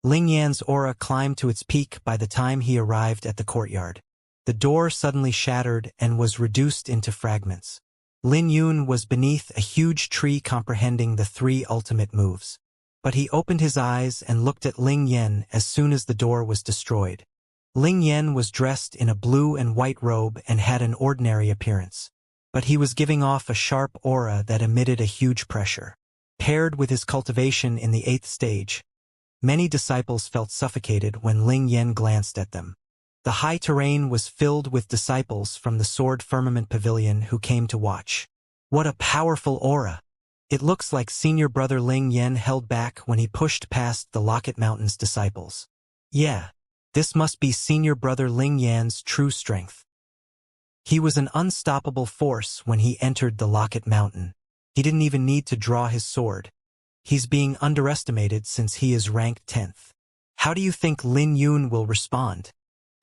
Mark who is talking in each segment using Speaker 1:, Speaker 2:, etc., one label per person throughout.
Speaker 1: Ling Yan's aura climbed to its peak by the time he arrived at the courtyard. The door suddenly shattered and was reduced into fragments. Lin Yun was beneath a huge tree comprehending the 3 ultimate moves. But he opened his eyes and looked at Ling Yan as soon as the door was destroyed. Ling Yan was dressed in a blue and white robe and had an ordinary appearance. But he was giving off a sharp aura that emitted a huge pressure. Paired with his cultivation in the 8th stage, many disciples felt suffocated when Ling Yan glanced at them. The high terrain was filled with disciples from the Sword Firmament Pavilion who came to watch. What a powerful aura! It looks like senior brother Ling Yan held back when he pushed past the Locket Mountain's disciples. Yeah, this must be senior brother Ling Yan's true strength. He was an unstoppable force when he entered the Locket Mountain. He didn't even need to draw his sword. He's being underestimated since he is ranked 10th. How do you think Lin Yun will respond?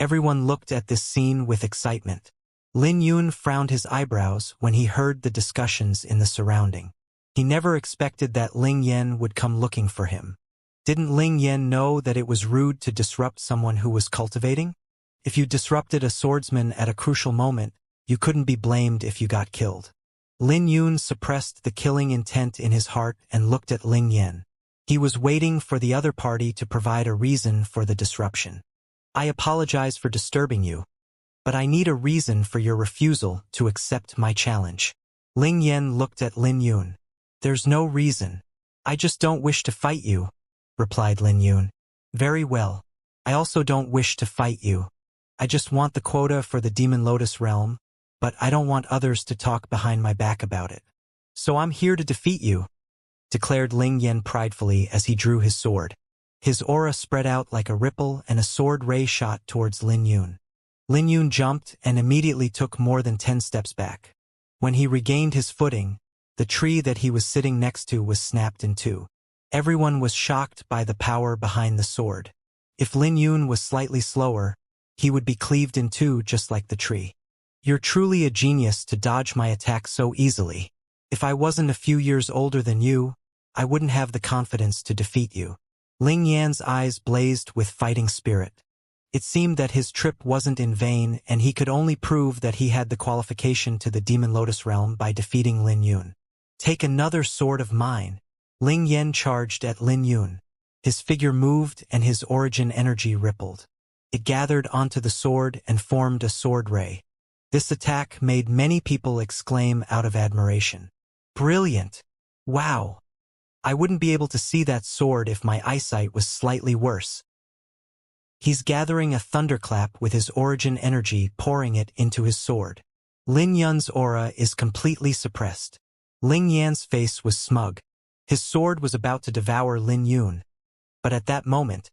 Speaker 1: Everyone looked at this scene with excitement. Lin Yun frowned his eyebrows when he heard the discussions in the surrounding. He never expected that Ling Yan would come looking for him. Didn't Ling Yan know that it was rude to disrupt someone who was cultivating? If you disrupted a swordsman at a crucial moment, you couldn't be blamed if you got killed. Lin Yun suppressed the killing intent in his heart and looked at Ling Yan. He was waiting for the other party to provide a reason for the disruption. I apologize for disturbing you, but I need a reason for your refusal to accept my challenge. Ling Yan looked at Lin Yun. There's no reason. I just don't wish to fight you, replied Lin Yun. Very well. I also don't wish to fight you. I just want the quota for the Demon Lotus realm, but I don't want others to talk behind my back about it. So I'm here to defeat you, declared Ling Yan pridefully as he drew his sword. His aura spread out like a ripple and a sword ray shot towards Lin Yun. Lin Yun jumped and immediately took more than 10 steps back. When he regained his footing, the tree that he was sitting next to was snapped in 2. Everyone was shocked by the power behind the sword. If Lin Yun was slightly slower, he would be cleaved in 2 just like the tree. You're truly a genius to dodge my attack so easily. If I wasn't a few years older than you, I wouldn't have the confidence to defeat you. Ling Yan's eyes blazed with fighting spirit. It seemed that his trip wasn't in vain and he could only prove that he had the qualification to the Demon Lotus realm by defeating Lin Yun. Take another sword of mine. Ling Yan charged at Lin Yun. His figure moved and his origin energy rippled. It gathered onto the sword and formed a sword ray. This attack made many people exclaim out of admiration. Brilliant! Wow! I wouldn't be able to see that sword if my eyesight was slightly worse. He's gathering a thunderclap with his origin energy, pouring it into his sword. Lin Yun's aura is completely suppressed. Ling Yan's face was smug. His sword was about to devour Lin Yun. But at that moment,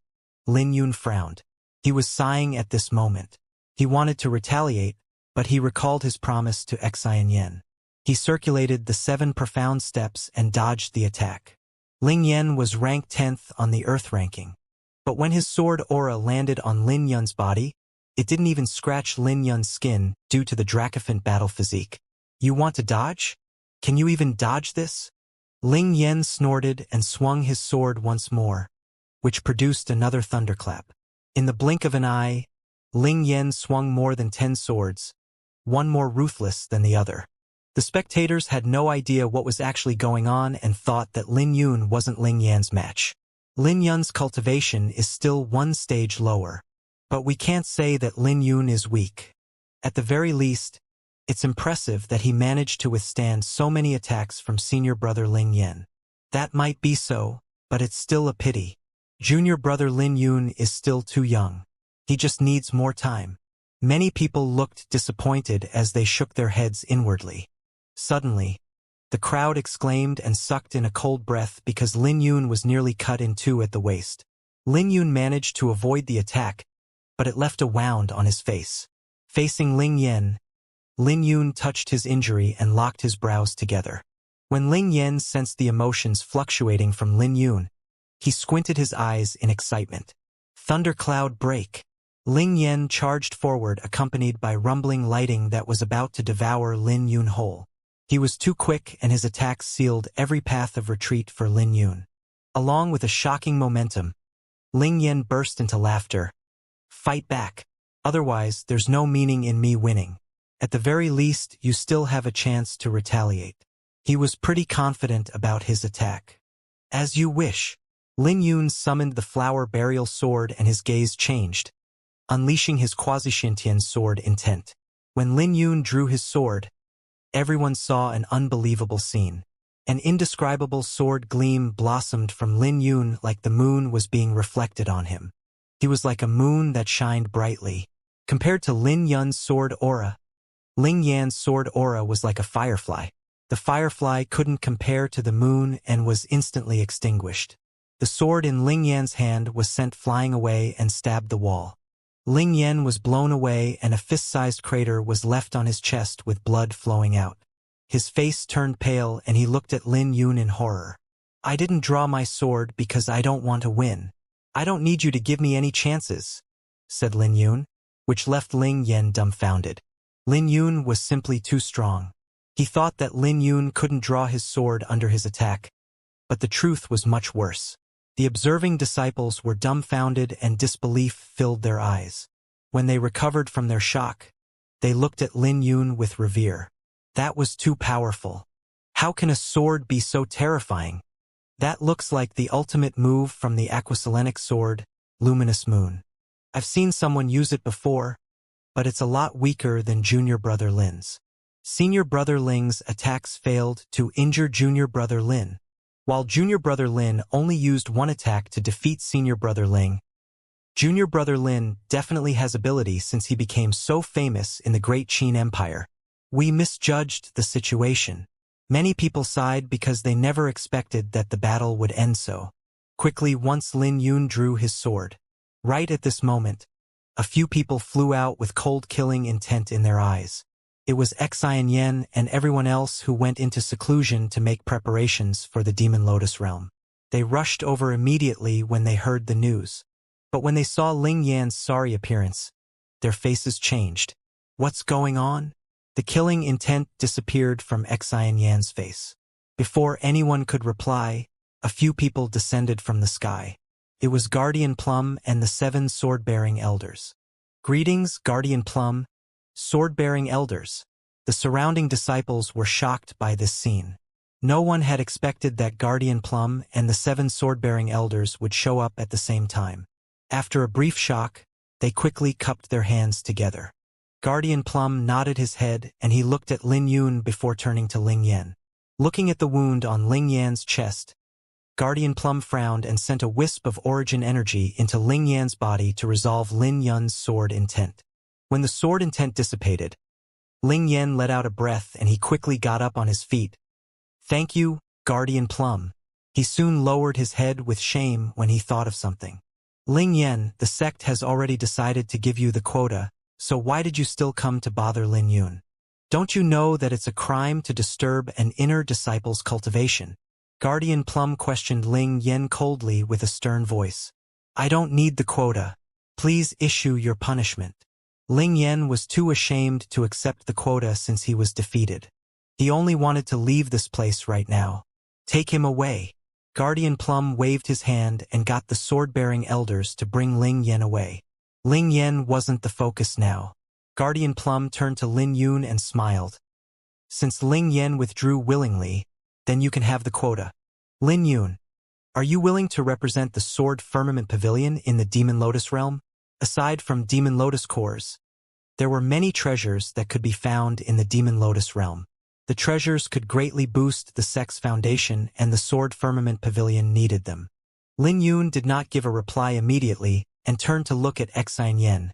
Speaker 1: Lin Yun frowned. He was sighing at this moment. He wanted to retaliate, but he recalled his promise to Xianxia. He circulated the 7 profound steps and dodged the attack. Ling Yan was ranked 10th on the Earth ranking. But when his sword aura landed on Lin Yun's body, it didn't even scratch Lin Yun's skin due to the Dracophant battle physique. You want to dodge? Can you even dodge this? Ling Yan snorted and swung his sword once more, which produced another thunderclap. In the blink of an eye, Ling Yan swung more than 10 swords, one more ruthless than the other. The spectators had no idea what was actually going on and thought that Lin Yun wasn't Ling Yan's match. Lin Yun's cultivation is still 1 stage lower. But we can't say that Lin Yun is weak. At the very least, it's impressive that he managed to withstand so many attacks from senior brother Ling Yan. That might be so, but it's still a pity. Junior brother Lin Yun is still too young. He just needs more time. Many people looked disappointed as they shook their heads inwardly. Suddenly, the crowd exclaimed and sucked in a cold breath because Lin Yun was nearly cut in 2 at the waist. Lin Yun managed to avoid the attack, but it left a wound on his face. Facing Ling Yan, Lin Yun touched his injury and locked his brows together. When Ling Yan sensed the emotions fluctuating from Lin Yun, he squinted his eyes in excitement. Thundercloud break. Ling Yan charged forward accompanied by rumbling lighting that was about to devour Lin Yun whole. He was too quick and his attacks sealed every path of retreat for Lin Yun. Along with a shocking momentum, Ling Yan burst into laughter. Fight back. Otherwise, there's no meaning in me winning. At the very least, you still have a chance to retaliate. He was pretty confident about his attack. As you wish. Lin Yun summoned the flower burial sword and his gaze changed, unleashing his quasi-Shintian sword intent. When Lin Yun drew his sword, everyone saw an unbelievable scene. An indescribable sword gleam blossomed from Lin Yun like the moon was being reflected on him. He was like a moon that shined brightly. Compared to Lin Yun's sword aura, Ling Yan's sword aura was like a firefly. The firefly couldn't compare to the moon and was instantly extinguished. The sword in Ling Yan's hand was sent flying away and stabbed the wall. Ling Yan was blown away and a fist-sized crater was left on his chest with blood flowing out. His face turned pale and he looked at Lin Yun in horror. I didn't draw my sword because I don't want to win. I don't need you to give me any chances, said Lin Yun, which left Ling Yan dumbfounded. Lin Yun was simply too strong. He thought that Lin Yun couldn't draw his sword under his attack, but the truth was much worse. The observing disciples were dumbfounded and disbelief filled their eyes. When they recovered from their shock, they looked at Lin Yun with revere. That was too powerful. How can a sword be so terrifying? That looks like the ultimate move from the Aquaselenic sword, Luminous Moon. I've seen someone use it before, but it's a lot weaker than Junior Brother Lin's. Senior Brother Ling's attacks failed to injure Junior Brother Lin, while Junior Brother Lin only used one attack to defeat Senior Brother Ling. Junior Brother Lin definitely has ability since he became so famous in the Great Qin Empire. We misjudged the situation. Many people sighed because they never expected that the battle would end so quickly once Lin Yun drew his sword. Right at this moment, a few people flew out with cold killing intent in their eyes. It was Xianxia and everyone else who went into seclusion to make preparations for the Demon Lotus realm. They rushed over immediately when they heard the news. But when they saw Ling Yan's sorry appearance, their faces changed. What's going on? The killing intent disappeared from Xianxia's face. Before anyone could reply, a few people descended from the sky. It was Guardian Plum and the 7 sword-bearing elders. Greetings, Guardian Plum, sword-bearing elders. The surrounding disciples were shocked by this scene. No one had expected that Guardian Plum and the 7 sword-bearing elders would show up at the same time. After a brief shock, they quickly cupped their hands together. Guardian Plum nodded his head and he looked at Lin Yun before turning to Ling Yan. Looking at the wound on Ling Yan's chest, Guardian Plum frowned and sent a wisp of origin energy into Ling Yan's body to resolve Lin Yun's sword intent. When the sword intent dissipated, Ling Yan let out a breath and he quickly got up on his feet. Thank you, Guardian Plum. He soon lowered his head with shame when he thought of something. Ling Yan, the sect has already decided to give you the quota, so why did you still come to bother Lin Yun? Don't you know that it's a crime to disturb an inner disciple's cultivation? Guardian Plum questioned Ling Yan coldly with a stern voice. I don't need the quota. Please issue your punishment. Ling Yan was too ashamed to accept the quota since he was defeated. He only wanted to leave this place right now. Take him away. Guardian Plum waved his hand and got the sword-bearing elders to bring Ling Yan away. Ling Yan wasn't the focus now. Guardian Plum turned to Lin Yun and smiled. Since Ling Yan withdrew willingly, then you can have the quota. Lin Yun, are you willing to represent the Sword Firmament Pavilion in the Demon Lotus realm? Aside from Demon Lotus cores, there were many treasures that could be found in the Demon Lotus realm. The treasures could greatly boost the sect's foundation and the Sword Firmament Pavilion needed them. Lin Yun did not give a reply immediately and turned to look at Xianxia,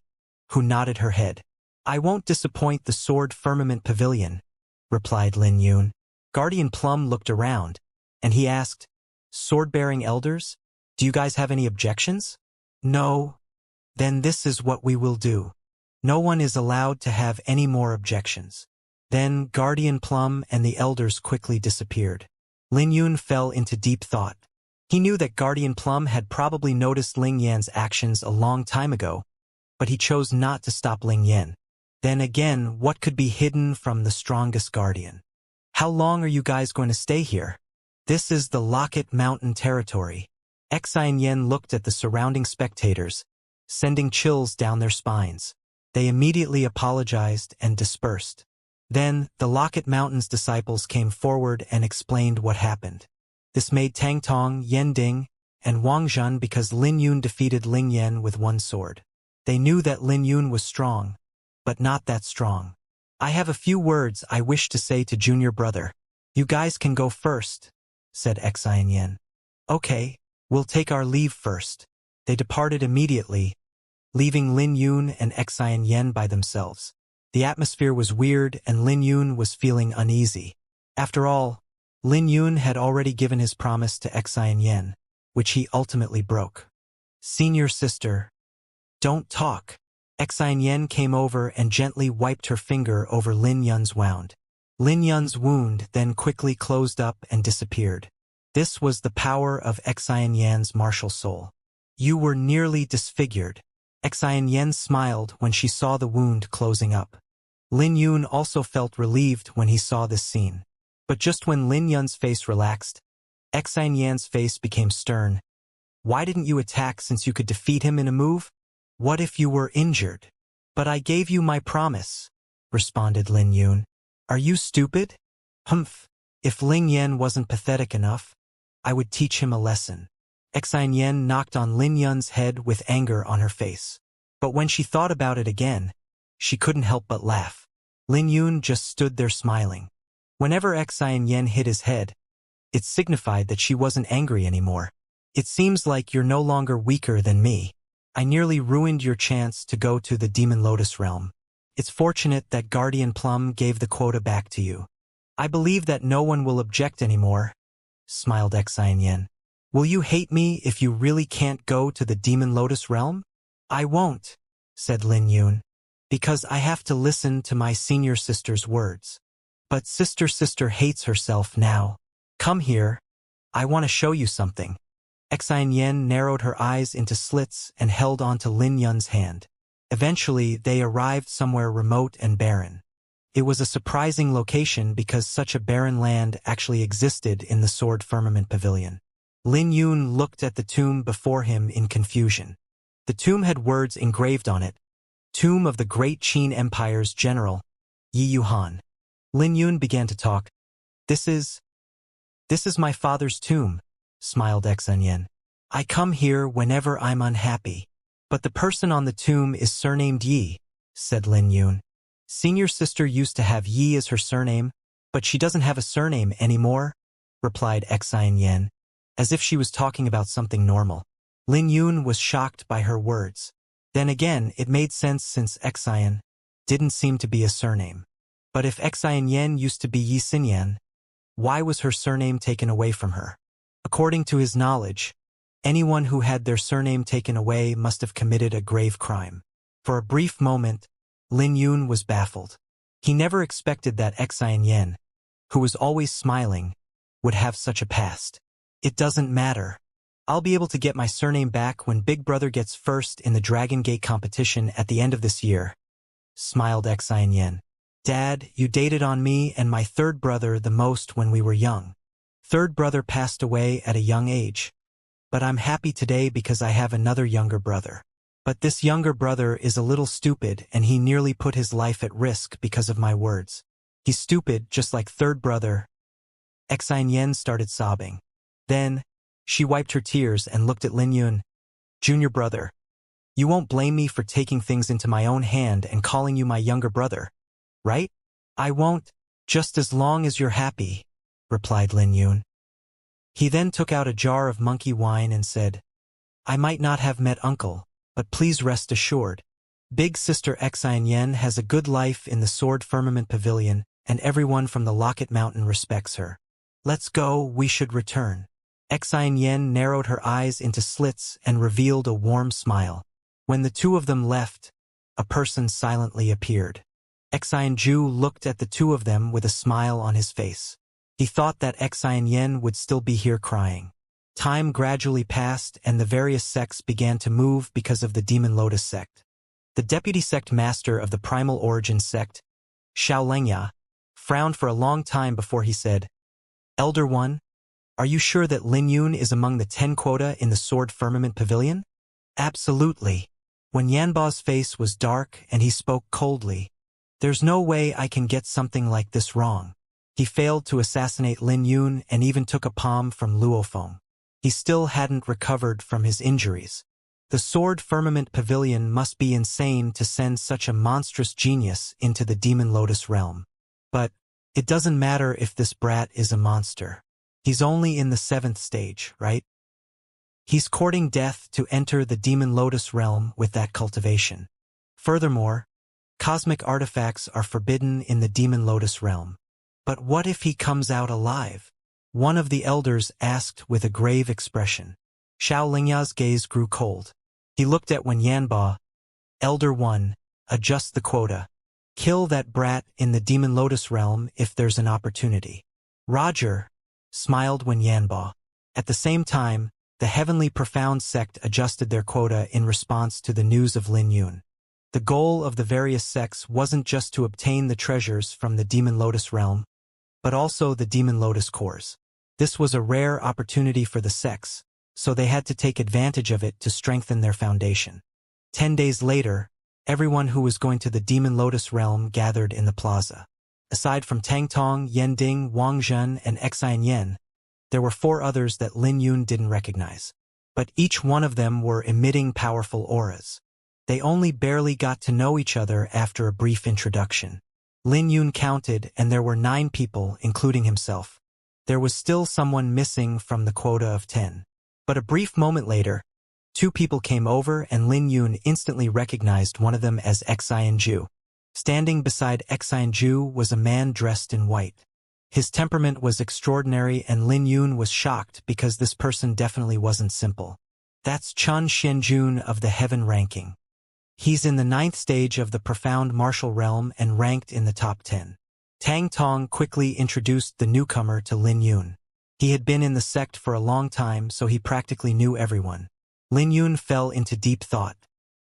Speaker 1: who nodded her head. I won't disappoint the Sword Firmament Pavilion, replied Lin Yun. Guardian Plum looked around, and he asked, Sword-bearing elders, do you guys have any objections? No. Then this is what we will do. No one is allowed to have any more objections. Then Guardian Plum and the elders quickly disappeared. Lin Yun fell into deep thought. He knew that Guardian Plum had probably noticed Ling Yan's actions a long time ago, but he chose not to stop Ling Yan. Then again, what could be hidden from the strongest guardian? How long are you guys going to stay here? This is the Locket Mountain territory. Xianxian looked at the surrounding spectators, sending chills down their spines. They immediately apologized and dispersed. Then, the Locket Mountain's disciples came forward and explained what happened. This made Tang Tong, Yen Ding, and Wang Zhen because Lin Yun defeated Ling Yan with one sword. They knew that Lin Yun was strong, but not that strong. I have a few words I wish to say to junior brother. You guys can go first, said Xianxian. Okay, we'll take our leave first. They departed immediately, leaving Lin Yun and Xianxian by themselves. The atmosphere was weird and Lin Yun was feeling uneasy. After all, Lin Yun had already given his promise to Xianxian, which he ultimately broke. Senior sister, don't talk. Xianxian came over and gently wiped her finger over Lin Yun's wound. Lin Yun's wound then quickly closed up and disappeared. This was the power of Xianxian's martial soul. You were nearly disfigured. Xianxian smiled when she saw the wound closing up. Lin Yun also felt relieved when he saw this scene. But just when Lin Yun's face relaxed, Xianxian's face became stern. Why didn't you attack since you could defeat him in a move? What if you were injured? But I gave you my promise, responded Lin Yun. Are you stupid? Humph. If Ling Yan wasn't pathetic enough, I would teach him a lesson. Xianxian knocked on Lin Yun's head with anger on her face. But when she thought about it again, she couldn't help but laugh. Lin Yun just stood there smiling. Whenever Xianxian hit his head, it signified that she wasn't angry anymore. It seems like you're no longer weaker than me. I nearly ruined your chance to go to the Demon Lotus realm. It's fortunate that Guardian Plum gave the quota back to you. I believe that no one will object anymore, smiled Xianxian. Will you hate me if you really can't go to the Demon Lotus realm? I won't, said Lin Yun, because I have to listen to my senior sister's words. But sister hates herself now. Come here. I want to show you something. Xianxian narrowed her eyes into slits and held onto Lin Yun's hand. Eventually, they arrived somewhere remote and barren. It was a surprising location because such a barren land actually existed in the Sword Firmament Pavilion. Lin Yun looked at the tomb before him in confusion. The tomb had words engraved on it. Tomb of the Great Qin Empire's General, Yi Yuhan. Lin Yun began to talk. This is my father's tomb, smiled Xianxian. I come here whenever I'm unhappy. But the person on the tomb is surnamed Yi, said Lin Yun. Senior sister used to have Yi as her surname, but she doesn't have a surname anymore, replied Xianxian, as if she was talking about something normal. Lin Yun was shocked by her words. Then again, it made sense since Xian didn't seem to be a surname. But if Xianxian used to be Yi Xinyan, why was her surname taken away from her? According to his knowledge, anyone who had their surname taken away must have committed a grave crime. For a brief moment, Lin Yun was baffled. He never expected that Xianxian, who was always smiling, would have such a past. It doesn't matter. I'll be able to get my surname back when Big Brother gets first in the Dragon Gate competition at the end of this year, smiled Xianxian. Dad, you dated on me and my third brother the most when we were young. Third brother passed away at a young age. But I'm happy today because I have another younger brother. But this younger brother is a little stupid and he nearly put his life at risk because of my words. He's stupid just like third brother. Xianxian started sobbing. Then, she wiped her tears and looked at Lin Yun. Junior brother, you won't blame me for taking things into my own hand and calling you my younger brother, right? I won't, just as long as you're happy, replied Lin Yun. He then took out a jar of monkey wine and said, I might not have met uncle, but please rest assured. Big sister Xianxian has a good life in the Sword Firmament Pavilion and everyone from the Locket Mountain respects her. Let's go, we should return. Xianxian narrowed her eyes into slits and revealed a warm smile. When the two of them left, a person silently appeared. Xianju looked at the two of them with a smile on his face. He thought that Xianxian would still be here crying. Time gradually passed and the various sects began to move because of the Demon Lotus sect. The deputy sect master of the Primal Origin sect, Xianxia, frowned for a long time before he said, Elder One, Are you sure that Lin Yun is among the 10 quota in the Sword Firmament Pavilion? Absolutely. When Yanba's face was dark and he spoke coldly, there's no way I can get something like this wrong. He failed to assassinate Lin Yun and even took a palm from Luofeng. He still hadn't recovered from his injuries. The Sword Firmament Pavilion must be insane to send such a monstrous genius into the Demon Lotus realm. But it doesn't matter if this brat is a monster. He's only in the 7th stage, right? He's courting death to enter the Demon Lotus realm with that cultivation. Furthermore, cosmic artifacts are forbidden in the Demon Lotus realm. But what if he comes out alive? One of the elders asked with a grave expression. Xiao Lingya's gaze grew cold. He looked at Wen Yanba. Elder 1, adjust the quota. Kill that brat in the Demon Lotus realm if there's an opportunity. Roger, smiled Wen Yanba. At the same time, the Heavenly Profound sect adjusted their quota in response to the news of Lin Yun. The goal of the various sects wasn't just to obtain the treasures from the Demon Lotus realm, but also the Demon Lotus cores. This was a rare opportunity for the sects, so they had to take advantage of it to strengthen their foundation. 10 days later, everyone who was going to the Demon Lotus realm gathered in the plaza. Aside from Tang Tong, Yen Ding, Wang Zhen, and Xian Yen, there were 4 others that Lin Yun didn't recognize. But each one of them were emitting powerful auras. They only barely got to know each other after a brief introduction. Lin Yun counted, and there were 9 people, including himself. There was still someone missing from the quota of 10. But a brief moment later, 2 people came over and Lin Yun instantly recognized one of them as Xianju. Standing beside Xianju was a man dressed in white. His temperament was extraordinary and Lin Yun was shocked because this person definitely wasn't simple. That's Chun Xianjun of the Heaven ranking. He's in the 9th stage of the Profound Martial Realm and ranked in the top 10. Tang Tong quickly introduced the newcomer to Lin Yun. He had been in the sect for a long time, so he practically knew everyone. Lin Yun fell into deep thought.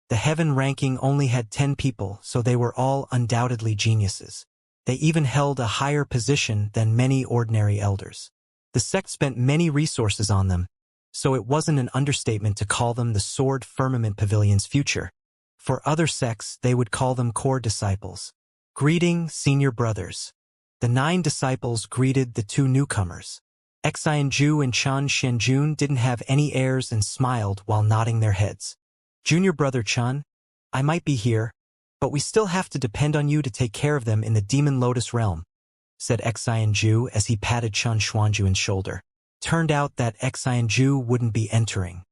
Speaker 1: The Heaven ranking only had 10 people, so they were all undoubtedly geniuses. They even held a higher position than many ordinary elders. The sect spent many resources on them, so it wasn't an understatement to call them the Sword Firmament Pavilion's future. For other sects, they would call them core disciples. Greeting, senior brothers. The 9 disciples greeted the 2 newcomers. Xianju and Chan Xianjun didn't have any airs and smiled while nodding their heads. Junior brother Chun, I might be here, but we still have to depend on you to take care of them in the Demon Lotus realm, said Xianju as he patted Chun Xuanjuan's shoulder. Turned out that Xianju wouldn't be entering.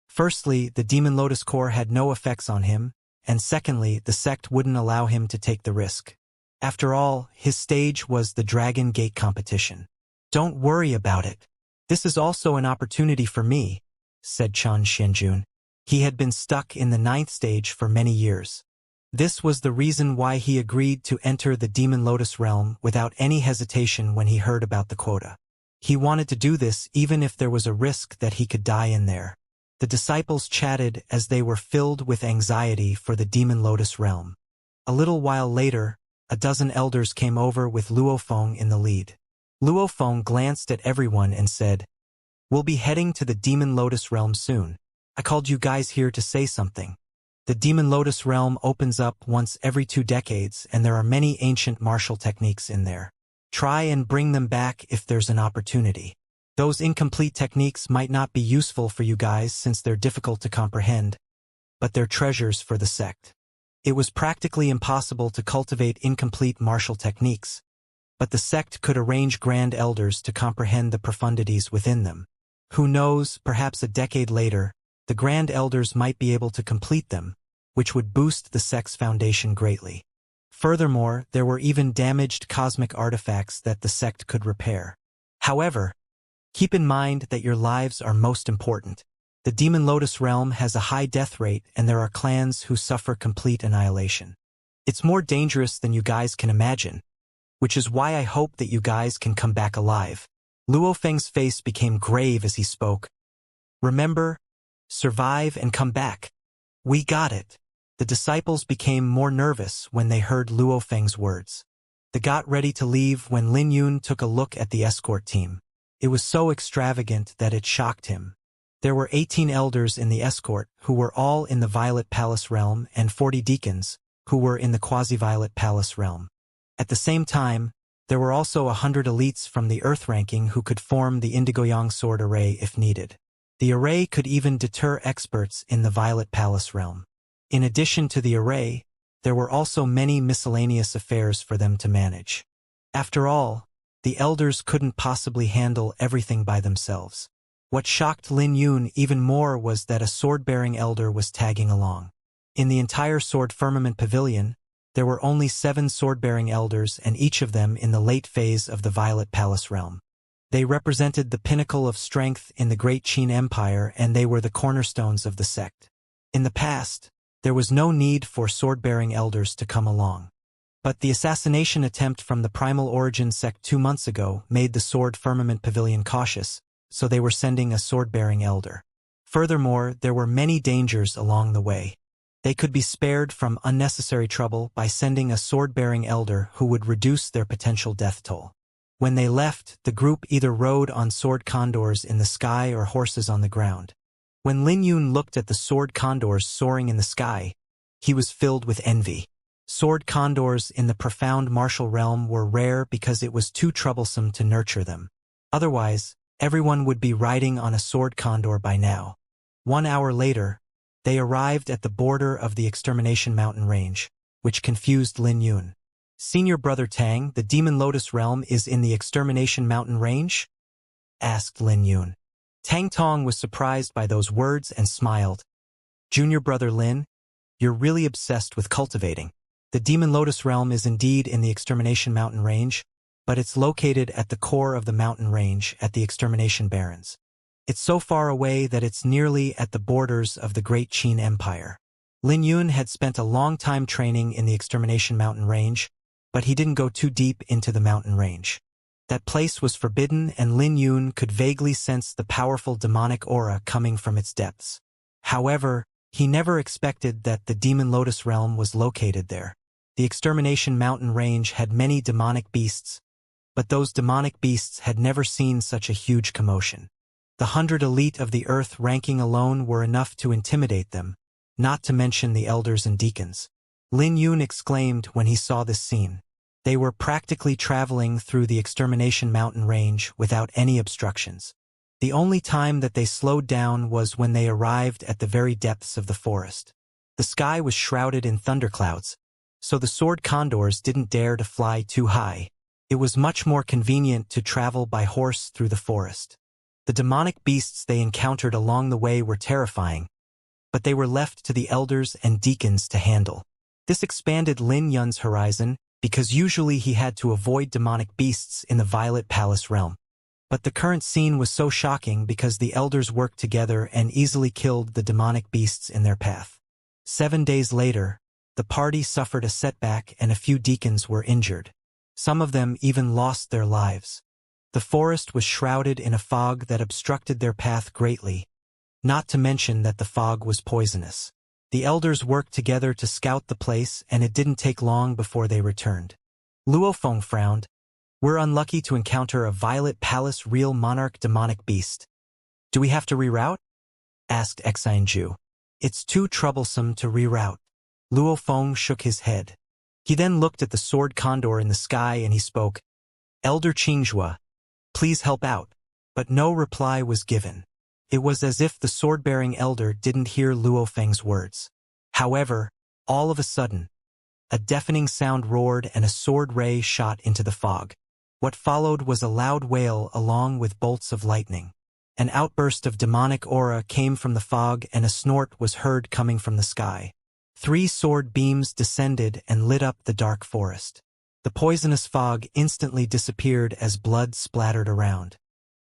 Speaker 1: Firstly, the Demon Lotus core had no effects on him, and secondly, the sect wouldn't allow him to take the risk. After all, his stage was the Dragon Gate competition. Don't worry about it. This is also an opportunity for me, said Chan Xianjun. He had been stuck in the 9th stage for many years. This was the reason why he agreed to enter the Demon Lotus realm without any hesitation when he heard about the quota. He wanted to do this even if there was a risk that he could die in there. The disciples chatted as they were filled with anxiety for the Demon Lotus realm. A little while later, a dozen elders came over with Luofeng in the lead. Luofeng glanced at everyone and said, "We'll be heading to the Demon Lotus realm soon. I called you guys here to say something. The Demon Lotus realm opens up once every 2 decades and there are many ancient martial techniques in there. Try and bring them back if there's an opportunity. Those incomplete techniques might not be useful for you guys since they're difficult to comprehend, but they're treasures for the sect." It was practically impossible to cultivate incomplete martial techniques, but the sect could arrange grand elders to comprehend the profundities within them. Who knows, perhaps a decade later, the grand elders might be able to complete them, which would boost the sect's foundation greatly. Furthermore, there were even damaged cosmic artifacts that the sect could repair. However, keep in mind that your lives are most important. The Demon Lotus realm has a high death rate and there are clans who suffer complete annihilation. It's more dangerous than you guys can imagine, which is why I hope that you guys can come back alive. Luofeng's face became grave as he spoke. Remember, survive and come back. We got it. The disciples became more nervous when they heard Luofeng's words. They got ready to leave when Lin Yun took a look at the escort team. It was so extravagant that it shocked him. There were 18 elders in the escort, who were all in the Violet Palace realm, and 40 deacons, who were in the Quasi-Violet Palace realm. At the same time, there were also 100 elites from the Earth ranking who could form the Indigo Yang Sword Array if needed. The array could even deter experts in the Violet Palace realm. In addition to the array, there were also many miscellaneous affairs for them to manage. After all, the elders couldn't possibly handle everything by themselves. What shocked Lin Yun even more was that a sword-bearing elder was tagging along. In the entire Sword Firmament Pavilion, there were only 7 sword-bearing elders, and each of them in the late phase of the Violet Palace realm. They represented the pinnacle of strength in the Great Qin Empire, and they were the cornerstones of the sect. In the past, there was no need for sword-bearing elders to come along. But the assassination attempt from the Primal Origin sect 2 months ago made the Sword Firmament Pavilion cautious, so they were sending a sword-bearing elder. Furthermore, there were many dangers along the way. They could be spared from unnecessary trouble by sending a sword-bearing elder who would reduce their potential death toll. When they left, the group either rode on sword condors in the sky or horses on the ground. When Lin Yun looked at the sword condors soaring in the sky, he was filled with envy. Sword condors in the profound martial realm were rare because it was too troublesome to nurture them. Otherwise, everyone would be riding on a sword condor by now. 1 hour later, they arrived at the border of the Extermination Mountain Range, which confused Lin Yun. "Senior Brother Tang, the Demon Lotus Realm is in the Extermination Mountain Range?" asked Lin Yun. Tang Tong was surprised by those words and smiled. "Junior Brother Lin, you're really obsessed with cultivating. The Demon Lotus Realm is indeed in the Extermination Mountain Range, but it's located at the core of the mountain range at the Extermination Barrens. It's so far away that it's nearly at the borders of the Great Qin Empire." Lin Yun had spent a long time training in the Extermination Mountain Range, but he didn't go too deep into the mountain range. That place was forbidden, and Lin Yun could vaguely sense the powerful demonic aura coming from its depths. However, he never expected that the Demon Lotus Realm was located there. The Extermination Mountain Range had many demonic beasts, but those demonic beasts had never seen such a huge commotion. The 100 elite of the Earth ranking alone were enough to intimidate them, not to mention the elders and deacons. Lin Yun exclaimed when he saw this scene. They were practically traveling through the Extermination Mountain Range without any obstructions. The only time that they slowed down was when they arrived at the very depths of the forest. The sky was shrouded in thunderclouds, so the sword condors didn't dare to fly too high. It was much more convenient to travel by horse through the forest. The demonic beasts they encountered along the way were terrifying, but they were left to the elders and deacons to handle. This expanded Lin Yun's horizon, because usually he had to avoid demonic beasts in the Violet Palace realm. But the current scene was so shocking because the elders worked together and easily killed the demonic beasts in their path. 7 days later, the party suffered a setback and a few deacons were injured. Some of them even lost their lives. The forest was shrouded in a fog that obstructed their path greatly, not to mention that the fog was poisonous. The elders worked together to scout the place, and it didn't take long before they returned. Luo Feng frowned. "We're unlucky to encounter a Violet Palace real monarch demonic beast. Do we have to reroute?" asked Xianxia. "It's too troublesome to reroute." Luo Feng shook his head. He then looked at the sword condor in the sky and he spoke, "Elder Qingjua, please help out." But no reply was given. It was as if the sword-bearing elder didn't hear Luo Feng's words. However, all of a sudden, a deafening sound roared and a sword ray shot into the fog. What followed was a loud wail along with bolts of lightning. An outburst of demonic aura came from the fog and a snort was heard coming from the sky. 3 sword beams descended and lit up the dark forest. The poisonous fog instantly disappeared as blood splattered around.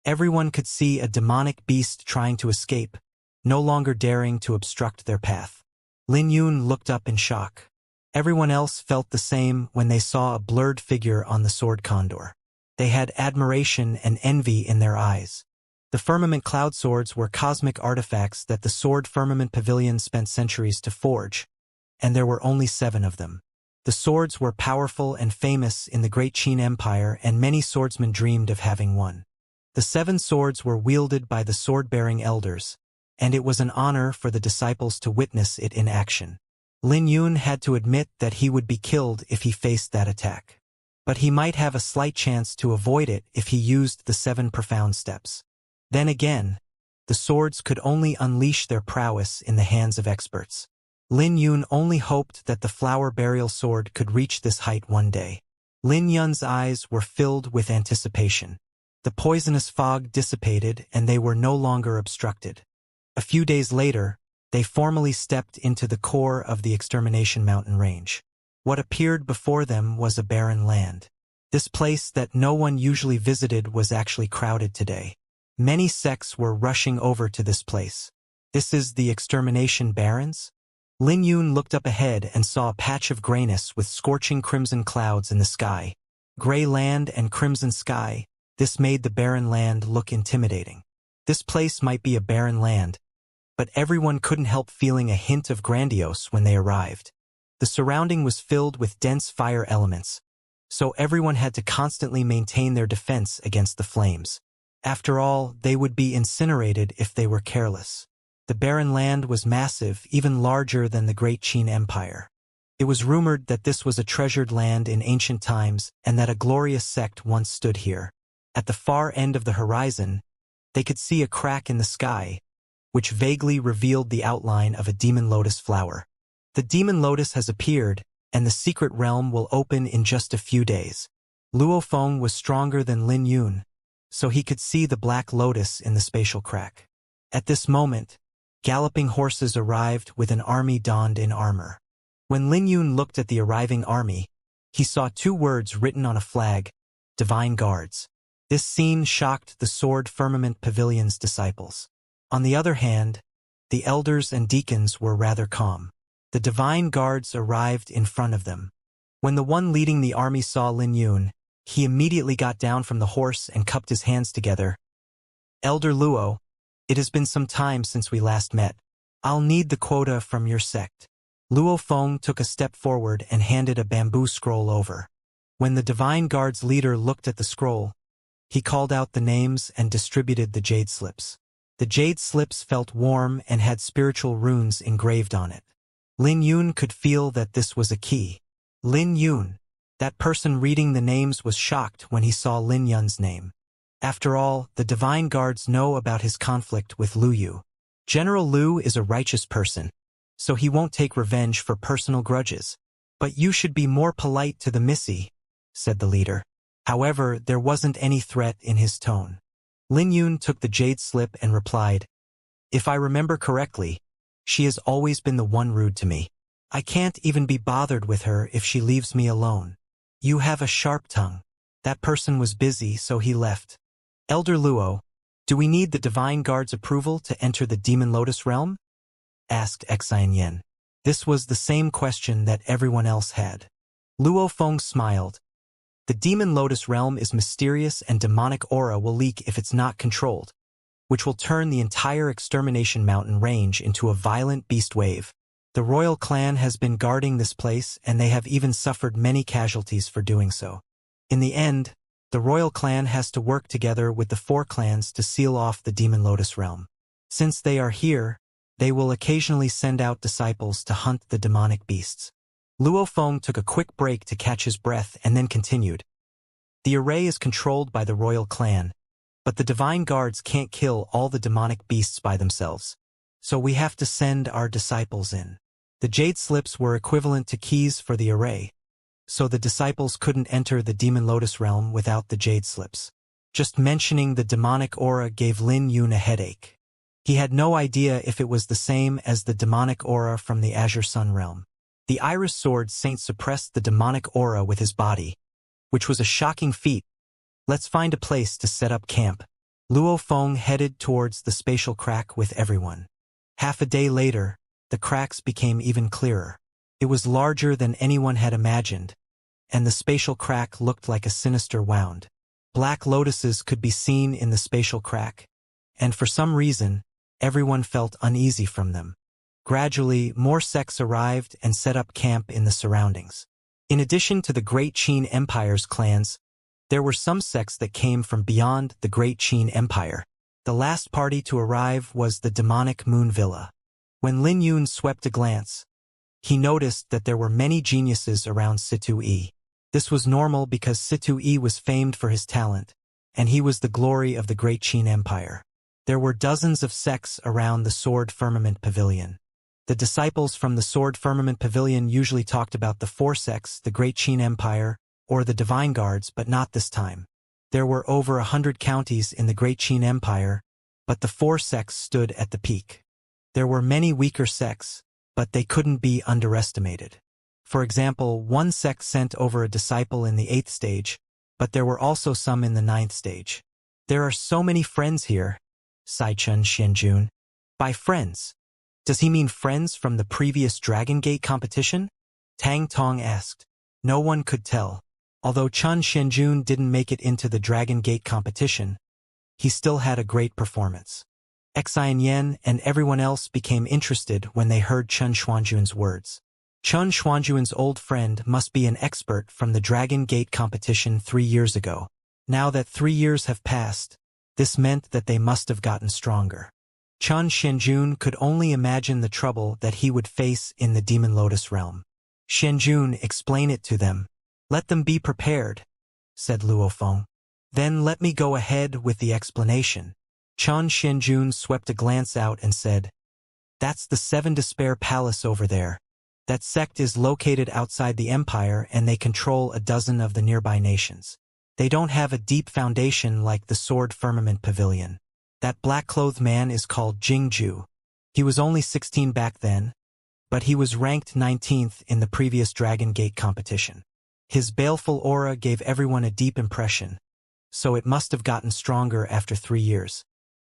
Speaker 1: Everyone could see a demonic beast trying to escape, no longer daring to obstruct their path. Lin Yun looked up in shock. Everyone else felt the same when they saw a blurred figure on the sword condor. They had admiration and envy in their eyes. The firmament cloud swords were cosmic artifacts that the Sword Firmament Pavilion spent centuries to forge, and there were only 7 of them. The swords were powerful and famous in the Great Qin Empire, and many swordsmen dreamed of having one. The 7 swords were wielded by the sword-bearing elders, and it was an honor for the disciples to witness it in action. Lin Yun had to admit that he would be killed if he faced that attack. But he might have a slight chance to avoid it if he used the 7 profound steps. Then again, the swords could only unleash their prowess in the hands of experts. Lin Yun only hoped that the flower burial sword could reach this height one day. Lin Yun's eyes were filled with anticipation. The poisonous fog dissipated and they were no longer obstructed. A few days later, they formally stepped into the core of the Extermination mountain range. What appeared before them was a barren land. This place that no one usually visited was actually crowded today. Many sects were rushing over to this place. This is the Extermination Barrens? Lin Yun looked up ahead and saw a patch of grayness with scorching crimson clouds in the sky. Gray land and crimson sky, this made the barren land look intimidating. This place might be a barren land, but everyone couldn't help feeling a hint of grandiose when they arrived. The surrounding was filled with dense fire elements, so everyone had to constantly maintain their defense against the flames. After all, they would be incinerated if they were careless. The barren land was massive, even larger than the Great Qin Empire. It was rumored that this was a treasured land in ancient times and that a glorious sect once stood here. At the far end of the horizon, they could see a crack in the sky, which vaguely revealed the outline of a demon lotus flower. The demon lotus has appeared, and the secret realm will open in just a few days. Luo Feng was stronger than Lin Yun, so he could see the black lotus in the spatial crack. At this moment, galloping horses arrived with an army donned in armor. When Lin Yun looked at the arriving army, he saw 2 words written on a flag, Divine Guards. This scene shocked the Sword Firmament Pavilion's disciples. On the other hand, the elders and deacons were rather calm. The Divine Guards arrived in front of them. When the one leading the army saw Lin Yun, he immediately got down from the horse and cupped his hands together. Elder Luo, it has been some time since we last met. I'll need the quota from your sect. Luo Feng took a step forward and handed a bamboo scroll over. When the Divine Guard's leader looked at the scroll, he called out the names and distributed the jade slips. The jade slips felt warm and had spiritual runes engraved on it. Lin Yun could feel that this was a key. Lin Yun. That person reading the names was shocked when he saw Lin Yun's name. After all, the Divine Guards know about his conflict with Lu Yu. General Lu is a righteous person, so he won't take revenge for personal grudges. But you should be more polite to the Missy, said the leader. However, there wasn't any threat in his tone. Lin Yun took the jade slip and replied, If I remember correctly, she has always been the one rude to me. I can't even be bothered with her if she leaves me alone. You have a sharp tongue. That person was busy, so he left. Elder Luo, do we need the Divine Guard's approval to enter the Demon Lotus realm? Asked Xianxia. This was the same question that everyone else had. Luo Feng smiled. The Demon Lotus realm is mysterious and demonic aura will leak if it's not controlled, which will turn the entire Extermination mountain range into a violent beast wave. The royal clan has been guarding this place and they have even suffered many casualties for doing so. In the end, the royal clan has to work together with the 4 clans to seal off the Demon Lotus realm. Since they are here, they will occasionally send out disciples to hunt the demonic beasts. Luo Feng took a quick break to catch his breath and then continued. The array is controlled by the royal clan, but the Divine Guards can't kill all the demonic beasts by themselves, so we have to send our disciples in. The jade slips were equivalent to keys for the array, so the disciples couldn't enter the Demon Lotus realm without the jade slips. Just mentioning the demonic aura gave Lin Yun a headache. He had no idea if it was the same as the demonic aura from the Azure Sun realm. The Iris Sword Saint suppressed the demonic aura with his body, which was a shocking feat. Let's find a place to set up camp. Luo Feng headed towards the spatial crack with everyone. Half a day later, the cracks became even clearer. It was larger than anyone had imagined, and the spatial crack looked like a sinister wound. Black lotuses could be seen in the spatial crack, and for some reason, everyone felt uneasy from them. Gradually, more sects arrived and set up camp in the surroundings. In addition to the Great Qin Empire's clans, There were some sects that came from beyond the Great Qin Empire. The last party to arrive was the demonic Moon Villa. When Lin Yun swept a glance, he noticed that there were many geniuses around Situ-E. This was normal because Situ-E was famed for his talent, and he was the glory of the Great Qin Empire. There were dozens of sects around the Sword Firmament Pavilion. The disciples from the Sword Firmament Pavilion usually talked about the four sects, the Great Qin Empire, or the Divine Guards, but not this time. There were over 100 counties in the Great Qin Empire, but the four sects stood at the peak. There were many weaker sects, but they couldn't be underestimated. For example, one sect sent over a disciple in the 8th stage, but there were also some in the 9th stage. There are so many friends here, Saichun Xianjun. By friends, does he mean friends from the previous Dragon Gate competition? Tang Tong asked. No one could tell. Although Chun Xianjun didn't make it into the Dragon Gate competition, he still had a great performance. Xianyan and everyone else became interested when they heard Chun Xuanjun's words. Chun Xuanjun's old friend must be an expert from the Dragon Gate competition 3 years ago. Now that 3 years have passed, this meant that they must have gotten stronger. Chun Xianjun could only imagine the trouble that he would face in the Demon Lotus realm. Xianjun, explain it to them. Let them be prepared, said Luofeng. Then let me go ahead with the explanation. Chun Xianjun swept a glance out and said, That's the Seven Despair Palace over there. That sect is located outside the empire and they control a dozen of the nearby nations. They don't have a deep foundation like the Sword Firmament Pavilion. That black-clothed man is called Jingju. He was only 16 back then, but he was ranked 19th in the previous Dragon Gate competition. His baleful aura gave everyone a deep impression, so it must have gotten stronger after 3 years.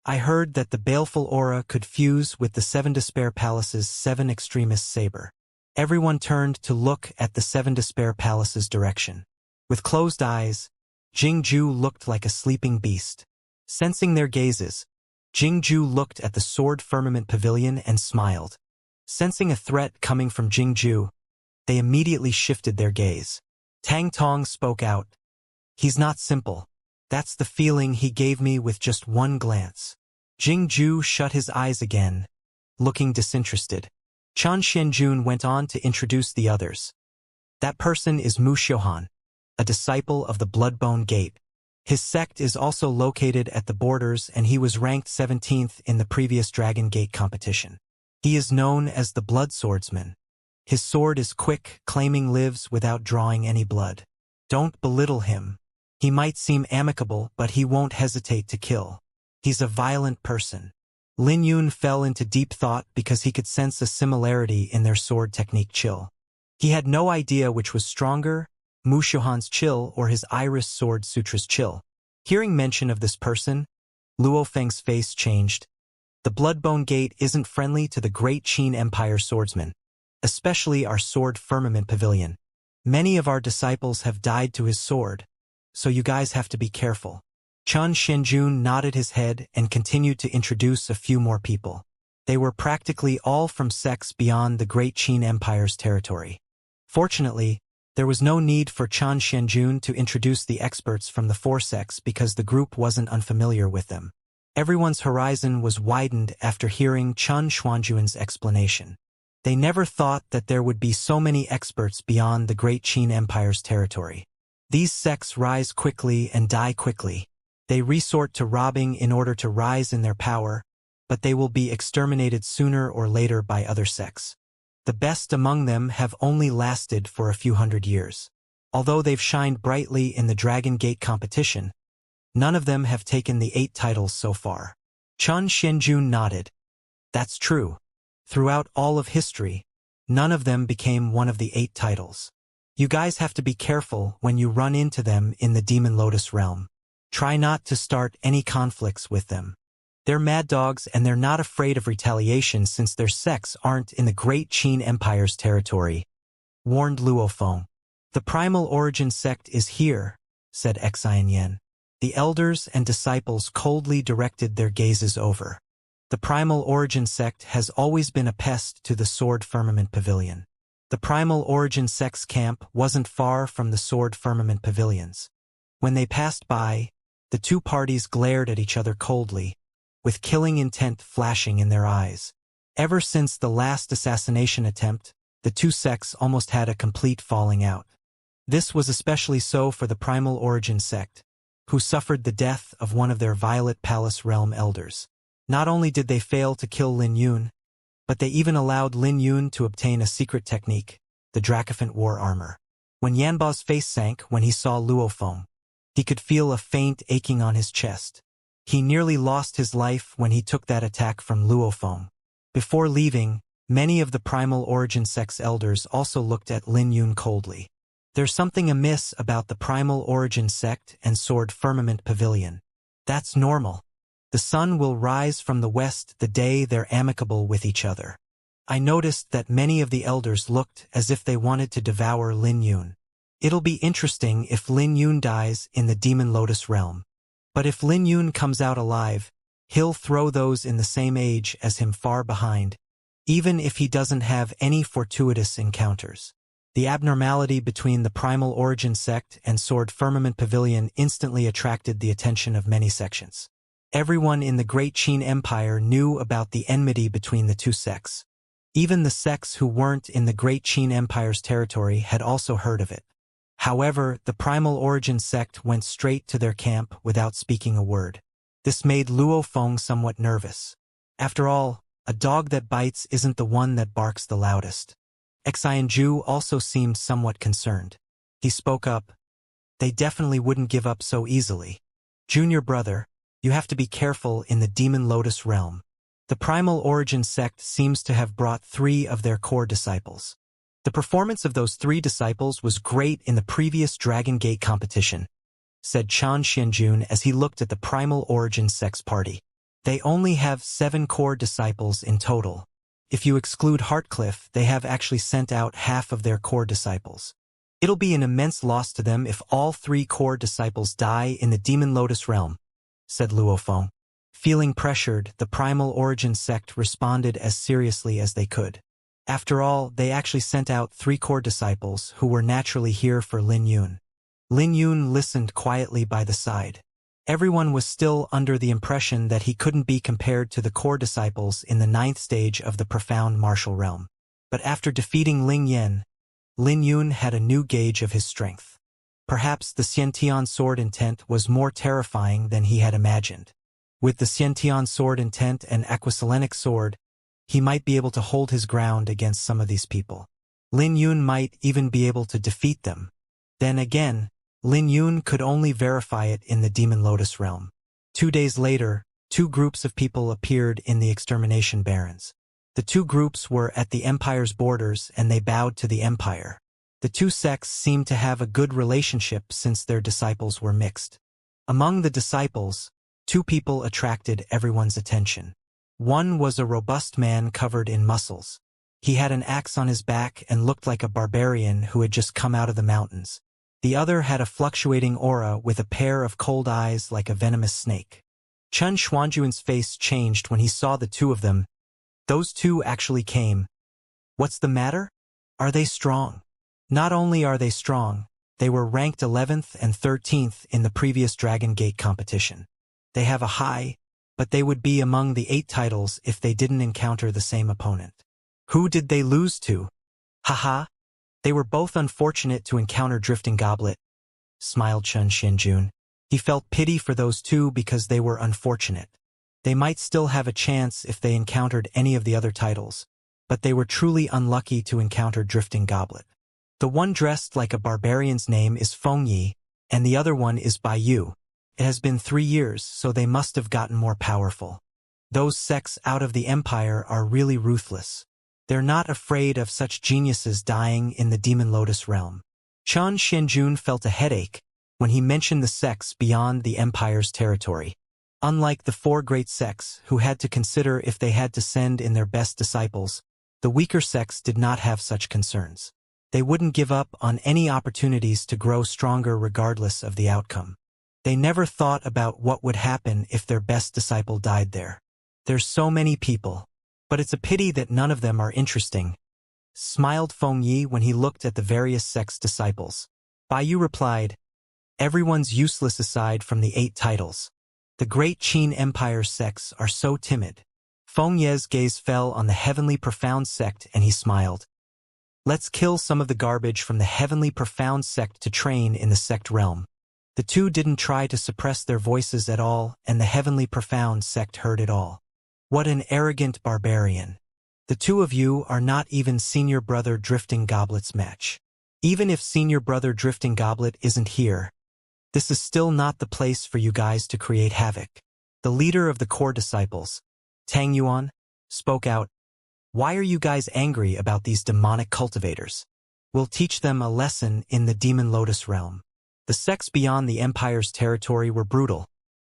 Speaker 1: I heard that the baleful aura could fuse with the Seven Despair Palace's 7 Extremist saber. Everyone turned to look at the Seven Despair Palace's direction. With closed eyes, Jingju looked like a sleeping beast. Sensing their gazes, Jingju looked at the Sword Firmament Pavilion and smiled. Sensing a threat coming from Jingju, they immediately shifted their gaze. Tang Tong spoke out. He's not simple. That's the feeling he gave me with just one glance. Jingju shut his eyes again, looking disinterested. Chun Xianjun went on to introduce the others. That person is Mu Xiuhan, a disciple of the Bloodbone Gate. His sect is also located at the borders and he was ranked 17th in the previous Dragon Gate competition. He is known as the Blood Swordsman. His sword is quick, claiming lives without drawing any blood. Don't belittle him. He might seem amicable, but he won't hesitate to kill. He's a violent person. Lin Yun fell into deep thought because he could sense a similarity in their sword technique chill. He had no idea which was stronger, Mu Xiuhan's chill or his Iris Sword Sutra's chill. Hearing mention of this person, Luofeng's face changed. The Bloodbone Gate isn't friendly to the Great Qin Empire swordsmen, especially our Sword Firmament Pavilion. Many of our disciples have died to his sword, so you guys have to be careful. Chun Xianjun nodded his head and continued to introduce a few more people. They were practically all from sects beyond the Great Qin Empire's territory. Fortunately, there was no need for Chun Xianjun to introduce the experts from the 4 sects because the group wasn't unfamiliar with them. Everyone's horizon was widened after hearing Chun Xuanjun's explanation. They never thought that there would be so many experts beyond the Great Qin Empire's territory. These sects rise quickly and die quickly. They resort to robbing in order to rise in their power, but they will be exterminated sooner or later by other sects. The best among them have only lasted for a few hundred years. Although they've shined brightly in the Dragon Gate competition, none of them have taken the 8 titles so far. Chun Xianjun nodded. That's true. Throughout all of history, none of them became one of the 8 titles. You guys have to be careful when you run into them in the Demon Lotus realm. Try not to start any conflicts with them. They're mad dogs and they're not afraid of retaliation since their sects aren't in the Great Qin Empire's territory, warned Luofeng. The Primal Origin sect is here, said Xianyan. The elders and disciples coldly directed their gazes over. The Primal Origin sect has always been a pest to the Sword Firmament Pavilion. The Primal Origin sect's camp wasn't far from the Sword Firmament Pavilions. When they passed by, the two parties glared at each other coldly, with killing intent flashing in their eyes. Ever since the last assassination attempt, the two sects almost had a complete falling out. This was especially so for the Primal Origin sect, who suffered the death of one of their Violet Palace Realm elders. Not only did they fail to kill Lin Yun, but they even allowed Lin Yun to obtain a secret technique, the Dracophant War Armor. When Yanba's face sank when he saw Luofeng, he could feel a faint aching on his chest. He nearly lost his life when he took that attack from Luofeng. Before leaving, many of the Primal Origin sect's elders also looked at Lin Yun coldly. There's something amiss about the Primal Origin sect and Sword Firmament Pavilion. That's normal. The sun will rise from the west the day they're amicable with each other. I noticed that many of the elders looked as if they wanted to devour Lin Yun. It'll be interesting if Lin Yun dies in the Demon Lotus realm. But if Lin Yun comes out alive, he'll throw those in the same age as him far behind, even if he doesn't have any fortuitous encounters. The abnormality between the Primal Origin sect and Sword Firmament Pavilion instantly attracted the attention of many sections. Everyone in the Great Qin Empire knew about the enmity between the two sects. Even the sects who weren't in the Great Qin Empire's territory had also heard of it. However, the Primal Origin sect went straight to their camp without speaking a word. This made Luofeng somewhat nervous. After all, a dog that bites isn't the one that barks the loudest. Xianxia also seemed somewhat concerned. He spoke up. They definitely wouldn't give up so easily. Junior brother, you have to be careful in the Demon Lotus realm. The Primal Origin sect seems to have brought 3 of their core disciples. The performance of those 3 disciples was great in the previous Dragon Gate competition, said Chan Xianjun as he looked at the Primal Origin sect's party. They only have 7 core disciples in total. If you exclude Heartcliff, they have actually sent out half of their core disciples. It'll be an immense loss to them if all 3 core disciples die in the Demon Lotus realm, said Luofeng. Feeling pressured, the Primal Origin sect responded as seriously as they could. After all, they actually sent out 3 core disciples who were naturally here for Lin Yun. Lin Yun listened quietly by the side. Everyone was still under the impression that he couldn't be compared to the core disciples in the 9th stage of the profound martial realm. But after defeating Ling Yan, Lin Yun had a new gauge of his strength. Perhaps the Xiantian sword intent was more terrifying than he had imagined. With the Xiantian sword intent and Aquaselenic sword, he might be able to hold his ground against some of these people. Lin Yun might even be able to defeat them. Then again, Lin Yun could only verify it in the Demon Lotus realm. 2 days later, 2 groups of people appeared in the Extermination Barrens. The 2 groups were at the Empire's borders and they bowed to the Empire. The 2 sects seemed to have a good relationship since their disciples were mixed. Among the disciples, 2 people attracted everyone's attention. One was a robust man covered in muscles. He had an axe on his back and looked like a barbarian who had just come out of the mountains. The other had a fluctuating aura with a pair of cold eyes like a venomous snake. Chen Xuanjuan's face changed when he saw the 2 of them. Those 2 actually came. What's the matter? Are they strong? Not only are they strong, they were ranked 11th and 13th in the previous Dragon Gate competition. They have a high, but they would be among the 8 titles if they didn't encounter the same opponent. Who did they lose to? Haha. They were both unfortunate to encounter Drifting Goblet, smiled Chen Xianjun. He felt pity for those 2 because they were unfortunate. They might still have a chance if they encountered any of the other titles, but they were truly unlucky to encounter Drifting Goblet. The one dressed like a barbarian's name is Feng Yi, and the other one is Bai Yu. It has been 3 years, so they must have gotten more powerful. Those sects out of the Empire are really ruthless. They're not afraid of such geniuses dying in the Demon Lotus realm. Chan Xianjun felt a headache when he mentioned the sects beyond the Empire's territory. Unlike the 4 great sects who had to consider if they had to send in their best disciples, the weaker sects did not have such concerns. They wouldn't give up on any opportunities to grow stronger regardless of the outcome. They never thought about what would happen if their best disciple died there. There's so many people. But it's a pity that none of them are interesting, smiled Feng Yi when he looked at the various sects' disciples. Bai Yu replied, Everyone's useless aside from the 8 titles. The great Qin Empire's sects are so timid. Feng Ye's gaze fell on the heavenly profound sect and he smiled. Let's kill some of the garbage from the heavenly profound sect to train in the sect realm. The two didn't try to suppress their voices at all, and the heavenly profound sect heard it all. What an arrogant barbarian. The two of you are not even Senior Brother Drifting Goblet's match. Even if Senior Brother Drifting Goblet isn't here, this is still not the place for you guys to create havoc. The leader of the core disciples, Tang Yuan, spoke out. Why are you guys angry about these demonic cultivators? We'll teach them a lesson in the Demon Lotus realm. The sects beyond the Empire's territory were brutal,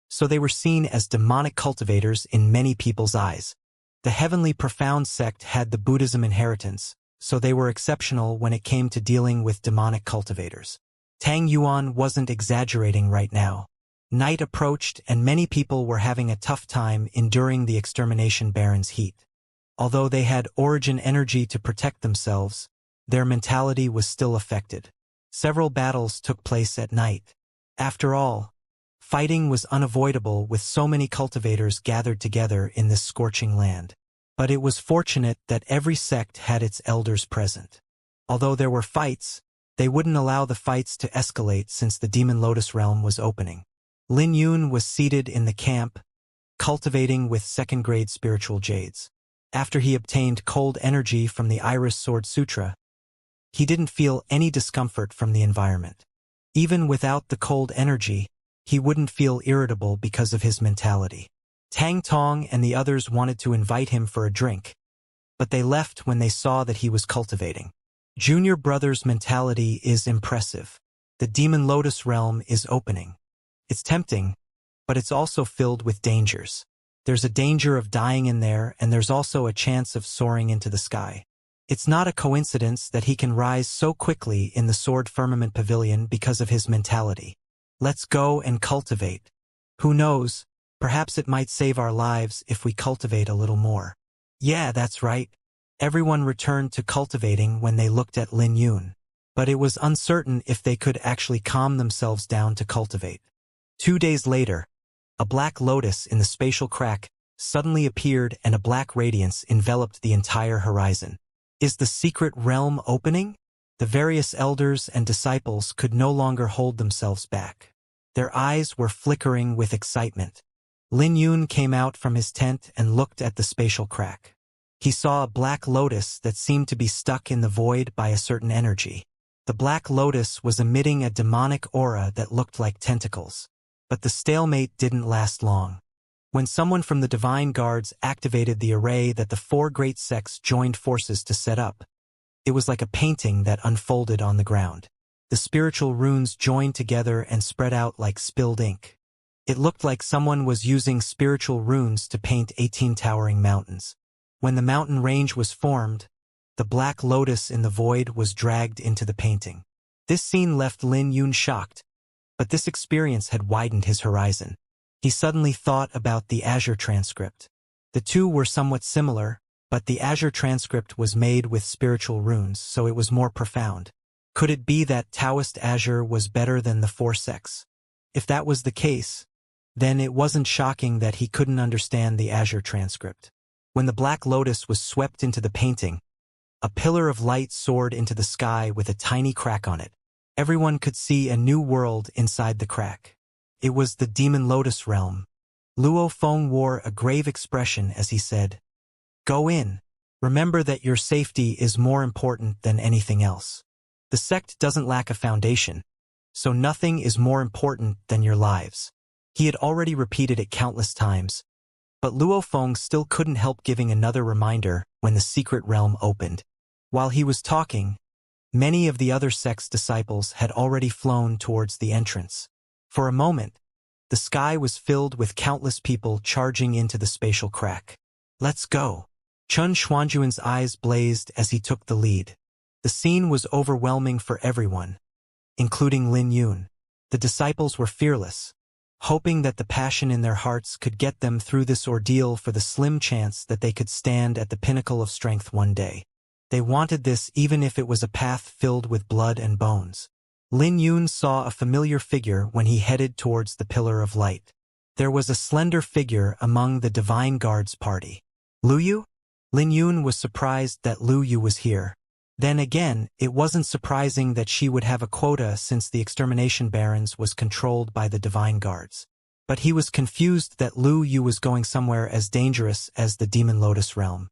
Speaker 1: so they were seen as demonic cultivators in many people's eyes. The heavenly profound sect had the Buddhism inheritance, so they were exceptional when it came to dealing with demonic cultivators. Tang Yuan wasn't exaggerating right now. Night approached and many people were having a tough time enduring the extermination baron's heat. Although they had origin energy to protect themselves, their mentality was still affected. Several battles took place at night. After all, fighting was unavoidable with so many cultivators gathered together in this scorching land. But it was fortunate that every sect had its elders present. Although there were fights, they wouldn't allow the fights to escalate since the Demon Lotus realm was opening. Lin Yun was seated in the camp, cultivating with second-grade spiritual jades. After he obtained cold energy from the Iris Sword Sutra, he didn't feel any discomfort from the environment. Even without the cold energy, he wouldn't feel irritable because of his mentality. Tang Tong and the others wanted to invite him for a drink, but they left when they saw that he was cultivating. Junior Brother's mentality is impressive. The Demon Lotus realm is opening. It's tempting, but it's also filled with dangers. There's a danger of dying in there, and there's also a chance of soaring into the sky. It's not a coincidence that he can rise so quickly in the Sword Firmament Pavilion because of his mentality. Let's go and cultivate. Who knows, perhaps it might save our lives if we cultivate a little more. Yeah, that's right. Everyone returned to cultivating when they looked at Lin Yun. But it was uncertain if they could actually calm themselves down to cultivate. 2 days later, a black lotus in the spatial crack suddenly appeared and a black radiance enveloped the entire horizon. Is the secret realm opening? The various elders and disciples could no longer hold themselves back. Their eyes were flickering with excitement. Lin Yun came out from his tent and looked at the spatial crack. He saw a black lotus that seemed to be stuck in the void by a certain energy. The black lotus was emitting a demonic aura that looked like tentacles. But the stalemate didn't last long. When someone from the Divine Guards activated the array that the 4 great sects joined forces to set up, it was like a painting that unfolded on the ground. The spiritual runes joined together and spread out like spilled ink. It looked like someone was using spiritual runes to paint 18 towering mountains. When the mountain range was formed, the black lotus in the void was dragged into the painting. This scene left Lin Yun shocked, but this experience had widened his horizon. He suddenly thought about the Azure transcript. The two were somewhat similar, but the Azure transcript was made with spiritual runes, so it was more profound. Could it be that Taoist Azure was better than the 4 sects? If that was the case, then it wasn't shocking that he couldn't understand the Azure transcript. When the black lotus was swept into the painting, a pillar of light soared into the sky with a tiny crack on it. Everyone could see a new world inside the crack. It was the Demon Lotus realm. Luo Feng wore a grave expression as he said, "Go in. Remember that your safety is more important than anything else. The sect doesn't lack a foundation, so nothing is more important than your lives." He had already repeated it countless times, but Luo Feng still couldn't help giving another reminder when the secret realm opened. While he was talking, many of the other sect's disciples had already flown towards the entrance. For a moment, the sky was filled with countless people charging into the spatial crack. "Let's go." Chun Xuanjuan's eyes blazed as he took the lead. The scene was overwhelming for everyone, including Lin Yun. The disciples were fearless, hoping that the passion in their hearts could get them through this ordeal for the slim chance that they could stand at the pinnacle of strength one day. They wanted this even if it was a path filled with blood and bones. Lin Yun saw a familiar figure when he headed towards the Pillar of Light. There was a slender figure among the Divine Guard's party. Lu Yu? Lin Yun was surprised that Lu Yu was here. Then again, it wasn't surprising that she would have a quota since the Extermination Barons was controlled by the Divine Guards. But he was confused that Lu Yu was going somewhere as dangerous as the Demon Lotus Realm.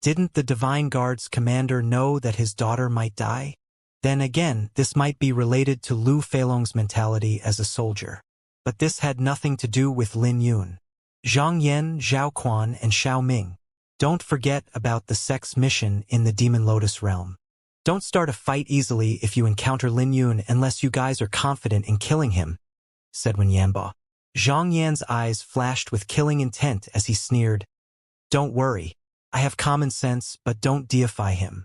Speaker 1: Didn't the Divine Guard's commander know that his daughter might die? Then again, this might be related to Lu Feilong's mentality as a soldier. But this had nothing to do with Lin Yun. Zhang Yan, Zhao Quan, and Xiao Ming. Don't forget about the sex mission in the Demon Lotus Realm. Don't start a fight easily if you encounter Lin Yun unless you guys are confident in killing him, said Wen Yanbo. Zhang Yan's eyes flashed with killing intent as he sneered, Don't worry, I have common sense, but don't deify him.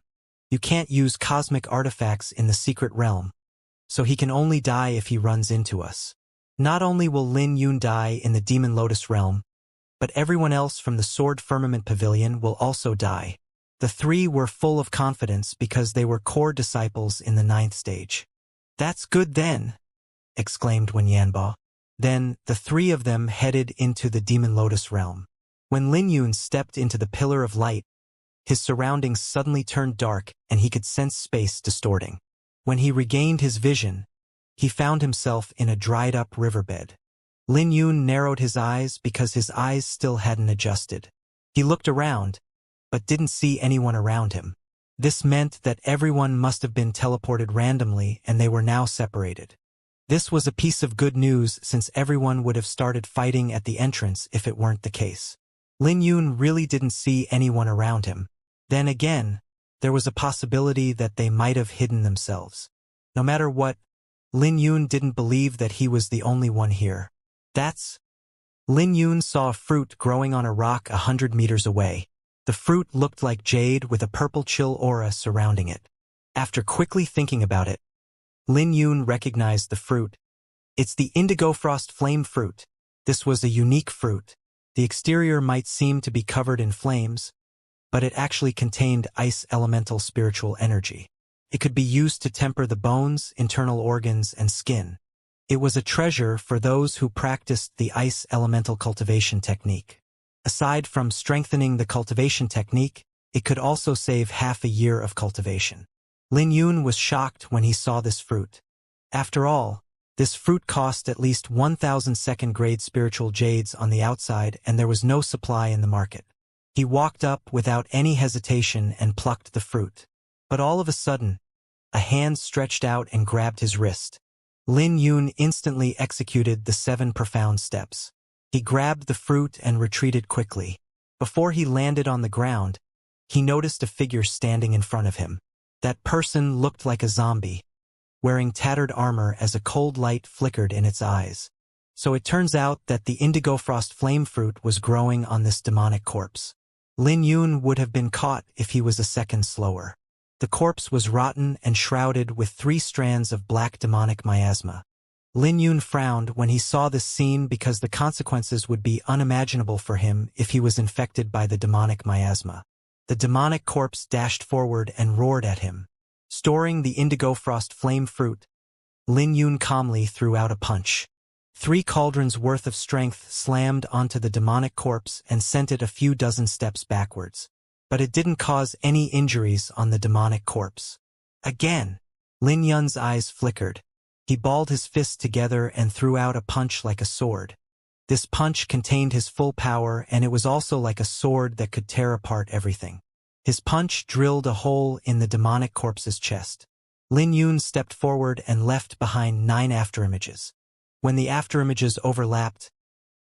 Speaker 1: You can't use cosmic artifacts in the secret realm, so he can only die if he runs into us. Not only will Lin Yun die in the Demon Lotus Realm, but everyone else from the Sword Firmament Pavilion will also die. The three were full of confidence because they were core disciples in the 9th stage. That's good then, exclaimed Wen Yanbo. Then, the three of them headed into the Demon Lotus Realm. When Lin Yun stepped into the Pillar of Light, his surroundings suddenly turned dark and he could sense space distorting. When he regained his vision, he found himself in a dried-up riverbed. Lin Yun narrowed his eyes because his eyes still hadn't adjusted. He looked around, but didn't see anyone around him. This meant that everyone must have been teleported randomly and they were now separated. This was a piece of good news since everyone would have started fighting at the entrance if it weren't the case. Lin Yun really didn't see anyone around him. Then again, there was a possibility that they might have hidden themselves. No matter what, Lin Yun didn't believe that he was the only one here. Lin Yun saw a fruit growing on a rock 100 meters away. The fruit looked like jade with a purple chill aura surrounding it. After quickly thinking about it, Lin Yun recognized the fruit. It's the Indigo Frost Flame fruit. This was a unique fruit. The exterior might seem to be covered in flames, but it actually contained ice elemental spiritual energy. It could be used to temper the bones, internal organs, and skin. It was a treasure for those who practiced the ice elemental cultivation technique. Aside from strengthening the cultivation technique, it could also save half a year of cultivation. Lin Yun was shocked when he saw this fruit. After all, this fruit cost at least 1,000 second-grade spiritual jades on the outside and there was no supply in the market. He walked up without any hesitation and plucked the fruit. But all of a sudden, a hand stretched out and grabbed his wrist. Lin Yun instantly executed the 7 profound steps. He grabbed the fruit and retreated quickly. Before he landed on the ground, he noticed a figure standing in front of him. That person looked like a zombie, wearing tattered armor as a cold light flickered in its eyes. So it turns out that the Indigo Frost Flame fruit was growing on this demonic corpse. Lin Yun would have been caught if he was a second slower. The corpse was rotten and shrouded with 3 strands of black demonic miasma. Lin Yun frowned when he saw this scene because the consequences would be unimaginable for him if he was infected by the demonic miasma. The demonic corpse dashed forward and roared at him. Storing the Indigo Frost Flame fruit, Lin Yun calmly threw out a punch. 3 cauldrons worth of strength slammed onto the demonic corpse and sent it a few dozen steps backwards. But it didn't cause any injuries on the demonic corpse. Again, Lin Yun's eyes flickered. He balled his fists together and threw out a punch like a sword. This punch contained his full power and it was also like a sword that could tear apart everything. His punch drilled a hole in the demonic corpse's chest. Lin Yun stepped forward and left behind 9 afterimages. When the afterimages overlapped,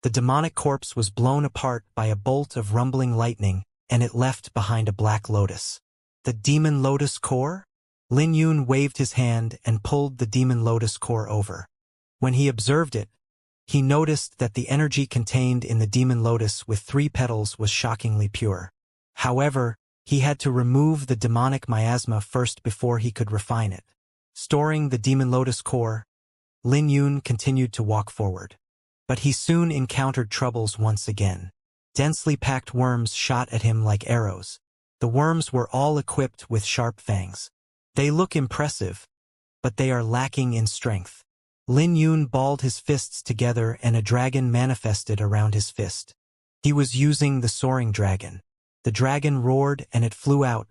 Speaker 1: the demonic corpse was blown apart by a bolt of rumbling lightning and it left behind a black lotus. The Demon Lotus Core? Lin Yun waved his hand and pulled the Demon Lotus Core over. When he observed it, he noticed that the energy contained in the Demon Lotus with 3 petals was shockingly pure. However, he had to remove the demonic miasma first before he could refine it. Storing the Demon Lotus Core, Lin Yun continued to walk forward. But he soon encountered troubles once again. Densely packed worms shot at him like arrows. The worms were all equipped with sharp fangs. They look impressive, but they are lacking in strength. Lin Yun balled his fists together and a dragon manifested around his fist. He was using the soaring dragon. The dragon roared and it flew out,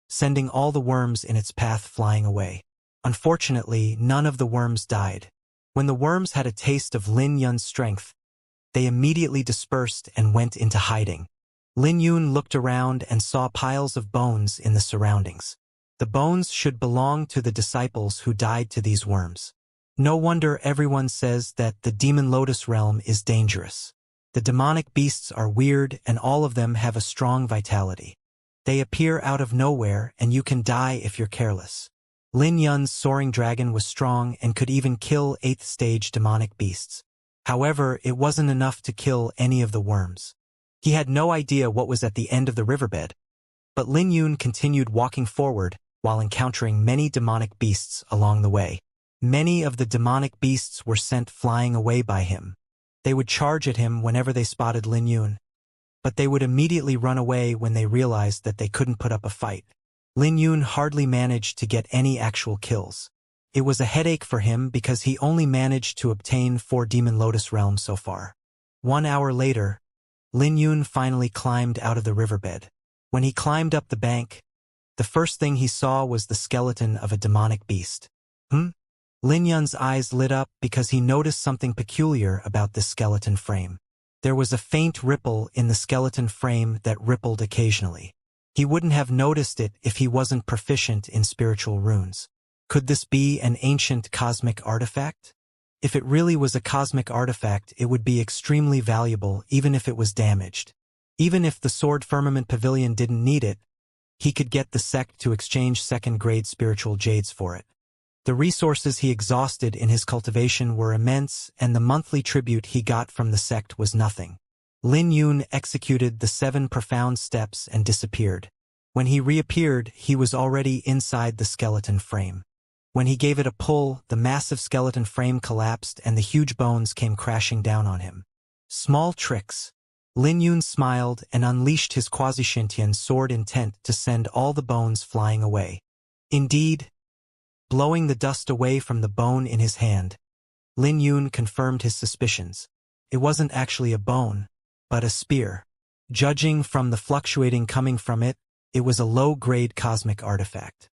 Speaker 1: sending all the worms in its path flying away. Unfortunately, none of the worms died. When the worms had a taste of Lin Yun's strength, they immediately dispersed and went into hiding. Lin Yun looked around and saw piles of bones in the surroundings. The bones should belong to the disciples who died to these worms. No wonder everyone says that the Demon Lotus realm is dangerous. The demonic beasts are weird and all of them have a strong vitality. They appear out of nowhere and you can die if you're careless. Lin Yun's soaring dragon was strong and could even kill 8th stage demonic beasts. However, it wasn't enough to kill any of the worms. He had no idea what was at the end of the riverbed, but Lin Yun continued walking forward while encountering many demonic beasts along the way. Many of the demonic beasts were sent flying away by him. They would charge at him whenever they spotted Lin Yun, but they would immediately run away when they realized that they couldn't put up a fight. Lin Yun hardly managed to get any actual kills. It was a headache for him because he only managed to obtain 4 Demon Lotus realms so far. 1 hour later, Lin Yun finally climbed out of the riverbed. When he climbed up the bank, the first thing he saw was the skeleton of a demonic beast. Lin Yun's eyes lit up because he noticed something peculiar about this skeleton frame. There was a faint ripple in the skeleton frame that rippled occasionally. He wouldn't have noticed it if he wasn't proficient in spiritual runes. Could this be an ancient cosmic artifact? If it really was a cosmic artifact, it would be extremely valuable even if it was damaged. Even if the Sword Firmament Pavilion didn't need it, he could get the sect to exchange second-grade spiritual jades for it. The resources he exhausted in his cultivation were immense, and the monthly tribute he got from the sect was nothing. Lin Yun executed the 7 profound steps and disappeared. When he reappeared, he was already inside the skeleton frame. When he gave it a pull, the massive skeleton frame collapsed and the huge bones came crashing down on him. Small tricks. Lin Yun smiled and unleashed his quasi-Shintian sword intent to send all the bones flying away. Indeed, blowing the dust away from the bone in his hand, Lin Yun confirmed his suspicions. It wasn't actually a bone, but a spear. Judging from the fluctuating coming from it, it was a low-grade cosmic artifact.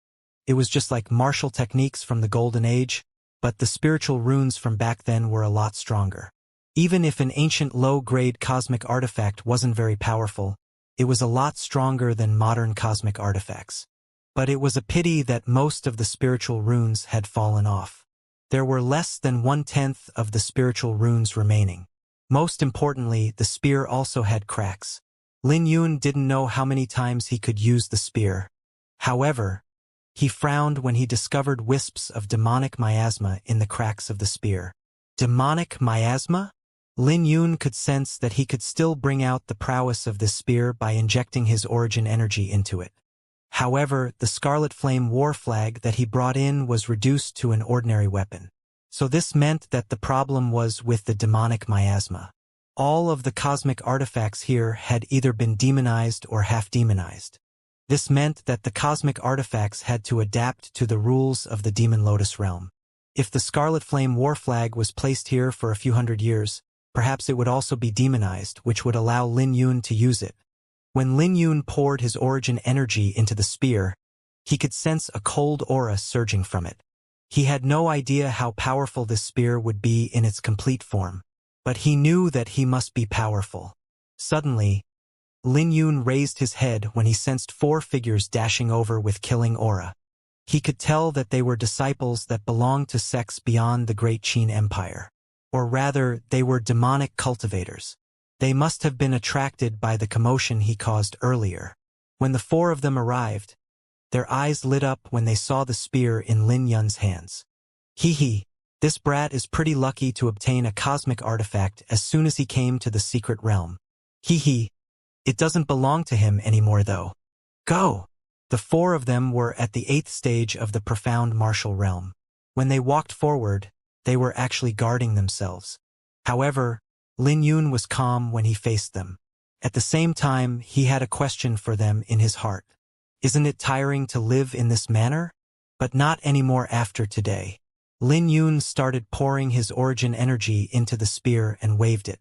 Speaker 1: It was just like martial techniques from the Golden Age, but the spiritual runes from back then were a lot stronger. Even if an ancient low-grade cosmic artifact wasn't very powerful, it was a lot stronger than modern cosmic artifacts. But it was a pity that most of the spiritual runes had fallen off. There were less than 1/10 of the spiritual runes remaining. Most importantly, the spear also had cracks. Lin Yun didn't know how many times he could use the spear. However, he frowned when he discovered wisps of demonic miasma in the cracks of the spear. Demonic miasma? Lin Yun could sense that he could still bring out the prowess of this spear by injecting his origin energy into it. However, the Scarlet Flame war flag that he brought in was reduced to an ordinary weapon. So this meant that the problem was with the demonic miasma. All of the cosmic artifacts here had either been demonized or half-demonized. This meant that the cosmic artifacts had to adapt to the rules of the Demon Lotus realm. If the Scarlet Flame war flag was placed here for a few hundred years, perhaps it would also be demonized, which would allow Lin Yun to use it. When Lin Yun poured his origin energy into the spear, he could sense a cold aura surging from it. He had no idea how powerful this spear would be in its complete form, but he knew that he must be powerful. Suddenly, Lin Yun raised his head when he sensed 4 figures dashing over with killing aura. He could tell that they were disciples that belonged to sects beyond the Great Qin Empire. Or rather, they were demonic cultivators. They must have been attracted by the commotion he caused earlier. When the 4 of them arrived, their eyes lit up when they saw the spear in Lin Yun's hands. Hee, this brat is pretty lucky to obtain a cosmic artifact as soon as he came to the secret realm. Hee, it doesn't belong to him anymore though. Go! The 4 of them were at the 8th stage of the profound martial realm. When they walked forward, they were actually guarding themselves. However, Lin Yun was calm when he faced them. At the same time, he had a question for them in his heart. Isn't it tiring to live in this manner? But not anymore after today. Lin Yun started pouring his origin energy into the spear and waved it.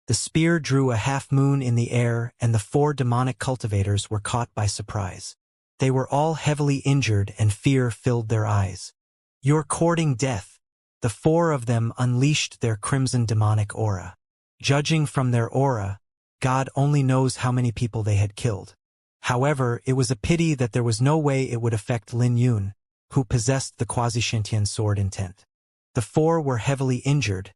Speaker 1: The spear drew a half-moon in the air, and the 4 demonic cultivators were caught by surprise. They were all heavily injured, and fear filled their eyes. "You're courting death." The 4 of them unleashed their crimson demonic aura. Judging from their aura, God only knows how many people they had killed. However, it was a pity that there was no way it would affect Lin Yun, who possessed the quasi-sentient sword intent. The 4 were heavily injured,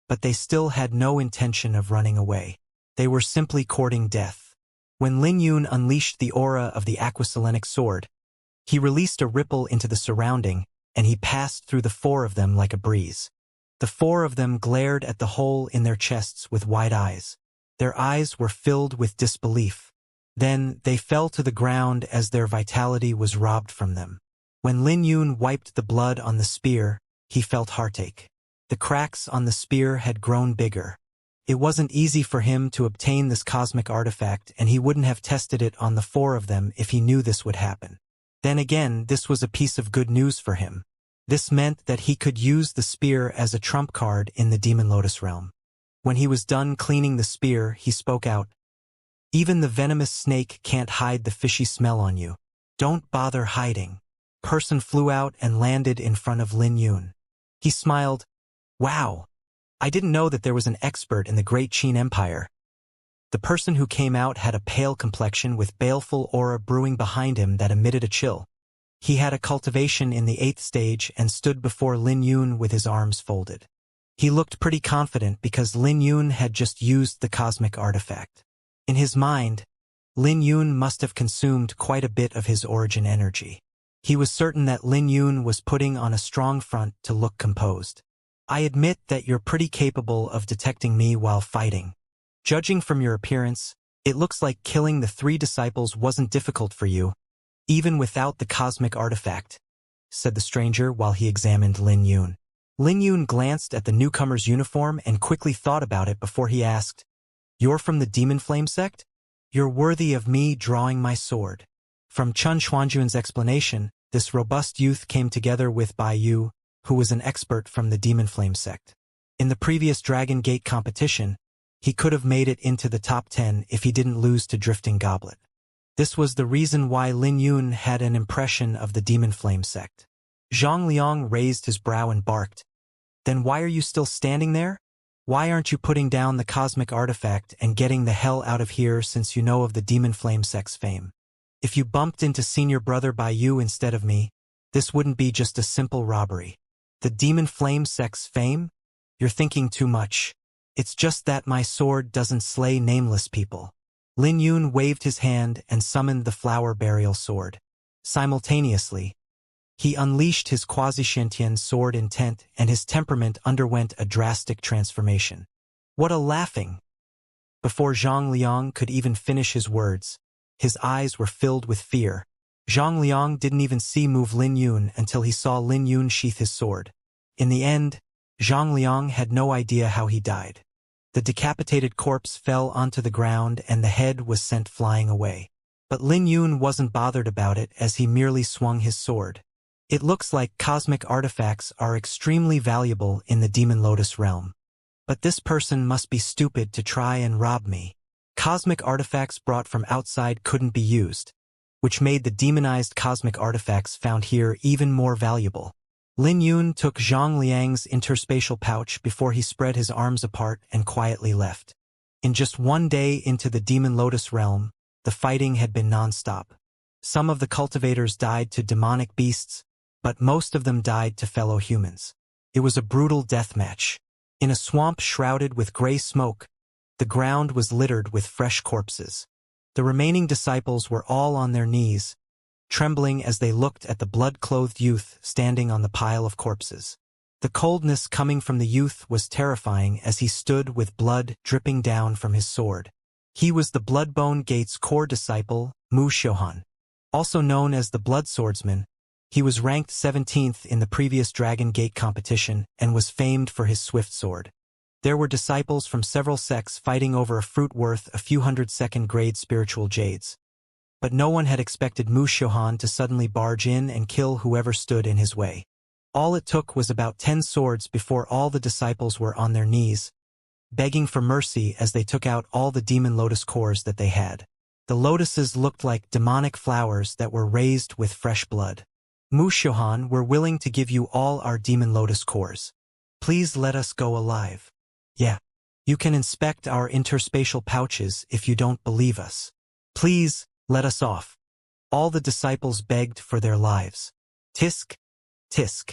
Speaker 1: but they still had no intention of running away. They were simply courting death. When Lin Yun unleashed the aura of the aquaselenic sword, he released a ripple into the surrounding, and he passed through the 4 of them like a breeze. The 4 of them glared at the hole in their chests with wide eyes. Their eyes were filled with disbelief. Then they fell to the ground as their vitality was robbed from them. When Lin Yun wiped the blood on the spear, he felt heartache. The cracks on the spear had grown bigger. It wasn't easy for him to obtain this cosmic artifact, and he wouldn't have tested it on the 4 of them if he knew this would happen. Then again, this was a piece of good news for him. This meant that he could use the spear as a trump card in the Demon Lotus realm. When he was done cleaning the spear, he spoke out. "Even the venomous snake can't hide the fishy smell on you. Don't bother hiding." Person flew out and landed in front of Lin Yun. He smiled. "Wow, I didn't know that there was an expert in the Great Qin Empire." The person who came out had a pale complexion with baleful aura brewing behind him that emitted a chill. He had a cultivation in the 8th stage and stood before Lin Yun with his arms folded. He looked pretty confident because Lin Yun had just used the cosmic artifact. In his mind, Lin Yun must have consumed quite a bit of his origin energy. He was certain that Lin Yun was putting on a strong front to look composed. "I admit that you're pretty capable of detecting me while fighting. Judging from your appearance, it looks like killing the 3 disciples wasn't difficult for you, even without the cosmic artifact," said the stranger while he examined Lin Yun. Lin Yun glanced at the newcomer's uniform and quickly thought about it before he asked, "You're from the Demon Flame sect? You're worthy of me drawing my sword." From Chun Xuanjuan's explanation, this robust youth came together with Bai Yu, who was an expert from the Demon Flame sect. In the previous Dragon Gate competition, he could have made it into the top 10 if he didn't lose to Drifting Goblet. This was the reason why Lin Yun had an impression of the Demon Flame sect. Zhang Liang raised his brow and barked, "Then why are you still standing there? Why aren't you putting down the cosmic artifact and getting the hell out of here since you know of the Demon Flame sect's fame? If you bumped into senior brother Bai Yu instead of me, this wouldn't be just a simple robbery. The Demon Flame sect's fame? You're thinking too much. It's just that my sword doesn't slay nameless people." Lin Yun waved his hand and summoned the flower burial sword. Simultaneously, he unleashed his quasi-sentient sword intent, and his temperament underwent a drastic transformation. "What a laughing!" Before Zhang Liang could even finish his words, his eyes were filled with fear. Zhang Liang didn't even see move Lin Yun until he saw Lin Yun sheath his sword. In the end, Zhang Liang had no idea how he died. The decapitated corpse fell onto the ground and the head was sent flying away. But Lin Yun wasn't bothered about it as he merely swung his sword. "It looks like cosmic artifacts are extremely valuable in the Demon Lotus realm. But this person must be stupid to try and rob me. Cosmic artifacts brought from outside couldn't be used, which made the demonized cosmic artifacts found here even more valuable." Lin Yun took Zhang Liang's interspatial pouch before he spread his arms apart and quietly left. In just one day into the Demon Lotus realm, the fighting had been non-stop. Some of the cultivators died to demonic beasts, but most of them died to fellow humans. It was a brutal death match. In a swamp shrouded with gray smoke, the ground was littered with fresh corpses. The remaining disciples were all on their knees, trembling as they looked at the blood-clothed youth standing on the pile of corpses. The coldness coming from the youth was terrifying as he stood with blood dripping down from his sword. He was the Bloodbone Gate's core disciple, Mu Xiuhan. Also known as the Blood Swordsman, he was ranked 17th in the previous Dragon Gate competition and was famed for his swift sword. There were disciples from several sects fighting over a fruit worth a few hundred second-grade spiritual jades. but no one had expected Mu Xiuhan to suddenly barge in and kill whoever stood in his way. All it took was about 10 swords before all the disciples were on their knees, begging for mercy as they took out all the demon lotus cores that they had. The lotuses looked like demonic flowers that were raised with fresh blood. Mu Xiuhan, we're willing to give you all our demon lotus cores. Please let us go alive. Yeah. You can inspect our interspatial pouches if you don't believe us. Please, let us off. All the disciples begged for their lives. Tisk, tisk.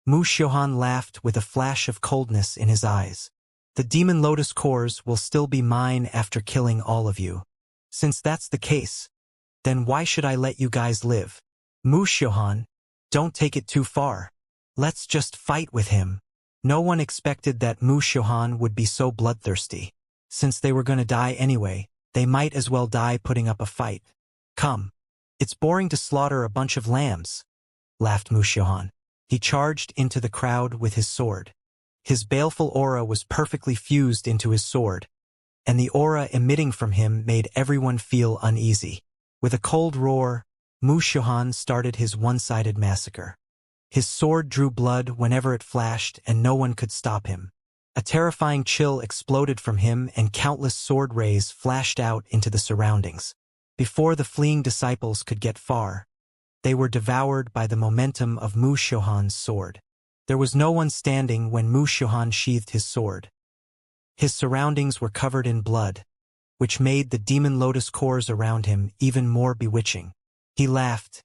Speaker 1: Mu Xiuhan laughed with a flash of coldness in his eyes. The demon lotus cores will still be mine after killing all of you. Since that's the case, then why should I let you guys live? Mu Xiuhan, don't take it too far. Let's just fight with him. No one expected that Mu Xiuhan would be so bloodthirsty. Since they were going to die anyway, they might as well die putting up a fight. Come. It's boring to slaughter a bunch of lambs, laughed Mu Xiuhan. He charged into the crowd with his sword. His baleful aura was perfectly fused into his sword, and the aura emitting from him made everyone feel uneasy. With a cold roar, Mu Xiuhan started his one-sided massacre. His sword drew blood whenever it flashed, and no one could stop him. A terrifying chill exploded from him, and countless sword rays flashed out into the surroundings. Before the fleeing disciples could get far, they were devoured by the momentum of Mu Xiuhan's sword. There was no one standing when Mu Xiuhan sheathed his sword. His surroundings were covered in blood, which made the demon lotus cores around him even more bewitching. He laughed.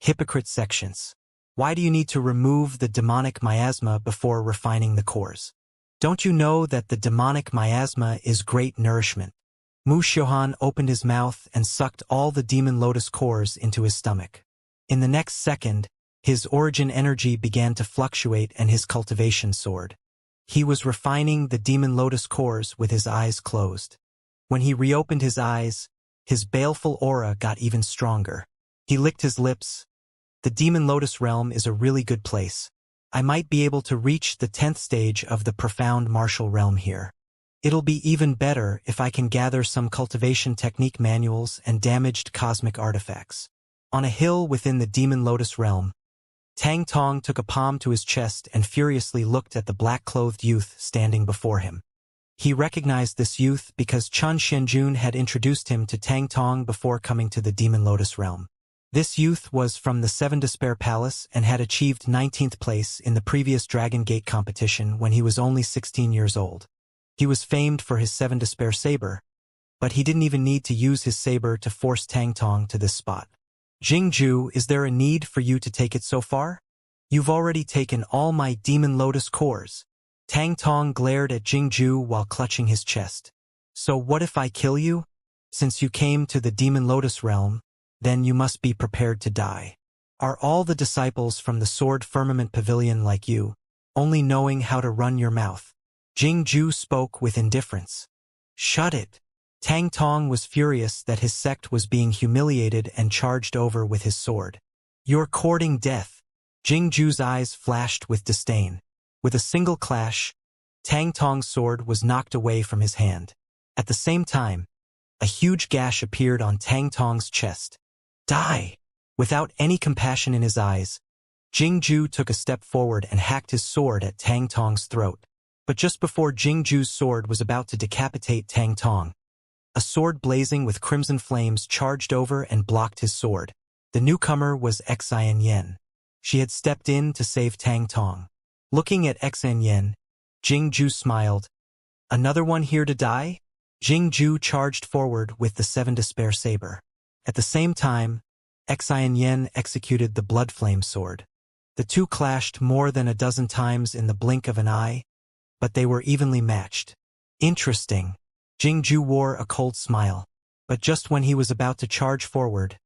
Speaker 1: Hypocrite sections. Why do you need to remove the demonic miasma before refining the cores? Don't you know that the demonic miasma is great nourishment? Mu Xiuhan opened his mouth and sucked all the demon lotus cores into his stomach. In the next second, his origin energy began to fluctuate and his cultivation soared. He was refining the demon lotus cores with his eyes closed. When he reopened his eyes, his baleful aura got even stronger. He licked his lips. The demon lotus realm is a really good place. I might be able to reach the 10th stage of the profound martial realm here. It'll be even better if I can gather some cultivation technique manuals and damaged cosmic artifacts. On a hill within the demon lotus realm, Tang Tong took a palm to his chest and furiously looked at the black-clothed youth standing before him. He recognized this youth because Chun Xianjun had introduced him to Tang Tong before coming to the demon lotus realm. This youth was from the Seven Despair Palace and had achieved 19th place in the previous Dragon Gate competition when he was only 16 years old. He was famed for his Seven Despair saber, but he didn't even need to use his saber to force Tang Tong to this spot. Jingju, is there a need for you to take it so far? You've already taken all my demon lotus cores. Tang Tong glared at Jingju while clutching his chest. So what if I kill you? Since you came to the demon lotus realm, then you must be prepared to die. Are all the disciples from the Sword Firmament Pavilion like you, only knowing how to run your mouth? Jingju spoke with indifference. Shut it. Tang Tong was furious that his sect was being humiliated and charged over with his sword. You're courting death. Jingju's eyes flashed with disdain. With a single clash, Tang Tong's sword was knocked away from his hand. At the same time, a huge gash appeared on Tang Tong's chest. Die! Without any compassion in his eyes, Jingju took a step forward and hacked his sword at Tang Tong's throat. But just before Jingju's sword was about to decapitate Tang Tong, a sword blazing with crimson flames charged over and blocked his sword. The newcomer was Xianxia. She had stepped in to save Tang Tong. Looking at Xianxia, Jingju smiled. Another one here to die? Jingju charged forward with the Seven Despair saber. At the same time, Xianxia executed the blood flame sword. The two clashed more than a dozen times in the blink of an eye, but they were evenly matched. Interesting. Jingju wore a cold smile. But just when he was about to charge forward,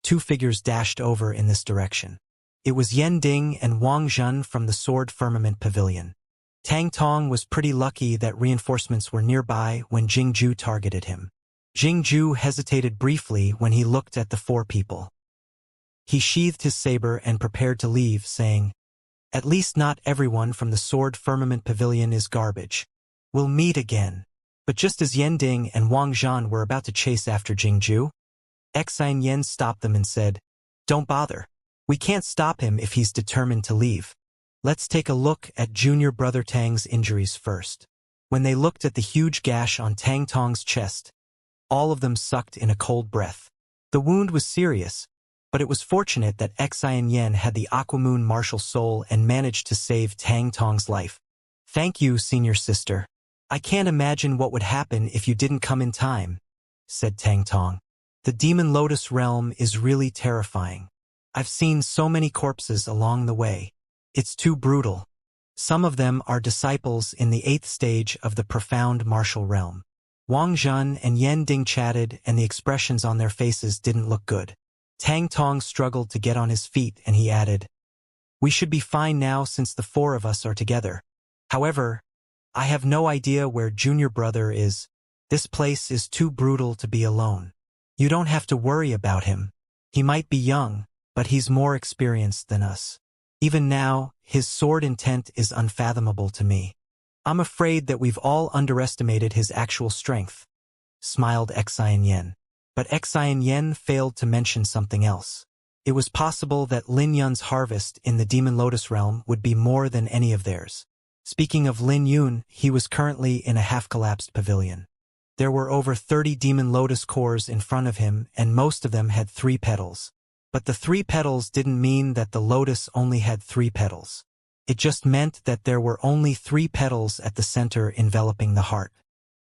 Speaker 1: two figures dashed over in this direction. It was Yen Ding and Wang Zhen from the Sword Firmament Pavilion. Tang Tong was pretty lucky that reinforcements were nearby when Jingju targeted him. Jingju hesitated briefly when he looked at the four people. He sheathed his saber and prepared to leave, saying, At least not everyone from the Sword Firmament Pavilion is garbage. We'll meet again. But just as Yen Ding and Wang Zhen were about to chase after Jingju, Xianxia stopped them and said, "Don't bother. We can't stop him if he's determined to leave. Let's take a look at junior brother Tang's injuries first." When they looked at the huge gash on Tang Tong's chest, all of them sucked in a cold breath. The wound was serious, but it was fortunate that Xianxia had the Aquamoon martial soul and managed to save Tang Tong's life. "Thank you, senior sister. I can't imagine what would happen if you didn't come in time," said Tang Tong. "The Demon Lotus realm is really terrifying. I've seen so many corpses along the way. It's too brutal. Some of them are disciples in the 8th stage of the profound martial realm." Wang Zhen and Yan Ding chatted, and the expressions on their faces didn't look good. Tang Tong struggled to get on his feet, and he added, "We should be fine now since the 4 of us are together. However, I have no idea where junior brother is. This place is too brutal to be alone. You don't have to worry about him. He might be young, but he's more experienced than us. Even now, his sword intent is unfathomable to me. I'm afraid that we've all underestimated his actual strength," smiled Xianxia. But Xianxia failed to mention something else. It was possible that Lin Yun's harvest in the Demon Lotus realm would be more than any of theirs. Speaking of Lin Yun, he was currently in a half-collapsed pavilion. There were over 30 Demon Lotus cores in front of him, and most of them had 3 petals. But the 3 petals didn't mean that the lotus only had 3 petals. It just meant that there were only 3 petals at the center enveloping the heart.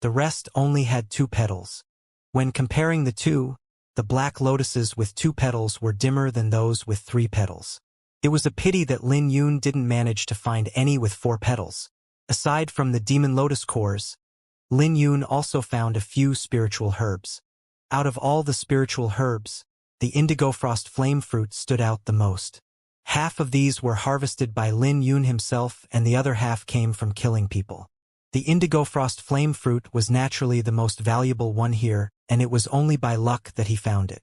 Speaker 1: The rest only had 2 petals. When comparing the two, the black lotuses with 2 petals were dimmer than those with 3 petals. It was a pity that Lin Yun didn't manage to find any with 4 petals. Aside from the Demon Lotus cores, Lin Yun also found a few spiritual herbs. Out of all the spiritual herbs, the indigo frost flame fruit stood out the most. Half of these were harvested by Lin Yun himself, and the other half came from killing people. The indigo frost flame fruit was naturally the most valuable one here, and it was only by luck that he found it.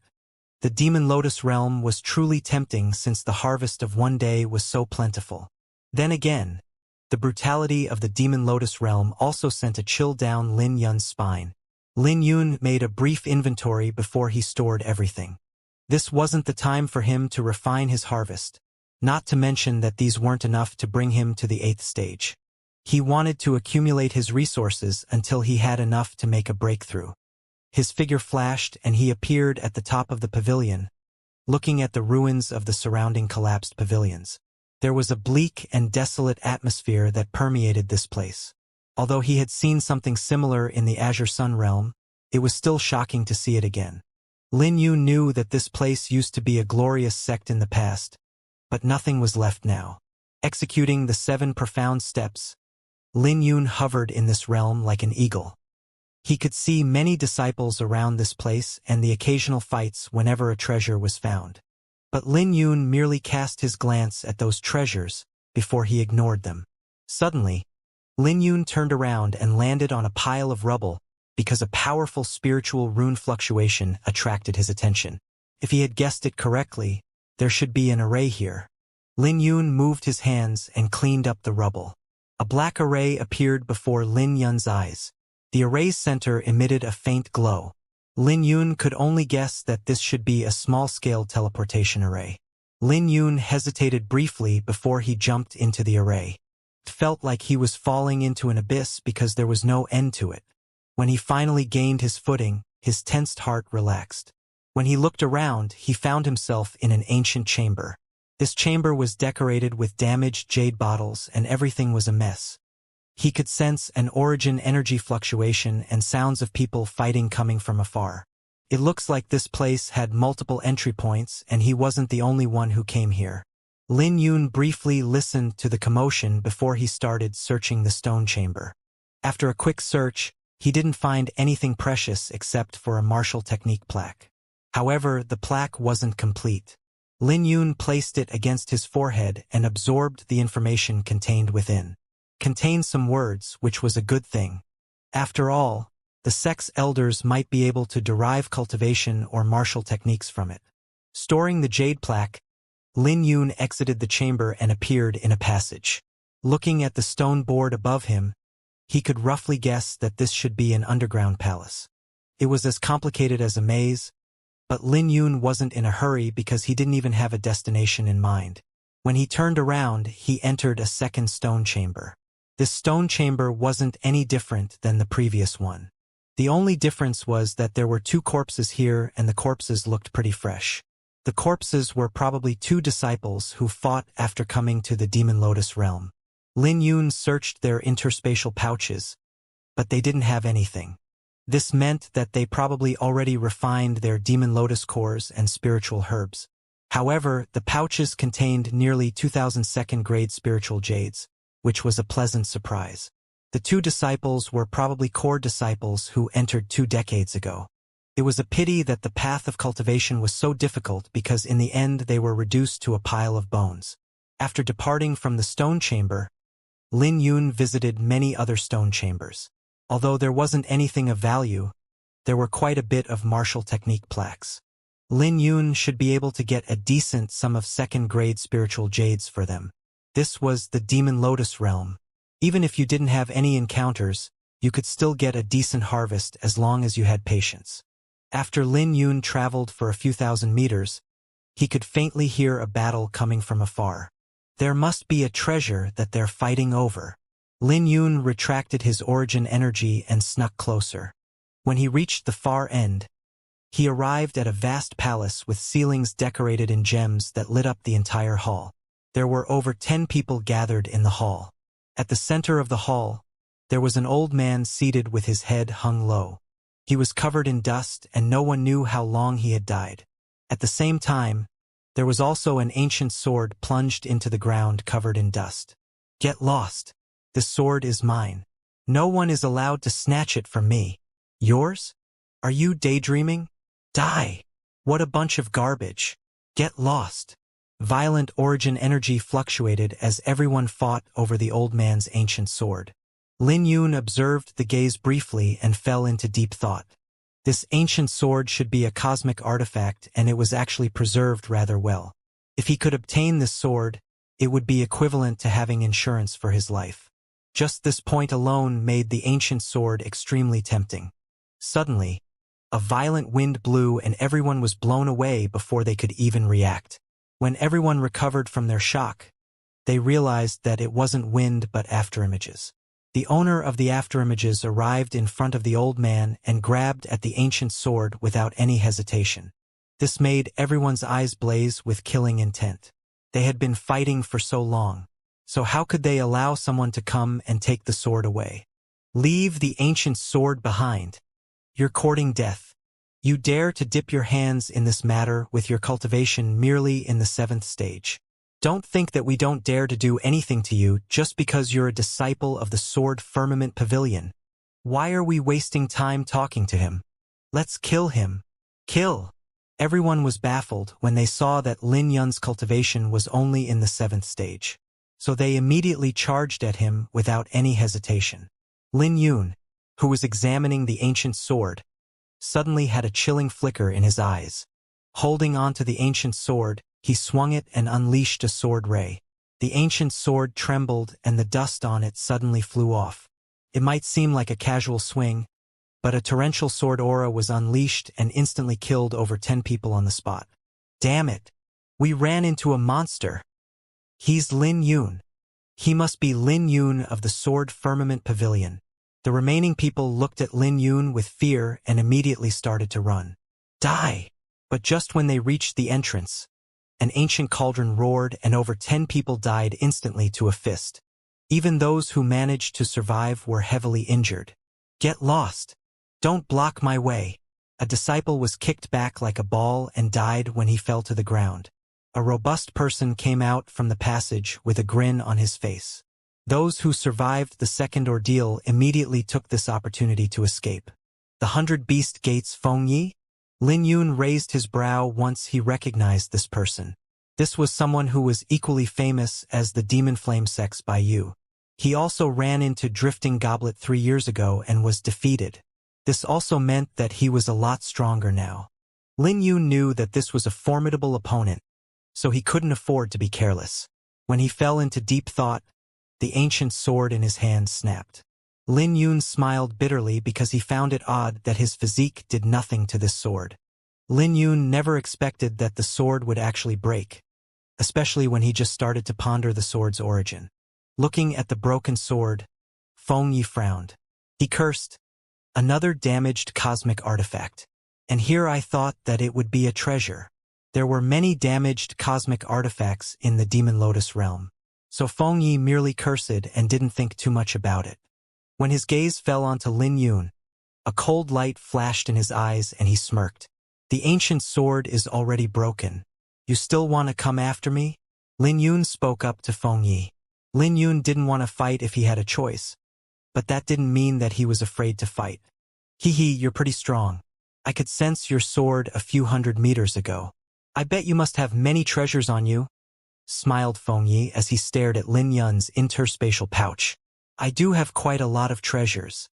Speaker 1: The Demon Lotus realm was truly tempting since the harvest of one day was so plentiful. Then again, the brutality of the Demon Lotus realm also sent a chill down Lin Yun's spine. Lin Yun made a brief inventory before he stored everything. This wasn't the time for him to refine his harvest, not to mention that these weren't enough to bring him to the 8th stage. He wanted to accumulate his resources until he had enough to make a breakthrough. His figure flashed and he appeared at the top of the pavilion, looking at the ruins of the surrounding collapsed pavilions. There was a bleak and desolate atmosphere that permeated this place. Although he had seen something similar in the Azure Sun realm, it was still shocking to see it again. Lin Yun knew that this place used to be a glorious sect in the past, but nothing was left now. Executing the 7 profound steps, Lin Yun hovered in this realm like an eagle. He could see many disciples around this place and the occasional fights whenever a treasure was found. But Lin Yun merely cast his glance at those treasures before he ignored them. Suddenly, Lin Yun turned around and landed on a pile of rubble because a powerful spiritual rune fluctuation attracted his attention. If he had guessed it correctly, there should be an array here. Lin Yun moved his hands and cleaned up the rubble. A black array appeared before Lin Yun's eyes. The array's center emitted a faint glow. Lin Yun could only guess that this should be a small-scale teleportation array. Lin Yun hesitated briefly before he jumped into the array. It felt like he was falling into an abyss because there was no end to it. When he finally gained his footing, his tensed heart relaxed. When he looked around, he found himself in an ancient chamber. This chamber was decorated with damaged jade bottles and everything was a mess. He could sense an origin energy fluctuation and sounds of people fighting coming from afar. It looks like this place had multiple entry points and he wasn't the only one who came here. Lin Yun briefly listened to the commotion before he started searching the stone chamber. After a quick search, he didn't find anything precious except for a martial technique plaque. However, the plaque wasn't complete. Lin Yun placed it against his forehead and absorbed the information contained within. Contained some words, which was a good thing. After all, the sect's elders might be able to derive cultivation or martial techniques from it. Storing the jade plaque, Lin Yun exited the chamber and appeared in a passage. Looking at the stone board above him, he could roughly guess that this should be an underground palace. It was as complicated as a maze, But Lin Yun wasn't in a hurry because he didn't even have a destination in mind. When he turned around, he entered a second stone chamber. This stone chamber wasn't any different than the previous one. The only difference was that there were 2 corpses here and the corpses looked pretty fresh. The corpses were probably 2 disciples who fought after coming to the Demon Lotus realm. Lin Yun searched their interspatial pouches, but they didn't have anything. This meant that they probably already refined their Demon Lotus cores and spiritual herbs. However, the pouches contained nearly 2,000 second-grade spiritual jades, which was a pleasant surprise. The 2 disciples were probably core disciples who entered 2 decades ago. It was a pity that the path of cultivation was so difficult because in the end they were reduced to a pile of bones. After departing from the stone chamber, Lin Yun visited many other stone chambers. Although there wasn't anything of value, there were quite a bit of martial technique plaques. Lin Yun should be able to get a decent sum of second-grade spiritual jades for them. This was the Demon Lotus realm. Even if you didn't have any encounters, you could still get a decent harvest as long as you had patience. After Lin Yun traveled for a few thousand meters, he could faintly hear a battle coming from afar. There must be a treasure that they're fighting over. Lin Yun retracted his origin energy and snuck closer. When he reached the far end, he arrived at a vast palace with ceilings decorated in gems that lit up the entire hall. There were over 10 people gathered in the hall. At the center of the hall, there was an old man seated with his head hung low. He was covered in dust and no one knew how long he had died. At the same time, there was also an ancient sword plunged into the ground covered in dust. Get lost. This sword is mine. No one is allowed to snatch it from me. Yours? Are you daydreaming? Die! What a bunch of garbage. Get lost. Violent origin energy fluctuated as everyone fought over the old man's ancient sword. Lin Yun observed the gaze briefly and fell into deep thought. This ancient sword should be a cosmic artifact and it was actually preserved rather well. If he could obtain this sword, it would be equivalent to having insurance for his life. Just this point alone made the ancient sword extremely tempting. Suddenly, a violent wind blew and everyone was blown away before they could even react. When everyone recovered from their shock, they realized that it wasn't wind but afterimages. The owner of the afterimages arrived in front of the old man and grabbed at the ancient sword without any hesitation. This made everyone's eyes blaze with killing intent. They had been fighting for so long, so how could they allow someone to come and take the sword away? Leave the ancient sword behind. You're courting death. You dare to dip your hands in this matter with your cultivation merely in the 7th stage. Don't think that we don't dare to do anything to you just because you're a disciple of the Sword Firmament Pavilion. Why are we wasting time talking to him? Let's kill him. Kill! Everyone was baffled when they saw that Lin Yun's cultivation was only in the 7th stage. So they immediately charged at him without any hesitation. Lin Yun, who was examining the ancient sword, suddenly had a chilling flicker in his eyes. Holding onto the ancient sword, he swung it and unleashed a sword ray. The ancient sword trembled and the dust on it suddenly flew off. It might seem like a casual swing, but a torrential sword aura was unleashed and instantly killed over 10 people on the spot. Damn it! We ran into a monster! He's Lin Yun. He must be Lin Yun of the Sword Firmament Pavilion. The remaining people looked at Lin Yun with fear and immediately started to run. Die! But just when they reached the entrance, an ancient cauldron roared and over 10 people died instantly to a fist. Even those who managed to survive were heavily injured. Get lost! Don't block my way! A disciple was kicked back like a ball and died when he fell to the ground. A robust person came out from the passage with a grin on his face. Those who survived the second ordeal immediately took this opportunity to escape. The 100 Beast Gates Feng Yi? Lin Yun raised his brow once he recognized this person. This was someone who was equally famous as the Demon Flame Sex Bai Yu. He also ran into Drifting Goblet 3 years ago and was defeated. This also meant that he was a lot stronger now. Lin Yun knew that this was a formidable opponent, so he couldn't afford to be careless. When he fell into deep thought, the ancient sword in his hand snapped. Lin Yun smiled bitterly because he found it odd that his physique did nothing to this sword. Lin Yun never expected that the sword would actually break, especially when he just started to ponder the sword's origin. Looking at the broken sword, Feng Yi frowned. He cursed, "Another damaged cosmic artifact. And here I thought that it would be a treasure." There were many damaged cosmic artifacts in the Demon Lotus realm, so Feng Yi merely cursed and didn't think too much about it. When his gaze fell onto Lin Yun, a cold light flashed in his eyes and he smirked. "The ancient sword is already broken. You still want to come after me?" Lin Yun spoke up to Feng Yi. Lin Yun didn't want to fight if he had a choice, but that didn't mean that he was afraid to fight. "Hee, you're pretty strong. I could sense your sword a few 100 meters ago. I bet you must have many treasures on you," smiled Feng Yi as he stared at Lin Yun's interspatial pouch. "I do have quite a lot of treasures,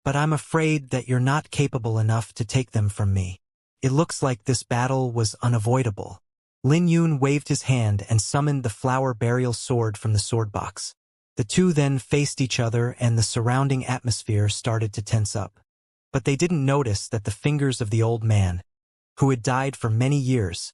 Speaker 1: but I'm afraid that you're not capable enough to take them from me. It looks like this battle was unavoidable." Lin Yun waved his hand and summoned the flower burial sword from the sword box. The two then faced each other and the surrounding atmosphere started to tense up. But they didn't notice that the fingers of the old man, who had died for many years,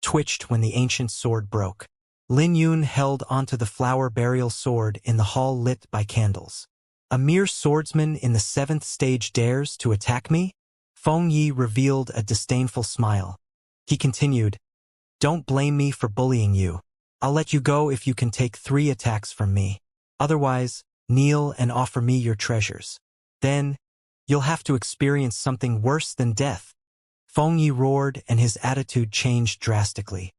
Speaker 1: twitched when the ancient sword broke. Lin Yun held onto the flower burial sword in the hall lit by candles. "A mere swordsman in the 7th stage dares to attack me?" Feng Yi revealed a disdainful smile. He continued, "Don't blame me for bullying you. I'll let you go if you can take 3 attacks from me. Otherwise, kneel and offer me your treasures. Then, you'll have to experience something worse than death." Feng Yi roared and his attitude changed drastically.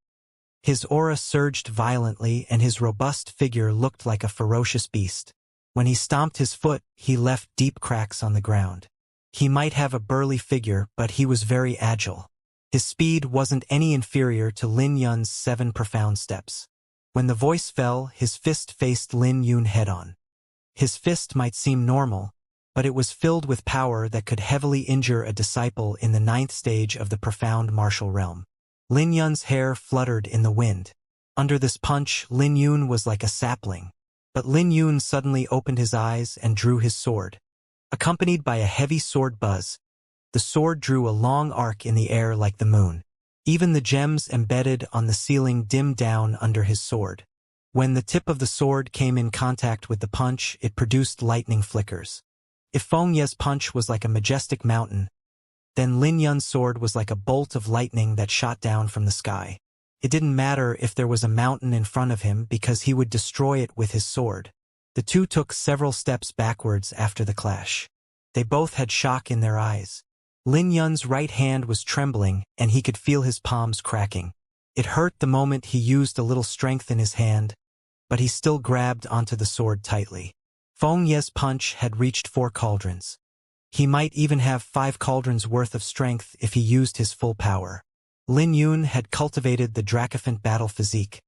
Speaker 1: His aura surged violently and his robust figure looked like a ferocious beast. When he stomped his foot, he left deep cracks on the ground. He might have a burly figure, but he was very agile. His speed wasn't any inferior to Lin Yun's 7 profound steps. When the voice fell, his fist faced Lin Yun head-on. His fist might seem normal, but it was filled with power that could heavily injure a disciple in the 9th stage of the profound martial realm. Lin Yun's hair fluttered in the wind. Under this punch, Lin Yun was like a sapling. But Lin Yun suddenly opened his eyes and drew his sword. Accompanied by a heavy sword buzz, the sword drew a long arc in the air like the moon. Even the gems embedded on the ceiling dimmed down under his sword. When the tip of the sword came in contact with the punch, it produced lightning flickers. If Feng Ye's punch was like a majestic mountain, then Lin Yun's sword was like a bolt of lightning that shot down from the sky. It didn't matter if there was a mountain in front of him because he would destroy it with his sword. The two took several steps backwards after the clash. They both had shock in their eyes. Lin Yun's right hand was trembling and he could feel his palms cracking. It hurt the moment he used a little strength in his hand, but he still grabbed onto the sword tightly. Feng Ye's punch had reached 4 cauldrons. He might even have 5 cauldrons worth of strength if he used his full power. Lin Yun had cultivated the Dracophant battle physique,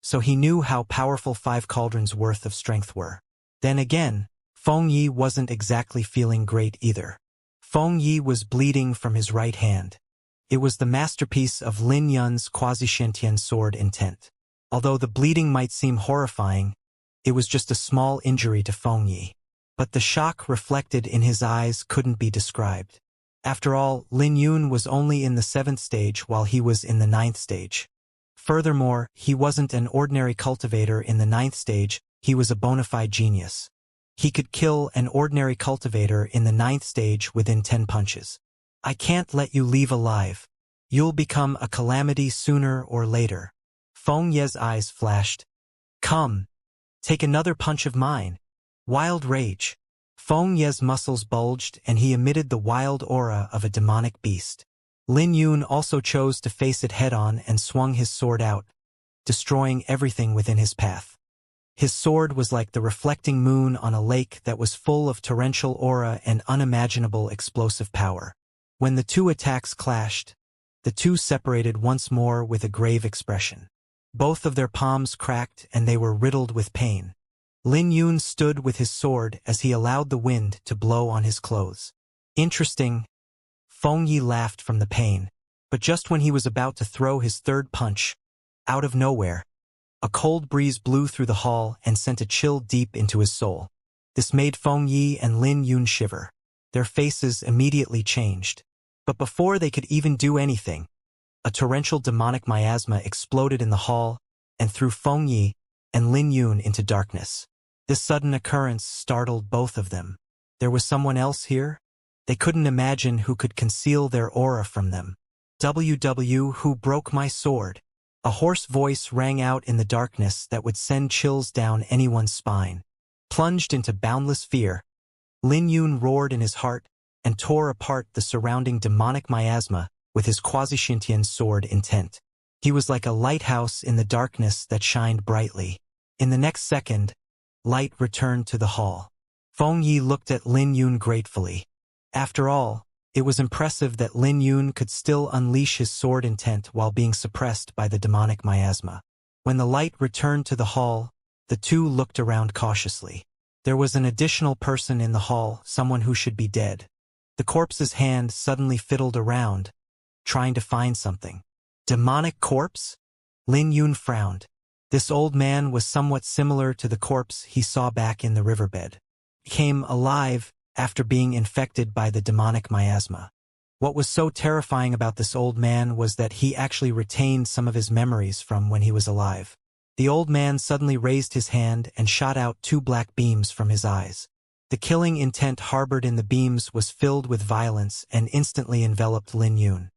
Speaker 1: so he knew how powerful 5 cauldrons worth of strength were. Then again, Feng Yi wasn't exactly feeling great either. Feng Yi was bleeding from his right hand. It was the masterpiece of Lin Yun's quasi-Shintian sword intent. Although the bleeding might seem horrifying, it was just a small injury to Feng Yi. But the shock reflected in his eyes couldn't be described. After all, Lin Yun was only in the 7th stage while he was in the 9th stage. Furthermore, he wasn't an ordinary cultivator in the 9th stage, he was a bona fide genius. He could kill an ordinary cultivator in the 9th stage within 10 punches. "I can't let you leave alive. You'll become a calamity sooner or later." Feng Ye's eyes flashed. "Come. Take another punch of mine." Wild rage. Feng Ye's muscles bulged and he emitted the wild aura of a demonic beast. Lin Yun also chose to face it head-on and swung his sword out, destroying everything within his path. His sword was like the reflecting moon on a lake that was full of torrential aura and unimaginable explosive power. When the 2 attacks clashed, the 2 separated once more with a grave expression. Both of their palms cracked and they were riddled with pain. Lin Yun stood with his sword as he allowed the wind to blow on his clothes. "Interesting." Feng Yi laughed from the pain, but just when he was about to throw his 3rd punch, out of nowhere, a cold breeze blew through the hall and sent a chill deep into his soul. This made Feng Yi and Lin Yun shiver. Their faces immediately changed. But before they could even do anything, A torrential demonic miasma exploded in the hall and threw Feng Yi and Lin Yun into darkness. This sudden occurrence startled both of them. There was someone else here? They couldn't imagine who could conceal their aura from them. Who broke my sword? A hoarse voice rang out in the darkness that would send chills down anyone's spine. Plunged into boundless fear, Lin Yun roared in his heart and tore apart the surrounding demonic miasma with his quasi-Shintian sword intent. He was like a lighthouse in the darkness that shined brightly. In the next second, light returned to the hall. Feng Yi looked at Lin Yun gratefully. After all, it was impressive that Lin Yun could still unleash his sword intent while being suppressed by the demonic miasma. When the light returned to the hall, the two looked around cautiously. There was an additional person in the hall, someone who should be dead. The corpse's hand suddenly fiddled around, trying to find something. Demonic corpse? Lin Yun frowned. This old man was somewhat similar to the corpse he saw back in the riverbed. He came alive after being infected by the demonic miasma. What was so terrifying about this old man was that he actually retained some of his memories from when he was alive. The old man suddenly raised his hand and shot out 2 black beams from his eyes. The killing intent harbored in the beams was filled with violence and instantly enveloped Lin Yun.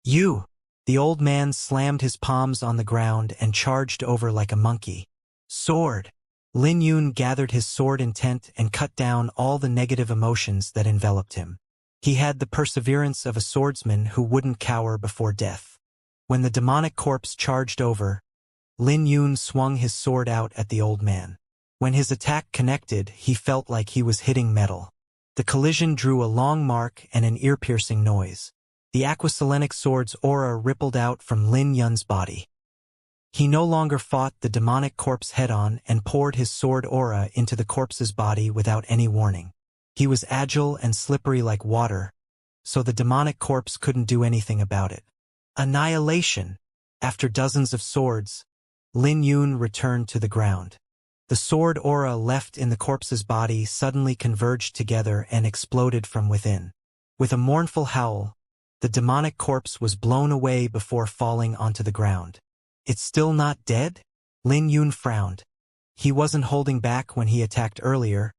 Speaker 1: You! The old man slammed his palms on the ground and charged over like a monkey. Sword! Lin Yun gathered his sword intent and cut down all the negative emotions that enveloped him. He had the perseverance of a swordsman who wouldn't cower before death. When the demonic corpse charged over, Lin Yun swung his sword out at the old man. When his attack connected, he felt like he was hitting metal. The collision drew a long mark and an ear-piercing noise. The aquaselenic sword's aura rippled out from Lin Yun's body. He no longer fought the demonic corpse head-on and poured his sword aura into the corpse's body without any warning. He was agile and slippery like water, so the demonic corpse couldn't do anything about it. Annihilation! After dozens of swords, Lin Yun returned to the ground. The sword aura left in the corpse's body suddenly converged together and exploded from within. With a mournful howl, the demonic corpse was blown away before falling onto the ground. It's still not dead? Lin Yun frowned. He wasn't holding back when he attacked earlier,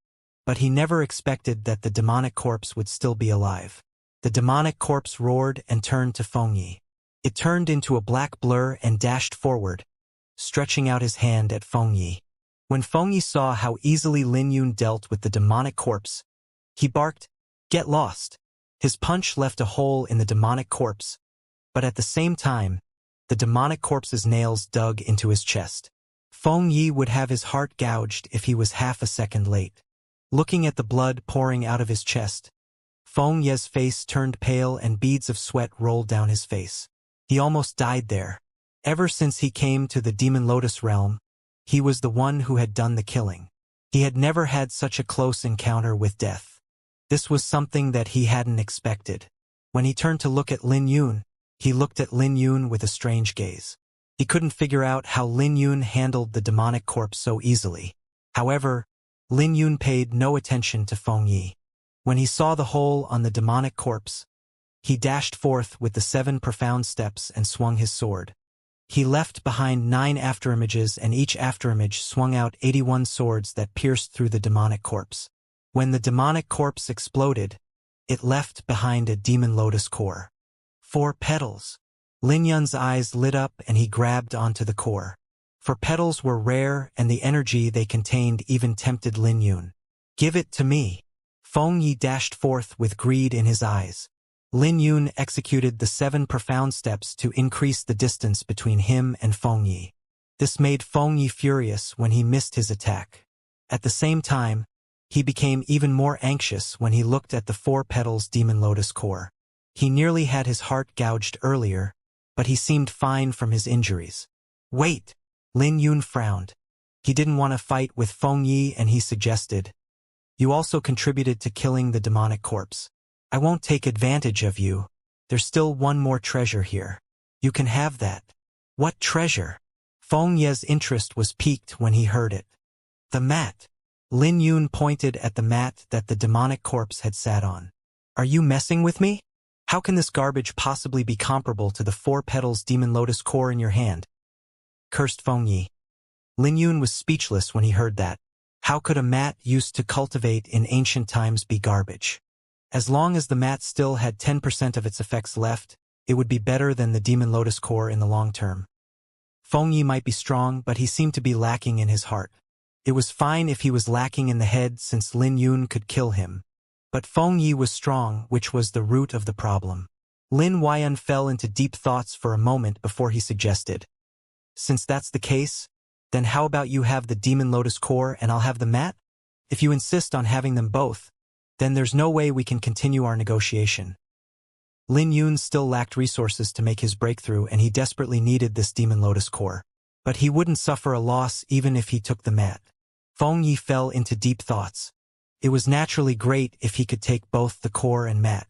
Speaker 1: but he never expected that the demonic corpse would still be alive. The demonic corpse roared and turned to Feng Yi. It turned into a black blur and dashed forward, stretching out his hand at Feng Yi. When Feng Yi saw how easily Lin Yun dealt with the demonic corpse, he barked, "Get lost!" His punch left a hole in the demonic corpse, but at the same time, the demonic corpse's nails dug into his chest. Feng Yi would have his heart gouged if he was half a second late. Looking at the blood pouring out of his chest, Feng Yi's face turned pale and beads of sweat rolled down his face. He almost died there. Ever since he came to the Demon Lotus realm, he was the one who had done the killing. He had never had such a close encounter with death. This was something that he hadn't expected. When he turned to look at Lin Yun, he looked at Lin Yun with a strange gaze. He couldn't figure out how Lin Yun handled the demonic corpse so easily. However, Lin Yun paid no attention to Feng Yi. When he saw the hole on the demonic corpse, he dashed forth with the 7 profound steps and swung his sword. He left behind 9 afterimages, and each afterimage swung out 81 swords that pierced through the demonic corpse. When the demonic corpse exploded, it left behind a demon lotus core. 4 petals. Lin Yun's eyes lit up and he grabbed onto the core. For petals were rare and the energy they contained even tempted Lin Yun. "Give it to me." Feng Yi dashed forth with greed in his eyes. Lin Yun executed the 7 profound steps to increase the distance between him and Feng Yi. This made Feng Yi furious when he missed his attack. At the same time, he became even more anxious when he looked at the 4 petals demon lotus core. He nearly had his heart gouged earlier, but he seemed fine from his injuries. "Wait!" Lin Yun frowned. He didn't want to fight with Feng Yi and he suggested, "You also contributed to killing the demonic corpse. I won't take advantage of you. There's still one more treasure here. You can have that." "What treasure?" Feng Yi's interest was piqued when he heard it. "The mat." Lin Yun pointed at the mat that the demonic corpse had sat on. "Are you messing with me?" How can this garbage possibly be comparable to the 4 petals demon lotus core in your hand? Cursed Fengyi. Lin Yun was speechless when he heard that. How could a mat used to cultivate in ancient times be garbage? As long as the mat still had 10% of its effects left, it would be better than the demon lotus core in the long term. Fengyi might be strong, but he seemed to be lacking in his heart. It was fine if he was lacking in the head since Lin Yun could kill him. But Fengyi was strong, which was the root of the problem. Lin Yuan fell into deep thoughts for a moment before he suggested, "Since that's the case, then how about you have the demon lotus core and I'll have the mat? If you insist on having them both, then there's no way we can continue our negotiation." Lin Yun still lacked resources to make his breakthrough, and he desperately needed this demon lotus core. But he wouldn't suffer a loss even if he took the mat. Fengyi fell into deep thoughts. It was naturally great if he could take both the core and mat.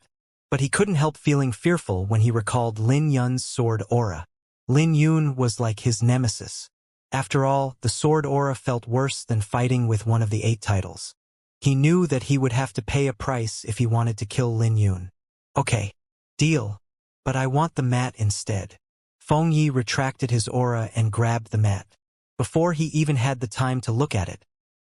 Speaker 1: But he couldn't help feeling fearful when he recalled Lin Yun's sword aura. Lin Yun was like his nemesis. After all, the sword aura felt worse than fighting with one of the 8 titles. He knew that he would have to pay a price if he wanted to kill Lin Yun. "Okay, deal. But I want the mat instead." Fengyi retracted his aura and grabbed the mat. Before he even had the time to look at it,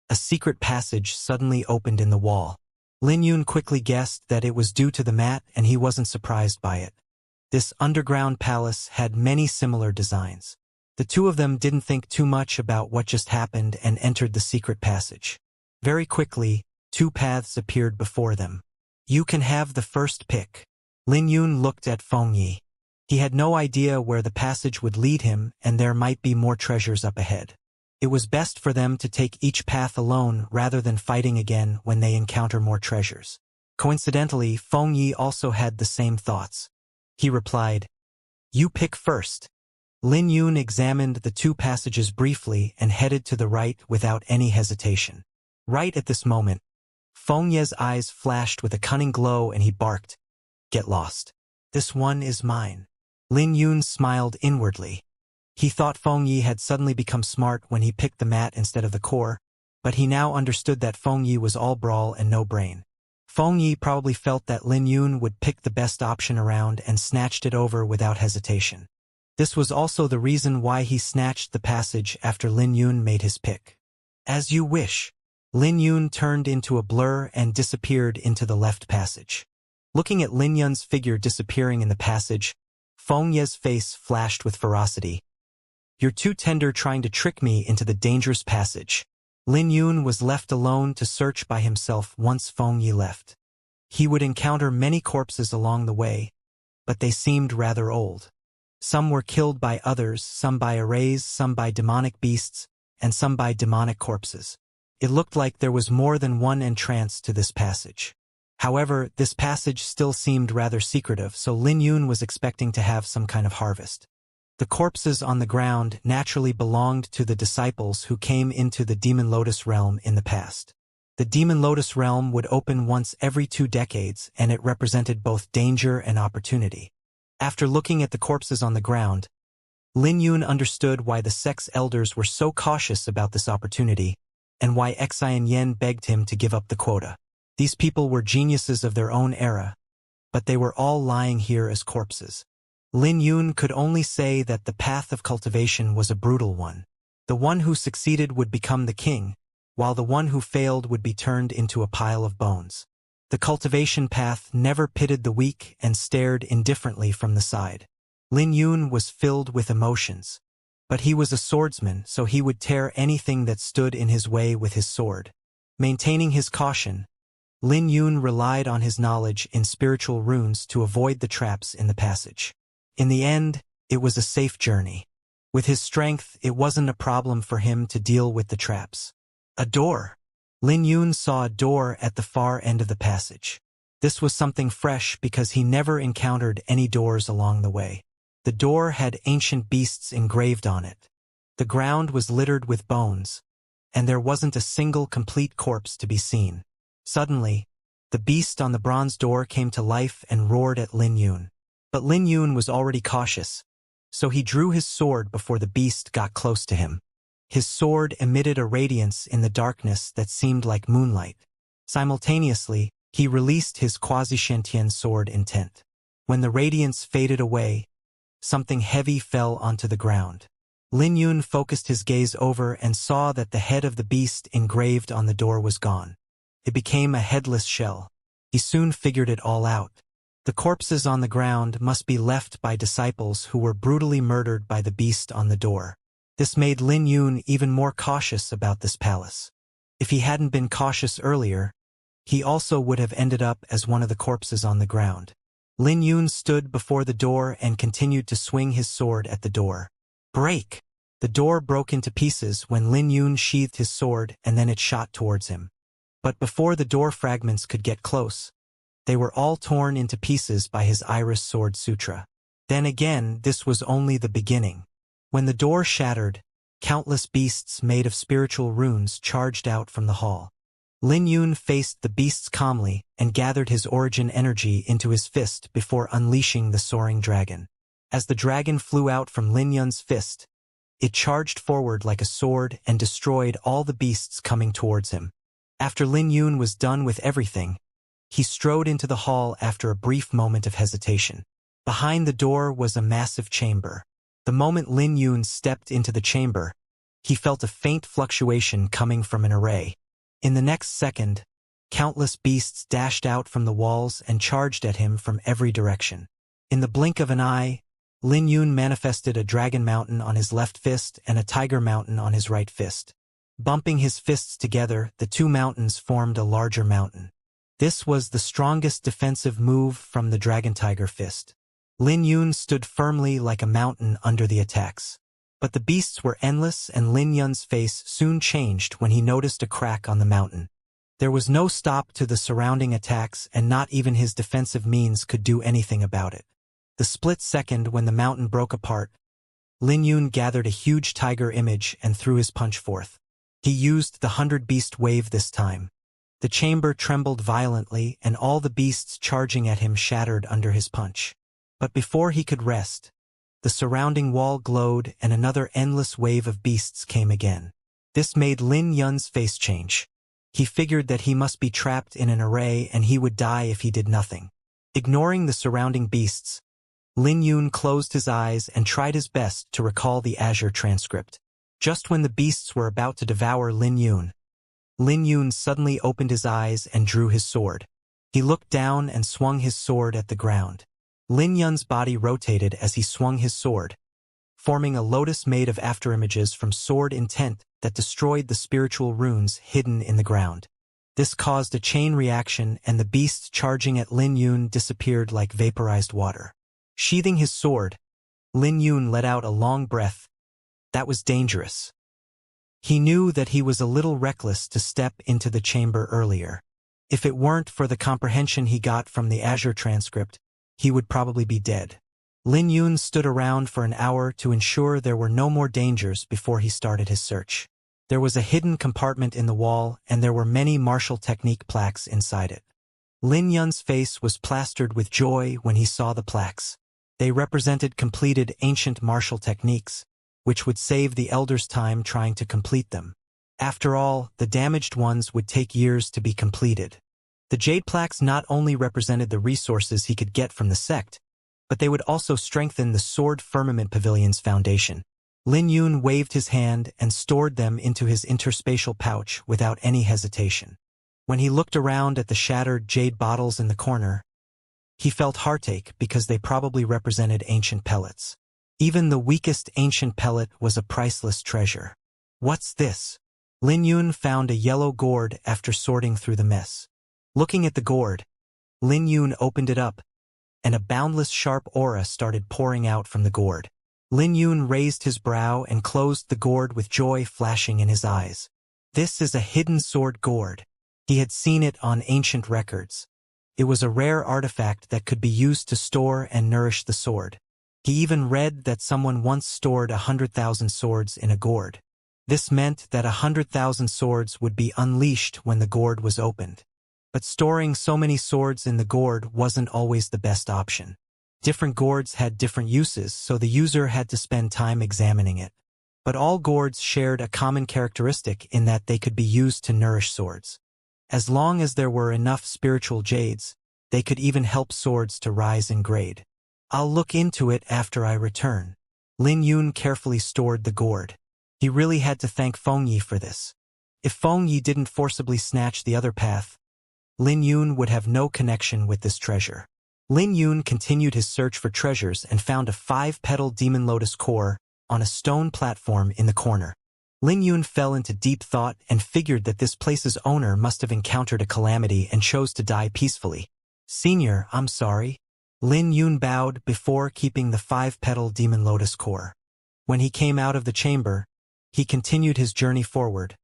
Speaker 1: a secret passage suddenly opened in the wall. Lin Yun quickly guessed that it was due to the mat, and he wasn't surprised by it. This underground palace had many similar designs. The two of them didn't think too much about what just happened and entered the secret passage. Very quickly, 2 paths appeared before them. "You can have the first pick." Lin Yun looked at Fengyi. He had no idea where the passage would lead him, and there might be more treasures up ahead. It was best for them to take each path alone rather than fighting again when they encounter more treasures. Coincidentally, Fengyi also had the same thoughts. He replied, "You pick first." Lin Yun examined the 2 passages briefly and headed to the right without any hesitation. Right at this moment, Fengyi's eyes flashed with a cunning glow and he barked, "Get lost. This one is mine." Lin Yun smiled inwardly. He thought Fengyi had suddenly become smart when he picked the mat instead of the core, but he now understood that Fengyi was all brawl and no brain. Fengyi probably felt that Lin Yun would pick the best option around and snatched it over without hesitation. This was also the reason why he snatched the passage after Lin Yun made his pick. "As you wish." Lin Yun turned into a blur and disappeared into the left passage. Looking at Lin Yun's figure disappearing in the passage, Fengyi's face flashed with ferocity. "You're too tender trying to trick me into the dangerous passage." Lin Yun was left alone to search by himself once Fengyi left. He would encounter many corpses along the way, but they seemed rather old. Some were killed by others, some by arrays, some by demonic beasts, and some by demonic corpses. It looked like there was more than one entrance to this passage. However, this passage still seemed rather secretive, so Lin Yun was expecting to have some kind of harvest. The corpses on the ground naturally belonged to the disciples who came into the Demon Lotus realm in the past. The Demon Lotus realm would open once every 2 decades, and it represented both danger and opportunity. After looking at the corpses on the ground, Lin Yun understood why the sect's elders were so cautious about this opportunity, and why Xianxia begged him to give up the quota. These people were geniuses of their own era, but they were all lying here as corpses. Lin Yun could only say that the path of cultivation was a brutal one. The one who succeeded would become the king, while the one who failed would be turned into a pile of bones. The cultivation path never pitted the weak and stared indifferently from the side. Lin Yun was filled with emotions. But he was a swordsman, so he would tear anything that stood in his way with his sword. Maintaining his caution, Lin Yun relied on his knowledge in spiritual runes to avoid the traps in the passage. In the end, it was a safe journey. With his strength, it wasn't a problem for him to deal with the traps. A door. Lin Yun saw a door at the far end of the passage. This was something fresh because he never encountered any doors along the way. The door had ancient beasts engraved on it. The ground was littered with bones, and there wasn't a single complete corpse to be seen. Suddenly, the beast on the bronze door came to life and roared at Lin Yun. But Lin Yun was already cautious, so he drew his sword before the beast got close to him. His sword emitted a radiance in the darkness that seemed like moonlight. Simultaneously, he released his quasi-sentient sword intent. When the radiance faded away, something heavy fell onto the ground. Lin Yun focused his gaze over and saw that the head of the beast engraved on the door was gone. It became a headless shell. He soon figured it all out. The corpses on the ground must be left by disciples who were brutally murdered by the beast on the door. This made Lin Yun even more cautious about this palace. If he hadn't been cautious earlier, he also would have ended up as one of the corpses on the ground. Lin Yun stood before the door and continued to swing his sword at the door. Break! The door broke into pieces when Lin Yun sheathed his sword and then it shot towards him. But before the door fragments could get close, they were all torn into pieces by his Iris Sword Sutra. Then again, this was only the beginning. When the door shattered, countless beasts made of spiritual runes charged out from the hall. Lin Yun faced the beasts calmly and gathered his origin energy into his fist before unleashing the soaring dragon. As the dragon flew out from Lin Yun's fist, it charged forward like a sword and destroyed all the beasts coming towards him. After Lin Yun was done with everything, he strode into the hall after a brief moment of hesitation. Behind the door was a massive chamber. The moment Lin Yun stepped into the chamber, he felt a faint fluctuation coming from an array. In the next second, countless beasts dashed out from the walls and charged at him from every direction. In the blink of an eye, Lin Yun manifested a dragon mountain on his left fist and a tiger mountain on his right fist. Bumping his fists together, the two mountains formed a larger mountain. This was the strongest defensive move from the dragon-tiger fist. Lin Yun stood firmly like a mountain under the attacks. But the beasts were endless and Lin Yun's face soon changed when he noticed a crack on the mountain. There was no stop to the surrounding attacks and not even his defensive means could do anything about it. The split second when the mountain broke apart, Lin Yun gathered a huge tiger image and threw his punch forth. He used the 100-beast wave this time. The chamber trembled violently and all the beasts charging at him shattered under his punch. But before he could rest, the surrounding wall glowed and another endless wave of beasts came again. This made Lin Yun's face change. He figured that he must be trapped in an array and he would die if he did nothing. Ignoring the surrounding beasts, Lin Yun closed his eyes and tried his best to recall the Azure transcript. Just when the beasts were about to devour Lin Yun suddenly opened his eyes and drew his sword. He looked down and swung his sword at the ground. Lin Yun's body rotated as he swung his sword, forming a lotus made of afterimages from sword intent that destroyed the spiritual runes hidden in the ground. This caused a chain reaction and the beasts charging at Lin Yun disappeared like vaporized water. Sheathing his sword, Lin Yun let out a long breath. That was dangerous. He knew that he was a little reckless to step into the chamber earlier. If it weren't for the comprehension he got from the Azure transcript, he would probably be dead. Lin Yun stood around for an hour to ensure there were no more dangers before he started his search. There was a hidden compartment in the wall and there were many martial technique plaques inside it. Lin Yun's face was plastered with joy when he saw the plaques. They represented completed ancient martial techniques, which would save the elders time trying to complete them. After all, the damaged ones would take years to be completed. The jade plaques not only represented the resources he could get from the sect, but they would also strengthen the Sword Firmament Pavilion's foundation. Lin Yun waved his hand and stored them into his interspatial pouch without any hesitation. When he looked around at the shattered jade bottles in the corner, he felt heartache because they probably represented ancient pellets. Even the weakest ancient pellet was a priceless treasure. What's this? Lin Yun found a yellow gourd after sorting through the mess. Looking at the gourd, Lin Yun opened it up, and a boundless sharp aura started pouring out from the gourd. Lin Yun raised his brow and closed the gourd with joy flashing in his eyes. This is a hidden sword gourd. He had seen it on ancient records. It was a rare artifact that could be used to store and nourish the sword. He even read that someone once stored 100,000 swords in a gourd. This meant that 100,000 swords would be unleashed when the gourd was opened. But storing so many swords in the gourd wasn't always the best option. Different gourds had different uses, so the user had to spend time examining it. But all gourds shared a common characteristic in that they could be used to nourish swords. As long as there were enough spiritual jades, They could even help swords to rise in grade. I'll look into it after I return. Lin Yun carefully stored the gourd. He really had to thank Feng Yi for this. If Feng Yi didn't forcibly snatch the other path, Lin Yun would have no connection with this treasure. Lin Yun continued his search for treasures and found a 5-petal demon lotus core on a stone platform in the corner. Lin Yun fell into deep thought and figured that this place's owner must have encountered a calamity and chose to die peacefully. Senior, I'm sorry. Lin Yun bowed before keeping the 5-petal demon lotus core. When he came out of the chamber, he continued his journey forward,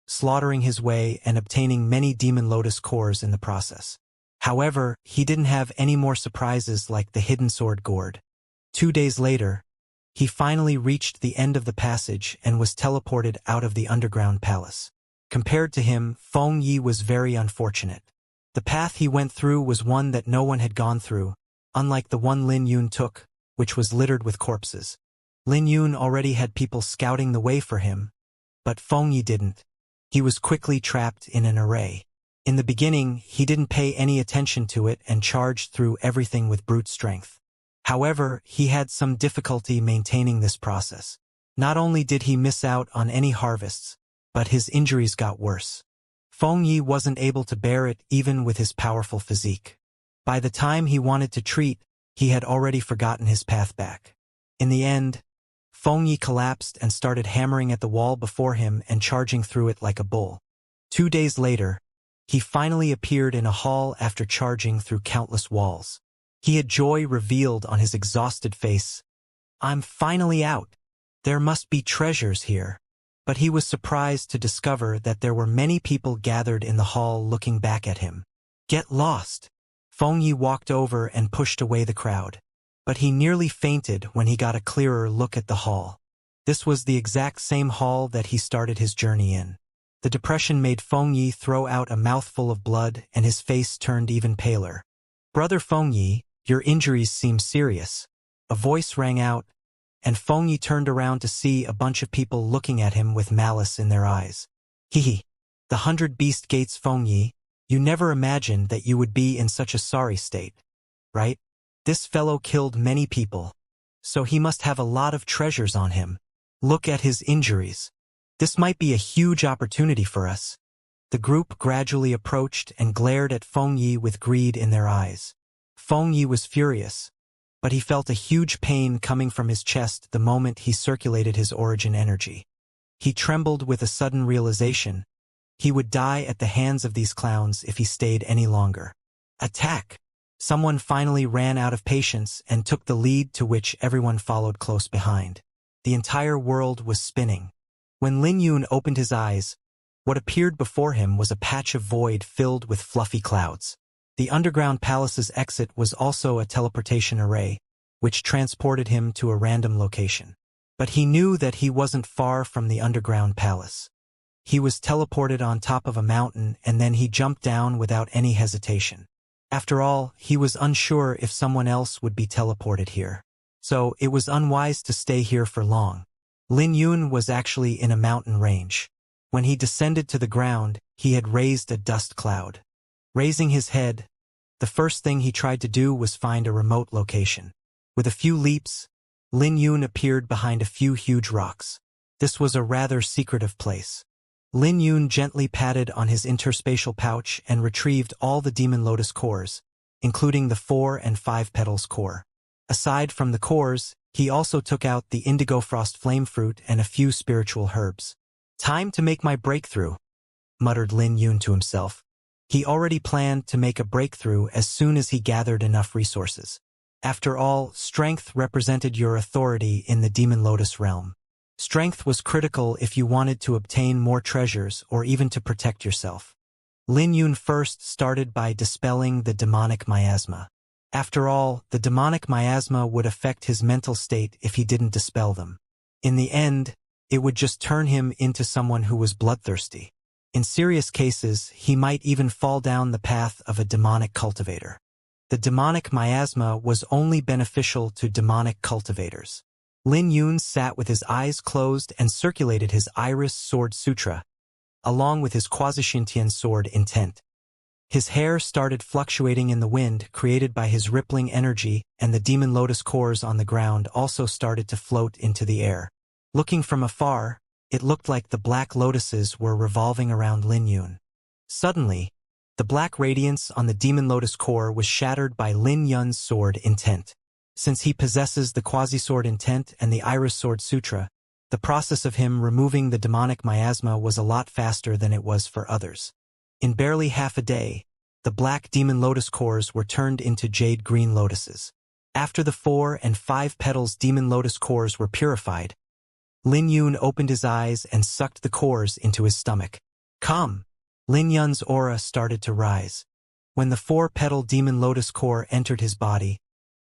Speaker 1: slaughtering his way and obtaining many demon lotus cores in the process. However, he didn't have any more surprises like the hidden sword gourd. 2 days later, he finally reached the end of the passage and was teleported out of the underground palace. Compared to him, Feng Yi was very unfortunate. The path he went through was one that no one had gone through, unlike the one Lin Yun took, which was littered with corpses. Lin Yun already had people scouting the way for him, but Feng Yi didn't. He was quickly trapped in an array. In the beginning, he didn't pay any attention to it and charged through everything with brute strength. However, he had some difficulty maintaining this process. Not only did he miss out on any harvests, but his injuries got worse. Feng Yi wasn't able to bear it even with his powerful physique. By the time he wanted to treat, he had already forgotten his path back. In the end, Feng Yi collapsed and started hammering at the wall before him and charging through it like a bull. 2 days later, he finally appeared in a hall after charging through countless walls. He had joy revealed on his exhausted face. I'm finally out. There must be treasures here. But he was surprised to discover that there were many people gathered in the hall looking back at him. Get lost. Feng Yi walked over and pushed away the crowd. But he nearly fainted when he got a clearer look at the hall. This was the exact same hall that he started his journey in. The depression made Feng Yi throw out a mouthful of blood and his face turned even paler. Brother Feng Yi, your injuries seem serious. A voice rang out, and Feng Yi turned around to see a bunch of people looking at him with malice in their eyes. Hee. The 100 Beast Gates Feng Yi, you never imagined that you would be in such a sorry state, right? This fellow killed many people, so he must have a lot of treasures on him. Look at his injuries. This might be a huge opportunity for us. The group gradually approached and glared at Feng Yi with greed in their eyes. Feng Yi was furious, but he felt a huge pain coming from his chest the moment he circulated his origin energy. He trembled with a sudden realization. He would die at the hands of these clowns if he stayed any longer. Attack! Someone finally ran out of patience and took the lead, to which everyone followed close behind. The entire world was spinning. When Lin Yun opened his eyes, what appeared before him was a patch of void filled with fluffy clouds. The underground palace's exit was also a teleportation array, which transported him to a random location. But he knew that he wasn't far from the underground palace. He was teleported on top of a mountain and then he jumped down without any hesitation. After all, he was unsure if someone else would be teleported here. So it was unwise to stay here for long. Lin Yun was actually in a mountain range. When he descended to the ground, he had raised a dust cloud. Raising his head, the first thing he tried to do was find a remote location. With a few leaps, Lin Yun appeared behind a few huge rocks. This was a rather secretive place. Lin Yun gently patted on his interspatial pouch and retrieved all the demon lotus cores, including the 4 and 5 petals core. Aside from the cores, he also took out the indigo frost flame fruit and a few spiritual herbs. Time to make my breakthrough, muttered Lin Yun to himself. He already planned to make a breakthrough as soon as he gathered enough resources. After all, strength represented your authority in the demon lotus realm. Strength was critical if you wanted to obtain more treasures or even to protect yourself. Lin Yun first started by dispelling the demonic miasma. After all, the demonic miasma would affect his mental state if he didn't dispel them. In the end, it would just turn him into someone who was bloodthirsty. In serious cases, he might even fall down the path of a demonic cultivator. The demonic miasma was only beneficial to demonic cultivators. Lin Yun sat with his eyes closed and circulated his Iris Sword Sutra, along with his Quasi-Shintian Sword Intent. His hair started fluctuating in the wind created by his rippling energy, and the demon lotus cores on the ground also started to float into the air. Looking from afar, it looked like the black lotuses were revolving around Lin Yun. Suddenly, the black radiance on the demon lotus core was shattered by Lin Yun's sword intent. Since he possesses the quasi-sword intent and the iris sword sutra, the process of him removing the demonic miasma was a lot faster than it was for others. In barely half a day, the black demon lotus cores were turned into jade green lotuses. After the 4 and 5 petals demon lotus cores were purified, Lin Yun opened his eyes and sucked the cores into his stomach. Come! Lin Yun's aura started to rise. When the 4-petal demon lotus core entered his body,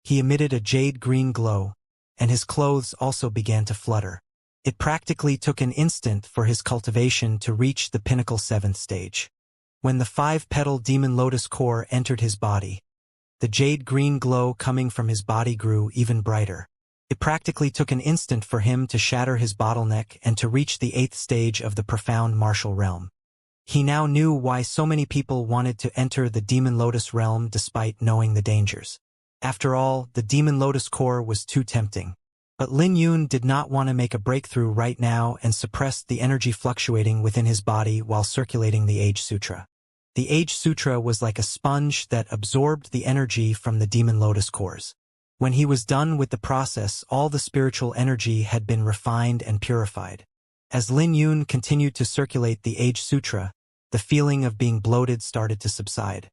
Speaker 1: he emitted a jade green glow, and his clothes also began to flutter. It practically took an instant for his cultivation to reach the pinnacle 7th stage. When the 5-petal demon lotus core entered his body, the jade green glow coming from his body grew even brighter. It practically took an instant for him to shatter his bottleneck and to reach the 8th stage of the profound martial realm. He now knew why so many people wanted to enter the demon lotus realm despite knowing the dangers. After all, the demon lotus core was too tempting. But Lin Yun did not want to make a breakthrough right now and suppressed the energy fluctuating within his body while circulating the Age Sutra. The Age Sutra was like a sponge that absorbed the energy from the demon lotus cores. When he was done with the process, all the spiritual energy had been refined and purified. As Lin Yun continued to circulate the Age Sutra, the feeling of being bloated started to subside.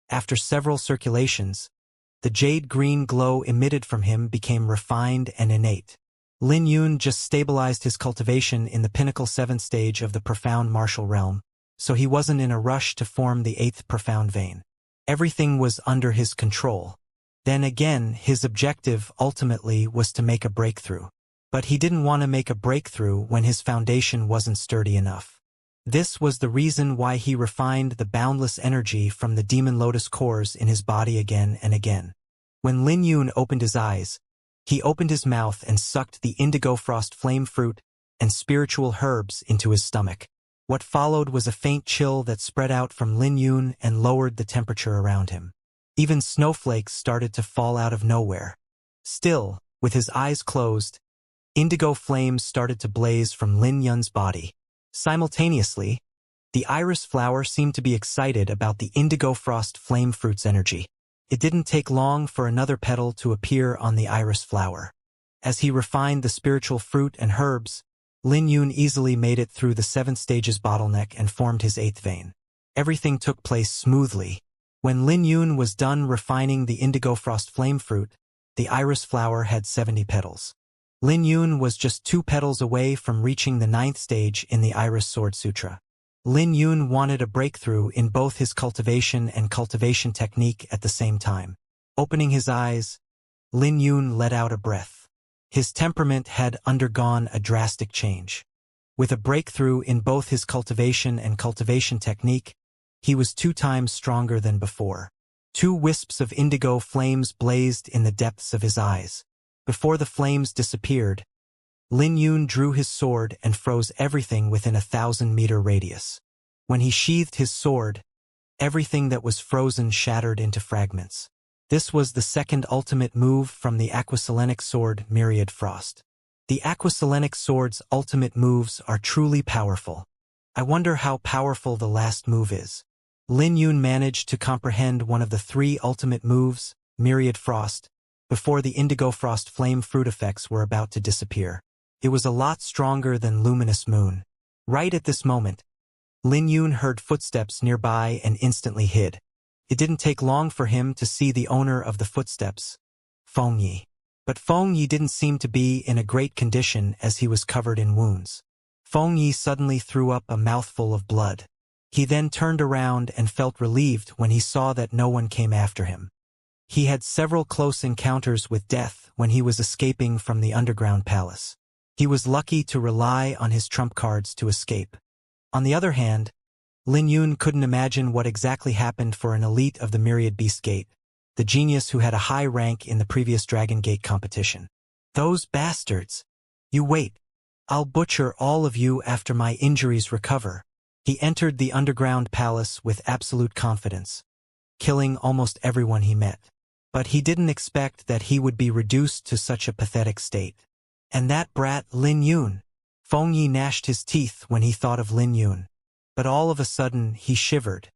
Speaker 1: After several circulations, the jade green glow emitted from him became refined and innate. Lin Yun just stabilized his cultivation in the pinnacle 7th stage of the profound martial realm, so he wasn't in a rush to form the 8th profound vein. Everything was under his control. Then again, his objective ultimately was to make a breakthrough. But he didn't want to make a breakthrough when his foundation wasn't sturdy enough. This was the reason why he refined the boundless energy from the demon lotus cores in his body again and again. When Lin Yun opened his eyes, he opened his mouth and sucked the indigo frost flame fruit and spiritual herbs into his stomach. What followed was a faint chill that spread out from Lin Yun and lowered the temperature around him. Even snowflakes started to fall out of nowhere. Still, with his eyes closed, indigo flames started to blaze from Lin Yun's body. Simultaneously, the iris flower seemed to be excited about the indigo frost flame fruit's energy. It didn't take long for another petal to appear on the iris flower. As he refined the spiritual fruit and herbs, Lin Yun easily made it through the 7th stage's bottleneck and formed his 8th vein. Everything took place smoothly. When Lin Yun was done refining the indigo frost flame fruit, the iris flower had 70 petals. Lin Yun was just 2 petals away from reaching the 9th stage in the Iris Sword Sutra. Lin Yun wanted a breakthrough in both his cultivation and cultivation technique at the same time. Opening his eyes, Lin Yun let out a breath. His temperament had undergone a drastic change. With a breakthrough in both his cultivation and cultivation technique, he was 2 times stronger than before. 2 wisps of indigo flames blazed in the depths of his eyes. Before the flames disappeared, Lin Yun drew his sword and froze everything within a 1,000-meter radius. When he sheathed his sword, everything that was frozen shattered into fragments. This was the second ultimate move from the Aquaselenic sword Myriad Frost. The Aquaselenic sword's ultimate moves are truly powerful. I wonder how powerful the last move is. Lin Yun managed to comprehend one of the 3 ultimate moves, Myriad Frost, before the indigo frost flame fruit effects were about to disappear. It was a lot stronger than Luminous Moon. Right at this moment, Lin Yun heard footsteps nearby and instantly hid. It didn't take long for him to see the owner of the footsteps, Feng Yi. But Feng Yi didn't seem to be in a great condition as he was covered in wounds. Feng Yi suddenly threw up a mouthful of blood. He then turned around and felt relieved when he saw that no one came after him. He had several close encounters with death when he was escaping from the underground palace. He was lucky to rely on his trump cards to escape. On the other hand, Lin Yun couldn't imagine what exactly happened for an elite of the Myriad Beast Gate, the genius who had a high rank in the previous Dragon Gate competition. Those bastards! You wait. I'll butcher all of you after my injuries recover. He entered the underground palace with absolute confidence, killing almost everyone he met. But he didn't expect that he would be reduced to such a pathetic state. And that brat Lin Yun. Feng Yi gnashed his teeth when he thought of Lin Yun. But all of a sudden, he shivered.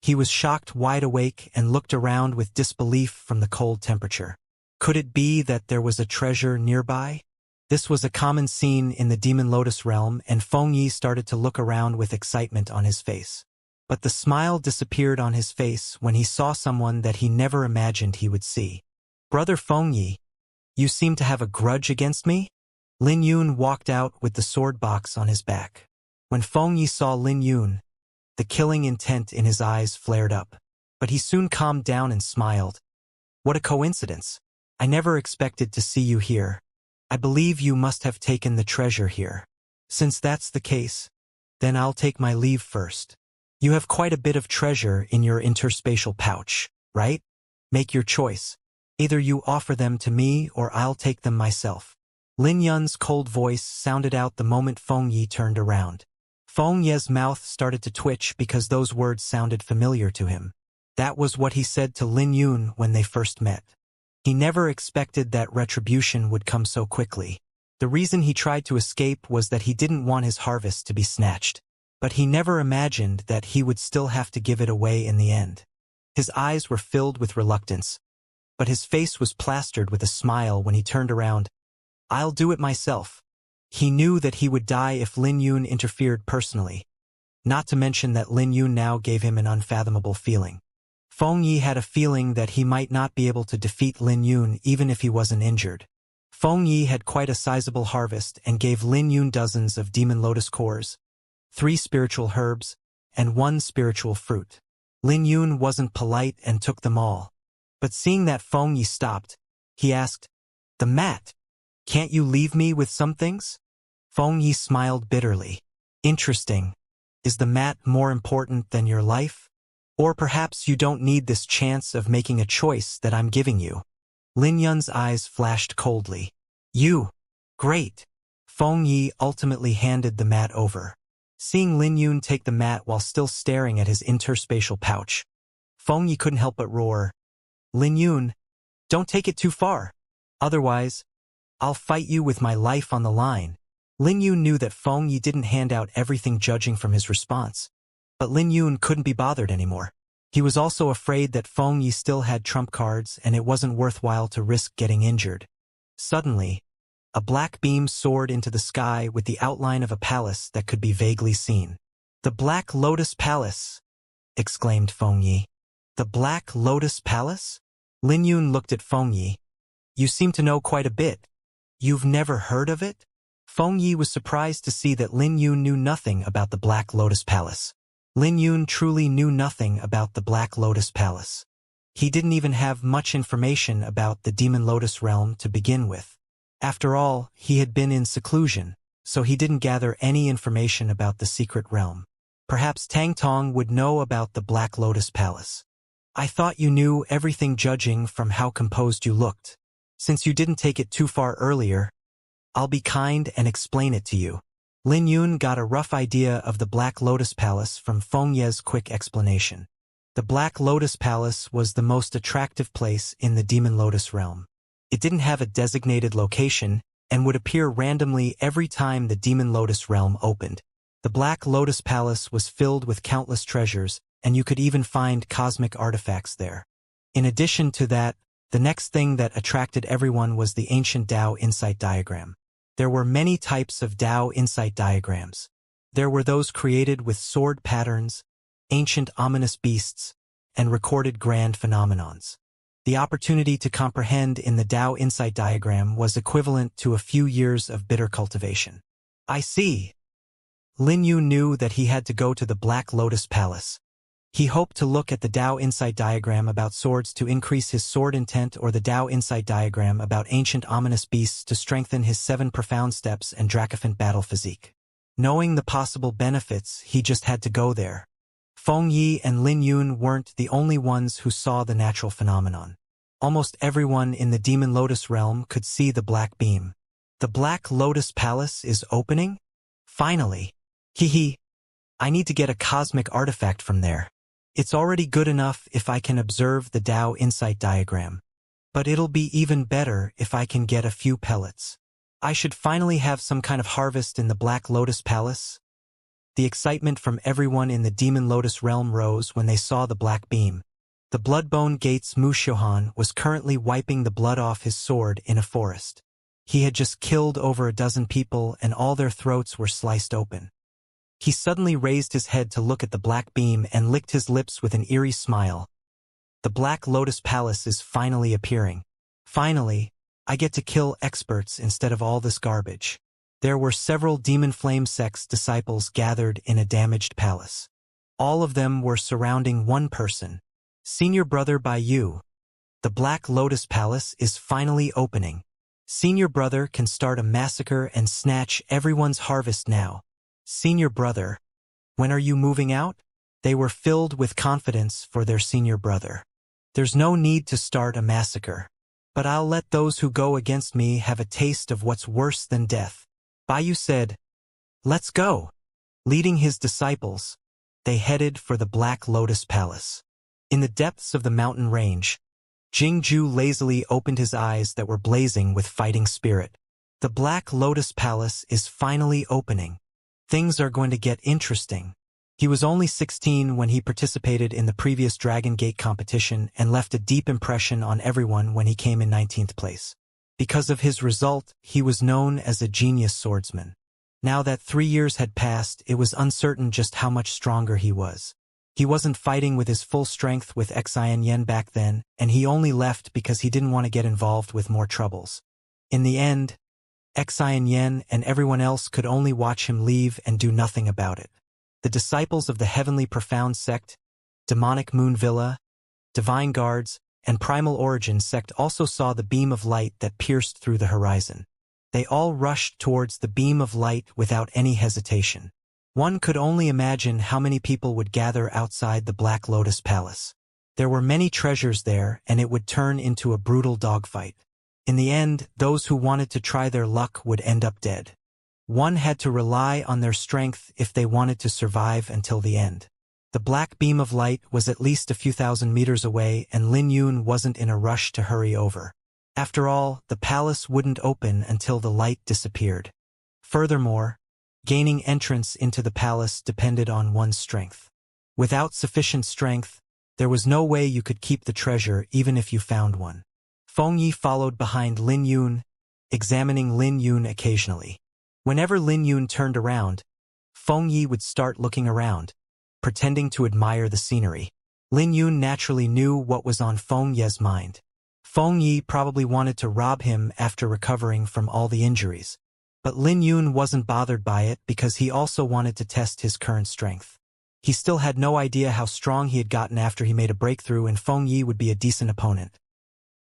Speaker 1: He was shocked, wide awake, and looked around with disbelief from the cold temperature. Could it be that there was a treasure nearby? This was a common scene in the Demon Lotus realm, and Feng Yi started to look around with excitement on his face. But the smile disappeared on his face when he saw someone that he never imagined he would see. "Brother Feng Yi, you seem to have a grudge against me?" Lin Yun walked out with the sword box on his back. When Feng Yi saw Lin Yun, the killing intent in his eyes flared up. But he soon calmed down and smiled. "What a coincidence. I never expected to see you here. I believe you must have taken the treasure here. Since that's the case, then I'll take my leave first. You have quite a bit of treasure in your interspatial pouch, right? Make your choice. Either you offer them to me or I'll take them myself." Lin Yun's cold voice sounded out the moment Feng Yi turned around. Feng Yi's mouth started to twitch because those words sounded familiar to him. That was what he said to Lin Yun when they first met. He never expected that retribution would come so quickly. The reason he tried to escape was that he didn't want his harvest to be snatched. But he never imagined that he would still have to give it away in the end. His eyes were filled with reluctance, but his face was plastered with a smile when he turned around. "I'll do it myself." He knew that he would die if Lin Yun interfered personally, not to mention that Lin Yun now gave him an unfathomable feeling. Feng Yi had a feeling that he might not be able to defeat Lin Yun even if he wasn't injured. Feng Yi had quite a sizable harvest and gave Lin Yun dozens of demon lotus cores, 3 spiritual herbs, and 1 spiritual fruit. Lin Yun wasn't polite and took them all. But seeing that Feng Yi stopped, he asked, "The mat, can't you leave me with some things?" Feng Yi smiled bitterly. "Interesting. Is the mat more important than your life? Or perhaps you don't need this chance of making a choice that I'm giving you." Lin Yun's eyes flashed coldly. "You? Great." Feng Yi ultimately handed the mat over. Seeing Lin Yun take the mat while still staring at his interspatial pouch, Feng Yi couldn't help but roar, "Lin Yun, don't take it too far. Otherwise, I'll fight you with my life on the line." Lin Yun knew that Feng Yi didn't hand out everything judging from his response. But Lin Yun couldn't be bothered anymore. He was also afraid that Feng Yi still had trump cards and it wasn't worthwhile to risk getting injured. Suddenly, a black beam soared into the sky with the outline of a palace that could be vaguely seen. "The Black Lotus Palace!" exclaimed Feng Yi. "The Black Lotus Palace?" Lin Yun looked at Feng Yi. "You seem to know quite a bit. You've never heard of it?" Feng Yi was surprised to see that Lin Yun knew nothing about the Black Lotus Palace. Lin Yun truly knew nothing about the Black Lotus Palace. He didn't even have much information about the Demon Lotus realm to begin with. After all, he had been in seclusion, so he didn't gather any information about the secret realm. Perhaps Tang Tong would know about the Black Lotus Palace. "I thought you knew everything judging from how composed you looked. Since you didn't take it too far earlier, I'll be kind and explain it to you." Lin Yun got a rough idea of the Black Lotus Palace from Feng Yi's quick explanation. The Black Lotus Palace was the most attractive place in the Demon Lotus realm. It didn't have a designated location and would appear randomly every time the Demon Lotus realm opened. The Black Lotus Palace was filled with countless treasures, and you could even find cosmic artifacts there. In addition to that, the next thing that attracted everyone was the ancient Tao insight diagram. There were many types of Tao insight diagrams. There were those created with sword patterns, ancient ominous beasts, and recorded grand phenomenons. The opportunity to comprehend in the Tao insight diagram was equivalent to a few years of bitter cultivation. "I see." Lin Yu knew that he had to go to the Black Lotus Palace. He hoped to look at the Tao insight diagram about swords to increase his sword intent or the Tao insight diagram about ancient ominous beasts to strengthen his 7 profound steps and Dracophant battle physique. Knowing the possible benefits, he just had to go there. Feng Yi and Lin Yun weren't the only ones who saw the natural phenomenon. Almost everyone in the Demon Lotus realm could see the black beam. "The Black Lotus Palace is opening? Finally! Hee hee." I need to get a cosmic artifact from there. It's already good enough if I can observe the Tao insight diagram. But it'll be even better if I can get a few pellets. I should finally have some kind of harvest in the Black Lotus Palace. The excitement from everyone in the Demon Lotus realm rose when they saw the black beam. The Bloodbone Gates Mushohan was currently wiping the blood off his sword in a forest. He had just killed over a dozen people and all their throats were sliced open. He suddenly raised his head to look at the black beam and licked his lips with an eerie smile. The Black Lotus Palace is finally appearing. Finally, I get to kill experts instead of all this garbage. There were several Demon Flame Sect's disciples gathered in a damaged palace. All of them were surrounding one person. Senior Brother by you. The Black Lotus Palace is finally opening. Senior Brother can start a massacre and snatch everyone's harvest now. Senior Brother, when are you moving out? They were filled with confidence for their senior brother. There's no need to start a massacre. But I'll let those who go against me have a taste of what's worse than death. Baiyu said, "Let's go." Leading his disciples, they headed for the Black Lotus Palace. In the depths of the mountain range, Jingju lazily opened his eyes that were blazing with fighting spirit. The Black Lotus Palace is finally opening. Things are going to get interesting. He was only 16 when he participated in the previous Dragon Gate competition and left a deep impression on everyone when he came in 19th place. Because of his result, he was known as a genius swordsman. Now that 3 years had passed, it was uncertain just how much stronger he was. He wasn't fighting with his full strength with Xianxia back then, and he only left because he didn't want to get involved with more troubles. In the end, Xianxia and everyone else could only watch him leave and do nothing about it. The disciples of the Heavenly Profound Sect, Demonic Moon Villa, Divine Guards, and Primal Origin Sect also saw the beam of light that pierced through the horizon. They all rushed towards the beam of light without any hesitation. One could only imagine how many people would gather outside the Black Lotus Palace. There were many treasures there, and it would turn into a brutal dogfight. In the end, those who wanted to try their luck would end up dead. One had to rely on their strength if they wanted to survive until the end. The black beam of light was at least a few thousand meters away, and Lin Yun wasn't in a rush to hurry over. After all, the palace wouldn't open until the light disappeared. Furthermore, gaining entrance into the palace depended on one's strength. Without sufficient strength, there was no way you could keep the treasure even if you found one. Feng Yi followed behind Lin Yun, examining Lin Yun occasionally. Whenever Lin Yun turned around, Feng Yi would start looking around, pretending to admire the scenery. Lin Yun naturally knew what was on Feng Ye's mind. Feng Yi probably wanted to rob him after recovering from all the injuries. But Lin Yun wasn't bothered by it because he also wanted to test his current strength. He still had no idea how strong he had gotten after he made a breakthrough, and Feng Yi would be a decent opponent.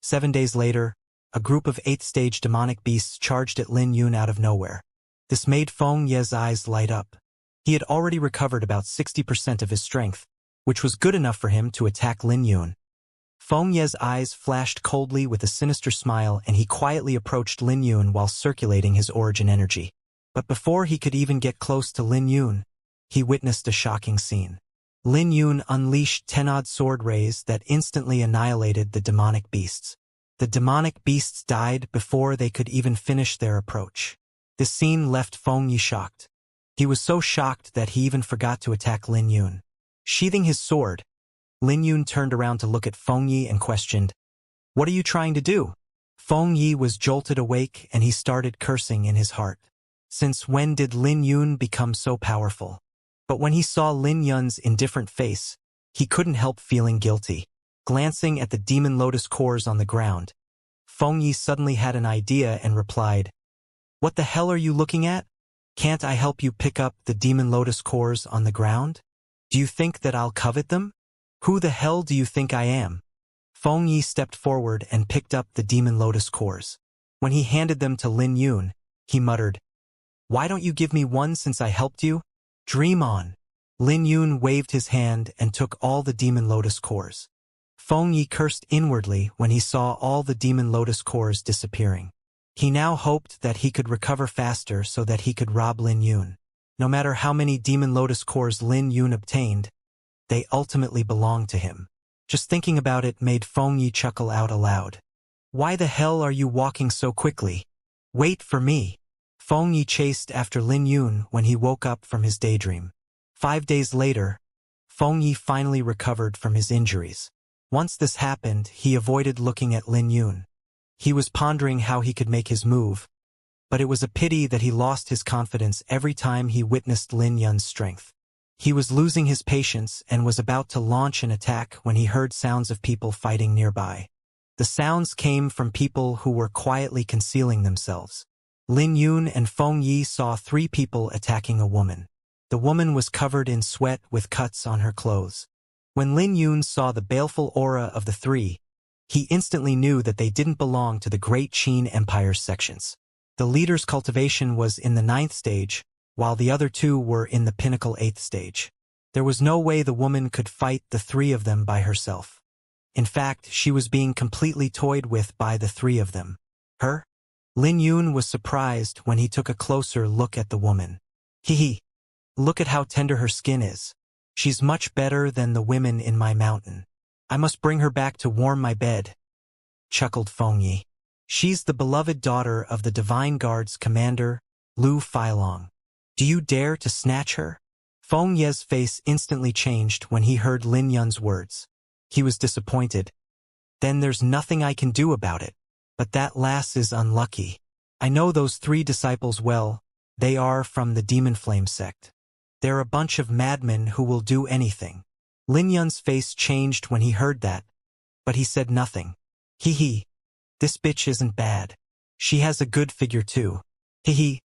Speaker 1: 7 days later, a group of 8th-stage demonic beasts charged at Lin Yun out of nowhere. This made Feng Ye's eyes light up. He had already recovered about 60% of his strength, which was good enough for him to attack Lin Yun. Feng Ye's eyes flashed coldly with a sinister smile, and he quietly approached Lin Yun while circulating his origin energy. But before he could even get close to Lin Yun, he witnessed a shocking scene. Lin Yun unleashed 10-odd sword rays that instantly annihilated the demonic beasts. The demonic beasts died before they could even finish their approach. This scene left Feng Yi shocked. He was so shocked that he even forgot to attack Lin Yun. Sheathing his sword, Lin Yun turned around to look at Feng Yi and questioned, "What are you trying to do?" Feng Yi was jolted awake and he started cursing in his heart. Since when did Lin Yun become so powerful? But when he saw Lin Yun's indifferent face, he couldn't help feeling guilty. Glancing at the demon lotus cores on the ground, Feng Yi suddenly had an idea and replied, "What the hell are you looking at? Can't I help you pick up the demon lotus cores on the ground? Do you think that I'll covet them? Who the hell do you think I am?" Feng Yi stepped forward and picked up the demon lotus cores. When he handed them to Lin Yun, he muttered, "Why don't you give me one since I helped you? Dream on." Lin Yun waved his hand and took all the demon lotus cores. Feng Yi cursed inwardly when he saw all the demon lotus cores disappearing. He now hoped that he could recover faster so that he could rob Lin Yun. No matter how many Demon Lotus cores Lin Yun obtained, they ultimately belonged to him. Just thinking about it made Feng Yi chuckle out aloud. Why the hell are you walking so quickly? Wait for me. Feng Yi chased after Lin Yun when he woke up from his daydream. 5 days later, Feng Yi finally recovered from his injuries. Once this happened, he avoided looking at Lin Yun. He was pondering how he could make his move, but it was a pity that he lost his confidence every time he witnessed Lin Yun's strength. He was losing his patience and was about to launch an attack when he heard sounds of people fighting nearby. The sounds came from people who were quietly concealing themselves. Lin Yun and Feng Yi saw 3 people attacking a woman. The woman was covered in sweat with cuts on her clothes. When Lin Yun saw the baleful aura of the 3, he instantly knew that they didn't belong to the Great Qin Empire's sections. The leader's cultivation was in the 9th stage, while the other 2 were in the pinnacle 8th stage. There was no way the woman could fight the 3 of them by herself. In fact, she was being completely toyed with by the 3 of them. Her? Lin Yun was surprised when he took a closer look at the woman. Hee. Look at how tender her skin is. She's much better than the women in my mountain. I must bring her back to warm my bed, chuckled Feng Yi. She's the beloved daughter of the Divine Guard's commander, Lu Feilong. Do you dare to snatch her? Feng Ye's face instantly changed when he heard Lin Yun's words. He was disappointed. Then there's nothing I can do about it. But that lass is unlucky. I know those 3 disciples well. They are from the Demon Flame sect. They're a bunch of madmen who will do anything. Lin Yun's face changed when he heard that, but he said nothing. Hee. This bitch isn't bad. She has a good figure too. Hee.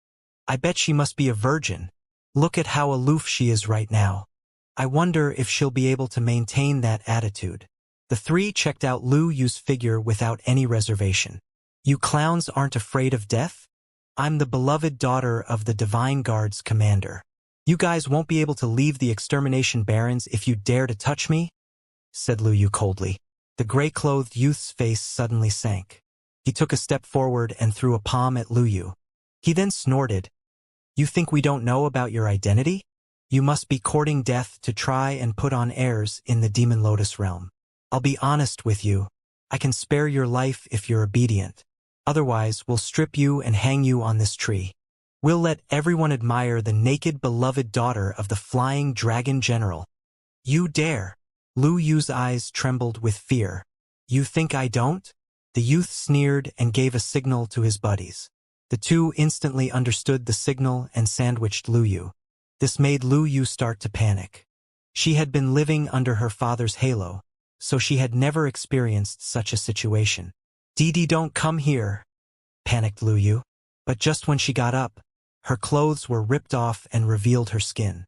Speaker 1: I bet she must be a virgin. Look at how aloof she is right now. I wonder if she'll be able to maintain that attitude. The 3 checked out Lu Yu's figure without any reservation. You clowns aren't afraid of death? I'm the beloved daughter of the Divine Guard's commander. You guys won't be able to leave the extermination barrens if you dare to touch me, said Lu Yu coldly. The gray-clothed youth's face suddenly sank. He took a step forward and threw a palm at Lu Yu. He then snorted. You think we don't know about your identity? You must be courting death to try and put on heirs in the Demon Lotus realm. I'll be honest with you. I can spare your life if you're obedient. Otherwise, we'll strip you and hang you on this tree. We'll let everyone admire the naked beloved daughter of the flying dragon general. You dare? Lu Yu's eyes trembled with fear. You think I don't? The youth sneered and gave a signal to his buddies. The 2 instantly understood the signal and sandwiched Lu Yu. This made Lu Yu start to panic. She had been living under her father's halo, so she had never experienced such a situation. Didi, don't come here, panicked Lu Yu. But just when she got up, her clothes were ripped off and revealed her skin.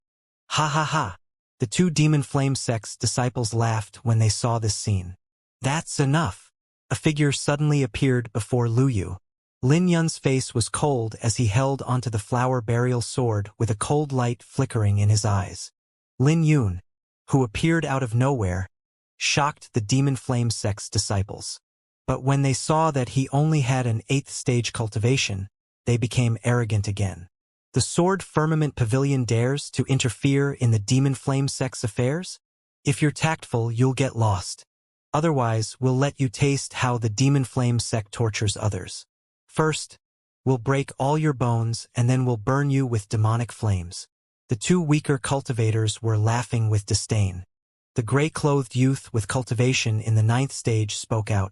Speaker 1: Ha. The 2 Demon Flame sect's disciples laughed when they saw this scene. That's enough. A figure suddenly appeared before Lu Yu. Lin Yun's face was cold as he held onto the flower burial sword with a cold light flickering in his eyes. Lin Yun, who appeared out of nowhere, shocked the Demon Flame sect's disciples. But when they saw that he only had an 8th stage cultivation, they became arrogant again. The Sword Firmament Pavilion dares to interfere in the Demon Flame sect's affairs? If you're tactful, you'll get lost. Otherwise, we'll let you taste how the Demon Flame sect tortures others. First, we'll break all your bones and then we'll burn you with demonic flames. The 2 weaker cultivators were laughing with disdain. The gray-clothed youth with cultivation in the 9th stage spoke out.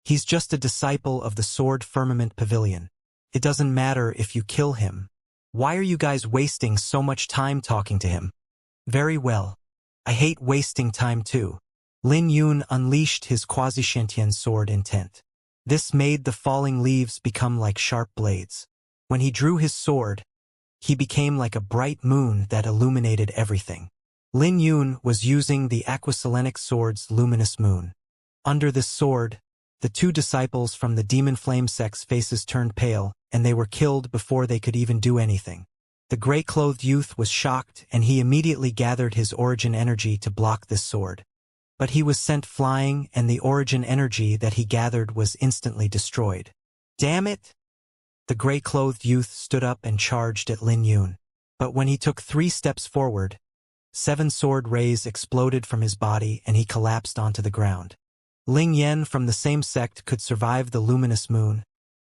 Speaker 1: He's just a disciple of the Sword Firmament Pavilion. It doesn't matter if you kill him. Why are you guys wasting so much time talking to him? Very well. I hate wasting time too. Lin Yun unleashed his quasi-sentient sword intent. This made the falling leaves become like sharp blades. When he drew his sword, he became like a bright moon that illuminated everything. Lin Yun was using the Aquaselenic sword's luminous moon. Under this sword, the 2 disciples from the Demon Flame sect's faces turned pale, and they were killed before they could even do anything. The gray-clothed youth was shocked, and he immediately gathered his origin energy to block this sword. But he was sent flying, and the origin energy that he gathered was instantly destroyed. Damn it! The gray-clothed youth stood up and charged at Lin Yun. But when he took 3 steps forward, 7 sword rays exploded from his body and he collapsed onto the ground. Ling Yan from the same sect could survive the luminous moon,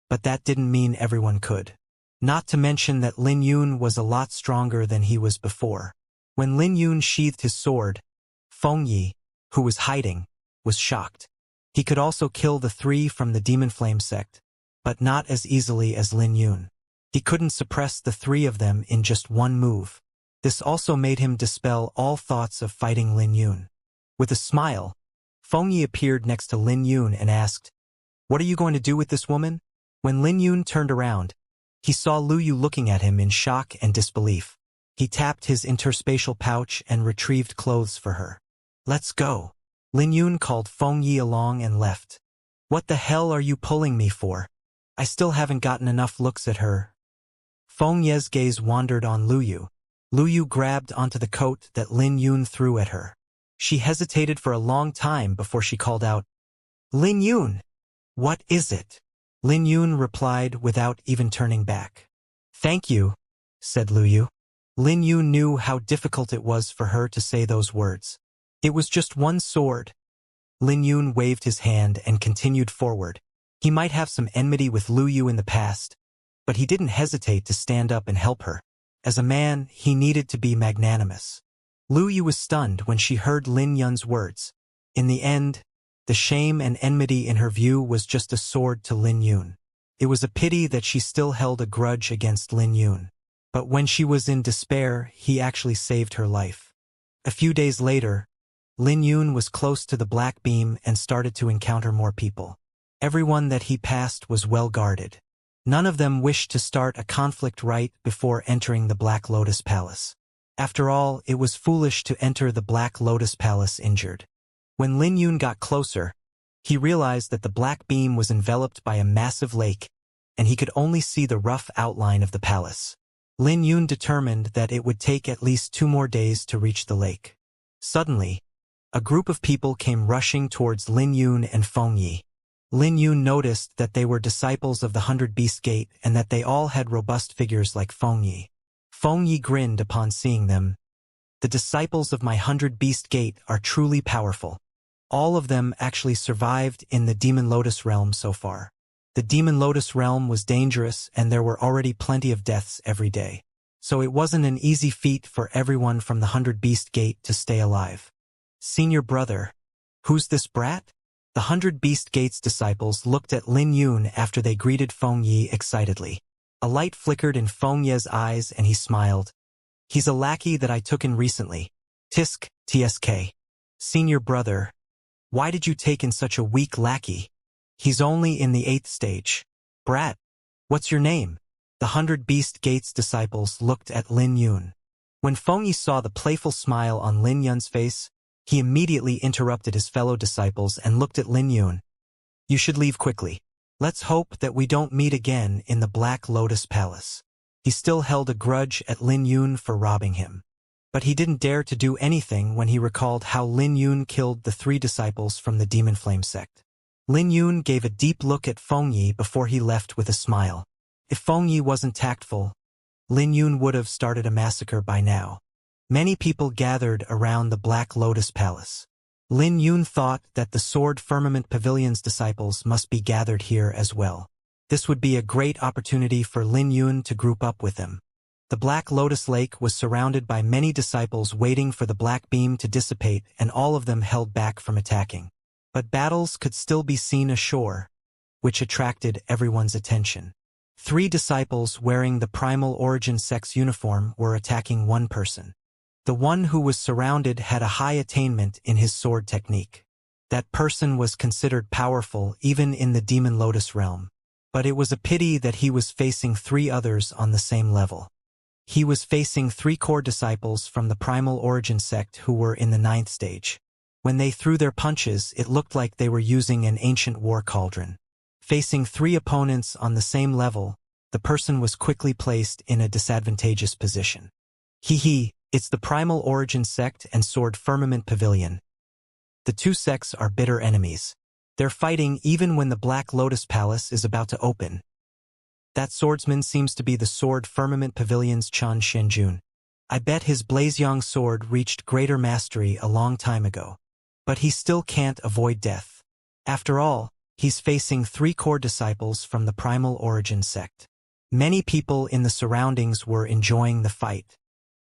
Speaker 1: but that didn't mean everyone could. Not to mention that Lin Yun was a lot stronger than he was before. When Lin Yun sheathed his sword, Feng Yi, who was hiding, was shocked. He could also kill the 3 from the Demon Flame sect, but not as easily as Lin Yun. He couldn't suppress the 3 of them in just one move. This also made him dispel all thoughts of fighting Lin Yun. With a smile, Feng Yi appeared next to Lin Yun and asked, "What are you going to do with this woman?" When Lin Yun turned around, he saw Lu Yu looking at him in shock and disbelief. He tapped his interspatial pouch and retrieved clothes for her. "Let's go." Lin Yun called Feng Yi along and left. "What the hell are you pulling me for? I still haven't gotten enough looks at her." Feng Yi's gaze wandered on Lu Yu. Lu Yu grabbed onto the coat that Lin Yun threw at her. She hesitated for a long time before she called out, "Lin Yun, what is it?" Lin Yun replied without even turning back. "Thank you," said Lu Yu. Lin Yun knew how difficult it was for her to say those words. It was just one sword. Lin Yun waved his hand and continued forward. He might have some enmity with Lu Yu in the past, but he didn't hesitate to stand up and help her. As a man, he needed to be magnanimous. Lu Yu was stunned when she heard Lin Yun's words. In the end, the shame and enmity in her view was just a sword to Lin Yun. It was a pity that she still held a grudge against Lin Yun. But when she was in despair, he actually saved her life. A few days later, Lin Yun was close to the black beam and started to encounter more people. Everyone that he passed was well guarded. None of them wished to start a conflict right before entering the Black Lotus Palace. After all, it was foolish to enter the Black Lotus Palace injured. When Lin Yun got closer, he realized that the black beam was enveloped by a massive lake, and he could only see the rough outline of the palace. Lin Yun determined that it would take at least 2 more days to reach the lake. Suddenly, a group of people came rushing towards Lin Yun and Feng Yi. Lin Yun noticed that they were disciples of the 100 Beast Gate and that they all had robust figures like Feng Yi. Feng Yi grinned upon seeing them. "The disciples of my 100 Beast Gate are truly powerful. All of them actually survived in the Demon Lotus Realm so far. The Demon Lotus Realm was dangerous and there were already plenty of deaths every day. So it wasn't an easy feat for everyone from the 100 Beast Gate to stay alive. Senior brother, who's this brat?" The 100 Beast Gate's disciples looked at Lin Yun after they greeted Feng Yi excitedly. A light flickered in Feng Yi's eyes and he smiled. "He's a lackey that I took in recently. TSK. Senior brother, why did you take in such a weak lackey? He's only in the 8th stage. Brat, what's your name?" The 100 Beast Gate's disciples looked at Lin Yun. When Feng Yi saw the playful smile on Lin Yun's face, he immediately interrupted his fellow disciples and looked at Lin Yun. "You should leave quickly. Let's hope that we don't meet again in the Black Lotus Palace." He still held a grudge at Lin Yun for robbing him. But he didn't dare to do anything when he recalled how Lin Yun killed the 3 disciples from the Demon Flame sect. Lin Yun gave a deep look at Feng Yi before he left with a smile. If Feng Yi wasn't tactful, Lin Yun would have started a massacre by now. Many people gathered around the Black Lotus Palace. Lin Yun thought that the Sword Firmament Pavilion's disciples must be gathered here as well. This would be a great opportunity for Lin Yun to group up with them. The Black Lotus Lake was surrounded by many disciples waiting for the black beam to dissipate, and all of them held back from attacking. But battles could still be seen ashore, which attracted everyone's attention. 3 disciples wearing the Primal Origin Sect's uniform were attacking one person. The one who was surrounded had a high attainment in his sword technique. That person was considered powerful even in the Demon Lotus realm. But it was a pity that he was facing 3 others on the same level. He was facing 3 core disciples from the Primal Origin sect who were in the 9th stage. When they threw their punches, it looked like they were using an ancient war cauldron. Facing 3 opponents on the same level, the person was quickly placed in a disadvantageous position. It's the Primal Origin sect and Sword Firmament Pavilion. The 2 sects are bitter enemies. They're fighting even when the Black Lotus Palace is about to open. That swordsman seems to be the Sword Firmament Pavilion's Chan Xianjun. I bet his Blazeyang sword reached greater mastery a long time ago. But he still can't avoid death. After all, he's facing 3 core disciples from the Primal Origin sect. Many people in the surroundings were enjoying the fight.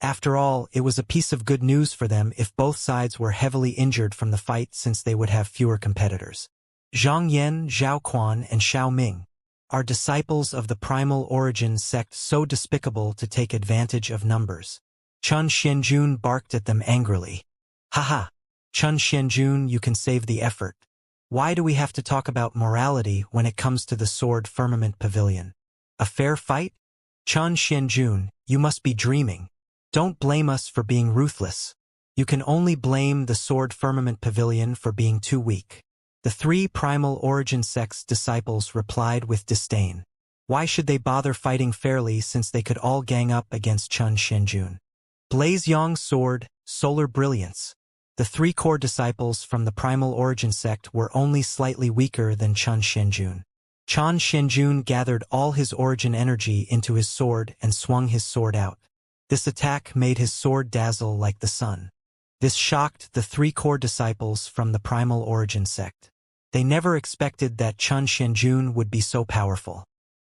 Speaker 1: After all, it was a piece of good news for them if both sides were heavily injured from the fight, since they would have fewer competitors. Zhang Yan, Zhao Quan, and Xiao Ming are disciples of the Primal Origin sect, so despicable to take advantage of numbers. Chun Xianjun barked at them angrily. Haha! Chun Xianjun, you can save the effort. Why do we have to talk about morality when it comes to the Sword Firmament Pavilion? A fair fight? Chun Xianjun, you must be dreaming. Don't blame us for being ruthless. You can only blame the Sword Firmament Pavilion for being too weak. The 3 Primal Origin sect's disciples replied with disdain. Why should they bother fighting fairly, since they could all gang up against Chun Xianjun? Blazeyang sword, solar brilliance. The 3 core disciples from the Primal Origin sect were only slightly weaker than Chun Xianjun. Chun Xianjun gathered all his origin energy into his sword and swung his sword out. This attack made his sword dazzle like the sun. This shocked the 3 core disciples from the Primal Origin sect. They never expected that Chun Xianjun would be so powerful.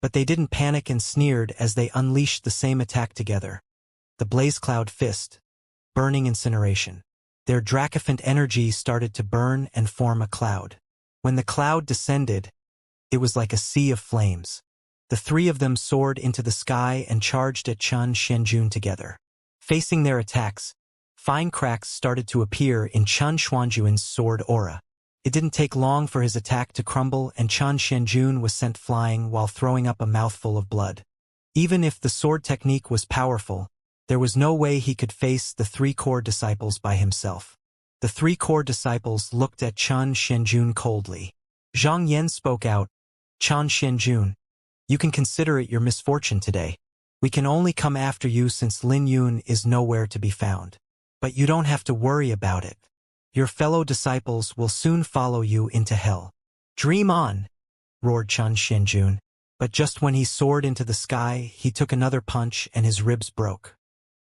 Speaker 1: But they didn't panic and sneered as they unleashed the same attack together. The Blaze Cloud Fist. Burning Incineration. Their Dracophant energy started to burn and form a cloud. When the cloud descended, it was like a sea of flames. The 3 of them soared into the sky and charged at Chun Xianjun together. Facing their attacks, fine cracks started to appear in Chun Xuanjun's sword aura. It didn't take long for his attack to crumble, and Chun Xianjun was sent flying while throwing up a mouthful of blood. Even if the sword technique was powerful, there was no way he could face the 3 core disciples by himself. The 3 core disciples looked at Chun Xianjun coldly. Zhang Yan spoke out. Chun Xianjun, you can consider it your misfortune today. We can only come after you since Lin Yun is nowhere to be found. But you don't have to worry about it. Your fellow disciples will soon follow you into hell. Dream on, roared Chun Xianjun. But just when he soared into the sky, he took another punch and his ribs broke.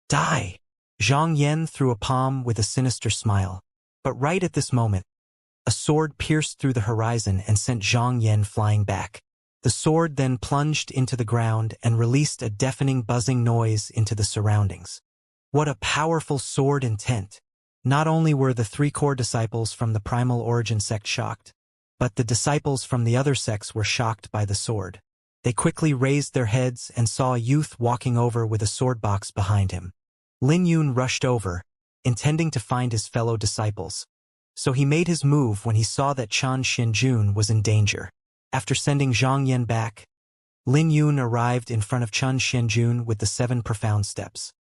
Speaker 1: Die! Zhang Yan threw a palm with a sinister smile. But right at this moment, a sword pierced through the horizon and sent Zhang Yan flying back. The sword then plunged into the ground and released a deafening buzzing noise into the surroundings. What a powerful sword intent! Not only were the 3 core disciples from the Primal Origin sect shocked, but the disciples from the other sects were shocked by the sword. They quickly raised their heads and saw a youth walking over with a sword box behind him. Lin Yun rushed over, intending to find his fellow disciples. So he made his move when he saw that Chun Xianjun was in danger. After sending Zhang Yan back, Lin Yun arrived in front of Chun Xianjun with the 7 profound steps.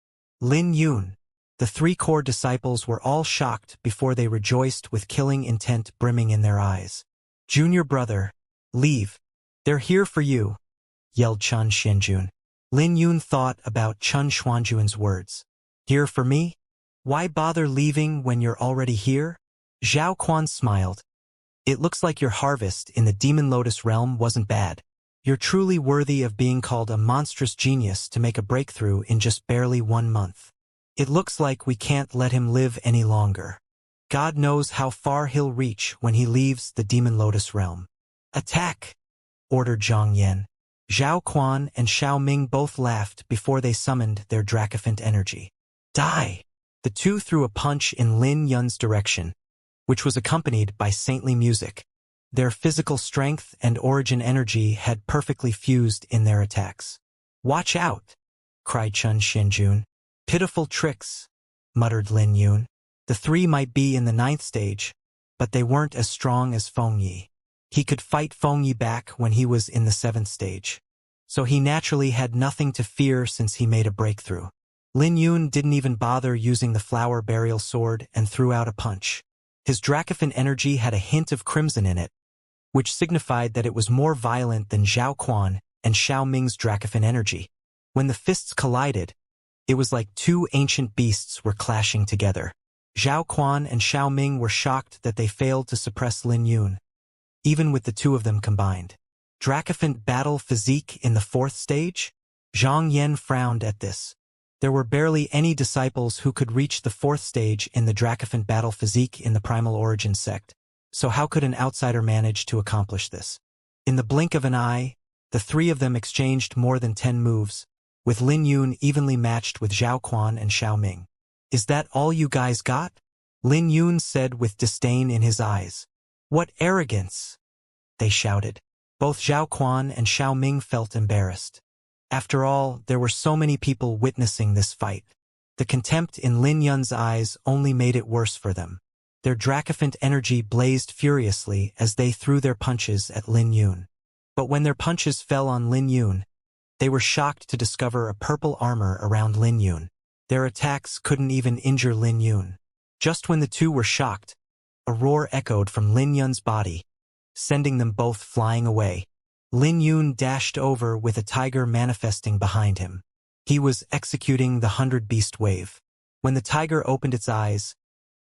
Speaker 1: Lin Yun. The 3 core disciples were all shocked before they rejoiced with killing intent brimming in their eyes. Junior brother, leave. They're here for you, yelled Chun Xianjun. Lin Yun thought about Chun Xuanjun's words. Here for me? Why bother leaving when you're already here? Zhao Quan smiled. It looks like your harvest in the Demon Lotus realm wasn't bad. You're truly worthy of being called a monstrous genius to make a breakthrough in just barely 1 month. It looks like we can't let him live any longer. God knows how far he'll reach when he leaves the Demon Lotus realm. Attack! Ordered Zhang Yan. Zhao Quan and Xiao Ming both laughed before they summoned their Dracophant energy. Die! The 2 threw a punch in Lin Yun's direction, which was accompanied by saintly music. Their physical strength and origin energy had perfectly fused in their attacks. Watch out! Cried Chun Xianjun. Pitiful tricks, muttered Lin Yun. The 3 might be in the 9th stage, but they weren't as strong as Feng Yi. He could fight Feng Yi back when he was in the 7th stage. So he naturally had nothing to fear since he made a breakthrough. Lin Yun didn't even bother using the flower burial sword and threw out a punch. His Dracophant energy had a hint of crimson in it, which signified that it was more violent than Zhao Quan and Xiao Ming's Dracophant energy. When the fists collided, it was like 2 ancient beasts were clashing together. Zhao Quan and Xiao Ming were shocked that they failed to suppress Lin Yun, even with the 2 of them combined. Dracophant battle physique in the 4th stage? Zhang Yan frowned at this. There were barely any disciples who could reach the 4th stage in the Dracophant battle physique in the Primal Origin sect, so how could an outsider manage to accomplish this? In the blink of an eye, the 3 of them exchanged more than 10 moves, with Lin Yun evenly matched with Zhao Quan and Xiao Ming. Is that all you guys got? Lin Yun said with disdain in his eyes. What arrogance! They shouted. Both Zhao Quan and Xiao Ming felt embarrassed. After all, there were so many people witnessing this fight. The contempt in Lin Yun's eyes only made it worse for them. Their Dracophant energy blazed furiously as they threw their punches at Lin Yun. But when their punches fell on Lin Yun, they were shocked to discover a purple armor around Lin Yun. Their attacks couldn't even injure Lin Yun. Just when the two were shocked, a roar echoed from Lin Yun's body, sending them both flying away. Lin Yun dashed over with a tiger manifesting behind him. He was executing the 100-beast wave. When the tiger opened its eyes,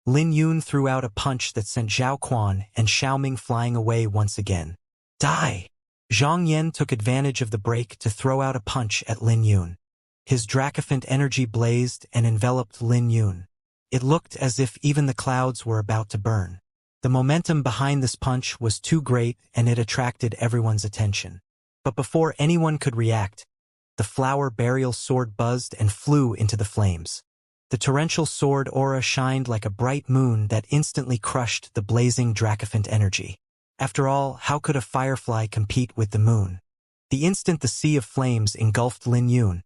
Speaker 1: Lin Yun threw out a punch that sent Zhao Quan and Xiao Ming flying away once again. Die! Zhang Yan took advantage of the break to throw out a punch at Lin Yun. His Dracophant energy blazed and enveloped Lin Yun. It looked as if even the clouds were about to burn. The momentum behind this punch was too great and it attracted everyone's attention. But before anyone could react, the flower burial sword buzzed and flew into the flames. The torrential sword aura shined like a bright moon that instantly crushed the blazing Dracophant energy. After all, how could a firefly compete with the moon? The instant the sea of flames engulfed Lin Yun,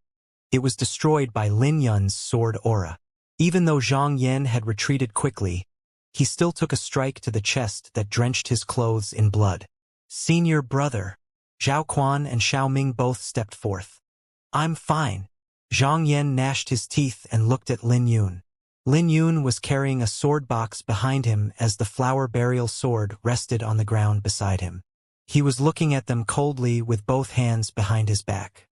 Speaker 1: it was destroyed by Lin Yun's sword aura. Even though Zhang Yan had retreated quickly, he still took a strike to the chest that drenched his clothes in blood. Senior brother. Zhao Quan and Xiao Ming both stepped forth. I'm fine. Zhang Yan gnashed his teeth and looked at Lin Yun. Lin Yun was carrying a sword box behind him as the flower burial sword rested on the ground beside him. He was looking at them coldly with both hands behind his back.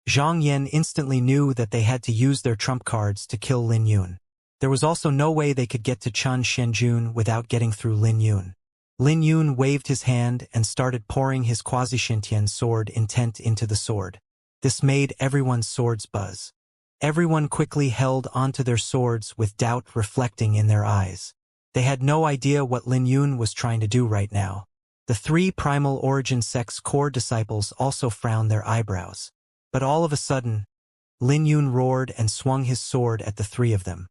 Speaker 1: Zhang Yan instantly knew that they had to use their trump cards to kill Lin Yun. There was also no way they could get to Chun Shenjun without getting through Lin Yun. Lin Yun waved his hand and started pouring his quasi-Shintian sword intent into the sword. This made everyone's swords buzz. Everyone quickly held onto their swords with doubt reflecting in their eyes. They had no idea what Lin Yun was trying to do right now. The 3 Primal Origin sect's core disciples also frowned their eyebrows. But all of a sudden, Lin Yun roared and swung his sword at the 3 of them.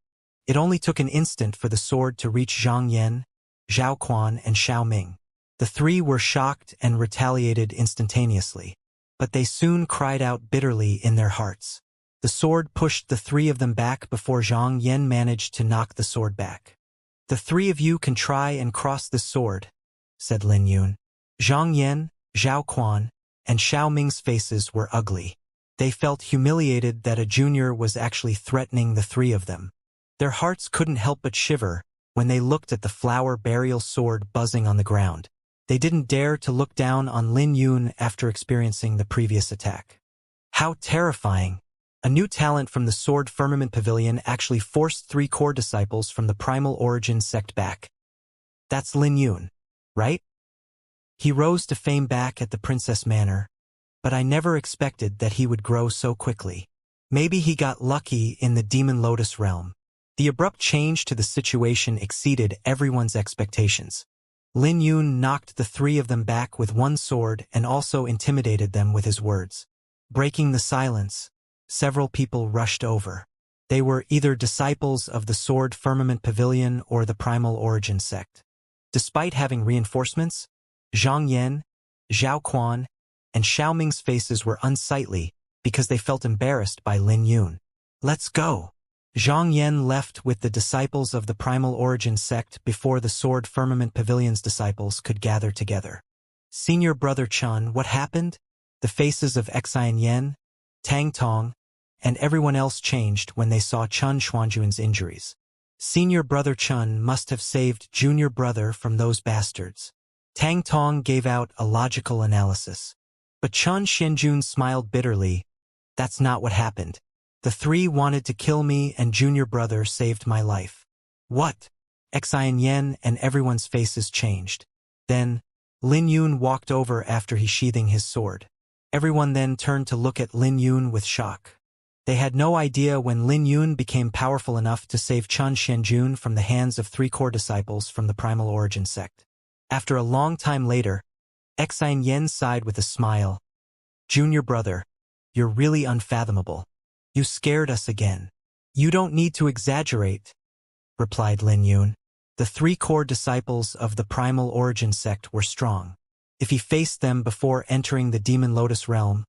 Speaker 1: It only took an instant for the sword to reach Zhang Yan, Zhao Quan, and Xiao Ming. The 3 were shocked and retaliated instantaneously, but they soon cried out bitterly in their hearts. The sword pushed the 3 of them back before Zhang Yan managed to knock the sword back. The 3 of you can try and cross this sword, said Lin Yun. Zhang Yan, Zhao Quan, and Xiao Ming's faces were ugly. They felt humiliated that a junior was actually threatening the 3 of them. Their hearts couldn't help but shiver when they looked at the flower burial sword buzzing on the ground. They didn't dare to look down on Lin Yun after experiencing the previous attack. How terrifying! A new talent from the Sword Firmament Pavilion actually forced 3 core disciples from the Primal Origin sect back. That's Lin Yun, right? He rose to fame back at the Princess Manor, but I never expected that he would grow so quickly. Maybe he got lucky in the Demon Lotus realm. The abrupt change to the situation exceeded everyone's expectations. Lin Yun knocked the 3 of them back with one sword and also intimidated them with his words. Breaking the silence, several people rushed over. They were either disciples of the Sword Firmament Pavilion or the Primal Origin sect. Despite having reinforcements, Zhang Yan, Zhao Quan, and Xiao Ming's faces were unsightly because they felt embarrassed by Lin Yun. Let's go! Zhang Yan left with the disciples of the Primal Origin sect before the Sword Firmament Pavilion's disciples could gather together. Senior brother Chun, what happened? The faces of Xian Yan, Tang Tong, and everyone else changed when they saw Chun Xuanjun's injuries. Senior brother Chun must have saved junior brother from those bastards. Tang Tong gave out a logical analysis. But Chun Shenjun smiled bitterly. That's not what happened. The 3 wanted to kill me and junior brother saved my life. What? Xian Yan and everyone's faces changed. Then, Lin Yun walked over after he sheathing his sword. Everyone then turned to look at Lin Yun with shock. They had no idea when Lin Yun became powerful enough to save Chun Xianjun from the hands of 3 core disciples from the Primal Origin sect. After a long time later, Xianxian sighed with a smile. "Junior brother, you're really unfathomable. You scared us again." "You don't need to exaggerate," replied Lin Yun. The 3 core disciples of the Primal Origin sect were strong. If he faced them before entering the Demon Lotus realm,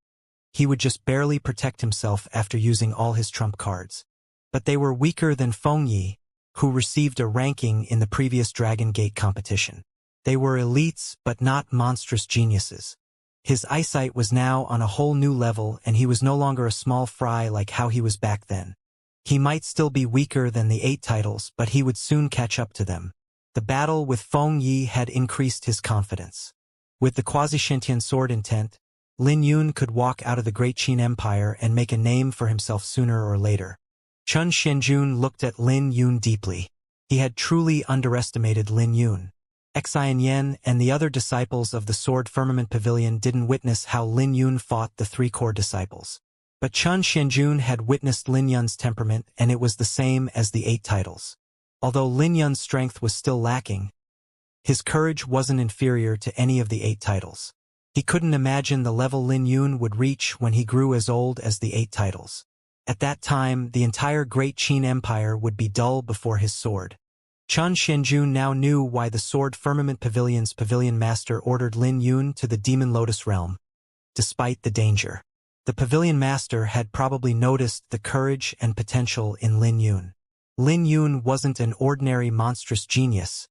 Speaker 1: he would just barely protect himself after using all his trump cards. But they were weaker than Feng Yi, who received a ranking in the previous Dragon Gate competition. They were elites but not monstrous geniuses. His eyesight was now on a whole new level and he was no longer a small fry like how he was back then. He might still be weaker than the 8 titles, but he would soon catch up to them. The battle with Feng Yi had increased his confidence. With the quasi-sentient sword intent, Lin Yun could walk out of the Great Qin Empire and make a name for himself sooner or later. Chun Xianjun looked at Lin Yun deeply. He had truly underestimated Lin Yun. Xianyan and the other disciples of the Sword Firmament Pavilion didn't witness how Lin Yun fought the 3 core disciples. But Chun Xianjun had witnessed Lin Yun's temperament and it was the same as the 8 titles. Although Lin Yun's strength was still lacking, his courage wasn't inferior to any of the 8 titles. He couldn't imagine the level Lin Yun would reach when he grew as old as the 8 titles. At that time, the entire Great Qin Empire would be dull before his sword. Chun Xianjun now knew why the Sword Firmament Pavilion's Pavilion Master ordered Lin Yun to the Demon Lotus realm. Despite the danger, the Pavilion Master had probably noticed the courage and potential in Lin Yun. Lin Yun wasn't an ordinary monstrous genius,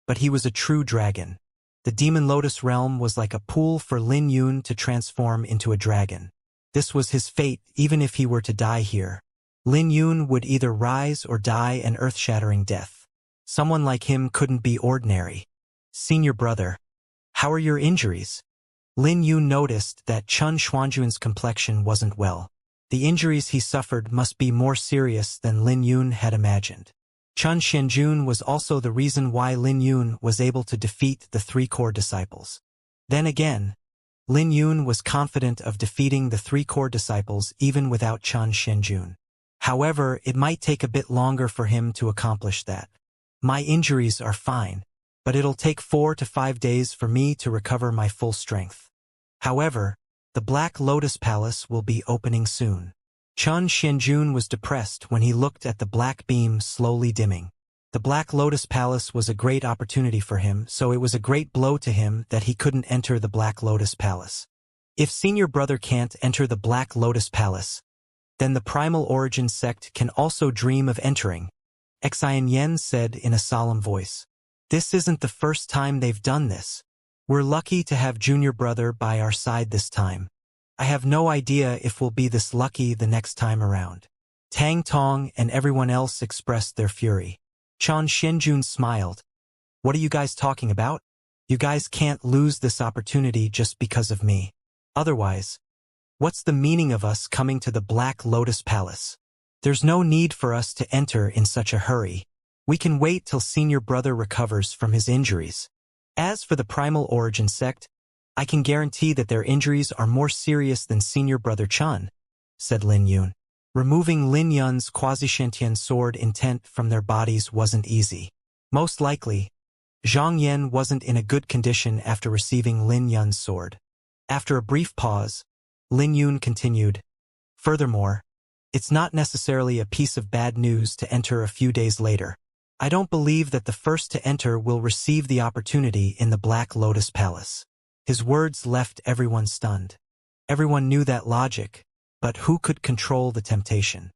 Speaker 1: but he was a true dragon. The Demon Lotus realm was like a pool for Lin Yun to transform into a dragon. This was his fate even if he were to die here. Lin Yun would either rise or die an earth-shattering death. Someone like him couldn't be ordinary. "Senior brother, how are your injuries?" Lin Yun noticed that Chun Xuanjun's complexion wasn't well. The injuries he suffered must be more serious than Lin Yun had imagined. Chun Xianjun was also the reason why Lin Yun was able to defeat the 3 core disciples. Then again, Lin Yun was confident of defeating the 3 core disciples even without Chun Xianjun. However, it might take a bit longer for him to accomplish that. "My injuries are fine, but it'll take 4 to 5 days for me to recover my full strength. However, the Black Lotus Palace will be opening soon." Chun Xianjun was depressed when he looked at the black beam slowly dimming. The Black Lotus Palace was a great opportunity for him, so it was a great blow to him that he couldn't enter the Black Lotus Palace. If senior brother can't enter the Black Lotus Palace, then the Primal Origin sect can also dream of entering, Xianyan said in a solemn voice. "This isn't the first time they've done this. We're lucky to have junior brother by our side this time. I have no idea if we'll be this lucky the next time around." Tang Tong and everyone else expressed their fury. Chun Xianjun smiled. "What are you guys talking about? You guys can't lose this opportunity just because of me. Otherwise, what's the meaning of us coming to the Black Lotus Palace? There's no need for us to enter in such a hurry. We can wait till senior brother recovers from his injuries. As for the Primal Origin sect, I can guarantee that their injuries are more serious than senior brother Chun," said Lin Yun. Removing Lin Yun's quasi-sentient sword intent from their bodies wasn't easy. Most likely, Zhang Yan wasn't in a good condition after receiving Lin Yun's sword. After a brief pause, Lin Yun continued, "Furthermore, it's not necessarily a piece of bad news to enter a few days later. I don't believe that the first to enter will receive the opportunity in the Black Lotus Palace." His words left everyone stunned. Everyone knew that logic, but who could control the temptation?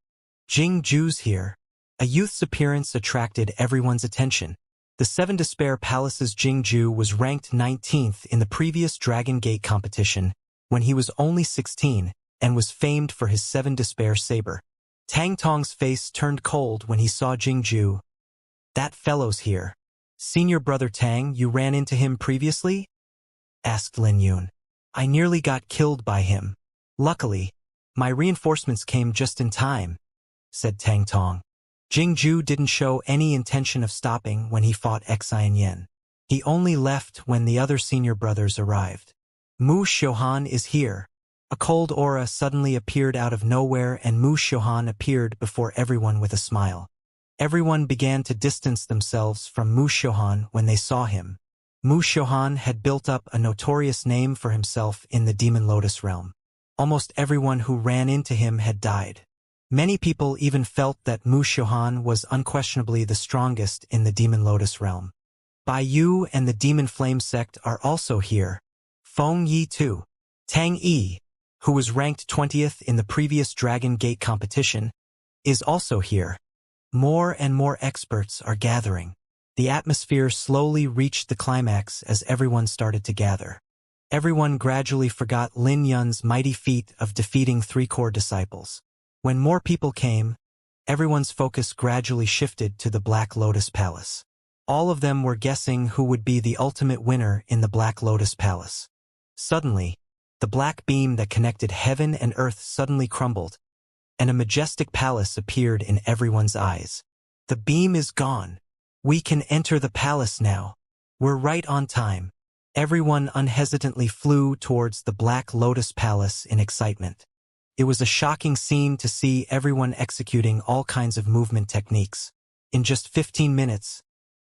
Speaker 1: Jing Ju's here. A youth's appearance attracted everyone's attention. The 7 Despair Palace's Jing Ju was ranked 19th in the previous Dragon Gate competition when he was only 16 and was famed for his 7 Despair saber. Tang Tong's face turned cold when he saw Jing Ju. "That fellow's here. Senior brother Tang, you ran into him previously?" asked Lin Yun. "I nearly got killed by him. Luckily, my reinforcements came just in time," said Tang Tong. Jing Ju didn't show any intention of stopping when he fought Xianyan. He only left when the other senior brothers arrived. Mu Xiuhan is here. A cold aura suddenly appeared out of nowhere and Mu Xiuhan appeared before everyone with a smile. Everyone began to distance themselves from Mu Xiuhan when they saw him. Mu Xiuhan had built up a notorious name for himself in the Demon Lotus realm. Almost everyone who ran into him had died. Many people even felt that Mu Xiuhan was unquestionably the strongest in the Demon Lotus realm. Bai Yu and the Demon Flame sect are also here. Feng Yi too. Tang Yi, who was ranked 20th in the previous Dragon Gate competition, is also here. More and more experts are gathering. The atmosphere slowly reached the climax as everyone started to gather. Everyone gradually forgot Lin Yun's mighty feat of defeating 3 core disciples. When more people came, everyone's focus gradually shifted to the Black Lotus Palace. All of them were guessing who would be the ultimate winner in the Black Lotus Palace. Suddenly, the black beam that connected heaven and earth suddenly crumbled, and a majestic palace appeared in everyone's eyes. The beam is gone. We can enter the palace now. We're right on time. Everyone unhesitantly flew towards the Black Lotus Palace in excitement. It was a shocking scene to see everyone executing all kinds of movement techniques. In just 15 minutes,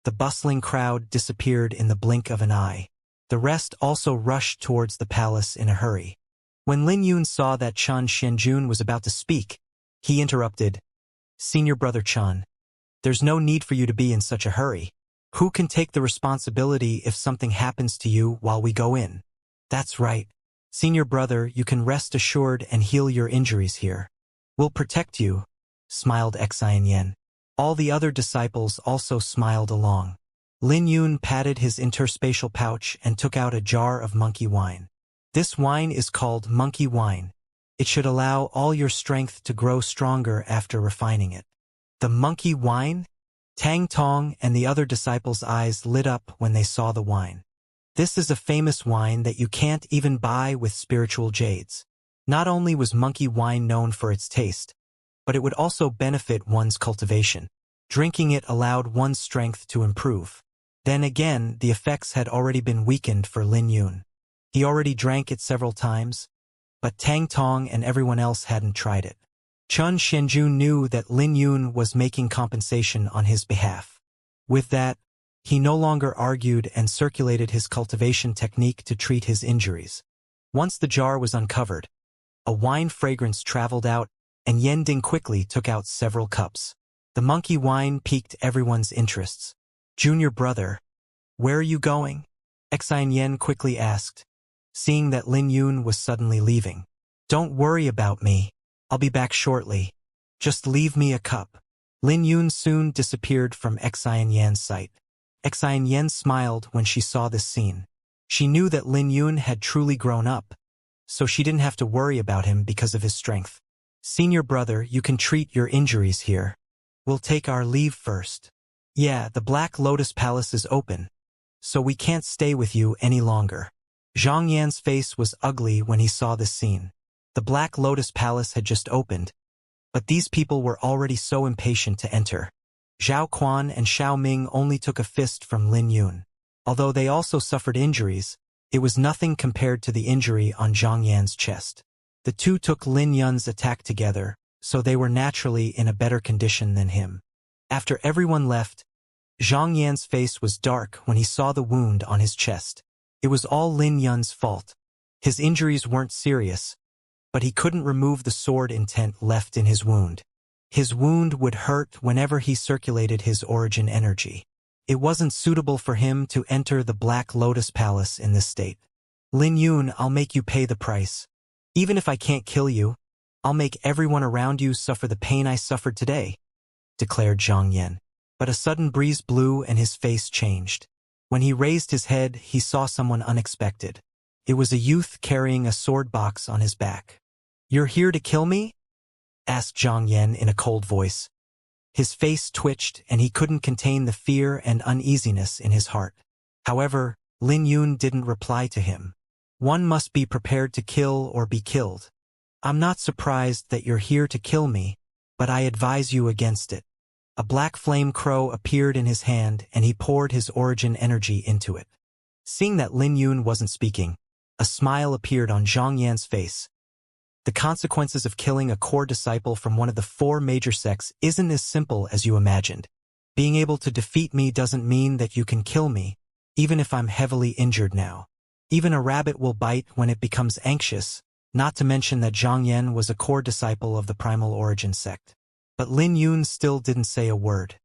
Speaker 1: the bustling crowd disappeared in the blink of an eye. The rest also rushed towards the palace in a hurry. When Lin Yun saw that Chen Xianjun was about to speak, he interrupted. Senior brother Chen, there's no need for you to be in such a hurry. Who can take the responsibility if something happens to you while we go in? That's right. Senior brother, you can rest assured and heal your injuries here. We'll protect you, smiled Xianxian. All the other disciples also smiled along. Lin Yun patted his interspatial pouch and took out a jar of monkey wine. This wine is called monkey wine. It should allow all your strength to grow stronger after refining it. The monkey wine? Tang Tong and the other disciples' eyes lit up when they saw the wine. This is a famous wine that you can't even buy with spiritual jades. Not only was monkey wine known for its taste, but it would also benefit one's cultivation. Drinking it allowed one's strength to improve. Then again, the effects had already been weakened for Lin Yun. He already drank it several times, but Tang Tong and everyone else hadn't tried it. Chen Xianjun knew that Lin Yun was making compensation on his behalf. With that, he no longer argued and circulated his cultivation technique to treat his injuries. Once the jar was uncovered, a wine fragrance traveled out, and Yending quickly took out several cups. The monkey wine piqued everyone's interests. Junior brother, where are you going? Xianxian quickly asked, seeing that Lin Yun was suddenly leaving. Don't worry about me. I'll be back shortly. Just leave me a cup. Lin Yun soon disappeared from Xianxian's sight. Xianxian smiled when she saw this scene. She knew that Lin Yun had truly grown up, so she didn't have to worry about him because of his strength. Senior brother, you can treat your injuries here. We'll take our leave first. Yeah, the Black Lotus Palace is open, so we can't stay with you any longer. Zhang Yan's face was ugly when he saw this scene. The Black Lotus Palace had just opened, but these people were already so impatient to enter. Zhao Quan and Xiao Ming only took a fist from Lin Yun. Although they also suffered injuries, it was nothing compared to the injury on Zhang Yan's chest. The two took Lin Yun's attack together, so they were naturally in a better condition than him. After everyone left, Zhang Yan's face was dark when he saw the wound on his chest. It was all Lin Yun's fault. His injuries weren't serious, but he couldn't remove the sword intent left in his wound. His wound would hurt whenever he circulated his origin energy. It wasn't suitable for him to enter the Black Lotus Palace in this state. Lin Yun, I'll make you pay the price. Even if I can't kill you, I'll make everyone around you suffer the pain I suffered today, declared Zhang Yan. But a sudden breeze blew and his face changed. When he raised his head, he saw someone unexpected. It was a youth carrying a sword box on his back. You're here to kill me? Asked Zhang Yan in a cold voice. His face twitched and he couldn't contain the fear and uneasiness in his heart. However, Lin Yun didn't reply to him. One must be prepared to kill or be killed. I'm not surprised that you're here to kill me, but I advise you against it. A black flame crow appeared in his hand and he poured his origin energy into it. Seeing that Lin Yun wasn't speaking, a smile appeared on Zhang Yan's face. The consequences of killing a core disciple from one of the 4 major sects isn't as simple as you imagined. Being able to defeat me doesn't mean that you can kill me, even if I'm heavily injured now. Even a rabbit will bite when it becomes anxious, not to mention that Zhang Yan was a core disciple of the Primal Origin sect. But Lin Yun still didn't say a word.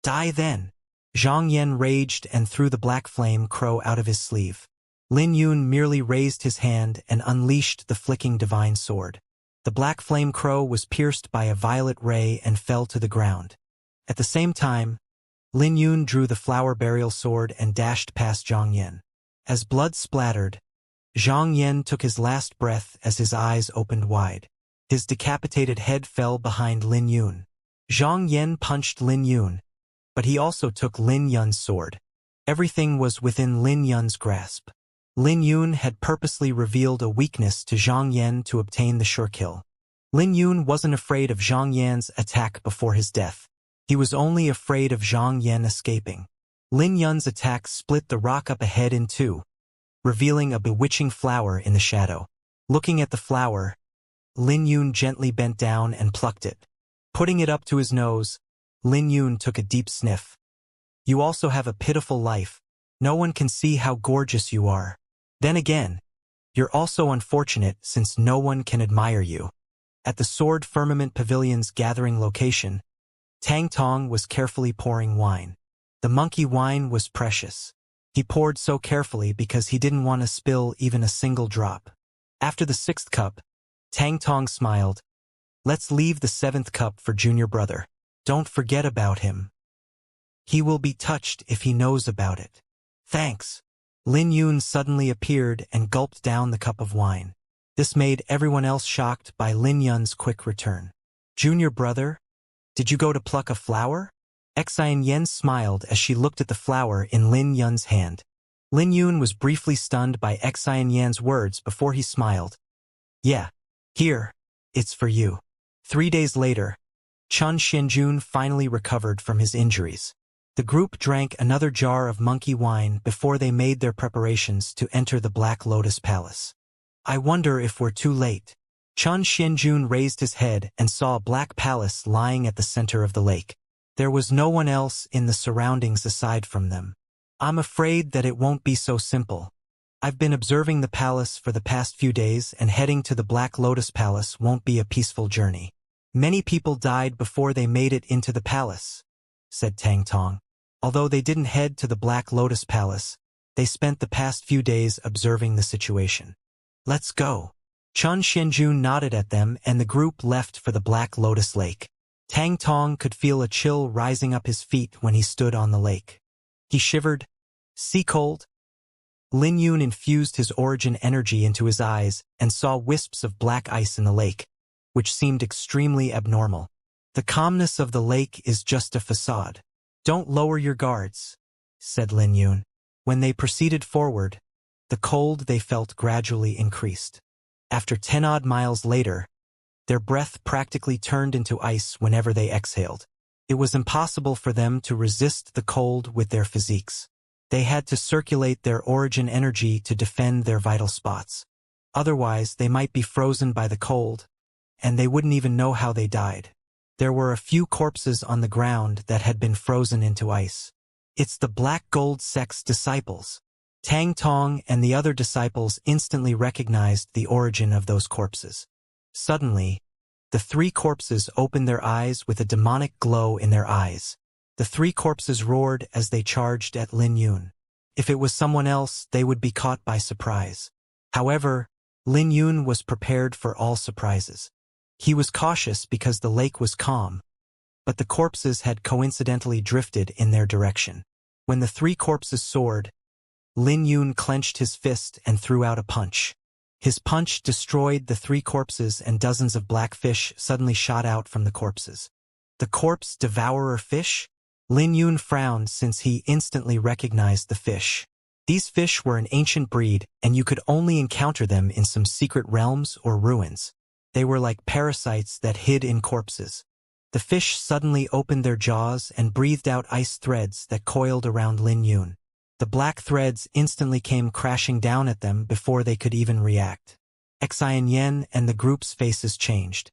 Speaker 1: Die then! Zhang Yan raged and threw the black flame crow out of his sleeve. Lin Yun merely raised his hand and unleashed the flicking divine sword. The black flame crow was pierced by a violet ray and fell to the ground. At the same time, Lin Yun drew the flower burial sword and dashed past Zhang Yan. As blood splattered, Zhang Yan took his last breath as his eyes opened wide. His decapitated head fell behind Lin Yun. Zhang Yan punched Lin Yun, but he also took Lin Yun's sword. Everything was within Lin Yun's grasp. Lin Yun had purposely revealed a weakness to Zhang Yan to obtain the sure kill. Lin Yun wasn't afraid of Zhang Yan's attack before his death. He was only afraid of Zhang Yan escaping. Lin Yun's attack split the rock up ahead in 2, revealing a bewitching flower in the shadow. Looking at the flower, Lin Yun gently bent down and plucked it. Putting it up to his nose, Lin Yun took a deep sniff. You also have a pitiful life. No one can see how gorgeous you are. Then again, you're also unfortunate since no one can admire you. At the Sword Firmament Pavilion's gathering location, Tang Tong was carefully pouring wine. The monkey wine was precious. He poured so carefully because he didn't want to spill even a single drop. After the 6th cup, Tang Tong smiled. Let's leave the 7th cup for junior brother. Don't forget about him. He will be touched if he knows about it. Thanks. Lin Yun suddenly appeared and gulped down the cup of wine. This made everyone else shocked by Lin Yun's quick return. Junior brother? Did you go to pluck a flower? Xianxia smiled as she looked at the flower in Lin Yun's hand. Lin Yun was briefly stunned by Xianxia's words before he smiled. Yeah. Here. It's for you. 3 days later, Chun Xianjun finally recovered from his injuries. The group drank another jar of monkey wine before they made their preparations to enter the Black Lotus Palace. I wonder if we're too late. Chun Xianjun raised his head and saw a black palace lying at the center of the lake. There was no one else in the surroundings aside from them. I'm afraid that it won't be so simple. I've been observing the palace for the past few days and heading to the Black Lotus Palace won't be a peaceful journey. Many people died before they made it into the palace, said Tang Tong. Although they didn't head to the Black Lotus Palace, they spent the past few days observing the situation. Let's go. Chun Xianjun nodded at them and the group left for the Black Lotus Lake. Tang Tong could feel a chill rising up his feet when he stood on the lake. He shivered. Sea cold? Lin Yun infused his origin energy into his eyes and saw wisps of black ice in the lake, which seemed extremely abnormal. The calmness of the lake is just a facade. Don't lower your guards, said Lin Yun. When they proceeded forward, the cold they felt gradually increased. After 10-odd miles later, their breath practically turned into ice whenever they exhaled. It was impossible for them to resist the cold with their physiques. They had to circulate their origin energy to defend their vital spots. Otherwise, they might be frozen by the cold, and they wouldn't even know how they died. There were a few corpses on the ground that had been frozen into ice. It's the Black Gold sect's disciples. Tang Tong and the other disciples instantly recognized the origin of those corpses. Suddenly, the 3 corpses opened their eyes with a demonic glow in their eyes. The 3 corpses roared as they charged at Lin Yun. If it was someone else, they would be caught by surprise. However, Lin Yun was prepared for all surprises. He was cautious because the lake was calm, but the corpses had coincidentally drifted in their direction. When the 3 corpses soared, Lin Yun clenched his fist and threw out a punch. His punch destroyed the 3 corpses and dozens of black fish suddenly shot out from the corpses. The corpse devourer fish? Lin Yun frowned since he instantly recognized the fish. These fish were an ancient breed, and you could only encounter them in some secret realms or ruins. They were like parasites that hid in corpses. The fish suddenly opened their jaws and breathed out ice threads that coiled around Lin Yun. The black threads instantly came crashing down at them before they could even react. Xianxia and the group's faces changed.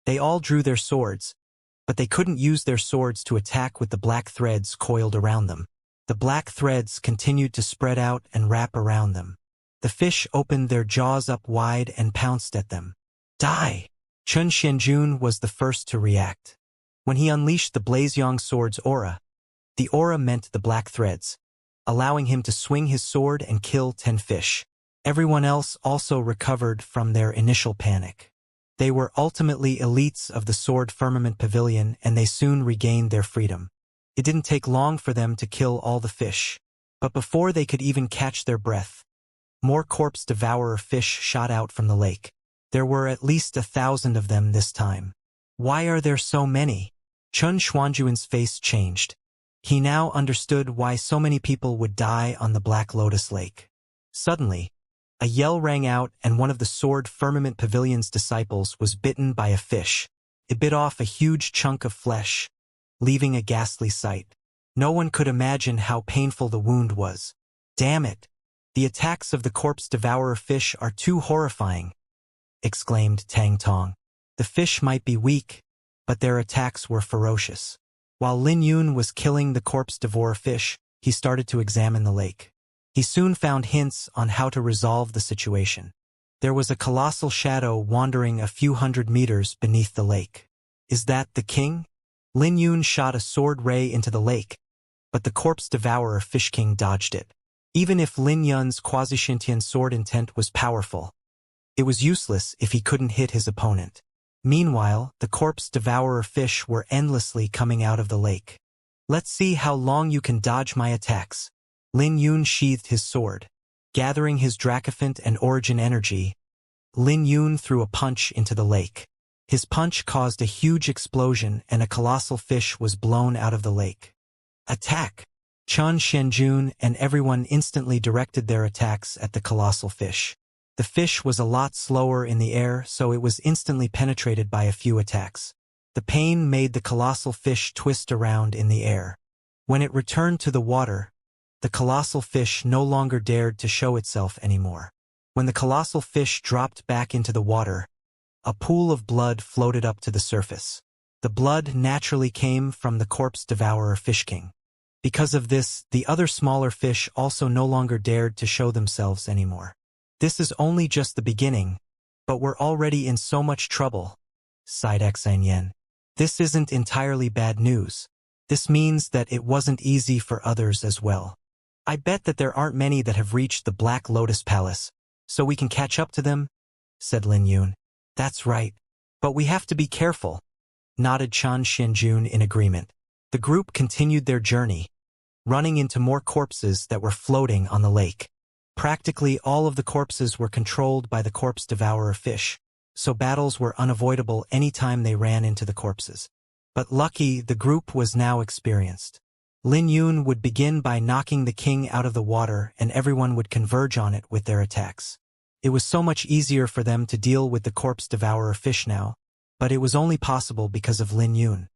Speaker 1: They all drew their swords, but they couldn't use their swords to attack with the black threads coiled around them. The black threads continued to spread out and wrap around them. The fish opened their jaws up wide and pounced at them. Die! Chun Xianjun was the first to react. When he unleashed the Blazeyong sword's aura, the aura meant the black threads, allowing him to swing his sword and kill 10 fish. Everyone else also recovered from their initial panic. They were ultimately elites of the Sword Firmament Pavilion, and they soon regained their freedom. It didn't take long for them to kill all the fish. But before they could even catch their breath, more corpse devourer fish shot out from the lake. There were at least 1,000 of them this time. Why are there so many? Chun Xuanjuan's face changed. He now understood why so many people would die on the Black Lotus Lake. Suddenly, a yell rang out, and one of the Sword Firmament Pavilion's disciples was bitten by a fish. It bit off a huge chunk of flesh, leaving a ghastly sight. No one could imagine how painful the wound was. Damn it! The attacks of the corpse devourer fish are too horrifying, exclaimed Tang Tong. The fish might be weak, but their attacks were ferocious. While Lin Yun was killing the corpse devourer fish, he started to examine the lake. He soon found hints on how to resolve the situation. There was a colossal shadow wandering a few hundred meters beneath the lake. Is that the king? Lin Yun shot a sword ray into the lake, but the corpse devourer fish king dodged it. Even if Lin Yun's quasi-sentient sword intent was powerful, it was useless if he couldn't hit his opponent. Meanwhile, the corpse devourer fish were endlessly coming out of the lake. Let's see how long you can dodge my attacks. Lin Yun sheathed his sword. Gathering his Dracophant and Origin energy, Lin Yun threw a punch into the lake. His punch caused a huge explosion, and a colossal fish was blown out of the lake. Attack! Chun Xianjun and everyone instantly directed their attacks at the colossal fish. The fish was a lot slower in the air, so it was instantly penetrated by a few attacks. The pain made the colossal fish twist around in the air. When it returned to the water, the colossal fish no longer dared to show itself anymore. When the colossal fish dropped back into the water, a pool of blood floated up to the surface. The blood naturally came from the corpse devourer fish king. Because of this, the other smaller fish also no longer dared to show themselves anymore. This is only just the beginning, but we're already in so much trouble, sighed Xianxia. This isn't entirely bad news. This means that it wasn't easy for others as well. I bet that there aren't many that have reached the Black Lotus Palace, so we can catch up to them, said Lin Yun. That's right. But we have to be careful, nodded Chun Xianjun in agreement. The group continued their journey, running into more corpses that were floating on the lake. Practically all of the corpses were controlled by the corpse devourer fish, so battles were unavoidable any time they ran into the corpses. But lucky, the group was now experienced. Lin Yun would begin by knocking the king out of the water, and everyone would converge on it with their attacks. It was so much easier for them to deal with the corpse devourer fish now, but it was only possible because of Lin Yun.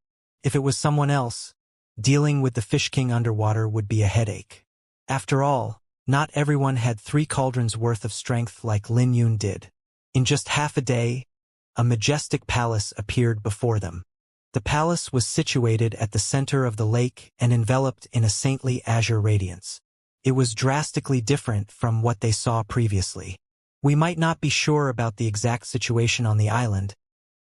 Speaker 1: If it was someone else, dealing with the fish king underwater would be a headache. After all, not everyone had 3 cauldrons worth of strength like Lin Yun did. In just half a day, a majestic palace appeared before them. The palace was situated at the center of the lake and enveloped in a saintly azure radiance. It was drastically different from what they saw previously. We might not be sure about the exact situation on the island,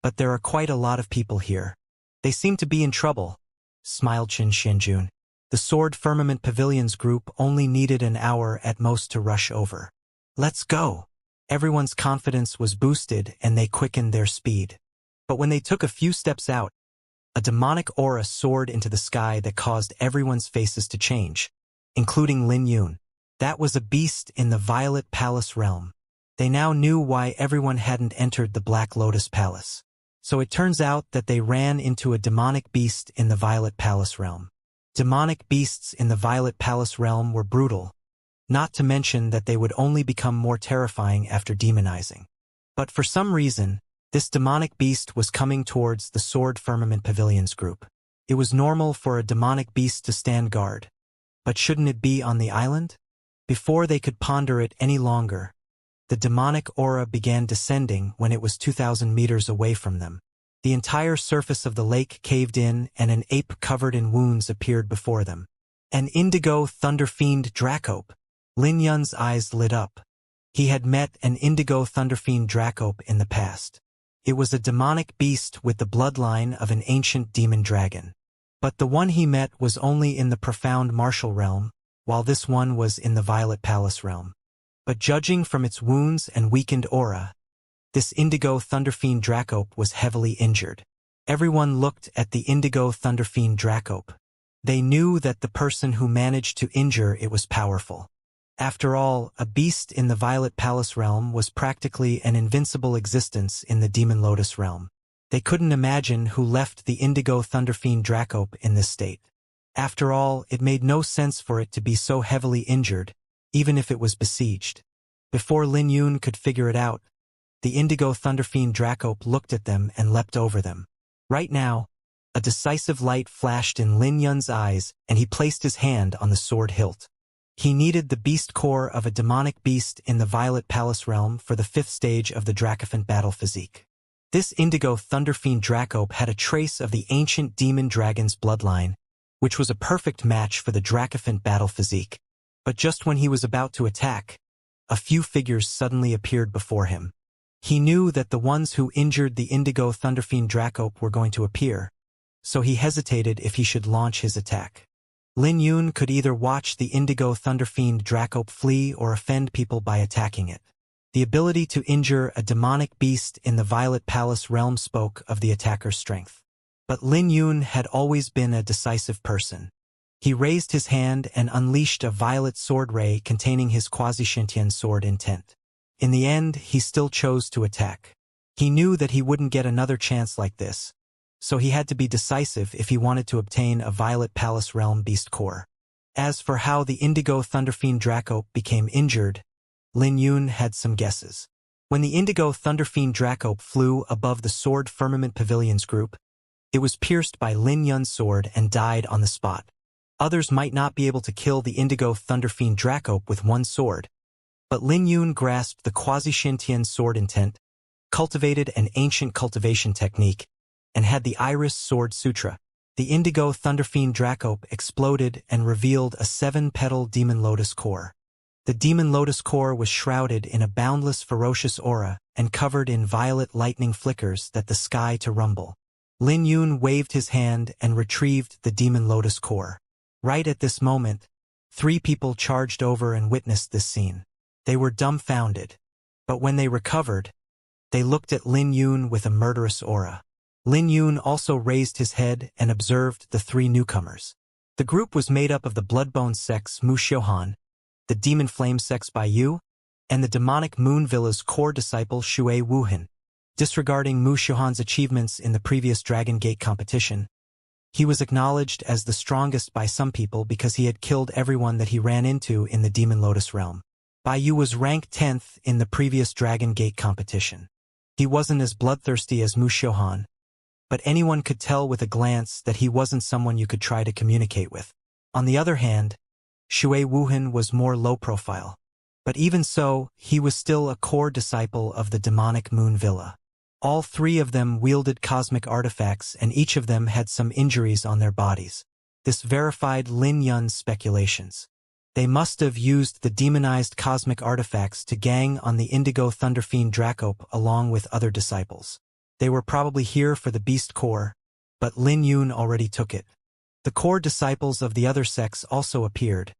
Speaker 1: but there are quite a lot of people here. They seem to be in trouble, smiled Chun Xianjun. The Sword Firmament Pavilion's group only needed an hour at most to rush over. Let's go! Everyone's confidence was boosted and they quickened their speed. But when they took a few steps out, a demonic aura soared into the sky that caused everyone's faces to change, including Lin Yun. That was a beast in the Violet Palace realm. They now knew why everyone hadn't entered the Black Lotus Palace. So it turns out that they ran into a demonic beast in the Violet Palace realm. Demonic beasts in the Violet Palace realm were brutal, not to mention that they would only become more terrifying after demonizing. But for some reason, This demonic beast was coming towards the Sword Firmament Pavilions group. It was normal for a demonic beast to stand guard. But shouldn't it be on the island? Before they could ponder it any longer, the demonic aura began descending when it was 2,000 meters away from them. The entire surface of the lake caved in and an ape covered in wounds appeared before them. An indigo thunderfiend Dracope. Lin Yun's eyes lit up. He had met an indigo thunderfiend Dracope in the past. It was a demonic beast with the bloodline of an ancient demon dragon. But the one he met was only in the profound martial realm, while this one was in the Violet Palace realm. But judging from its wounds and weakened aura, this indigo thunderfiend Dracope was heavily injured. Everyone looked at the indigo thunderfiend Dracope. They knew that the person who managed to injure it was powerful. After all, a beast in the Violet Palace realm was practically an invincible existence in the Demon Lotus realm. They couldn't imagine who left the indigo thunderfiend Dracope in this state. After all, it made no sense for it to be so heavily injured, even if it was besieged. Before Lin Yun could figure it out, the indigo thunderfiend Dracope looked at them and leapt over them. Right now, a decisive light flashed in Lin Yun's eyes, and he placed his hand on the sword hilt. He needed the beast core of a demonic beast in the Violet Palace realm for the 5th stage of the Dracophant battle physique. This indigo thunderfiend Dracope had a trace of the ancient demon dragon's bloodline, which was a perfect match for the Dracophant battle physique. But just when he was about to attack, a few figures suddenly appeared before him. He knew that the ones who injured the indigo thunderfiend Dracope were going to appear, so he hesitated if he should launch his attack. Lin Yun could either watch the indigo thunderfiend Dracope flee or offend people by attacking it. The ability to injure a demonic beast in the Violet Palace realm spoke of the attacker's strength. But Lin Yun had always been a decisive person. He raised his hand and unleashed a violet sword ray containing his quasi-Shintian sword intent. In the end, he still chose to attack. He knew that he wouldn't get another chance like this, so he had to be decisive if he wanted to obtain a Violet Palace realm beast core. As for how the indigo thunderfiend Dracope became injured, Lin Yun had some guesses. When the indigo thunderfiend Dracope flew above the Sword Firmament Pavilions group, it was pierced by Lin Yun's sword and died on the spot. Others might not be able to kill the indigo thunderfiend Dracope with one sword, but Lin Yun grasped the quasi-Shintian sword intent, cultivated an ancient cultivation technique, and had the Iris Sword Sutra. The indigo thunderfiend Dracope exploded and revealed a 7-petal demon lotus core. The demon lotus core was shrouded in a boundless ferocious aura and covered in violet lightning flickers that the sky to rumble. Lin Yun waved his hand and retrieved the demon lotus core. Right at this moment, 3 people charged over and witnessed this scene. They were dumbfounded, but when they recovered, they looked at Lin Yun with a murderous aura. Lin Yun also raised his head and observed the 3 newcomers. The group was made up of the Bloodbone sex Mu Xiuhan, the Demon Flame sex Bai Yu, and the Demonic Moon Villa's core disciple Shui Wuhan. Disregarding Mu Xiuhan's achievements in the previous Dragon Gate competition, he was acknowledged as the strongest by some people because he had killed everyone that he ran into in the Demon Lotus realm. Bai Yu was ranked 10th in the previous Dragon Gate competition. He wasn't as bloodthirsty as Mu Xiuhan, but anyone could tell with a glance that he wasn't someone you could try to communicate with. On the other hand, Shui Wuhan was more low-profile. But even so, he was still a core disciple of the demonic Moon Villa. All 3 of them wielded cosmic artifacts and each of them had some injuries on their bodies. This verified Lin Yun's speculations. They must have used the demonized cosmic artifacts to gang on the indigo thunderfiend Dracope along with other disciples. They were probably here for the beast core, but Lin Yun already took it. The core disciples of the other sects also appeared,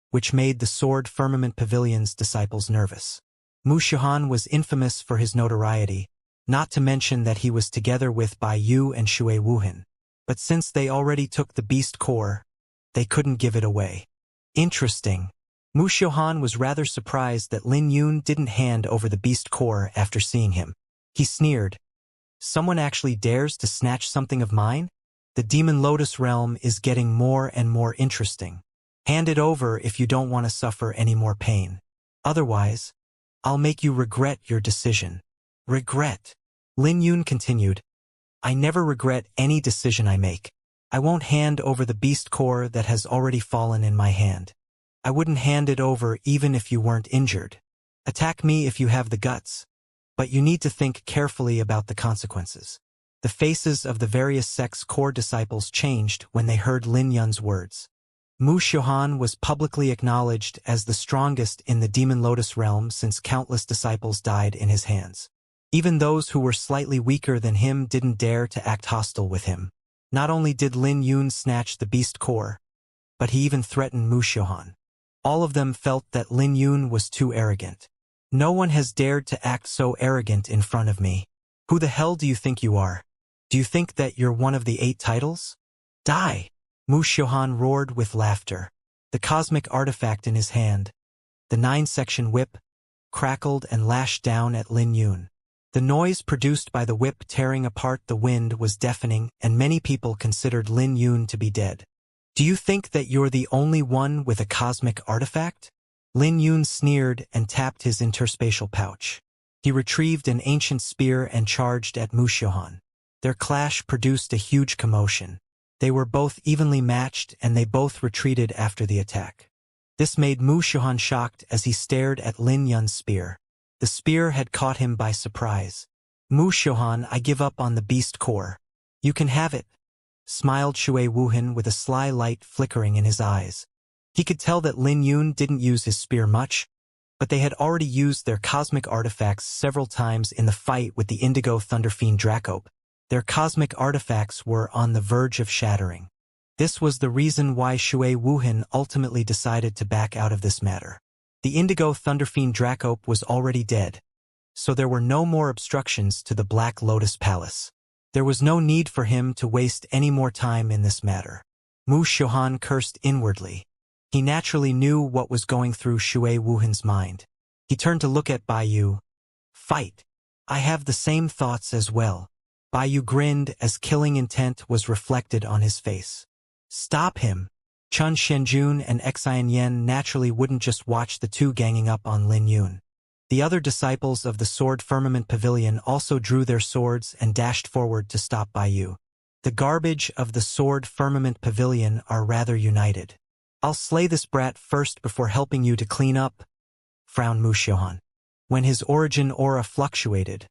Speaker 1: which made the Sword Firmament Pavilion's disciples nervous. Mu Xiuhan was infamous for his notoriety, not to mention that he was together with Bai Yu and Shui Wuhan. But since they already took the beast core, they couldn't give it away. Interesting. Mu Xiuhan was rather surprised that Lin Yun didn't hand over the beast core after seeing him. He sneered. Someone actually dares to snatch something of mine? The Demon Lotus realm is getting more and more interesting. Hand it over if you don't want to suffer any more pain. Otherwise, I'll make you regret your decision. Regret. Lin Yun continued, I never regret any decision I make. I won't hand over the beast core that has already fallen in my hand. I wouldn't hand it over even if you weren't injured. Attack me if you have the guts. But you need to think carefully about the consequences. The faces of the various sects' core disciples changed when they heard Lin Yun's words. Mu Xiuhan was publicly acknowledged as the strongest in the Demon Lotus realm since countless disciples died in his hands. Even those who were slightly weaker than him didn't dare to act hostile with him. Not only did Lin Yun snatch the beast core, but he even threatened Mu Xiuhan. All of them felt that Lin Yun was too arrogant. No one has dared to act so arrogant in front of me. Who the hell do you think you are? Do you think that you're one of the 8 titles? Die! Mu Xiuhan roared with laughter. The cosmic artifact in his hand, the 9-section whip, crackled and lashed down at Lin Yun. The noise produced by the whip tearing apart the wind was deafening, and many people considered Lin Yun to be dead. Do you think that you're the only one with a cosmic artifact? Lin Yun sneered and tapped his interspatial pouch. He retrieved an ancient spear and charged at Mu Xiuhan. Their clash produced a huge commotion. They were both evenly matched and they both retreated after the attack. This made Mu Xiuhan shocked as he stared at Lin Yun's spear. The spear had caught him by surprise. Mu Xiuhan, I give up on the beast core. You can have it, smiled Shui Wuhan with a sly light flickering in his eyes. He could tell that Lin Yun didn't use his spear much, but they had already used their cosmic artifacts several times in the fight with the Indigo Thunderfiend Dracope. Their cosmic artifacts were on the verge of shattering. This was the reason why Shui Wuhan ultimately decided to back out of this matter. The Indigo Thunderfiend Dracope was already dead, so there were no more obstructions to the Black Lotus Palace. There was no need for him to waste any more time in this matter. Mu Xiuhan cursed inwardly. He naturally knew what was going through Shui Wuhan's mind. He turned to look at Bai Yu. Fight. I have the same thoughts as well. Bai Yu grinned as killing intent was reflected on his face. Stop him. Chun Shenjun and Xian Yan naturally wouldn't just watch the two ganging up on Lin Yun. The other disciples of the Sword Firmament Pavilion also drew their swords and dashed forward to stop Bai Yu. The garbage of the Sword Firmament Pavilion are rather united. I'll slay this brat first before helping you to clean up, frowned Mu Xiuhan. When his origin aura fluctuated,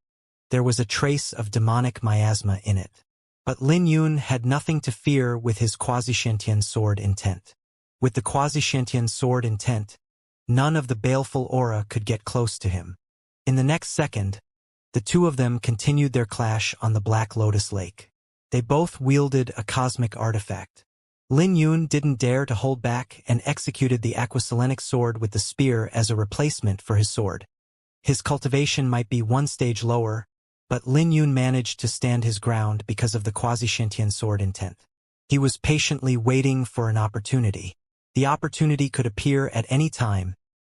Speaker 1: there was a trace of demonic miasma in it. But Lin Yun had nothing to fear with his quasi-sentient sword intent. With the quasi-sentient sword intent, none of the baleful aura could get close to him. In the next second, the two of them continued their clash on the Black Lotus Lake. They both wielded a cosmic artifact. Lin Yun didn't dare to hold back and executed the Aquaselenic sword with the spear as a replacement for his sword. His cultivation might be one stage lower, but Lin Yun managed to stand his ground because of the quasi-sentient sword intent. He was patiently waiting for an opportunity. The opportunity could appear at any time,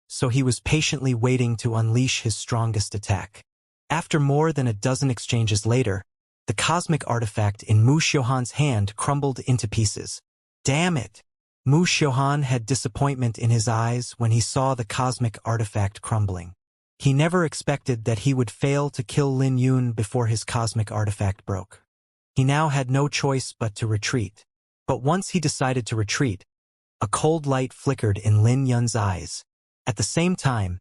Speaker 1: so he was patiently waiting to unleash his strongest attack. After more than a dozen exchanges later, the cosmic artifact in Mu Xiuhan's hand crumbled into pieces. Damn it! Mu Xiuhan had disappointment in his eyes when he saw the cosmic artifact crumbling. He never expected that he would fail to kill Lin Yun before his cosmic artifact broke. He now had no choice but to retreat. But once he decided to retreat, a cold light flickered in Lin Yun's eyes. At the same time,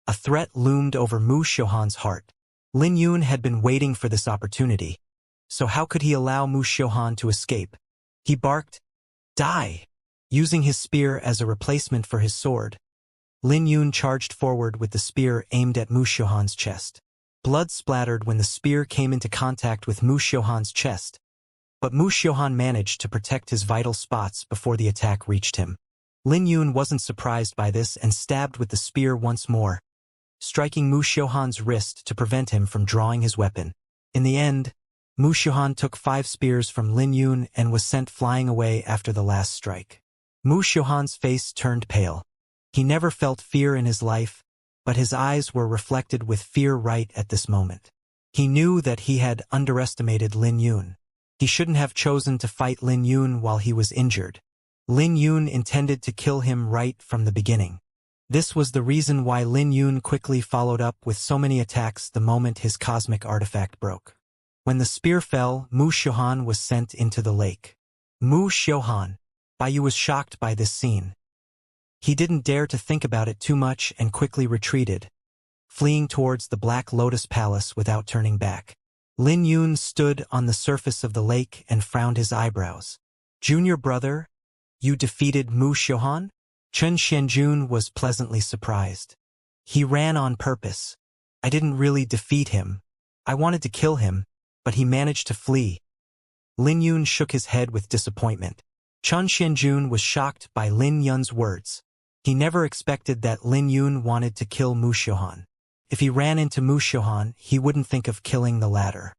Speaker 1: a threat loomed over Mu Xiuhan's heart. Lin Yun had been waiting for this opportunity, so how could he allow Mu Xiuhan to escape? He barked, "Die!" Using his spear as a replacement for his sword, Lin Yun charged forward with the spear aimed at Mu Xiuhan's chest. Blood splattered when the spear came into contact with Mu Xiuhan's chest, but Mu Xiuhan managed to protect his vital spots before the attack reached him. Lin Yun wasn't surprised by this and stabbed with the spear once more, striking Mu Xiuhan's wrist to prevent him from drawing his weapon. In the end, Mu Xiuhan took 5 spears from Lin Yun and was sent flying away after the last strike. Mu Xiuhan's face turned pale. He never felt fear in his life, but his eyes were reflected with fear right at this moment. He knew that he had underestimated Lin Yun. He shouldn't have chosen to fight Lin Yun while he was injured. Lin Yun intended to kill him right from the beginning. This was the reason why Lin Yun quickly followed up with so many attacks the moment his cosmic artifact broke. When the spear fell, Mu Xiuhan was sent into the lake. Mu Xiuhan. Baiyu was shocked by this scene. He didn't dare to think about it too much and quickly retreated, fleeing towards the Black Lotus Palace without turning back. Lin Yun stood on the surface of the lake and frowned his eyebrows. Junior brother, you defeated Mu Xiuhan? Chen Xianjun was pleasantly surprised. He ran on purpose. I didn't really defeat him. I wanted to kill him, but he managed to flee. Lin Yun shook his head with disappointment. Chen Xianjun was shocked by Lin Yun's words. He never expected that Lin Yun wanted to kill Mu Xiuhan. If he ran into Mu Xiuhan, he wouldn't think of killing the latter.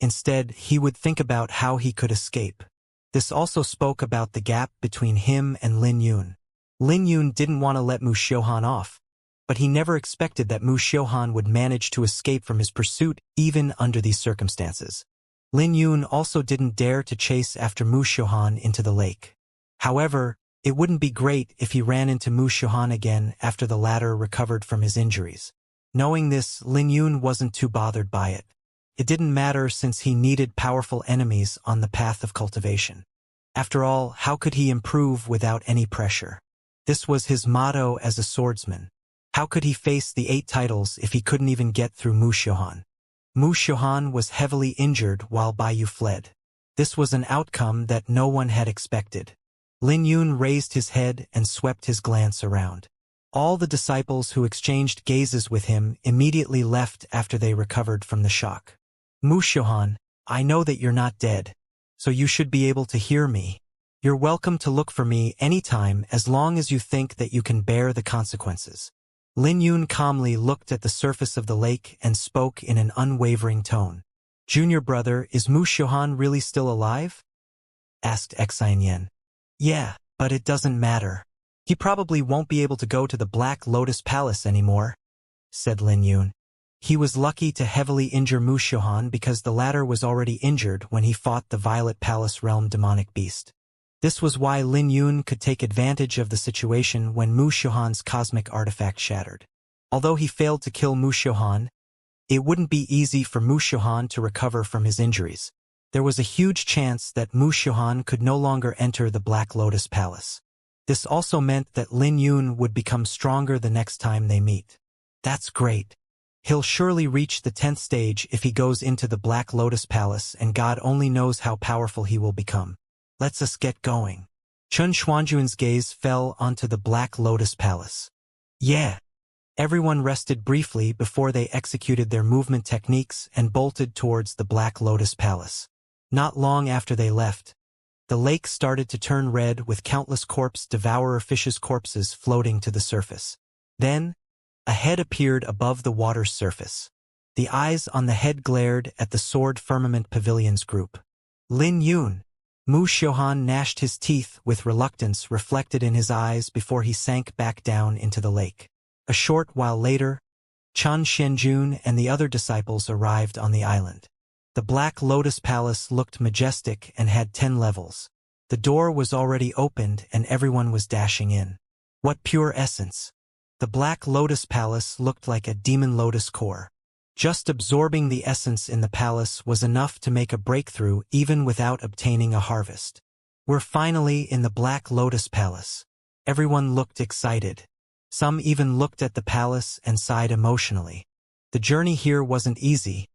Speaker 1: Instead, he would think about how he could escape. This also spoke about the gap between him and Lin Yun. Lin Yun didn't want to let Mu Xiuhan off, but he never expected that Mu Xiuhan would manage to escape from his pursuit even under these circumstances. Lin Yun also didn't dare to chase after Mu Xiuhan into the lake. However, it wouldn't be great if he ran into Mu Xiuhan again after the latter recovered from his injuries. Knowing this, Lin Yun wasn't too bothered by it. It didn't matter since he needed powerful enemies on the path of cultivation. After all, how could he improve without any pressure? This was his motto as a swordsman. How could he face the 8 titles if he couldn't even get through Mu Xiuhan? Mu Xiuhan was heavily injured while Baiyu fled. This was an outcome that no one had expected. Lin Yun raised his head and swept his glance around. All the disciples who exchanged gazes with him immediately left after they recovered from the shock. Mu Xiuhan, I know that you're not dead, so you should be able to hear me. You're welcome to look for me anytime as long as you think that you can bear the consequences. Lin Yun calmly looked at the surface of the lake and spoke in an unwavering tone. Junior brother, is Mu Xiuhan really still alive? Asked Xianxia. Yeah, but it doesn't matter. He probably won't be able to go to the Black Lotus Palace anymore, said Lin Yun. He was lucky to heavily injure Mu Xiuhan because the latter was already injured when he fought the Violet Palace Realm demonic beast. This was why Lin Yun could take advantage of the situation when Mu Xiuhan's cosmic artifact shattered. Although he failed to kill Mu Xiuhan, it wouldn't be easy for Mu Xiuhan to recover from his injuries. There was a huge chance that Mu Xiuhan could no longer enter the Black Lotus Palace. This also meant that Lin Yun would become stronger the next time they meet. That's great. He'll surely reach the 10th stage if he goes into the Black Lotus Palace, and God only knows how powerful he will become. Let's us get going. Chen Xuanjun's gaze fell onto the Black Lotus Palace. Yeah. Everyone rested briefly before they executed their movement techniques and bolted towards the Black Lotus Palace. Not long after they left, the lake started to turn red with countless corpse devourer fishes' corpses floating to the surface. Then, a head appeared above the water's surface. The eyes on the head glared at the Sword Firmament Pavilion's group. Lin Yun. Mu Xiuhan gnashed his teeth with reluctance reflected in his eyes before he sank back down into the lake. A short while later, Chen Xianjun and the other disciples arrived on the island. The Black Lotus Palace looked majestic and had 10 levels. The door was already opened and everyone was dashing in. What pure essence! The Black Lotus Palace looked like a demon lotus core. Just absorbing the essence in the palace was enough to make a breakthrough even without obtaining a harvest. We're finally in the Black Lotus Palace. Everyone looked excited. Some even looked at the palace and sighed emotionally. The journey here wasn't easy,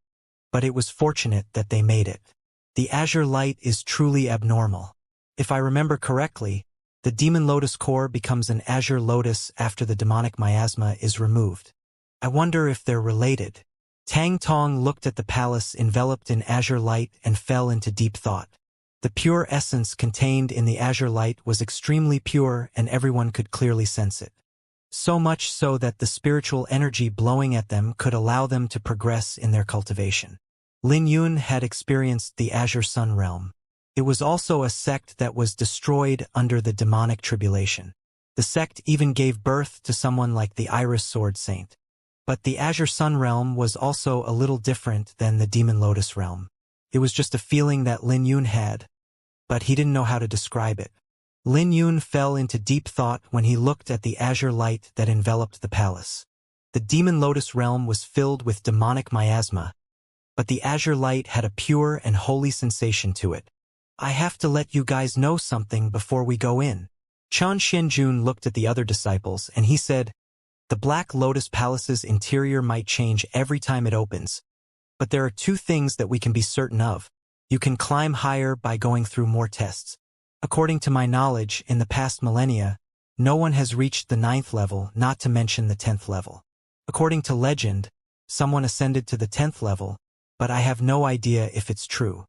Speaker 1: but it was fortunate that they made it. The azure light is truly abnormal. If I remember correctly, the demon lotus core becomes an azure lotus after the demonic miasma is removed. I wonder if they're related. Tang Tong looked at the palace enveloped in azure light and fell into deep thought. The pure essence contained in the azure light was extremely pure and everyone could clearly sense it. So much so that the spiritual energy blowing at them could allow them to progress in their cultivation. Lin Yun had experienced the Azure Sun Realm. It was also a sect that was destroyed under the demonic tribulation. The sect even gave birth to someone like the Iris Sword Saint. But the Azure Sun Realm was also a little different than the Demon Lotus Realm. It was just a feeling that Lin Yun had, but he didn't know how to describe it. Lin Yun fell into deep thought when he looked at the azure light that enveloped the palace. The demon lotus realm was filled with demonic miasma, but the azure light had a pure and holy sensation to it. I have to let you guys know something before we go in. Chan Xianjun looked at the other disciples and he said, the Black Lotus Palace's interior might change every time it opens, but there are two things that we can be certain of. You can climb higher by going through more tests. According to my knowledge, in the past millennia, no one has reached the 9th level, not to mention the 10th level. According to legend, someone ascended to the 10th level, but I have no idea if it's true.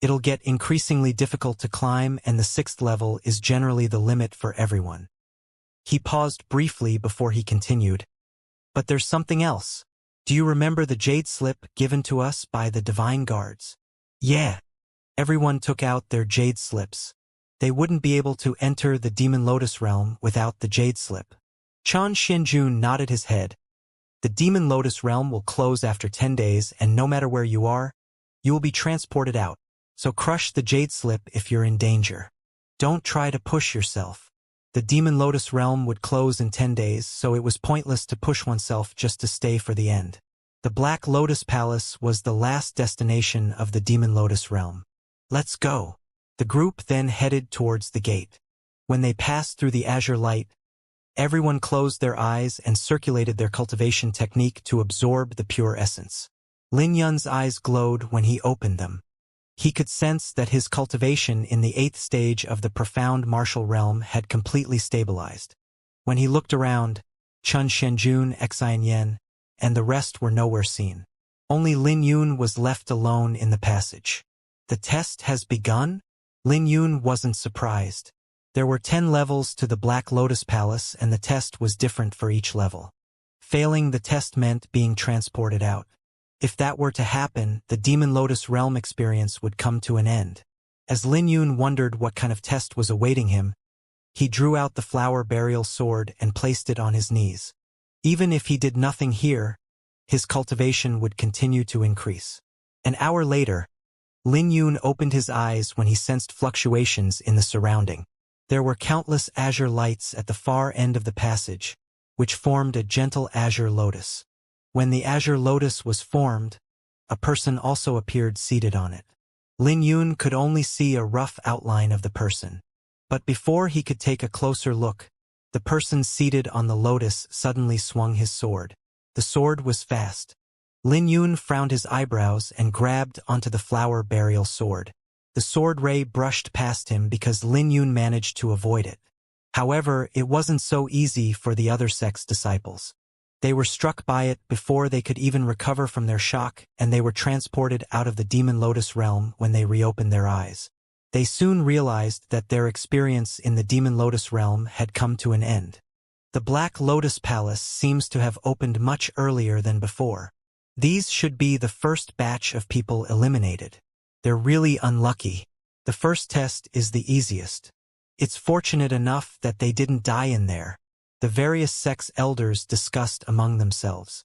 Speaker 1: It'll get increasingly difficult to climb, and the 6th level is generally the limit for everyone. He paused briefly before he continued. But there's something else. Do you remember the jade slip given to us by the divine guards? Yeah. Everyone took out their jade slips. They wouldn't be able to enter the Demon Lotus realm without the jade slip. Chan Xianjun nodded his head. The Demon Lotus realm will close after 10 days, and no matter where you are, you will be transported out. So crush the jade slip if you're in danger. Don't try to push yourself. The Demon Lotus realm would close in 10 days, so it was pointless to push oneself just to stay for the end. The Black Lotus Palace was the last destination of the Demon Lotus realm. Let's go. The group then headed towards the gate. When they passed through the azure light, everyone closed their eyes and circulated their cultivation technique to absorb the pure essence. Lin Yun's eyes glowed when he opened them. He could sense that his cultivation in the 8th stage of the profound martial realm had completely stabilized. When he looked around, Chun Shenjun, Xianxia, and the rest were nowhere seen. Only Lin Yun was left alone in the passage. The test has begun? Lin Yun wasn't surprised. There were 10 levels to the Black Lotus Palace, and the test was different for each level. Failing the test meant being transported out. If that were to happen, the Demon Lotus realm experience would come to an end. As Lin Yun wondered what kind of test was awaiting him, he drew out the flower burial sword and placed it on his knees. Even if he did nothing here, his cultivation would continue to increase. An hour later, Lin Yun opened his eyes when he sensed fluctuations in the surrounding. There were countless azure lights at the far end of the passage, which formed a gentle azure lotus. When the azure lotus was formed, a person also appeared seated on it. Lin Yun could only see a rough outline of the person. But before he could take a closer look, the person seated on the lotus suddenly swung his sword. The sword was fast. Lin Yun frowned his eyebrows and grabbed onto the flower burial sword. The sword ray brushed past him because Lin Yun managed to avoid it. However, it wasn't so easy for the other sect's disciples. They were struck by it before they could even recover from their shock, and they were transported out of the Demon Lotus realm when they reopened their eyes. They soon realized that their experience in the Demon Lotus realm had come to an end. The Black Lotus Palace seems to have opened much earlier than before. These should be the first batch of people eliminated. They're really unlucky. The first test is the easiest. It's fortunate enough that they didn't die in there. The various sects' elders discussed among themselves.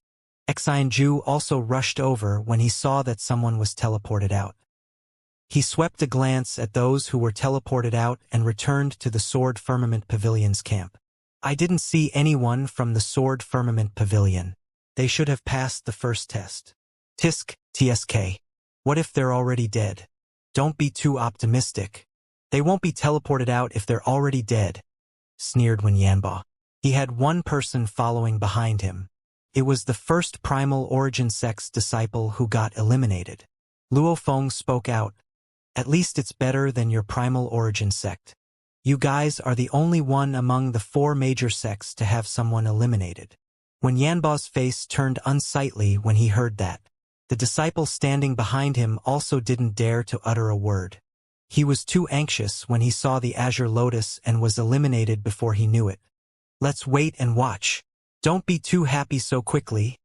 Speaker 1: Xianju also rushed over when he saw that someone was teleported out. He swept a glance at those who were teleported out and returned to the Sword Firmament Pavilion's camp. I didn't see anyone from the Sword Firmament Pavilion. They should have passed the first test. TSK. What if they're already dead? Don't be too optimistic. They won't be teleported out if they're already dead, sneered Wen Yanba. He had one person following behind him. It was the first Primal Origin sect's disciple who got eliminated. Luo Feng spoke out. At least it's better than your Primal Origin sect. You guys are the only one among the 4 major sects to have someone eliminated. Wen Yanba's face turned unsightly when he heard that. The disciple standing behind him also didn't dare to utter a word. He was too anxious when he saw the Azure Lotus and was eliminated before he knew it. Let's wait and watch. Don't be too happy so quickly,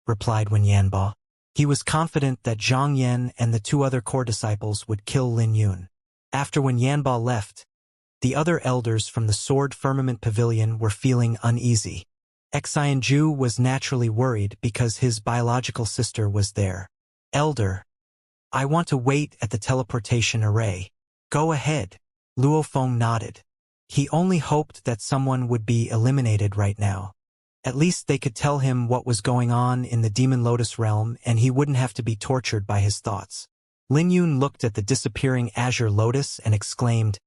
Speaker 1: replied Wen Yanba. He was confident that Zhang Yan and the 2 other core disciples would kill Lin Yun. After Wen Yanba left, the other elders from the Sword Firmament Pavilion were feeling uneasy. Xianju was naturally worried because his biological sister was there. Elder, I want to wait at the teleportation array. Go ahead. Luo Feng nodded. He only hoped that someone would be eliminated right now. At least they could tell him what was going on in the Demon Lotus realm and he wouldn't have to be tortured by his thoughts. Lin Yun looked at the disappearing Azure Lotus and exclaimed,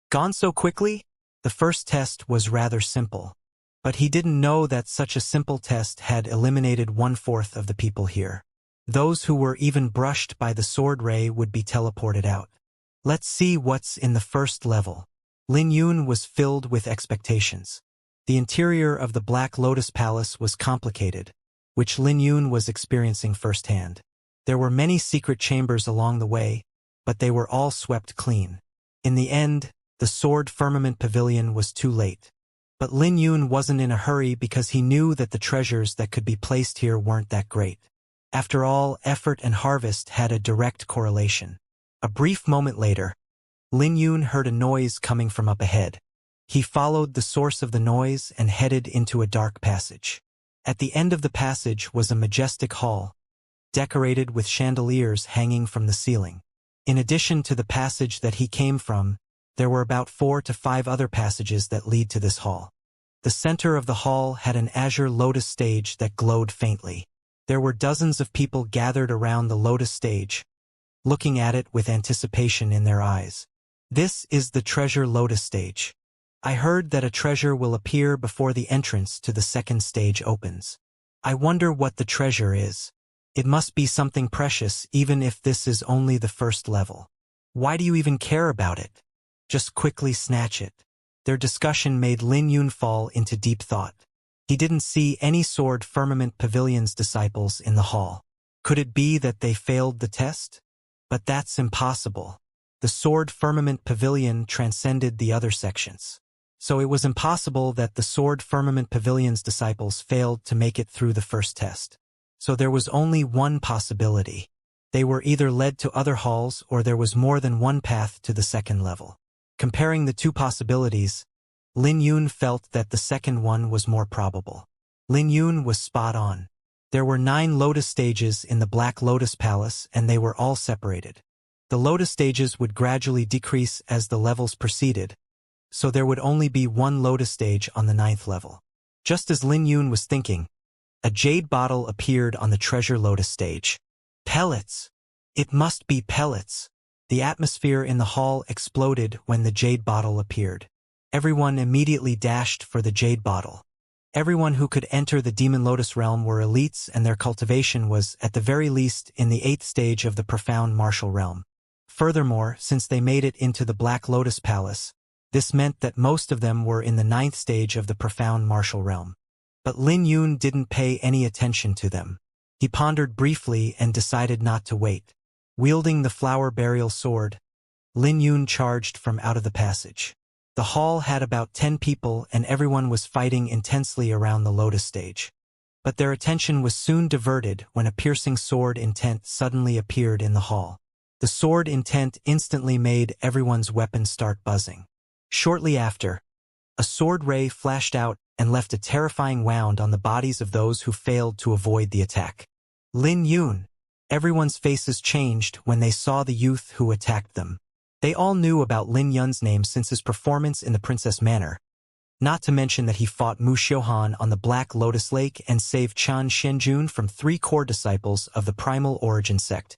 Speaker 1: "Gone so quickly?" The first test was rather simple. But he didn't know that such a simple test had eliminated 1/4 of the people here. Those who were even brushed by the sword ray would be teleported out. Let's see what's in the first level. Lin Yun was filled with expectations. The interior of the Black Lotus Palace was complicated, which Lin Yun was experiencing firsthand. There were many secret chambers along the way, but they were all swept clean. In the end, the Sword Firmament Pavilion was too late. But Lin Yun wasn't in a hurry because he knew that the treasures that could be placed here weren't that great. After all, effort and harvest had a direct correlation. A brief moment later, Lin Yun heard a noise coming from up ahead. He followed the source of the noise and headed into a dark passage. At the end of the passage was a majestic hall, decorated with chandeliers hanging from the ceiling. In addition to the passage that he came from, there were about 4 to 5 other passages that lead to this hall. The center of the hall had an azure lotus stage that glowed faintly. There were dozens of people gathered around the lotus stage, looking at it with anticipation in their eyes. This is the treasure lotus stage. I heard that a treasure will appear before the entrance to the second stage opens. I wonder what the treasure is. It must be something precious even if this is only the first level. Why do you even care about it? Just quickly snatch it. Their discussion made Lin Yun fall into deep thought. He didn't see any Sword Firmament Pavilion's disciples in the hall. Could it be that they failed the test? But that's impossible. The Sword Firmament Pavilion transcended the other sections. So it was impossible that the Sword Firmament Pavilion's disciples failed to make it through the first test. So there was only one possibility. They were either led to other halls or there was more than one path to the second level. Comparing the two possibilities, Lin Yun felt that the second one was more probable. Lin Yun was spot on. There were 9 lotus stages in the Black Lotus Palace and they were all separated. The lotus stages would gradually decrease as the levels proceeded, so there would only be one lotus stage on the 9th level. Just as Lin Yun was thinking, a jade bottle appeared on the treasure lotus stage. Pellets! It must be pellets! The atmosphere in the hall exploded when the jade bottle appeared. Everyone immediately dashed for the jade bottle. Everyone who could enter the Demon Lotus realm were elites and their cultivation was, at the very least, in the 8th stage of the profound martial realm. Furthermore, since they made it into the Black Lotus Palace, this meant that most of them were in the 9th stage of the profound martial realm. But Lin Yun didn't pay any attention to them. He pondered briefly and decided not to wait. Wielding the flower burial sword, Lin Yun charged from out of the passage. The hall had about 10 people and everyone was fighting intensely around the lotus stage. But their attention was soon diverted when a piercing sword intent suddenly appeared in the hall. The sword intent instantly made everyone's weapons start buzzing. Shortly after, a sword ray flashed out and left a terrifying wound on the bodies of those who failed to avoid the attack. Lin Yun. Everyone's faces changed when they saw the youth who attacked them. They all knew about Lin Yun's name since his performance in the Princess Manor, not to mention that he fought Mu Xiuhan on the Black Lotus Lake and saved Chan Shenjun from 3 core disciples of the Primal Origin sect.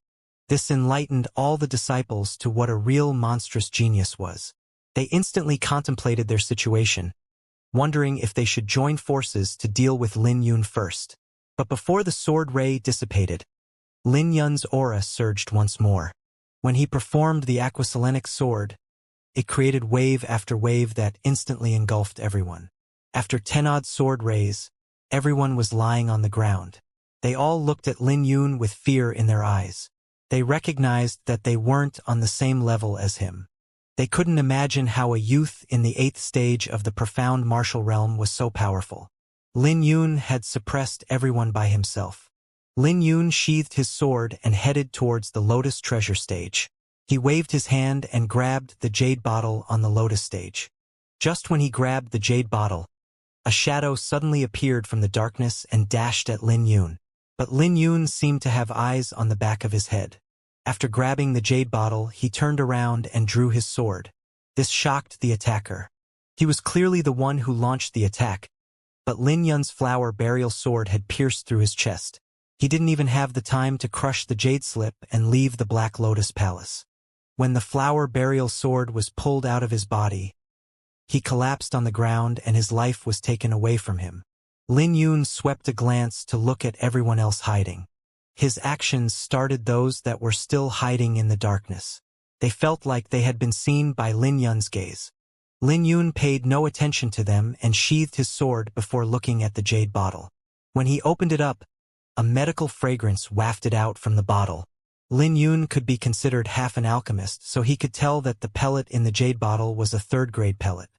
Speaker 1: This enlightened all the disciples to what a real monstrous genius was. They instantly contemplated their situation, wondering if they should join forces to deal with Lin Yun first. But before the sword ray dissipated, Lin Yun's aura surged once more. When he performed the Aquaselenic sword, it created wave after wave that instantly engulfed everyone. After 10-odd sword rays, everyone was lying on the ground. They all looked at Lin Yun with fear in their eyes. They recognized that they weren't on the same level as him. They couldn't imagine how a youth in the 8th stage of the profound martial realm was so powerful. Lin Yun had suppressed everyone by himself. Lin Yun sheathed his sword and headed towards the lotus treasure stage. He waved his hand and grabbed the jade bottle on the lotus stage. Just when he grabbed the jade bottle, a shadow suddenly appeared from the darkness and dashed at Lin Yun. But Lin Yun seemed to have eyes on the back of his head. After grabbing the jade bottle, he turned around and drew his sword. This shocked the attacker. He was clearly the one who launched the attack, but Lin Yun's flower burial sword had pierced through his chest. He didn't even have the time to crush the jade slip and leave the Black Lotus Palace. When the flower burial sword was pulled out of his body, he collapsed on the ground and his life was taken away from him. Lin Yun swept a glance to look at everyone else hiding. His actions startled those that were still hiding in the darkness. They felt like they had been seen by Lin Yun's gaze. Lin Yun paid no attention to them and sheathed his sword before looking at the jade bottle. When he opened it up, a medical fragrance wafted out from the bottle. Lin Yun could be considered half an alchemist, so he could tell that the pellet in the jade bottle was a third-grade pellet.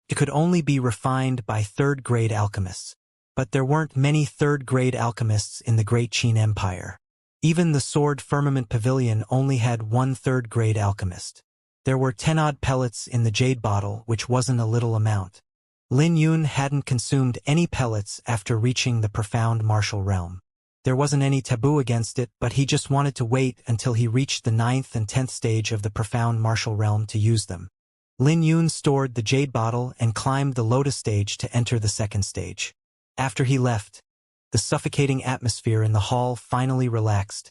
Speaker 1: It could only be refined by third-grade alchemists. But there weren't many third-grade alchemists in the Great Qin Empire. Even the Sword Firmament Pavilion only had one third-grade alchemist. There were 10-odd pellets in the jade bottle, which wasn't a little amount. Lin Yun hadn't consumed any pellets after reaching the profound martial realm. There wasn't any taboo against it, but he just wanted to wait until he reached the 9th and 10th stage of the profound martial realm to use them. Lin Yun stored the jade bottle and climbed the lotus stage to enter the 2nd stage. After he left, the suffocating atmosphere in the hall finally relaxed,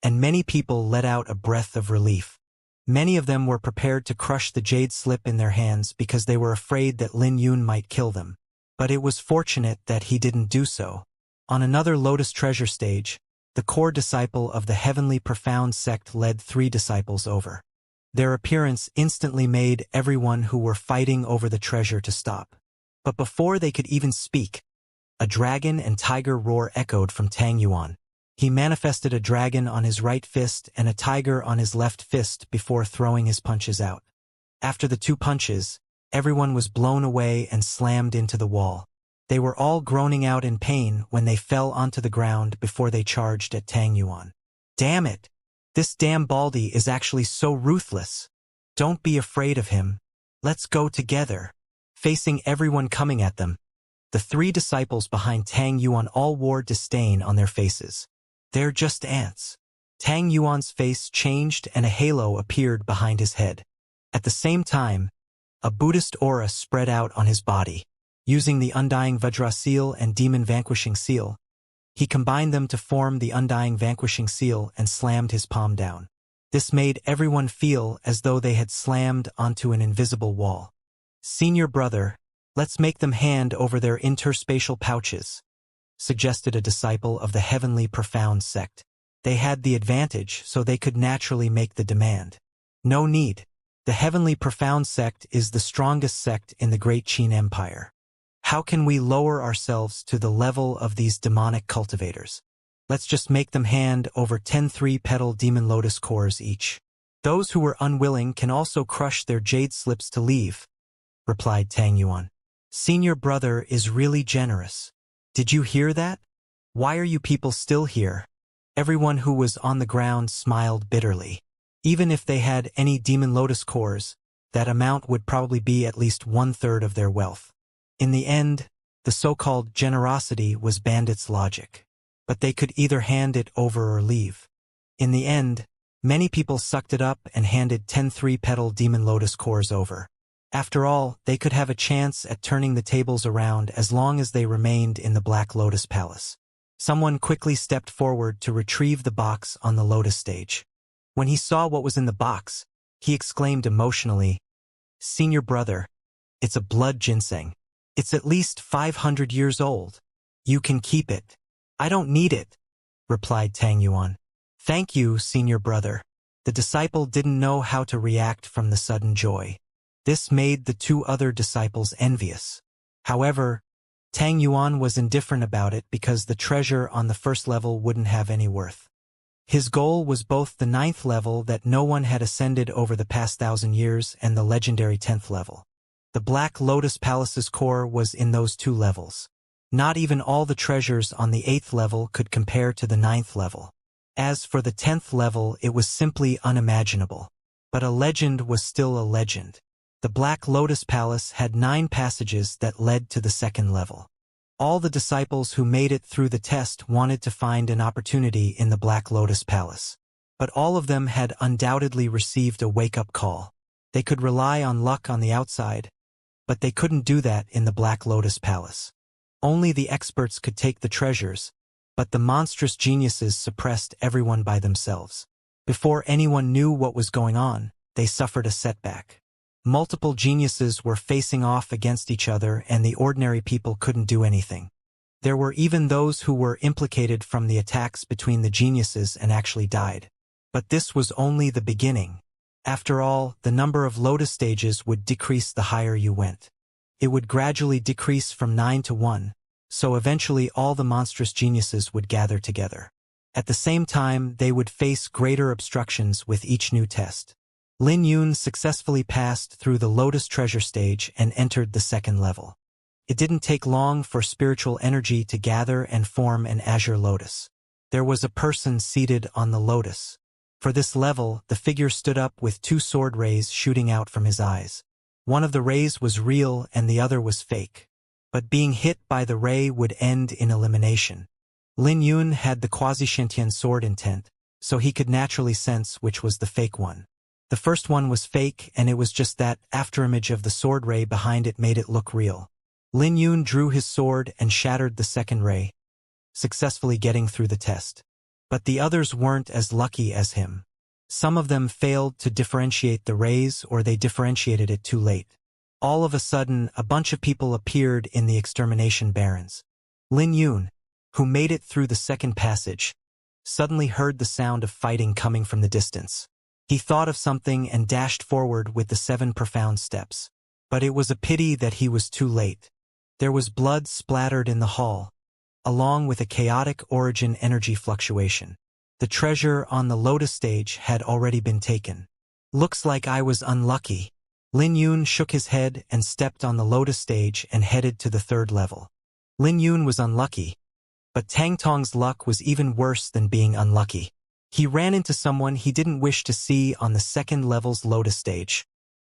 Speaker 1: and many people let out a breath of relief. Many of them were prepared to crush the jade slip in their hands because they were afraid that Lin Yun might kill them. But it was fortunate that he didn't do so. On another Lotus Treasure stage, the core disciple of the Heavenly Profound sect led 3 disciples over. Their appearance instantly made everyone who were fighting over the treasure to stop. But before they could even speak, a dragon and tiger roar echoed from Tang Yuan. He manifested a dragon on his right fist and a tiger on his left fist before throwing his punches out. After the 2 punches, everyone was blown away and slammed into the wall. They were all groaning out in pain when they fell onto the ground before they charged at Tang Yuan. Damn it! This damn Baldy is actually so ruthless. Don't be afraid of him. Let's go together. Facing everyone coming at them, the 3 disciples behind Tang Yuan all wore disdain on their faces. They're just ants. Tang Yuan's face changed and a halo appeared behind his head. At the same time, a Buddhist aura spread out on his body. Using the Undying Vajra Seal and Demon Vanquishing Seal, he combined them to form the Undying Vanquishing Seal and slammed his palm down. This made everyone feel as though they had slammed onto an invisible wall. Senior brother, let's make them hand over their interspatial pouches, suggested a disciple of the Heavenly Profound sect. They had the advantage, so they could naturally make the demand. No need. The Heavenly Profound sect is the strongest sect in the Great Qin Empire. How can we lower ourselves to the level of these demonic cultivators? Let's just make them hand over 10 3-petal demon lotus cores each. Those who were unwilling can also crush their jade slips to leave, replied Tang Yuan. Senior brother is really generous. Did you hear that? Why are you people still here? Everyone who was on the ground smiled bitterly. Even if they had any demon lotus cores, that amount would probably be at least 1/3 of their wealth. In the end, the so-called generosity was bandits' logic. But they could either hand it over or leave. In the end, many people sucked it up and handed 10 3-petal demon lotus cores over. After all, they could have a chance at turning the tables around as long as they remained in the Black Lotus Palace. Someone quickly stepped forward to retrieve the box on the Lotus stage. When he saw what was in the box, he exclaimed emotionally, "Senior brother, it's a blood ginseng. It's at least 500 years old. You can keep it." "I don't need it," replied Tang Yuan. "Thank you, senior brother." The disciple didn't know how to react from the sudden joy. This made the 2 other disciples envious. However, Tang Yuan was indifferent about it because the treasure on the 1st level wouldn't have any worth. His goal was both the 9th level that no one had ascended over the past 1,000 years and the legendary 10th level. The Black Lotus Palace's core was in those 2 levels. Not even all the treasures on the 8th level could compare to the 9th level. As for the 10th level, it was simply unimaginable. But a legend was still a legend. The Black Lotus Palace had 9 passages that led to the 2nd level. All the disciples who made it through the test wanted to find an opportunity in the Black Lotus Palace. But all of them had undoubtedly received a wake-up call. They could rely on luck on the outside, But they couldn't do that in the Black Lotus Palace. Only the experts could take the treasures, but the monstrous geniuses suppressed everyone by themselves. Before anyone knew what was going on, they suffered a setback. Multiple geniuses were facing off against each other and the ordinary people couldn't do anything. There were even those who were implicated from the attacks between the geniuses and actually died. But this was only the beginning. After all, the number of lotus stages would decrease the higher you went. It would gradually decrease from 9 to 1, so eventually all the monstrous geniuses would gather together. At the same time, they would face greater obstructions with each new test. Lin Yun successfully passed through the Lotus Treasure stage and entered the second level. It didn't take long for spiritual energy to gather and form an azure lotus. There was a person seated on the lotus. For this level, the figure stood up with 2 sword rays shooting out from his eyes. One of the rays was real and the other was fake. But being hit by the ray would end in elimination. Lin Yun had the quasi-sentient sword intent, so he could naturally sense which was the fake one. The first one was fake, and it was just that afterimage of the sword ray behind it made it look real. Lin Yun drew his sword and shattered the second ray, successfully getting through the test. But the others weren't as lucky as him. Some of them failed to differentiate the rays or they differentiated it too late. All of a sudden, a bunch of people appeared in the extermination barrens. Lin Yun, who made it through the second passage, suddenly heard the sound of fighting coming from the distance. He thought of something and dashed forward with the 7 profound steps. But it was a pity that he was too late. There was blood splattered in the hall, along with a chaotic origin energy fluctuation. The treasure on the Lotus stage had already been taken. Looks like I was unlucky. Lin Yun shook his head and stepped on the Lotus stage and headed to the third level. Lin Yun was unlucky, but Tang Tong's luck was even worse than being unlucky. He ran into someone he didn't wish to see on the second level's Lotus stage.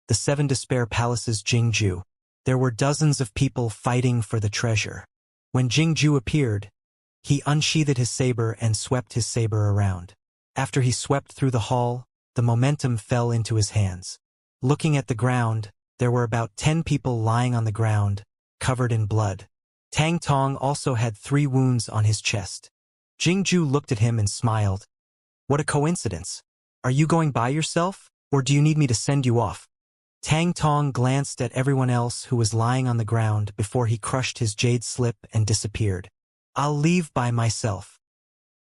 Speaker 1: The 7 Despair Palace's Jingju. There were dozens of people fighting for the treasure. When Jingju appeared, he unsheathed his saber and swept his saber around. After he swept through the hall, the momentum fell into his hands. Looking at the ground, there were about 10 people lying on the ground, covered in blood. Tang Tong also had 3 wounds on his chest. Jingju looked at him and smiled. What a coincidence. Are you going by yourself, or do you need me to send you off? Tang Tong glanced at everyone else who was lying on the ground before he crushed his jade slip and disappeared. I'll leave by myself.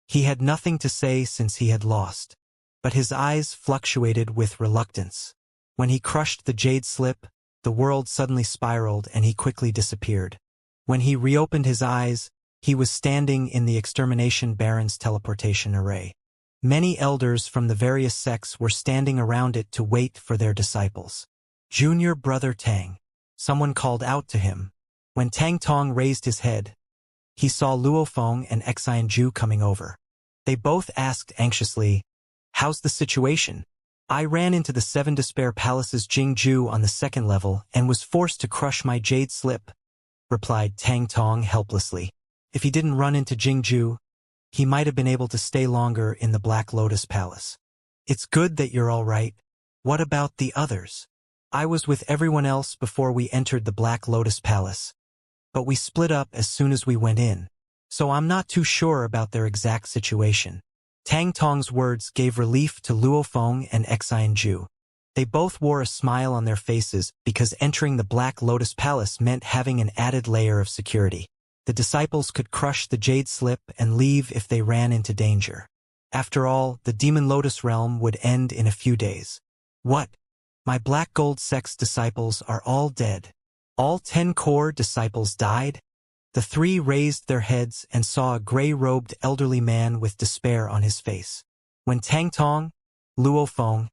Speaker 1: He had nothing to say since he had lost, but his eyes fluctuated with reluctance. When he crushed the jade slip, the world suddenly spiraled and he quickly disappeared. When he reopened his eyes, he was standing in the extermination baron's teleportation array. Many elders from the various sects were standing around it to wait for their disciples. Junior brother Tang. Someone called out to him. When Tang Tong raised his head, he saw Luo Feng and Xianxia coming over. They both asked anxiously, "How's the situation?" I ran into the 7 Despair Palace's Jingju on the second level and was forced to crush my jade slip, replied Tang Tong helplessly. If he didn't run into Jingju, he might have been able to stay longer in the Black Lotus Palace. It's good that you're all right. What about the others? I was with everyone else before we entered the Black Lotus Palace, but we split up as soon as we went in, so I'm not too sure about their exact situation. Tang Tong's words gave relief to Luo Feng and Xianxia. They both wore a smile on their faces because entering the Black Lotus Palace meant having an added layer of security. The disciples could crush the jade slip and leave if they ran into danger. After all, the Demon Lotus realm would end in a few days. What? My Black Gold Sect's disciples are all dead. All 10 core disciples died? The 3 raised their heads and saw a gray-robed elderly man with despair on his face. When Tang Tong, Luo Feng,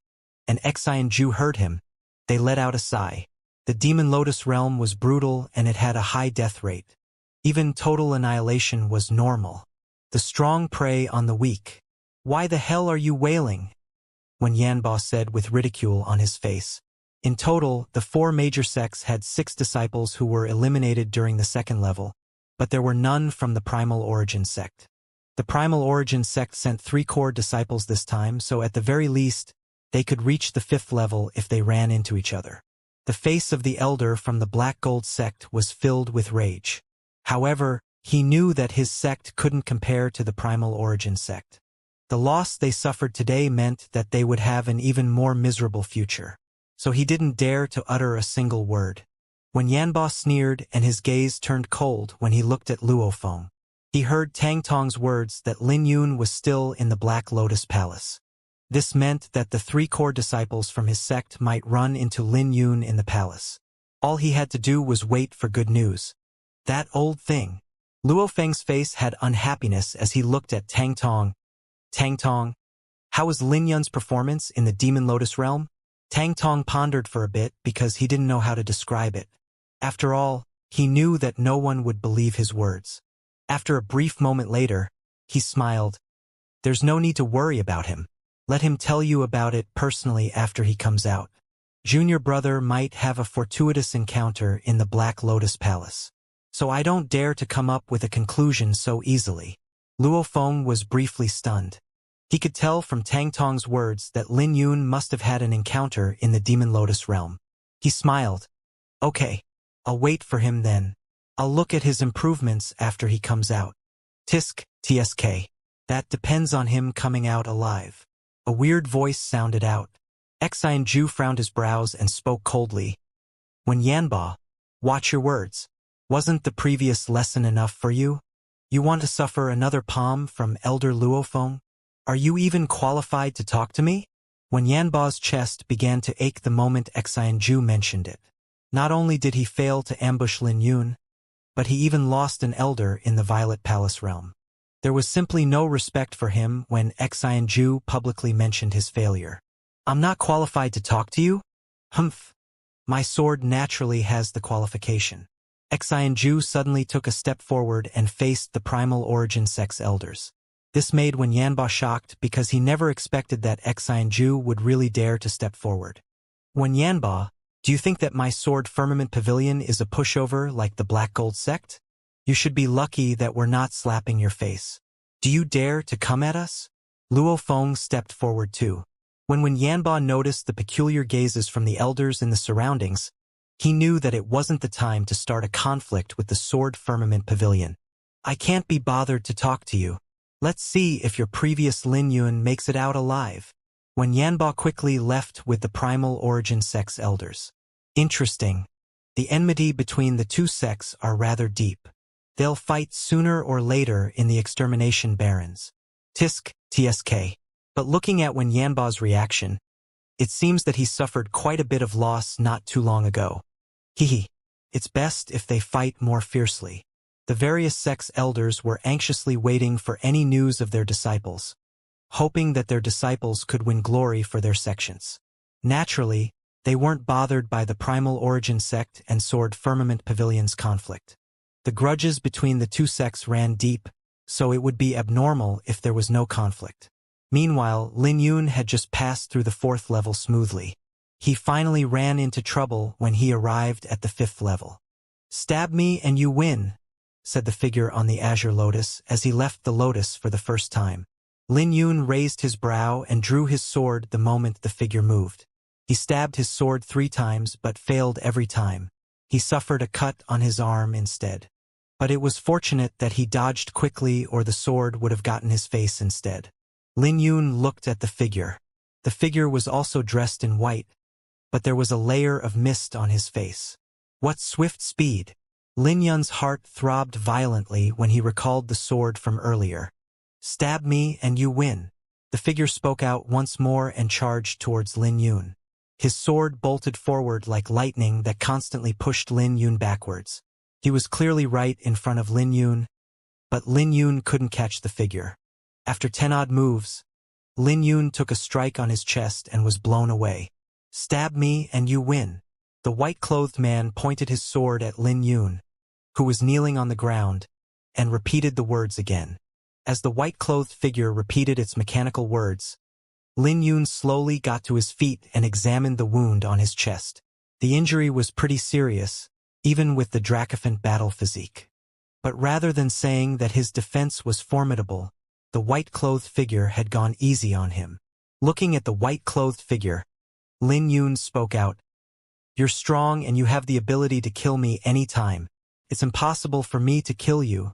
Speaker 1: and Xianxia heard him, they let out a sigh. The Demon Lotus realm was brutal and it had a high death rate. Even total annihilation was normal. The strong prey on the weak. Why the hell are you wailing? When Yanbo said with ridicule on his face. In total, the 4 major sects had 6 disciples who were eliminated during the second level, but there were none from the Primal Origin sect. The Primal Origin sect sent 3 core disciples this time, so at the very least, they could reach the 5th level if they ran into each other. The face of the elder from the Black Gold sect was filled with rage. However, he knew that his sect couldn't compare to the Primal Origin sect. The loss they suffered today meant that they would have an even more miserable future. So he didn't dare to utter a single word. When Yanba sneered and his gaze turned cold when he looked at Luofeng, he heard Tang Tong's words that Lin Yun was still in the Black Lotus Palace. This meant that the 3 core disciples from his sect might run into Lin Yun in the palace. All he had to do was wait for good news. That old thing. Luofeng's face had unhappiness as he looked at Tang Tong. Tang Tong, how was Lin Yun's performance in the Demon Lotus realm? Tang Tong pondered for a bit because he didn't know how to describe it. After all, he knew that no one would believe his words. After a brief moment later, he smiled. There's no need to worry about him. Let him tell you about it personally after he comes out. Junior brother might have a fortuitous encounter in the Black Lotus Palace. So I don't dare to come up with a conclusion so easily. Luofeng was briefly stunned. He could tell from Tang Tong's words that Lin Yun must have had an encounter in the Demon Lotus realm. He smiled. Okay, I'll wait for him then. I'll look at his improvements after he comes out. TSK. That depends on him coming out alive. A weird voice sounded out. Xianxia frowned his brows and spoke coldly. When Yanba, watch your words. Wasn't the previous lesson enough for you? You want to suffer another palm from Elder Luofeng? Are you even qualified to talk to me? When Yanba's chest began to ache the moment Xianxia mentioned it. Not only did he fail to ambush Lin Yun, but he even lost an elder in the Violet Palace realm. There was simply no respect for him when Xianxia publicly mentioned his failure. I'm not qualified to talk to you? Humph. My sword naturally has the qualification. Xianxia suddenly took a step forward and faced the Primal Origin Sect's elders. This made Wen Yanba shocked because he never expected that Xianxia would really dare to step forward. Wen Yanba, do you think that my sword Firmament Pavilion is a pushover like the Black Gold sect? You should be lucky that we're not slapping your face. Do you dare to come at us? Luofeng stepped forward too. When Wen Yanba noticed the peculiar gazes from the elders in the surroundings, he knew that it wasn't the time to start a conflict with the Sword Firmament Pavilion. I can't be bothered to talk to you. Let's see if your previous Lin Yun makes it out alive. When Yanba quickly left with the Primal Origin Sect's elders. Interesting. The enmity between the two sects are rather deep. They'll fight sooner or later in the Extermination Barrens. TSK. But looking at Wen Yanba's reaction, it seems that he suffered quite a bit of loss not too long ago. It's best if they fight more fiercely. The various sects' elders were anxiously waiting for any news of their disciples, hoping that their disciples could win glory for their sections. Naturally, they weren't bothered by the Primal Origin Sect and Sword Firmament Pavilion's conflict. The grudges between the two sects ran deep, so it would be abnormal if there was no conflict. Meanwhile, Lin Yun had just passed through the 4th level smoothly. He finally ran into trouble when he arrived at the 5th level. Stab me and you win, said the figure on the Azure Lotus as he left the Lotus for the first time. Lin Yun raised his brow and drew his sword the moment the figure moved. He stabbed his sword 3 times but failed every time. He suffered a cut on his arm instead. But it was fortunate that he dodged quickly or the sword would have gotten his face instead. Lin Yun looked at the figure. The figure was also dressed in white, but there was a layer of mist on his face. What swift speed! Lin Yun's heart throbbed violently when he recalled the sword from earlier. Stab me and you win. The figure spoke out once more and charged towards Lin Yun. His sword bolted forward like lightning that constantly pushed Lin Yun backwards. He was clearly right in front of Lin Yun, but Lin Yun couldn't catch the figure. After 10-odd moves, Lin Yun took a strike on his chest and was blown away. Stab me and you win. The white-clothed man pointed his sword at Lin Yun, who was kneeling on the ground, and repeated the words again. As the white-clothed figure repeated its mechanical words, Lin Yun slowly got to his feet and examined the wound on his chest. The injury was pretty serious, even with the Dracophant battle physique. But rather than saying that his defense was formidable, the white-clothed figure had gone easy on him. Looking at the white-clothed figure, Lin Yun spoke out, You're strong and you have the ability to kill me anytime. It's impossible for me to kill you,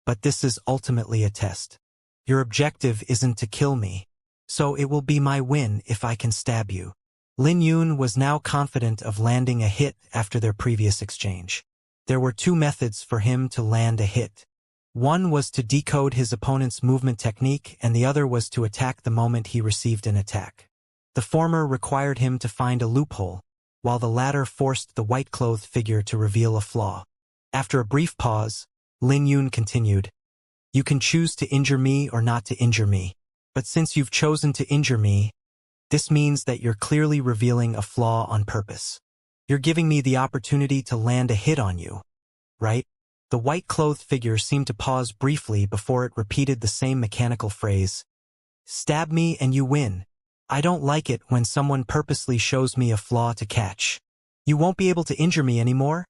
Speaker 1: but this is ultimately a test. Your objective isn't to kill me, so it will be my win if I can stab you. Lin Yun was now confident of landing a hit after their previous exchange. There were two methods for him to land a hit. One was to decode his opponent's movement technique, and the other was to attack the moment he received an attack. The former required him to find a loophole, while the latter forced the white-clothed figure to reveal a flaw. After a brief pause, Lin Yun continued, "You can choose to injure me or not to injure me, but since you've chosen to injure me, this means that you're clearly revealing a flaw on purpose. You're giving me the opportunity to land a hit on you, right?" The white-clothed figure seemed to pause briefly before it repeated the same mechanical phrase. "Stab me and you win. I don't like it when someone purposely shows me a flaw to catch. You won't be able to injure me anymore,"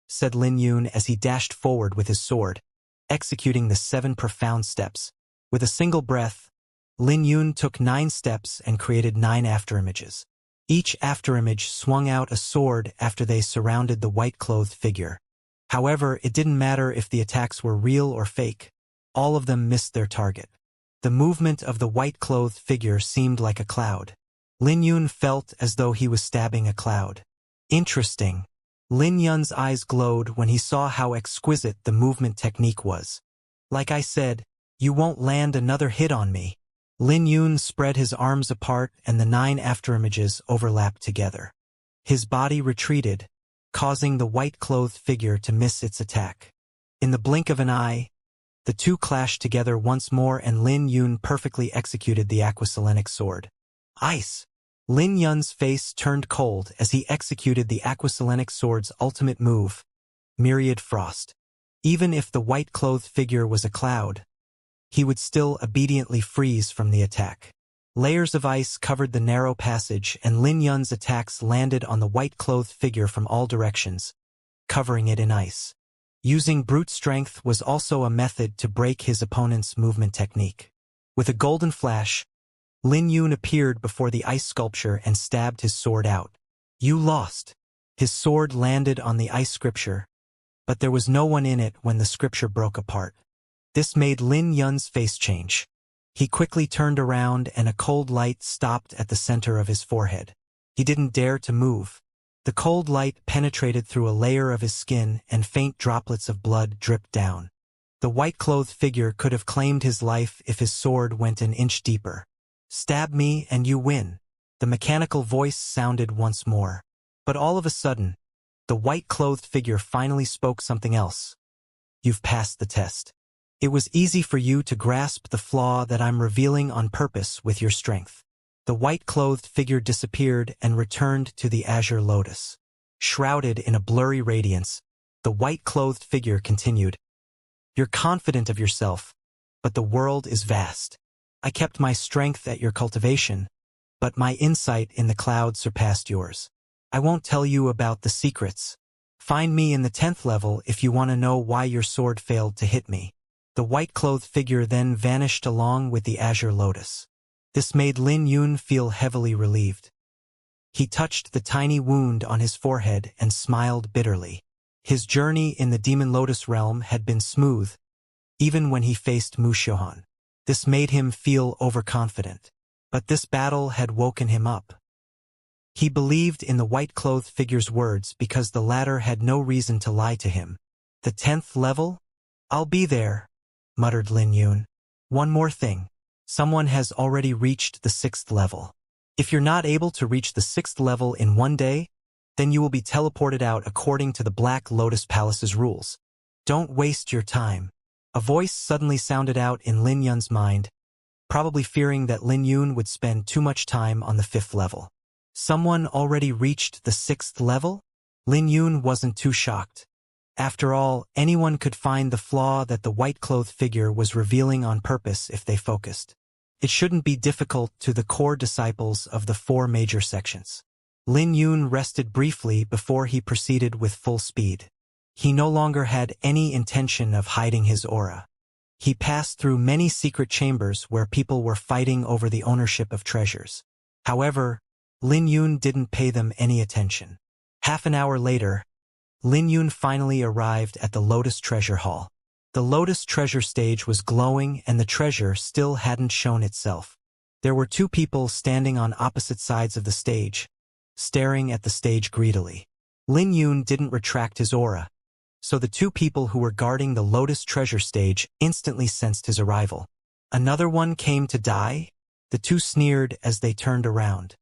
Speaker 1: said Lin Yun as he dashed forward with his sword, executing the 7 profound steps. With a single breath, Lin Yun took 9 steps and created 9 afterimages. Each afterimage swung out a sword after they surrounded the white-clothed figure. However, it didn't matter if the attacks were real or fake. All of them missed their target. The movement of the white-clothed figure seemed like a cloud. Lin Yun felt as though he was stabbing a cloud. Interesting. Lin Yun's eyes glowed when he saw how exquisite the movement technique was. "Like I said, you won't land another hit on me." Lin Yun spread his arms apart and the 9 afterimages overlapped together. His body retreated, causing the white-clothed figure to miss its attack. In the blink of an eye, the two clashed together once more and Lin Yun perfectly executed the aquaselenic sword. Ice! Lin Yun's face turned cold as he executed the aquaselenic sword's ultimate move, Myriad Frost. Even if the white-clothed figure was a cloud, he would still obediently freeze from the attack. Layers of ice covered the narrow passage and Lin Yun's attacks landed on the white-clothed figure from all directions, covering it in ice. Using brute strength was also a method to break his opponent's movement technique. With a golden flash, Lin Yun appeared before the ice sculpture and stabbed his sword out. "You lost." His sword landed on the ice scripture, but there was no one in it when the scripture broke apart. This made Lin Yun's face change. He quickly turned around and a cold light stopped at the center of his forehead. He didn't dare to move. The cold light penetrated through a layer of his skin and faint droplets of blood dripped down. The white-clothed figure could have claimed his life if his sword went an inch deeper. "Stab me and you win." The mechanical voice sounded once more. But all of a sudden, the white-clothed figure finally spoke something else. "You've passed the test. It was easy for you to grasp the flaw that I'm revealing on purpose with your strength." The white-clothed figure disappeared and returned to the azure lotus. Shrouded in a blurry radiance, the white-clothed figure continued. "You're confident of yourself, but the world is vast. I kept my strength at your cultivation, but my insight in the cloud surpassed yours. I won't tell you about the secrets. Find me in the 10th level if you want to know why your sword failed to hit me." The white-clothed figure then vanished along with the azure lotus. This made Lin Yun feel heavily relieved. He touched the tiny wound on his forehead and smiled bitterly. His journey in the Demon Lotus realm had been smooth, even when he faced Mu Xiuhan. This made him feel overconfident. But this battle had woken him up. He believed in the white-clothed figure's words because the latter had no reason to lie to him. "The 10th level? I'll be there," muttered Lin Yun. "One more thing. Someone has already reached the 6th level. If you're not able to reach the 6th level in one day, then you will be teleported out according to the Black Lotus Palace's rules. Don't waste your time." A voice suddenly sounded out in Lin Yun's mind, probably fearing that Lin Yun would spend too much time on the 5th level. Someone already reached the 6th level? Lin Yun wasn't too shocked. After all, anyone could find the flaw that the white-clothed figure was revealing on purpose if they focused. It shouldn't be difficult to the core disciples of the 4 major sections. Lin Yun rested briefly before he proceeded with full speed. He no longer had any intention of hiding his aura. He passed through many secret chambers where people were fighting over the ownership of treasures. However, Lin Yun didn't pay them any attention. Half an hour later, Lin Yun finally arrived at the Lotus Treasure Hall. The Lotus Treasure stage was glowing and the treasure still hadn't shown itself. There were two people standing on opposite sides of the stage, staring at the stage greedily. Lin Yun didn't retract his aura, so the two people who were guarding the Lotus Treasure stage instantly sensed his arrival. Another one came to die? The two sneered as they turned around.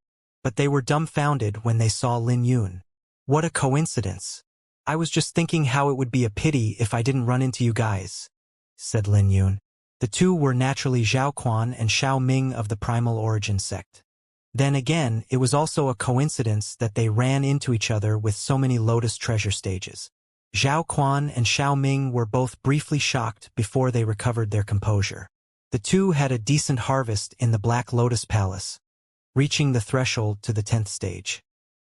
Speaker 1: But they were dumbfounded when they saw Lin Yun. What a coincidence. I was just thinking how it would be a pity if I didn't run into you guys, said Lin Yun. The two were naturally Zhao Quan and Xiao Ming of the Primal Origin sect. Then again, it was also a coincidence that they ran into each other with so many Lotus Treasure stages. Zhao Quan and Xiao Ming were both briefly shocked before they recovered their composure. The two had a decent harvest in the Black Lotus Palace, reaching the threshold to the 10th stage.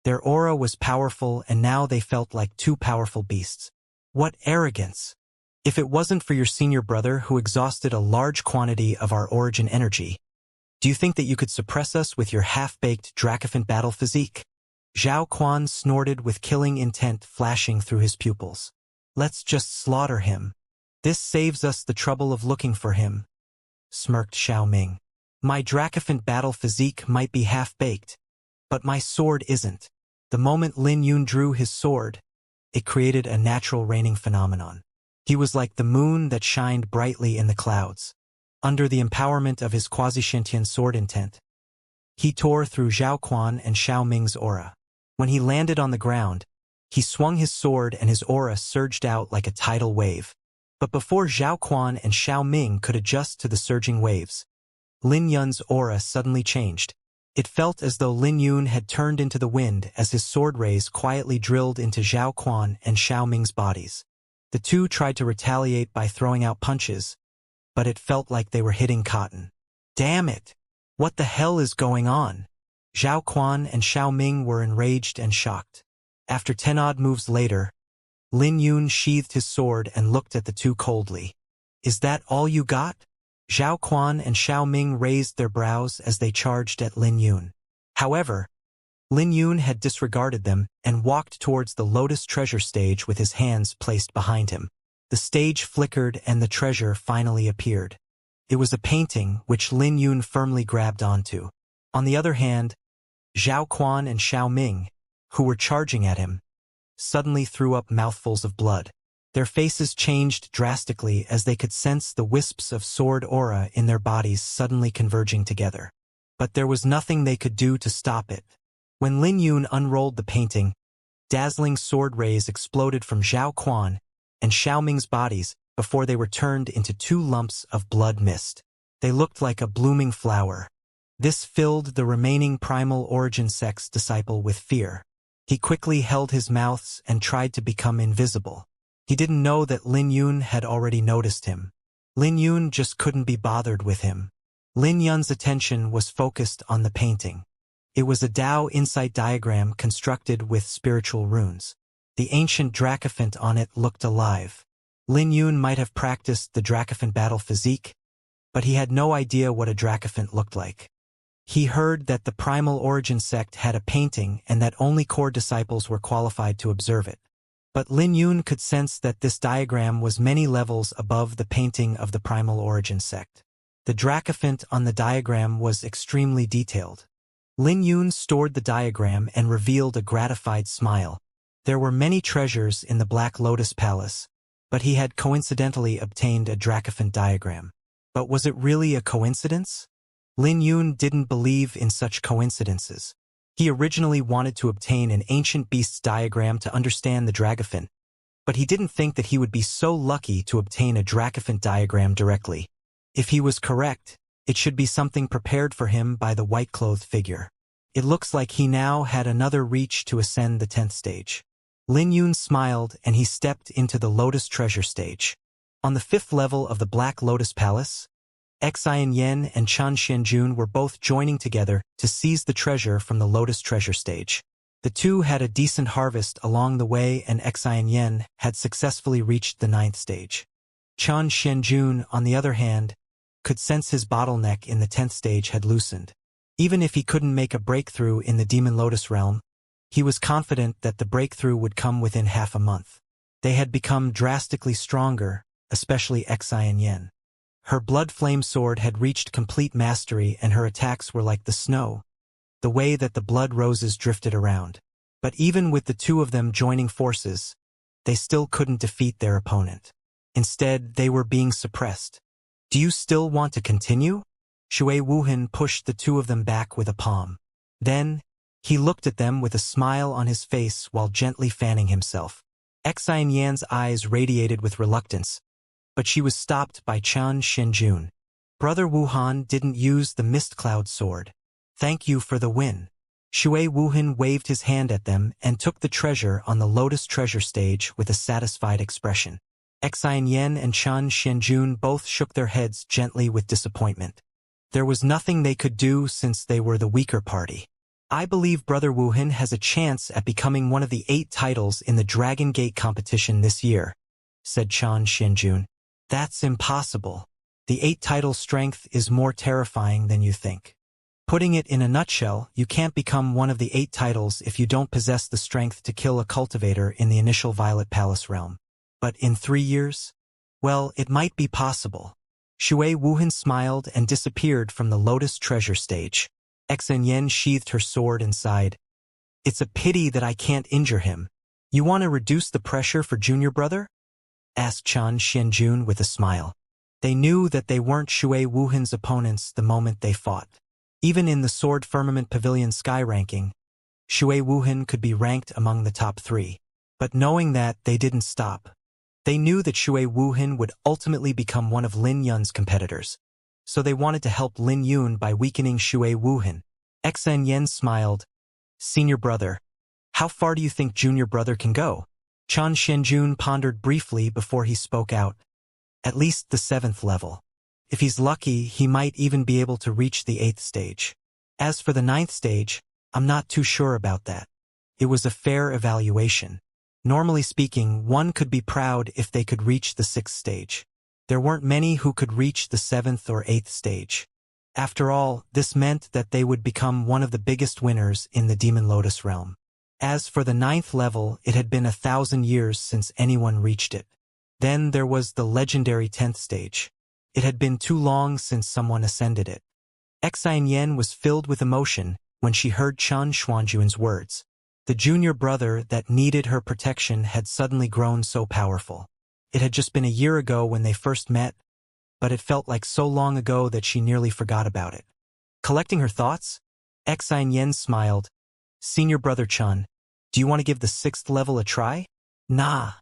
Speaker 1: Their aura was powerful and now they felt like two powerful beasts. What arrogance! If it wasn't for your senior brother who exhausted a large quantity of our origin energy, do you think that you could suppress us with your half-baked Dracophant battle physique? Zhao Quan snorted with killing intent flashing through his pupils. Let's just slaughter him. This saves us the trouble of looking for him, smirked Xiao Ming. My Dracophant battle physique might be half-baked, but my sword isn't. The moment Lin Yun drew his sword, it created a natural raining phenomenon. He was like the moon that shined brightly in the clouds. Under the empowerment of his quasi-sentient sword intent, he tore through Zhao Quan and Xiao Ming's aura. When he landed on the ground, he swung his sword and his aura surged out like a tidal wave. But before Zhao Quan and Xiao Ming could adjust to the surging waves, Lin Yun's aura suddenly changed. It felt as though Lin Yun had turned into the wind as his sword rays quietly drilled into Zhao Quan and Xiao Ming's bodies. The two tried to retaliate by throwing out punches, but it felt like they were hitting cotton. Damn it! What the hell is going on? Zhao Quan and Xiao Ming were enraged and shocked. After 10 odd moves later, Lin Yun sheathed his sword and looked at the two coldly. Is that all you got? Zhao Quan and Xiao Ming raised their brows as they charged at Lin Yun. However, Lin Yun had disregarded them and walked towards the Lotus Treasure stage with his hands placed behind him. The stage flickered and the treasure finally appeared. It was a painting which Lin Yun firmly grabbed onto. On the other hand, Zhao Quan and Xiao Ming, who were charging at him, suddenly threw up mouthfuls of blood. Their faces changed drastically as they could sense the wisps of sword aura in their bodies suddenly converging together. But there was nothing they could do to stop it. When Lin Yun unrolled the painting, dazzling sword rays exploded from Zhao Quan and Xiao Ming's bodies before they were turned into two lumps of blood mist. They looked like a blooming flower. This filled the remaining Primal Origin sect's disciple with fear. He quickly held his mouth and tried to become invisible. He didn't know that Lin Yun had already noticed him. Lin Yun just couldn't be bothered with him. Lin Yun's attention was focused on the painting. It was a Tao insight diagram constructed with spiritual runes. The ancient Dracophant on it looked alive. Lin Yun might have practiced the Dracophant battle physique, but he had no idea what a Dracophant looked like. He heard that the Primal Origin sect had a painting and that only core disciples were qualified to observe it. But Lin Yun could sense that this diagram was many levels above the painting of the Primal Origin sect. The Dracophant on the diagram was extremely detailed. Lin Yun stored the diagram and revealed a gratified smile. There were many treasures in the Black Lotus Palace, but he had coincidentally obtained a Dracophant diagram. But was it really a coincidence? Lin Yun didn't believe in such coincidences. He originally wanted to obtain an ancient beast's diagram to understand the Dracophant, but he didn't think that he would be so lucky to obtain a Dracophant diagram directly. If he was correct, it should be something prepared for him by the white-clothed figure. It looks like he now had another reach to ascend the 10th stage. Lin Yun smiled and he stepped into the Lotus Treasure stage. On the 5th level of the Black Lotus Palace, Xian Yan and Chen Xianjun were both joining together to seize the treasure from the Lotus Treasure stage. The two had a decent harvest along the way and Xian Yan had successfully reached the 9th stage. Chen Xianjun, on the other hand, could sense his bottleneck in the 10th stage had loosened. Even if he couldn't make a breakthrough in the Demon Lotus realm, He was confident that the breakthrough would come within half a month. They had become drastically stronger, especially Xianxia. Her blood flame sword had reached complete mastery and her attacks were like the snow, the way that the blood roses drifted around. But even with the two of them joining forces, they still couldn't defeat their opponent. Instead, they were being suppressed. Do you still want to continue? Shui Wuhan pushed the two of them back with a palm. Then, he looked at them with a smile on his face while gently fanning himself. Xianxia's eyes radiated with reluctance, but she was stopped by Chen Xinjun. Brother Wuhan didn't use the mist cloud sword. Thank you for the win. Shui Wuhan waved his hand at them and took the treasure on the Lotus treasure stage with a satisfied expression. Xianxia and Chen Xinjun both shook their heads gently with disappointment. There was nothing they could do since they were the weaker party. I believe Brother Wuhan has a chance at becoming one of the 8 titles in the Dragon Gate competition this year, said Chen Xinjun. That's impossible. The 8 title strength is more terrifying than you think. Putting it in a nutshell, you can't become one of the 8 titles if you don't possess the strength to kill a cultivator in the initial Violet Palace realm. But in 3 years? Well, it might be possible. Shui Wuhan smiled and disappeared from the Lotus treasure stage. Xianxia sheathed her sword and sighed. It's a pity that I can't injure him. You want to reduce the pressure for junior brother? Asked Chen Xinjun with a smile. They knew that they weren't Shui Wuhan's opponents the moment they fought. Even in the Sword Firmament Pavilion Sky ranking, Shui Wuhan could be ranked among the top 3. But knowing that, they didn't stop. They knew that Shui Wuhan would ultimately become one of Lin Yun's competitors. So they wanted to help Lin Yun by weakening Shui Wuhan. Xianxia smiled. Senior brother, how far do you think junior brother can go? Chen Xinjun pondered briefly before he spoke out. At least the 7th level. If he's lucky, he might even be able to reach the 8th stage. As for the 9th stage, I'm not too sure about that. It was a fair evaluation. Normally speaking, one could be proud if they could reach the 6th stage. There weren't many who could reach the 7th or 8th stage. After all, this meant that they would become one of the biggest winners in the Demon Lotus realm. As for the 9th level, it had been 1,000 years since anyone reached it. Then there was the legendary 10th stage. It had been too long since someone ascended it. Xianxia was filled with emotion when she heard Chen Xuanjun's words. The junior brother that needed her protection had suddenly grown so powerful. It had just been a year ago when they first met, but it felt like so long ago that she nearly forgot about it. Collecting her thoughts, Xianxia smiled. Senior brother Chen, do you want to give the 6th level a try? Nah.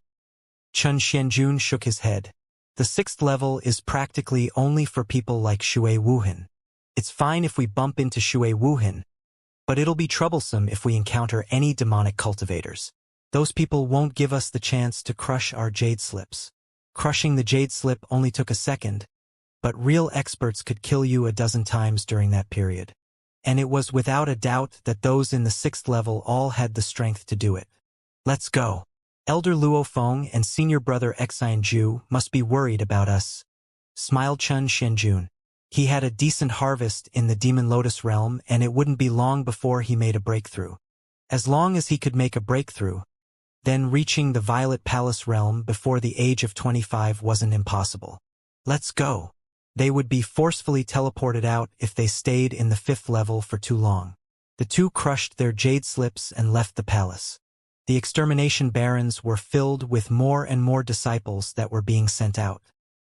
Speaker 1: Chen Xinjun shook his head. The 6th level is practically only for people like Shui Wuhan. It's fine if we bump into Shui Wuhan, but it'll be troublesome if we encounter any demonic cultivators. Those people won't give us the chance to crush our jade slips. Crushing the jade slip only took a second, but real experts could kill you a dozen times during that period. And it was without a doubt that those in the 6th level all had the strength to do it. Let's go. Elder Luo Feng and senior brother Xianju must be worried about us, smiled Chen Xinjun. He had a decent harvest in the Demon Lotus realm and it wouldn't be long before he made a breakthrough. As long as he could make a breakthrough, then reaching the Violet Palace realm before the age of 25 wasn't impossible. Let's go. They would be forcefully teleported out if they stayed in the 5th level for too long. The two crushed their jade slips and left the palace. The extermination barons were filled with more and more disciples that were being sent out.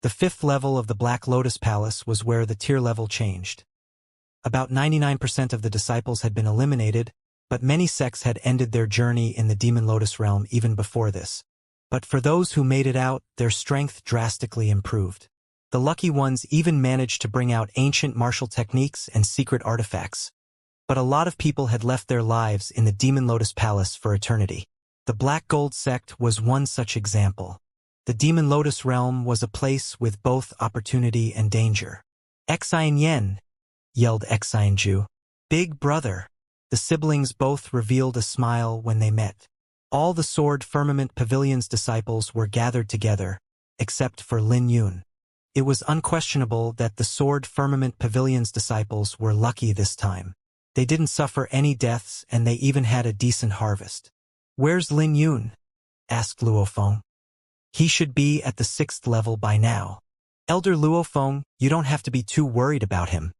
Speaker 1: The 5th level of the Black Lotus Palace was where the tier level changed. About 99% of the disciples had been eliminated, but many sects had ended their journey in the Demon Lotus realm even before this. But for those who made it out, their strength drastically improved. The lucky ones even managed to bring out ancient martial techniques and secret artifacts. But a lot of people had left their lives in the Demon Lotus Palace for eternity. The Black Gold sect was one such example. The Demon Lotus realm was a place with both opportunity and danger. Xianxia, yelled Xianju. Big brother. The siblings both revealed a smile when they met. All the Sword Firmament Pavilion's disciples were gathered together, except for Lin Yun. It was unquestionable that the Sword Firmament Pavilion's disciples were lucky this time. They didn't suffer any deaths and they even had a decent harvest. "Where's Lin Yun?" asked Luofeng. "He should be at the 6th level by now." "Elder Luofeng, you don't have to be too worried about him,"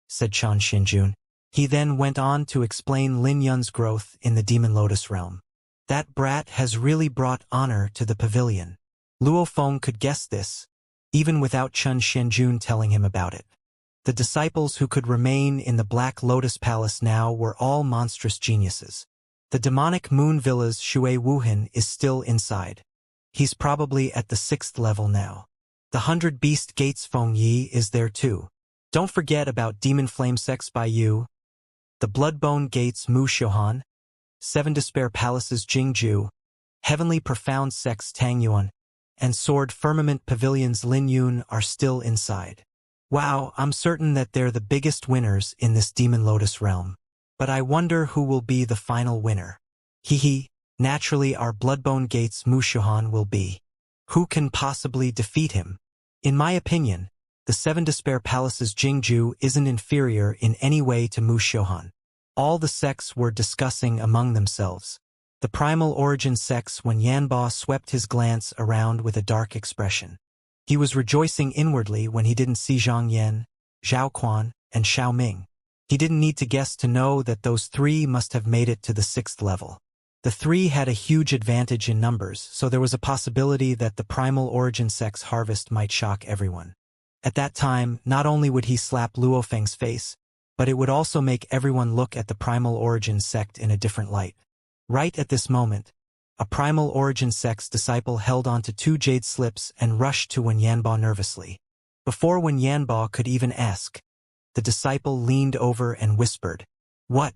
Speaker 1: said Chan Xinjun. He then went on to explain Lin Yun's growth in the Demon Lotus realm. "That brat has really brought honor to the pavilion." Luofeng could guess this, even without Chan Xinjun telling him about it. The disciples who could remain in the Black Lotus Palace now were all monstrous geniuses. The demonic moon villa's Shui Wuhan is still inside. He's probably at the 6th level now. The 100 Beast Gates Feng Yi is there too. Don't forget about Demon Flame Sex Bai Yu, the Bloodbone Gates Mu Xiuhan, 7 Despair Palaces Jingju, Heavenly Profound Sex Tang Yuan, and Sword Firmament Pavilion's Lin Yun are still inside. Wow, I'm certain that they're the biggest winners in this Demon Lotus realm. But I wonder who will be the final winner. Hee, naturally our Bloodbone Gates Mu Xiuhan will be. Who can possibly defeat him? In my opinion, the 7 Despair Palaces Jingju isn't inferior in any way to Mu Xiuhan. All the sects were discussing among themselves. The primal origin sects when Yanba swept his glance around with a dark expression. He was rejoicing inwardly when he didn't see Zhang Yan, Zhao Quan, and Xiao Ming. He didn't need to guess to know that those 3 must have made it to the 6th level. The 3 had a huge advantage in numbers, so there was a possibility that the primal origin sect's harvest might shock everyone. At that time, not only would he slap Luofeng's face, but it would also make everyone look at the primal origin sect in a different light. Right at this moment, a primal origin sect's disciple held onto 2 jade slips and rushed to Wen Yanba nervously. Before Wen Yanba could even ask, the disciple leaned over and whispered, "What?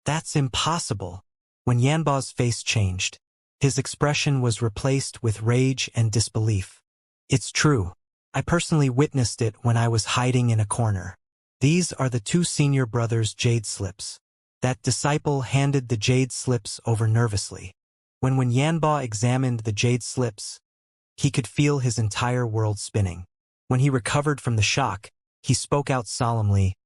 Speaker 1: That's impossible." When Yanba's face changed, his expression was replaced with rage and disbelief. "It's true. I personally witnessed it when I was hiding in a corner. These are the 2 senior brothers' jade slips." That disciple handed the jade slips over nervously. When Yanba examined the jade slips, he could feel his entire world spinning. When he recovered from the shock, he spoke out solemnly,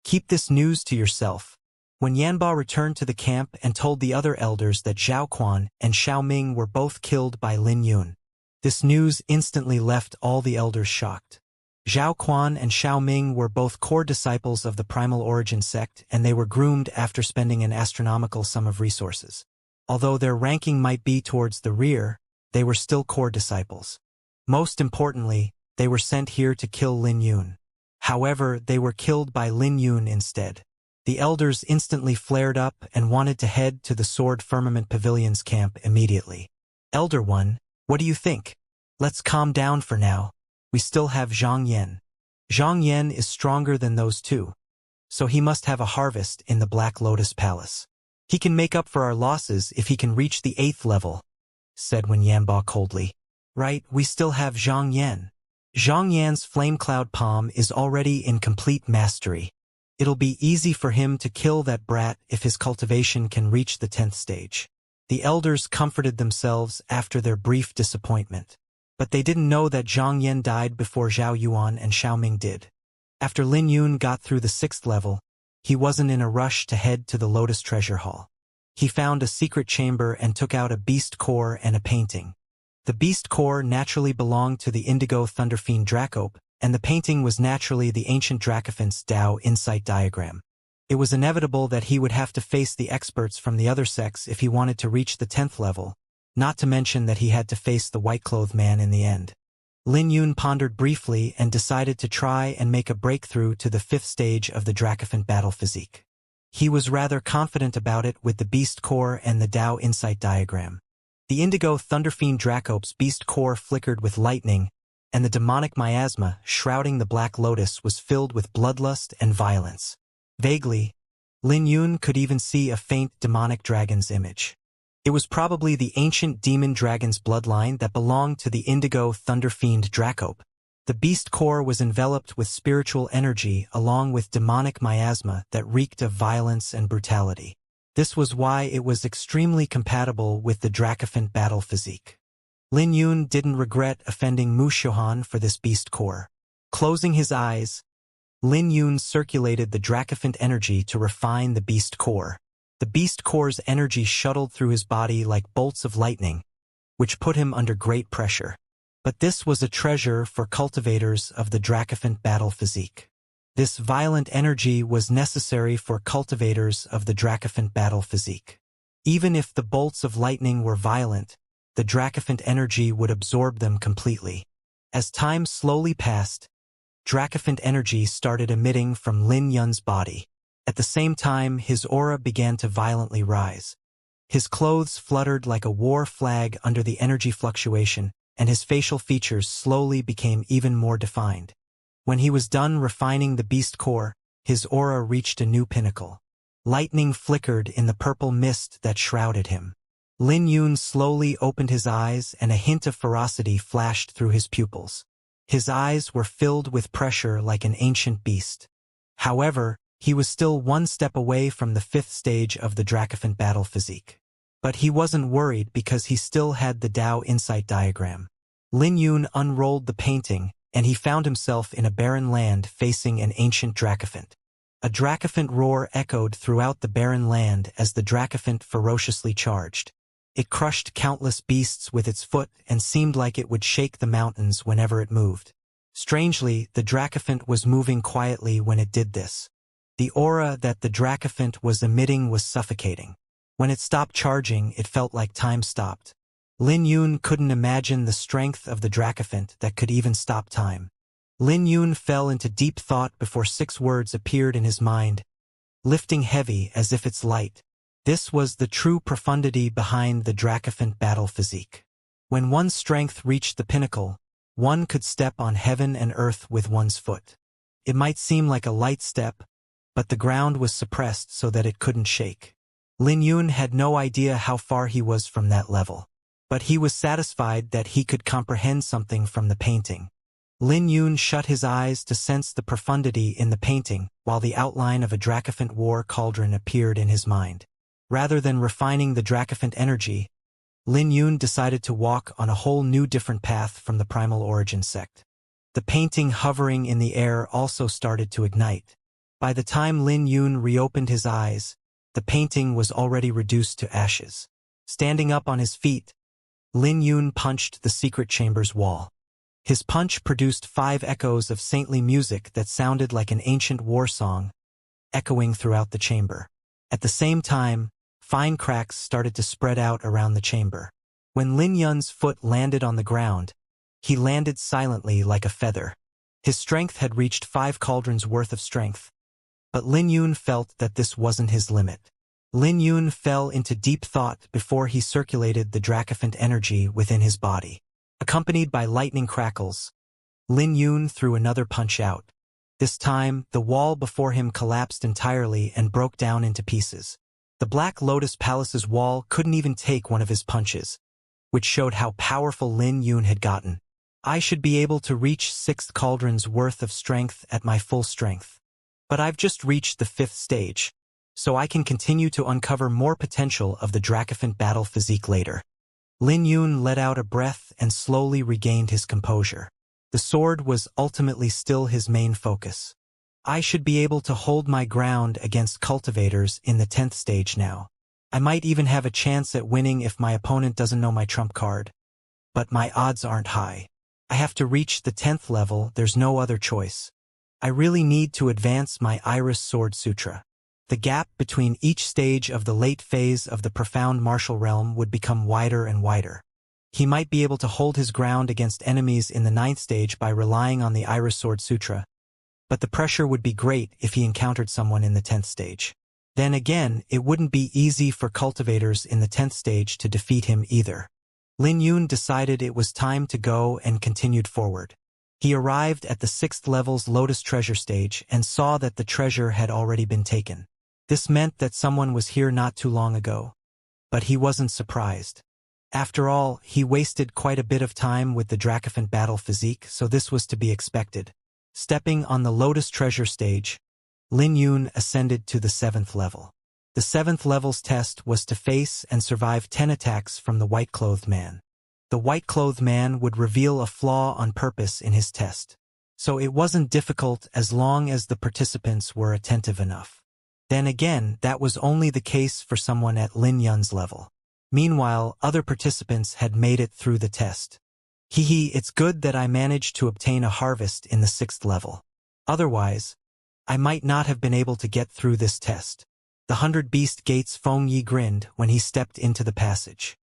Speaker 1: "Keep this news to yourself." When Yanba returned to the camp and told the other elders that Zhao Quan and Xiao Ming were both killed by Lin Yun, this news instantly left all the elders shocked. Zhao Quan and Xiao Ming were both core disciples of the Primal Origin sect, and they were groomed after spending an astronomical sum of resources. Although their ranking might be towards the rear, they were still core disciples. Most importantly, they were sent here to kill Lin Yun. However, they were killed by Lin Yun instead. The elders instantly flared up and wanted to head to the Sword Firmament Pavilion's camp immediately. "Elder One, what do you think? Let's calm down for now. We still have Zhang Yan. Zhang Yan is stronger than those 2, so he must have a harvest in the Black Lotus Palace. He can make up for our losses if he can reach the 8th level," said Wen Yanba coldly. "Right, we still have Zhang Yan. Zhang Yan's Flame Cloud Palm is already in complete mastery. It'll be easy for him to kill that brat if his cultivation can reach the 10th stage." The elders comforted themselves after their brief disappointment. But they didn't know that Zhang Yan died before Zhao Yuan and Xiao Ming did. After Lin Yun got through the 6th level, he wasn't in a rush to head to the Lotus Treasure Hall. He found a secret chamber and took out a beast core and a painting. The beast core naturally belonged to the Indigo Thunderfiend Dracope, and the painting was naturally the ancient Dracophant's Tao Insight diagram. It was inevitable that he would have to face the experts from the other sects if he wanted to reach the 10th level, not to mention that he had to face the white-clothed man in the end. Lin Yun pondered briefly and decided to try and make a breakthrough to the 5th stage of the Dracophant battle physique. He was rather confident about it with the beast core and the Tao Insight diagram. The Indigo Thunderfiend Dracope's beast core flickered with lightning, and the demonic miasma shrouding the Black Lotus was filled with bloodlust and violence. Vaguely, Lin Yun could even see a faint demonic dragon's image. It was probably the ancient demon dragon's bloodline that belonged to the Indigo Thunderfiend Dracope. The beast core was enveloped with spiritual energy along with demonic miasma that reeked of violence and brutality. This was why it was extremely compatible with the Dracophant battle physique. Lin Yun didn't regret offending Mu Xiuhan for this beast core. Closing his eyes, Lin Yun circulated the Dracophant energy to refine the beast core. The beast core's energy shuttled through his body like bolts of lightning, which put him under great pressure. But this was a treasure for cultivators of the Dracophant battle physique. This violent energy was necessary for cultivators of the Dracophant battle physique. Even if the bolts of lightning were violent, the Dracophant energy would absorb them completely. As time slowly passed, Dracophant energy started emitting from Lin Yun's body. At the same time, his aura began to violently rise. His clothes fluttered like a war flag under the energy fluctuation, and his facial features slowly became even more defined. When he was done refining the beast core, his aura reached a new pinnacle. Lightning flickered in the purple mist that shrouded him. Lin Yun slowly opened his eyes and a hint of ferocity flashed through his pupils. His eyes were filled with pressure like an ancient beast. However, he was still one step away from the 5th stage of the Dracophant battle physique. But he wasn't worried because he still had the Tao insight diagram. Lin Yun unrolled the painting, and he found himself in a barren land facing an ancient Dracophant. A Dracophant roar echoed throughout the barren land as the Dracophant ferociously charged. It crushed countless beasts with its foot and seemed like it would shake the mountains whenever it moved. Strangely, the Dracophant was moving quietly when it did this. The aura that the Dracophant was emitting was suffocating. When it stopped charging, it felt like time stopped. Lin Yun couldn't imagine the strength of the Dracophant that could even stop time. Lin Yun fell into deep thought before 6 words appeared in his mind, lifting heavy as if it's light. This was the true profundity behind the Dracophant battle physique. When one's strength reached the pinnacle, one could step on heaven and earth with one's foot. It might seem like a light step, but the ground was suppressed so that it couldn't shake. Lin Yun had no idea how far he was from that level. But he was satisfied that he could comprehend something from the painting. Lin Yun shut his eyes to sense the profundity in the painting, while the outline of a Dracophant war cauldron appeared in his mind. Rather than refining the Dracophant energy, Lin Yun decided to walk on a whole new different path from the primal origin sect. The painting hovering in the air also started to ignite. By the time Lin Yun reopened his eyes, the painting was already reduced to ashes. Standing up on his feet, Lin Yun punched the secret chamber's wall. His punch produced 5 echoes of saintly music that sounded like an ancient war song, echoing throughout the chamber. At the same time, fine cracks started to spread out around the chamber. When Lin Yun's foot landed on the ground, he landed silently like a feather. His strength had reached 5 cauldrons worth of strength. But Lin Yun felt that this wasn't his limit. Lin Yun fell into deep thought before he circulated the Dracophant energy within his body. Accompanied by lightning crackles, Lin Yun threw another punch out. This time, the wall before him collapsed entirely and broke down into pieces. The Black Lotus Palace's wall couldn't even take one of his punches, which showed how powerful Lin Yun had gotten. I should be able to reach 6 cauldrons worth of strength at my full strength. But I've just reached the 5th stage, so I can continue to uncover more potential of the Dracophant battle physique later. Lin Yun let out a breath and slowly regained his composure. The sword was ultimately still his main focus. I should be able to hold my ground against cultivators in the 10th stage now. I might even have a chance at winning if my opponent doesn't know my trump card. But my odds aren't high. I have to reach the 10th level, there's no other choice. I really need to advance my Iris Sword Sutra. The gap between each stage of the late phase of the profound martial realm would become wider and wider. He might be able to hold his ground against enemies in the 9th stage by relying on the Iris Sword Sutra, but the pressure would be great if he encountered someone in the 10th stage. Then again, it wouldn't be easy for cultivators in the 10th stage to defeat him either. Lin Yun decided it was time to go and continued forward. He arrived at the 6th level's Lotus Treasure stage and saw that the treasure had already been taken. This meant that someone was here not too long ago. But he wasn't surprised. After all, he wasted quite a bit of time with the Dracophant battle physique, so this was to be expected. Stepping on the Lotus Treasure stage, Lin Yun ascended to the 7th level. The 7th level's test was to face and survive 10 attacks from the white-clothed man. The white-clothed man would reveal a flaw on purpose in his test. so it wasn't difficult as long as the participants were attentive enough. Then again, that was only the case for someone at Lin Yun's level. Meanwhile, other participants had made it through the test. It's good that I managed to obtain a harvest in the 6th level. Otherwise, I might not have been able to get through this test. The 100 Beast Gates Feng Yi grinned when he stepped into the passage.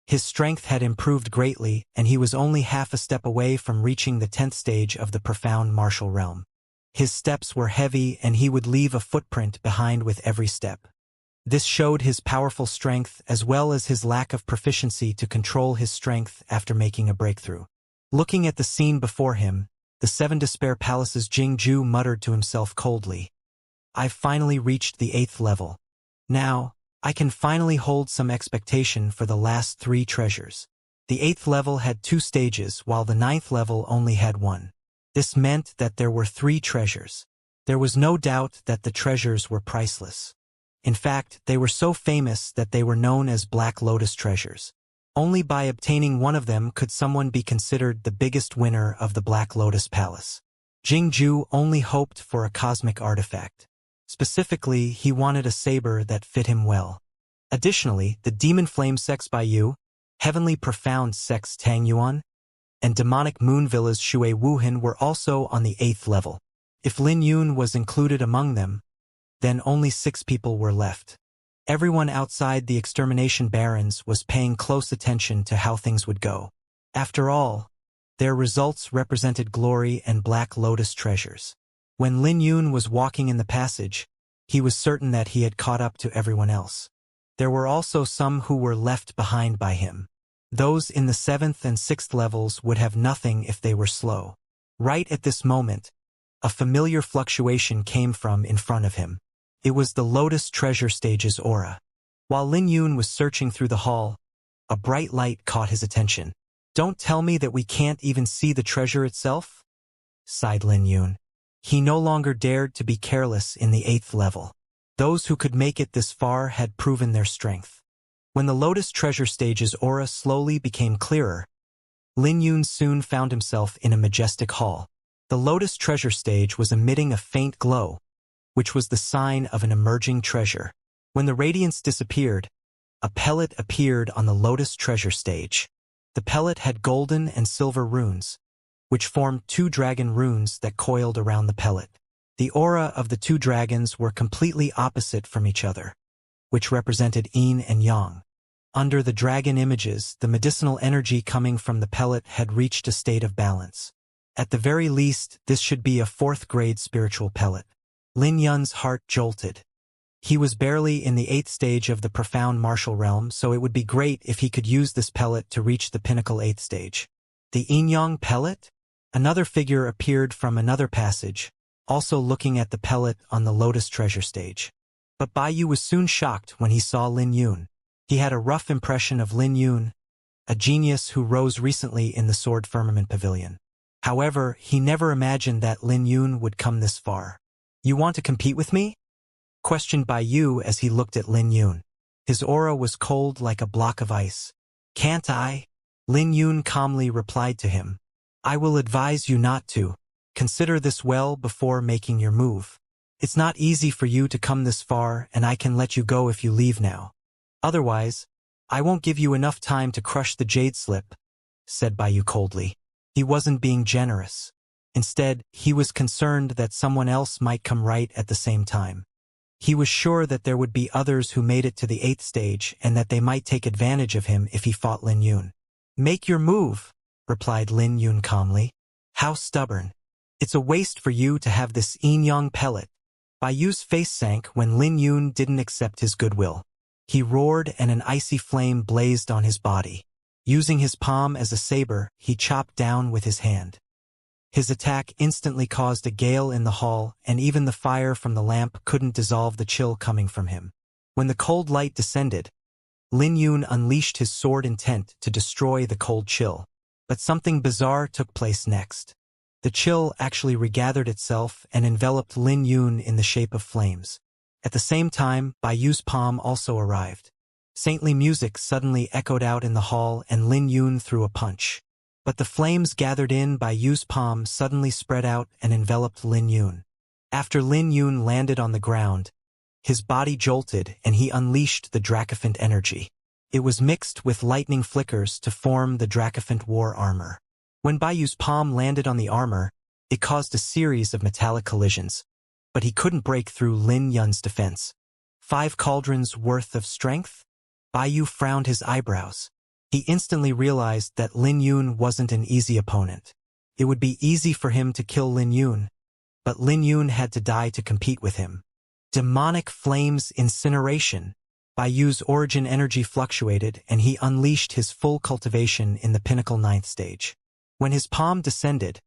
Speaker 1: His strength had improved greatly, and he was only half a step away from reaching the 10th stage of the profound martial realm. His steps were heavy, and he would leave a footprint behind with every step. This showed his powerful strength as well as his lack of proficiency to control his strength after making a breakthrough. Looking at the scene before him, the 7 Despair Palace's Jingju muttered to himself coldly. I've finally reached the 8th level. Now, I can finally hold some expectation for the last 3 treasures. The 8th level had 2 stages, while the 9th level only had 1. This meant that there were 3 treasures. There was no doubt that the treasures were priceless. In fact, they were so famous that they were known as Black Lotus treasures. Only by obtaining one of them could someone be considered the biggest winner of the Black Lotus Palace. Jingju only hoped for a cosmic artifact. Specifically, he wanted a saber that fit him well. Additionally, the Demon Flame Sex Baiyu, Heavenly Profound Sex Tang Yuan, and Demonic Moon Villa's Shui Wuhan were also on the 8th level. If Lin Yun was included among them, then only 6 people were left. Everyone outside the Extermination Barons was paying close attention to how things would go. After all, their results represented glory and Black Lotus treasures. When Lin Yun was walking in the passage, he was certain that he had caught up to everyone else. There were also some who were left behind by him. Those in the 7th and 6th levels would have nothing if they were slow. Right at this moment, a familiar fluctuation came from in front of him. It was the Lotus Treasure Stage's aura. While Lin Yun was searching through the hall, a bright light caught his attention. Don't tell me that we can't even see the treasure itself? Sighed Lin Yun. He no longer dared to be careless in the 8th level. Those who could make it this far had proven their strength. When the Lotus Treasure Stage's aura slowly became clearer, Lin Yun soon found himself in a majestic hall. The Lotus Treasure Stage was emitting a faint glow, which was the sign of an emerging treasure. When the radiance disappeared, a pellet appeared on the Lotus Treasure Stage. The pellet had golden and silver runes, which formed 2 dragon runes that coiled around the pellet. The aura of the 2 dragons were completely opposite from each other, which represented yin and yang. Under the dragon images, the medicinal energy coming from the pellet had reached a state of balance. At the very least, this should be a 4th-grade spiritual pellet. Lin Yun's heart jolted. He was barely in the 8th stage of the profound martial realm, so it would be great if he could use this pellet to reach the pinnacle 8th stage. The yin-yang pellet? Another figure appeared from another passage, also looking at the pellet on the Lotus Treasure Stage. But Baiyu was soon shocked when he saw Lin Yun. He had a rough impression of Lin Yun, a genius who rose recently in the Sword Firmament Pavilion. However, he never imagined that Lin Yun would come this far. You want to compete with me? Questioned Baiyu as he looked at Lin Yun. His aura was cold like a block of ice. Can't I? Lin Yun calmly replied to him. I will advise you not to. Consider this well before making your move. It's not easy for you to come this far, and I can let you go if you leave now. Otherwise, I won't give you enough time to crush the jade slip, said Baiyu coldly. He wasn't being generous. Instead, he was concerned that someone else might come right at the same time. He was sure that there would be others who made it to the 8th stage and that they might take advantage of him if he fought Lin Yun. Make your move, replied Lin Yun calmly. How stubborn. It's a waste for you to have this yin-yang pellet. Baiyu's face sank when Lin Yun didn't accept his goodwill. He roared and an icy flame blazed on his body. Using his palm as a saber, he chopped down with his hand. His attack instantly caused a gale in the hall, and even the fire from the lamp couldn't dissolve the chill coming from him. When the cold light descended, Lin Yun unleashed his sword intent to destroy the cold chill. But something bizarre took place next. The chill actually regathered itself and enveloped Lin Yun in the shape of flames. At the same time, Baiyu's palm also arrived. Saintly music suddenly echoed out in the hall and Lin Yun threw a punch. But the flames gathered in Bai Yu's palm suddenly spread out and enveloped Lin Yun. After Lin Yun landed on the ground, his body jolted and he unleashed the Dracophant energy. It was mixed with lightning flickers to form the Dracophant war armor. When Bai Yu's palm landed on the armor, it caused a series of metallic collisions, but he couldn't break through Lin Yun's defense. 5 cauldrons worth of strength? Bai Yu frowned his eyebrows. He instantly realized that Lin Yun wasn't an easy opponent. It would be easy for him to kill Lin Yun, but Lin Yun had to die to compete with him. Demonic Flames Incineration. Bai Yu's origin energy fluctuated and he unleashed his full cultivation in the pinnacle 9th stage. When his palm descended,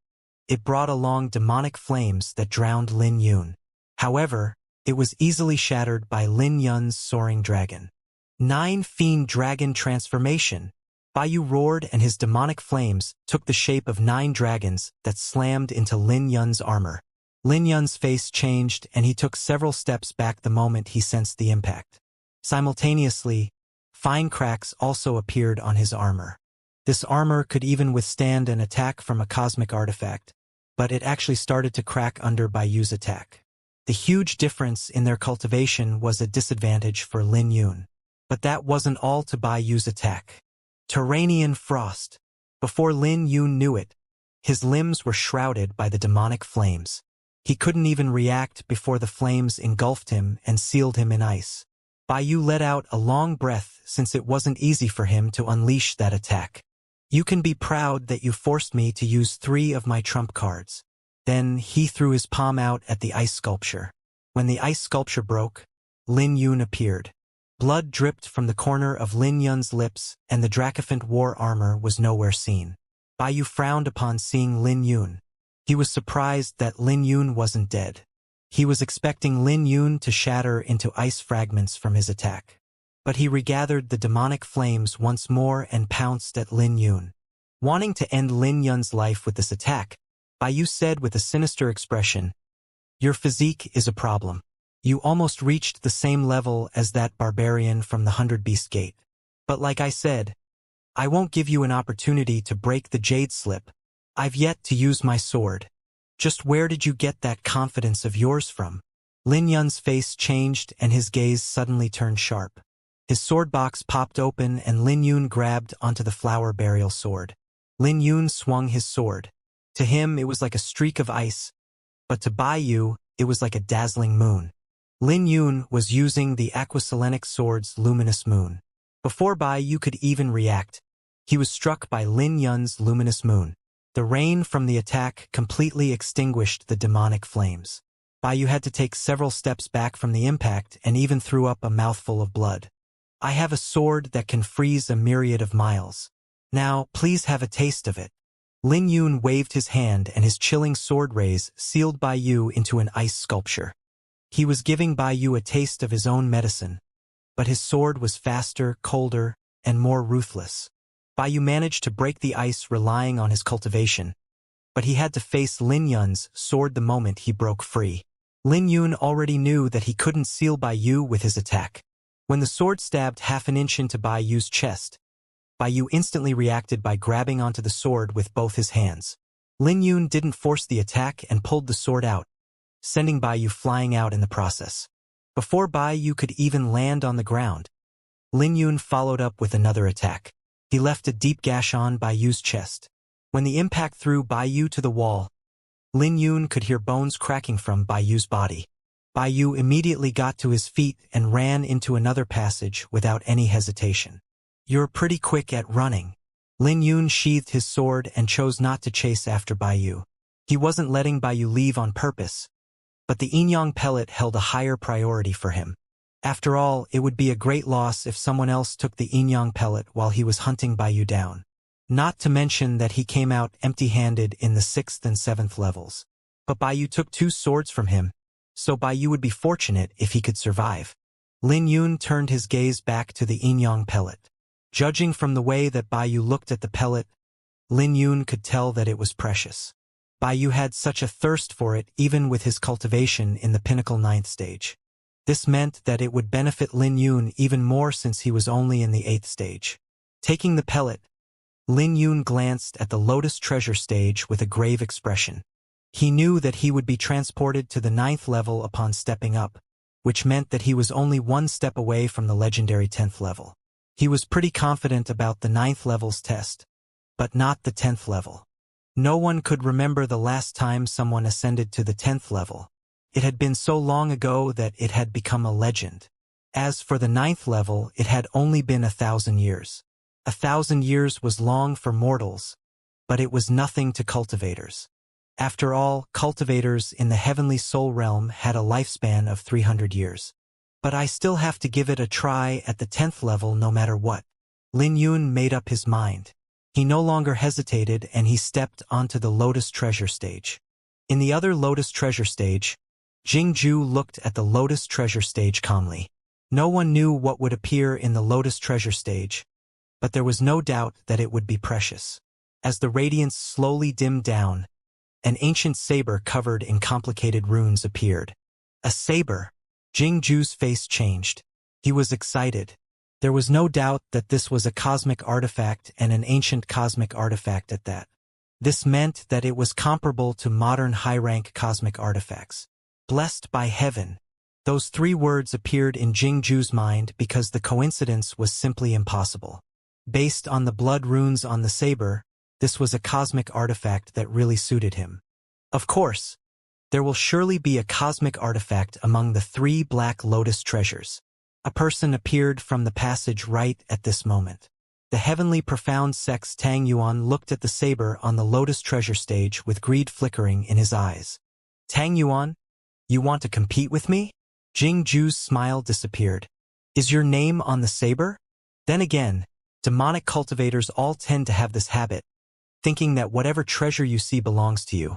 Speaker 1: it brought along demonic flames that drowned Lin Yun. However, it was easily shattered by Lin Yun's soaring dragon. 9 Fiend Dragon Transformation. Bai Yu roared and his demonic flames took the shape of 9 dragons that slammed into Lin Yun's armor. Lin Yun's face changed and he took several steps back the moment he sensed the impact. Simultaneously, fine cracks also appeared on his armor. This armor could even withstand an attack from a cosmic artifact, but it actually started to crack under Bai Yu's attack. The huge difference in their cultivation was a disadvantage for Lin Yun. But that wasn't all to Bai Yu's attack. Terranian Frost. Before Lin Yun knew it, his limbs were shrouded by the demonic flames. He couldn't even react before the flames engulfed him and sealed him in ice. Bai Yu let out a long breath since it wasn't easy for him to unleash that attack. You can be proud that you forced me to use 3 of my trump cards. Then he threw his palm out at the ice sculpture. When the ice sculpture broke, Lin Yun appeared. Blood dripped from the corner of Lin Yun's lips and the Dracophant war armor was nowhere seen. Bai Yu frowned upon seeing Lin Yun. He was surprised that Lin Yun wasn't dead. He was expecting Lin Yun to shatter into ice fragments from his attack. But he regathered the demonic flames once more and pounced at Lin Yun. Wanting to end Lin Yun's life with this attack, Bai Yu said with a sinister expression, "Your physique is a problem. You almost reached the same level as that barbarian from the 100 Beast Gate. But like I said, I won't give you an opportunity to break the Jade Slip. I've yet to use my sword. Just where did you get that confidence of yours from?" Lin Yun's face changed and his gaze suddenly turned sharp. His sword box popped open and Lin Yun grabbed onto the flower burial sword. Lin Yun swung his sword. To him it was like a streak of ice, but to Bai Yu it was like a dazzling moon. Lin Yun was using the Aquaselenic sword's luminous moon. Before Bai Yu could even react, he was struck by Lin Yun's luminous moon. The rain from the attack completely extinguished the demonic flames. Bai Yu had to take several steps back from the impact and even threw up a mouthful of blood. "I have a sword that can freeze a myriad of miles. Now, please have a taste of it." Lin Yun waved his hand and his chilling sword rays sealed Bai Yu into an ice sculpture. He was giving Bai Yu a taste of his own medicine, but his sword was faster, colder, and more ruthless. Bai Yu managed to break the ice relying on his cultivation, but he had to face Lin Yun's sword the moment he broke free. Lin Yun already knew that he couldn't seal Bai Yu with his attack. When the sword stabbed half an inch into Bai Yu's chest, Bai Yu instantly reacted by grabbing onto the sword with both his hands. Lin Yun didn't force the attack and pulled the sword out, sending Bai Yu flying out in the process. Before Bai Yu could even land on the ground, Lin Yun followed up with another attack. He left a deep gash on Bai Yu's chest. When the impact threw Bai Yu to the wall, Lin Yun could hear bones cracking from Bai Yu's body. Bai Yu immediately got to his feet and ran into another passage without any hesitation. "You're pretty quick at running." Lin Yun sheathed his sword and chose not to chase after Bai Yu. He wasn't letting Bai Yu leave on purpose, but the Yin-Yang pellet held a higher priority for him. After all, it would be a great loss if someone else took the Yin-Yang pellet while he was hunting Bai Yu down. Not to mention that he came out empty-handed in the 6th and 7th levels. But Bai Yu took 2 swords from him, so Bai Yu would be fortunate if he could survive. Lin Yun turned his gaze back to the Yin-Yang pellet. Judging from the way that Bai Yu looked at the pellet, Lin Yun could tell that it was precious. Bai Yu had such a thirst for it even with his cultivation in the pinnacle 9th stage. This meant that it would benefit Lin Yun even more since he was only in the 8th stage. Taking the pellet, Lin Yun glanced at the Lotus Treasure stage with a grave expression. He knew that he would be transported to the 9th level upon stepping up, which meant that he was only one step away from the legendary 10th level. He was pretty confident about the 9th level's test, but not the 10th level. No one could remember the last time someone ascended to the 10th level. It had been so long ago that it had become a legend. As for the 9th level, it had only been 1,000 years. 1,000 years was long for mortals, but it was nothing to cultivators. After all, cultivators in the heavenly soul realm had a lifespan of 300 years. But I still have to give it a try at the 10th level no matter what. Lin Yun made up his mind. He no longer hesitated and he stepped onto the Lotus Treasure stage. In the other Lotus Treasure stage, Jingju looked at the Lotus Treasure stage calmly. No one knew what would appear in the Lotus Treasure stage, but there was no doubt that it would be precious. As the radiance slowly dimmed down, an ancient saber covered in complicated runes appeared. A saber! Jingju's face changed. He was excited. There was no doubt that this was a cosmic artifact and an ancient cosmic artifact at that. This meant that it was comparable to modern high-rank cosmic artifacts. Blessed by heaven. Those 3 words appeared in Jingju's mind because the coincidence was simply impossible. Based on the blood runes on the saber, this was a cosmic artifact that really suited him. Of course, there will surely be a cosmic artifact among the 3 Black Lotus treasures. A person appeared from the passage right at this moment. The heavenly profound sex Tang Yuan looked at the saber on the Lotus Treasure stage with greed flickering in his eyes. Tang Yuan, you want to compete with me? Jingju's smile disappeared. Is your name on the saber? Then again, demonic cultivators all tend to have this habit, thinking that whatever treasure you see belongs to you.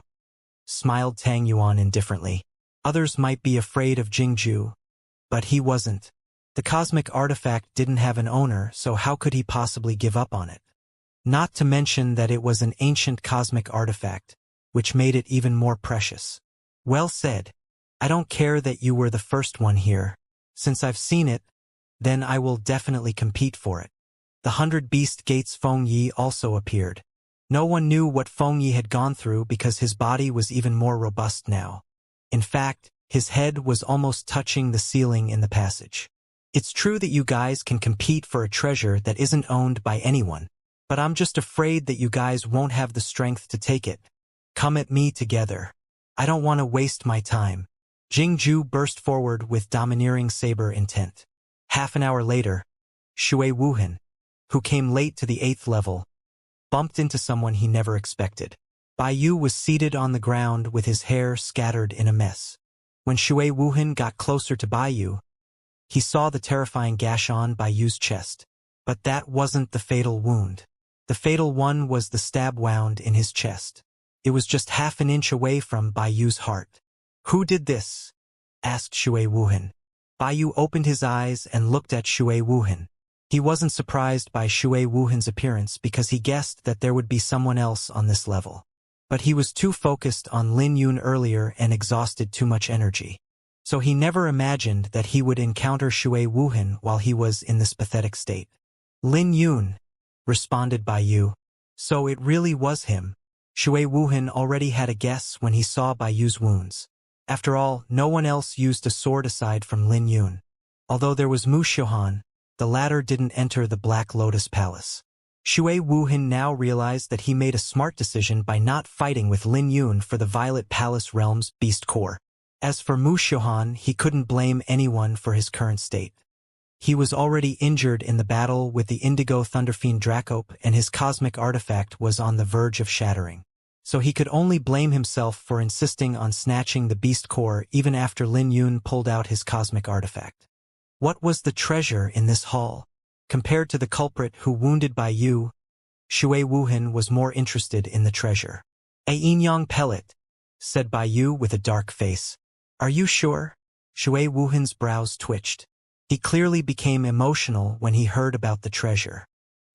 Speaker 1: Smiled Tang Yuan indifferently. Others might be afraid of Jingju, but he wasn't. The cosmic artifact didn't have an owner, so how could he possibly give up on it? Not to mention that it was an ancient cosmic artifact, which made it even more precious. Well said. I don't care that you were the first one here. Since I've seen it, then I will definitely compete for it. The 100 Beast Gates Feng Yi also appeared. No one knew what Feng Yi had gone through because his body was even more robust now. In fact, his head was almost touching the ceiling in the passage. It's true that you guys can compete for a treasure that isn't owned by anyone, but I'm just afraid that you guys won't have the strength to take it. Come at me together. I don't want to waste my time. Jingju burst forward with domineering saber intent. Half an hour later, Shui Wuhan, who came late to the 8th level, bumped into someone he never expected. Bai Yu was seated on the ground with his hair scattered in a mess. When Shui Wuhan got closer to Bai Yu, he saw the terrifying gash on Bai Yu's chest. But that wasn't the fatal wound. The fatal one was the stab wound in his chest. It was just half an inch away from Bai Yu's heart. Who did this? Asked Shui Wuhan. Bai Yu opened his eyes and looked at Shui Wuhan. He wasn't surprised by Shui Wuhan's appearance because he guessed that there would be someone else on this level. But he was too focused on Lin Yun earlier and exhausted too much energy. So he never imagined that he would encounter Shui Wuhan while he was in this pathetic state. Lin Yun, responded Bai Yu. So it really was him. Shui Wuhan already had a guess when he saw Bai Yu's wounds. After all, no one else used a sword aside from Lin Yun. Although there was Mu Xiuhan, the latter didn't enter the Black Lotus Palace. Shui Wuhan now realized that he made a smart decision by not fighting with Lin Yun for the Violet Palace Realm's Beast Core. As for Mu Xiuhan, he couldn't blame anyone for his current state. He was already injured in the battle with the Indigo Thunderfiend Dracope and his cosmic artifact was on the verge of shattering. So he could only blame himself for insisting on snatching the Beast Core even after Lin Yun pulled out his cosmic artifact. What was the treasure in this hall? Compared to the culprit who wounded Bai Yu, Shui Wuhan was more interested in the treasure. A yin-yang pellet, said Bai Yu with a dark face. Are you sure? Shui Wuhan's brows twitched. He clearly became emotional when he heard about the treasure.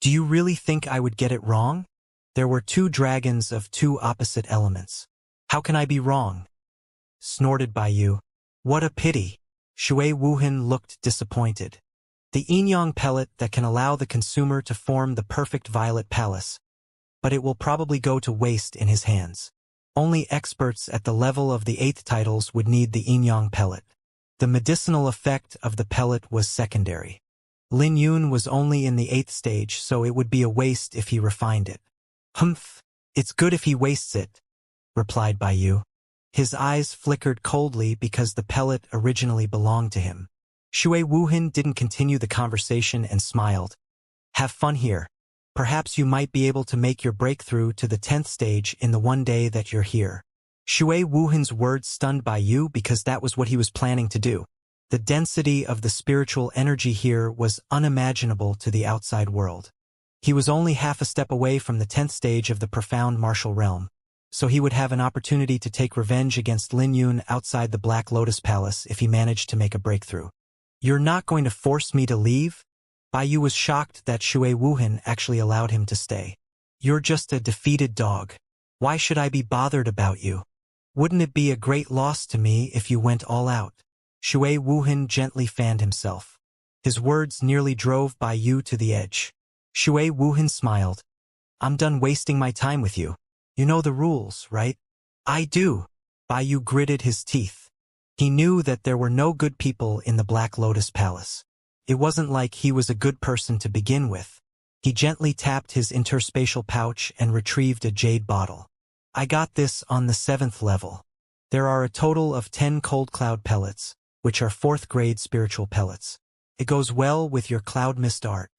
Speaker 1: Do you really think I would get it wrong? There were 2 dragons of 2 opposite elements. How can I be wrong? Snorted Bai Yu. What a pity. Shui Wuhan looked disappointed. The yin-yang pellet that can allow the consumer to form the perfect violet palace, but it will probably go to waste in his hands. Only experts at the level of the 8th titles would need the Inyang pellet. The medicinal effect of the pellet was secondary. Lin Yun was only in the 8th stage, so it would be a waste if he refined it. Humph, it's good if he wastes it, replied Bai Yu. His eyes flickered coldly because the pellet originally belonged to him. Shui Wuhan didn't continue the conversation and smiled. Have fun here. Perhaps you might be able to make your breakthrough to the 10th stage in the one day that you're here. Shui Wuhan's words stunned Bai Yu because that was what he was planning to do. The density of the spiritual energy here was unimaginable to the outside world. He was only half a step away from the 10th stage of the profound martial realm, so he would have an opportunity to take revenge against Lin Yun outside the Black Lotus Palace if he managed to make a breakthrough. You're not going to force me to leave? Bai Yu was shocked that Shui Wuhan actually allowed him to stay. You're just a defeated dog. Why should I be bothered about you? Wouldn't it be a great loss to me if you went all out? Shui Wuhan gently fanned himself. His words nearly drove Bai Yu to the edge. Shui Wuhan smiled. I'm done wasting my time with you. You know the rules, right? I do. Bai Yu gritted his teeth. He knew that there were no good people in the Black Lotus Palace. It wasn't like he was a good person to begin with. He gently tapped his interspatial pouch and retrieved a jade bottle. I got this on the 7th level. There are a total of 10 cold cloud pellets, which are 4th grade spiritual pellets. It goes well with your cloud mist art.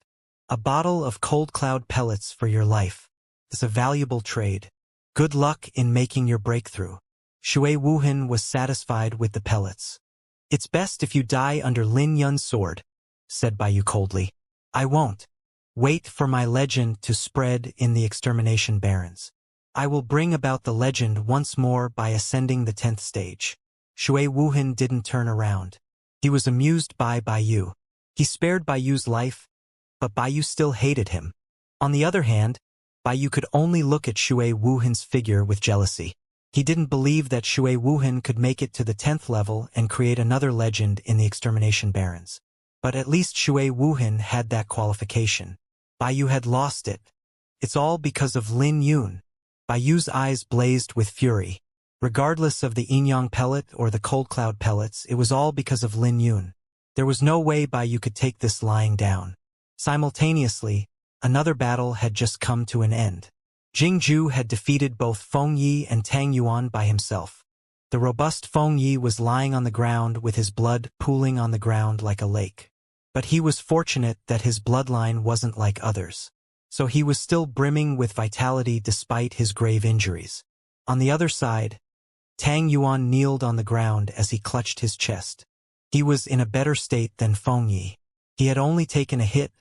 Speaker 1: A bottle of cold cloud pellets for your life. It's a valuable trade. Good luck in making your breakthrough. Shui Wuhan was satisfied with the pellets. It's best if you die under Lin Yun's sword, said Bai Yu coldly. I won't. Wait for my legend to spread in the extermination barrens. I will bring about the legend once more by ascending the 10th stage. Shui Wuhan didn't turn around. He was amused by Bai Yu. He spared Bai Yu's life, but Bai Yu still hated him. On the other hand, Bai Yu could only look at Shui Wuhan's figure with jealousy. He didn't believe that Shui Wuhan could make it to the 10th level and create another legend in the extermination barrens. But at least Shui Wuhan had that qualification. Bai Yu had lost it. It's all because of Lin Yun. Bai Yu's eyes blazed with fury. Regardless of the Inyang pellet or the cold cloud pellets, it was all because of Lin Yun. There was no way Bai Yu could take this lying down. Simultaneously, another battle had just come to an end. Jing Zhu had defeated both Feng Yi and Tang Yuan by himself. The robust Feng Yi was lying on the ground with his blood pooling on the ground like a lake. But he was fortunate that his bloodline wasn't like others. So he was still brimming with vitality despite his grave injuries. On the other side, Tang Yuan kneeled on the ground as he clutched his chest. He was in a better state than Feng Yi. He had only taken a hit,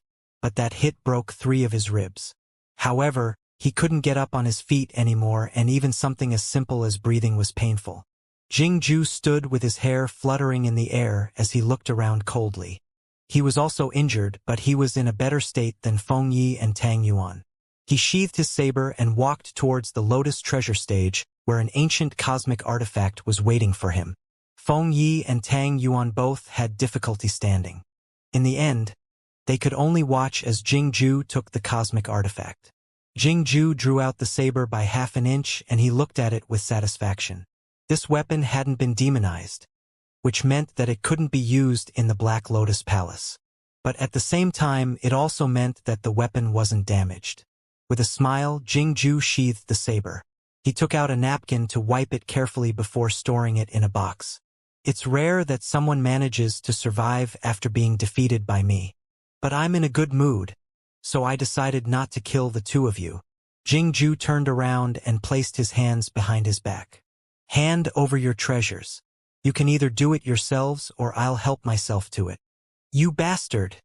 Speaker 1: but that hit broke 3 of his ribs. However, he couldn't get up on his feet anymore, and even something as simple as breathing was painful. Jing Zhu stood with his hair fluttering in the air as he looked around coldly. He was also injured, but he was in a better state than Feng Yi and Tang Yuan. He sheathed his saber and walked towards the Lotus Treasure Stage, where an ancient cosmic artifact was waiting for him. Feng Yi and Tang Yuan both had difficulty standing. In the end, they could only watch as Jing Zhu took the cosmic artifact. Jing Zhu drew out the saber by half an inch and he looked at it with satisfaction. This weapon hadn't been demonized, which meant that it couldn't be used in the Black Lotus Palace. But at the same time, it also meant that the weapon wasn't damaged. With a smile, Jing Zhu sheathed the saber. He took out a napkin to wipe it carefully before storing it in a box. It's rare that someone manages to survive after being defeated by me. But I'm in a good mood, so I decided not to kill the 2 of you. Jing Zhu turned around and placed his hands behind his back. Hand over your treasures. You can either do it yourselves or I'll help myself to it. You bastard!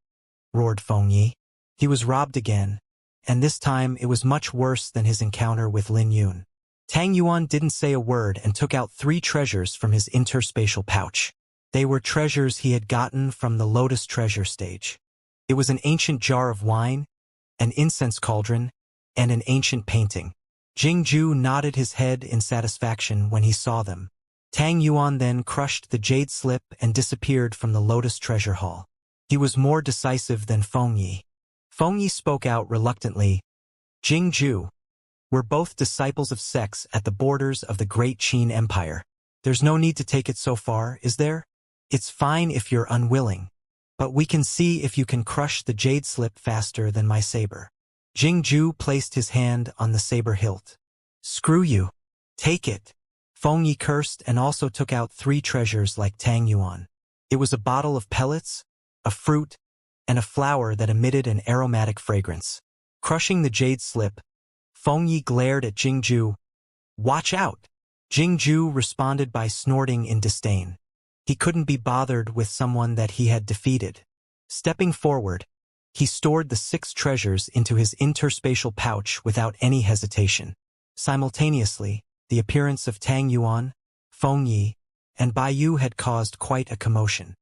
Speaker 1: Roared Feng Yi. He was robbed again, and this time it was much worse than his encounter with Lin Yun. Tang Yuan didn't say a word and took out 3 treasures from his interspatial pouch. They were treasures he had gotten from the Lotus Treasure Stage. It was an ancient jar of wine, an incense cauldron, and an ancient painting. Jing Zhu nodded his head in satisfaction when he saw them. Tang Yuan then crushed the jade slip and disappeared from the Lotus Treasure Hall. He was more decisive than Feng Yi. Feng Yi spoke out reluctantly. Jing Zhu, We're both disciples of sex at the borders of the great Qin Empire. There's no need to take it so far, is there? It's fine if you're unwilling. But we can see if you can crush the jade slip faster than my saber. Jingju placed his hand on the saber hilt. Screw you. Take it. Feng Yi cursed and also took out 3 treasures like Tang Yuan. It was a bottle of pellets, a fruit, and a flower that emitted an aromatic fragrance. Crushing the jade slip, Feng Yi glared at Jingju. Watch out! Jingju responded by snorting in disdain. He couldn't be bothered with someone that he had defeated. Stepping forward, he stored the 6 treasures into his interspatial pouch without any hesitation. Simultaneously, the appearance of Tang Yuan, Feng Yi, and Bai Yu had caused quite a commotion.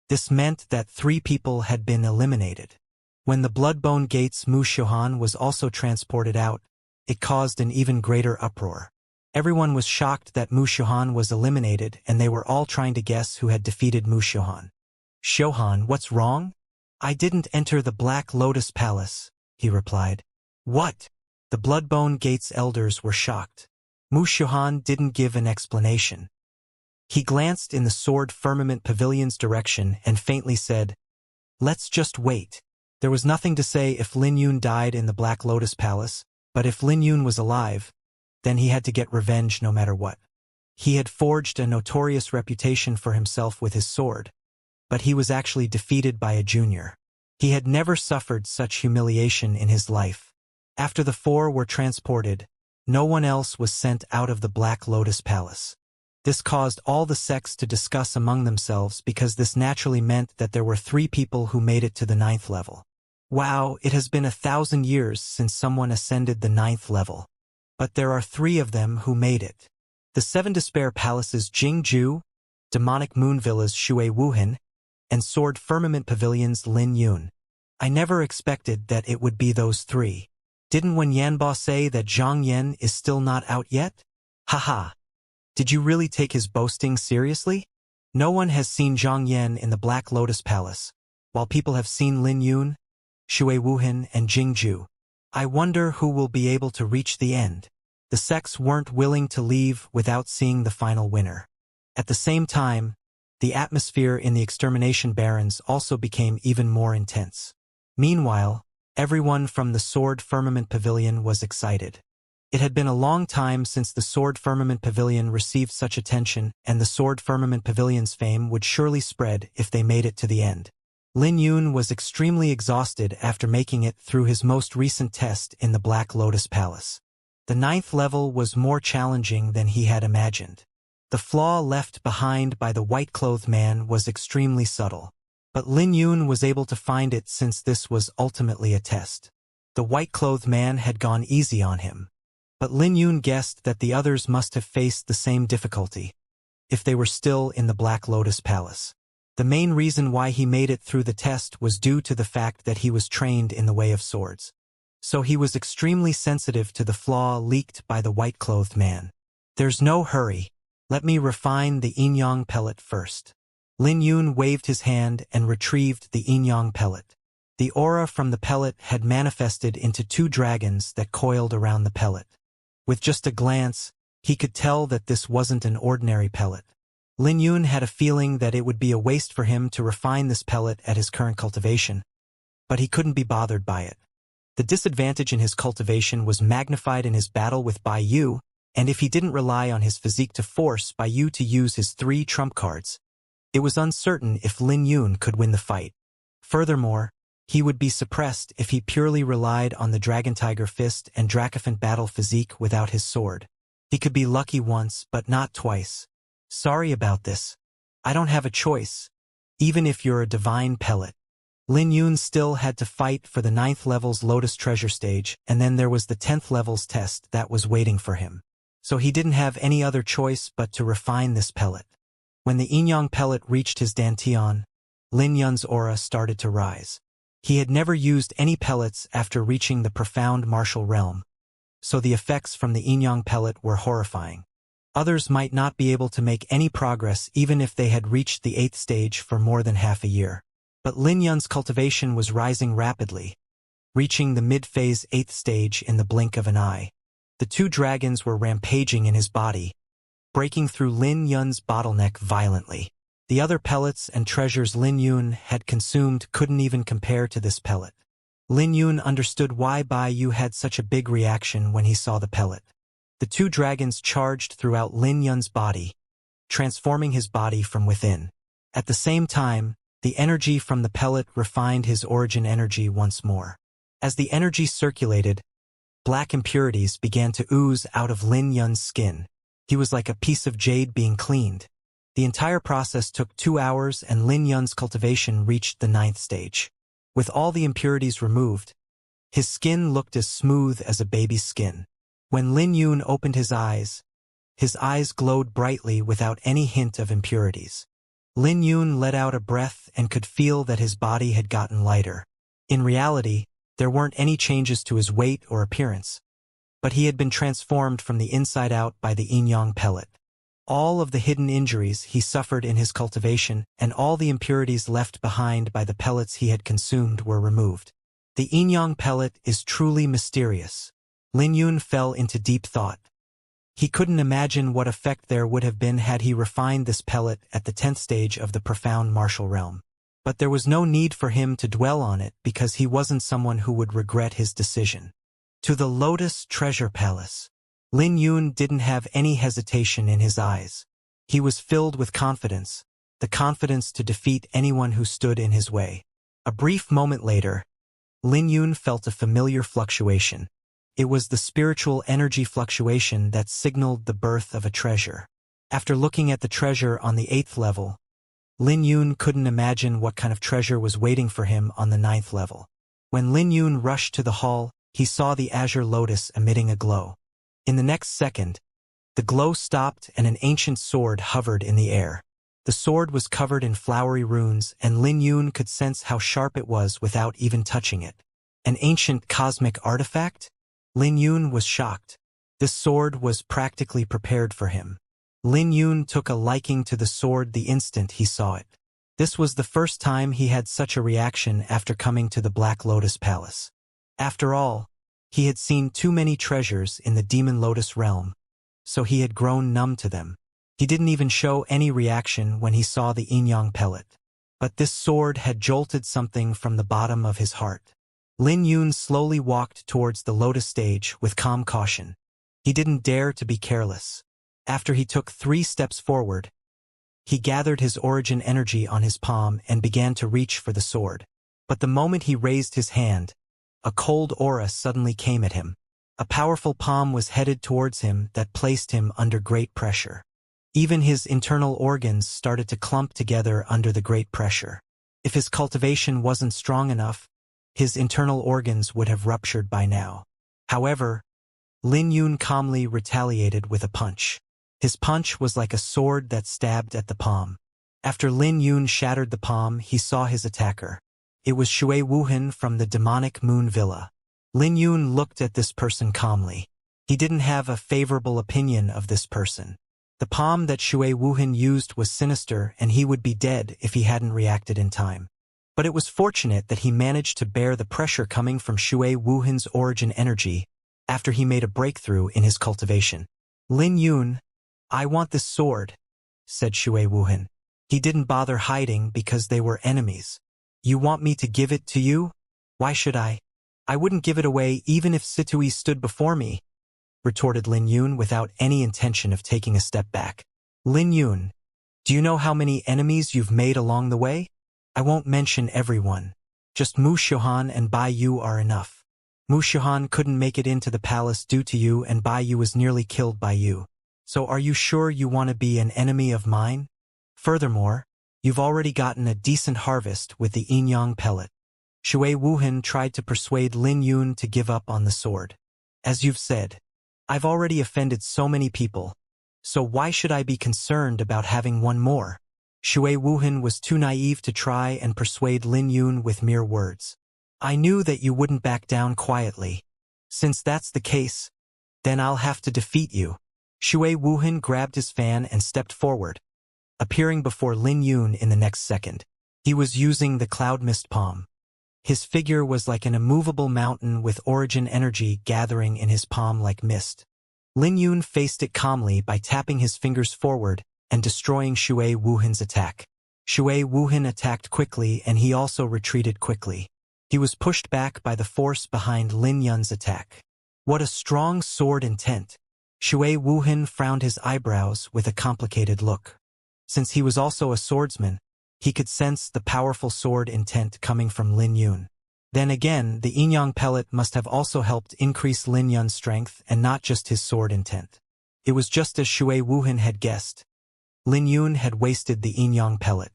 Speaker 1: This meant that 3 people had been eliminated. When the Bloodbone Gate's Mu Xiuhan was also transported out, it caused an even greater uproar. Everyone was shocked that Mu Xiuhan was eliminated and they were all trying to guess who had defeated Mu Xiuhan. Xiuhan, what's wrong? I didn't enter the Black Lotus Palace, he replied. What? The Bloodbone Gate's elders were shocked. Mu Xiuhan didn't give an explanation. He glanced in the Sword Firmament Pavilion's direction and faintly said, Let's just wait. There was nothing to say if Lin Yun died in the Black Lotus Palace, but if Lin Yun was alive, then he had to get revenge no matter what. He had forged a notorious reputation for himself with his sword, but he was actually defeated by a junior. He had never suffered such humiliation in his life. After the 4 were transported, no one else was sent out of the Black Lotus Palace. This caused all the sects to discuss among themselves because this naturally meant that there were 3 people who made it to the 9th level. Wow, it has been 1,000 years since someone ascended the 9th level. But there are 3 of them who made it. The 7 Despair Palaces Jingju, Demonic Moon Villas Shui Wuhan, and Sword Firmament Pavilions Lin Yun. I never expected that it would be those 3. Didn't Wen Yanbo say that Zhang Yan is still not out yet? Haha. Did you really take his boasting seriously? No one has seen Zhang Yan in the Black Lotus Palace, while people have seen Lin Yun, Shui Wuhan, and Jingju. I wonder who will be able to reach the end. The sects weren't willing to leave without seeing the final winner. At the same time, the atmosphere in the Extermination Barrens also became even more intense. Meanwhile, everyone from the Sword Firmament Pavilion was excited. It had been a long time since the Sword Firmament Pavilion received such attention, and the Sword Firmament Pavilion's fame would surely spread if they made it to the end. Lin Yun was extremely exhausted after making it through his most recent test in the Black Lotus Palace. The 9th level was more challenging than he had imagined. The flaw left behind by the white-clothed man was extremely subtle, but Lin Yun was able to find it since this was ultimately a test. The white-clothed man had gone easy on him, but Lin Yun guessed that the others must have faced the same difficulty if they were still in the Black Lotus Palace. The main reason why he made it through the test was due to the fact that he was trained in the way of swords. So he was extremely sensitive to the flaw leaked by the white-clothed man. There's no hurry. Let me refine the Yin-Yang pellet first. Lin Yun waved his hand and retrieved the Yin-Yang pellet. The aura from the pellet had manifested into 2 dragons that coiled around the pellet. With just a glance, he could tell that this wasn't an ordinary pellet. Lin Yun had a feeling that it would be a waste for him to refine this pellet at his current cultivation, but he couldn't be bothered by it. The disadvantage in his cultivation was magnified in his battle with Bai Yu, and if he didn't rely on his physique to force Bai Yu to use his 3 trump cards, it was uncertain if Lin Yun could win the fight. Furthermore, he would be suppressed if he purely relied on the Dragon Tiger Fist and Dracophant battle physique without his sword. He could be lucky once, but not twice. Sorry about this. I don't have a choice, even if you're a divine pellet. Lin Yun still had to fight for the 9th level's Lotus Treasure stage, and then there was the 10th level's test that was waiting for him. So he didn't have any other choice but to refine this pellet. When the Yin-Yang pellet reached his dantian, Lin Yun's aura started to rise. He had never used any pellets after reaching the profound martial realm, so the effects from the Yin-Yang pellet were horrifying. Others might not be able to make any progress even if they had reached the 8th stage for more than half a year. But Lin Yun's cultivation was rising rapidly, reaching the mid-phase 8th stage in the blink of an eye. The two dragons were rampaging in his body, breaking through Lin Yun's bottleneck violently. The other pellets and treasures Lin Yun had consumed couldn't even compare to this pellet. Lin Yun understood why Bai Yu had such a big reaction when he saw the pellet. The two dragons charged throughout Lin Yun's body, transforming his body from within. At the same time, the energy from the pellet refined his origin energy once more. As the energy circulated, black impurities began to ooze out of Lin Yun's skin. He was like a piece of jade being cleaned. The entire process took 2 hours and Lin Yun's cultivation reached the 9th stage. With all the impurities removed, his skin looked as smooth as a baby's skin. When Lin Yun opened his eyes glowed brightly without any hint of impurities. Lin Yun let out a breath and could feel that his body had gotten lighter. In reality, there weren't any changes to his weight or appearance, but he had been transformed from the inside out by the yin-yang pellet. All of the hidden injuries he suffered in his cultivation and all the impurities left behind by the pellets he had consumed were removed. The yin-yang pellet is truly mysterious. Lin Yun fell into deep thought. He couldn't imagine what effect there would have been had he refined this pellet at the 10th stage of the profound martial realm. But there was no need for him to dwell on it because he wasn't someone who would regret his decision. To the Lotus Treasure Palace. Lin Yun didn't have any hesitation in his eyes. He was filled with confidence, the confidence to defeat anyone who stood in his way. A brief moment later, Lin Yun felt a familiar fluctuation. It was the spiritual energy fluctuation that signaled the birth of a treasure. After looking at the treasure on the 8th level, Lin Yun couldn't imagine what kind of treasure was waiting for him on the 9th level. When Lin Yun rushed to the hall, he saw the azure lotus emitting a glow. In the next second, the glow stopped and an ancient sword hovered in the air. The sword was covered in flowery runes and Lin Yun could sense how sharp it was without even touching it. An ancient cosmic artifact? Lin Yun was shocked. This sword was practically prepared for him. Lin Yun took a liking to the sword the instant he saw it. This was the first time he had such a reaction after coming to the Black Lotus Palace. After all, he had seen too many treasures in the Demon Lotus realm, so he had grown numb to them. He didn't even show any reaction when he saw the yin-yang pellet. But this sword had jolted something from the bottom of his heart. Lin Yun slowly walked towards the lotus stage with calm caution. He didn't dare to be careless. After he took 3 steps forward, he gathered his origin energy on his palm and began to reach for the sword. But the moment he raised his hand, a cold aura suddenly came at him. A powerful palm was headed towards him that placed him under great pressure. Even his internal organs started to clump together under the great pressure. If his cultivation wasn't strong enough, his internal organs would have ruptured by now. However, Lin Yun calmly retaliated with a punch. His punch was like a sword that stabbed at the palm. After Lin Yun shattered the palm, he saw his attacker. It was Shui Wuhan from the demonic Moon Villa. Lin Yun looked at this person calmly. He didn't have a favorable opinion of this person. The palm that Shui Wuhan used was sinister and he would be dead if he hadn't reacted in time. But it was fortunate that he managed to bear the pressure coming from Shui Wuhan's origin energy after he made a breakthrough in his cultivation. Lin Yun, I want this sword, said Shui Wuhan. He didn't bother hiding because they were enemies. You want me to give it to you? Why should I? I wouldn't give it away even if Situi stood before me, retorted Lin Yun without any intention of taking a step back. Lin Yun, do you know how many enemies you've made along the way? I won't mention everyone. Just Mu Xiuhan and Bai Yu are enough. Mu Xiuhan couldn't make it into the palace due to you and Bai Yu was nearly killed by you. So are you sure you want to be an enemy of mine? Furthermore, you've already gotten a decent harvest with the yin-yang pellet. Shui Wuhan tried to persuade Lin Yun to give up on the sword. As you've said, I've already offended so many people, so why should I be concerned about having one more? Shui Wuhan was too naive to try and persuade Lin Yun with mere words. I knew that you wouldn't back down quietly. Since that's the case, then I'll have to defeat you. Shui Wuhan grabbed his fan and stepped forward, appearing before Lin Yun in the next second. He was using the cloud mist palm. His figure was like an immovable mountain with origin energy gathering in his palm like mist. Lin Yun faced it calmly by tapping his fingers forward and destroying Shui Wuhan's attack. Shui Wuhan attacked quickly and he also retreated quickly. He was pushed back by the force behind Lin Yun's attack. What a strong sword intent! Shui Wuhan frowned his eyebrows with a complicated look. Since he was also a swordsman, he could sense the powerful sword intent coming from Lin Yun. Then again, the yin-yang pellet must have also helped increase Lin Yun's strength and not just his sword intent. It was just as Shui Wuhan had guessed. Lin Yun had wasted the yin-yang pellet.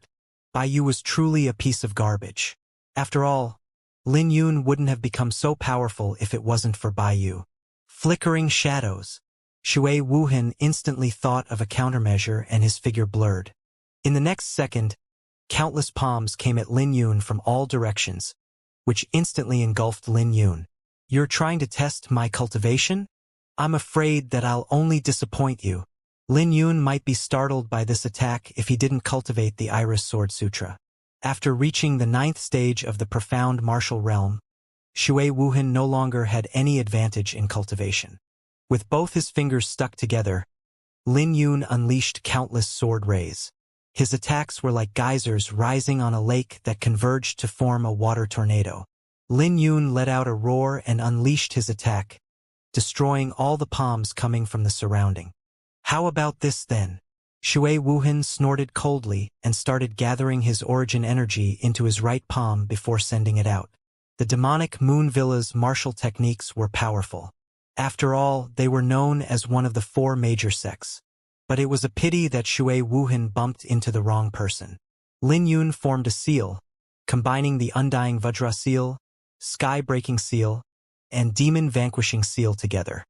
Speaker 1: Bai Yu was truly a piece of garbage. After all, Lin Yun wouldn't have become so powerful if it wasn't for Bai Yu. Flickering shadows. Shui Wuhan instantly thought of a countermeasure and his figure blurred. In the next second, countless palms came at Lin Yun from all directions, which instantly engulfed Lin Yun. You're trying to test my cultivation? I'm afraid that I'll only disappoint you. Lin Yun might be startled by this attack if he didn't cultivate the Iris Sword Sutra. After reaching the 9th stage of the profound martial realm, Shui Wuhan no longer had any advantage in cultivation. With both his fingers stuck together, Lin Yun unleashed countless sword rays. His attacks were like geysers rising on a lake that converged to form a water tornado. Lin Yun let out a roar and unleashed his attack, destroying all the palms coming from the surrounding. How about this then? Shui Wuhan snorted coldly and started gathering his origin energy into his right palm before sending it out. The demonic Moon Villa's martial techniques were powerful. After all, they were known as one of the 4 major sects. But it was a pity that Shui Wuhan bumped into the wrong person. Lin Yun formed a seal, combining the Undying Vajra seal, Sky-Breaking seal, and Demon-Vanquishing seal together.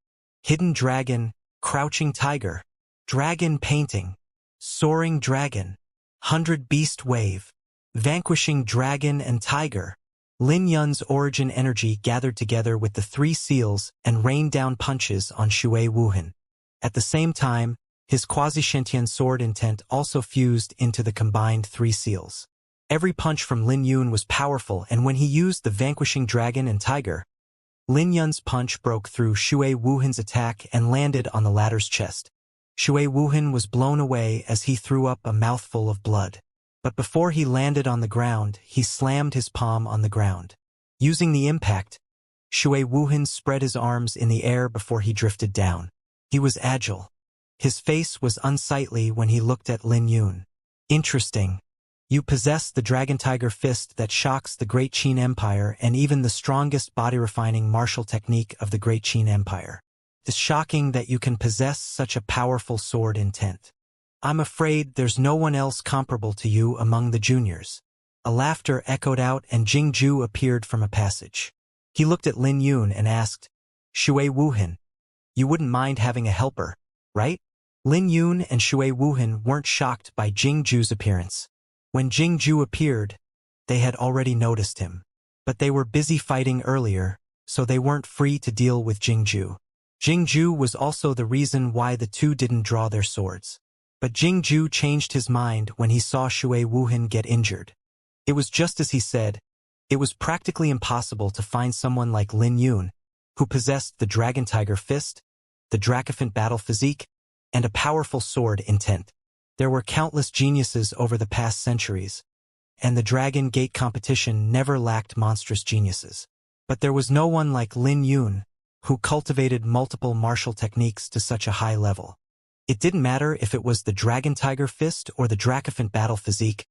Speaker 1: Hidden Dragon, Crouching Tiger, Dragon Painting, Soaring Dragon, 100 Beast Wave, Vanquishing Dragon and Tiger. Lin Yun's origin energy gathered together with the 3 seals and rained down punches on Shui Wuhan. At the same time, his quasi-sentient sword intent also fused into the combined 3 seals. Every punch from Lin Yun was powerful, and when he used the Vanquishing Dragon and Tiger, Lin Yun's punch broke through Shui Wuhan's attack and landed on the latter's chest. Shui Wuhan was blown away as he threw up a mouthful of blood. But before he landed on the ground, he slammed his palm on the ground. Using the impact, Shui Wuhan spread his arms in the air before he drifted down. He was agile. His face was unsightly when he looked at Lin Yun. Interesting. You possess the Dragon Tiger Fist that shocks the Great Qin Empire and even the strongest body-refining martial technique of the Great Qin Empire. It's shocking that you can possess such a powerful sword intent. I'm afraid there's no one else comparable to you among the juniors. A laughter echoed out and Jing Ju appeared from a passage. He looked at Lin Yun and asked, Shui Wuhan, you wouldn't mind having a helper, right? Lin Yun and Shui Wuhan weren't shocked by Jing Ju's appearance. When Jing Ju appeared, they had already noticed him. But they were busy fighting earlier, so they weren't free to deal with Jing Ju. Jing Ju was also the reason why the two didn't draw their swords. But Jing Ju changed his mind when he saw Shui Wuhan get injured. It was just as he said. It was practically impossible to find someone like Lin Yun, who possessed the Dragon Tiger Fist, the Dracophant Battle Physique, and a powerful sword intent. There were countless geniuses over the past centuries, and the Dragon Gate competition never lacked monstrous geniuses. But there was no one like Lin Yun, who cultivated multiple martial techniques to such a high level. It didn't matter if it was the Dragon Tiger Fist or the Dracophant Battle Physique.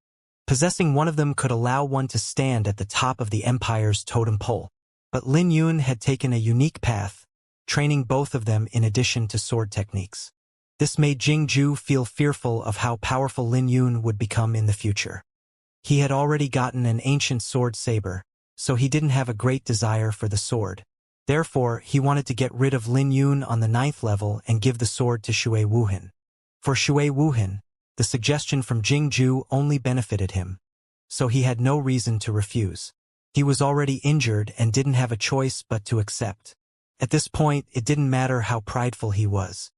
Speaker 1: Possessing one of them could allow one to stand at the top of the Empire's totem pole. But Lin Yun had taken a unique path, training both of them in addition to sword techniques. This made Jing Ju feel fearful of how powerful Lin Yun would become in the future. He had already gotten an ancient sword saber, so he didn't have a great desire for the sword. Therefore, he wanted to get rid of Lin Yun on the 9th level and give the sword to Shui Wuhan. For Shui Wuhan, the suggestion from Jing Ju only benefited him, so he had no reason to refuse. He was already injured and didn't have a choice but to accept. At this point, it didn't matter how prideful he was.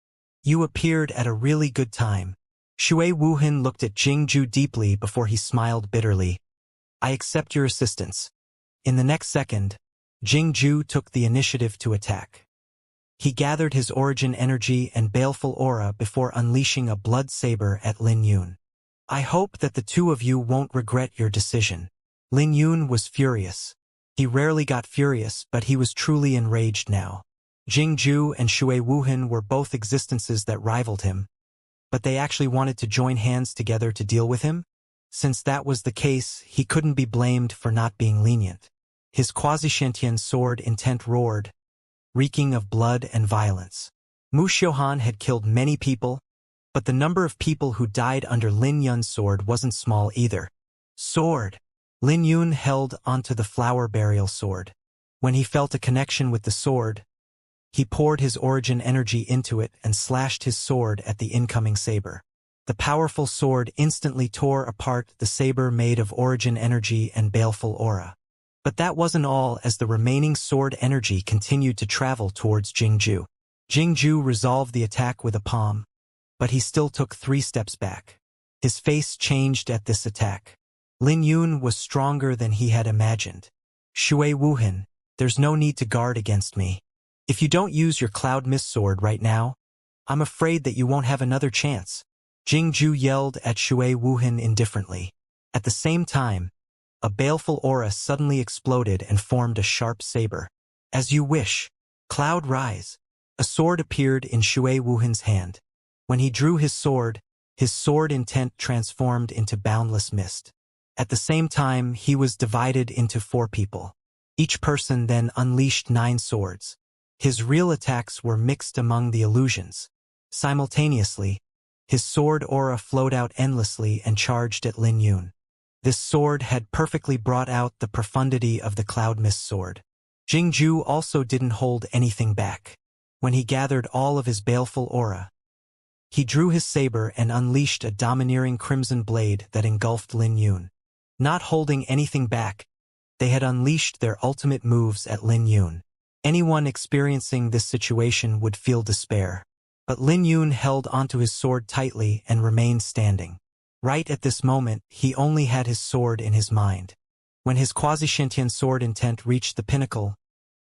Speaker 1: You appeared at a really good time. Shui Wuhan looked at Jing Ju deeply before he smiled bitterly. I accept your assistance. In the next second, Jingju took the initiative to attack. He gathered his origin energy and baleful aura before unleashing a blood saber at Lin Yun. I hope that the two of you won't regret your decision. Lin Yun was furious. He rarely got furious, but he was truly enraged now. Jingju and Shui Wuhan were both existences that rivaled him, but they actually wanted to join hands together to deal with him? Since that was the case, he couldn't be blamed for not being lenient. His quasi-sentient sword intent roared, reeking of blood and violence. Mu Xiuhan had killed many people, but the number of people who died under Lin Yun's sword wasn't small either. Sword! Lin Yun held onto the flower burial sword. When he felt a connection with the sword, he poured his origin energy into it and slashed his sword at the incoming saber. The powerful sword instantly tore apart the saber made of origin energy and baleful aura. But that wasn't all, as the remaining sword energy continued to travel towards Jingju. Jingju resolved the attack with a palm, but he still took 3 steps back. His face changed at this attack. Lin Yun was stronger than he had imagined. Shui Wuhan, there's no need to guard against me. If you don't use your Cloud Mist sword right now, I'm afraid that you won't have another chance. Jingju yelled at Shui Wuhan indifferently. At the same time, a baleful aura suddenly exploded and formed a sharp saber. As you wish. Cloud Rise. A sword appeared in Shui Wuhan's hand. When he drew his sword intent transformed into boundless mist. At the same time, he was divided into 4 people. Each person then unleashed 9 swords. His real attacks were mixed among the illusions. Simultaneously, his sword aura flowed out endlessly and charged at Lin Yun. This sword had perfectly brought out the profundity of the Cloud Mist sword. Jingju also didn't hold anything back. When he gathered all of his baleful aura, he drew his saber and unleashed a domineering crimson blade that engulfed Lin Yun. Not holding anything back, they had unleashed their ultimate moves at Lin Yun. Anyone experiencing this situation would feel despair. But Lin Yun held onto his sword tightly and remained standing. Right at this moment, he only had his sword in his mind. When his quasi-sentient sword intent reached the pinnacle,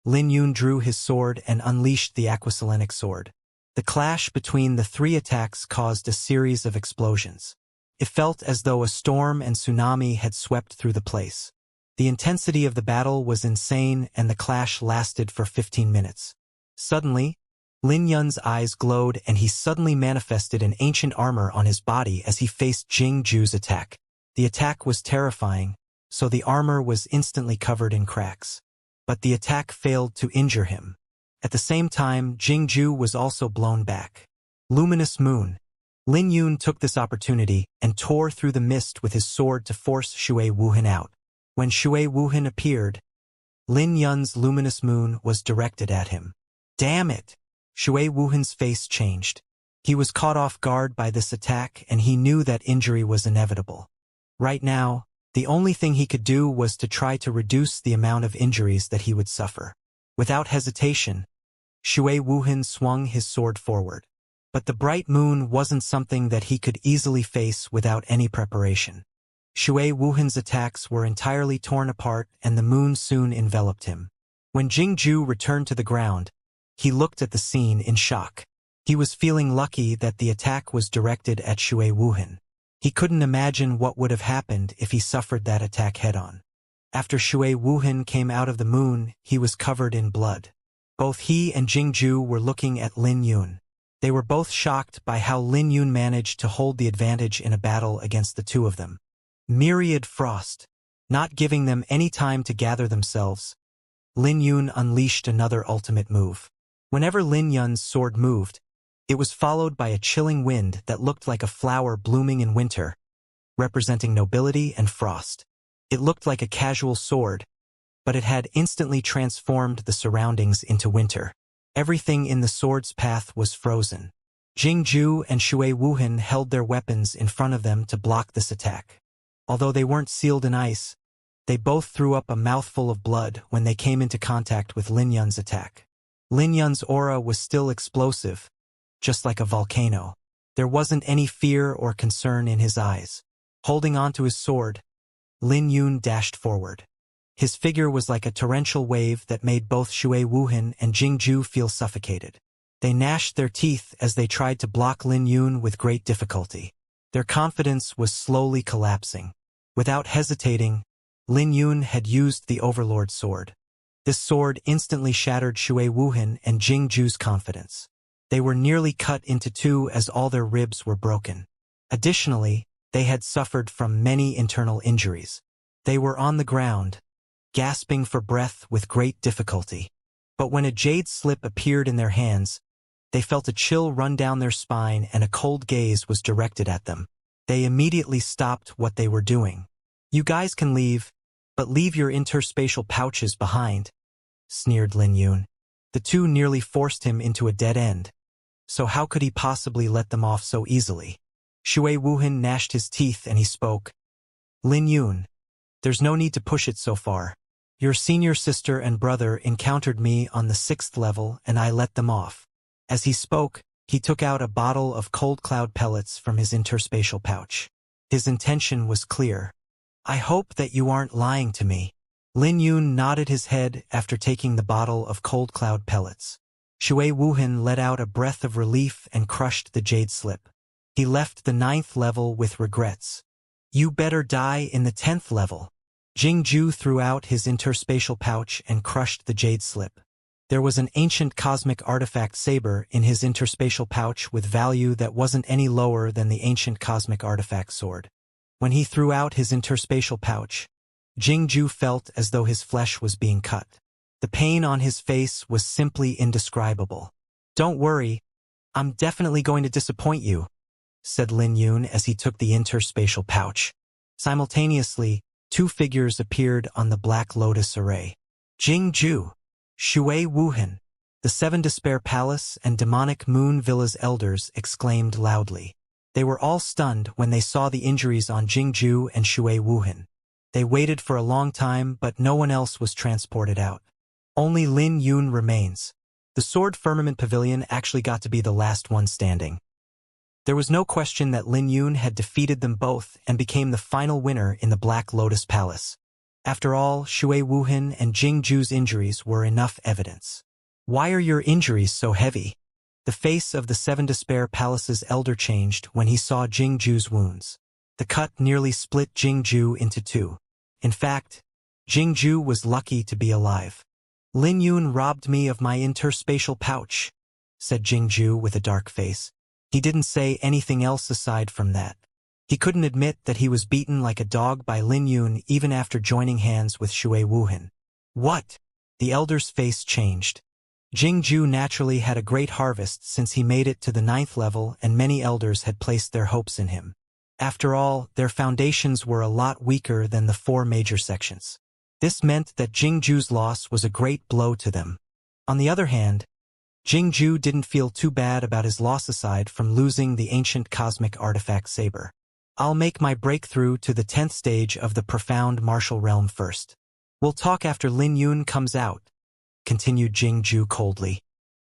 Speaker 1: Lin Yun drew his sword and unleashed the Aquaselenic sword. The clash between the 3 attacks caused a series of explosions. It felt as though a storm and tsunami had swept through the place. The intensity of the battle was insane, and the clash lasted for 15 minutes. Suddenly, Lin Yun's eyes glowed and he suddenly manifested an ancient armor on his body as he faced Jingju's attack. The attack was terrifying, so the armor was instantly covered in cracks. But the attack failed to injure him. At the same time, Jingju was also blown back. Luminous Moon. Lin Yun took this opportunity and tore through the mist with his sword to force Shui Wuhan out. When Shui Wuhan appeared, Lin Yun's Luminous Moon was directed at him. Damn it! Shui Wuhan's face changed. He was caught off guard by this attack and he knew that injury was inevitable. Right now, the only thing he could do was to try to reduce the amount of injuries that he would suffer. Without hesitation, Shui Wuhan swung his sword forward. But the bright moon wasn't something that he could easily face without any preparation. Shui Wuhan's attacks were entirely torn apart and the moon soon enveloped him. When Jingju returned to the ground, he looked at the scene in shock. He was feeling lucky that the attack was directed at Shui Wuhan. He couldn't imagine what would have happened if he suffered that attack head-on. After Shui Wuhan came out of the moon, he was covered in blood. Both he and Jingju were looking at Lin Yun. They were both shocked by how Lin Yun managed to hold the advantage in a battle against the two of them. Myriad Frost. Not giving them any time to gather themselves, Lin Yun unleashed another ultimate move. Whenever Lin Yun's sword moved, it was followed by a chilling wind that looked like a flower blooming in winter, representing nobility and frost. It looked like a casual sword, but it had instantly transformed the surroundings into winter. Everything in the sword's path was frozen. Jingju and Shui Wuhan held their weapons in front of them to block this attack. Although they weren't sealed in ice, they both threw up a mouthful of blood when they came into contact with Lin Yun's attack. Lin Yun's aura was still explosive, just like a volcano. There wasn't any fear or concern in his eyes. Holding onto his sword, Lin Yun dashed forward. His figure was like a torrential wave that made both Shui Wuhan and Jingju feel suffocated. They gnashed their teeth as they tried to block Lin Yun with great difficulty. Their confidence was slowly collapsing. Without hesitating, Lin Yun had used the Overlord sword. This sword instantly shattered Shui Wuhan and Jingju's confidence. They were nearly cut into two as all their ribs were broken. Additionally, they had suffered from many internal injuries. They were on the ground, gasping for breath with great difficulty. But when a jade slip appeared in their hands, they felt a chill run down their spine and a cold gaze was directed at them. They immediately stopped what they were doing. "You guys can leave, but leave your interspatial pouches behind," sneered Lin Yun. The two nearly forced him into a dead end. So how could he possibly let them off so easily? Shui Wuhan gnashed his teeth and he spoke. "Lin Yun, there's no need to push it so far. Your senior sister and brother encountered me on the 6th level and I let them off." As he spoke, he took out a bottle of cold cloud pellets from his interspatial pouch. His intention was clear. "I hope that you aren't lying to me." Lin Yun nodded his head after taking the bottle of cold cloud pellets. Shui Wuhan let out a breath of relief and crushed the jade slip. He left the 9th level with regrets. "You better die in the 10th level." Jingju threw out his interspatial pouch and crushed the jade slip. There was an ancient cosmic artifact saber in his interspatial pouch with value that wasn't any lower than the ancient cosmic artifact sword. When he threw out his interspatial pouch, Jingju felt as though his flesh was being cut. The pain on his face was simply indescribable. "Don't worry, I'm definitely going to disappoint you," said Lin Yun as he took the interspatial pouch. Simultaneously, two figures appeared on the Black Lotus array. Jingju, Shui Wuhan, the Seven Despair Palace and Demonic Moon Villa's elders exclaimed loudly. They were all stunned when they saw the injuries on Jingju and Shui Wuhan. They waited for a long time, but no one else was transported out. Only Lin Yun remains. The Sword Firmament Pavilion actually got to be the last one standing. There was no question that Lin Yun had defeated them both and became the final winner in the Black Lotus Palace. After all, Shui Wuhan and Jingju's injuries were enough evidence. "Why are your injuries so heavy?" The face of the Seven Despair Palace's elder changed when he saw Jingju's wounds. The cut nearly split Jingju into two. In fact, Jingju was lucky to be alive. "Lin Yun robbed me of my interspatial pouch," said Jingju with a dark face. He didn't say anything else aside from that. He couldn't admit that he was beaten like a dog by Lin Yun even after joining hands with Shui Wuhan. "What?" The elder's face changed. Jingju naturally had a great harvest since he made it to the 9th level and many elders had placed their hopes in him. After all, their foundations were a lot weaker than the 4 major sections. This meant that Jingju's loss was a great blow to them. On the other hand, Jingju didn't feel too bad about his loss aside from losing the ancient cosmic artifact saber. "I'll make my breakthrough to the 10th stage of the profound martial realm first. We'll talk after Lin Yun comes out," continued Jingju coldly.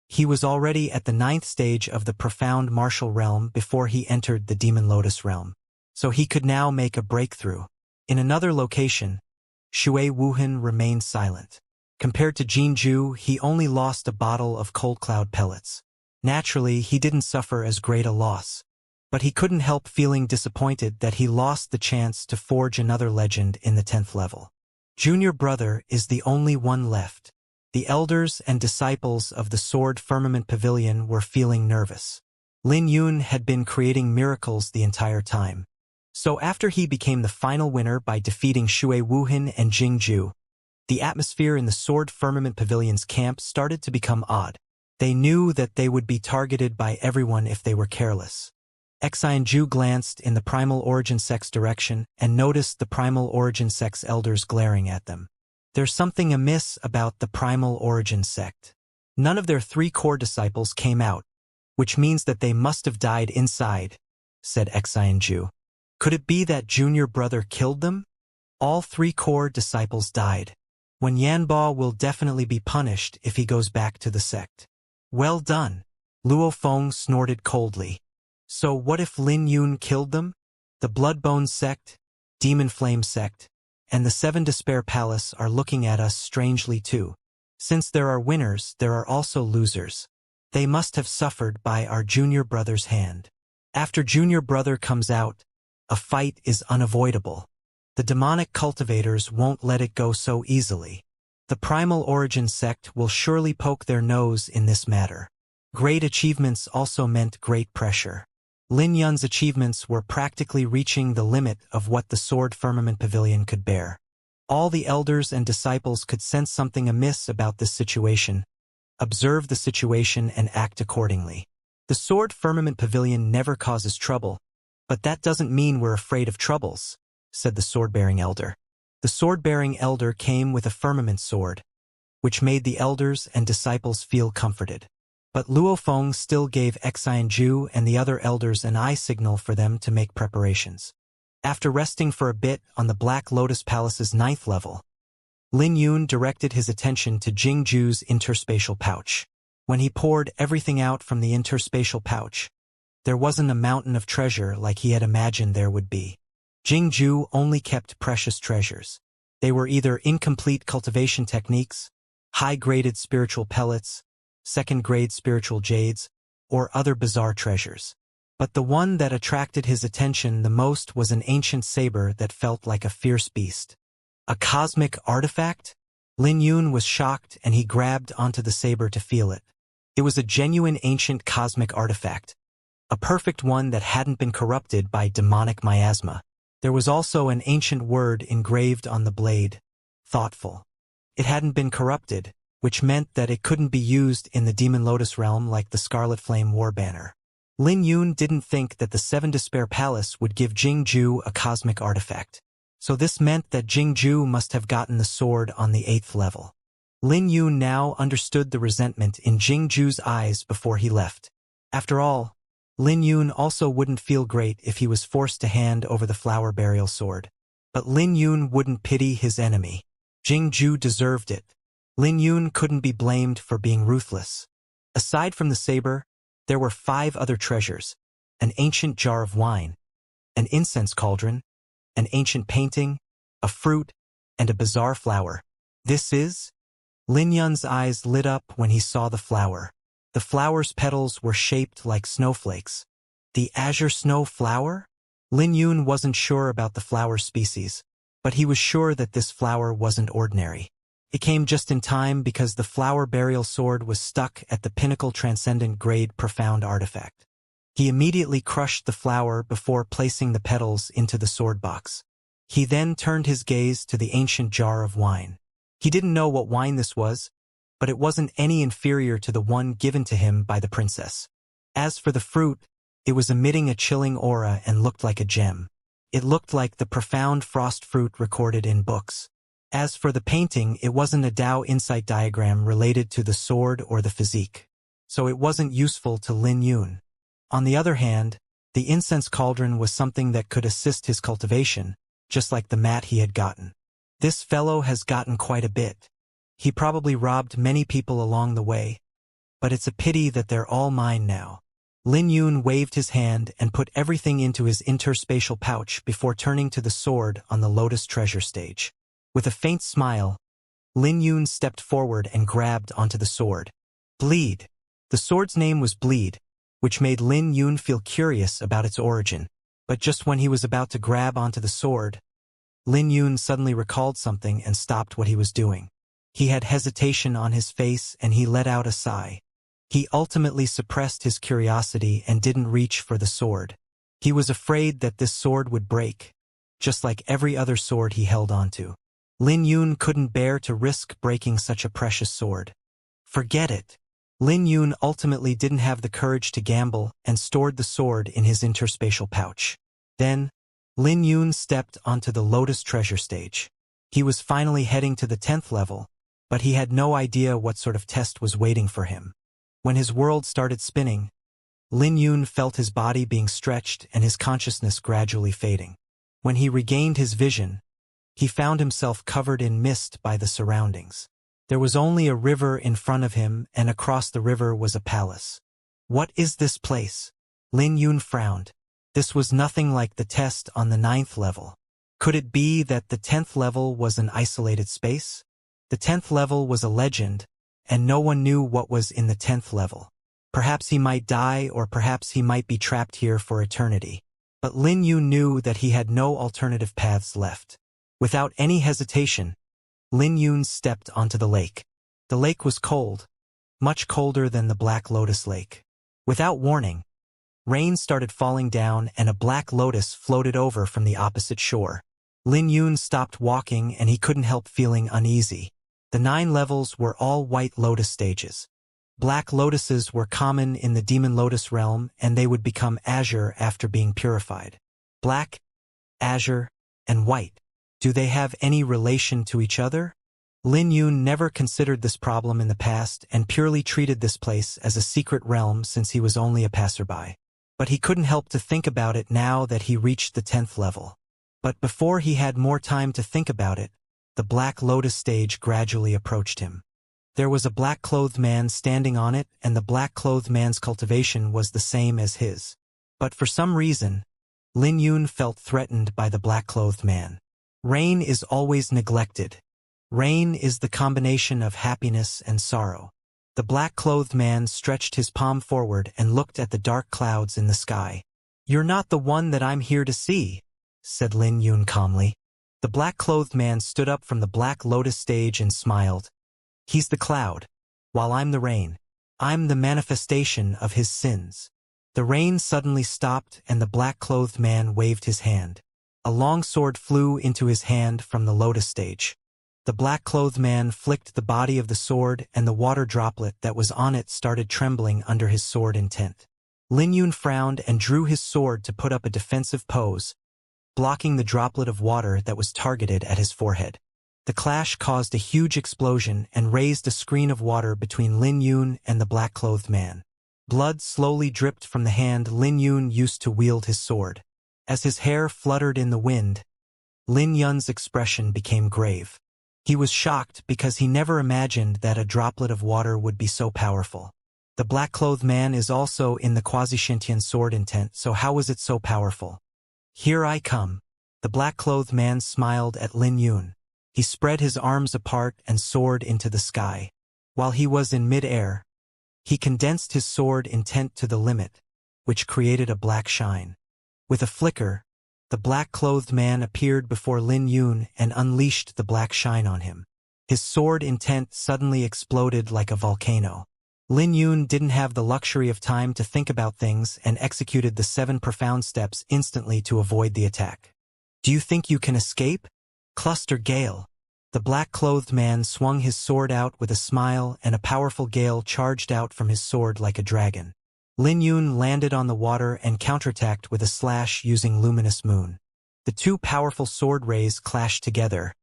Speaker 1: He was already at the 9th stage of the profound martial realm before he entered the Demon Lotus realm, so he could now make a breakthrough. In another location, Shui Wuhan remained silent. Compared to Jingju, he only lost a bottle of cold cloud pellets. Naturally, he didn't suffer as great a loss. But he couldn't help feeling disappointed that he lost the chance to forge another legend in the 10th level. Junior brother is the only one left. The elders and disciples of the Sword Firmament Pavilion were feeling nervous. Lin Yun had been creating miracles the entire time. So after he became the final winner by defeating Shui Wuhan and Jingju, the atmosphere in the Sword Firmament Pavilion's camp started to become odd. They knew that they would be targeted by everyone if they were careless. Xianxia glanced in the Primal Origin Sect's direction and noticed the Primal Origin Sect's elders glaring at them. There's something amiss about the Primal Origin Sect. None of their 3 core disciples came out, which means that they must have died inside, said Xianxia. Could it be that junior brother killed them? All 3 core disciples died. When Yanbo will definitely be punished if he goes back to the sect. Well done. Luo Feng snorted coldly. So what if Lin Yun killed them? The Bloodbone sect, Demon Flame sect, And the Seven Despair Palace are looking at us strangely too. Since there are winners, there are also losers. They must have suffered by our junior brother's hand. After junior brother comes out, a fight is unavoidable. The demonic cultivators won't let it go so easily. The Primal Origin sect will surely poke their nose in this matter. Great achievements also meant great pressure. Lin Yun's achievements were practically reaching the limit of what the Sword Firmament Pavilion could bear. All the elders and disciples could sense something amiss about this situation, observe the situation and act accordingly. The Sword Firmament Pavilion never causes trouble, but that doesn't mean we're afraid of troubles, said the sword-bearing elder. The sword-bearing elder came with a firmament sword, which made the elders and disciples feel comforted. But Luo Feng still gave Xianxia and the other elders an eye signal for them to make preparations. After resting for a bit on the Black Lotus Palace's 9th level, Lin Yun directed his attention to Jingju's interspatial pouch. When he poured everything out from the interspatial pouch, there wasn't a mountain of treasure like he had imagined there would be. Jingju only kept precious treasures. They were either incomplete cultivation techniques, high-graded spiritual pellets, second-grade spiritual jades, or other bizarre treasures. But the one that attracted his attention the most was an ancient saber that felt like a fierce beast. A cosmic artifact? Lin Yun was shocked and he grabbed onto the saber to feel it. It was a genuine ancient cosmic artifact, a perfect one that hadn't been corrupted by demonic miasma. There was also an ancient word engraved on the blade, thoughtful. It hadn't been corrupted, which meant that it couldn't be used in the Demon Lotus realm like the Scarlet Flame War Banner. Lin Yun didn't think that the Seven Despair Palace would give Jingju a cosmic artifact. So this meant that Jingju must have gotten the sword on the 8th level. Lin Yun now understood the resentment in Jingju's eyes before he left. After all, Lin Yun also wouldn't feel great if he was forced to hand over the flower burial sword. But Lin Yun wouldn't pity his enemy. Jingju deserved it. Lin Yun couldn't be blamed for being ruthless. Aside from the saber, there were 5 other treasures: an ancient jar of wine, an incense cauldron, an ancient painting, a fruit, and a bizarre flower. This is? Lin Yun's eyes lit up when he saw the flower. The flower's petals were shaped like snowflakes. The azure snow flower? Lin Yun wasn't sure about the flower species, but he was sure that this flower wasn't ordinary. It came just in time because the flower burial sword was stuck at the pinnacle transcendent grade profound artifact. He immediately crushed the flower before placing the petals into the sword box. He then turned his gaze to the ancient jar of wine. He didn't know what wine this was, but it wasn't any inferior to the one given to him by the princess. As for the fruit, it was emitting a chilling aura and looked like a gem. It looked like the profound frost fruit recorded in books. As for the painting, it wasn't a Dao insight diagram related to the sword or the physique, so it wasn't useful to Lin Yun. On the other hand, the incense cauldron was something that could assist his cultivation, just like the mat he had gotten. This fellow has gotten quite a bit. He probably robbed many people along the way, but it's a pity that they're all mine now. Lin Yun waved his hand and put everything into his interspatial pouch before turning to the sword on the Lotus treasure stage. With a faint smile, Lin Yun stepped forward and grabbed onto the sword. Bleed. The sword's name was Bleed, which made Lin Yun feel curious about its origin. But just when he was about to grab onto the sword, Lin Yun suddenly recalled something and stopped what he was doing. He had hesitation on his face and he let out a sigh. He ultimately suppressed his curiosity and didn't reach for the sword. He was afraid that this sword would break, just like every other sword he held onto. Lin Yun couldn't bear to risk breaking such a precious sword. Forget it. Lin Yun ultimately didn't have the courage to gamble and stored the sword in his interspatial pouch. Then, Lin Yun stepped onto the Lotus treasure stage. He was finally heading to the 10th level, but he had no idea what sort of test was waiting for him. When his world started spinning, Lin Yun felt his body being stretched and his consciousness gradually fading. When he regained his vision, he found himself covered in mist by the surroundings. There was only a river in front of him, and across the river was a palace. What is this place? Lin Yun frowned. This was nothing like the test on the 9th level. Could it be that the 10th level was an isolated space? The 10th level was a legend, and no one knew what was in the 10th level. Perhaps he might die, or perhaps he might be trapped here for eternity. But Lin Yun knew that he had no alternative paths left. Without any hesitation, Lin Yun stepped onto the lake. The lake was cold, much colder than the Black Lotus Lake. Without warning, rain started falling down and a black lotus floated over from the opposite shore. Lin Yun stopped walking and he couldn't help feeling uneasy. The 9 levels were all white lotus stages. Black lotuses were common in the demon lotus realm and they would become azure after being purified. Black, azure, and white. Do they have any relation to each other? Lin Yun never considered this problem in the past and purely treated this place as a secret realm since he was only a passerby. But he couldn't help to think about it now that he reached the 10th level. But before he had more time to think about it, the Black Lotus stage gradually approached him. There was a black-clothed man standing on it, and the black-clothed man's cultivation was the same as his. But for some reason, Lin Yun felt threatened by the black-clothed man. Rain is always neglected. Rain is the combination of happiness and sorrow. The black-clothed man stretched his palm forward and looked at the dark clouds in the sky. "You're not the one that I'm here to see," said Lin Yun calmly. The black-clothed man stood up from the Black Lotus stage and smiled. "He's the cloud, while I'm the rain. I'm the manifestation of his sins." The rain suddenly stopped and the black-clothed man waved his hand. A long sword flew into his hand from the lotus stage. The black-clothed man flicked the body of the sword and the water droplet that was on it started trembling under his sword intent. Lin Yun frowned and drew his sword to put up a defensive pose, blocking the droplet of water that was targeted at his forehead. The clash caused a huge explosion and raised a screen of water between Lin Yun and the black-clothed man. Blood slowly dripped from the hand Lin Yun used to wield his sword. As his hair fluttered in the wind, Lin Yun's expression became grave. He was shocked because he never imagined that a droplet of water would be so powerful. The black-clothed man is also in the quasi-sentient sword intent, so how was it so powerful? "Here I come." The black-clothed man smiled at Lin Yun. He spread his arms apart and soared into the sky. While he was in mid-air, he condensed his sword intent to the limit, which created a black shine. With a flicker, the black-clothed man appeared before Lin Yun and unleashed the black shine on him. His sword intent suddenly exploded like a volcano. Lin Yun didn't have the luxury of time to think about things and executed the 7 profound steps instantly to avoid the attack. "Do you think you can escape? Cluster gale." The black-clothed man swung his sword out with a smile and a powerful gale charged out from his sword like a dragon. Lin Yun landed on the water and counterattacked with a slash using Luminous Moon. The 2 powerful sword rays clashed together,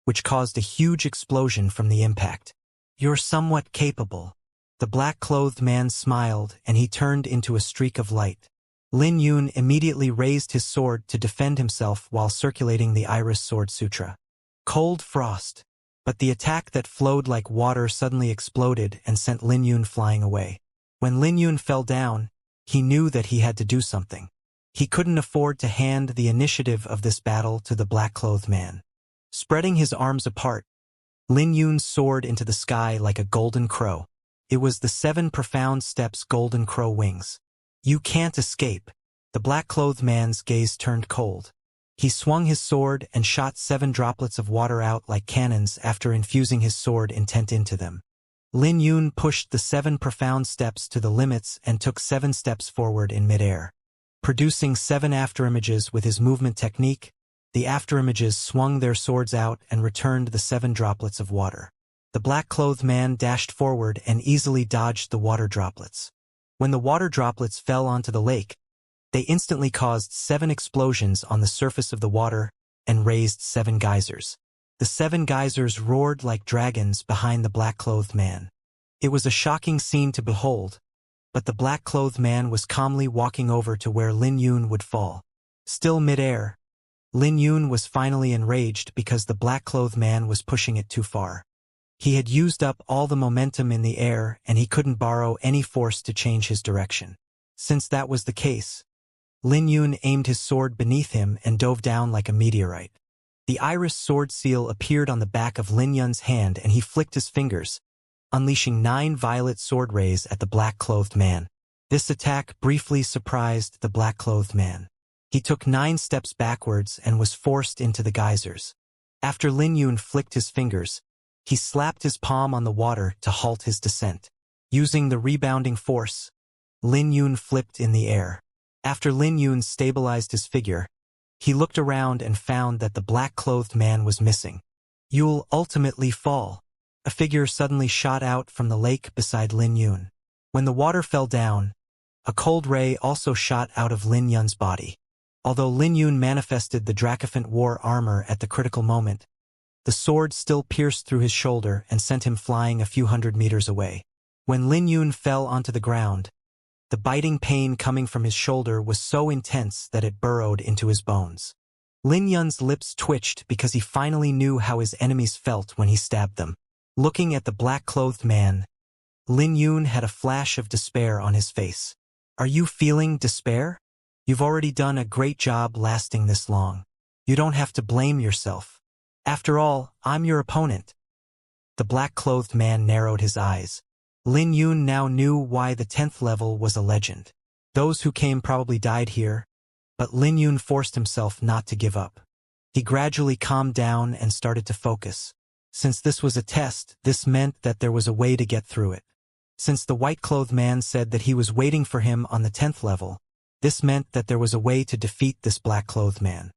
Speaker 1: which caused a huge explosion from the impact. "You're somewhat capable." The black-clothed man smiled and he turned into a streak of light. Lin Yun immediately raised his sword to defend himself while circulating the Iris Sword Sutra. Cold frost. But the attack that flowed like water suddenly exploded and sent Lin Yun flying away. When Lin Yun fell down, he knew that he had to do something. He couldn't afford to hand the initiative of this battle to the black-clothed man. Spreading his arms apart, Lin Yun soared into the sky like a golden crow. It was the 7 profound steps golden crow wings. "You can't escape." The black-clothed man's gaze turned cold. He swung his sword and shot 7 droplets of water out like cannons after infusing his sword intent into them. Lin Yun pushed the 7 profound steps to the limits and took 7 steps forward in midair. Producing 7 afterimages with his movement technique, the afterimages swung their swords out and returned the 7 droplets of water. The black-clothed man dashed forward and easily dodged the water droplets. When the water droplets fell onto the lake, they instantly caused 7 explosions on the surface of the water and raised 7 geysers. The 7 geysers roared like dragons behind the black-clothed man. It was a shocking scene to behold, but the black-clothed man was calmly walking over to where Lin Yun would fall. Still mid-air, Lin Yun was finally enraged because the black-clothed man was pushing it too far. He had used up all the momentum in the air and he couldn't borrow any force to change his direction. Since that was the case, Lin Yun aimed his sword beneath him and dove down like a meteorite. The iris sword seal appeared on the back of Lin Yun's hand and he flicked his fingers, unleashing 9 violet sword rays at the black-clothed man. This attack briefly surprised the black-clothed man. He took 9 steps backwards and was forced into the geysers. After Lin Yun flicked his fingers, he slapped his palm on the water to halt his descent. Using the rebounding force, Lin Yun flipped in the air. After Lin Yun stabilized his figure, he looked around and found that the black-clothed man was missing. "You'll ultimately fall." A figure suddenly shot out from the lake beside Lin Yun. When the water fell down, a cold ray also shot out of Lin Yun's body. Although Lin Yun manifested the Dracophant war armor at the critical moment, the sword still pierced through his shoulder and sent him flying a few hundred meters away. When Lin Yun fell onto the ground, the biting pain coming from his shoulder was so intense that it burrowed into his bones. Lin Yun's lips twitched because he finally knew how his enemies felt when he stabbed them. Looking at the black-clothed man, Lin Yun had a flash of despair on his face. "Are you feeling despair? You've already done a great job lasting this long. You don't have to blame yourself. After all, I'm your opponent." The black-clothed man narrowed his eyes. Lin Yun now knew why the 10th level was a legend. Those who came probably died here, but Lin Yun forced himself not to give up. He gradually calmed down and started to focus. Since this was a test, this meant that there was a way to get through it. Since the white-clothed man said that he was waiting for him on the 10th level, this meant that there was a way to defeat this black-clothed man.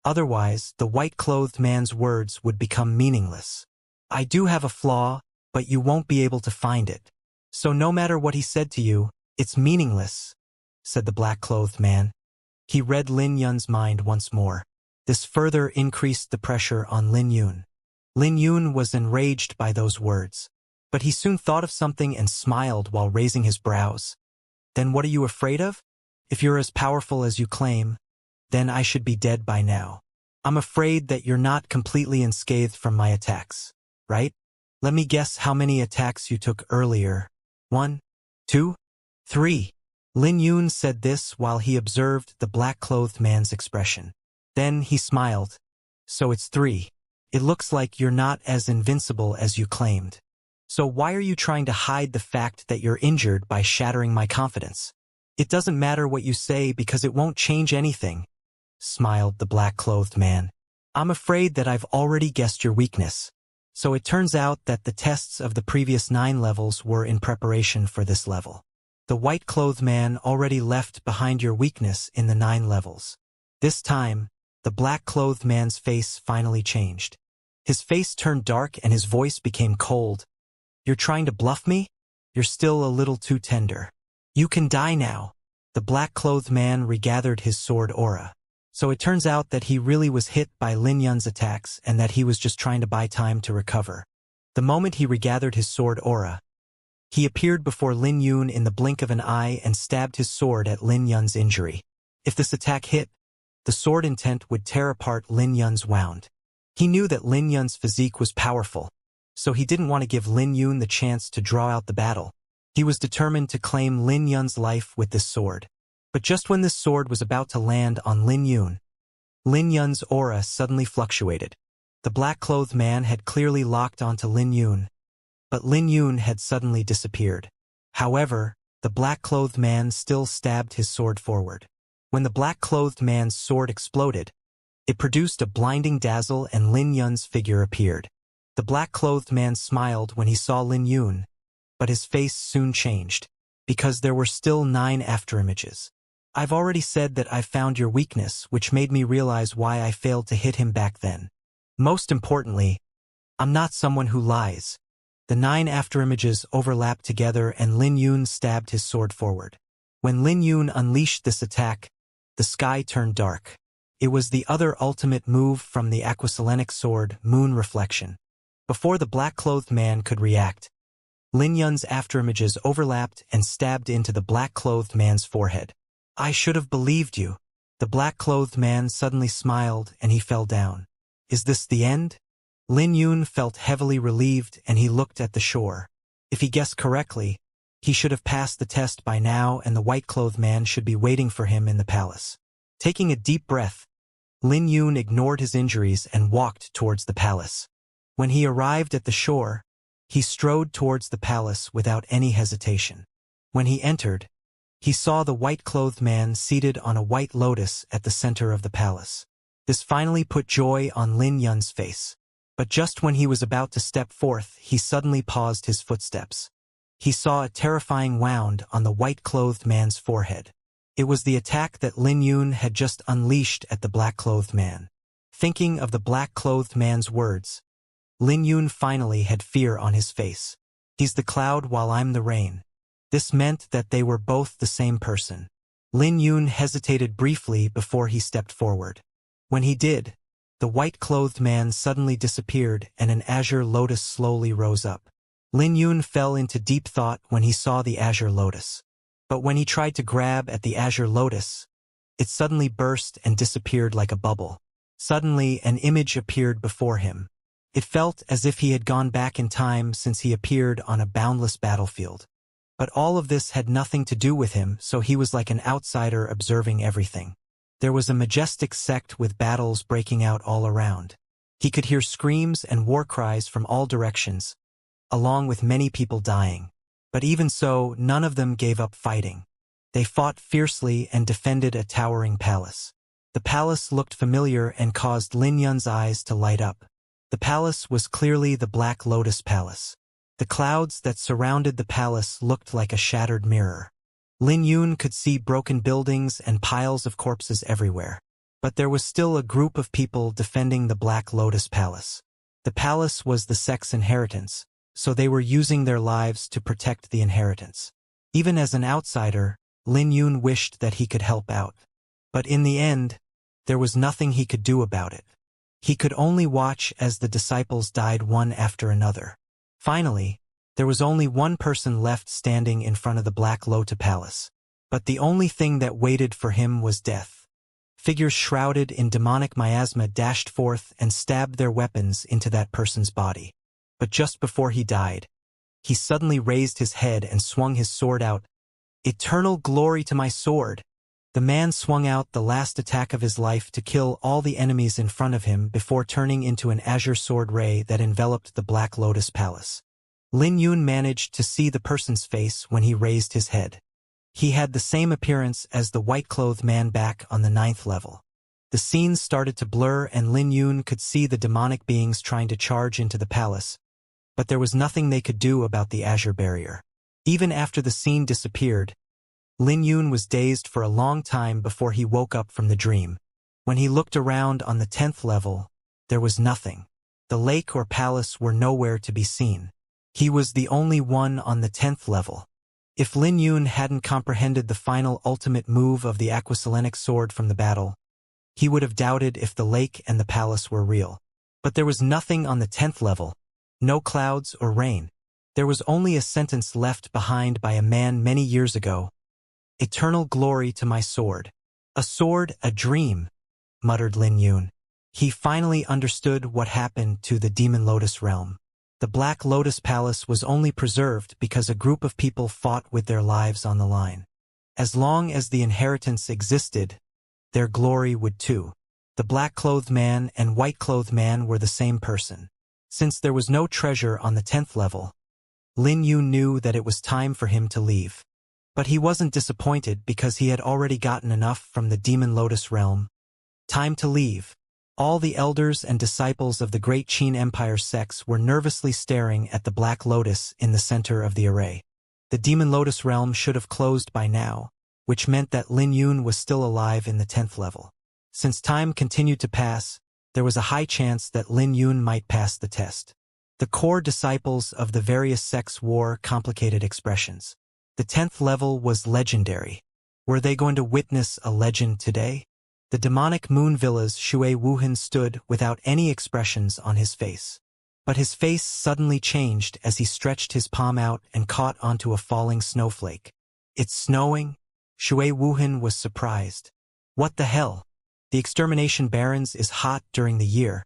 Speaker 1: Otherwise, the white-clothed man's words would become meaningless. "I do have a flaw, but you won't be able to find it. So no matter what he said to you, it's meaningless," said the black-clothed man. He read Lin Yun's mind once more. This further increased the pressure on Lin Yun. Lin Yun was enraged by those words, but he soon thought of something and smiled while raising his brows. "Then what are you afraid of? If you're as powerful as you claim, then I should be dead by now. I'm afraid that you're not completely unscathed from my attacks, right? Let me guess how many attacks you took earlier. 1, 2, 3. Lin Yun said this while he observed the black-clothed man's expression. Then he smiled. "So it's 3. It looks like you're not as invincible as you claimed. So why are you trying to hide the fact that you're injured by shattering my confidence? It doesn't matter what you say because it won't change anything," smiled the black-clothed man. "I'm afraid that I've already guessed your weakness. So it turns out that the tests of the previous 9 levels were in preparation for this level. The white-clothed man already left behind your weakness in the 9 levels." This time, the black-clothed man's face finally changed. His face turned dark and his voice became cold. "You're trying to bluff me? You're still a little too tender. You can die now." The black-clothed man regathered his sword aura. So it turns out that he really was hit by Lin Yun's attacks and that he was just trying to buy time to recover. The moment he regathered his sword aura, he appeared before Lin Yun in the blink of an eye and stabbed his sword at Lin Yun's injury. If this attack hit, the sword intent would tear apart Lin Yun's wound. He knew that Lin Yun's physique was powerful, so he didn't want to give Lin Yun the chance to draw out the battle. He was determined to claim Lin Yun's life with this sword. But just when this sword was about to land on Lin Yun's aura suddenly fluctuated. The black-clothed man had clearly locked onto Lin Yun, but Lin Yun had suddenly disappeared. However, the black-clothed man still stabbed his sword forward. When the black-clothed man's sword exploded, it produced a blinding dazzle and Lin Yun's figure appeared. The black-clothed man smiled when he saw Lin Yun, but his face soon changed, because there were still 9 afterimages. "I've already said that I found your weakness, which made me realize why I failed to hit him back then. Most importantly, I'm not someone who lies." The 9 afterimages overlapped together and Lin Yun stabbed his sword forward. When Lin Yun unleashed this attack, the sky turned dark. It was the other ultimate move from the Aquaselenic sword, Moon Reflection. Before the black-clothed man could react, Lin Yun's afterimages overlapped and stabbed into the black-clothed man's forehead. "I should have believed you." The black-clothed man suddenly smiled and he fell down. "Is this the end?" Lin Yun felt heavily relieved and he looked at the shore. If he guessed correctly, he should have passed the test by now and the white-clothed man should be waiting for him in the palace. Taking a deep breath, Lin Yun ignored his injuries and walked towards the palace. When he arrived at the shore, he strode towards the palace without any hesitation. When he entered, he saw the white-clothed man seated on a white lotus at the center of the palace. This finally put joy on Lin Yun's face. But just when he was about to step forth, he suddenly paused his footsteps. He saw a terrifying wound on the white-clothed man's forehead. It was the attack that Lin Yun had just unleashed at the black-clothed man. Thinking of the black-clothed man's words, Lin Yun finally had fear on his face. He's the cloud while I'm the rain. This meant that they were both the same person. Lin Yun hesitated briefly before he stepped forward. When he did, the white-clothed man suddenly disappeared and an azure lotus slowly rose up. Lin Yun fell into deep thought when he saw the azure lotus. But when he tried to grab at the azure lotus, it suddenly burst and disappeared like a bubble. Suddenly, an image appeared before him. It felt as if he had gone back in time since he appeared on a boundless battlefield. But all of this had nothing to do with him, so he was like an outsider observing everything. There was a majestic sect with battles breaking out all around. He could hear screams and war cries from all directions, along with many people dying. But even so, none of them gave up fighting. They fought fiercely and defended a towering palace. The palace looked familiar and caused Lin Yun's eyes to light up. The palace was clearly the Black Lotus Palace. The clouds that surrounded the palace looked like a shattered mirror. Lin Yun could see broken buildings and piles of corpses everywhere. But there was still a group of people defending the Black Lotus Palace. The palace was the sect's inheritance, so they were using their lives to protect the inheritance. Even as an outsider, Lin Yun wished that he could help out. But in the end, there was nothing he could do about it. He could only watch as the disciples died one after another. Finally, there was only one person left standing in front of the Black Lotus Palace. But the only thing that waited for him was death. Figures shrouded in demonic miasma dashed forth and stabbed their weapons into that person's body. But just before he died, he suddenly raised his head and swung his sword out. Eternal glory to my sword! The man swung out the last attack of his life to kill all the enemies in front of him before turning into an azure sword ray that enveloped the Black Lotus Palace. Lin Yun managed to see the person's face when he raised his head. He had the same appearance as the white-clothed man back on the 9th level. The scenes started to blur and Lin Yun could see the demonic beings trying to charge into the palace. But there was nothing they could do about the azure barrier. Even after the scene disappeared, Lin Yun was dazed for a long time before he woke up from the dream. When he looked around on the 10th level, there was nothing. The lake or palace were nowhere to be seen. He was the only one on the 10th level. If Lin Yun hadn't comprehended the final ultimate move of the Aquaselenic sword from the battle, he would have doubted if the lake and the palace were real. But there was nothing on the 10th level, no clouds or rain. There was only a sentence left behind by a man many years ago. Eternal glory to my sword. A sword, a dream, muttered Lin Yun. He finally understood what happened to the Demon Lotus realm. The Black Lotus Palace was only preserved because a group of people fought with their lives on the line. As long as the inheritance existed, their glory would too. The black-clothed man and white-clothed man were the same person. Since there was no treasure on the 10th level, Lin Yun knew that it was time for him to leave. But he wasn't disappointed because he had already gotten enough from the Demon Lotus realm. Time to leave. All the elders and disciples of the Great Qin Empire sects were nervously staring at the Black Lotus in the center of the array. The Demon Lotus realm should have closed by now, which meant that Lin Yun was still alive in the 10th level. Since time continued to pass, there was a high chance that Lin Yun might pass the test. The core disciples of the various sects wore complicated expressions. The 10th level was legendary. Were they going to witness a legend today? The demonic moon villa's Shui Wuhan stood without any expressions on his face. But his face suddenly changed as he stretched his palm out and caught onto a falling snowflake. It's snowing? Shui Wuhan was surprised. What the hell? The extermination barrens is hot during the year.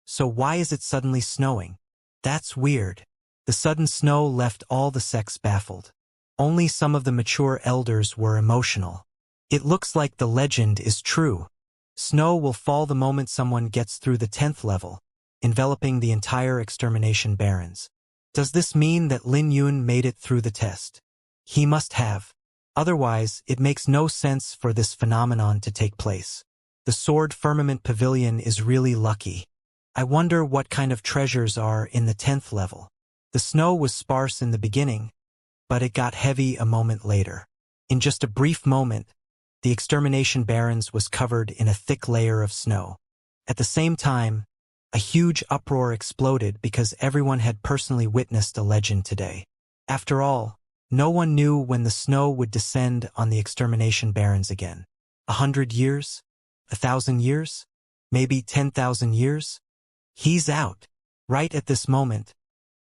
Speaker 1: So why is it suddenly snowing? That's weird. The sudden snow left all the sects baffled. Only some of the mature elders were emotional. It looks like the legend is true. Snow will fall the moment someone gets through the 10th level, enveloping the entire extermination barrens. Does this mean that Lin Yun made it through the test? He must have. Otherwise, it makes no sense for this phenomenon to take place. The Sword Firmament Pavilion is really lucky. I wonder what kind of treasures are in the 10th level. The snow was sparse in the beginning, but it got heavy a moment later. In just a brief moment, the extermination barrens was covered in a thick layer of snow. At the same time, a huge uproar exploded because everyone had personally witnessed a legend today. After all, no one knew when the snow would descend on the extermination barrens again. 100 years? 1,000 years? Maybe 10,000 years? He's out. Right at this moment,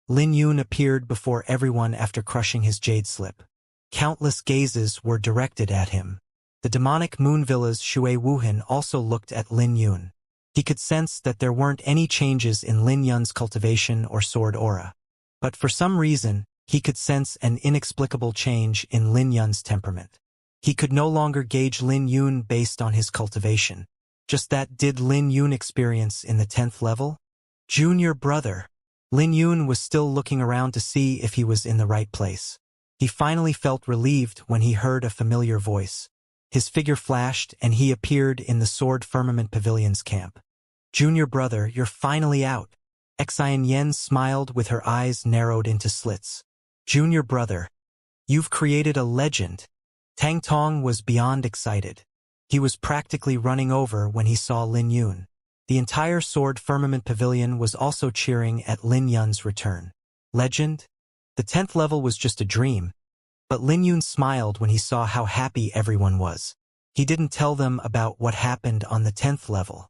Speaker 1: Lin Yun appeared before everyone after crushing his jade slip. Countless gazes were directed at him. The demonic moon villa's Shui Wuhan also looked at Lin Yun. He could sense that there weren't any changes in Lin Yun's cultivation or sword aura. But for some reason, he could sense an inexplicable change in Lin Yun's temperament. He could no longer gauge Lin Yun based on his cultivation. Just that did Lin Yun experience in the 10th level? Junior brother. Lin Yun was still looking around to see if he was in the right place. He finally felt relieved when he heard a familiar voice. His figure flashed and he appeared in the Sword Firmament Pavilion's camp. Junior brother, you're finally out. Xianxia smiled with her eyes narrowed into slits. Junior brother, you've created a legend. Tang Tong was beyond excited. He was practically running over when he saw Lin Yun. The entire Sword Firmament Pavilion was also cheering at Lin Yun's return. Legend? The 10th level was just a dream, but Lin Yun smiled when he saw how happy everyone was. He didn't tell them about what happened on the 10th level.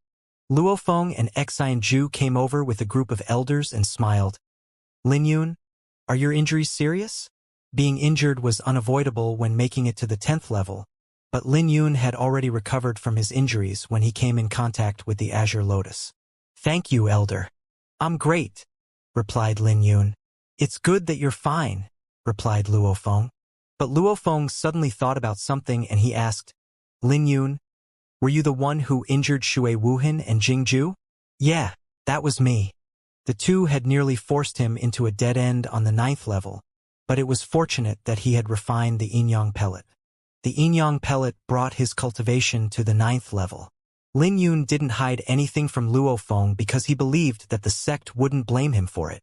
Speaker 1: Luo Feng and Xianju came over with a group of elders and smiled. Lin Yun, are your injuries serious? Being injured was unavoidable when making it to the 10th level, but Lin Yun had already recovered from his injuries when he came in contact with the Azure Lotus. Thank you, Elder. I'm great, replied Lin Yun. It's good that you're fine, replied Luo Feng. But Luo Feng suddenly thought about something and he asked, Lin Yun, were you the one who injured Shui Wuhan and Jingju? Yeah, that was me. The two had nearly forced him into a dead end on the 9th level, but it was fortunate that he had refined the Yinyang pellet. The Yinyang pellet brought his cultivation to the 9th level. Lin Yun didn't hide anything from Luo Feng because he believed that the sect wouldn't blame him for it.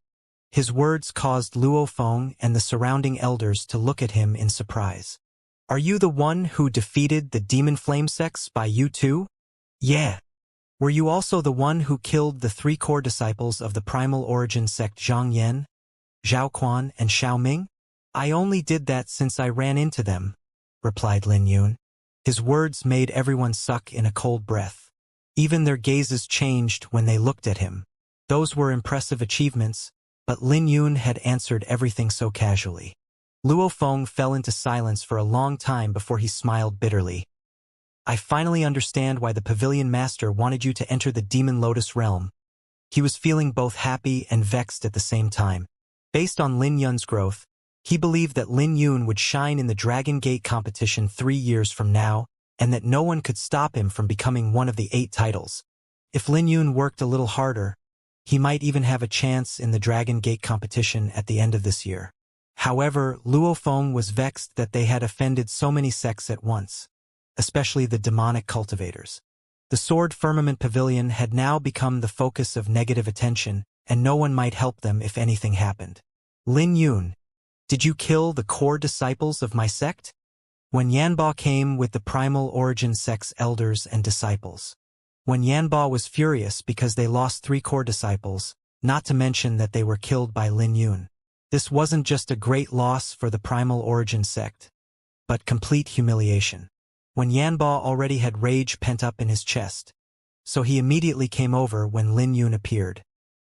Speaker 1: His words caused Luo Feng and the surrounding elders to look at him in surprise. Are you the one who defeated the demon flame sects by you too? Yeah. Were you also the one who killed the 3 core disciples of the primal origin sect Zhang Yan, Zhao Quan, and Xiao Ming? I only did that since I ran into them, replied Lin Yun. His words made everyone suck in a cold breath. Even their gazes changed when they looked at him. Those were impressive achievements, but Lin Yun had answered everything so casually. Luo Feng fell into silence for a long time before he smiled bitterly. I finally understand why the Pavilion Master wanted you to enter the Demon Lotus realm. He was feeling both happy and vexed at the same time. Based on Lin Yun's growth, he believed that Lin Yun would shine in the Dragon Gate competition 3 years from now, and that no one could stop him from becoming one of the 8 titles. If Lin Yun worked a little harder, he might even have a chance in the Dragon Gate competition at the end of this year. However, Luo Feng was vexed that they had offended so many sects at once, especially the demonic cultivators. The Sword Firmament Pavilion had now become the focus of negative attention, and no one might help them if anything happened. Lin Yun, did you kill the core disciples of my sect? When Yanba came with the primal origin sect's elders and disciples. When Yanba was furious because they lost 3 core disciples, not to mention that they were killed by Lin Yun. This wasn't just a great loss for the primal origin sect, but complete humiliation. When Yanba already had rage pent up in his chest, so he immediately came over when Lin Yun appeared.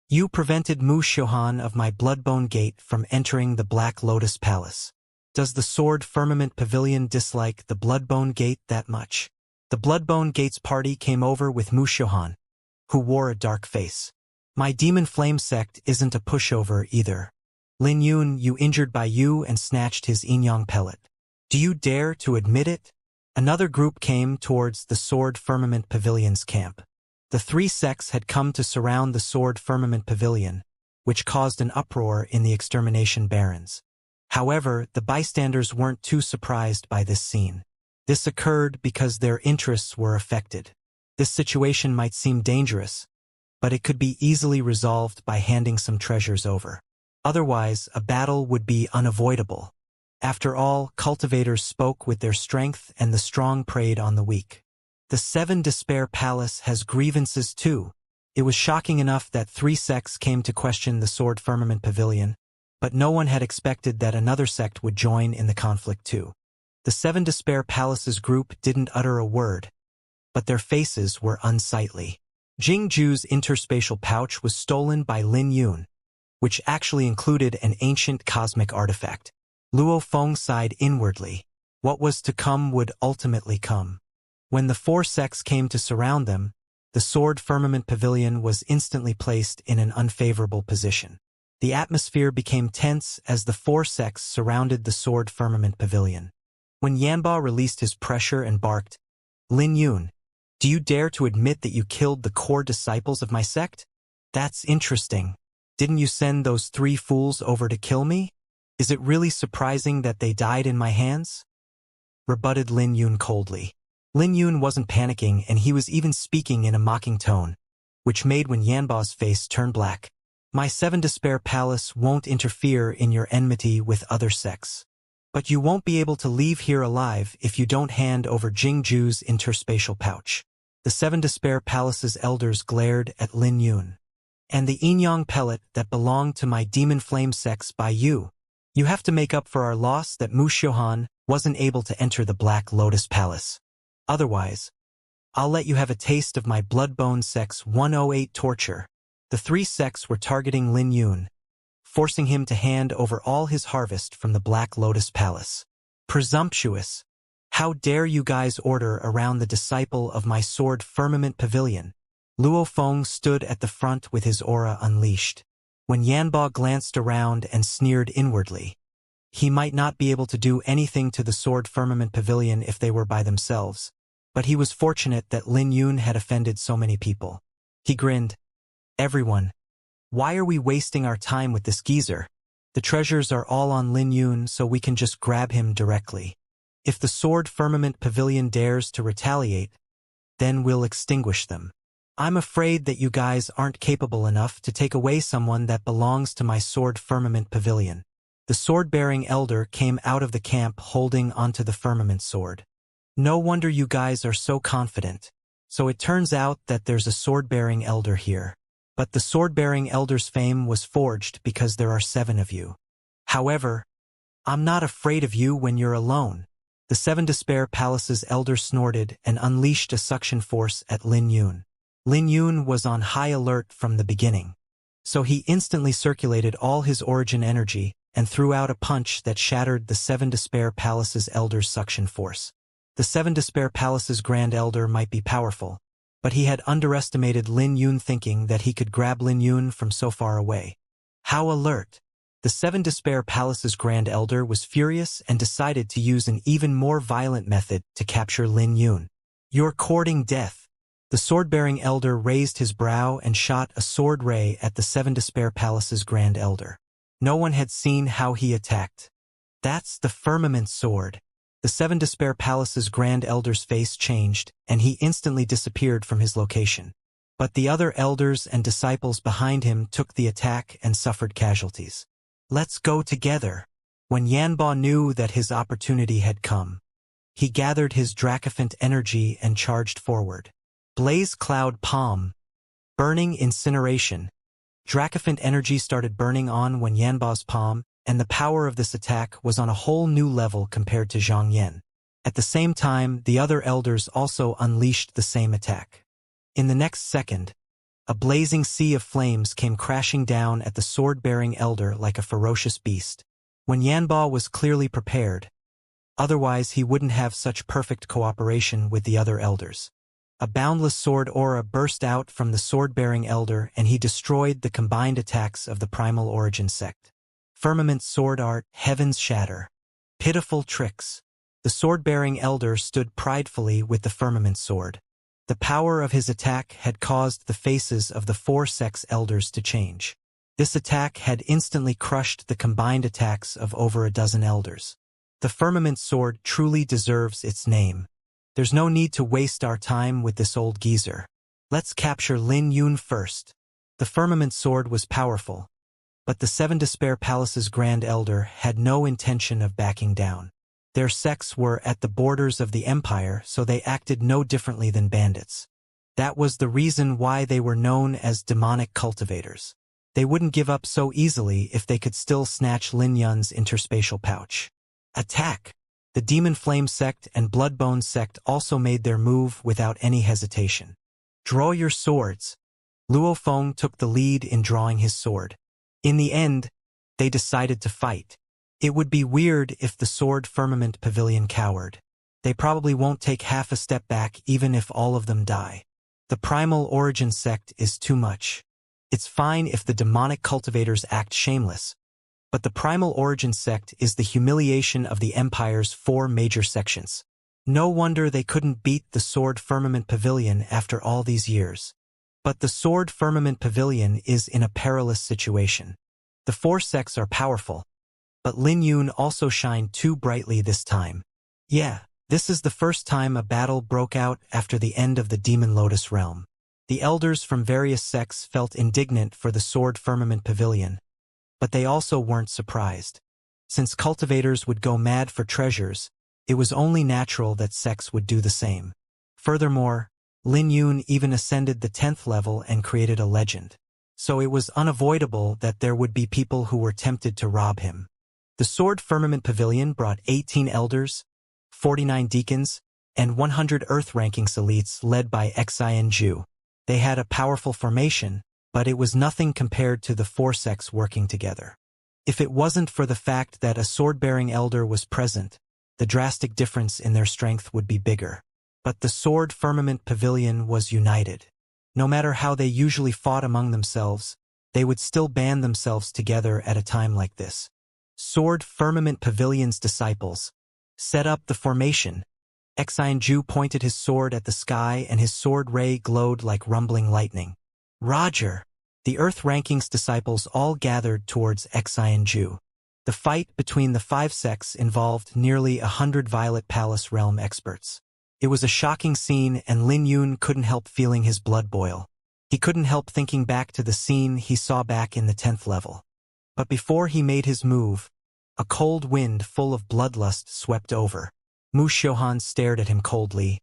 Speaker 1: You prevented Mu Shohan of my Bloodbone Gate from entering the Black Lotus Palace. Does the Sword Firmament Pavilion dislike the Bloodbone Gate that much? The Bloodbone Gate's party came over with Mu Shohan, who wore a dark face. My Demon Flame sect isn't a pushover either. Lin Yun, you injured by you and snatched his Yinyang pellet. Do you dare to admit it? Another group came towards the Sword Firmament Pavilion's camp. The three sects had come to surround the Sword Firmament Pavilion, which caused an uproar in the extermination barons. However, the bystanders weren't too surprised by this scene. This occurred because their interests were affected. This situation might seem dangerous, but it could be easily resolved by handing some treasures over. Otherwise, a battle would be unavoidable. After all, cultivators spoke with their strength and the strong preyed on the weak. The Seven Despair Palace has grievances too. It was shocking enough that three sects came to question the Sword Firmament Pavilion, but no one had expected that another sect would join in the conflict too. The Seven Despair Palace's group didn't utter a word, but their faces were unsightly. Jingju's interspatial pouch was stolen by Lin Yun, which actually included an ancient cosmic artifact. Luo Feng sighed inwardly. What was to come would ultimately come. When the four sects came to surround them, the Sword Firmament Pavilion was instantly placed in an unfavorable position. The atmosphere became tense as the four sects surrounded the Sword Firmament Pavilion. When Yanba released his pressure and barked, "Lin Yun, do you dare to admit that you killed the core disciples of my sect? That's interesting. Didn't you send those three fools over to kill me? Is it really surprising that they died in my hands?" rebutted Lin Yun coldly. Lin Yun wasn't panicking, and he was even speaking in a mocking tone, which made when Yanba's face turn black. "My Seven Despair Palace won't interfere in your enmity with other sects. But you won't be able to leave here alive if you don't hand over Jingju's interspatial pouch." The Seven Despair Palace's elders glared at Lin Yun. "And the Yinyang pellet that belonged to my demon flame sects by you. You have to make up for our loss that Mu Xiuhan wasn't able to enter the Black Lotus Palace. Otherwise, I'll let you have a taste of my Bloodbone Sect's 108 torture." The three sects were targeting Lin Yun, forcing him to hand over all his harvest from the Black Lotus Palace. "Presumptuous! How dare you guys order around the disciple of my Sword Firmament Pavilion?" Luo Feng stood at the front with his aura unleashed. When Yanba glanced around and sneered inwardly, he might not be able to do anything to the Sword Firmament Pavilion if they were by themselves, but he was fortunate that Lin Yun had offended so many people. He grinned. "Everyone, why are we wasting our time with this geezer? The treasures are all on Lin Yun, so we can just grab him directly. If the Sword Firmament Pavilion dares to retaliate, then we'll extinguish them. I'm afraid that you guys aren't capable enough to take away someone that belongs to my Sword Firmament Pavilion." The sword-bearing elder came out of the camp holding onto the firmament sword. "No wonder you guys are so confident. So it turns out that there's a sword-bearing elder here. But the sword-bearing elder's fame was forged because there are 7 of you. However, I'm not afraid of you when you're alone." The Seven Despair Palace's elder snorted and unleashed a suction force at Lin Yun. Lin Yun was on high alert from the beginning, so he instantly circulated all his origin energy and threw out a punch that shattered the Seven Despair Palace's elder's suction force. The Seven Despair Palace's Grand Elder might be powerful, but he had underestimated Lin Yun, thinking that he could grab Lin Yun from so far away. How alert! The Seven Despair Palace's Grand Elder was furious and decided to use an even more violent method to capture Lin Yun. "You're courting death." The sword-bearing elder raised his brow and shot a sword ray at the Seven Despair Palace's Grand Elder. No one had seen how he attacked. "That's the firmament sword." The Seven Despair Palace's Grand Elder's face changed, and he instantly disappeared from his location. But the other elders and disciples behind him took the attack and suffered casualties. "Let's go together." When Yanba knew that his opportunity had come, he gathered his Dracophant energy and charged forward. Blaze Cloud Palm. Burning Incineration. Dracophant energy started burning on when Yanba's palm, and the power of this attack was on a whole new level compared to Zhang Yan. At the same time, the other elders also unleashed the same attack. In the next second, a blazing sea of flames came crashing down at the sword-bearing elder like a ferocious beast. When Yanba was clearly prepared, otherwise he wouldn't have such perfect cooperation with the other elders. A boundless sword aura burst out from the sword-bearing elder, and he destroyed the combined attacks of the Primal Origin sect. Firmament sword art, heavens shatter. Pitiful tricks. The sword-bearing elder stood pridefully with the firmament sword. The power of his attack had caused the faces of the 4 sex elders to change. This attack had instantly crushed the combined attacks of over a dozen elders. The firmament sword truly deserves its name. There's no need to waste our time with this old geezer. Let's capture Lin Yun first. The firmament sword was powerful, but the 7 Despair Palace's Grand Elder had no intention of backing down. Their sects were at the borders of the empire, so they acted no differently than bandits. That was the reason why they were known as demonic cultivators. They wouldn't give up so easily if they could still snatch Lin Yun's interspatial pouch. Attack! The Demon Flame sect and Bloodbone sect also made their move without any hesitation. Draw your swords. Luo Feng took the lead in drawing his sword. In the end, they decided to fight. It would be weird if the Sword Firmament Pavilion cowered. They probably won't take half a step back even if all of them die. The Primal Origin sect is too much. It's fine if the demonic cultivators act shameless, but the Primal Origin sect is the humiliation of the Empire's 4 major sections. No wonder they couldn't beat the Sword Firmament Pavilion after all these years. But the Sword Firmament Pavilion is in a perilous situation. The 4 sects are powerful, but Lin Yun also shined too brightly this time. Yeah, this is the first time a battle broke out after the end of the Demon Lotus realm. The elders from various sects felt indignant for the Sword Firmament Pavilion, but they also weren't surprised. Since cultivators would go mad for treasures, it was only natural that sects would do the same. Furthermore, Lin Yun even ascended the 10th level and created a legend. So it was unavoidable that there would be people who were tempted to rob him. The Sword Firmament Pavilion brought 18 elders, 49 deacons, and 100 Earth-ranking elites led by Xianxia. They had a powerful formation, but it was nothing compared to the 4 sects working together. If it wasn't for the fact that a sword-bearing elder was present, the drastic difference in their strength would be bigger. But the Sword Firmament Pavilion was united. No matter how they usually fought among themselves, they would still band themselves together at a time like this. Sword Firmament Pavilion's disciples set up the formation. Xianxia pointed his sword at the sky and his sword ray glowed like rumbling lightning. Roger! The Earth Rankings disciples all gathered towards Xianxia. The fight between the 5 sects involved nearly 100 Violet Palace realm experts. It was a shocking scene and Lin Yun couldn't help feeling his blood boil. He couldn't help thinking back to the scene he saw back in the 10th level. But before he made his move, a cold wind full of bloodlust swept over. Mu Xiuhan stared at him coldly.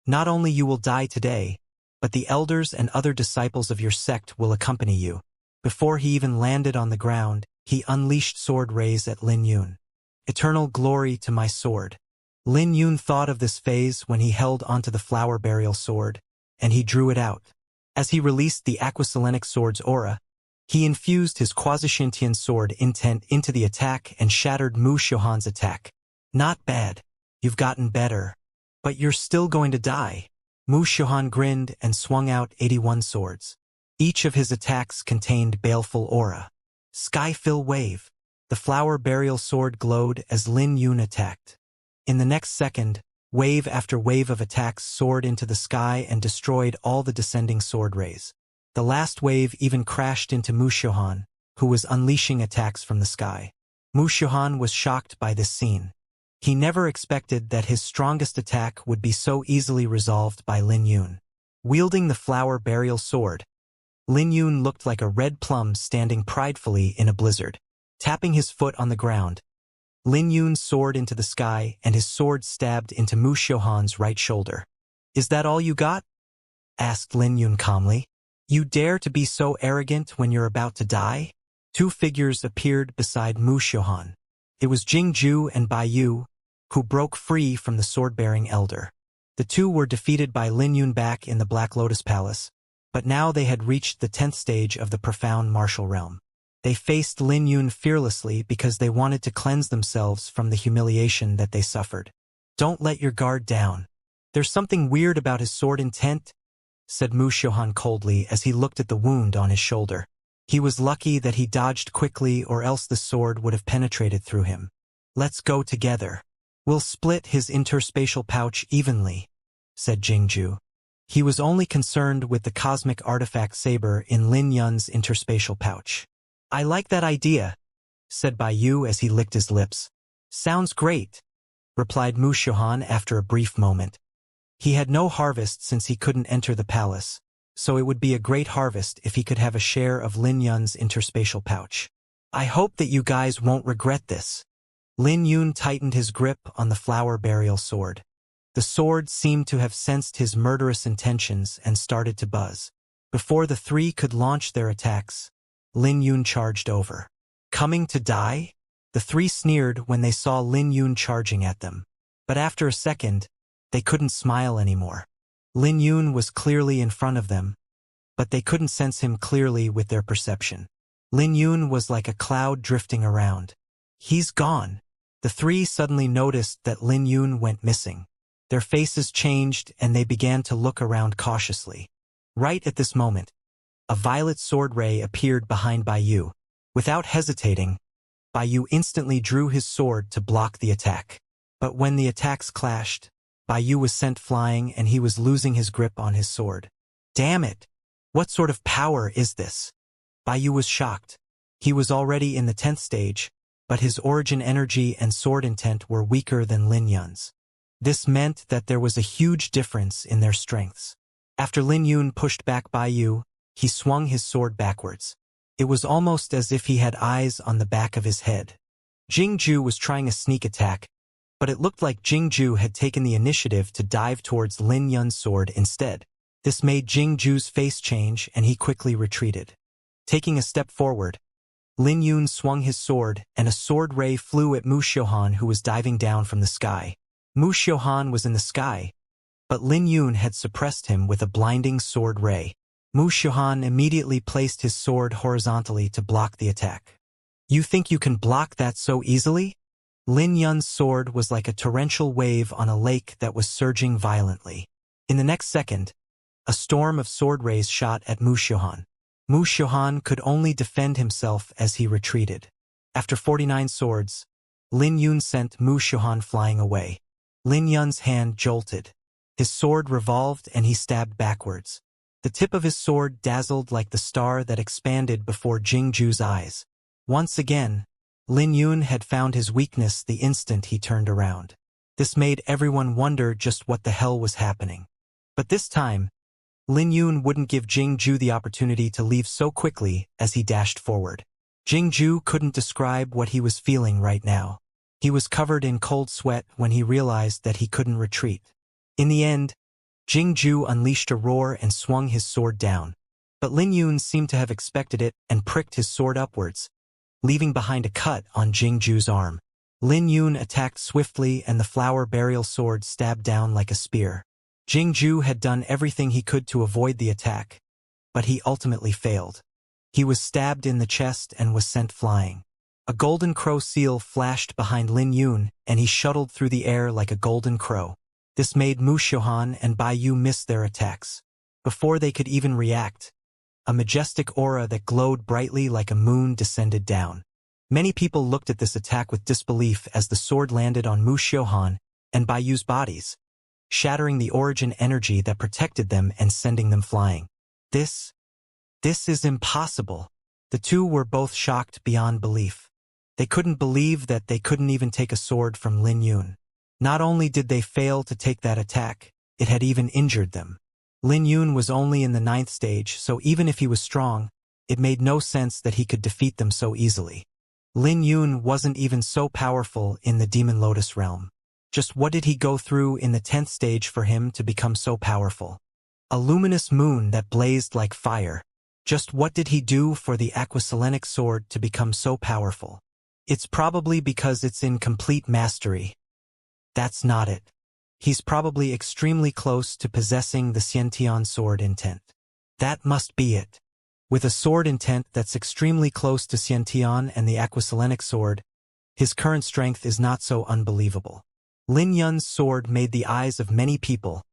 Speaker 1: Not only you will die today, but the elders and other disciples of your sect will accompany you. Before he even landed on the ground, he unleashed sword rays at Lin Yun. Eternal glory to my sword. Lin Yun thought of this phase when he held onto the flower burial sword, and he drew it out. As he released the Aquaselenic sword's aura, he infused his Quasi-Shintian sword intent into the attack and shattered Mu Xiuhan's attack. Not bad. You've gotten better. But you're still going to die. Mu Xiuhan grinned and swung out 81 swords. Each of his attacks contained baleful aura. Skyfill Wave. The flower burial sword glowed as Lin Yun attacked. In the next second, wave after wave of attacks soared into the sky and destroyed all the descending sword rays. The last wave even crashed into Mu Xiuhan, who was unleashing attacks from the sky. Mu Xiuhan was shocked by this scene. He never expected that his strongest attack would be so easily resolved by Lin Yun. Wielding the flower burial sword, Lin Yun looked like a red plum standing pridefully in a blizzard. Tapping his foot on the ground, Lin Yun soared into the sky and his sword stabbed into Mu Xiuhan's right shoulder. Is that all you got? Asked Lin Yun calmly. You dare to be so arrogant when you're about to die? 2 figures appeared beside Mu Xiuhan. It was Jingju and Bai Yu, who broke free from the sword-bearing elder. The 2 were defeated by Lin Yun back in the Black Lotus Palace, but now they had reached the 10th stage of the profound martial realm. They faced Lin Yun fearlessly because they wanted to cleanse themselves from the humiliation that they suffered. Don't let your guard down. There's something weird about his sword intent, said Mu Xiuhan coldly as he looked at the wound on his shoulder. He was lucky that he dodged quickly or else the sword would have penetrated through him. Let's go together. We'll split his interspatial pouch evenly, said Jingju. He was only concerned with the cosmic artifact saber in Lin Yun's interspatial pouch. I like that idea, said Bai Yu as he licked his lips. Sounds great, replied Mu Xiuhan after a brief moment. He had no harvest since he couldn't enter the palace, so it would be a great harvest if he could have a share of Lin Yun's interspatial pouch. I hope that you guys won't regret this. Lin Yun tightened his grip on the flower burial sword. The sword seemed to have sensed his murderous intentions and started to buzz. Before the three could launch their attacks, Lin Yun charged over. Coming to die? The three sneered when they saw Lin Yun charging at them. But after a second, they couldn't smile anymore. Lin Yun was clearly in front of them, but they couldn't sense him clearly with their perception. Lin Yun was like a cloud drifting around. He's gone. The three suddenly noticed that Lin Yun went missing. Their faces changed and they began to look around cautiously. Right at this moment, a violet sword ray appeared behind Bai Yu. Without hesitating, Bai Yu instantly drew his sword to block the attack. But when the attacks clashed, Bai Yu was sent flying and he was losing his grip on his sword. Damn it! What sort of power is this? Bai Yu was shocked. He was already in the 10th stage, but his origin energy and sword intent were weaker than Lin Yun's. This meant that there was a huge difference in their strengths. After Lin Yun pushed back Bai Yu, he swung his sword backwards. It was almost as if he had eyes on the back of his head. Jingju was trying a sneak attack, but it looked like Jingju had taken the initiative to dive towards Lin Yun's sword instead. This made Jingju's face change and he quickly retreated. Taking a step forward, Lin Yun swung his sword and a sword ray flew at Mu Xiuhan who was diving down from the sky. Mu Xiuhan was in the sky, but Lin Yun had suppressed him with a blinding sword ray. Mu Xiuhan immediately placed his sword horizontally to block the attack. You think you can block that so easily? Lin Yun's sword was like a torrential wave on a lake that was surging violently. In the next second, a storm of sword rays shot at Mu Xiuhan. Mu Xiuhan could only defend himself as he retreated. After 49 swords, Lin Yun sent Mu Xiuhan flying away. Lin Yun's hand jolted. His sword revolved and he stabbed backwards. The tip of his sword dazzled like the star that expanded before Jingju's eyes. Once again, Lin Yun had found his weakness the instant he turned around. This made everyone wonder just what the hell was happening. But this time, Lin Yun wouldn't give Jingju the opportunity to leave so quickly as he dashed forward. Jingju couldn't describe what he was feeling right now. He was covered in cold sweat when he realized that he couldn't retreat. In the end, Jingju unleashed a roar and swung his sword down. But Lin Yun seemed to have expected it and pricked his sword upwards, leaving behind a cut on Jingju's arm. Lin Yun attacked swiftly and the flower burial sword stabbed down like a spear. Jingju had done everything he could to avoid the attack, but he ultimately failed. He was stabbed in the chest and was sent flying. A golden crow seal flashed behind Lin Yun, and he shuttled through the air like a golden crow. This made Mu Xiuhan and Bai Yu miss their attacks. Before they could even react, a majestic aura that glowed brightly like a moon descended down. Many people looked at this attack with disbelief as the sword landed on Mu Xiuhan and Bai Yu's bodies, shattering the origin energy that protected them and sending them flying. This is impossible. The two were both shocked beyond belief. They couldn't believe that they couldn't even take a sword from Lin Yun. Not only did they fail to take that attack, it had even injured them. Lin Yun was only in the 9th stage, so even if he was strong, it made no sense that he could defeat them so easily. Lin Yun wasn't even so powerful in the Demon Lotus realm. Just what did he go through in the 10th stage for him to become so powerful? A luminous moon that blazed like fire. Just what did he do for the Aquaselenic sword to become so powerful? It's probably because it's in complete mastery. That's not it. He's probably extremely close to possessing the Xiantian sword intent. That must be it. With a sword intent that's extremely close to Xiantian and the Aquaselenic sword, his current strength is not so unbelievable. Lin Yun's sword made the eyes of many people,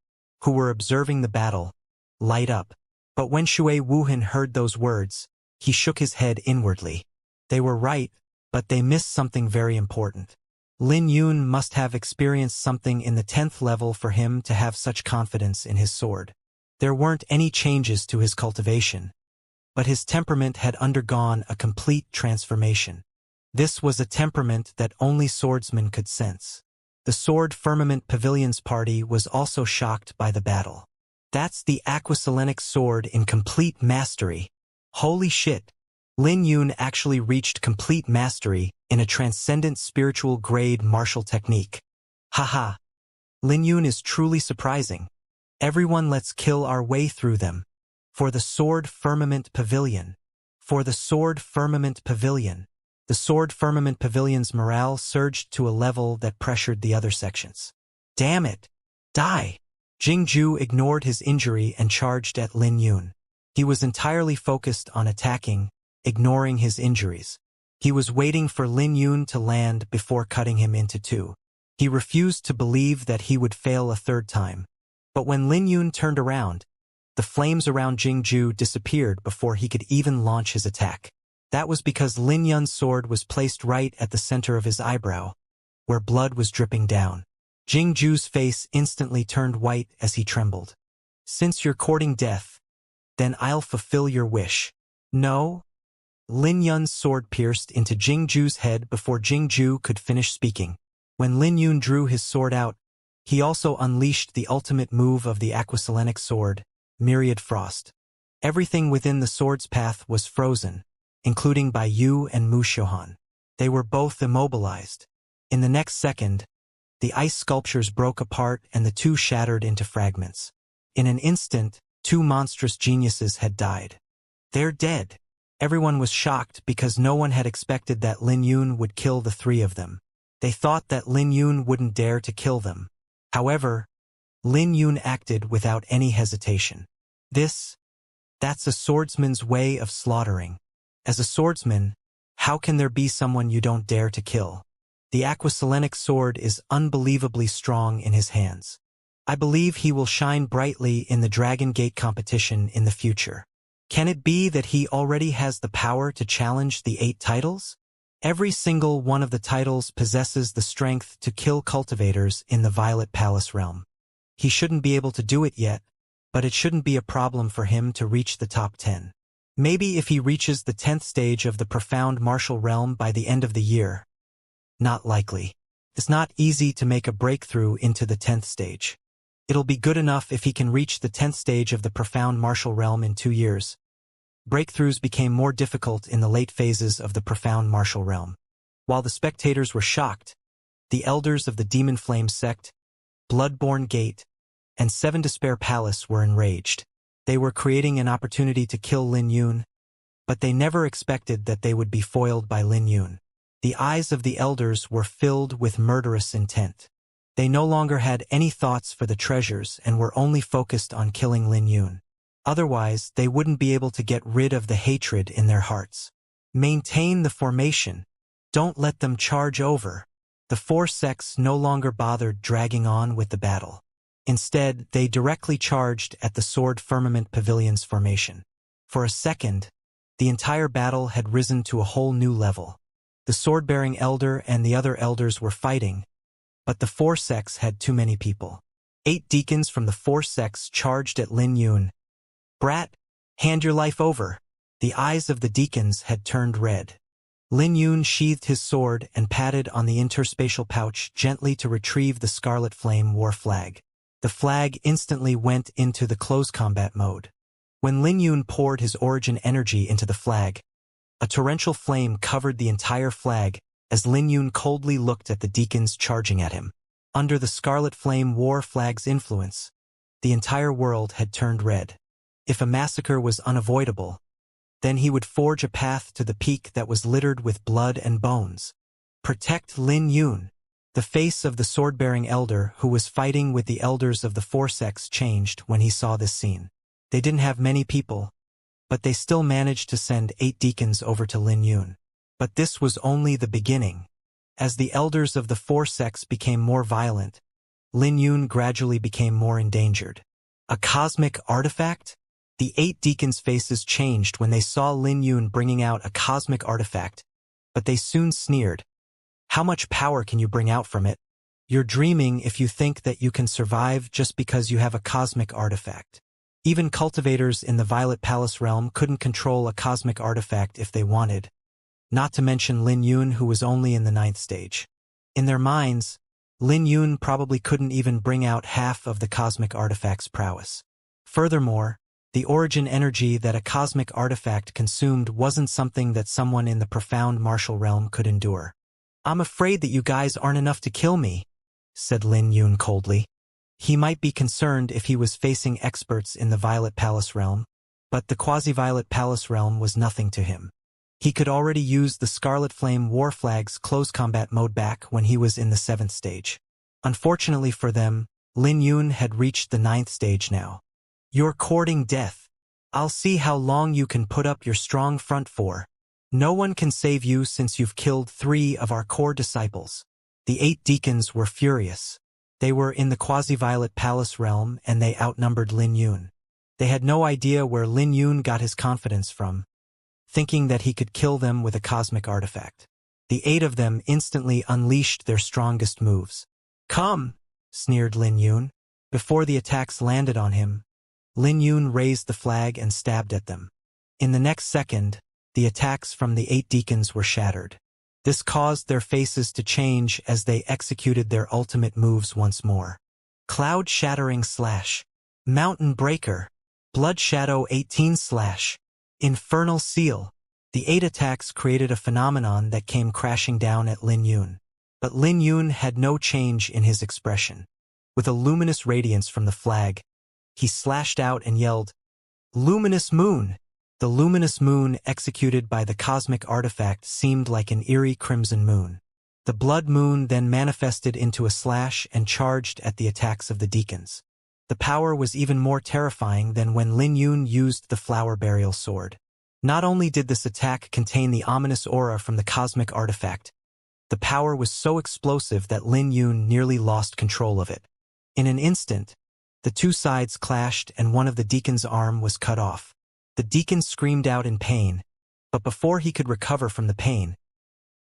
Speaker 1: who were observing the battle, light up. But when Shui Wuhan heard those words, he shook his head inwardly. They were right, but they missed something very important. Lin Yun must have experienced something in the 10th level for him to have such confidence in his sword. There weren't any changes to his cultivation, but his temperament had undergone a complete transformation. This was a temperament that only swordsmen could sense. The Sword Firmament Pavilion's party was also shocked by the battle. That's the Aquaselenic sword in complete mastery. Holy shit! Lin Yun actually reached complete mastery in a transcendent spiritual grade martial technique. Haha! Lin Yun is truly surprising. Everyone, let's kill our way through them. For the Sword Firmament Pavilion. For the Sword Firmament Pavilion. The Sword Firmament Pavilion's morale surged to a level that pressured the other sections. Damn it! Die! Jingju ignored his injury and charged at Lin Yun. He was entirely focused on attacking, ignoring his injuries. He was waiting for Lin Yun to land before cutting him into two. He refused to believe that he would fail a third time. But when Lin Yun turned around, the flames around Jingju disappeared before he could even launch his attack. That was because Lin Yun's sword was placed right at the center of his eyebrow, where blood was dripping down. Jingju's face instantly turned white as he trembled. Since you're courting death, then I'll fulfill your wish. No? Lin Yun's sword pierced into Jingju's head before Jingju could finish speaking. When Lin Yun drew his sword out, he also unleashed the ultimate move of the Aquaselenic sword, Myriad Frost. Everything within the sword's path was frozen, including Bai Yu and Mu Xiuhan. They were both immobilized. In the next second, the ice sculptures broke apart and the two shattered into fragments. In an instant, two monstrous geniuses had died. They're dead. Everyone was shocked because no one had expected that Lin Yun would kill the three of them. They thought that Lin Yun wouldn't dare to kill them. However, Lin Yun acted without any hesitation. That's a swordsman's way of slaughtering. As a swordsman, how can there be someone you don't dare to kill? The Aquaselenic sword is unbelievably strong in his hands. I believe he will shine brightly in the Dragon Gate competition in the future. Can it be that he already has the power to challenge the 8 titles? Every single one of the titles possesses the strength to kill cultivators in the Violet Palace realm. He shouldn't be able to do it yet, but it shouldn't be a problem for him to reach the top 10. Maybe if he reaches the 10th stage of the profound martial realm by the end of the year. Not likely. It's not easy to make a breakthrough into the 10th stage. It'll be good enough if he can reach the 10th stage of the profound martial realm in 2 years. Breakthroughs became more difficult in the late phases of the profound martial realm. While the spectators were shocked, the elders of the Demon Flame sect, Bloodborne Gate, and Seven Despair Palace were enraged. They were creating an opportunity to kill Lin Yun, but they never expected that they would be foiled by Lin Yun. The eyes of the elders were filled with murderous intent. They no longer had any thoughts for the treasures and were only focused on killing Lin Yun. Otherwise, they wouldn't be able to get rid of the hatred in their hearts. Maintain the formation. Don't let them charge over. The 4 sects no longer bothered dragging on with the battle. Instead, they directly charged at the Sword Firmament Pavilion's formation. For a second, the entire battle had risen to a whole new level. The sword-bearing elder and the other elders were fighting, but the 4 sects had too many people. 8 deacons from the 4 sects charged at Lin Yun. Brat, hand your life over. The eyes of the deacons had turned red. Lin Yun sheathed his sword and patted on the interspatial pouch gently to retrieve the Scarlet Flame war flag. The flag instantly went into the close combat mode. When Lin Yun poured his origin energy into the flag, a torrential flame covered the entire flag as Lin Yun coldly looked at the deacons charging at him. Under the Scarlet Flame war flag's influence, the entire world had turned red. If a massacre was unavoidable, then he would forge a path to the peak that was littered with blood and bones. Protect Lin Yun. The face of the sword-bearing elder who was fighting with the elders of the 4 sects changed when he saw this scene. They didn't have many people, but they still managed to send 8 deacons over to Lin Yun. But this was only the beginning. As the elders of the 4 sects became more violent, Lin Yun gradually became more endangered. A cosmic artifact? The 8 deacons' faces changed when they saw Lin Yun bringing out a cosmic artifact, but they soon sneered. How much power can you bring out from it? You're dreaming if you think that you can survive just because you have a cosmic artifact. Even cultivators in the Violet Palace realm couldn't control a cosmic artifact if they wanted, not to mention Lin Yun, who was only in the 9th stage. In their minds, Lin Yun probably couldn't even bring out half of the cosmic artifact's prowess. Furthermore, the origin energy that a cosmic artifact consumed wasn't something that someone in the profound martial realm could endure. "I'm afraid that you guys aren't enough to kill me," said Lin Yun coldly. He might be concerned if he was facing experts in the Violet Palace realm, but the quasi-Violet Palace realm was nothing to him. He could already use the Scarlet Flame War Flag's close combat mode back when he was in the 7th stage. Unfortunately for them, Lin Yun had reached the 9th stage now. "You're courting death. I'll see how long you can put up your strong front for. No one can save you since you've killed 3 of our core disciples." The 8 deacons were furious. They were in the quasi-Violet Palace realm and they outnumbered Lin Yun. They had no idea where Lin Yun got his confidence from, thinking that he could kill them with a cosmic artifact. The 8 of them instantly unleashed their strongest moves. "Come!" sneered Lin Yun. Before the attacks landed on him, Lin Yun raised the flag and stabbed at them. In the next second, the attacks from the 8 deacons were shattered. This caused their faces to change as they executed their ultimate moves once more. Cloud Shattering Slash, Mountain Breaker, Blood Shadow 18 Slash, Infernal Seal. The 8 attacks created a phenomenon that came crashing down at Lin Yun. But Lin Yun had no change in his expression. With a luminous radiance from the flag, he slashed out and yelled, "Luminous Moon!" The luminous moon executed by the cosmic artifact seemed like an eerie crimson moon. The blood moon then manifested into a slash and charged at the attacks of the deacons. The power was even more terrifying than when Lin Yun used the flower burial sword. Not only did this attack contain the ominous aura from the cosmic artifact, the power was so explosive that Lin Yun nearly lost control of it. In an instant, the 2 sides clashed and one of the deacon's arm was cut off. The deacon screamed out in pain, but before he could recover from the pain,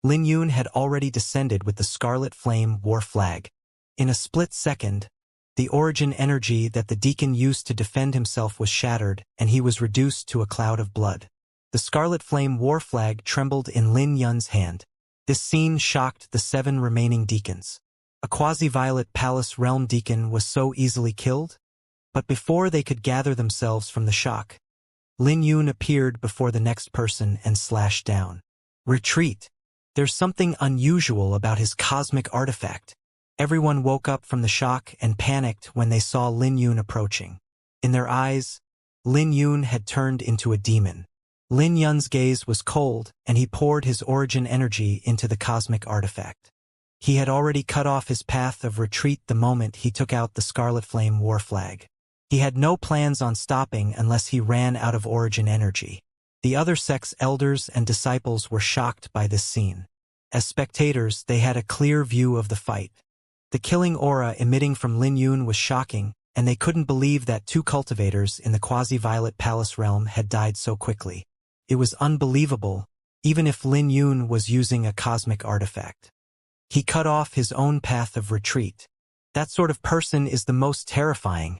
Speaker 1: Lin Yun had already descended with the Scarlet Flame War Flag. In a split second, the origin energy that the deacon used to defend himself was shattered, and he was reduced to a cloud of blood. The Scarlet Flame War Flag trembled in Lin Yun's hand. This scene shocked the 7 remaining deacons. A quasi-Violet Palace realm deacon was so easily killed? But before they could gather themselves from the shock, Lin Yun appeared before the next person and slashed down. "Retreat! There's something unusual about his cosmic artifact." Everyone woke up from the shock and panicked when they saw Lin Yun approaching. In their eyes, Lin Yun had turned into a demon. Lin Yun's gaze was cold, and he poured his origin energy into the cosmic artifact. He had already cut off his path of retreat the moment he took out the Scarlet Flame War Flag. He had no plans on stopping unless he ran out of origin energy. The other sect's elders and disciples were shocked by this scene. As spectators, they had a clear view of the fight. The killing aura emitting from Lin Yun was shocking, and they couldn't believe that 2 cultivators in the quasi-Violet Palace realm had died so quickly. It was unbelievable, even if Lin Yun was using a cosmic artifact. He cut off his own path of retreat. "That sort of person is the most terrifying,"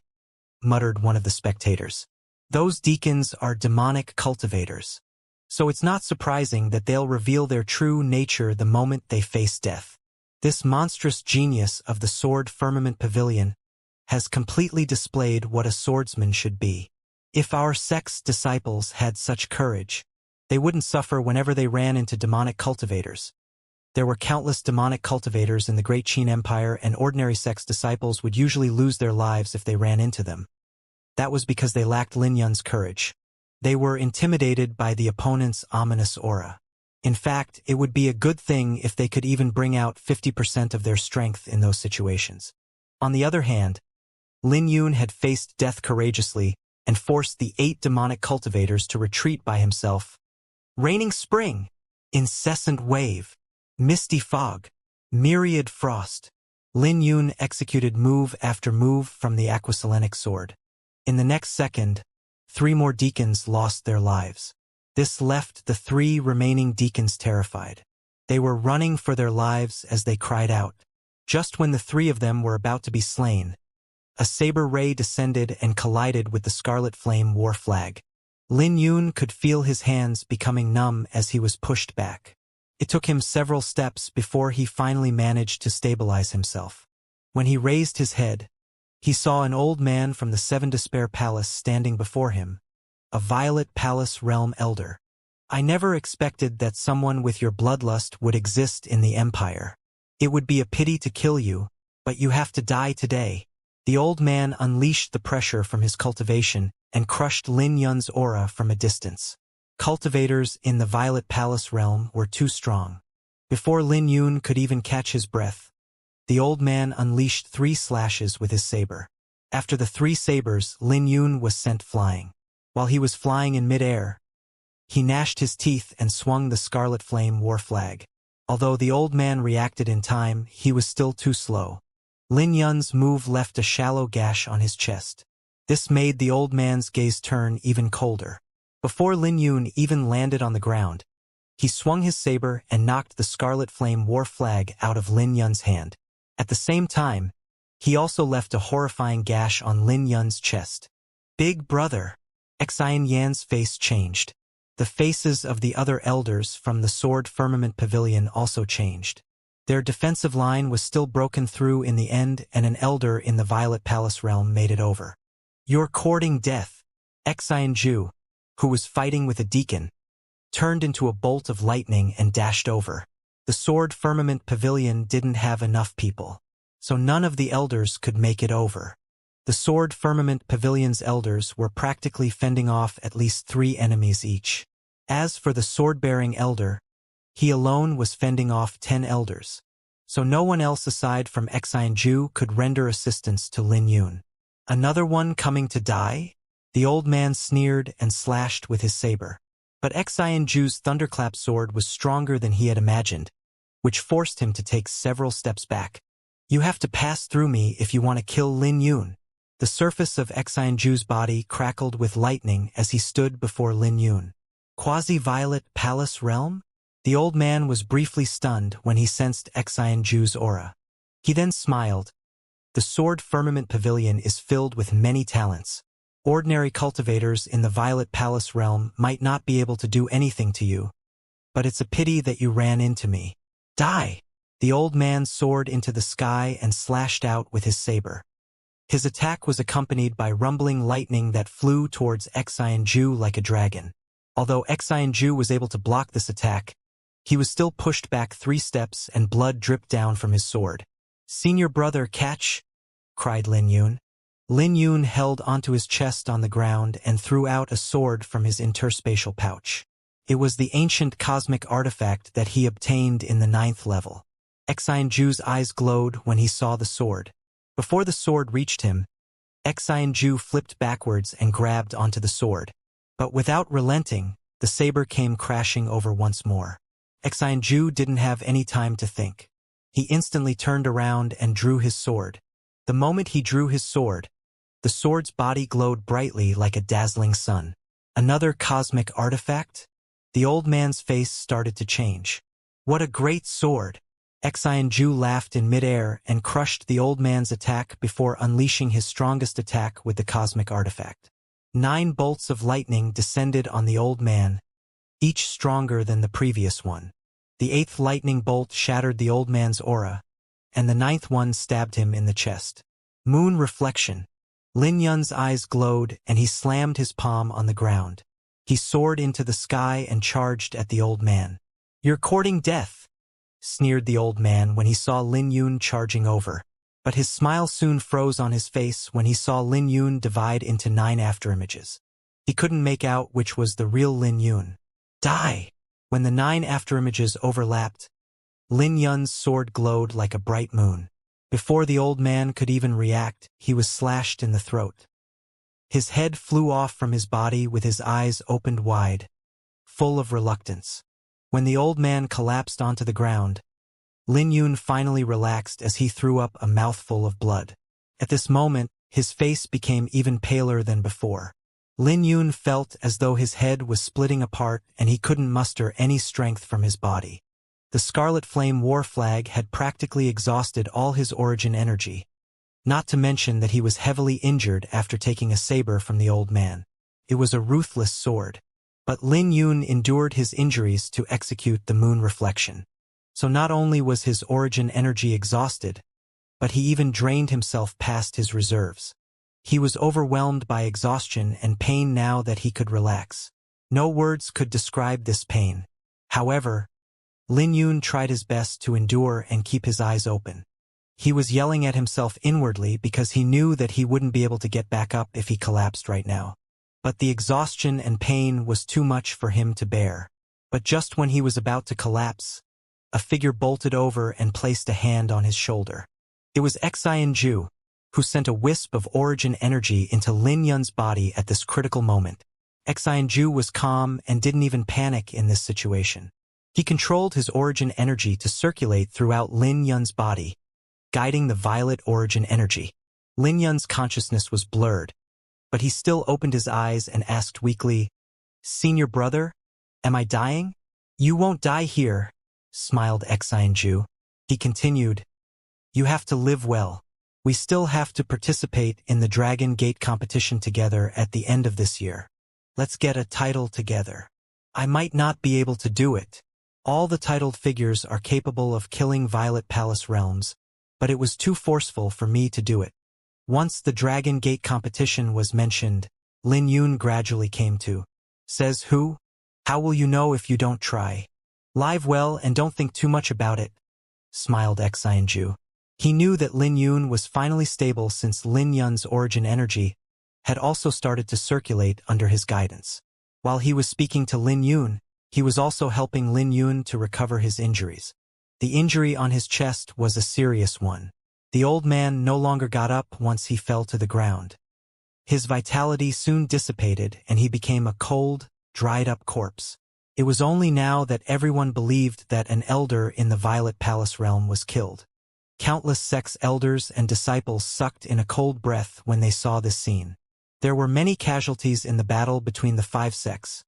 Speaker 1: muttered one of the spectators. "Those deacons are demonic cultivators. So it's not surprising that they'll reveal their true nature the moment they face death. This monstrous genius of the Sword Firmament Pavilion has completely displayed what a swordsman should be. If our sect's disciples had such courage, they wouldn't suffer whenever they ran into demonic cultivators. There were countless demonic cultivators in the Great Qin Empire, and ordinary sect's disciples would usually lose their lives if they ran into them. That was because they lacked Lin Yun's courage. They were intimidated by the opponent's ominous aura. In fact, it would be a good thing if they could even bring out 50% of their strength in those situations. On the other hand, Lin Yun had faced death courageously and forced the 8 demonic cultivators to retreat by himself. Raining Spring, Incessant Wave, Misty Fog, Myriad Frost. Lin Yun executed move after move from the Aquaselenic sword. In the next second, 3 more deacons lost their lives. This left the 3 remaining deacons terrified. They were running for their lives as they cried out. Just when the three of them were about to be slain, a saber ray descended and collided with the scarlet flame war flag. Lin Yun could feel his hands becoming numb as he was pushed back. It took him several steps before he finally managed to stabilize himself. When he raised his head, he saw an old man from the Seven Despair Palace standing before him, a Violet Palace Realm Elder. I never expected that someone with your bloodlust would exist in the Empire. It would be a pity to kill you, but you have to die today. The old man unleashed the pressure from his cultivation and crushed Lin Yun's aura from a distance. Cultivators in the Violet Palace realm were too strong. Before Lin Yun could even catch his breath, the old man unleashed 3 slashes with his saber. After the 3 sabers, Lin Yun was sent flying. While he was flying in midair, he gnashed his teeth and swung the Scarlet Flame war flag. Although the old man reacted in time, he was still too slow. Lin Yun's move left a shallow gash on his chest. This made the old man's gaze turn even colder. Before Lin Yun even landed on the ground, he swung his saber and knocked the Scarlet Flame war flag out of Lin Yun's hand. At the same time, he also left a horrifying gash on Lin Yun's chest. Big brother! Xianxia's face changed. The faces of the other elders from the Sword Firmament Pavilion also changed. Their defensive line was still broken through in the end, and an elder in the Violet Palace realm made it over. You're courting death. Xianju, who was fighting with a deacon, turned into a bolt of lightning and dashed over. The Sword Firmament Pavilion didn't have enough people, so none of the elders could make it over. The Sword Firmament Pavilion's elders were practically fending off at least 3 enemies each. As for the sword-bearing elder, he alone was fending off 10 elders, so no one else aside from Xianju could render assistance to Lin Yun. Another one coming to die? The old man sneered and slashed with his saber. But Xianju's thunderclap sword was stronger than he had imagined, which forced him to take several steps back. You have to pass through me if you want to kill Lin Yun. The surface of Xianju's body crackled with lightning as he stood before Lin Yun. Quasi-Violet Palace Realm? The old man was briefly stunned when he sensed Xianju's aura. He then smiled. The Sword Firmament Pavilion is filled with many talents. Ordinary cultivators in the Violet Palace realm might not be able to do anything to you, but it's a pity that you ran into me. Die! The old man soared into the sky and slashed out with his saber. His attack was accompanied by rumbling lightning that flew towards Xianju like a dragon. Although Xianju was able to block this attack, he was still pushed back 3 steps and blood dripped down from his sword. Senior brother, catch! Cried Lin Yun. Lin Yun held onto his chest on the ground and threw out a sword from his interspatial pouch. It was the ancient cosmic artifact that he obtained in the 9th level. Xianju's eyes glowed when he saw the sword. Before the sword reached him, Xianju flipped backwards and grabbed onto the sword. But without relenting, the saber came crashing over once more. Xianju didn't have any time to think. He instantly turned around and drew his sword. The moment he drew his sword, the sword's body glowed brightly like a dazzling sun. Another cosmic artifact? The old man's face started to change. What a great sword! Xianju laughed in midair and crushed the old man's attack before unleashing his strongest attack with the cosmic artifact. 9 bolts of lightning descended on the old man, each stronger than the previous one. The 8th lightning bolt shattered the old man's aura, and the 9th one stabbed him in the chest. Moon reflection. Lin Yun's eyes glowed and he slammed his palm on the ground. He soared into the sky and charged at the old man. You're courting death, sneered the old man when he saw Lin Yun charging over. But his smile soon froze on his face when he saw Lin Yun divide into 9 afterimages. He couldn't make out which was the real Lin Yun. Die! When the 9 afterimages overlapped, Lin Yun's sword glowed like a bright moon. Before the old man could even react, he was slashed in the throat. His head flew off from his body with his eyes opened wide, full of reluctance. When the old man collapsed onto the ground, Lin Yun finally relaxed as he threw up a mouthful of blood. At this moment, his face became even paler than before. Lin Yun felt as though his head was splitting apart and he couldn't muster any strength from his body. The Scarlet Flame war flag had practically exhausted all his origin energy. Not to mention that he was heavily injured after taking a saber from the old man. It was a ruthless sword. But Lin Yun endured his injuries to execute the moon reflection. So not only was his origin energy exhausted, but he even drained himself past his reserves. He was overwhelmed by exhaustion and pain now that he could relax. No words could describe this pain. However, Lin Yun tried his best to endure and keep his eyes open. He was yelling at himself inwardly because he knew that he wouldn't be able to get back up if he collapsed right now. But the exhaustion and pain was too much for him to bear. But just when he was about to collapse, a figure bolted over and placed a hand on his shoulder. It was Xianxia, who sent a wisp of origin energy into Lin Yun's body at this critical moment. Xianxia was calm and didn't even panic in this situation. He controlled his origin energy to circulate throughout Lin Yun's body, guiding the violet origin energy. Lin Yun's consciousness was blurred, but he still opened his eyes and asked weakly, "Senior brother, am I dying?" "You won't die here," smiled Xianxia. He continued, "You have to live well. We still have to participate in the Dragon Gate competition together at the end of this year. Let's get a title together. I might not be able to do it. All the titled figures are capable of killing Violet Palace realms, but it was too forceful for me to do it." Once the Dragon Gate competition was mentioned, Lin Yun gradually came to. "Says who? How will you know if you don't try? Live well and don't think too much about it," smiled Xianxia. He knew that Lin Yun was finally stable since Lin Yun's origin energy had also started to circulate under his guidance. While he was speaking to Lin Yun, he was also helping Lin Yun to recover his injuries. The injury on his chest was a serious one. The old man no longer got up once he fell to the ground. His vitality soon dissipated and he became a cold, dried-up corpse. It was only now that everyone believed that an elder in the Violet Palace realm was killed. Countless sects elders and disciples sucked in a cold breath when they saw this scene. There were many casualties in the battle between the 5 sects,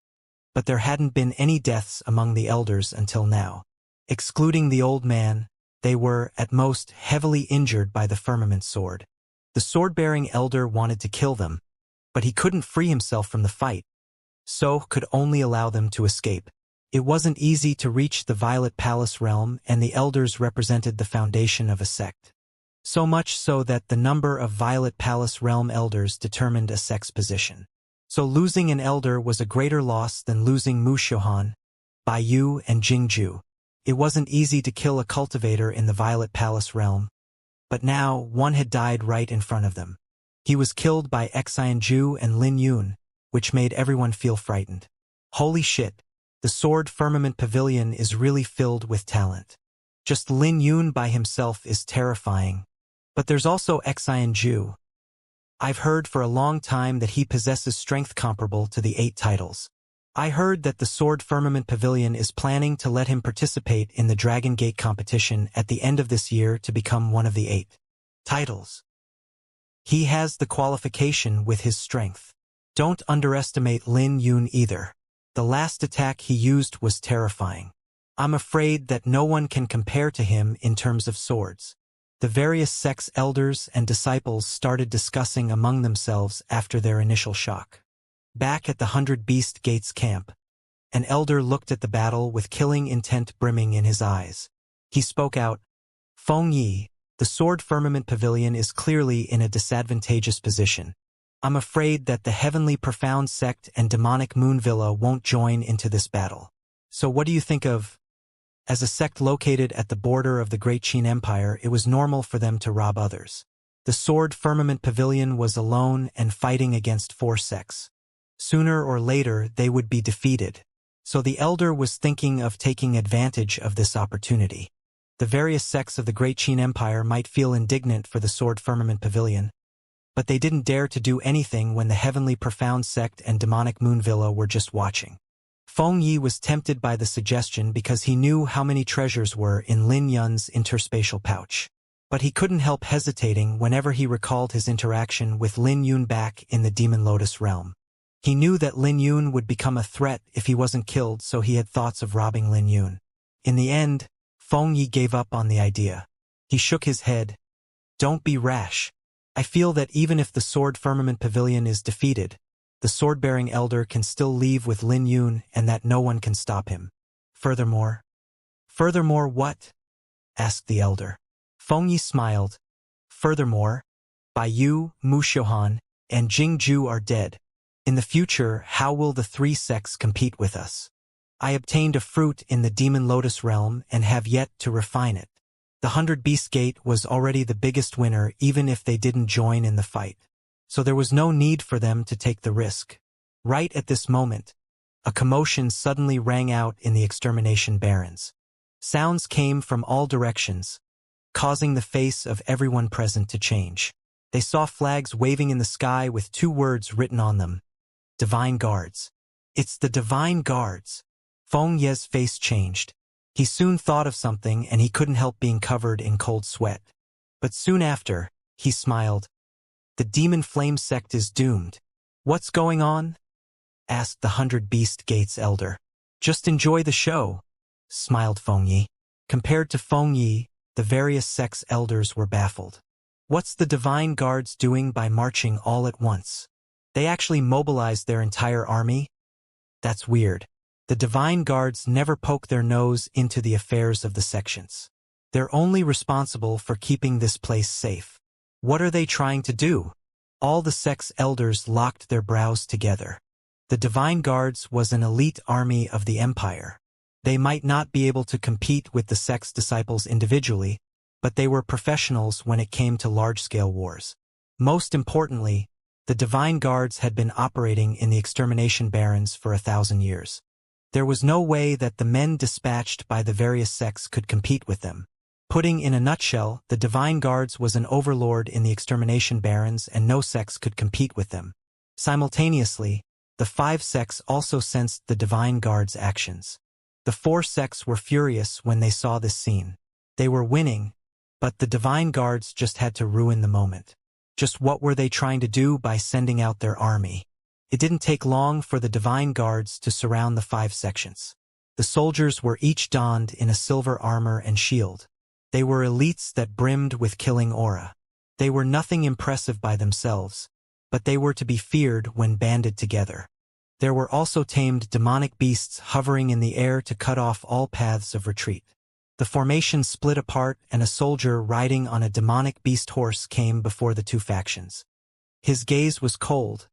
Speaker 1: but there hadn't been any deaths among the elders until now. Excluding the old man, they were, at most, heavily injured by the firmament sword. The sword-bearing elder wanted to kill them, but he couldn't free himself from the fight, so could only allow them to escape. It wasn't easy to reach the Violet Palace realm, and the elders represented the foundation of a sect. So much so that the number of Violet Palace realm elders determined a sect's position. So losing an elder was a greater loss than losing Mu Xiuhan, Bai Yu, and Jingju. It wasn't easy to kill a cultivator in the Violet Palace realm, but now one had died right in front of them. He was killed by Xianxia and Lin Yun, which made everyone feel frightened. Holy shit, the Sword Firmament Pavilion is really filled with talent. Just Lin Yun by himself is terrifying. But there's also Xianxia. I've heard for a long time that he possesses strength comparable to the 8 titles. I heard that the Sword Firmament Pavilion is planning to let him participate in the Dragon Gate competition at the end of this year to become one of the 8 titles. He has the qualification with his strength. Don't underestimate Lin Yun either. The last attack he used was terrifying. I'm afraid that no one can compare to him in terms of swords. The various sects' elders and disciples started discussing among themselves after their initial shock. Back at the 100 Beast Gates camp, an elder looked at the battle with killing intent brimming in his eyes. He spoke out, "Feng Yi, the Sword Firmament Pavilion is clearly in a disadvantageous position. I'm afraid that the Heavenly Profound Sect and Demonic Moon Villa won't join into this battle. So what do you think of?" As a sect located at the border of the Great Qin Empire, it was normal for them to rob others. The Sword Firmament Pavilion was alone and fighting against 4 sects. Sooner or later, they would be defeated. So the elder was thinking of taking advantage of this opportunity. The various sects of the Great Qin Empire might feel indignant for the Sword Firmament Pavilion, but they didn't dare to do anything when the Heavenly Profound Sect and Demonic Moon Villa were just watching. Feng Yi was tempted by the suggestion because he knew how many treasures were in Lin Yun's interspatial pouch. But he couldn't help hesitating whenever he recalled his interaction with Lin Yun back in the Demon Lotus realm. He knew that Lin Yun would become a threat if he wasn't killed, so he had thoughts of robbing Lin Yun. In the end, Feng Yi gave up on the idea. He shook his head. Don't be rash. I feel that even if the Sword Firmament Pavilion is defeated, the sword-bearing elder can still leave with Lin Yun and that no one can stop him. Furthermore what? Asked the elder. Feng Yi smiled. Furthermore, Bai Yu, Mu Xiuhan, and Jing Ju are dead. In the future, how will the three sects compete with us? I obtained a fruit in the Demon Lotus realm and have yet to refine it. The 100 Beast Gate was already the biggest winner even if they didn't join in the fight. So there was no need for them to take the risk. Right at this moment, a commotion suddenly rang out in the extermination barrens. Sounds came from all directions, causing the face of everyone present to change. They saw flags waving in the sky with 2 words written on them. Divine Guards. It's the Divine Guards. Feng Ye's face changed. He soon thought of something and he couldn't help being covered in cold sweat. But soon after, he smiled. The Demon Flame sect is doomed. What's going on? Asked the 100 Beast Gates elder. Just enjoy the show, smiled Feng Yi. Compared to Feng Yi, the various sects elders were baffled. What's the Divine Guards doing by marching all at once? They actually mobilized their entire army? That's weird. The Divine Guards never poke their nose into the affairs of the sections. They're only responsible for keeping this place safe. What are they trying to do? All the sect's elders locked their brows together. The Divine Guards was an elite army of the Empire. They might not be able to compete with the sect's disciples individually, but they were professionals when it came to large-scale wars. Most importantly, the Divine Guards had been operating in the extermination barrens for 1,000 years. There was no way that the men dispatched by the various sects could compete with them. Putting in a nutshell, the Divine Guards was an overlord in the extermination barrens and no sects could compete with them. Simultaneously, the 5 sects also sensed the Divine Guards' actions. The 4 sects were furious when they saw this scene. They were winning, but the Divine Guards just had to ruin the moment. Just what were they trying to do by sending out their army? It didn't take long for the Divine Guards to surround the 5 sections. The soldiers were each donned in a silver armor and shield. They were elites that brimmed with killing aura. They were nothing impressive by themselves, but they were to be feared when banded together. There were also tamed demonic beasts hovering in the air to cut off all paths of retreat. The formation split apart and a soldier riding on a demonic beast horse came before the 2 factions. His gaze was cold,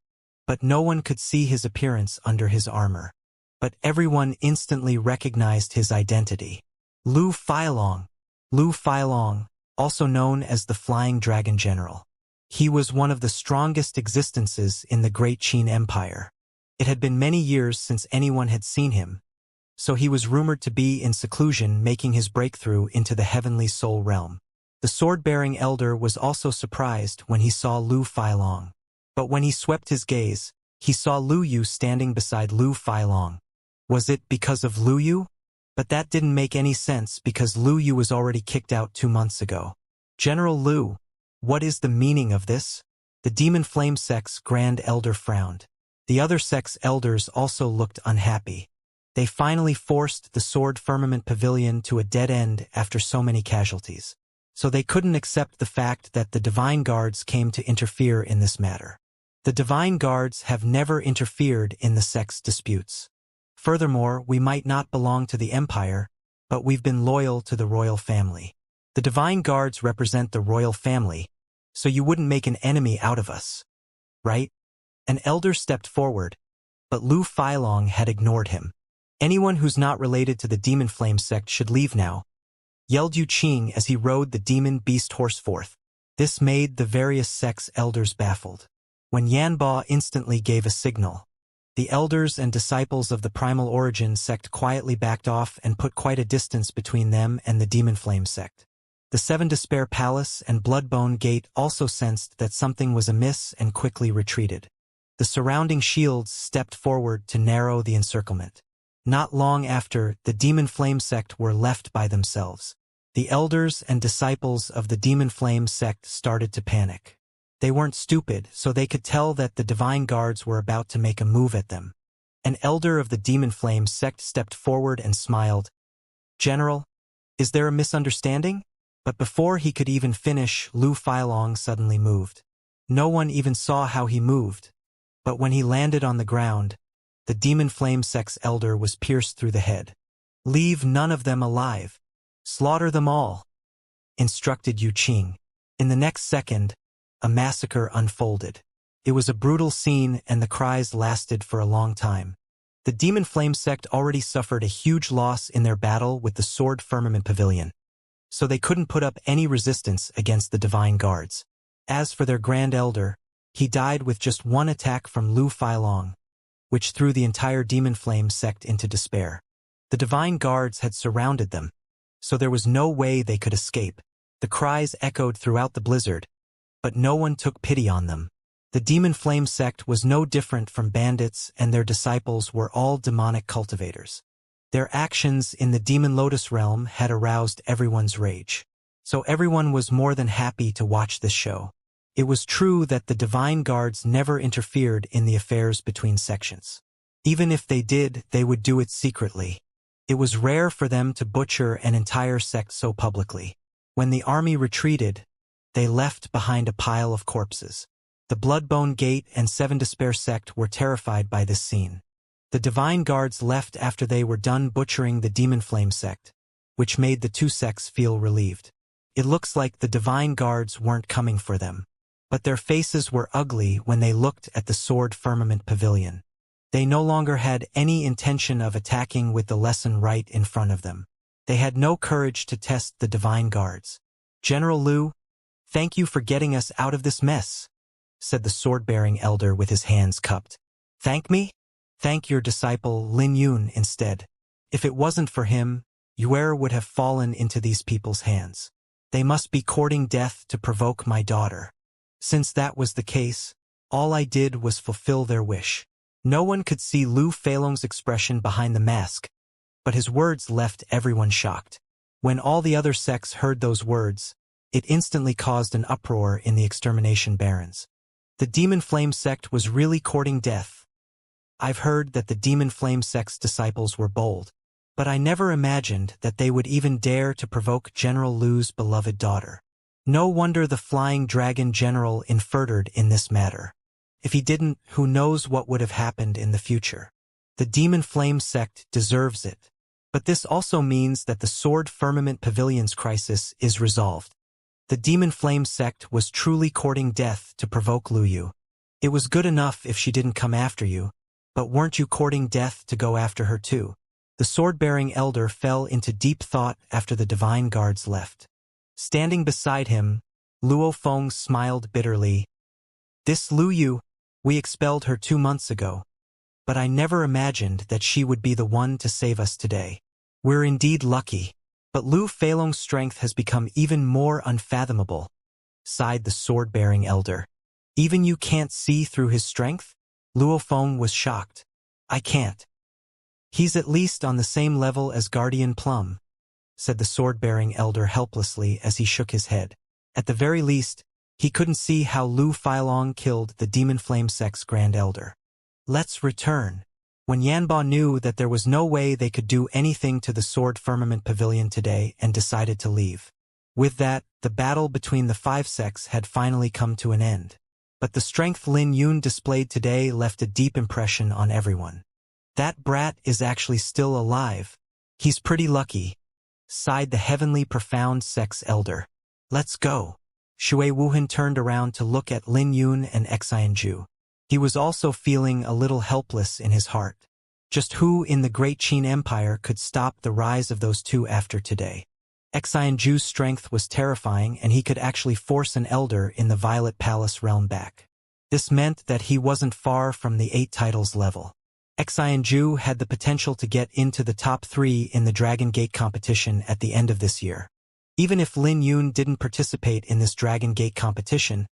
Speaker 1: but no one could see his appearance under his armor. But everyone instantly recognized his identity. Lu Feilong. Lu Feilong, also known as the Flying Dragon General. He was one of the strongest existences in the Great Qin Empire. It had been many years since anyone had seen him, so he was rumored to be in seclusion making his breakthrough into the heavenly soul realm. The sword-bearing elder was also surprised when he saw Lu Feilong. But when he swept his gaze, he saw Lu Yu standing beside Lu Feilong. Was it because of Lu Yu? But that didn't make any sense because Lu Yu was already kicked out 2 months ago. General Lu, what is the meaning of this? The Demon Flame sect's Grand Elder frowned. The other sect's elders also looked unhappy. They finally forced the Sword Firmament Pavilion to a dead end after so many casualties. So they couldn't accept the fact that the Divine Guards came to interfere in this matter. The Divine Guards have never interfered in the sect's disputes. Furthermore, we might not belong to the Empire, but we've been loyal to the royal family. The Divine Guards represent the royal family, so you wouldn't make an enemy out of us, right? An elder stepped forward, but Lu Feilong had ignored him. Anyone who's not related to the Demon Flame sect should leave now, yelled Yu Qing as he rode the demon beast horse forth. This made the various sects elders baffled. When Yanba instantly gave a signal, the elders and disciples of the Primal Origin sect quietly backed off and put quite a distance between them and the Demon Flame sect. The 7 Despair Palace and Bloodbone Gate also sensed that something was amiss and quickly retreated. The surrounding shields stepped forward to narrow the encirclement. Not long after, the Demon Flame sect were left by themselves. The elders and disciples of the Demon Flame sect started to panic. They weren't stupid, so they could tell that the Divine Guards were about to make a move at them. An elder of the Demon Flame sect stepped forward and smiled. General, Is there a misunderstanding? But before he could even finish, Lu Failong suddenly moved. No one even saw how he moved. But when he landed on the ground, the demon flame sect's elder was pierced through the head. Leave none of them alive. Slaughter them all, instructed Yu Qing. In the next second, a massacre unfolded. It was a brutal scene, and the cries lasted for a long time. The Demon Flame sect already suffered a huge loss in their battle with the Sword Firmament Pavilion, so they couldn't put up any resistance against the Divine Guards. As for their Grand Elder, he died with just one attack from Lu Failong, which threw the entire Demon Flame sect into despair. The Divine Guards had surrounded them, so there was no way they could escape. The cries echoed throughout the blizzard, but no one took pity on them. The Demon Flame sect was no different from bandits, and their disciples were all demonic cultivators. Their actions in the Demon Lotus realm had aroused everyone's rage, so everyone was more than happy to watch this show. It was true that the Divine Guards never interfered in the affairs between sections. Even if they did, they would do it secretly. It was rare for them to butcher an entire sect so publicly. When the army retreated, they left behind a pile of corpses. The Bloodbone Gate and Seven Despair sect were terrified by this scene. The Divine Guards left after they were done butchering the Demon Flame sect, which made the two sects feel relieved. It looks like the Divine Guards weren't coming for them, but their faces were ugly when they looked at the Sword Firmament Pavilion. They no longer had any intention of attacking with the lesson right in front of them. They had no courage to test the Divine Guards. "General Lu, thank you for getting us out of this mess," said the sword-bearing elder with his hands cupped. "Thank me? Thank your disciple Lin Yun instead. If it wasn't for him, Yuer would have fallen into these people's hands. They must be courting death to provoke my daughter. Since that was the case, all I did was fulfill their wish." No one could see Lu Failong's expression behind the mask, but his words left everyone shocked. When all the other sects heard those words, it instantly caused an uproar in the extermination barons. The Demon Flame sect was really courting death. I've heard that the Demon Flame sect's disciples were bold, but I never imagined that they would even dare to provoke General Lu's beloved daughter. No wonder the Flying Dragon General inferred in this matter. If he didn't, who knows what would have happened in the future. The Demon Flame sect deserves it. But this also means that the Sword Firmament Pavilion's crisis is resolved. The Demon Flame sect was truly courting death to provoke Lu Yu. It was good enough if she didn't come after you, but weren't you courting death to go after her too? The sword-bearing elder fell into deep thought after the Divine Guards left. Standing beside him, Luo Feng smiled bitterly. "This Lu Yu, we expelled her 2 months ago, but I never imagined that she would be the one to save us today. We're indeed lucky, but Lu Failong's strength has become even more unfathomable," sighed the sword-bearing elder. "Even you can't see through his strength?" Luo Feng was shocked. "I can't. He's at least on the same level as Guardian Plum," said the sword-bearing elder helplessly as he shook his head. At the very least, he couldn't see how Lu Failong killed the Demon Flame sect's Grand Elder. "Let's return." When Yanba knew that there was no way they could do anything to the Sword Firmament Pavilion today and decided to leave. With that, the battle between the 5 sects had finally come to an end. But the strength Lin Yun displayed today left a deep impression on everyone. "That brat is actually still alive. He's pretty lucky," sighed the Heavenly Profound sect's elder. "Let's go." Shui Wuhan turned around to look at Lin Yun and Xianxia. He was also feeling a little helpless in his heart. Just who in the Great Qin Empire could stop the rise of those two after today? Xianxia's strength was terrifying, and he could actually force an elder in the Violet Palace realm back. This meant that he wasn't far from the 8 titles level. Xianxia had the potential to get into the top 3 in the Dragon Gate competition at the end of this year. Even if Lin Yun didn't participate in this Dragon Gate competition,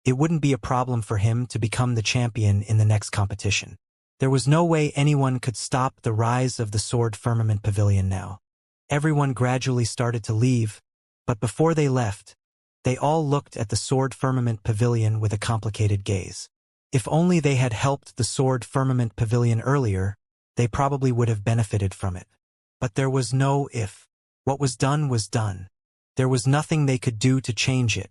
Speaker 1: it wouldn't be a problem for him to become the champion in the next competition. There was no way anyone could stop the rise of the Sword Firmament Pavilion now. Everyone gradually started to leave, but before they left, they all looked at the Sword Firmament Pavilion with a complicated gaze. If only they had helped the Sword Firmament Pavilion earlier, they probably would have benefited from it. But there was no if. What was done was done. There was nothing they could do to change it.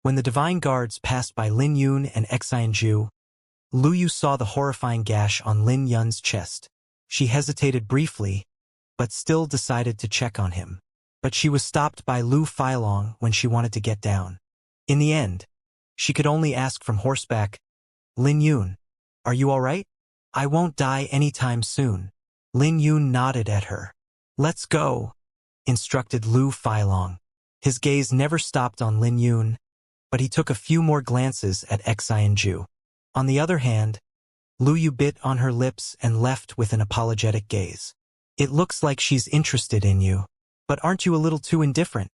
Speaker 1: When the divine guards passed by Lin Yun and Xianxia, Lu Yu saw the horrifying gash on Lin Yun's chest. She hesitated briefly, but still decided to check on him. But she was stopped by Lu Feilong when she wanted to get down. In the end, she could only ask from horseback, "Lin Yun, are you all right? I won't die anytime soon." Lin Yun nodded at her. "Let's go," instructed Lu Feilong. His gaze never stopped on Lin Yun, but he took a few more glances at Xianxia. On the other hand, Lu Yu bit on her lips and left with an apologetic gaze. "It looks like she's interested in you, but aren't you a little too indifferent?"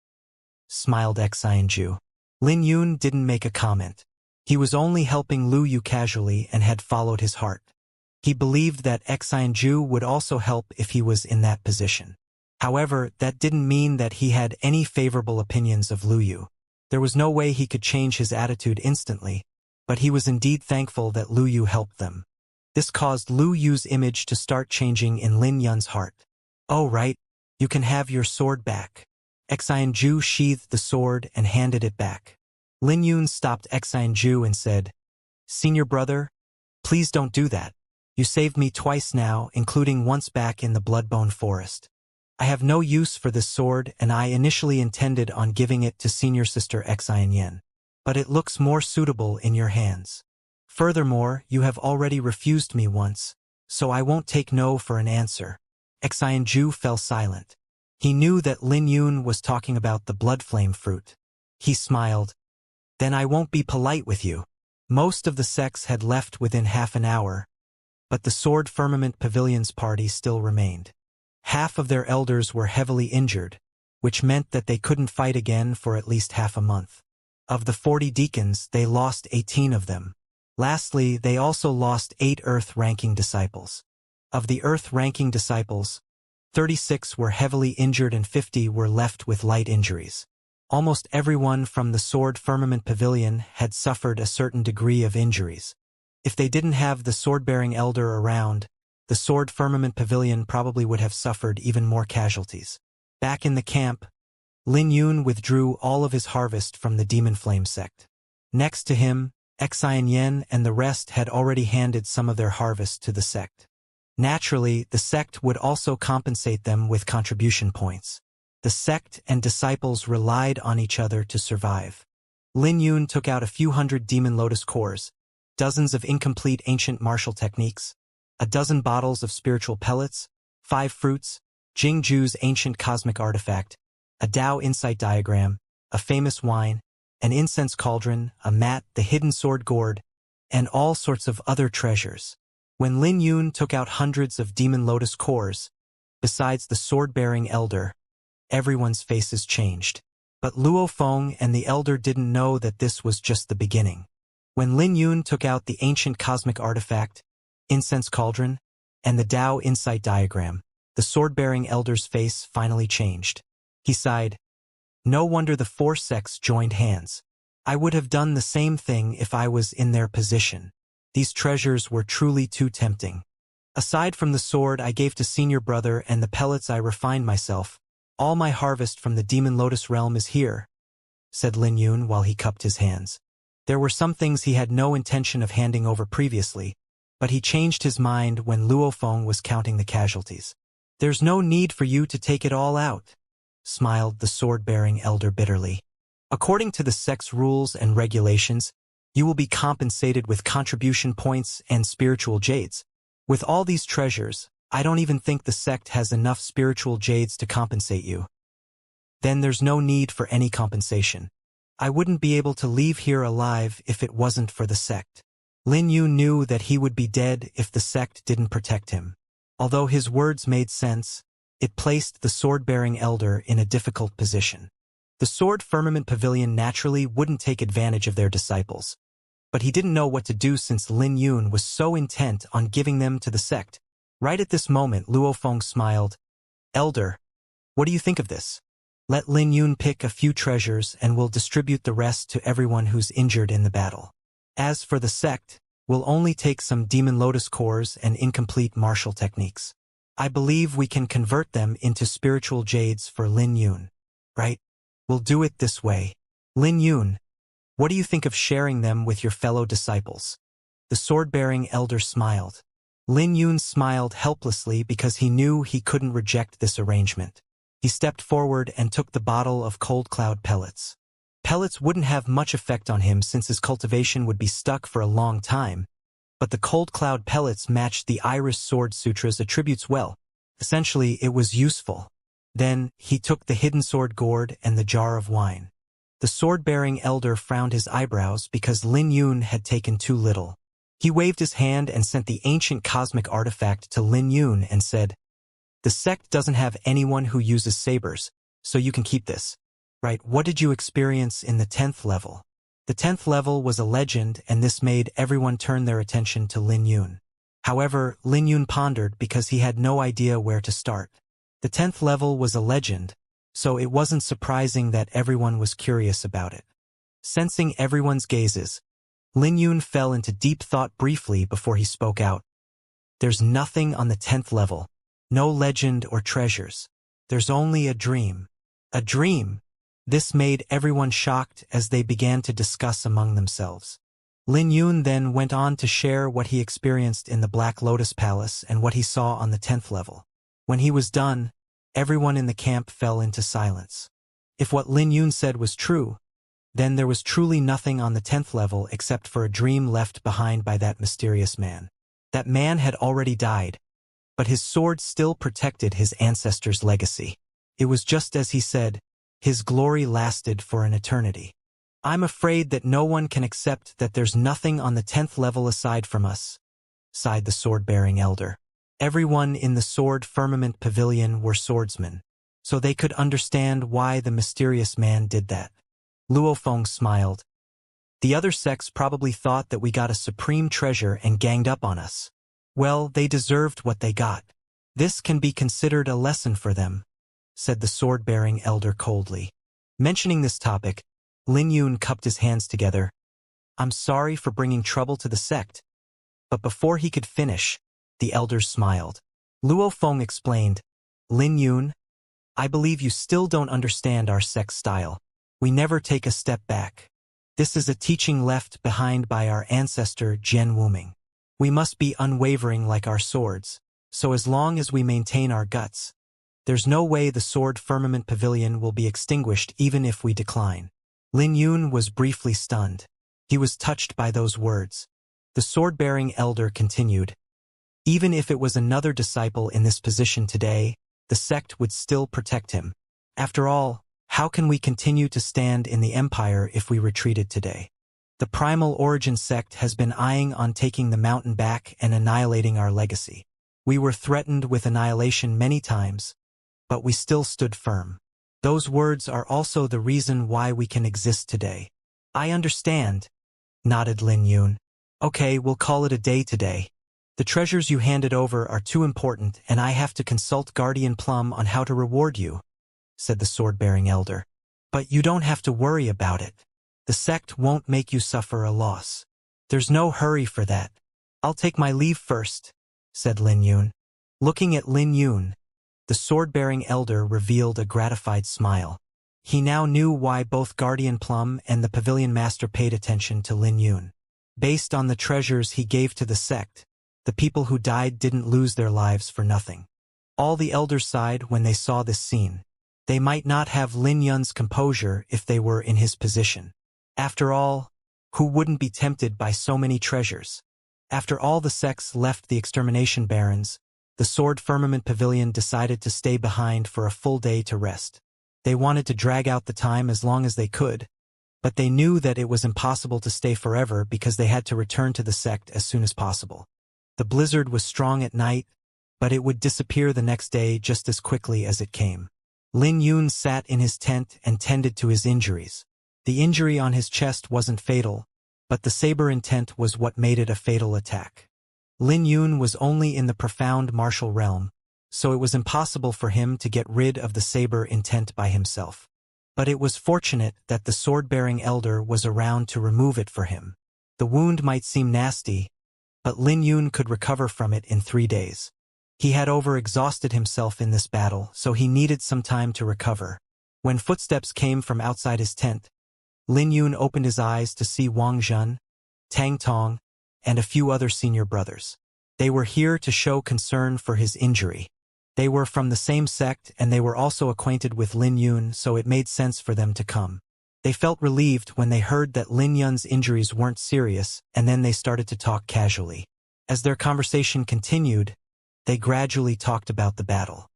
Speaker 1: smiled Xianxia. Lin Yun didn't make a comment. He was only helping Lu Yu casually and had followed his heart. He believed that Xianxia would also help if he was in that position. However, that didn't mean that he had any favorable opinions of Lu Yu. There was no way he could change his attitude instantly, but he was indeed thankful that Lu Yu helped them. This caused Lu Yu's image to start changing in Lin Yun's heart. "Oh right, you can have your sword back." Xianxia sheathed the sword and handed it back. Lin Yun stopped Xianxia and said, "Senior brother, please don't do that. You saved me twice now, including once back in the Bloodbone Forest. I have no use for this sword, and I initially intended on giving it to senior sister Xianyan. But it looks more suitable in your hands. Furthermore, you have already refused me once, so I won't take no for an answer." Xianxia fell silent. He knew that Lin Yun was talking about the blood flame fruit. He smiled. "Then I won't be polite with you." Most of the sects had left within half an hour, but the Sword Firmament Pavilion's party still remained. Half of their elders were heavily injured, which meant that they couldn't fight again for at least half a month. Of the 40 deacons, they lost 18 of them. Lastly, they also lost 8 Earth-ranking disciples. Of the Earth-ranking disciples, 36 were heavily injured and 50 were left with light injuries. Almost everyone from the Sword Firmament Pavilion had suffered a certain degree of injuries. If they didn't have the sword-bearing elder around, the Sword Firmament Pavilion probably would have suffered even more casualties. Back in the camp, Lin Yun withdrew all of his harvest from the Demon Flame sect. Next to him, Xianyan and the rest had already handed some of their harvest to the sect. Naturally, the sect would also compensate them with contribution points. The sect and disciples relied on each other to survive. Lin Yun took out a few hundred demon lotus cores, dozens of incomplete ancient martial techniques, a dozen bottles of spiritual pellets, 5 fruits, Jingju's ancient cosmic artifact, a Tao insight diagram, a famous wine, an incense cauldron, a mat, the hidden sword gourd, and all sorts of other treasures. When Lin Yun took out hundreds of demon lotus cores, besides the sword-bearing elder, everyone's faces changed. But Luo Feng and the elder didn't know that this was just the beginning. When Lin Yun took out the ancient cosmic artifact, incense cauldron, and the Tao insight diagram, the sword-bearing elder's face finally changed. He sighed. "No wonder the 4 sects joined hands. I would have done the same thing if I was in their position. These treasures were truly too tempting. Aside from the sword I gave to senior brother and the pellets I refined myself, all my harvest from the Demon Lotus realm is here," said Lin Yun while he cupped his hands. There were some things he had no intention of handing over previously, but he changed his mind when Luo Feng was counting the casualties. "There's no need for you to take it all out," smiled the sword-bearing elder bitterly. "According to the sect's rules and regulations, you will be compensated with contribution points and spiritual jades. With all these treasures, I don't even think the sect has enough spiritual jades to compensate you. Then there's no need for any compensation. I wouldn't be able to leave here alive if it wasn't for the sect." Lin Yu knew that he would be dead if the sect didn't protect him. Although his words made sense, it placed the sword-bearing elder in a difficult position. The Sword Firmament Pavilion naturally wouldn't take advantage of their disciples, but he didn't know what to do since Lin Yun was so intent on giving them to the sect. Right at this moment, Luo Feng smiled. "Elder, what do you think of this? Let Lin Yun pick a few treasures and we'll distribute the rest to everyone who's injured in the battle. As for the sect, we'll only take some Demon Lotus cores and incomplete martial techniques." I believe we can convert them into spiritual jades for Lin Yun. Right? We'll do it this way. Lin Yun, what do you think of sharing them with your fellow disciples? The sword-bearing elder smiled. Lin Yun smiled helplessly because he knew he couldn't reject this arrangement. He stepped forward and took the bottle of cold cloud pellets. Pellets wouldn't have much effect on him since his cultivation would be stuck for a long time, but the cold cloud pellets matched the Iris Sword Sutra's attributes well. Essentially, it was useful. Then, he took the hidden sword gourd and the jar of wine. The sword-bearing elder frowned his eyebrows because Lin Yun had taken too little. He waved his hand and sent the ancient cosmic artifact to Lin Yun and said, "The sect doesn't have anyone who uses sabers, so you can keep this." Right, what did you experience in the 10th level? The 10th level was a legend, and this made everyone turn their attention to Lin Yun. However, Lin Yun pondered because he had no idea where to start. The 10th level was a legend, so it wasn't surprising that everyone was curious about it. Sensing everyone's gazes, Lin Yun fell into deep thought briefly before he spoke out. "There's nothing on the 10th level. No legend or treasures. There's only a dream." A dream! This made everyone shocked as they began to discuss among themselves. Lin Yun then went on to share what he experienced in the Black Lotus Palace and what he saw on the 10th level. When he was done, everyone in the camp fell into silence. If what Lin Yun said was true, then there was truly nothing on the 10th level except for a dream left behind by that mysterious man. That man had already died, but his sword still protected his ancestors' legacy. It was just as he said, his glory lasted for an eternity. "I'm afraid that no one can accept that there's nothing on the 10th level aside from us," sighed the sword-bearing elder. Everyone in the Sword Firmament Pavilion were swordsmen, so they could understand why the mysterious man did that. Luo Feng smiled. "The other sects probably thought that we got a supreme treasure and ganged up on us. Well, they deserved what they got. This can be considered a lesson for them," said the sword-bearing elder coldly. Mentioning this topic, Lin Yun cupped his hands together. "I'm sorry for bringing trouble to the sect." But before he could finish, the elders smiled. Luo Feng explained, "Lin Yun, I believe you still don't understand our sect's style. We never take a step back. This is a teaching left behind by our ancestor Jian Wuming. We must be unwavering like our swords, so as long as we maintain our guts, there's no way the Sword Firmament Pavilion will be extinguished even if we decline." Lin Yun was briefly stunned. He was touched by those words. The sword-bearing elder continued, "Even if it was another disciple in this position today, the sect would still protect him. After all, how can we continue to stand in the empire if we retreated today? The Primal Origin sect has been eyeing on taking the mountain back and annihilating our legacy. We were threatened with annihilation many times, but we still stood firm. Those words are also the reason why we can exist today." "I understand," nodded Lin Yun. "Okay, we'll call it a day today. The treasures you handed over are too important, and I have to consult Guardian Plum on how to reward you," said the sword-bearing elder. "But you don't have to worry about it. The sect won't make you suffer a loss. There's no hurry for that. I'll take my leave first," said Lin Yun. Looking at Lin Yun, the sword-bearing elder revealed a gratified smile. He now knew why both Guardian Plum and the Pavilion Master paid attention to Lin Yun. Based on the treasures he gave to the sect, the people who died didn't lose their lives for nothing. All the elders sighed when they saw this scene. They might not have Lin Yun's composure if they were in his position. After all, who wouldn't be tempted by so many treasures? After all the sects left the extermination barons, the Sword Firmament Pavilion decided to stay behind for a full day to rest. They wanted to drag out the time as long as they could, but they knew that it was impossible to stay forever because they had to return to the sect as soon as possible. The blizzard was strong at night, but it would disappear the next day just as quickly as it came. Lin Yun sat in his tent and tended to his injuries. The injury on his chest wasn't fatal, but the saber intent was what made it a fatal attack. Lin Yun was only in the profound martial realm, so it was impossible for him to get rid of the saber intent by himself. But it was fortunate that the sword-bearing elder was around to remove it for him. The wound might seem nasty, but Lin Yun could recover from it in 3 days. He had overexhausted himself in this battle, so he needed some time to recover. When footsteps came from outside his tent, Lin Yun opened his eyes to see Wang Zhen, Tang Tong, and a few other senior brothers. They were here to show concern for his injury. They were from the same sect and they were also acquainted with Lin Yun, so it made sense for them to come. They felt relieved when they heard that Lin Yun's injuries weren't serious, and then they started to talk casually. As their conversation continued, they gradually talked about the battle.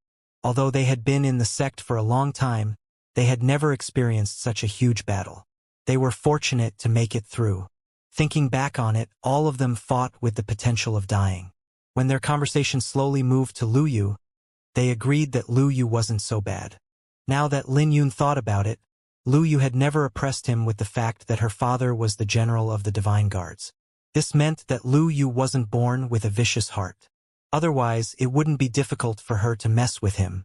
Speaker 1: Although they had been in the sect for a long time, they had never experienced such a huge battle. They were fortunate to make it through. Thinking back on it, all of them fought with the potential of dying. When their conversation slowly moved to Lu Yu, they agreed that Lu Yu wasn't so bad. Now that Lin Yun thought about it, Lu Yu had never oppressed him with the fact that her father was the general of the Divine Guards. This meant that Lu Yu wasn't born with a vicious heart. Otherwise, it wouldn't be difficult for her to mess with him.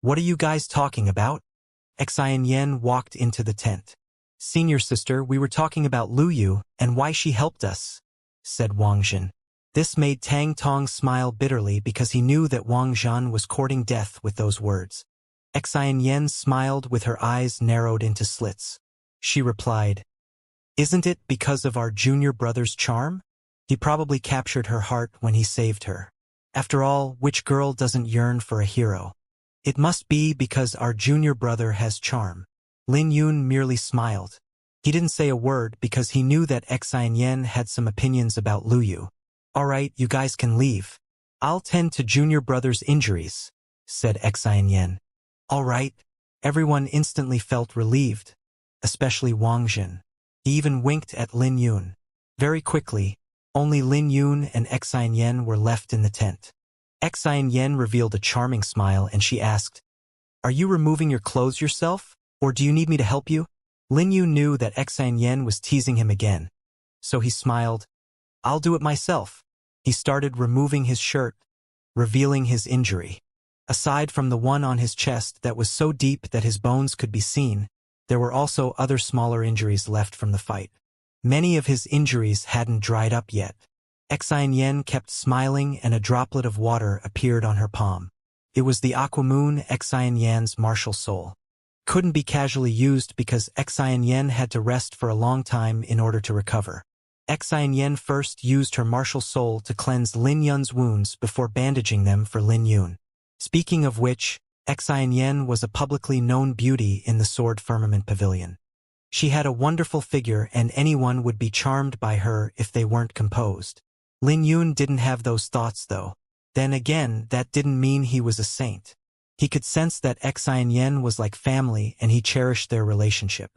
Speaker 1: "What are you guys talking about?" Xianxia walked into the tent. "Senior sister, we were talking about Lu Yu and why she helped us," said Wang Zhen. This made Tang Tong smile bitterly because he knew that Wang Zhen was courting death with those words. Xianxia smiled with her eyes narrowed into slits. She replied, "Isn't it because of our junior brother's charm? He probably captured her heart when he saved her. After all, which girl doesn't yearn for a hero? It must be because our junior brother has charm." Lin Yun merely smiled. He didn't say a word because he knew that Xianxia had some opinions about Lu Yu. "All right, you guys can leave. I'll tend to junior brother's injuries," said Xianxia. "All right." Everyone instantly felt relieved, especially Wang Zhen. He even winked at Lin Yun. Very quickly, only Lin Yun and Xianxia were left in the tent. Xianxia revealed a charming smile and she asked, "Are you removing your clothes yourself, or do you need me to help you?" Lin Yun knew that Xianxia was teasing him again, so he smiled. "I'll do it myself." He started removing his shirt, revealing his injury. Aside from the one on his chest that was so deep that his bones could be seen, there were also other smaller injuries left from the fight. Many of his injuries hadn't dried up yet. Xianxia kept smiling and a droplet of water appeared on her palm. It was the Aquamoon, Xianxia's martial soul. Couldn't be casually used because Xianxia had to rest for a long time in order to recover. Xianxia first used her martial soul to cleanse Lin Yun's wounds before bandaging them for Lin Yun. Speaking of which, Xianxia was a publicly known beauty in the Sword Firmament Pavilion. She had a wonderful figure and anyone would be charmed by her if they weren't composed. Lin Yun didn't have those thoughts though. Then again, that didn't mean he was a saint. He could sense that Xianxia was like family and he cherished their relationship.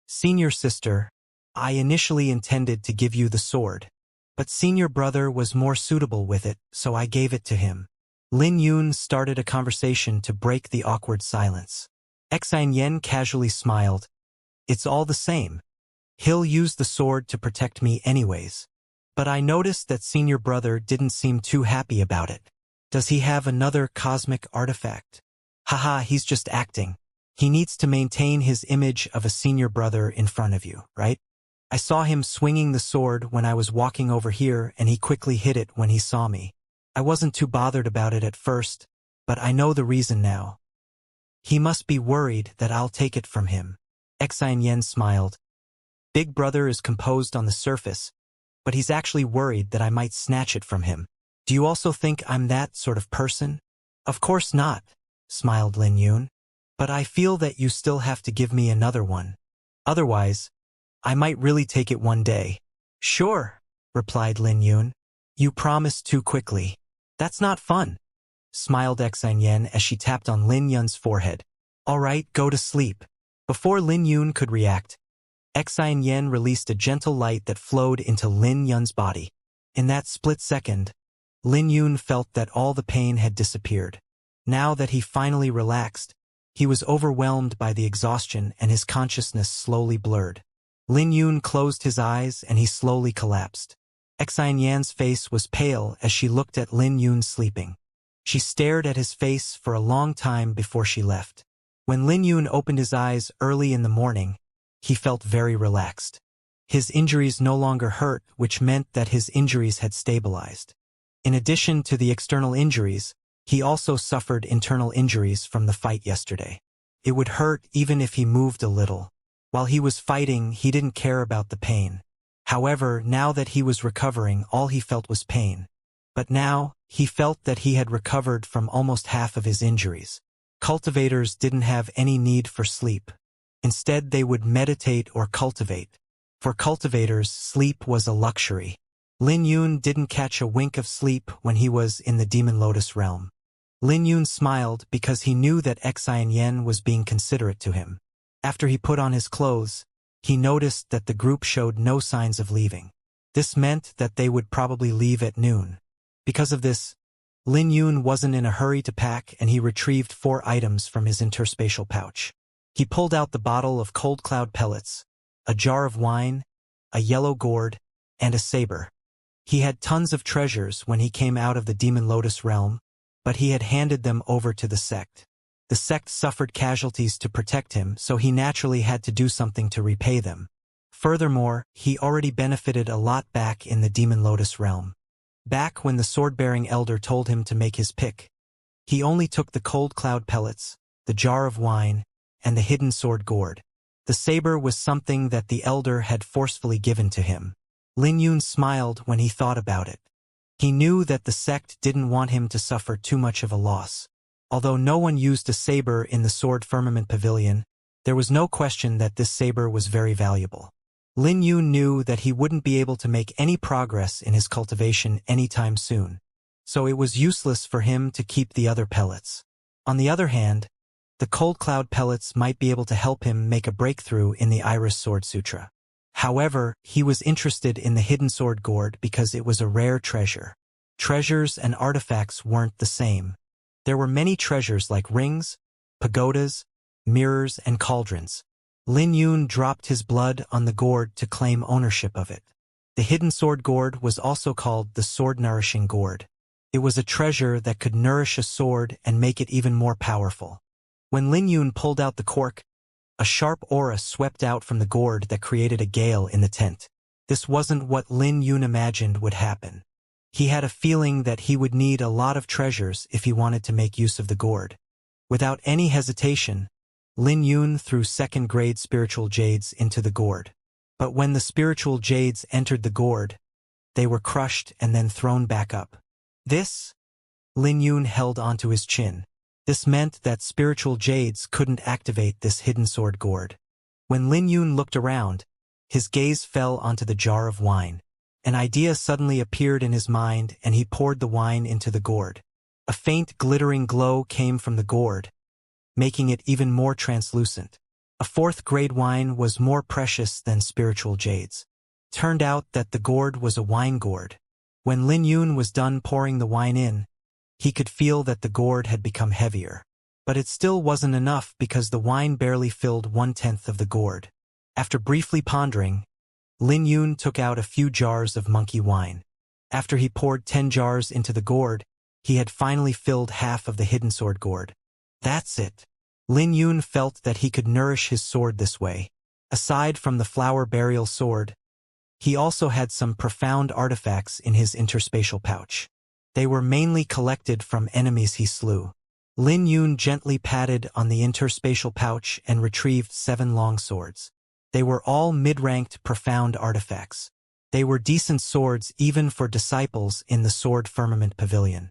Speaker 1: "Senior sister, I initially intended to give you the sword, but senior brother was more suitable with it, so I gave it to him." Lin Yun started a conversation to break the awkward silence. Xianxia casually smiled. "It's all the same. He'll use the sword to protect me anyways. But I noticed that senior brother didn't seem too happy about it. Does he have another cosmic artifact?" "Haha, he's just acting. He needs to maintain his image of a senior brother in front of you, right? I saw him swinging the sword when I was walking over here and he quickly hit it when he saw me. I wasn't too bothered about it at first, but I know the reason now. He must be worried that I'll take it from him." Xianxia smiled. "Big brother is composed on the surface, but he's actually worried that I might snatch it from him. Do you also think I'm that sort of person?" "Of course not," smiled Lin Yun. "But I feel that you still have to give me another one. Otherwise, I might really take it one day." "Sure," replied Lin Yun. "You promised too quickly. That's not fun," smiled Xianxia as she tapped on Lin Yun's forehead. "All right, go to sleep." Before Lin Yun could react, Xianxia released a gentle light that flowed into Lin Yun's body. In that split second, Lin Yun felt that all the pain had disappeared. Now that he finally relaxed, he was overwhelmed by the exhaustion and his consciousness slowly blurred. Lin Yun closed his eyes and he slowly collapsed. Xianxia's face was pale as she looked at Lin Yun sleeping. She stared at his face for a long time before she left. When Lin Yun opened his eyes early in the morning, he felt very relaxed. His injuries no longer hurt, which meant that his injuries had stabilized. In addition to the external injuries, He also suffered internal injuries from the fight yesterday. It would hurt even if he moved a little. While he was fighting, he didn't care about the pain. However, now that he was recovering, all he felt was pain. But now, he felt that he had recovered from almost half of his injuries. Cultivators didn't have any need for sleep. Instead, they would meditate or cultivate. For cultivators, sleep was a luxury. Lin Yun didn't catch a wink of sleep when he was in the Demon Lotus realm. Lin Yun smiled because he knew that Xianxia was being considerate to him. After he put on his clothes, he noticed that the group showed no signs of leaving. This meant that they would probably leave at noon. Because of this, Lin Yun wasn't in a hurry to pack, and he retrieved 4 items from his interspatial pouch. He pulled out the bottle of cold cloud pellets, a jar of wine, a yellow gourd, and a saber. He had tons of treasures when he came out of the Demon Lotus realm, but he had handed them over to the sect. The sect suffered casualties to protect him, so he naturally had to do something to repay them. Furthermore, he already benefited a lot back in the Demon Lotus realm. Back when the sword-bearing elder told him to make his pick, he only took the cold cloud pellets, the jar of wine, and the hidden sword gourd. The saber was something that the elder had forcefully given to him. Lin Yun smiled when he thought about it. He knew that the sect didn't want him to suffer too much of a loss. Although no one used a saber in the Sword Firmament Pavilion, there was no question that this saber was very valuable. Lin Yun knew that he wouldn't be able to make any progress in his cultivation anytime soon, so it was useless for him to keep the other pellets. On the other hand, the cold cloud pellets might be able to help him make a breakthrough in the Iris Sword Sutra. However, he was interested in the hidden sword gourd because it was a rare treasure. Treasures and artifacts weren't the same. There were many treasures like rings, pagodas, mirrors, and cauldrons. Lin Yun dropped his blood on the gourd to claim ownership of it. The hidden sword gourd was also called the sword-nourishing gourd. It was a treasure that could nourish a sword and make it even more powerful. When Lin Yun pulled out the cork, a sharp aura swept out from the gourd that created a gale in the tent. This wasn't what Lin Yun imagined would happen. He had a feeling that he would need a lot of treasures if he wanted to make use of the gourd. Without any hesitation, Lin Yun threw second-grade spiritual jades into the gourd. But when the spiritual jades entered the gourd, they were crushed and then thrown back up. Lin Yun held onto his chin. This meant that spiritual jades couldn't activate this hidden sword gourd. When Lin Yun looked around, his gaze fell onto the jar of wine. An idea suddenly appeared in his mind, and he poured the wine into the gourd. A faint glittering glow came from the gourd, making it even more translucent. A 4th-grade wine was more precious than spiritual jades. Turned out that the gourd was a wine gourd. When Lin Yun was done pouring the wine in, he could feel that the gourd had become heavier. But it still wasn't enough because the wine barely filled 1/10 of the gourd. After briefly pondering, Lin Yun took out a few jars of monkey wine. After he poured 10 jars into the gourd, he had finally filled half of the hidden sword gourd. That's it. Lin Yun felt that he could nourish his sword this way. Aside from the flower burial sword, he also had some profound artifacts in his interspatial pouch. They were mainly collected from enemies he slew. Lin Yun gently patted on the interspatial pouch and retrieved 7 long swords. They were all mid-ranked profound artifacts. They were decent swords even for disciples in the Sword Firmament Pavilion.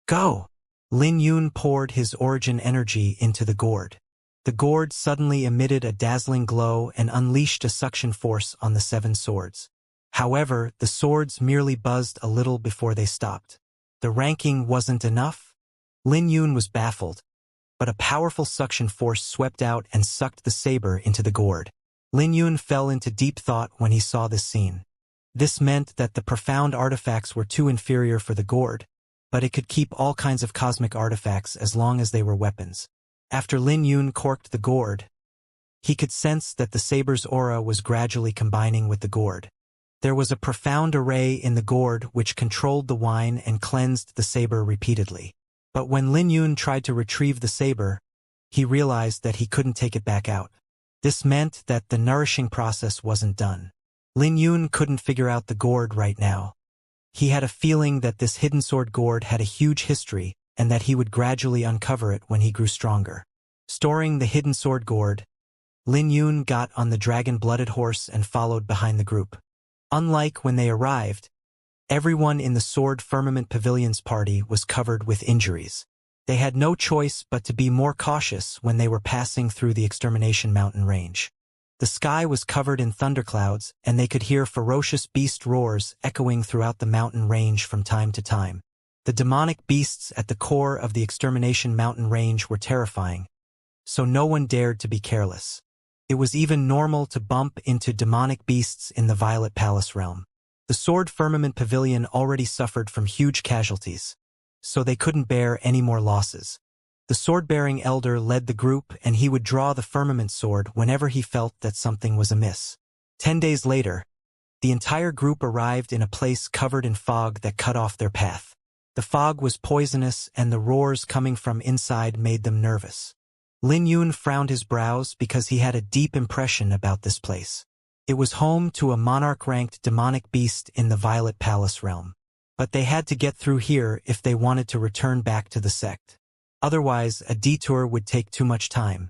Speaker 1: Go! Lin Yun poured his origin energy into the gourd. The gourd suddenly emitted a dazzling glow and unleashed a suction force on the 7 swords. However, the swords merely buzzed a little before they stopped. The ranking wasn't enough? Lin Yun was baffled, but a powerful suction force swept out and sucked the saber into the gourd. Lin Yun fell into deep thought when he saw this scene. This meant that the profound artifacts were too inferior for the gourd, but it could keep all kinds of cosmic artifacts as long as they were weapons. After Lin Yun corked the gourd, he could sense that the saber's aura was gradually combining with the gourd. There was a profound array in the gourd which controlled the wine and cleansed the saber repeatedly. But when Lin Yun tried to retrieve the saber, he realized that he couldn't take it back out. This meant that the nourishing process wasn't done. Lin Yun couldn't figure out the gourd right now. He had a feeling that this hidden sword gourd had a huge history, and that he would gradually uncover it when he grew stronger. Storing the hidden sword gourd, Lin Yun got on the dragon-blooded horse and followed behind the group. Unlike when they arrived, everyone in the Sword Firmament Pavilion's party was covered with injuries. They had no choice but to be more cautious when they were passing through the Extermination mountain range. The sky was covered in thunderclouds, and they could hear ferocious beast roars echoing throughout the mountain range from time to time. The demonic beasts at the core of the Extermination mountain range were terrifying, so no one dared to be careless. It was even normal to bump into demonic beasts in the Violet Palace realm. The Sword Firmament Pavilion already suffered from huge casualties, so they couldn't bear any more losses. The sword-bearing elder led the group, and he would draw the firmament sword whenever he felt that something was amiss. 10 days later, the entire group arrived in a place covered in fog that cut off their path. The fog was poisonous, and the roars coming from inside made them nervous. Lin Yun frowned his brows because he had a deep impression about this place. It was home to a monarch-ranked demonic beast in the Violet Palace realm. But they had to get through here if they wanted to return back to the sect. Otherwise, a detour would take too much time.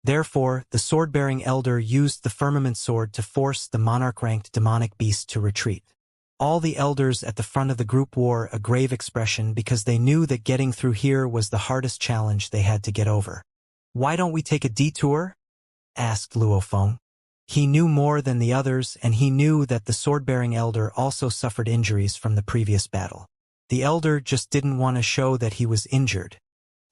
Speaker 1: Therefore, the sword-bearing elder used the firmament sword to force the monarch-ranked demonic beast to retreat. All the elders at the front of the group wore a grave expression because they knew that getting through here was the hardest challenge they had to get over. "Why don't we take a detour?" asked Luo Feng. He knew more than the others, and he knew that the sword-bearing elder also suffered injuries from the previous battle. The elder just didn't want to show that he was injured.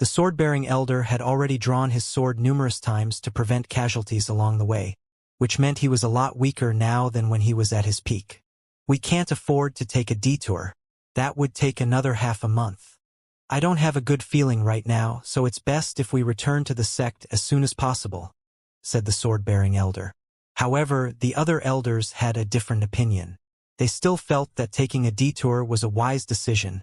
Speaker 1: The sword-bearing elder had already drawn his sword numerous times to prevent casualties along the way, which meant he was a lot weaker now than when he was at his peak. "We can't afford to take a detour. That would take another half a month. I don't have a good feeling right now, so it's best if we return to the sect as soon as possible," said the sword-bearing elder. However, the other elders had a different opinion. They still felt that taking a detour was a wise decision,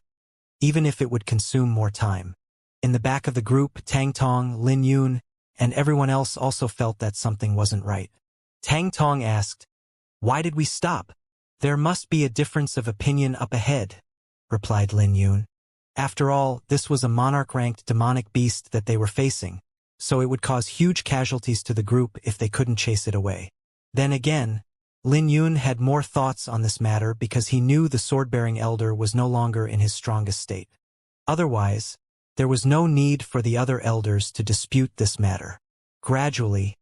Speaker 1: even if it would consume more time. In the back of the group, Tang Tong, Lin Yun, and everyone else also felt that something wasn't right. Tang Tong asked, "Why did we stop?" "There must be a difference of opinion up ahead," replied Lin Yun. After all, this was a monarch-ranked demonic beast that they were facing, so it would cause huge casualties to the group if they couldn't chase it away. Then again, Lin Yun had more thoughts on this matter because he knew the sword-bearing elder was no longer in his strongest state. Otherwise, there was no need for the other elders to dispute this matter. Gradually,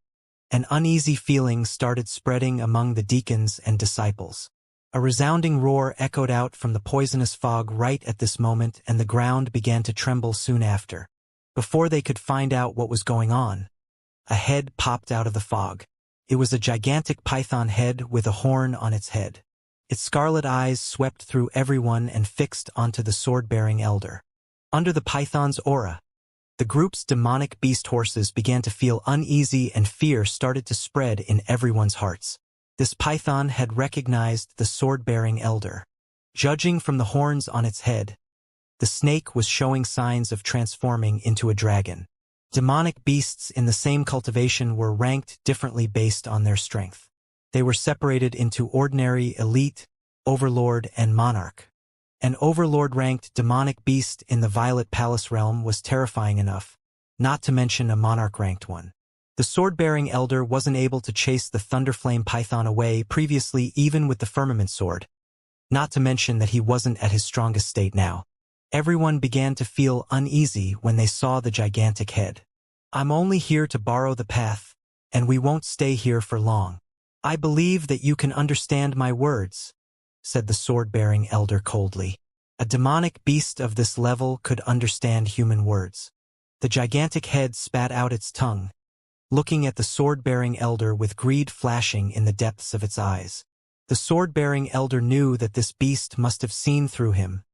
Speaker 1: an uneasy feeling started spreading among the deacons and disciples. A resounding roar echoed out from the poisonous fog right at this moment, and the ground began to tremble soon after. Before they could find out what was going on, a head popped out of the fog. It was a gigantic python head with a horn on its head. Its scarlet eyes swept through everyone and fixed onto the sword-bearing elder. Under the python's aura, the group's demonic beast horses began to feel uneasy, and fear started to spread in everyone's hearts. This python had recognized the sword-bearing elder. Judging from the horns on its head, the snake was showing signs of transforming into a dragon. Demonic beasts in the same cultivation were ranked differently based on their strength. They were separated into ordinary, elite, overlord, and monarch. An overlord-ranked demonic beast in the Violet Palace realm was terrifying enough, not to mention a monarch-ranked one. The sword-bearing elder wasn't able to chase the Thunderflame Python away previously even with the firmament sword, not to mention that he wasn't at his strongest state now. Everyone began to feel uneasy when they saw the gigantic head. "I'm only here to borrow the path, and we won't stay here for long. I believe that you can understand my words," said the sword-bearing elder coldly. A demonic beast of this level could understand human words. The gigantic head spat out its tongue, looking at the sword-bearing elder with greed flashing in the depths of its eyes. The sword-bearing elder knew that this beast must have seen through him,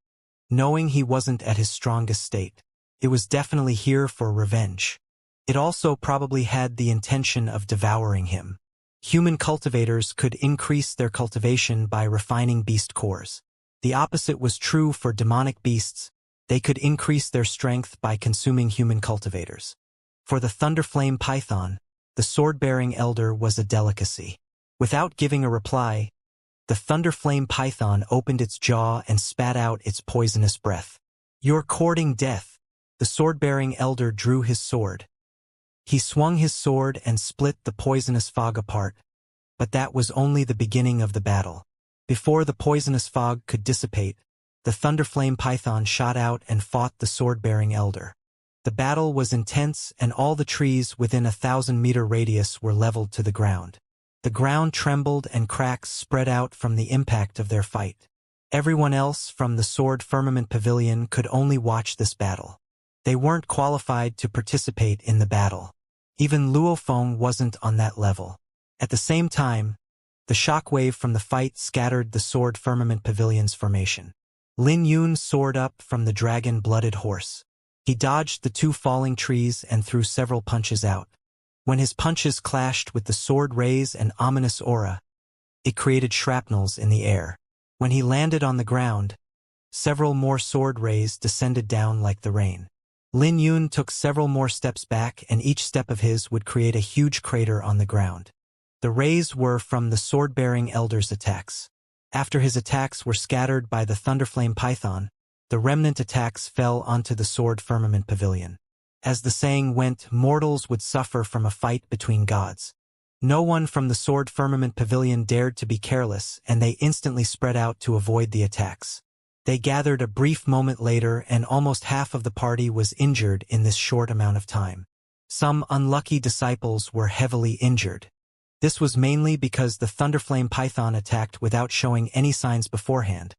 Speaker 1: knowing he wasn't at his strongest state. It was definitely here for revenge. It also probably had the intention of devouring him. Human cultivators could increase their cultivation by refining beast cores. The opposite was true for demonic beasts. They could increase their strength by consuming human cultivators. For the Thunderflame Python, the sword-bearing elder was a delicacy. Without giving a reply, the Thunderflame Python opened its jaw and spat out its poisonous breath. "You're courting death. the sword-bearing elder drew his sword. He swung his sword and split the poisonous fog apart, but that was only the beginning of the battle. Before the poisonous fog could dissipate, the thunderflame python shot out and fought the sword-bearing elder. The battle was intense, and all the trees within a 1,000-meter radius were leveled to the ground. The ground trembled and cracks spread out from the impact of their fight. Everyone else from the Sword Firmament Pavilion could only watch this battle. They weren't qualified to participate in the battle. Even Luo Feng wasn't on that level. At the same time, the shockwave from the fight scattered the Sword Firmament Pavilion's formation. Lin Yun soared up from the dragon-blooded horse. He dodged the 2 falling trees and threw several punches out. When his punches clashed with the sword rays and ominous aura, it created shrapnels in the air. When he landed on the ground, several more sword rays descended down like the rain. Lin Yun took several more steps back, and each step of his would create a huge crater on the ground. The rays were from the sword-bearing elder's attacks. After his attacks were scattered by the Thunderflame Python, the remnant attacks fell onto the Sword Firmament Pavilion. As the saying went, mortals would suffer from a fight between gods. No one from the Sword Firmament Pavilion dared to be careless, and they instantly spread out to avoid the attacks. They gathered a brief moment later, and almost half of the party was injured in this short amount of time. Some unlucky disciples were heavily injured. This was mainly because the Thunderflame Python attacked without showing any signs beforehand,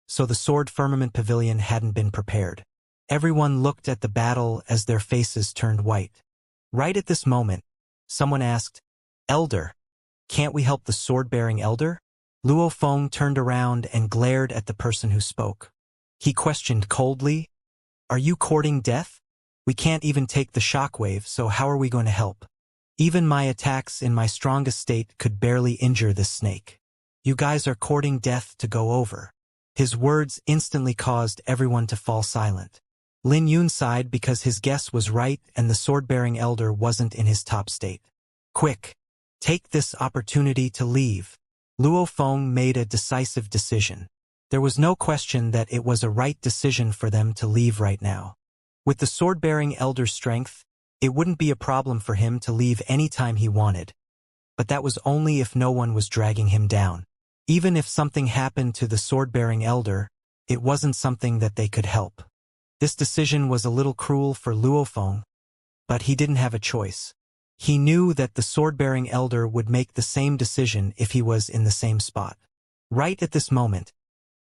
Speaker 1: so the Sword Firmament Pavilion hadn't been prepared. Everyone looked at the battle as their faces turned white. Right at this moment, someone asked, "Elder, can't we help the sword-bearing elder?" Luo Feng turned around and glared at the person who spoke. He questioned coldly, "Are you courting death? We can't even take the shockwave, so how are we going to help? Even my attacks in my strongest state could barely injure this snake. You guys are courting death to go over." His words instantly caused everyone to fall silent. Lin Yun sighed because his guess was right and the sword-bearing elder wasn't in his top state. "Quick! Take this opportunity to leave." Luo Feng made a decisive decision. There was no question that it was a right decision for them to leave right now. With the sword-bearing elder's strength, it wouldn't be a problem for him to leave any time he wanted. But that was only if no one was dragging him down. Even if something happened to the sword-bearing elder, it wasn't something that they could help. This decision was a little cruel for Luo Feng, but he didn't have a choice. He knew that the sword-bearing elder would make the same decision if he was in the same spot. Right at this moment,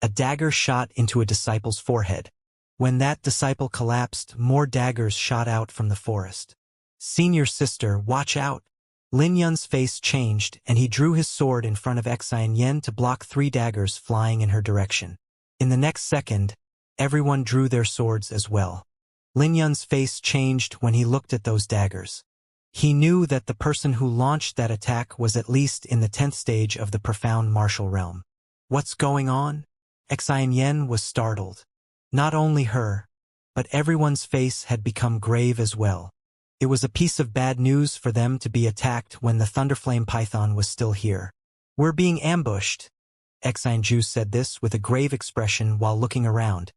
Speaker 1: a dagger shot into a disciple's forehead. When that disciple collapsed, more daggers shot out from the forest. "Senior sister, watch out!" Lin Yun's face changed, and he drew his sword in front of Xianxia to block 3 daggers flying in her direction. In the next second, everyone drew their swords as well. Lin Yun's face changed when he looked at those daggers. He knew that the person who launched that attack was at least in the 10th stage of the profound martial realm. "What's going on?" Xianxia was startled. Not only her, but everyone's face had become grave as well. It was a piece of bad news for them to be attacked when the Thunderflame Python was still here. "We're being ambushed." Xianxia said this with a grave expression while looking around.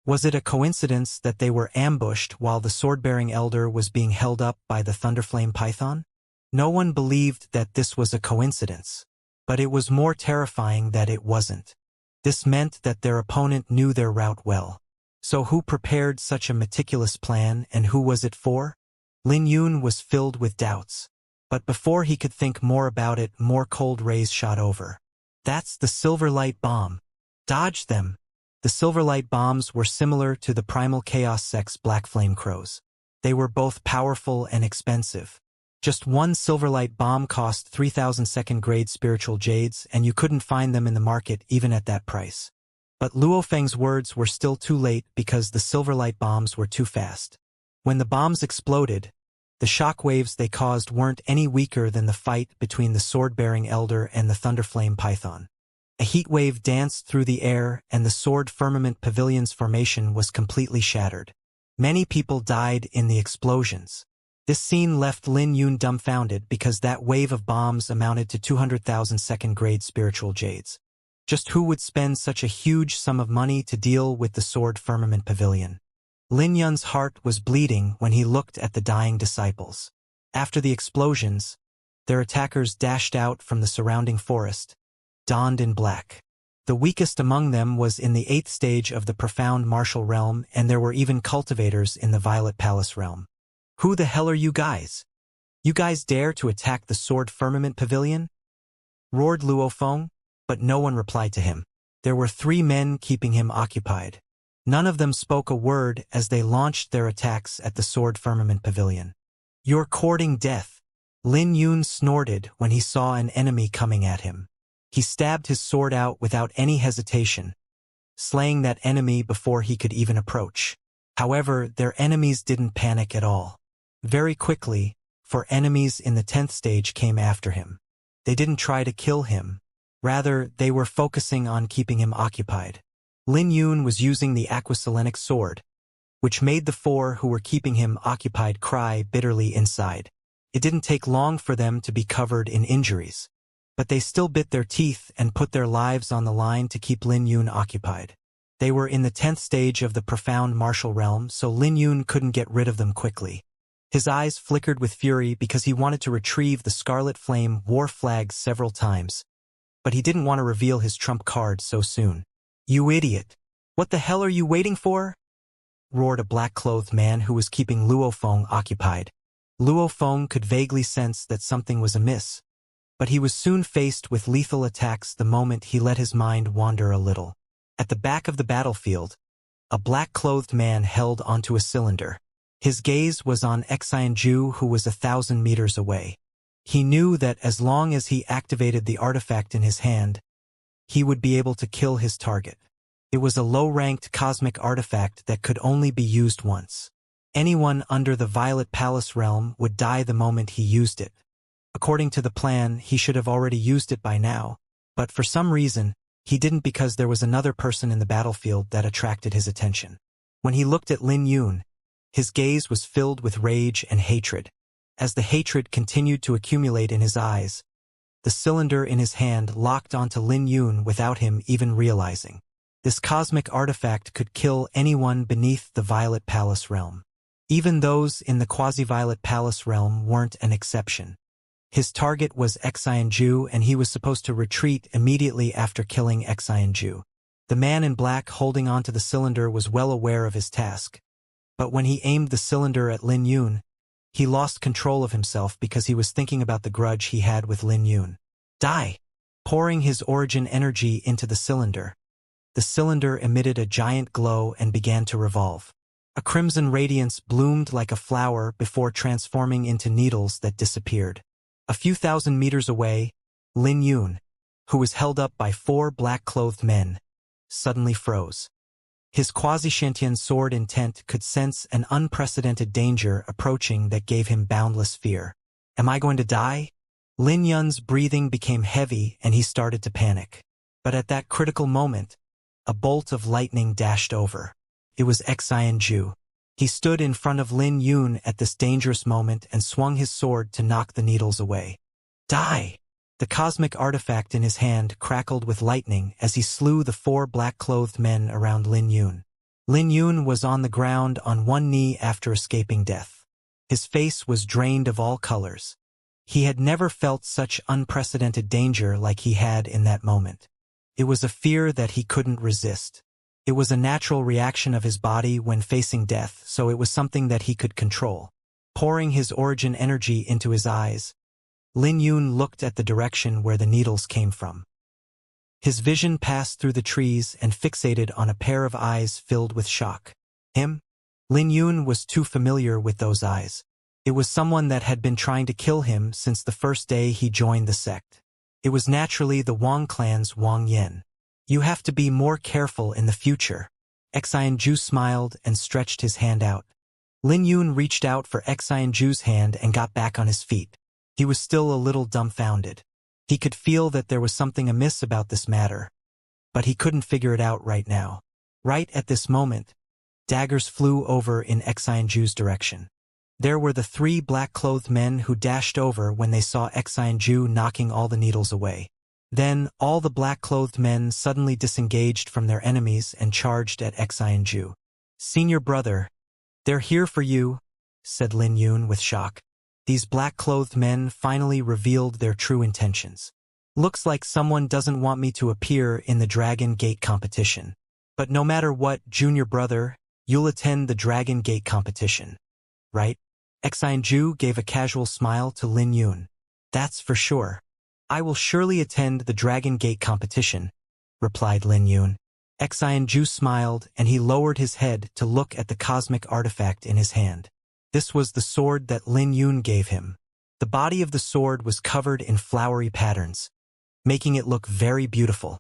Speaker 1: Was it a coincidence that they were ambushed while the sword-bearing elder was being held up by the Thunderflame Python? No one believed that this was a coincidence, but it was more terrifying that it wasn't. This meant that their opponent knew their route well. So who prepared such a meticulous plan, and who was it for? Lin Yun was filled with doubts. But before he could think more about it, more cold rays shot over. "That's the Silver Light Bomb. Dodge them!" The Silver Light Bombs were similar to the Primal Chaos Sect's Black Flame Crows. They were both powerful and expensive. Just one Silver Light Bomb cost 3,000 second-grade spiritual jades, and you couldn't find them in the market even at that price. But Luo Feng's words were still too late because the Silver Light Bombs were too fast. When the bombs exploded, the shockwaves they caused weren't any weaker than the fight between the sword-bearing elder and the Thunderflame Python. A heat wave danced through the air, and the Sword Firmament Pavilion's formation was completely shattered. Many people died in the explosions. This scene left Lin Yun dumbfounded because that wave of bombs amounted to 200,000 second-grade spiritual jades. Just who would spend such a huge sum of money to deal with the Sword Firmament Pavilion? Lin Yun's heart was bleeding when he looked at the dying disciples. After the explosions, their attackers dashed out from the surrounding forest, donned in black. The weakest among them was in the 8th stage of the profound martial realm, and there were even cultivators in the Violet Palace realm. "Who the hell are you guys? You guys dare to attack the Sword Firmament Pavilion?" roared Luo Feng, but no one replied to him. There were 3 men keeping him occupied. None of them spoke a word as they launched their attacks at the Sword Firmament Pavilion. "You're courting death," Lin Yun snorted when he saw an enemy coming at him. He stabbed his sword out without any hesitation, slaying that enemy before he could even approach. However, their enemies didn't panic at all. Very quickly, 4 enemies in the 10th stage came after him. They didn't try to kill him. Rather, they were focusing on keeping him occupied. Lin Yun was using the Aquaselenic sword, which made the 4 who were keeping him occupied cry bitterly inside. It didn't take long for them to be covered in injuries, but they still bit their teeth and put their lives on the line to keep Lin Yun occupied. They were in the 10th stage of the profound martial realm, so Lin Yun couldn't get rid of them quickly. His eyes flickered with fury because he wanted to retrieve the Scarlet Flame war flag several times, but he didn't want to reveal his trump card so soon. "You idiot! What the hell are you waiting for?" roared a black-clothed man who was keeping Luo Feng occupied. Luo Feng could vaguely sense that something was amiss, but he was soon faced with lethal attacks the moment he let his mind wander a little. At the back of the battlefield, a black-clothed man held onto a cylinder. His gaze was on Xianxia, who was 1,000 meters away. He knew that as long as he activated the artifact in his hand, he would be able to kill his target. It was a low-ranked cosmic artifact that could only be used once. Anyone under the Violet Palace realm would die the moment he used it. According to the plan, he should have already used it by now, but for some reason, he didn't because there was another person in the battlefield that attracted his attention. When he looked at Lin Yun, his gaze was filled with rage and hatred. As the hatred continued to accumulate in his eyes, the cylinder in his hand locked onto Lin Yun without him even realizing. This cosmic artifact could kill anyone beneath the Violet Palace realm. Even those in the quasi-Violet Palace realm weren't an exception. His target was Xianxia, and he was supposed to retreat immediately after killing Xianxia. The man in black holding onto the cylinder was well aware of his task. But when he aimed the cylinder at Lin Yun, he lost control of himself because he was thinking about the grudge he had with Lin Yun. "Die!" Pouring his origin energy into the cylinder emitted a giant glow and began to revolve. A crimson radiance bloomed like a flower before transforming into needles that disappeared. A few thousand meters away, Lin Yun, who was held up by 4 black-clothed men, suddenly froze. His quasi-sentient sword intent could sense an unprecedented danger approaching that gave him boundless fear. "Am I going to die?" Lin Yun's breathing became heavy and he started to panic. But at that critical moment, a bolt of lightning dashed over. It was Xianxia. He stood in front of Lin Yun at this dangerous moment and swung his sword to knock the needles away. "Die!" The cosmic artifact in his hand crackled with lightning as he slew the 4 black-clothed men around Lin Yun. Lin Yun was on the ground on one knee after escaping death. His face was drained of all colors. He had never felt such unprecedented danger like he had in that moment. It was a fear that he couldn't resist. It was a natural reaction of his body when facing death, so it was something that he could control. Pouring his origin energy into his eyes, Lin Yun looked at the direction where the needles came from. His vision passed through the trees and fixated on a pair of eyes filled with shock. Him? Lin Yun was too familiar with those eyes. It was someone that had been trying to kill him since the first day he joined the sect. It was naturally the Wang clan's Wang Yen. "You have to be more careful in the future." Xianxia smiled and stretched his hand out. Lin Yun reached out for Xianxia's hand and got back on his feet. He was still a little dumbfounded. He could feel that there was something amiss about this matter, but he couldn't figure it out right now. Right at this moment, daggers flew over in Xianxia's direction. There were the 3 black-clothed men who dashed over when they saw Xianxia knocking all the needles away. Then, all the black-clothed men suddenly disengaged from their enemies and charged at Xianxia. "Senior brother," "They're here for you," said Lin Yun with shock. These black-clothed men finally revealed their true intentions. "Looks like someone doesn't want me to appear in the Dragon Gate competition. But no matter what, junior brother, you'll attend the Dragon Gate competition, right?" Xianxia gave a casual smile to Lin Yun. "That's for sure. I will surely attend the Dragon Gate competition," replied Lin Yun. Xianxia smiled, and he lowered his head to look at the cosmic artifact in his hand. This was the sword that Lin Yun gave him. The body of the sword was covered in flowery patterns, making it look very beautiful.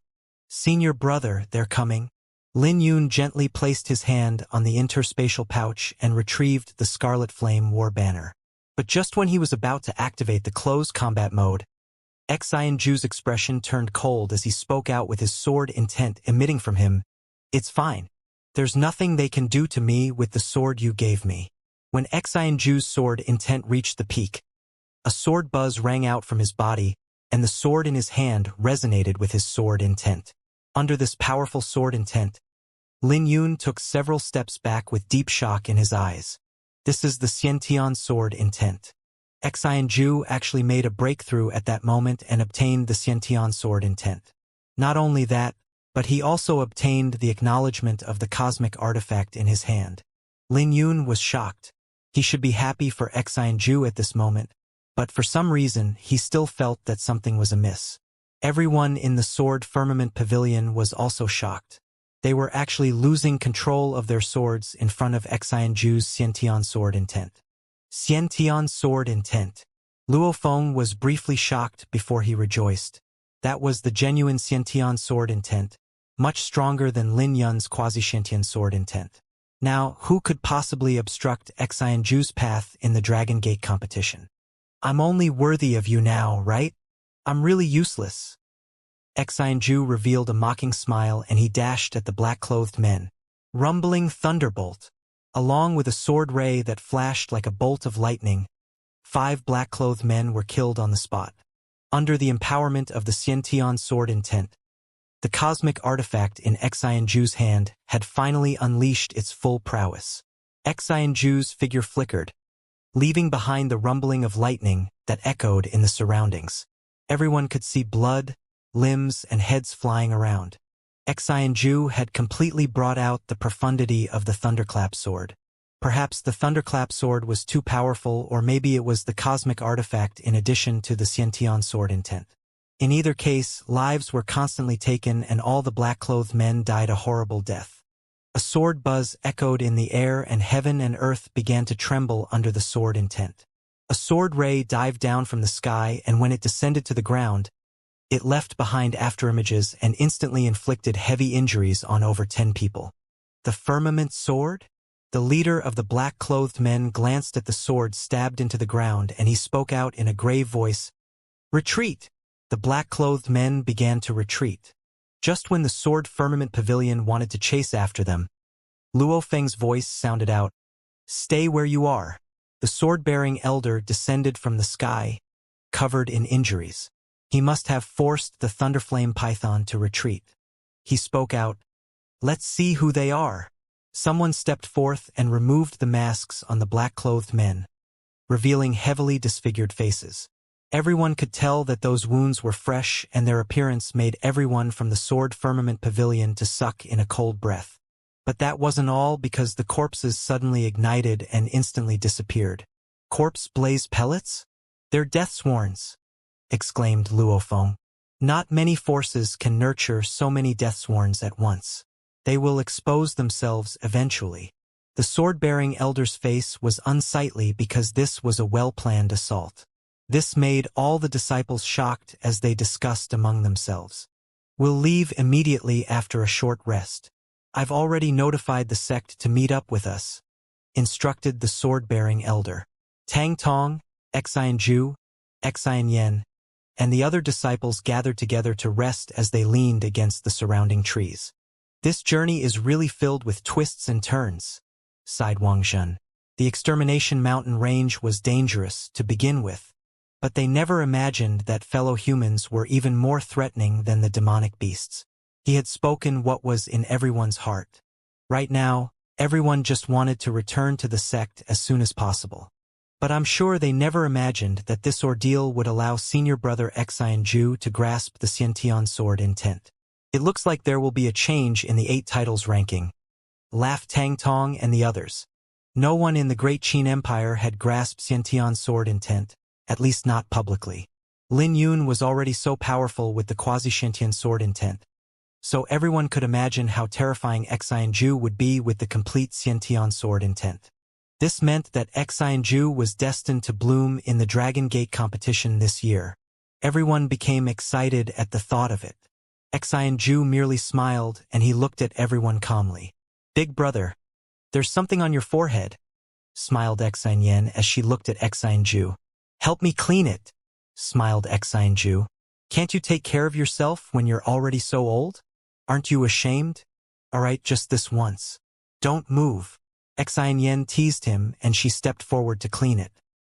Speaker 1: "Senior brother, they're coming." Lin Yun gently placed his hand on the interspatial pouch and retrieved the Scarlet Flame war banner. But just when he was about to activate the close combat mode, Xianxia's expression turned cold as he spoke out with his sword intent emitting from him. "It's fine. There's nothing they can do to me with the sword you gave me." When Xianxia's sword intent reached the peak, a sword buzz rang out from his body, and the sword in his hand resonated with his sword intent. Under this powerful sword intent, Lin Yun took several steps back with deep shock in his eyes. This is the Xiantian sword intent. Xianxia actually made a breakthrough at that moment and obtained the Xiantian sword intent. Not only that, but he also obtained the acknowledgement of the cosmic artifact in his hand. Lin Yun was shocked. He should be happy for Xianxia at this moment, but for some reason he still felt that something was amiss. Everyone in the Sword Firmament Pavilion was also shocked. They were actually losing control of their swords in front of Xianxia's Xiantian sword intent. Xiantian sword intent. Luo Feng was briefly shocked before he rejoiced. That was the genuine Xiantian sword intent, much stronger than Lin Yun's quasi-Xiantian sword intent. Now, who could possibly obstruct Xianxia's path in the Dragon Gate competition? "I'm only worthy of you now, right? I'm really useless." Xianxia revealed a mocking smile and he dashed at the black-clothed men. Rumbling thunderbolt. Along with a sword ray that flashed like a bolt of lightning, 5 black-clothed men were killed on the spot. Under the empowerment of the Xiantian sword intent, the cosmic artifact in Xianxia's hand had finally unleashed its full prowess. Xianxia's figure flickered, leaving behind the rumbling of lightning that echoed in the surroundings. Everyone could see blood, limbs, and heads flying around. Xianxia had completely brought out the profundity of the Thunderclap sword. Perhaps the Thunderclap sword was too powerful, or maybe it was the cosmic artifact in addition to the Xiantian sword intent. In either case, lives were constantly taken and all the black-clothed men died a horrible death. A sword buzz echoed in the air and heaven and earth began to tremble under the sword intent. A sword ray dived down from the sky, and when it descended to the ground, it left behind afterimages and instantly inflicted heavy injuries on over 10 people. The firmament sword? The leader of the black-clothed men glanced at the sword stabbed into the ground and he spoke out in a grave voice, "Retreat!" The black-clothed men began to retreat. Just when the Sword Firmament Pavilion wanted to chase after them, Luo Feng's voice sounded out, "Stay where you are." The sword-bearing elder descended from the sky, covered in injuries. He must have forced the Thunderflame Python to retreat. He spoke out, "Let's see who they are." Someone stepped forth and removed the masks on the black-clothed men, revealing heavily disfigured faces. Everyone could tell that those wounds were fresh, and their appearance made everyone from the Sword Firmament Pavilion to suck in a cold breath. But that wasn't all, because the corpses suddenly ignited and instantly disappeared. "Corpse blaze pellets? They're deathsworns," exclaimed Luo Feng. "Not many forces can nurture so many deathsworns at once. They will expose themselves eventually." The sword-bearing elder's face was unsightly because this was a well-planned assault. This made all the disciples shocked as they discussed among themselves. "We'll leave immediately after a short rest. I've already notified the sect to meet up with us," instructed the sword-bearing elder. Tang Tong, Xianxia, Xianyan, and the other disciples gathered together to rest as they leaned against the surrounding trees. "This journey is really filled with twists and turns," sighed Wang Zhen. The Extermination Mountain range was dangerous to begin with, but they never imagined that fellow humans were even more threatening than the demonic beasts. He had spoken what was in everyone's heart. Right now, Everyone just wanted to return to the sect as soon as possible. But I'm sure they never imagined that this ordeal would allow senior brother Xianju to grasp the Xiantian sword intent. It looks like there will be a change in the 8 titles ranking. Laughed Tang Tong and the others. No one in the Great Qin Empire had grasped Xiantian sword intent, at least not publicly. Lin Yun was already so powerful with the quasi-Xiantian sword intent, so everyone could imagine how terrifying Xianju would be with the complete Xiantian sword intent. This meant that Xianju was destined to bloom in the Dragon Gate competition this year. Everyone became excited at the thought of it. Xianju merely smiled and he looked at everyone calmly. "Big brother, there's something on your forehead," smiled Xianyan as she looked at Xianju. "Help me clean it," smiled Xianju. "Can't you take care of yourself when you're already so old? Aren't you ashamed? Alright, just this once. Don't move." Xianyan teased him and she stepped forward to clean it.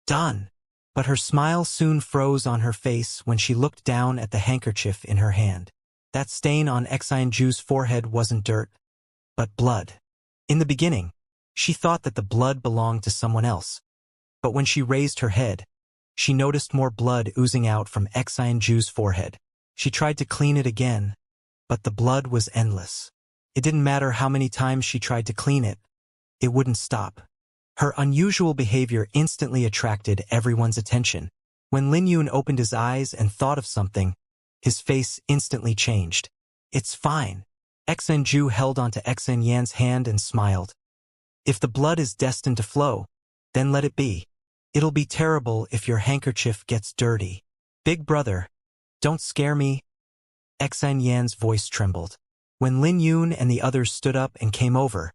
Speaker 1: "Done." But her smile soon froze on her face when she looked down at the handkerchief in her hand. That stain on Xianju's forehead wasn't dirt, but blood. In the beginning, she thought that the blood belonged to someone else. But when she raised her head, she noticed more blood oozing out from Xianju's forehead. She tried to clean it again, but the blood was endless. It didn't matter how many times she tried to clean it. It wouldn't stop. Her unusual behavior instantly attracted everyone's attention. When Lin Yun opened his eyes and thought of something, his face instantly changed. "It's fine." Xianju held onto Xianyan's hand and smiled. "If the blood is destined to flow, then let it be. It'll be terrible if your handkerchief gets dirty." "Big brother, don't scare me." Xianyan's voice trembled. When Lin Yun and the others stood up and came over,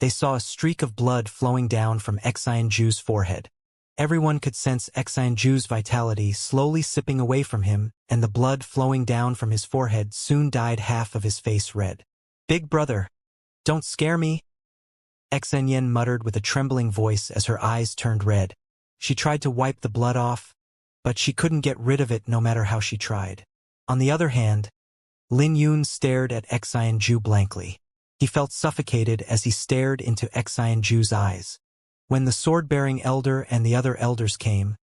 Speaker 1: they saw a streak of blood flowing down from Xianju's forehead. Everyone could sense Xianju's vitality slowly sipping away from him, and the blood flowing down from his forehead soon dyed half of his face red. "Big brother, don't scare me," Xianyan muttered with a trembling voice as her eyes turned red. She tried to wipe the blood off, but she couldn't get rid of it no matter how she tried. On the other hand, Lin Yun stared at Xianju blankly. He felt suffocated as he stared into Xianju's eyes. When the sword-bearing elder and the other elders came,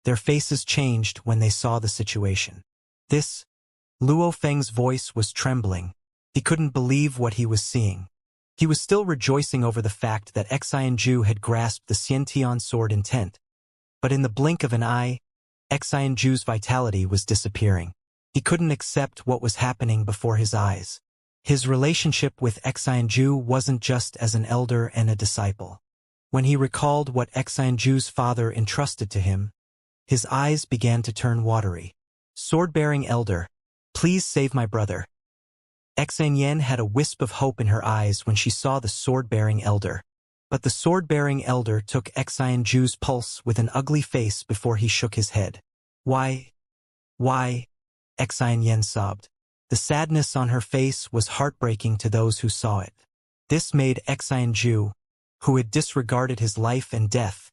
Speaker 1: their faces changed when they saw the situation. Luo Feng's voice was trembling. He couldn't believe what he was seeing. He was still rejoicing over the fact that Xianju had grasped the Xiantian sword intent, but in the blink of an eye, Xianju's vitality was disappearing. He couldn't accept what was happening before his eyes. His relationship with Xianju wasn't just as an elder and a disciple. When he recalled what Xianju's father entrusted to him, his eyes began to turn watery. "Sword-bearing elder, please save my brother." Xianyan had a wisp of hope in her eyes when she saw the sword-bearing elder. But the sword-bearing elder took Xianju's pulse with an ugly face before he shook his head. Why? Xianyan sobbed. The sadness on her face was heartbreaking to those who saw it. This made Xianju, who had disregarded his life and death,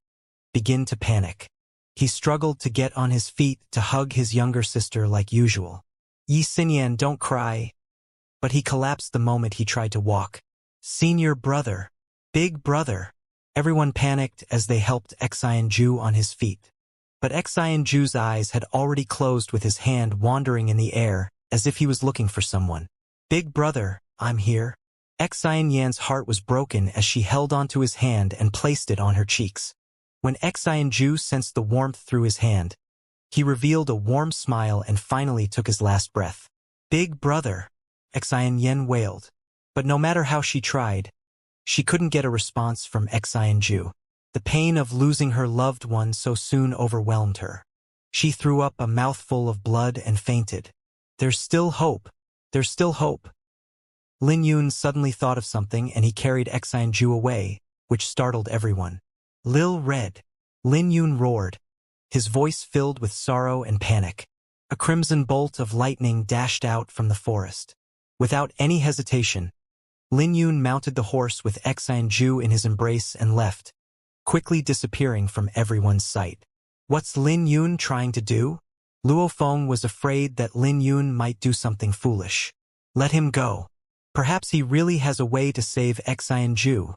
Speaker 1: begin to panic. He struggled to get on his feet to hug his younger sister like usual. "Yi Xinyan, don't cry." But he collapsed the moment he tried to walk. "Senior brother. Big brother." Everyone panicked as they helped Xianju on his feet. But Xianju's eyes had already closed with his hand wandering in the air, as if he was looking for someone. "Big brother, I'm here." Xianyan's heart was broken as she held onto his hand and placed it on her cheeks. When Xianju sensed the warmth through his hand, he revealed a warm smile and finally took his last breath. "Big brother," Xianyan wailed. But no matter how she tried, she couldn't get a response from Xianju. The pain of losing her loved one so soon overwhelmed her. She threw up a mouthful of blood and fainted. "There's still hope. There's still hope." Lin Yun suddenly thought of something and he carried Xianju away, which startled everyone. "Lil Red!" Lin Yun roared, his voice filled with sorrow and panic. A crimson bolt of lightning dashed out from the forest. Without any hesitation, Lin Yun mounted the horse with Xianju in his embrace and left, quickly disappearing from everyone's sight. What's Lin Yun trying to do? Luo Feng was afraid that Lin Yun might do something foolish. Let him go. Perhaps he really has a way to save Xianju.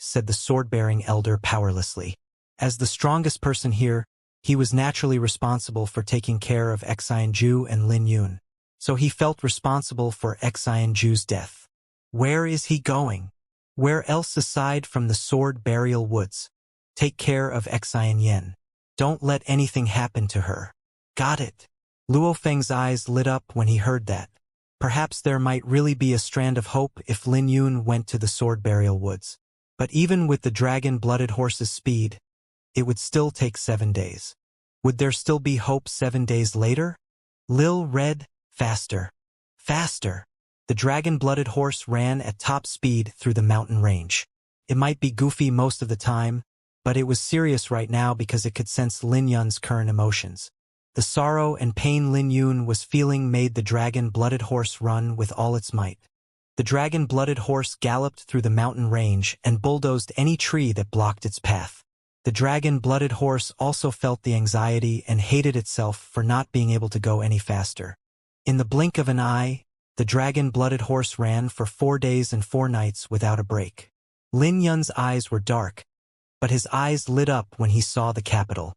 Speaker 1: said the sword-bearing elder powerlessly. As the strongest person here, he was naturally responsible for taking care of Xianxia and Lin Yun. So he felt responsible for Xianxia's death. Where is he going? Where else aside from the sword burial woods? Take care of Xianxian. Don't let anything happen to her. Got it. Luo Feng's eyes lit up when he heard that. Perhaps there might really be a strand of hope if Lin Yun went to the sword burial woods. But even with the dragon-blooded horse's speed, it would still take 7 days. Would there still be hope 7 days later? Lil read, faster. Faster. The dragon-blooded horse ran at top speed through the mountain range. It might be goofy most of the time, but it was serious right now because it could sense Lin Yun's current emotions. The sorrow and pain Lin Yun was feeling made the dragon-blooded horse run with all its might. The dragon-blooded horse galloped through the mountain range and bulldozed any tree that blocked its path. The dragon-blooded horse also felt the anxiety and hated itself for not being able to go any faster. In the blink of an eye, the dragon-blooded horse ran for 4 days and 4 nights without a break. Lin Yun's eyes were dark, but his eyes lit up when he saw the capital.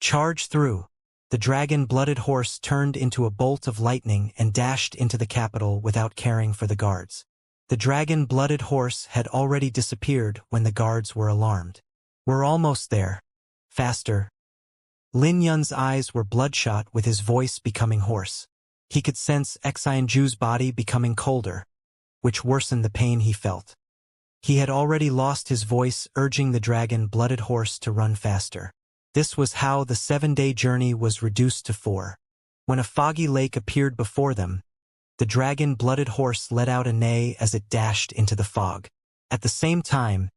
Speaker 1: Charge through! The dragon-blooded horse turned into a bolt of lightning and dashed into the capital without caring for the guards. The dragon-blooded horse had already disappeared when the guards were alarmed. We're almost there. Faster. Lin Yun's eyes were bloodshot with his voice becoming hoarse. He could sense Xianxia's body becoming colder, which worsened the pain he felt. He had already lost his voice urging the dragon-blooded horse to run faster. This was how the 7-day journey was reduced to 4. When a foggy lake appeared before them, the dragon-blooded horse let out a neigh as it dashed into the fog. At the same time,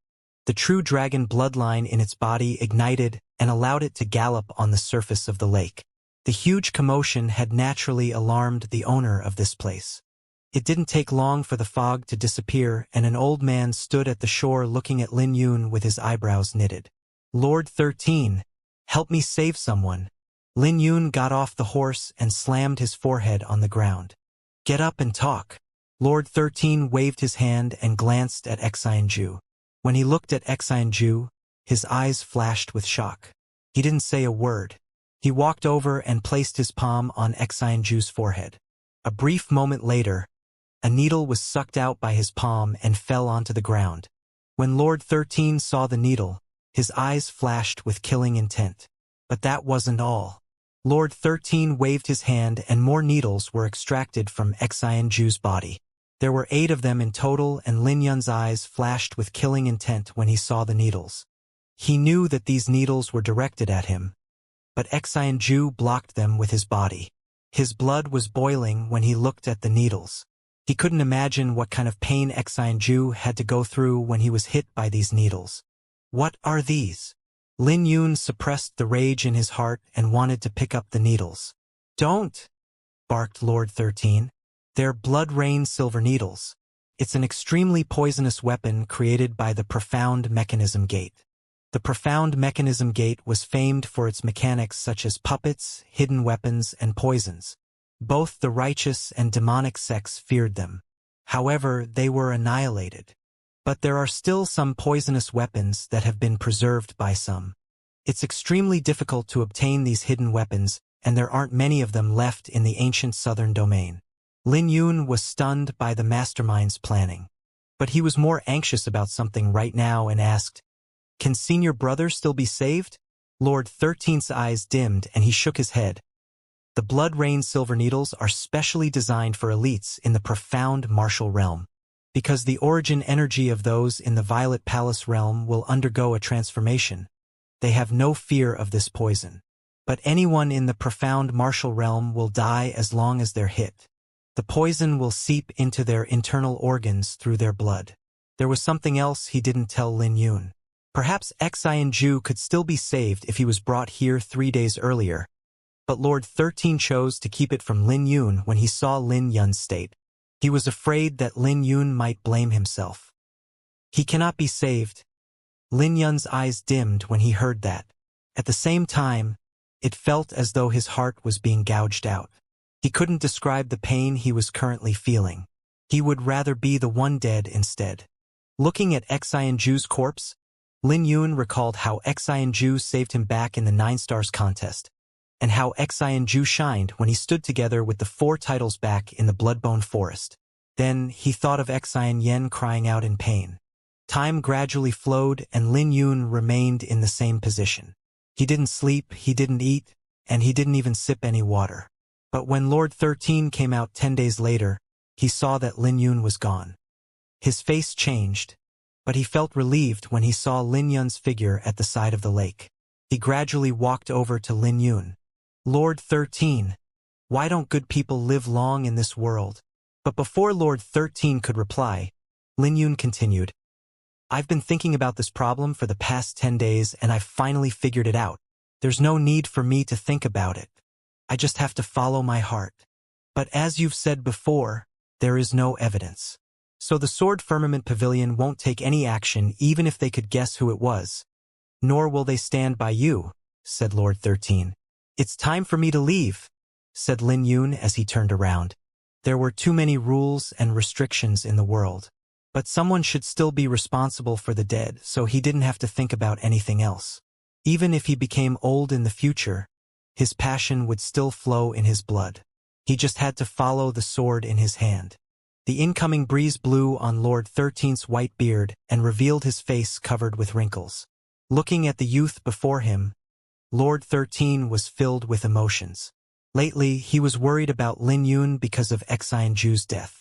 Speaker 1: the true dragon bloodline in its body ignited and allowed it to gallop on the surface of the lake. The huge commotion had naturally alarmed the owner of this place. It didn't take long for the fog to disappear, and an old man stood at the shore looking at Lin Yun with his eyebrows knitted. Lord 13, help me save someone. Lin Yun got off the horse and slammed his forehead on the ground. Get up and talk. Lord 13 waved his hand and glanced at Xianxia. When he looked at Xianxia, his eyes flashed with shock. He didn't say a word. He walked over and placed his palm on Xianxia's forehead. A brief moment later, a needle was sucked out by his palm and fell onto the ground. When Lord 13 saw the needle, his eyes flashed with killing intent. But that wasn't all. Lord 13 waved his hand and more needles were extracted from Xianxia's body. There were 8 of them in total, and Lin Yun's eyes flashed with killing intent when he saw the needles. He knew that these needles were directed at him, but Xianxia blocked them with his body. His blood was boiling when he looked at the needles. He couldn't imagine what kind of pain Xianxia had to go through when he was hit by these needles. What are these? Lin Yun suppressed the rage in his heart and wanted to pick up the needles. Don't! Barked Lord 13. They're blood rain silver needles. It's an extremely poisonous weapon created by the Profound Mechanism Gate. The Profound Mechanism Gate was famed for its mechanics such as puppets, hidden weapons, and poisons. Both the righteous and demonic sects feared them. However, they were annihilated. But there are still some poisonous weapons that have been preserved by some. It's extremely difficult to obtain these hidden weapons, and there aren't many of them left in the ancient southern domain. Lin Yun was stunned by the mastermind's planning. But he was more anxious about something right now and asked, "Can Senior Brother still be saved?" Lord 13's eyes dimmed and he shook his head. The blood rain silver needles are specially designed for elites in the profound martial realm. Because the origin energy of those in the Violet Palace realm will undergo a transformation, they have no fear of this poison. But anyone in the profound martial realm will die as long as they're hit. The poison will seep into their internal organs through their blood. There was something else he didn't tell Lin Yun. Perhaps Xianxia could still be saved if he was brought here 3 days earlier, but Lord 13 chose to keep it from Lin Yun when he saw Lin Yun's state. He was afraid that Lin Yun might blame himself. He cannot be saved. Lin Yun's eyes dimmed when he heard that. At the same time, it felt as though his heart was being gouged out. He couldn't describe the pain he was currently feeling. He would rather be the one dead instead. Looking at Xianju's corpse, Lin Yun recalled how Xianju saved him back in the 9 Stars contest, and how Xianju shined when he stood together with the 4 titles back in the Bloodbone Forest. Then he thought of Xianyen crying out in pain. Time gradually flowed and Lin Yun remained in the same position. He didn't sleep, he didn't eat, and he didn't even sip any water. But when Lord 13 came out 10 days later, he saw that Lin Yun was gone. His face changed, but he felt relieved when he saw Lin Yun's figure at the side of the lake. He gradually walked over to Lin Yun. Lord 13, why don't good people live long in this world? But before Lord 13 could reply, Lin Yun continued, I've been thinking about this problem for the past 10 days and I've finally figured it out. There's no need for me to think about it. I just have to follow my heart. But as you've said before, there is no evidence. So the Sword Firmament Pavilion won't take any action even if they could guess who it was. Nor will they stand by you, said Lord 13. It's time for me to leave, said Lin Yun as he turned around. There were too many rules and restrictions in the world. But someone should still be responsible for the dead, so he didn't have to think about anything else. Even if he became old in the future, his passion would still flow in his blood. He just had to follow the sword in his hand. The incoming breeze blew on Lord 13's white beard and revealed his face covered with wrinkles. Looking at the youth before him, Lord 13 was filled with emotions. Lately, he was worried about Lin Yun because of Xianju's death.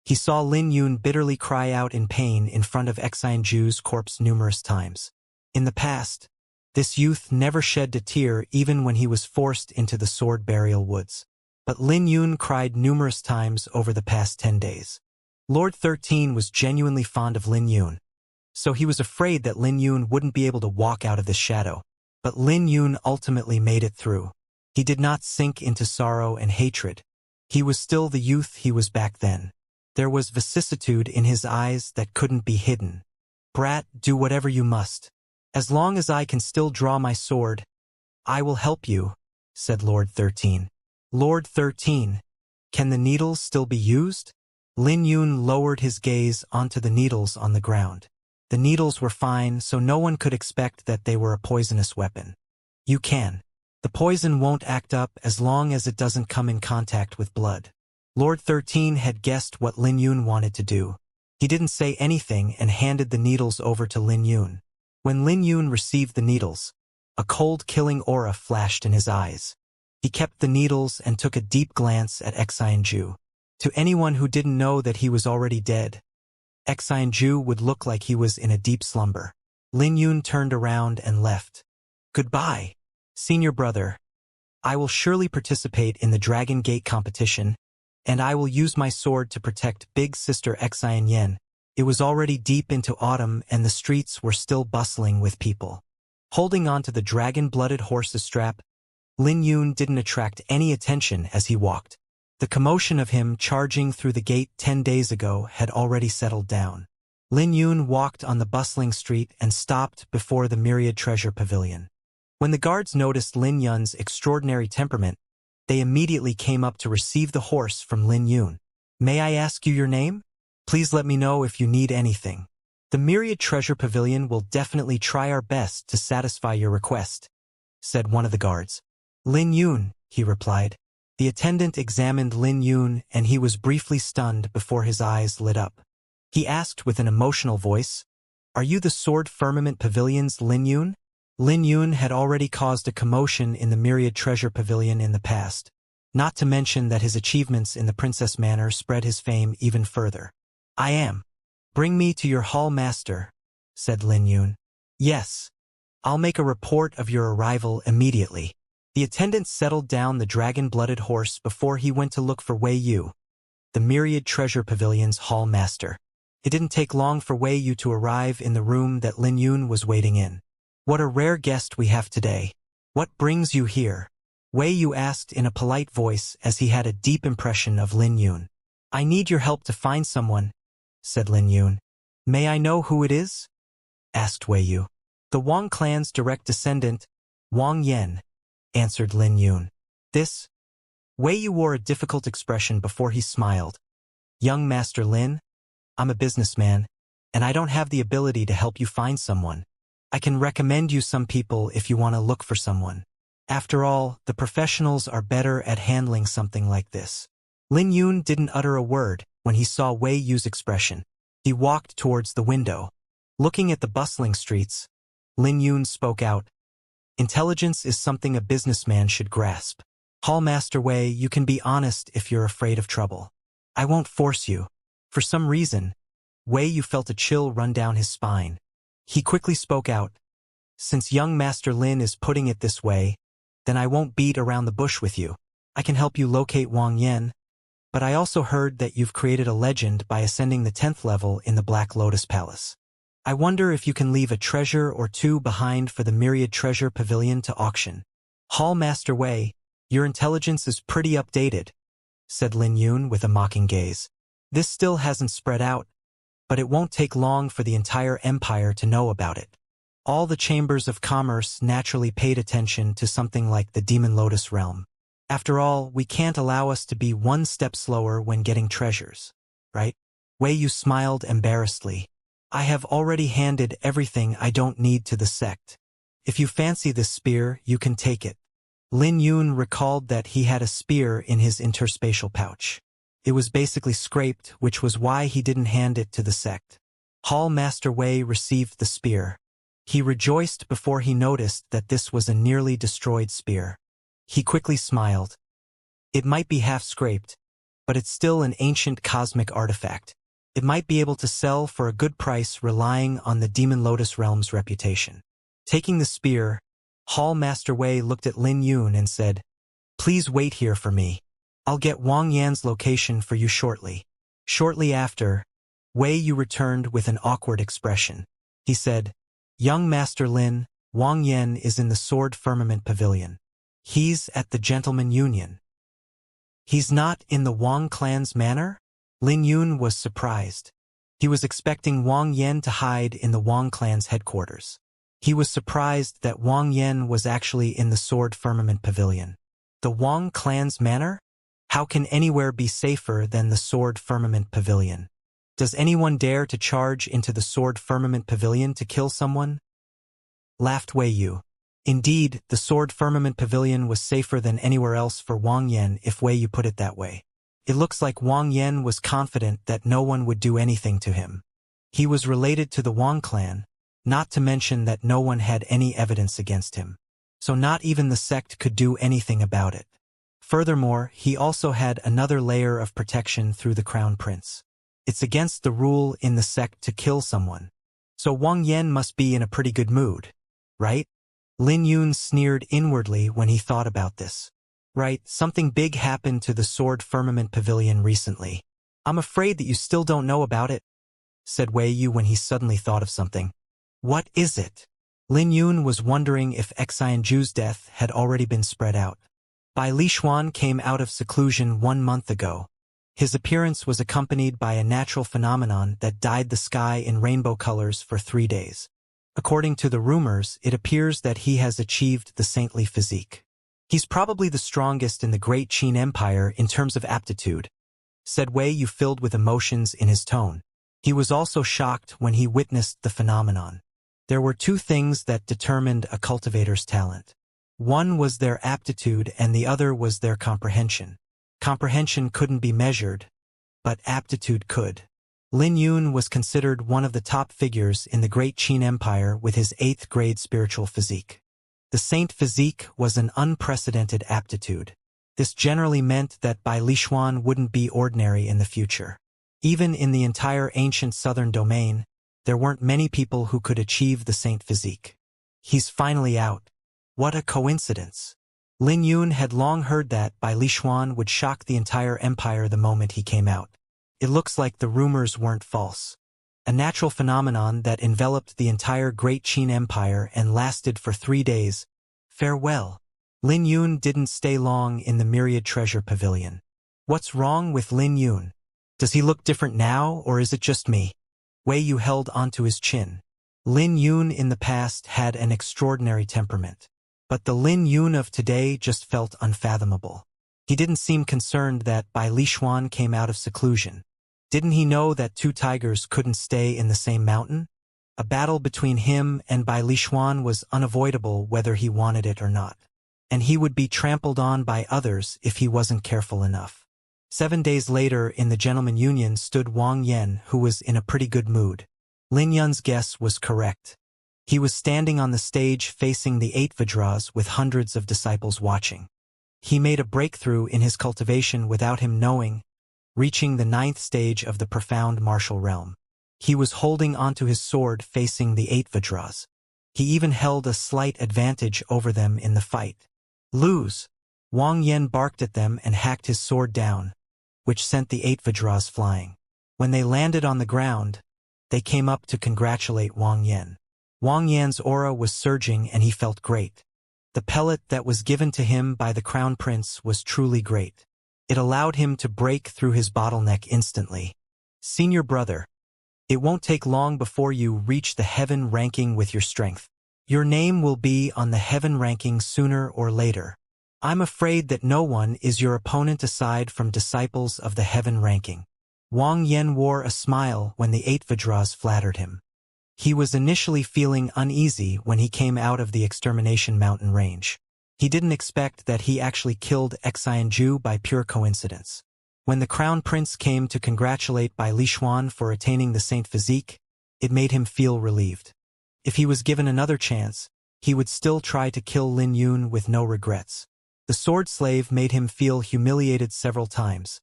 Speaker 1: He saw Lin Yun bitterly cry out in pain in front of Xianju's corpse numerous times. In the past, this youth never shed a tear even when he was forced into the sword burial woods. But Lin Yun cried numerous times over the past 10 days. Lord 13 was genuinely fond of Lin Yun, so he was afraid that Lin Yun wouldn't be able to walk out of this shadow. But Lin Yun ultimately made it through. He did not sink into sorrow and hatred. He was still the youth he was back then. There was vicissitude in his eyes that couldn't be hidden. Brat, do whatever you must. As long as I can still draw my sword, I will help you, said Lord 13. Lord 13, can the needles still be used? Lin Yun lowered his gaze onto the needles on the ground. The needles were fine, so no one could expect that they were a poisonous weapon. You can. The poison won't act up as long as it doesn't come in contact with blood. Lord 13 had guessed what Lin Yun wanted to do. He didn't say anything and handed the needles over to Lin Yun. When Lin Yun received the needles, a cold killing aura flashed in his eyes. He kept the needles and took a deep glance at Xianju. To anyone who didn't know that he was already dead, Xianju would look like he was in a deep slumber. Lin Yun turned around and left. Goodbye, senior brother. I will surely participate in the Dragon Gate competition, and I will use my sword to protect big sister Xianyen. It was already deep into autumn and the streets were still bustling with people. Holding on to the dragon-blooded horse's strap, Lin Yun didn't attract any attention as he walked. The commotion of him charging through the gate 10 days ago had already settled down. Lin Yun walked on the bustling street and stopped before the Myriad Treasure Pavilion. When the guards noticed Lin Yun's extraordinary temperament, they immediately came up to receive the horse from Lin Yun. May I ask you your name? Please let me know if you need anything. The Myriad Treasure Pavilion will definitely try our best to satisfy your request, said one of the guards. Lin Yun, he replied. The attendant examined Lin Yun and he was briefly stunned before his eyes lit up. He asked with an emotional voice, Are you the Sword Firmament Pavilion's Lin Yun? Lin Yun had already caused a commotion in the Myriad Treasure Pavilion in the past, not to mention that his achievements in the Princess Manor spread his fame even further. I am. Bring me to your hall master, said Lin Yun. Yes. I'll make a report of your arrival immediately. The attendant settled down the dragon-blooded horse before he went to look for Wei Yu, the Myriad Treasure Pavilion's hall master. It didn't take long for Wei Yu to arrive in the room that Lin Yun was waiting in. What a rare guest we have today. What brings you here? Wei Yu asked in a polite voice as he had a deep impression of Lin Yun. I need your help to find someone, said Lin Yun. May I know who it is? Asked Wei Yu. The Wang clan's direct descendant, Wang Yan, answered Lin Yun. This? Wei Yu wore a difficult expression before he smiled. Young Master Lin, I'm a businessman, and I don't have the ability to help you find someone. I can recommend you some people if you want to look for someone. After all, the professionals are better at handling something like this. Lin Yun didn't utter a word when he saw Wei Yu's expression. He walked towards the window. Looking at the bustling streets, Lin Yun spoke out. Intelligence is something a businessman should grasp. Hallmaster Wei, you can be honest if you're afraid of trouble. I won't force you. For some reason, Wei Yu felt a chill run down his spine. He quickly spoke out. Since young Master Lin is putting it this way, then I won't beat around the bush with you. I can help you locate Wang Yan. But I also heard that you've created a legend by ascending the 10th level in the Black Lotus Palace. I wonder if you can leave a treasure or two behind for the Myriad Treasure Pavilion to auction. Hall Master Wei, your intelligence is pretty updated, said Lin Yun with a mocking gaze. This still hasn't spread out, but it won't take long for the entire empire to know about it. All the chambers of commerce naturally paid attention to something like the Demon Lotus realm. After all, we can't allow us to be one step slower when getting treasures, right? Wei Yu smiled embarrassedly. I have already handed everything I don't need to the sect. If you fancy this spear, you can take it. Lin Yun recalled that he had a spear in his interspatial pouch. It was basically scraped, which was why he didn't hand it to the sect. Hall Master Wei received the spear. He rejoiced before he noticed that this was a nearly destroyed spear. He quickly smiled. It might be half-scraped, but it's still an ancient cosmic artifact. It might be able to sell for a good price relying on the Demon Lotus realm's reputation. Taking the spear, Hall Master Wei looked at Lin Yun and said, Please wait here for me. I'll get Wang Yan's location for you shortly. Shortly after, Wei Yu returned with an awkward expression. He said, Young Master Lin, Wang Yan is in the Sword Firmament Pavilion. He's at the Gentleman Union. He's not in the Wang clan's manor? Lin Yun was surprised. He was expecting Wang Yan to hide in the Wang clan's headquarters. He was surprised that Wang Yan was actually in the Sword Firmament Pavilion. The Wang clan's manor? How can anywhere be safer than the Sword Firmament Pavilion? Does anyone dare to charge into the Sword Firmament Pavilion to kill someone? Laughed Wei Yu. Indeed, the Sword Firmament Pavilion was safer than anywhere else for Wang Yan if Wei Yu put it that way. It looks like Wang Yan was confident that no one would do anything to him. He was related to the Wang clan, not to mention that no one had any evidence against him. So not even the sect could do anything about it. Furthermore, he also had another layer of protection through the Crown Prince. It's against the rule in the sect to kill someone. So Wang Yan must be in a pretty good mood, right? Lin Yun sneered inwardly when he thought about this. Right, something big happened to the Sword Firmament Pavilion recently. I'm afraid that you still don't know about it, said Wei Yu when he suddenly thought of something. What is it? Lin Yun was wondering if Xianxia's death had already been spread out. Bai Lishuan came out of seclusion 1 month ago. His appearance was accompanied by a natural phenomenon that dyed the sky in rainbow colors for 3 days. According to the rumors, it appears that he has achieved the saintly physique. He's probably the strongest in the Great Qin Empire in terms of aptitude, said Wei Yu, filled with emotions in his tone. He was also shocked when he witnessed the phenomenon. There were 2 things that determined a cultivator's talent. One was their aptitude and the other was their comprehension. Comprehension couldn't be measured, but aptitude could. Lin Yun was considered one of the top figures in the Great Qin Empire with his 8th grade spiritual physique. The saint physique was an unprecedented aptitude. This generally meant that Bai Lishuan wouldn't be ordinary in the future. Even in the entire ancient southern domain, there weren't many people who could achieve the saint physique. He's finally out. What a coincidence. Lin Yun had long heard that Bai Lishuan would shock the entire empire the moment he came out. It looks like the rumors weren't false. A natural phenomenon that enveloped the entire Great Qin Empire and lasted for 3 days. Farewell. Lin Yun didn't stay long in the Myriad Treasure Pavilion. What's wrong with Lin Yun? Does he look different now, or is it just me? Wei Yu held onto his chin. Lin Yun in the past had an extraordinary temperament. But the Lin Yun of today just felt unfathomable. He didn't seem concerned that Bai Lishuan came out of seclusion. Didn't he know that two tigers couldn't stay in the same mountain? A battle between him and Bai Lishuan was unavoidable whether he wanted it or not. And he would be trampled on by others if he wasn't careful enough. 7 days later in the Gentleman Union stood Wang Yan, who was in a pretty good mood. Lin Yun's guess was correct. He was standing on the stage facing the 8 Vajras with hundreds of disciples watching. He made a breakthrough in his cultivation without him knowing, reaching the 9th stage of the profound martial realm. He was holding onto his sword facing the 8 Vajras. He even held a slight advantage over them in the fight. Lose! Wang Yan barked at them and hacked his sword down, which sent the 8 Vajras flying. When they landed on the ground, they came up to congratulate Wang Yan. Wang Yan's aura was surging and he felt great. The pellet that was given to him by the Crown Prince was truly great. It allowed him to break through his bottleneck instantly. Senior brother, it won't take long before you reach the heaven ranking with your strength. Your name will be on the heaven ranking sooner or later. I'm afraid that no one is your opponent aside from disciples of the heaven ranking. Wang Yan wore a smile when the 8 Vajras flattered him. He was initially feeling uneasy when he came out of the Extermination Mountain range. He didn't expect that he actually killed Xianxia by pure coincidence. When the Crown Prince came to congratulate Bai Lishuan for attaining the Saint Physique, it made him feel relieved. If he was given another chance, he would still try to kill Lin Yun with no regrets. The sword slave made him feel humiliated several times,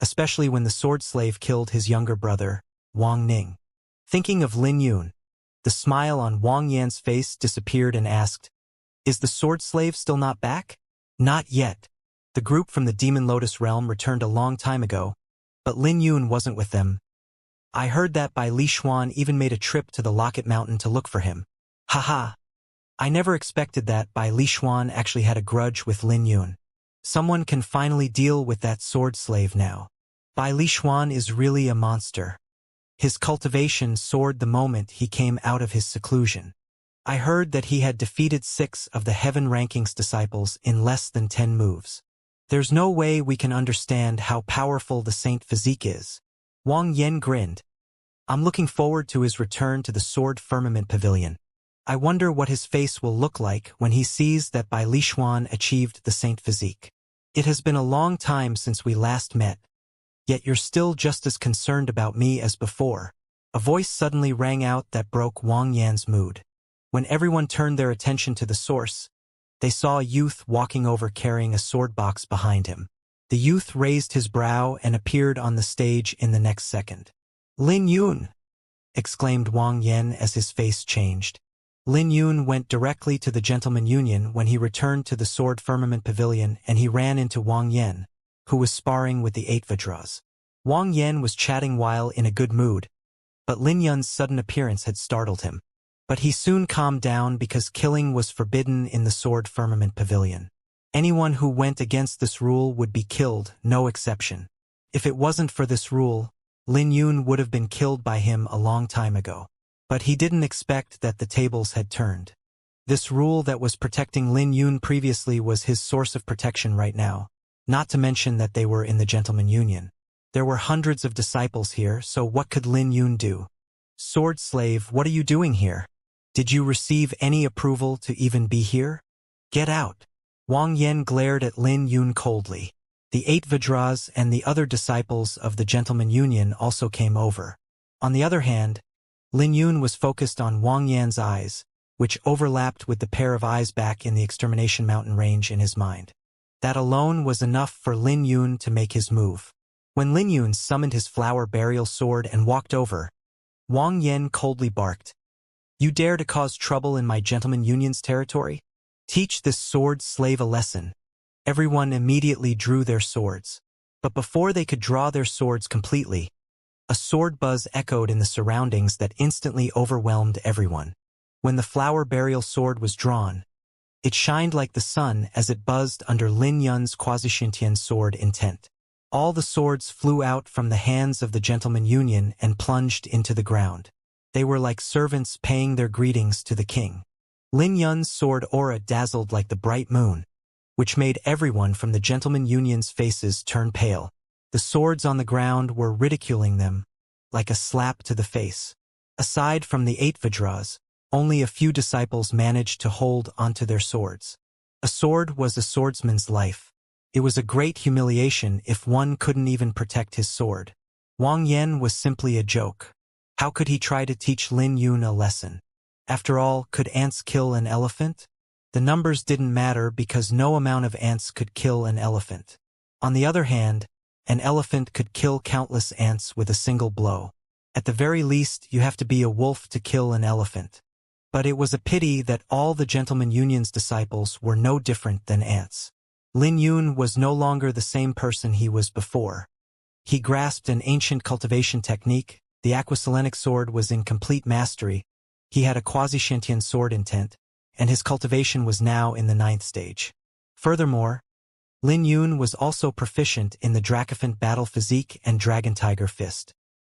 Speaker 1: especially when the sword slave killed his younger brother, Wang Ning. Thinking of Lin Yun, the smile on Wang Yan's face disappeared and asked, "Is the sword slave still not back?" "Not yet. The group from the Demon Lotus realm returned a long time ago, but Lin Yun wasn't with them. I heard that Bai Lishuan even made a trip to the Locket Mountain to look for him. Haha. I never expected that Bai Lishuan actually had a grudge with Lin Yun. Someone can finally deal with that sword slave now. Bai Lishuan is really a monster. His cultivation soared the moment he came out of his seclusion. I heard that he had defeated 6 of the Heaven Rankings disciples in less than 10 moves. There's no way we can understand how powerful the Saint Physique is." Wang Yan grinned. "I'm looking forward to his return to the Sword Firmament Pavilion. I wonder what his face will look like when he sees that Bai Lishuan achieved the Saint Physique. It has been a long time since we last met, yet you're still just as concerned about me as before." A voice suddenly rang out that broke Wang Yan's mood. When everyone turned their attention to the source, they saw a youth walking over carrying a sword box behind him. The youth raised his brow and appeared on the stage in the next second. "Lin Yun!" exclaimed Wang Yan as his face changed. Lin Yun went directly to the Gentleman Union when he returned to the Sword Firmament Pavilion, and he ran into Wang Yan, who was sparring with the 8 Vajras. Wang Yan was chatting while in a good mood, but Lin Yun's sudden appearance had startled him. But he soon calmed down because killing was forbidden in the Sword Firmament Pavilion. Anyone who went against this rule would be killed, no exception. If it wasn't for this rule, Lin Yun would have been killed by him a long time ago. But he didn't expect that the tables had turned. This rule that was protecting Lin Yun previously was his source of protection right now, not to mention that they were in the Gentleman Union. There were hundreds of disciples here, so what could Lin Yun do? "Sword slave, what are you doing here? Did you receive any approval to even be here? Get out." Wang Yan glared at Lin Yun coldly. The 8 Vajras and the other disciples of the Gentleman Union also came over. On the other hand, Lin Yun was focused on Wang Yan's eyes, which overlapped with the pair of eyes back in the Extermination Mountain range in his mind. That alone was enough for Lin Yun to make his move. When Lin Yun summoned his flower burial sword and walked over, Wang Yan coldly barked, "You dare to cause trouble in my Gentleman Union's territory? Teach this sword slave a lesson." Everyone immediately drew their swords. But before they could draw their swords completely, a sword buzz echoed in the surroundings that instantly overwhelmed everyone. When the flower burial sword was drawn, it shined like the sun as it buzzed under Lin Yun's quasi-sentient sword intent. All the swords flew out from the hands of the Gentleman Union and plunged into the ground. They were like servants paying their greetings to the king. Lin Yun's sword aura dazzled like the bright moon, which made everyone from the Gentleman Union's faces turn pale. The swords on the ground were ridiculing them, like a slap to the face. Aside from the 8 Vajras, only a few disciples managed to hold onto their swords. A sword was a swordsman's life. It was a great humiliation if one couldn't even protect his sword. Wang Yan was simply a joke. How could he try to teach Lin Yun a lesson? After all, could ants kill an elephant? The numbers didn't matter because no amount of ants could kill an elephant. On the other hand, an elephant could kill countless ants with a single blow. At the very least, you have to be a wolf to kill an elephant. But it was a pity that all the Gentleman Union's disciples were no different than ants. Lin Yun was no longer the same person he was before. He grasped an ancient cultivation technique, the aquaselenic sword was in complete mastery, he had a quasi-Shantian sword intent, and his cultivation was now in the 9th stage. Furthermore, Lin Yun was also proficient in the Dracophant battle physique and Dragon Tiger Fist.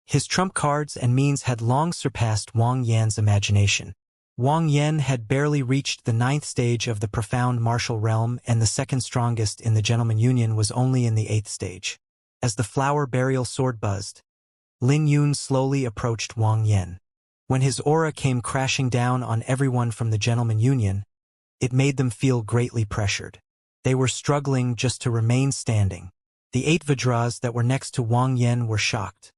Speaker 1: His trump cards and means had long surpassed Wang Yan's imagination. Wang Yan had barely reached the 9th stage of the profound martial realm, and the second strongest in the Gentleman Union was only in the 8th stage. As the flower burial sword buzzed, Lin Yun slowly approached Wang Yan. When his aura came crashing down on everyone from the Gentleman Union, it made them feel greatly pressured. They were struggling just to remain standing. The 8 Vajras that were next to Wang Yan were shocked.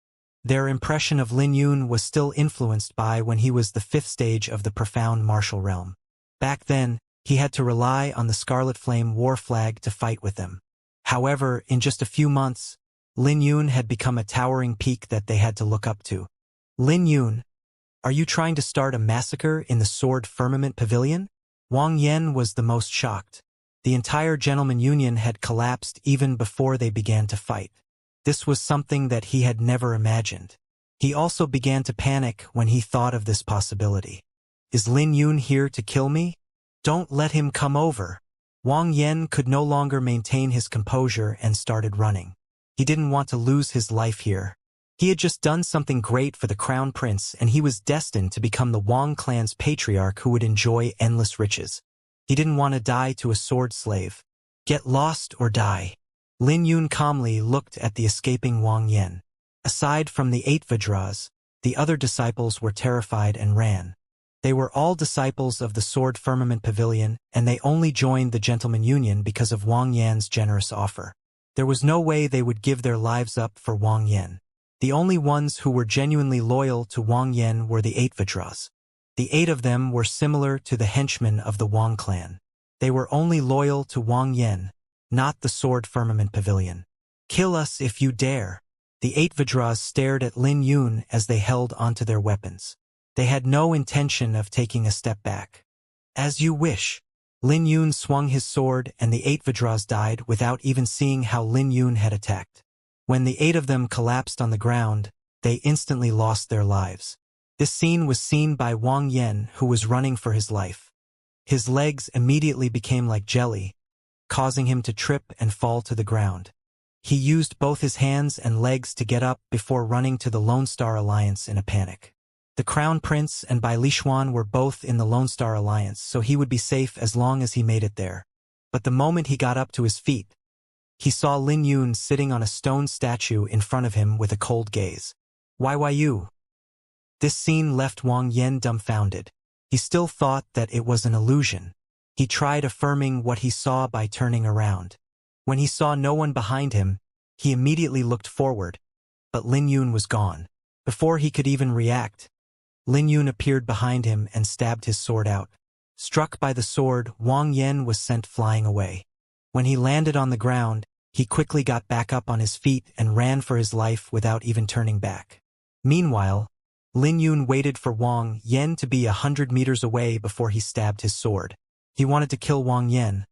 Speaker 1: Their impression of Lin Yun was still influenced by when he was the 5th stage of the profound martial realm. Back then, he had to rely on the Scarlet Flame war flag to fight with them. However, in just a few months, Lin Yun had become a towering peak that they had to look up to. Lin Yun, are you trying to start a massacre in the Sword Firmament Pavilion? Wang Yan was the most shocked. The entire Gentleman Union had collapsed even before they began to fight. This was something that he had never imagined. He also began to panic when he thought of this possibility. Is Lin Yun here to kill me? Don't let him come over. Wang Yan could no longer maintain his composure and started running. He didn't want to lose his life here. He had just done something great for the Crown Prince, and he was destined to become the Wang clan's patriarch who would enjoy endless riches. He didn't want to die to a sword slave. Get lost or die. Lin Yun calmly looked at the escaping Wang Yan. Aside from the 8 Vajras, the other disciples were terrified and ran. They were all disciples of the Sword Firmament Pavilion, and they only joined the Gentleman Union because of Wang Yan's generous offer. There was no way they would give their lives up for Wang Yan. The only ones who were genuinely loyal to Wang Yan were the 8 Vajras. The 8 of them were similar to the henchmen of the Wang clan. They were only loyal to Wang Yan, not the Sword Firmament Pavilion. Kill us if you dare. The 8 Vajras stared at Lin Yun as they held onto their weapons. They had no intention of taking a step back. As you wish. Lin Yun swung his sword and the 8 Vajras died without even seeing how Lin Yun had attacked. When the 8 of them collapsed on the ground, they instantly lost their lives. This scene was seen by Wang Yan, who was running for his life. His legs immediately became like jelly, causing him to trip and fall to the ground. He used both his hands and legs to get up before running to the Lone Star Alliance in a panic. The Crown Prince and Bai Lishuan were both in the Lone Star Alliance, so he would be safe as long as he made it there. But the moment he got up to his feet, he saw Lin Yun sitting on a stone statue in front of him with a cold gaze. Why you? This scene left Wang Yan dumbfounded. He still thought that it was an illusion. He tried affirming what he saw by turning around. When he saw no one behind him, he immediately looked forward, but Lin Yun was gone. Before he could even react, Lin Yun appeared behind him and stabbed his sword out. Struck by the sword, Wang Yan was sent flying away. When he landed on the ground, he quickly got back up on his feet and ran for his life without even turning back. Meanwhile, Lin Yun waited for Wang Yan to be 100 meters away before he stabbed his sword. He wanted to kill Wang Yan,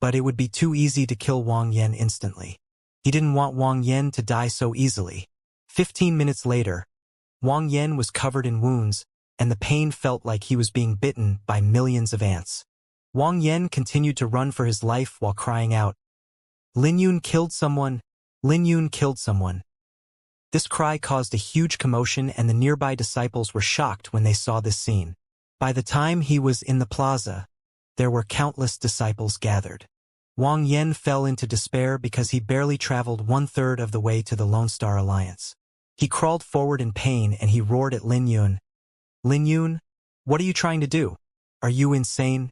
Speaker 1: but it would be too easy to kill Wang Yan instantly. He didn't want Wang Yan to die so easily. 15 minutes later, Wang Yan was covered in wounds, and the pain felt like he was being bitten by millions of ants. Wang Yan continued to run for his life while crying out, "Lin Yun killed someone! Lin Yun killed someone!" This cry caused a huge commotion, and the nearby disciples were shocked when they saw this scene. By the time he was in the plaza, there were countless disciples gathered. Wang Yen fell into despair because he barely traveled 1/3 of the way to the Lone Star Alliance. He crawled forward in pain and he roared at Lin Yun. Lin Yun, what are you trying to do? Are you insane?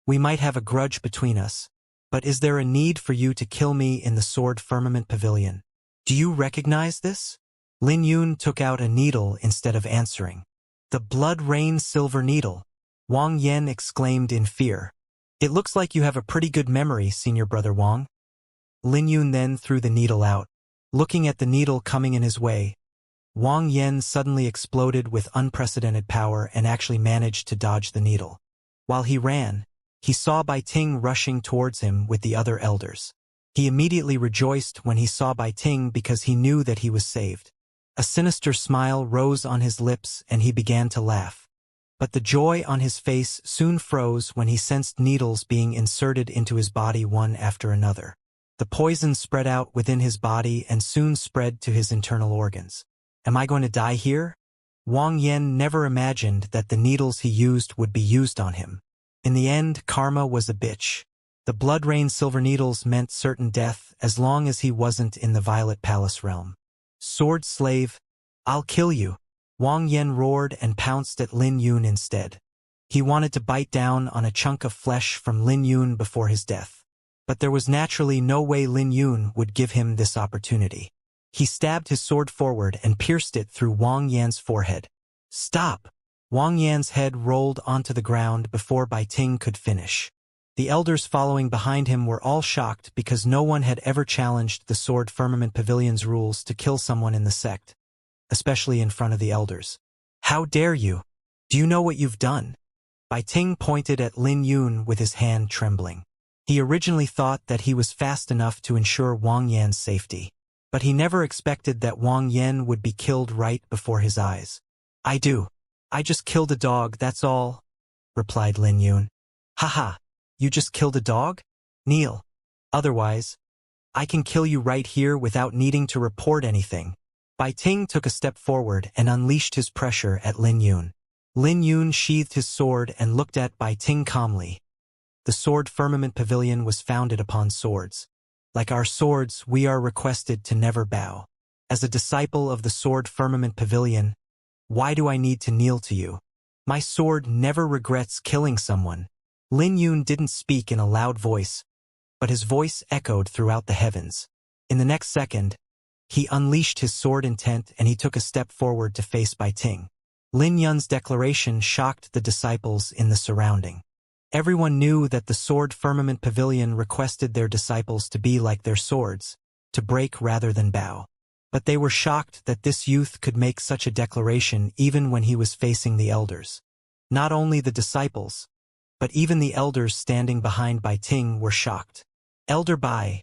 Speaker 1: We might have a grudge between us, but is there a need for you to kill me in the Sword Firmament Pavilion? Do you recognize this? Lin Yun took out a needle instead of answering. The Blood Rain Silver Needle, Wang Yen exclaimed in fear. It looks like you have a pretty good memory, Senior Brother Wang. Lin Yun then threw the needle out. Looking at the needle coming in his way, Wang Yen suddenly exploded with unprecedented power and actually managed to dodge the needle. While he ran, he saw Bai Ting rushing towards him with the other elders. He immediately rejoiced when he saw Bai Ting because he knew that he was saved. A sinister smile rose on his lips and he began to laugh. But the joy on his face soon froze when he sensed needles being inserted into his body one after another. The poison spread out within his body and soon spread to his internal organs. Am I going to die here? Wang Yen never imagined that the needles he used would be used on him. In the end, karma was a bitch. The Blood Rain Silver Needles meant certain death as long as he wasn't in the Violet Palace realm. Sword Slave, I'll kill you. Wang Yen roared and pounced at Lin Yun instead. He wanted to bite down on a chunk of flesh from Lin Yun before his death. But there was naturally no way Lin Yun would give him this opportunity. He stabbed his sword forward and pierced it through Wang Yan's forehead. Stop! Wang Yan's head rolled onto the ground before Bai Ting could finish. The elders following behind him were all shocked because no one had ever challenged the Sword Firmament Pavilion's rules to kill someone in the sect, especially in front of the elders. How dare you? Do you know what you've done? Bai Ting pointed at Lin Yun with his hand trembling. He originally thought that he was fast enough to ensure Wang Yan's safety, but he never expected that Wang Yan would be killed right before his eyes. I just killed a dog, that's all, replied Lin Yun. Haha, you just killed a dog? Kneel. Otherwise, I can kill you right here without needing to report anything. Bai Ting took a step forward and unleashed his pressure at Lin Yun. Lin Yun sheathed his sword and looked at Bai Ting calmly. The Sword Firmament Pavilion was founded upon swords. Like our swords, we are requested to never bow. As a disciple of the Sword Firmament Pavilion, why do I need to kneel to you? My sword never regrets killing someone. Lin Yun didn't speak in a loud voice, but his voice echoed throughout the heavens. In the next second, he unleashed his sword intent and he took a step forward to face Bai Ting. Lin Yun's declaration shocked the disciples in the surrounding. Everyone knew that the Sword Firmament Pavilion requested their disciples to be like their swords, to break rather than bow. But they were shocked that this youth could make such a declaration even when he was facing the elders. Not only the disciples, but even the elders standing behind Bai Ting were shocked. Elder Bai,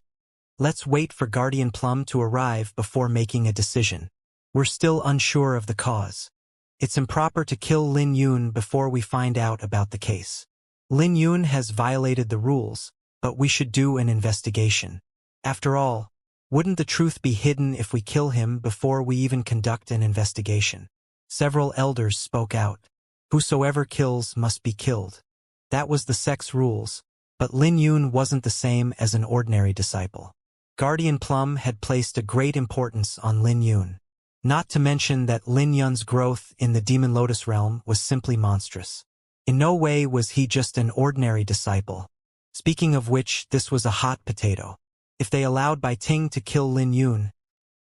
Speaker 1: let's wait for Guardian Plum to arrive before making a decision. We're still unsure of the cause. It's improper to kill Lin Yun before we find out about the case. Lin Yun has violated the rules, but we should do an investigation. After all, wouldn't the truth be hidden if we kill him before we even conduct an investigation? Several elders spoke out. Whosoever kills must be killed. That was the sect's rules, but Lin Yun wasn't the same as an ordinary disciple. Guardian Plum had placed a great importance on Lin Yun. Not to mention that Lin Yun's growth in the Demon Lotus realm was simply monstrous. In no way was he just an ordinary disciple. Speaking of which, this was a hot potato. If they allowed Bai Ting to kill Lin Yun,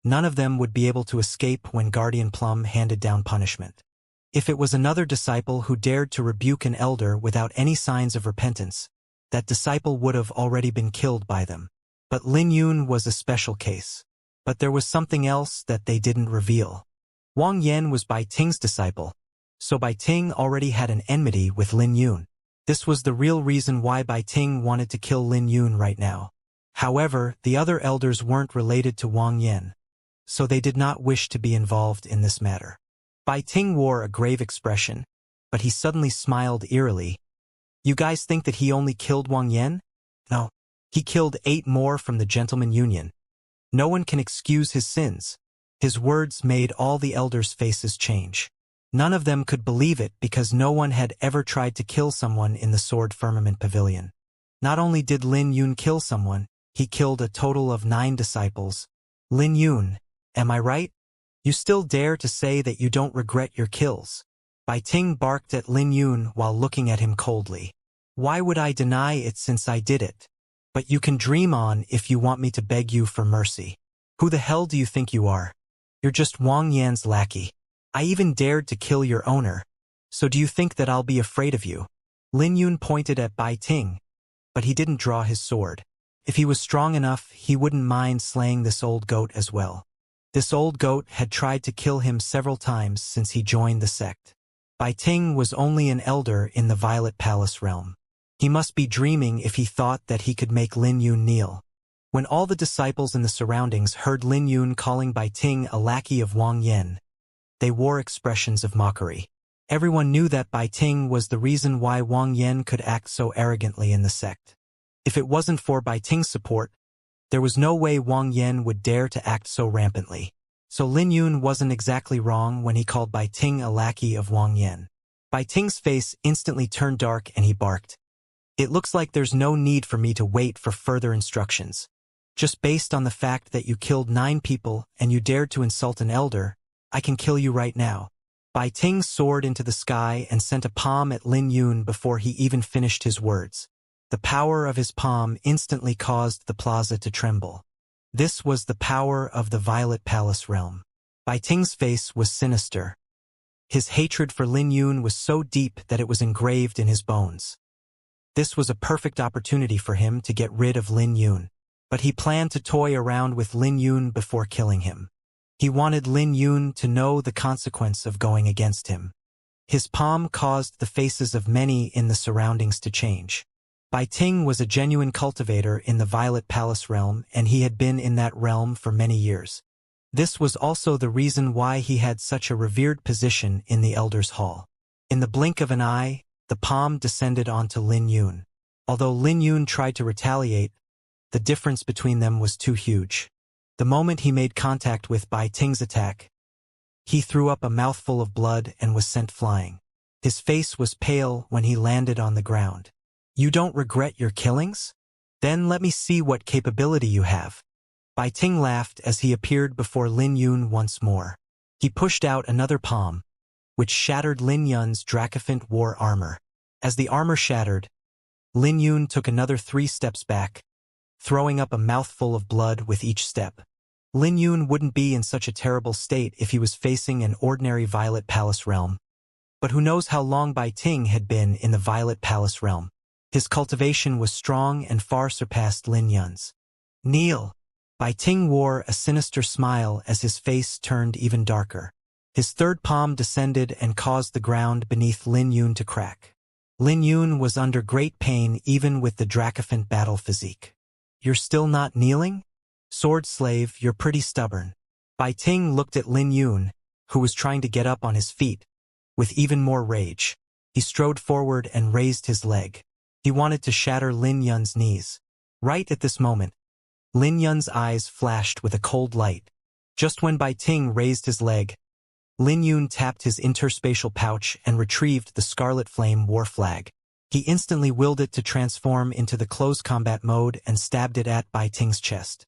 Speaker 1: none of them would be able to escape when Guardian Plum handed down punishment. If it was another disciple who dared to rebuke an elder without any signs of repentance, that disciple would have already been killed by them. But Lin Yun was a special case. But there was something else that they didn't reveal. Wang Yen was Bai Ting's disciple, so Bai Ting already had an enmity with Lin Yun. This was the real reason why Bai Ting wanted to kill Lin Yun right now. However, the other elders weren't related to Wang Yen, so they did not wish to be involved in this matter. Bai Ting wore a grave expression, but he suddenly smiled eerily. You guys think that he only killed Wang Yen? No. He killed 8 more from the Gentleman Union. No one can excuse his sins. His words made all the elders' faces change. None of them could believe it because no one had ever tried to kill someone in the Sword Firmament Pavilion. Not only did Lin Yun kill someone, he killed a total of 9 disciples. Lin Yun, am I right? You still dare to say that you don't regret your kills? Bai Ting barked at Lin Yun while looking at him coldly. Why would I deny it since I did it? But you can dream on if you want me to beg you for mercy. Who the hell do you think you are? You're just Wang Yan's lackey. I even dared to kill your owner. So do you think that I'll be afraid of you? Lin Yun pointed at Bai Ting, but he didn't draw his sword. If he was strong enough, he wouldn't mind slaying this old goat as well. This old goat had tried to kill him several times since he joined the sect. Bai Ting was only an elder in the Violet Palace realm. He must be dreaming if he thought that he could make Lin Yun kneel. When all the disciples in the surroundings heard Lin Yun calling Bai Ting a lackey of Wang Yan, they wore expressions of mockery. Everyone knew that Bai Ting was the reason why Wang Yan could act so arrogantly in the sect. If it wasn't for Bai Ting's support, there was no way Wang Yan would dare to act so rampantly. So Lin Yun wasn't exactly wrong when he called Bai Ting a lackey of Wang Yan. Bai Ting's face instantly turned dark and he barked. It looks like there's no need for me to wait for further instructions. Just based on the fact that you killed 9 people and you dared to insult an elder, I can kill you right now. Bai Ting soared into the sky and sent a palm at Lin Yun before he even finished his words. The power of his palm instantly caused the plaza to tremble. This was the power of the Violet Palace realm. Bai Ting's face was sinister. His hatred for Lin Yun was so deep that it was engraved in his bones. This was a perfect opportunity for him to get rid of Lin Yun. But he planned to toy around with Lin Yun before killing him. He wanted Lin Yun to know the consequence of going against him. His palm caused the faces of many in the surroundings to change. Bai Ting was a genuine cultivator in the Violet Palace realm, and he had been in that realm for many years. This was also the reason why he had such a revered position in the Elders' Hall. In the blink of an eye, the palm descended onto Lin Yun. Although Lin Yun tried to retaliate, the difference between them was too huge. The moment he made contact with Bai Ting's attack, he threw up a mouthful of blood and was sent flying. His face was pale when he landed on the ground. You don't regret your killings? Then let me see what capability you have. Bai Ting laughed as he appeared before Lin Yun once more. He pushed out another palm, which shattered Lin Yun's Dracophant war armor. As the armor shattered, Lin Yun took another 3 steps back, throwing up a mouthful of blood with each step. Lin Yun wouldn't be in such a terrible state if he was facing an ordinary Violet Palace realm. But who knows how long Bai Ting had been in the Violet Palace realm. His cultivation was strong and far surpassed Lin Yun's. Kneel! Bai Ting wore a sinister smile as his face turned even darker. His third palm descended and caused the ground beneath Lin Yun to crack. Lin Yun was under great pain even with the Dracophant battle physique. You're still not kneeling? Sword slave, you're pretty stubborn. Bai Ting looked at Lin Yun, who was trying to get up on his feet, with even more rage. He strode forward and raised his leg. He wanted to shatter Lin Yun's knees. Right at this moment, Lin Yun's eyes flashed with a cold light. Just when Bai Ting raised his leg, Lin Yun tapped his interspatial pouch and retrieved the Scarlet Flame war flag. He instantly willed it to transform into the close combat mode and stabbed it at Bai Ting's chest.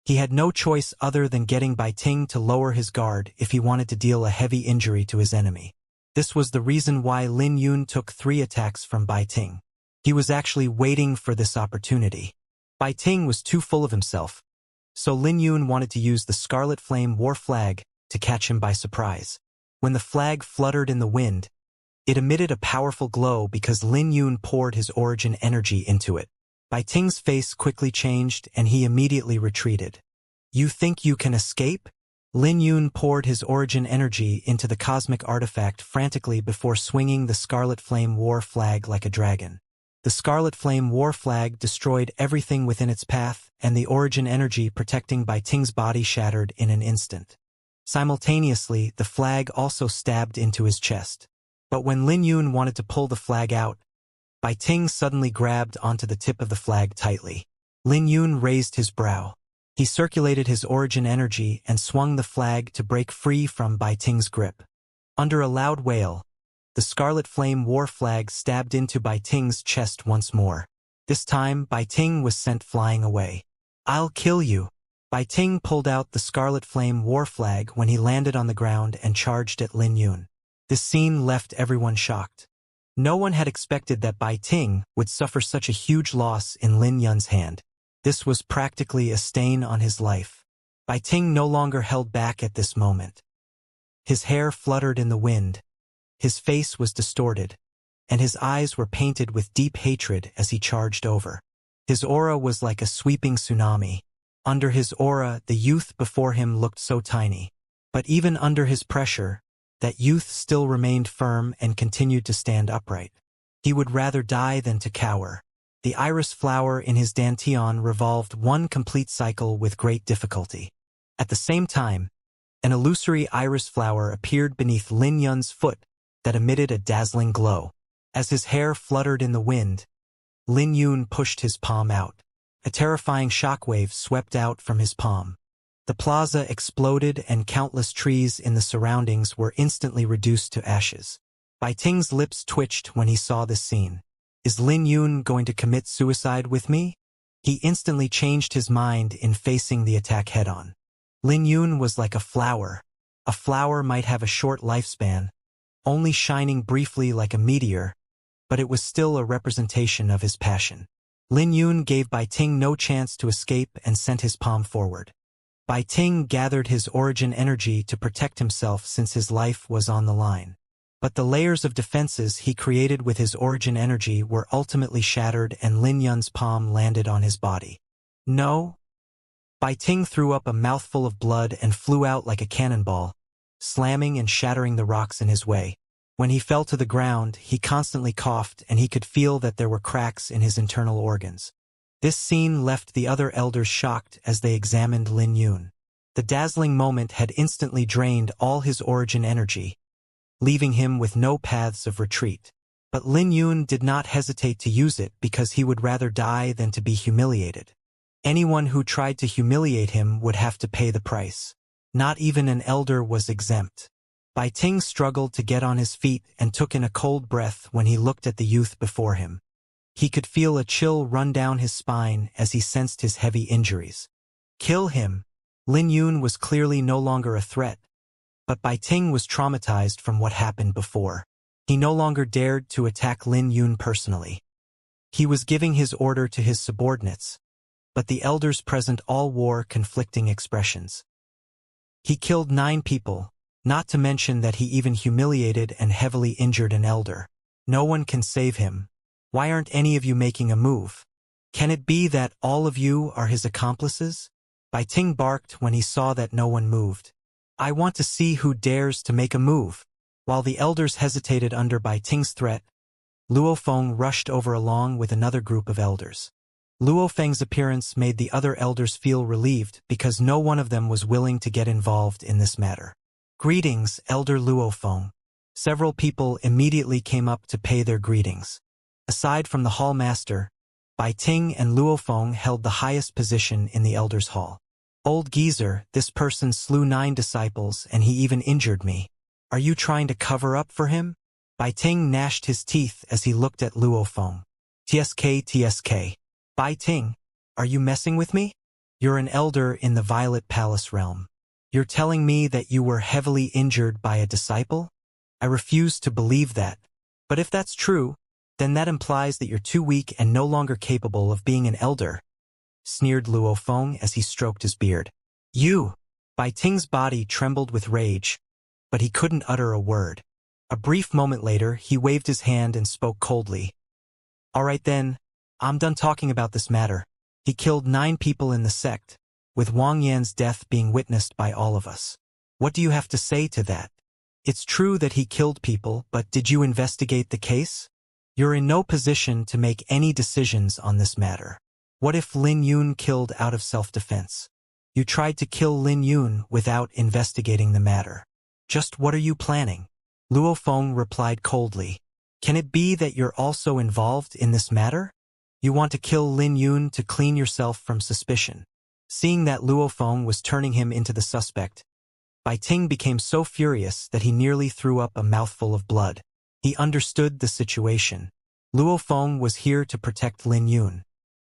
Speaker 1: He had no choice other than getting Bai Ting to lower his guard if he wanted to deal a heavy injury to his enemy. This was the reason why Lin Yun took 3 attacks from Bai Ting. He was actually waiting for this opportunity. Bai Ting was too full of himself, so Lin Yun wanted to use the Scarlet Flame war flag to catch him by surprise. When the flag fluttered in the wind, it emitted a powerful glow because Lin Yun poured his origin energy into it. Bai Ting's face quickly changed and he immediately retreated. You think you can escape? Lin Yun poured his origin energy into the cosmic artifact frantically before swinging the Scarlet Flame war flag like a dragon. The Scarlet Flame war flag destroyed everything within its path, and the origin energy protecting Bai Ting's body shattered in an instant. Simultaneously, the flag also stabbed into his chest. But when Lin Yun wanted to pull the flag out, Bai Ting suddenly grabbed onto the tip of the flag tightly. Lin Yun raised his brow. He circulated his origin energy and swung the flag to break free from Bai Ting's grip. Under a loud wail, the Scarlet Flame war flag stabbed into Bai Ting's chest once more. This time, Bai Ting was sent flying away. "I'll kill you." Bai Ting pulled out the Scarlet Flame war flag when he landed on the ground and charged at Lin Yun. This scene left everyone shocked. No one had expected that Bai Ting would suffer such a huge loss in Lin Yun's hand. This was practically a stain on his life. Bai Ting no longer held back at this moment. His hair fluttered in the wind, his face was distorted, and his eyes were painted with deep hatred as he charged over. His aura was like a sweeping tsunami. Under his aura, the youth before him looked so tiny. But even under his pressure, that youth still remained firm and continued to stand upright. He would rather die than to cower. The iris flower in his dantian revolved one complete cycle with great difficulty. At the same time, an illusory iris flower appeared beneath Lin Yun's foot that emitted a dazzling glow. As his hair fluttered in the wind, Lin Yun pushed his palm out. A terrifying shockwave swept out from his palm. The plaza exploded and countless trees in the surroundings were instantly reduced to ashes. Bai Ting's lips twitched when he saw this scene. Is Lin Yun going to commit suicide with me? He instantly changed his mind in facing the attack head-on. Lin Yun was like a flower. A flower might have a short lifespan, only shining briefly like a meteor, but it was still a representation of his passion. Lin Yun gave Bai Ting no chance to escape and sent his palm forward. Bai Ting gathered his origin energy to protect himself since his life was on the line. But the layers of defenses he created with his origin energy were ultimately shattered and Lin Yun's palm landed on his body. No. Bai Ting threw up a mouthful of blood and flew out like a cannonball, slamming and shattering the rocks in his way. When he fell to the ground, he constantly coughed and he could feel that there were cracks in his internal organs. This scene left the other elders shocked as they examined Lin Yun. The dazzling moment had instantly drained all his origin energy, leaving him with no paths of retreat. But Lin Yun did not hesitate to use it because he would rather die than to be humiliated. Anyone who tried to humiliate him would have to pay the price. Not even an elder was exempt. Bai Ting struggled to get on his feet and took in a cold breath when he looked at the youth before him. He could feel a chill run down his spine as he sensed his heavy injuries. Kill him! Lin Yun was clearly no longer a threat, but Bai Ting was traumatized from what happened before. He no longer dared to attack Lin Yun personally. He was giving his order to his subordinates, but the elders present all wore conflicting expressions. He killed 9 people, not to mention that he even humiliated and heavily injured an elder. No one can save him. Why aren't any of you making a move? Can it be that all of you are his accomplices? Bai Ting barked when he saw that no one moved. I want to see who dares to make a move. While the elders hesitated under Bai Ting's threat, Luo Feng rushed over along with another group of elders. Luo Feng's appearance made the other elders feel relieved because no one of them was willing to get involved in this matter. Greetings, Elder Luo Feng. Several people immediately came up to pay their greetings. Aside from the hall master, Bai Ting and Luo Feng held the highest position in the elders' hall. Old geezer, this person slew 9 disciples and he even injured me. Are you trying to cover up for him? Bai Ting gnashed his teeth as he looked at Luo Feng. TSK. Bai Ting, are you messing with me? You're an elder in the Violet Palace realm. You're telling me that you were heavily injured by a disciple? I refuse to believe that. But if that's true, then that implies that you're too weak and no longer capable of being an elder, sneered Luo Feng as he stroked his beard. You! Bai Ting's body trembled with rage, but he couldn't utter a word. A brief moment later, he waved his hand and spoke coldly. All right then, I'm done talking about this matter. He killed 9 people in the sect, with Wang Yan's death being witnessed by all of us. What do you have to say to that? It's true that he killed people, but did you investigate the case? You're in no position to make any decisions on this matter. What if Lin Yun killed out of self-defense? You tried to kill Lin Yun without investigating the matter. Just what are you planning? Luo Feng replied coldly. Can it be that you're also involved in this matter? You want to kill Lin Yun to clean yourself from suspicion. Seeing that Luo Feng was turning him into the suspect, Bai Ting became so furious that he nearly threw up a mouthful of blood. He understood the situation. Luo Feng was here to protect Lin Yun.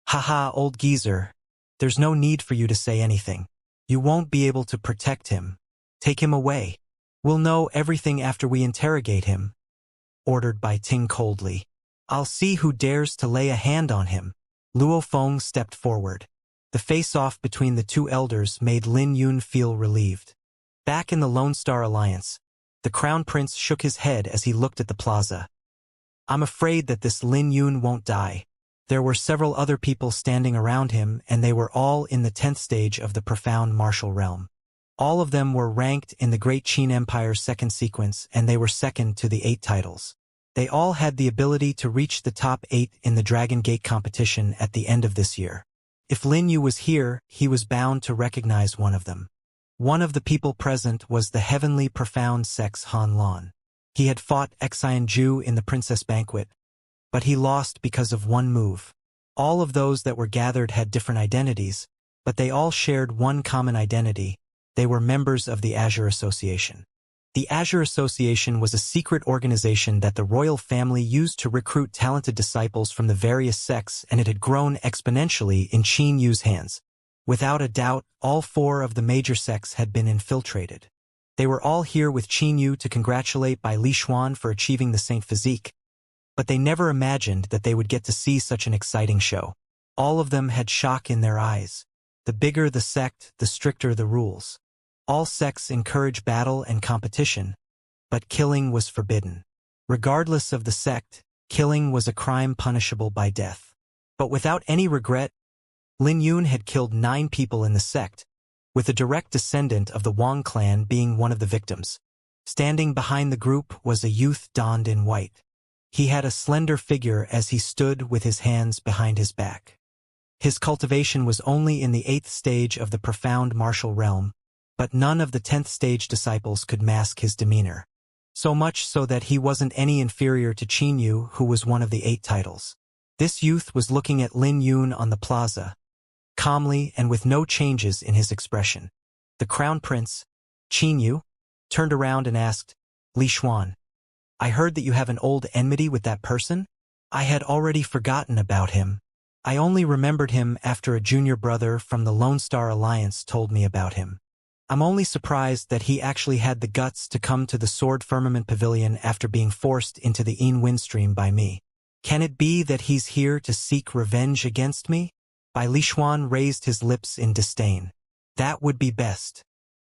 Speaker 1: Haha, old geezer. There's no need for you to say anything. You won't be able to protect him. Take him away. We'll know everything after we interrogate him, ordered by Ting coldly. I'll see who dares to lay a hand on him. Luo Feng stepped forward. The face-off between the two elders made Lin Yun feel relieved. Back in the Lone Star Alliance, the Crown Prince shook his head as he looked at the plaza. I'm afraid that this Lin Yun won't die. There were several other people standing around him, and they were all in the 10th stage of the profound martial realm. All of them were ranked in the Great Qin Empire's second sequence, and they were second to the 8 titles. They all had the ability to reach the top 8 in the Dragon Gate competition at the end of this year. If Lin Yu was here, he was bound to recognize one of them. One of the people present was the heavenly profound sex Han Lan. He had fought Xian Ju in the Princess Banquet, but he lost because of one move. All of those that were gathered had different identities, but they all shared one common identity. They were members of the Azure Association. The Azure Association was a secret organization that the royal family used to recruit talented disciples from the various sects, and it had grown exponentially in Qin Yu's hands. Without a doubt, all 4 of the major sects had been infiltrated. They were all here with Qin Yu to congratulate Bai Li Xuan for achieving the Saint Physique, but they never imagined that they would get to see such an exciting show. All of them had shock in their eyes. The bigger the sect, the stricter the rules. All sects encourage battle and competition, but killing was forbidden. Regardless of the sect, killing was a crime punishable by death. But without any regret, Lin Yun had killed 9 people in the sect, with a direct descendant of the Wang clan being one of the victims. Standing behind the group was a youth donned in white. He had a slender figure as he stood with his hands behind his back. His cultivation was only in the 8th stage of the profound martial realm, but none of the 10th stage disciples could mask his demeanor. So much so that he wasn't any inferior to Qin Yu, who was one of the 8 titles. This youth was looking at Lin Yun on the plaza, calmly and with no changes in his expression. The Crown Prince, Qin Yu, turned around and asked, Li Xuan, I heard that you have an old enmity with that person? I had already forgotten about him. I only remembered him after a junior brother from the Lone Star Alliance told me about him. I'm only surprised that he actually had the guts to come to the Sword Firmament Pavilion after being forced into the Yin Windstream by me. Can it be that he's here to seek revenge against me? Bai Li Xuan raised his lips in disdain. That would be best.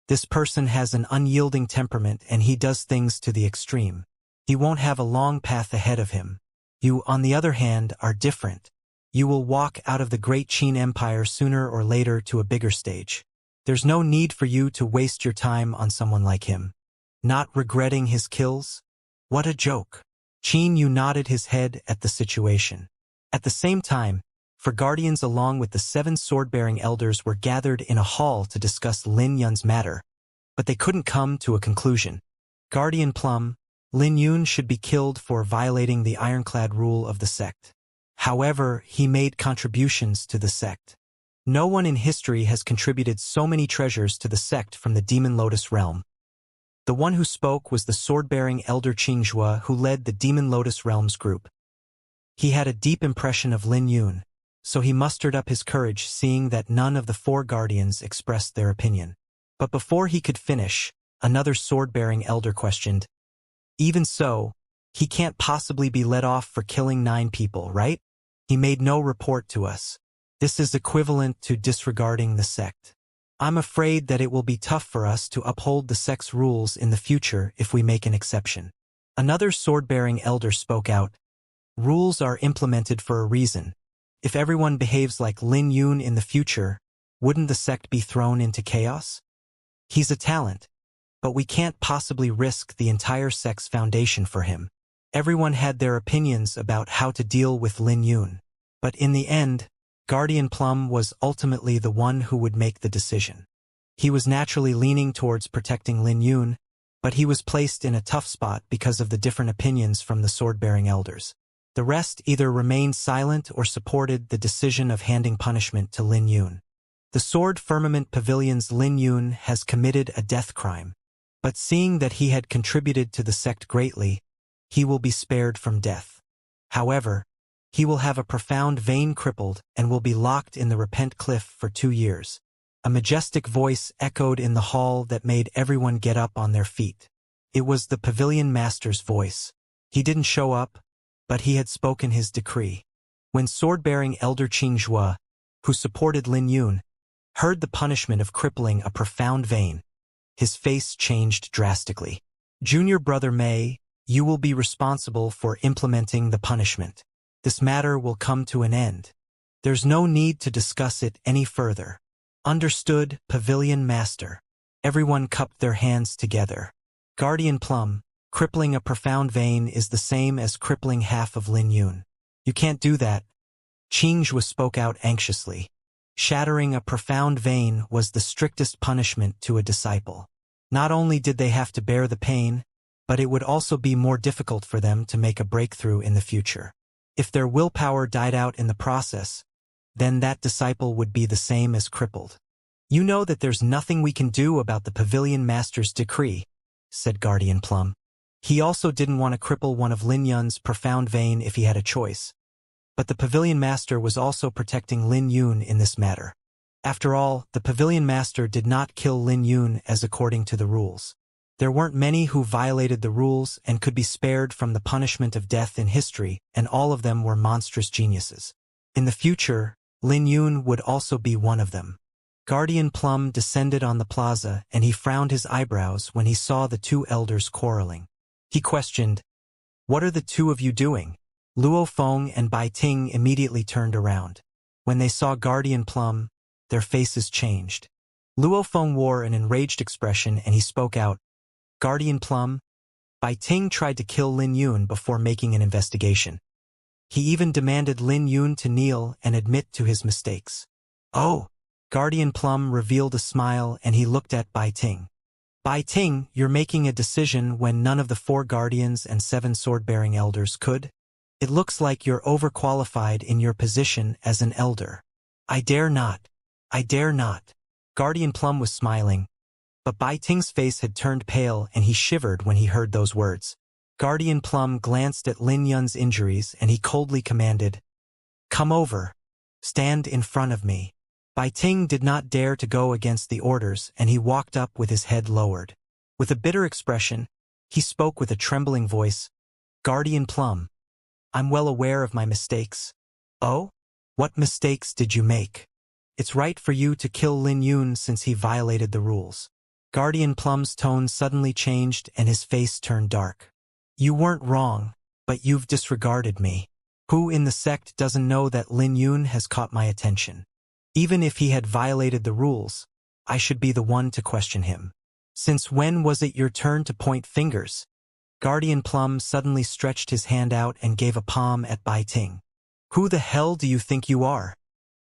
Speaker 1: This person has an unyielding temperament and he does things to the extreme. He won't have a long path ahead of him. You, on the other hand, are different. You will walk out of the Great Qin Empire sooner or later to a bigger stage. There's no need for you to waste your time on someone like him. Not regretting his kills? What a joke. Qin Yu nodded his head at the situation. At the same time, for guardians along with the 7 sword-bearing elders were gathered in a hall to discuss Lin Yun's matter, but they couldn't come to a conclusion. Guardian Plum, Lin Yun should be killed for violating the ironclad rule of the sect. However, he made contributions to the sect. No one in history has contributed so many treasures to the sect from the Demon Lotus realm. The one who spoke was the sword-bearing elder Qingjue, who led the Demon Lotus realms group. He had a deep impression of Lin Yun, so he mustered up his courage seeing that none of the 4 guardians expressed their opinion. But before he could finish, another sword-bearing elder questioned, even so, he can't possibly be let off for killing 9 people, right? He made no report to us. This is equivalent to disregarding the sect. I'm afraid that it will be tough for us to uphold the sect's rules in the future if we make an exception. Another sword-bearing elder spoke out. Rules are implemented for a reason. If everyone behaves like Lin Yun in the future, wouldn't the sect be thrown into chaos? He's a talent, but we can't possibly risk the entire sect's foundation for him. Everyone had their opinions about how to deal with Lin Yun, but in the end, Guardian Plum was ultimately the one who would make the decision. He was naturally leaning towards protecting Lin Yun, but he was placed in a tough spot because of the different opinions from the sword-bearing elders. The rest either remained silent or supported the decision of handing punishment to Lin Yun. The Sword Firmament Pavilion's Lin Yun has committed a death crime, but seeing that he had contributed to the sect greatly, he will be spared from death. However, He will have a profound vein crippled and will be locked in the repent cliff for 2 years. A majestic voice echoed in the hall that made everyone get up on their feet. It was the pavilion master's voice. He didn't show up, but he had spoken his decree. When sword-bearing elder Xianxia, who supported Lin Yun, heard the punishment of crippling a profound vein, his face changed drastically. Junior brother Mei, you will be responsible for implementing the punishment. This matter will come to an end. There's no need to discuss it any further. Understood, Pavilion Master. Everyone cupped their hands together. Guardian Plum, crippling a profound vein is the same as crippling half of Lin Yun. You can't do that. Xianxia spoke out anxiously. Shattering a profound vein was the strictest punishment to a disciple. Not only did they have to bear the pain, but it would also be more difficult for them to make a breakthrough in the future. If their willpower died out in the process, then that disciple would be the same as crippled. You know that there's nothing we can do about the Pavilion Master's decree, said Guardian Plum. He also didn't want to cripple one of Lin Yun's profound vein if he had a choice. But the Pavilion Master was also protecting Lin Yun in this matter. After all, the Pavilion Master did not kill Lin Yun as according to the rules. There weren't many who violated the rules and could be spared from the punishment of death in history, and all of them were monstrous geniuses. In the future, Lin Yun would also be one of them. Guardian Plum descended on the plaza and he frowned his eyebrows when he saw the two elders quarreling. He questioned, "What are the two of you doing?" Luo Feng and Bai Ting immediately turned around. When they saw Guardian Plum, their faces changed. Luo Feng wore an enraged expression and he spoke out, "Guardian Plum, Bai Ting tried to kill Lin Yun before making an investigation. He even demanded Lin Yun to kneel and admit to his mistakes." "Oh!" Guardian Plum revealed a smile and he looked at Bai Ting. "Bai Ting, you're making a decision when none of the 4 guardians and 7 sword-bearing elders could? It looks like you're overqualified in your position as an elder." "I dare not. I dare not." Guardian Plum was smiling, but Bai Ting's face had turned pale and he shivered when he heard those words. Guardian Plum glanced at Lin Yun's injuries and he coldly commanded, "Come over. Stand in front of me." Bai Ting did not dare to go against the orders and he walked up with his head lowered. With a bitter expression, he spoke with a trembling voice, "Guardian Plum, I'm well aware of my mistakes." "Oh? What mistakes did you make?" "It's right for you to kill Lin Yun since he violated the rules." Guardian Plum's tone suddenly changed and his face turned dark. "You weren't wrong, but you've disregarded me. Who in the sect doesn't know that Lin Yun has caught my attention? Even if he had violated the rules, I should be the one to question him. Since when was it your turn to point fingers?" Guardian Plum suddenly stretched his hand out and gave a palm at Bai Ting. "Who the hell do you think you are?"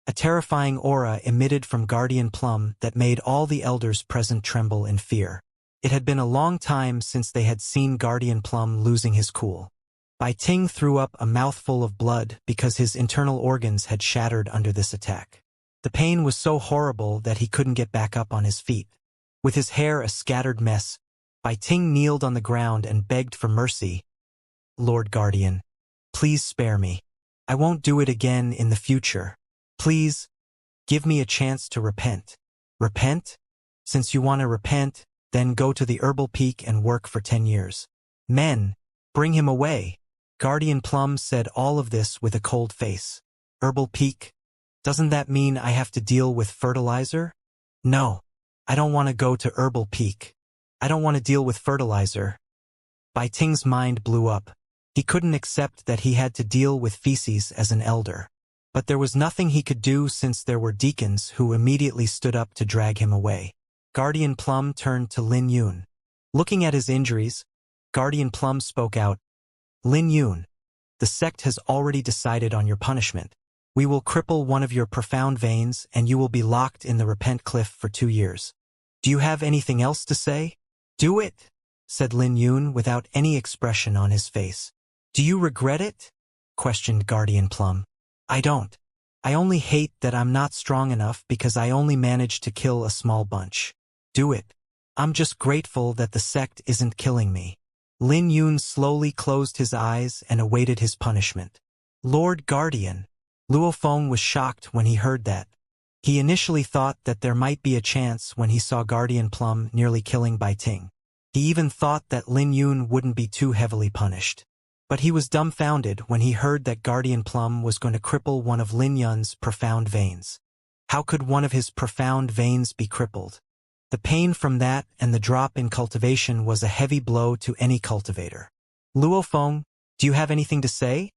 Speaker 1: A terrifying aura emitted from Guardian Plum that made all the elders present tremble in fear. It had been a long time since they had seen Guardian Plum losing his cool. Bai Ting threw up a mouthful of blood because his internal organs had shattered under this attack. The pain was so horrible that he couldn't get back up on his feet. With his hair a scattered mess, Bai Ting kneeled on the ground and begged for mercy. "Lord Guardian, please spare me. I won't do it again in the future. Please, give me a chance to repent." "Repent? Since you want to repent, then go to the Herbal Peak and work for 10 years. Men, bring him away." Guardian Plum said all of this with a cold face. "Herbal Peak? Doesn't that mean I have to deal with fertilizer?" "No, I don't want to go to Herbal Peak. I don't want to deal with fertilizer." Bai Ting's mind blew up. He couldn't accept that he had to deal with feces as an elder. But there was nothing he could do since there were deacons who immediately stood up to drag him away. Guardian Plum turned to Lin Yun. Looking at his injuries, Guardian Plum spoke out, "Lin Yun, the sect has already decided on your punishment. We will cripple one of your profound veins and you will be locked in the repent cliff for 2 years. Do you have anything else to say?" "Do it," said Lin Yun without any expression on his face. "Do you regret it?" questioned Guardian Plum. "I don't. I only hate that I'm not strong enough because I only managed to kill a small bunch." "Do it. I'm just grateful that the sect isn't killing me." Lin Yun slowly closed his eyes and awaited his punishment. Lord Guardian. Luo Feng was shocked when he heard that. He initially thought that there might be a chance when he saw Guardian Plum nearly killing Bai Ting. He even thought that Lin Yun wouldn't be too heavily punished. But he was dumbfounded when he heard that Guardian Plum was going to cripple one of Lin Yun's profound veins. How could one of his profound veins be crippled? The pain from that and the drop in cultivation was a heavy blow to any cultivator. Luo Feng, do you have anything to say?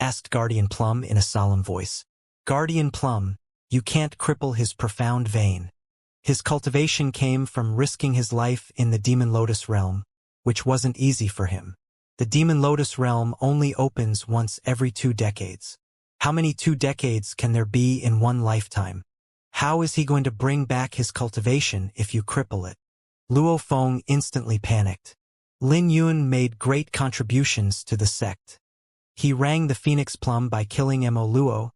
Speaker 1: Asked Guardian Plum in a solemn voice. Guardian Plum, you can't cripple his profound vein. His cultivation came from risking his life in the Demon Lotus realm, which wasn't easy for him. The Demon Lotus realm only opens once every 2 decades. How many 2 decades can there be in one lifetime? How is he going to bring back his cultivation if you cripple it? Luo Feng instantly panicked. Lin Yun made great contributions to the sect. He rang the Phoenix Plum by killing Mo Luo.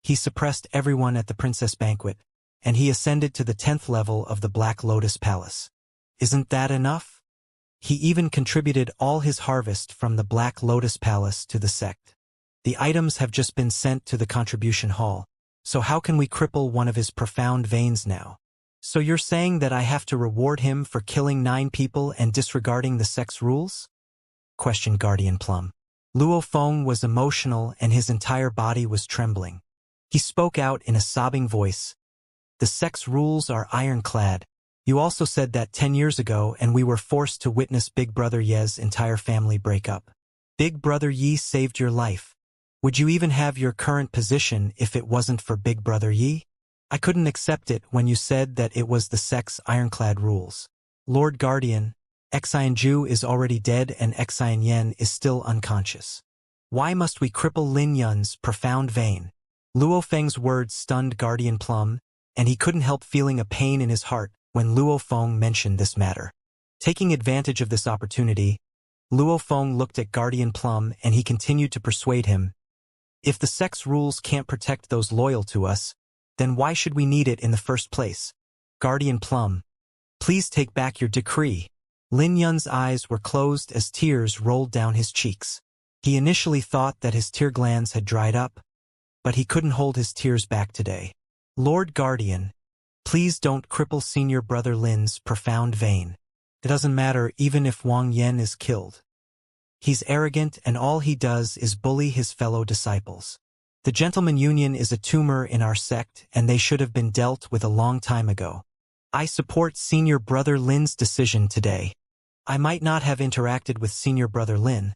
Speaker 1: He suppressed everyone at the Princess Banquet, and he ascended to the 10th level of the Black Lotus Palace. Isn't that enough? He even contributed all his harvest from the Black Lotus Palace to the sect. The items have just been sent to the contribution hall, so how can we cripple one of his profound veins now? So you're saying that I have to reward him for killing 9 people and disregarding the sect's rules? Questioned Guardian Plum. Luo Feng was emotional and his entire body was trembling. He spoke out in a sobbing voice. The sect's rules are ironclad. You also said that 10 years ago and we were forced to witness Big Brother Ye's entire family break up. Big Brother Yi saved your life. Would you even have your current position if it wasn't for Big Brother Yi? I couldn't accept it when you said that it was the sect's ironclad rules. Lord Guardian, Xianju is already dead and Xianyan is still unconscious. Why must we cripple Lin Yun's profound vein? Luo Feng's words stunned Guardian Plum, and he couldn't help feeling a pain in his heart when Luo Feng mentioned this matter. Taking advantage of this opportunity, Luo Feng looked at Guardian Plum and he continued to persuade him. If the sect's rules can't protect those loyal to us, then why should we need it in the first place? Guardian Plum, please take back your decree. Lin Yun's eyes were closed as tears rolled down his cheeks. He initially thought that his tear glands had dried up, but he couldn't hold his tears back today. Lord Guardian, please don't cripple Senior Brother Lin's profound vein. It doesn't matter even if Wang Yan is killed. He's arrogant and all he does is bully his fellow disciples. The Gentleman Union is a tumor in our sect and they should have been dealt with a long time ago. I support Senior Brother Lin's decision today. I might not have interacted with Senior Brother Lin,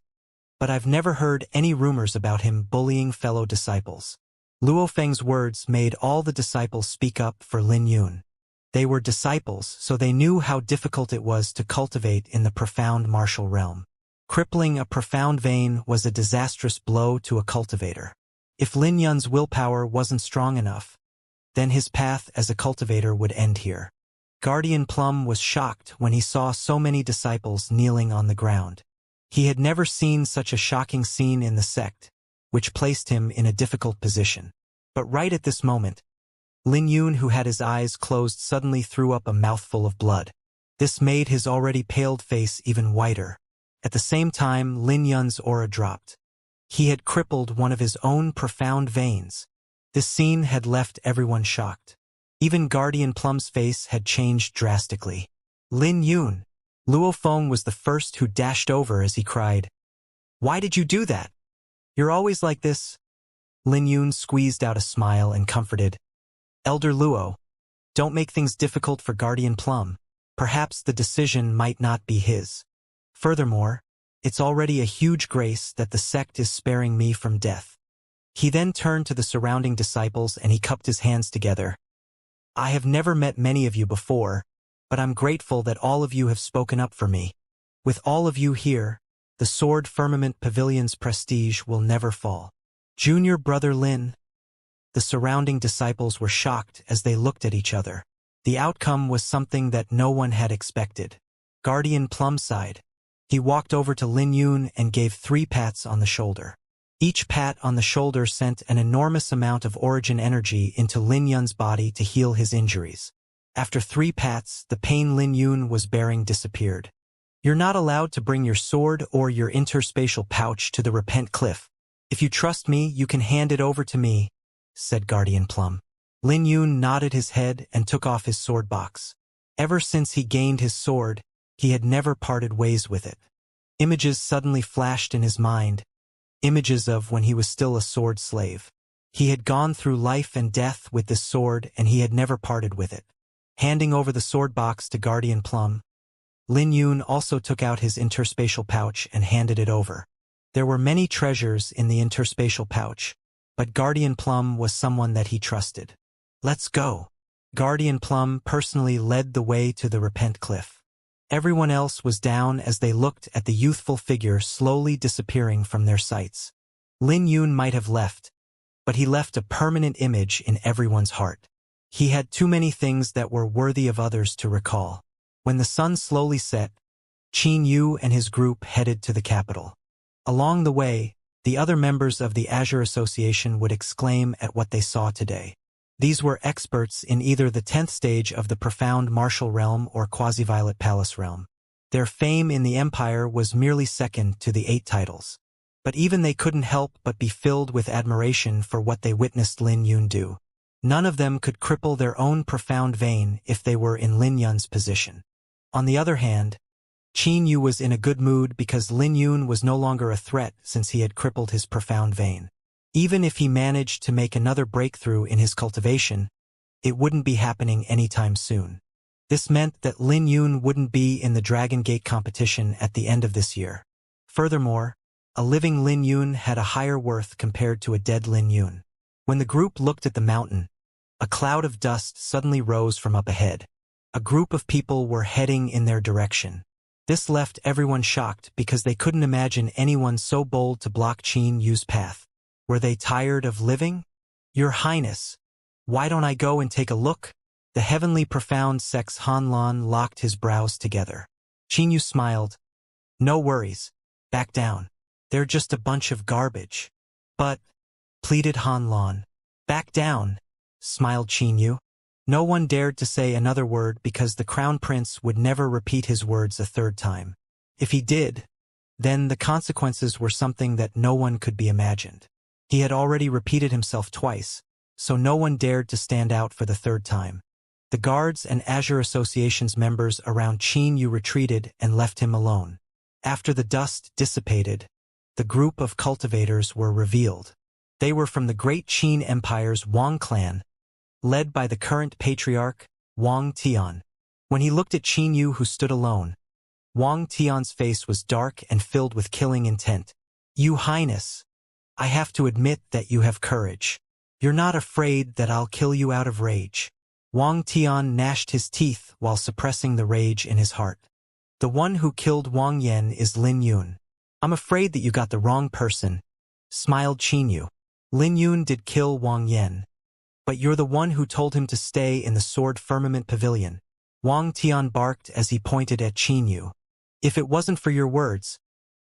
Speaker 1: but I've never heard any rumors about him bullying fellow disciples. Luo Feng's words made all the disciples speak up for Lin Yun. They were disciples, so they knew how difficult it was to cultivate in the profound martial realm. Crippling a profound vein was a disastrous blow to a cultivator. If Lin Yun's willpower wasn't strong enough, then his path as a cultivator would end here. Guardian Plum was shocked when he saw so many disciples kneeling on the ground. He had never seen such a shocking scene in the sect, which placed him in a difficult position. But right at this moment, Lin Yun, who had his eyes closed, suddenly threw up a mouthful of blood. This made his already paled face even whiter. At the same time, Lin Yun's aura dropped. He had crippled one of his own profound veins. This scene had left everyone shocked. Even Guardian Plum's face had changed drastically. Lin Yun. Luo Feng was the first who dashed over as he cried, "Why did you do that? You're always like this." Lin Yun squeezed out a smile and comforted, "Elder Luo, don't make things difficult for Guardian Plum. Perhaps the decision might not be his. Furthermore, it's already a huge grace that the sect is sparing me from death." He then turned to the surrounding disciples and he cupped his hands together. "I have never met many of you before, but I'm grateful that all of you have spoken up for me. With all of you here, the Sword Firmament Pavilion's prestige will never fall. Junior Brother Lin." The surrounding disciples were shocked as they looked at each other. The outcome was something that no one had expected. Guardian Plum sighed. He walked over to Lin Yun and gave 3 pats on the shoulder. Each pat on the shoulder sent an enormous amount of origin energy into Lin Yun's body to heal his injuries. After 3 pats, the pain Lin Yun was bearing disappeared. "You're not allowed to bring your sword or your interspatial pouch to the Repent Cliff. "If you trust me, you can hand it over to me," said Guardian Plum. Lin Yun nodded his head and took off his sword box. Ever since he gained his sword, he had never parted ways with it. Images suddenly flashed in his mind, images of when he was still a sword slave. He had gone through life and death with this sword, and he had never parted with it. Handing over the sword box to Guardian Plum, Lin Yun also took out his interspatial pouch and handed it over. There were many treasures in the interspatial pouch, but Guardian Plum was someone that he trusted. "Let's go." Guardian Plum personally led the way to the Repent Cliff. Everyone else was down as they looked at the youthful figure slowly disappearing from their sights. Lin Yun might have left, but he left a permanent image in everyone's heart. He had too many things that were worthy of others to recall. When the sun slowly set, Qin Yu and his group headed to the capital. Along the way, the other members of the Azure Association would exclaim at what they saw today. These were experts in either the 10th stage of the profound martial realm or quasi-violet palace realm. Their fame in the empire was merely second to the 8 titles. But even they couldn't help but be filled with admiration for what they witnessed Lin Yun do. None of them could cripple their own profound vein if they were in Lin Yun's position. On the other hand, Qin Yu was in a good mood because Lin Yun was no longer a threat since he had crippled his profound vein. Even if he managed to make another breakthrough in his cultivation, it wouldn't be happening anytime soon. This meant that Lin Yun wouldn't be in the Dragon Gate competition at the end of this year. Furthermore, a living Lin Yun had a higher worth compared to a dead Lin Yun. When the group looked at the mountain, a cloud of dust suddenly rose from up ahead. A group of people were heading in their direction. This left everyone shocked because they couldn't imagine anyone so bold to block Qin Yu's path. Were they tired of living? "Your Highness, why don't I go and take a look?" The heavenly profound Sex Hanlan locked his brows together. Qin Yu smiled. "No worries. Back down. They're just a bunch of garbage." "But," pleaded Hanlan. "Back down," smiled Qin Yu. No one dared to say another word because the Crown Prince would never repeat his words a third time. If he did, then the consequences were something that no one could be imagined. He had already repeated himself twice, so no one dared to stand out for the third time. The guards and Azure Association's members around Qin Yu retreated and left him alone. After the dust dissipated, the group of cultivators were revealed. They were from the great Qin Empire's Wang clan, led by the current patriarch, Wang Tian. When he looked at Qin Yu who stood alone, Wang Tian's face was dark and filled with killing intent. "You Highness, I have to admit that you have courage. You're not afraid that I'll kill you out of rage." Wang Tian gnashed his teeth while suppressing the rage in his heart. "The one who killed Wang Yan is Lin Yun. I'm afraid that you got the wrong person," smiled Qin Yu. "Lin Yun did kill Wang Yan, but you're the one who told him to stay in the Sword Firmament Pavilion." Wang Tian barked as he pointed at Qin Yu. "If it wasn't for your words,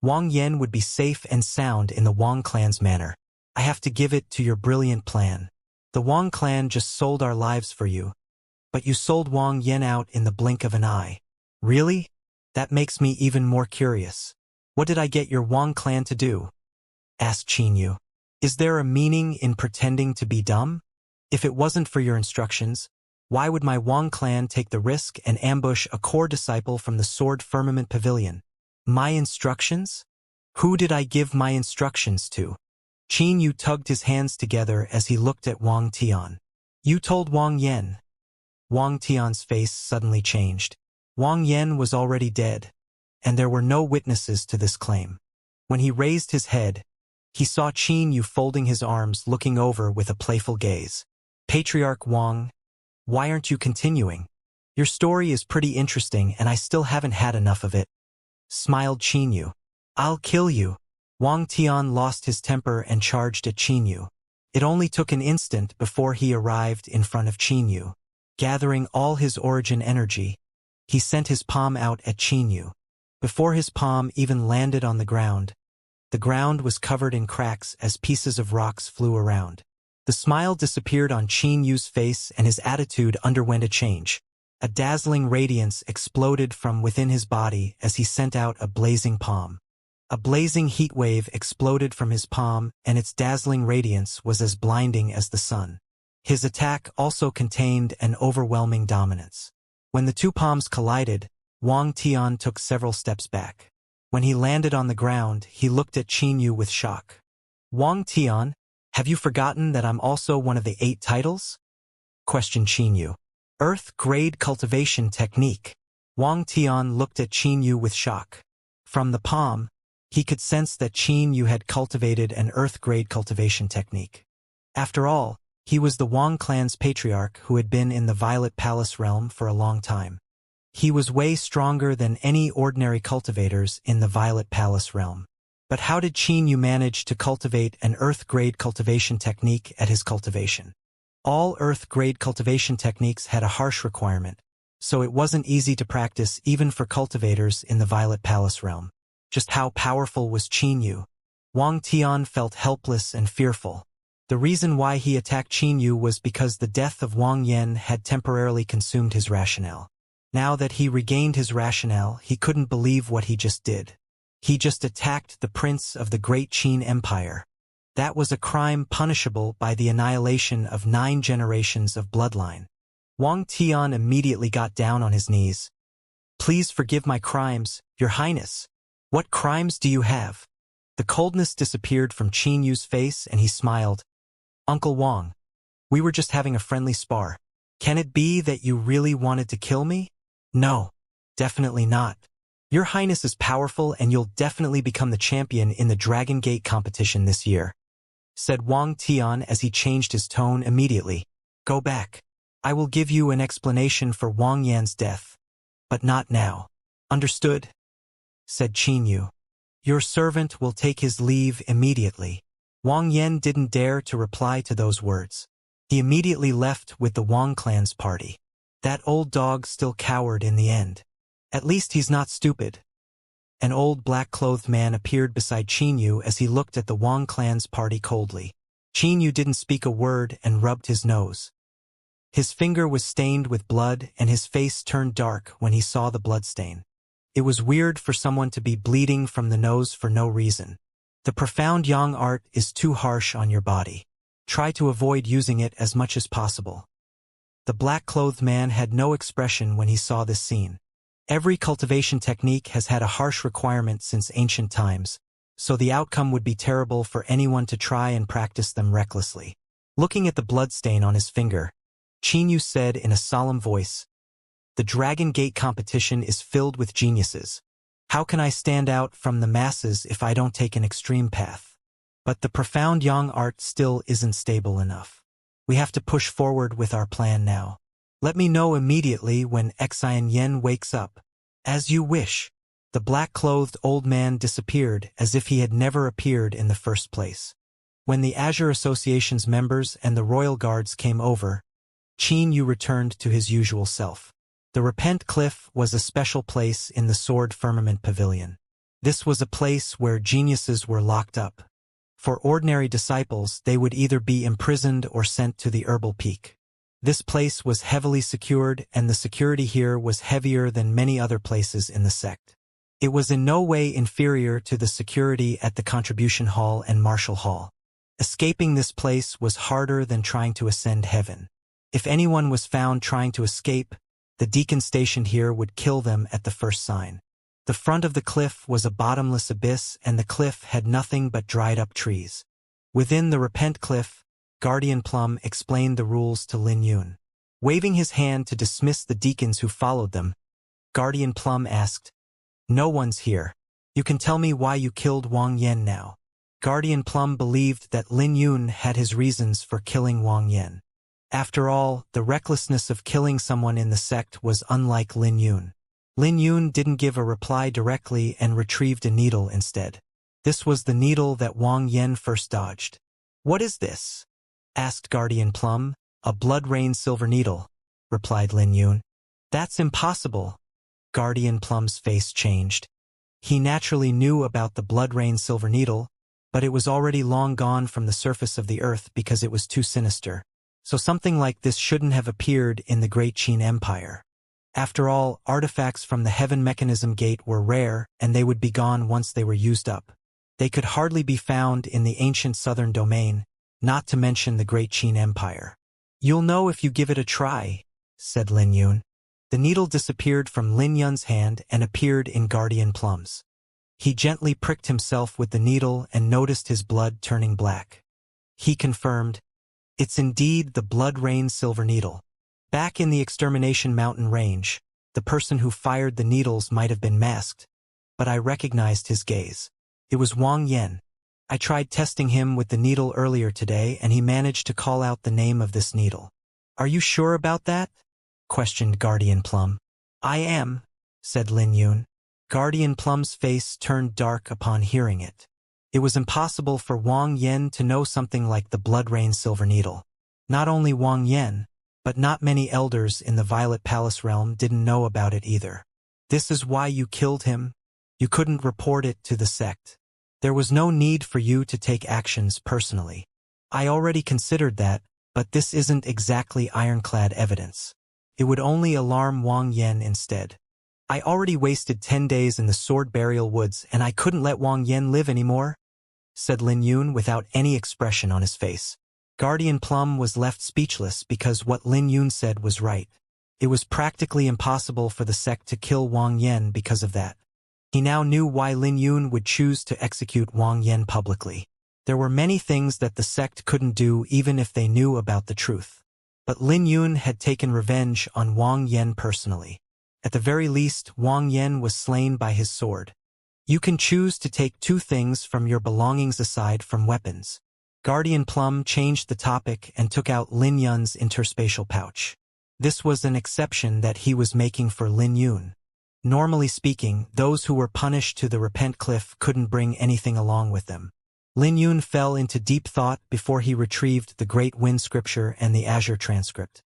Speaker 1: Wang Yan would be safe and sound in the Wang clan's manor. I have to give it to your brilliant plan. The Wang clan just sold our lives for you, but you sold Wang Yan out in the blink of an eye." "Really? That makes me even more curious. What did I get your Wang clan to do?" asked Qin Yu. "Is there a meaning in pretending to be dumb? If it wasn't for your instructions, why would my Wang clan take the risk and ambush a core disciple from the Sword Firmament Pavilion? My instructions? Who did I give my instructions to?" Qin Yu tugged his hands together as he looked at Wang Tian. "You told Wang Yan." Wang Tian's face suddenly changed. Wang Yan was already dead, and there were no witnesses to this claim. When he raised his head, he saw Qin Yu folding his arms, looking over with a playful gaze. "Patriarch Wang, why aren't you continuing? Your story is pretty interesting and I still haven't had enough of it," smiled Qin Yu. "I'll kill you." Wang Tian lost his temper and charged at Qin Yu. It only took an instant before he arrived in front of Qin Yu. Gathering all his origin energy, he sent his palm out at Qin Yu. Before his palm even landed on the ground was covered in cracks as pieces of rocks flew around. The smile disappeared on Qin Yu's face and his attitude underwent a change. A dazzling radiance exploded from within his body as he sent out a blazing palm. A blazing heat wave exploded from his palm, and its dazzling radiance was as blinding as the sun. His attack also contained an overwhelming dominance. When the two palms collided, Wang Tian took several steps back. When he landed on the ground, he looked at Qin Yu with shock. "Wang Tian, have you forgotten that I'm also one of the 8 titles?" questioned Qin Yu. "Earth-grade cultivation technique." Wang Tian looked at Qin Yu with shock. From the palm, he could sense that Qin Yu had cultivated an earth-grade cultivation technique. After all, he was the Wang clan's patriarch who had been in the Violet Palace realm for a long time. He was way stronger than any ordinary cultivators in the Violet Palace realm. But how did Qin Yu manage to cultivate an earth-grade cultivation technique at his cultivation? All earth-grade cultivation techniques had a harsh requirement, so it wasn't easy to practice even for cultivators in the Violet Palace realm. Just how powerful was Qin Yu? Wang Tian felt helpless and fearful. The reason why he attacked Qin Yu was because the death of Wang Yan had temporarily consumed his rationale. Now that he regained his rationale, he couldn't believe what he just did. He just attacked the prince of the great Qin Empire. That was a crime punishable by the annihilation of 9 generations of bloodline. Wang Tian immediately got down on his knees. "Please forgive my crimes, Your Highness. What crimes do you have?" The coldness disappeared from Qin Yu's face and he smiled. "Uncle Wang, we were just having a friendly spar. Can it be that you really wanted to kill me?" "No, definitely not. Your Highness is powerful and you'll definitely become the champion in the Dragon Gate competition this year," said Wang Tian as he changed his tone immediately. "Go back. I will give you an explanation for Wang Yan's death. But not now. Understood?" said Qin Yu. "Your servant will take his leave immediately." Wang Yan didn't dare to reply to those words. He immediately left with the Wang clan's party. That old dog still cowered in the end. At least he's not stupid. An old black-clothed man appeared beside Qin Yu as he looked at the Wang clan's party coldly. Qin Yu didn't speak a word and rubbed his nose. His finger was stained with blood and his face turned dark when he saw the bloodstain. It was weird for someone to be bleeding from the nose for no reason. The profound yang art is too harsh on your body. Try to avoid using it as much as possible. The black-clothed man had no expression when he saw this scene. Every cultivation technique has had a harsh requirement since ancient times, so the outcome would be terrible for anyone to try and practice them recklessly. Looking at the bloodstain on his finger, Qin Yu said in a solemn voice, "The Dragon Gate competition is filled with geniuses. How can I stand out from the masses if I don't take an extreme path? But the profound yang art still isn't stable enough. We have to push forward with our plan now. Let me know immediately when Xianxia wakes up." "As you wish." The black-clothed old man disappeared as if he had never appeared in the first place. When the Azure Association's members and the royal guards came over, Qin Yu returned to his usual self. The Repent Cliff was a special place in the Sword Firmament Pavilion. This was a place where geniuses were locked up. For ordinary disciples, they would either be imprisoned or sent to the Herbal Peak. This place was heavily secured, and the security here was heavier than many other places in the sect. It was in no way inferior to the security at the Contribution Hall and Martial Hall. Escaping this place was harder than trying to ascend heaven. If anyone was found trying to escape, the deacon stationed here would kill them at the first sign. The front of the cliff was a bottomless abyss, and the cliff had nothing but dried-up trees. Within the Repent Cliff, Guardian Plum explained the rules to Lin Yun. Waving his hand to dismiss the deacons who followed them, Guardian Plum asked, "No one's here. You can tell me why you killed Wang Yan now." Guardian Plum believed that Lin Yun had his reasons for killing Wang Yan. After all, the recklessness of killing someone in the sect was unlike Lin Yun. Lin Yun didn't give a reply directly and retrieved a needle instead. This was the needle that Wang Yan first dodged. "What is this?" asked Guardian Plum. "A blood rain silver needle," replied Lin Yun. "That's impossible." Guardian Plum's face changed. He naturally knew about the blood rain silver needle, but it was already long gone from the surface of the earth because it was too sinister. So something like this shouldn't have appeared in the Great Qin Empire. After all, artifacts from the Heaven Mechanism Gate were rare, and they would be gone once they were used up. They could hardly be found in the ancient southern domain, not to mention the great Qin Empire. "You'll know if you give it a try," said Lin Yun. The needle disappeared from Lin Yun's hand and appeared in Guardian Plum's. He gently pricked himself with the needle and noticed his blood turning black. He confirmed, "It's indeed the Blood Rain Silver Needle." Back in the Extermination Mountain Range, the person who fired the needles might have been masked, but I recognized his gaze. It was Wang Yan. I tried testing him with the needle earlier today, and he managed to call out the name of this needle. "Are you sure about that?" questioned Guardian Plum. "I am," said Lin Yun. Guardian Plum's face turned dark upon hearing it. It was impossible for Wang Yan to know something like the Blood Rain Silver Needle. Not only Wang Yan, but not many elders in the Violet Palace realm didn't know about it either. "This is why you killed him? You couldn't report it to the sect. There was no need for you to take actions personally. I already considered that, but this isn't exactly ironclad evidence. It would only alarm Wang Yan instead. I already wasted 10 days in the Sword Burial Woods, and I couldn't let Wang Yan live anymore," said Lin Yun without any expression on his face. Guardian Plum was left speechless because what Lin Yun said was right. It was practically impossible for the sect to kill Wang Yan because of that. He now knew why Lin Yun would choose to execute Wang Yan publicly. There were many things that the sect couldn't do even if they knew about the truth. But Lin Yun had taken revenge on Wang Yan personally. At the very least, Wang Yan was slain by his sword. "You can choose to take 2 things from your belongings aside from weapons." Guardian Plum changed the topic and took out Lin Yun's interspatial pouch. This was an exception that he was making for Lin Yun. Normally speaking, those who were punished to the Repent Cliff couldn't bring anything along with them. Lin Yun fell into deep thought before he retrieved the Great Wind Scripture and the Azure Transcript.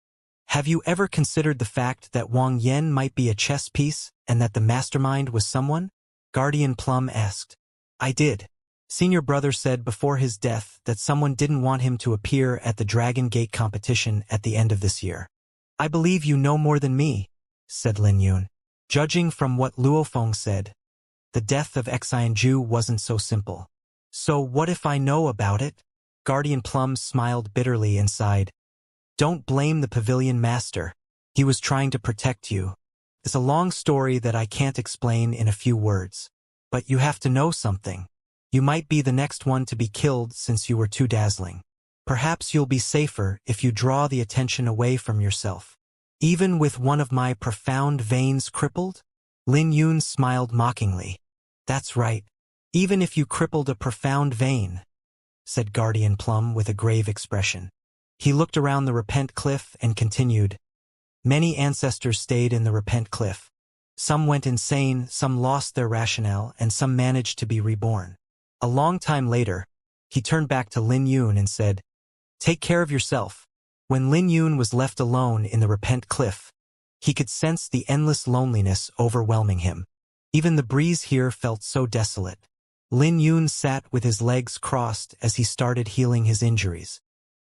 Speaker 1: "Have you ever considered the fact that Wang Yan might be a chess piece and that the mastermind was someone?" Guardian Plum asked. "I did. Senior brother said before his death that someone didn't want him to appear at the Dragon Gate competition at the end of this year." "I believe you know more than me," said Lin Yun. "Judging from what Luo Feng said, the death of Xianxia wasn't so simple. So what if I know about it?" Guardian Plum smiled bitterly and sighed. "Don't blame the Pavilion Master. He was trying to protect you. It's a long story that I can't explain in a few words. But you have to know something. You might be the next one to be killed since you were too dazzling. Perhaps you'll be safer if you draw the attention away from yourself." "Even with one of my profound veins crippled?" Lin Yun smiled mockingly. "That's right. Even if you crippled a profound vein," said Guardian Plum with a grave expression. He looked around the Repent Cliff and continued, "Many ancestors stayed in the Repent Cliff. Some went insane, some lost their rationale, and some managed to be reborn. A long time later," he turned back to Lin Yun and said, "Take care of yourself." When Lin Yun was left alone in the Repent Cliff, he could sense the endless loneliness overwhelming him. Even the breeze here felt so desolate. Lin Yun sat with his legs crossed as he started healing his injuries.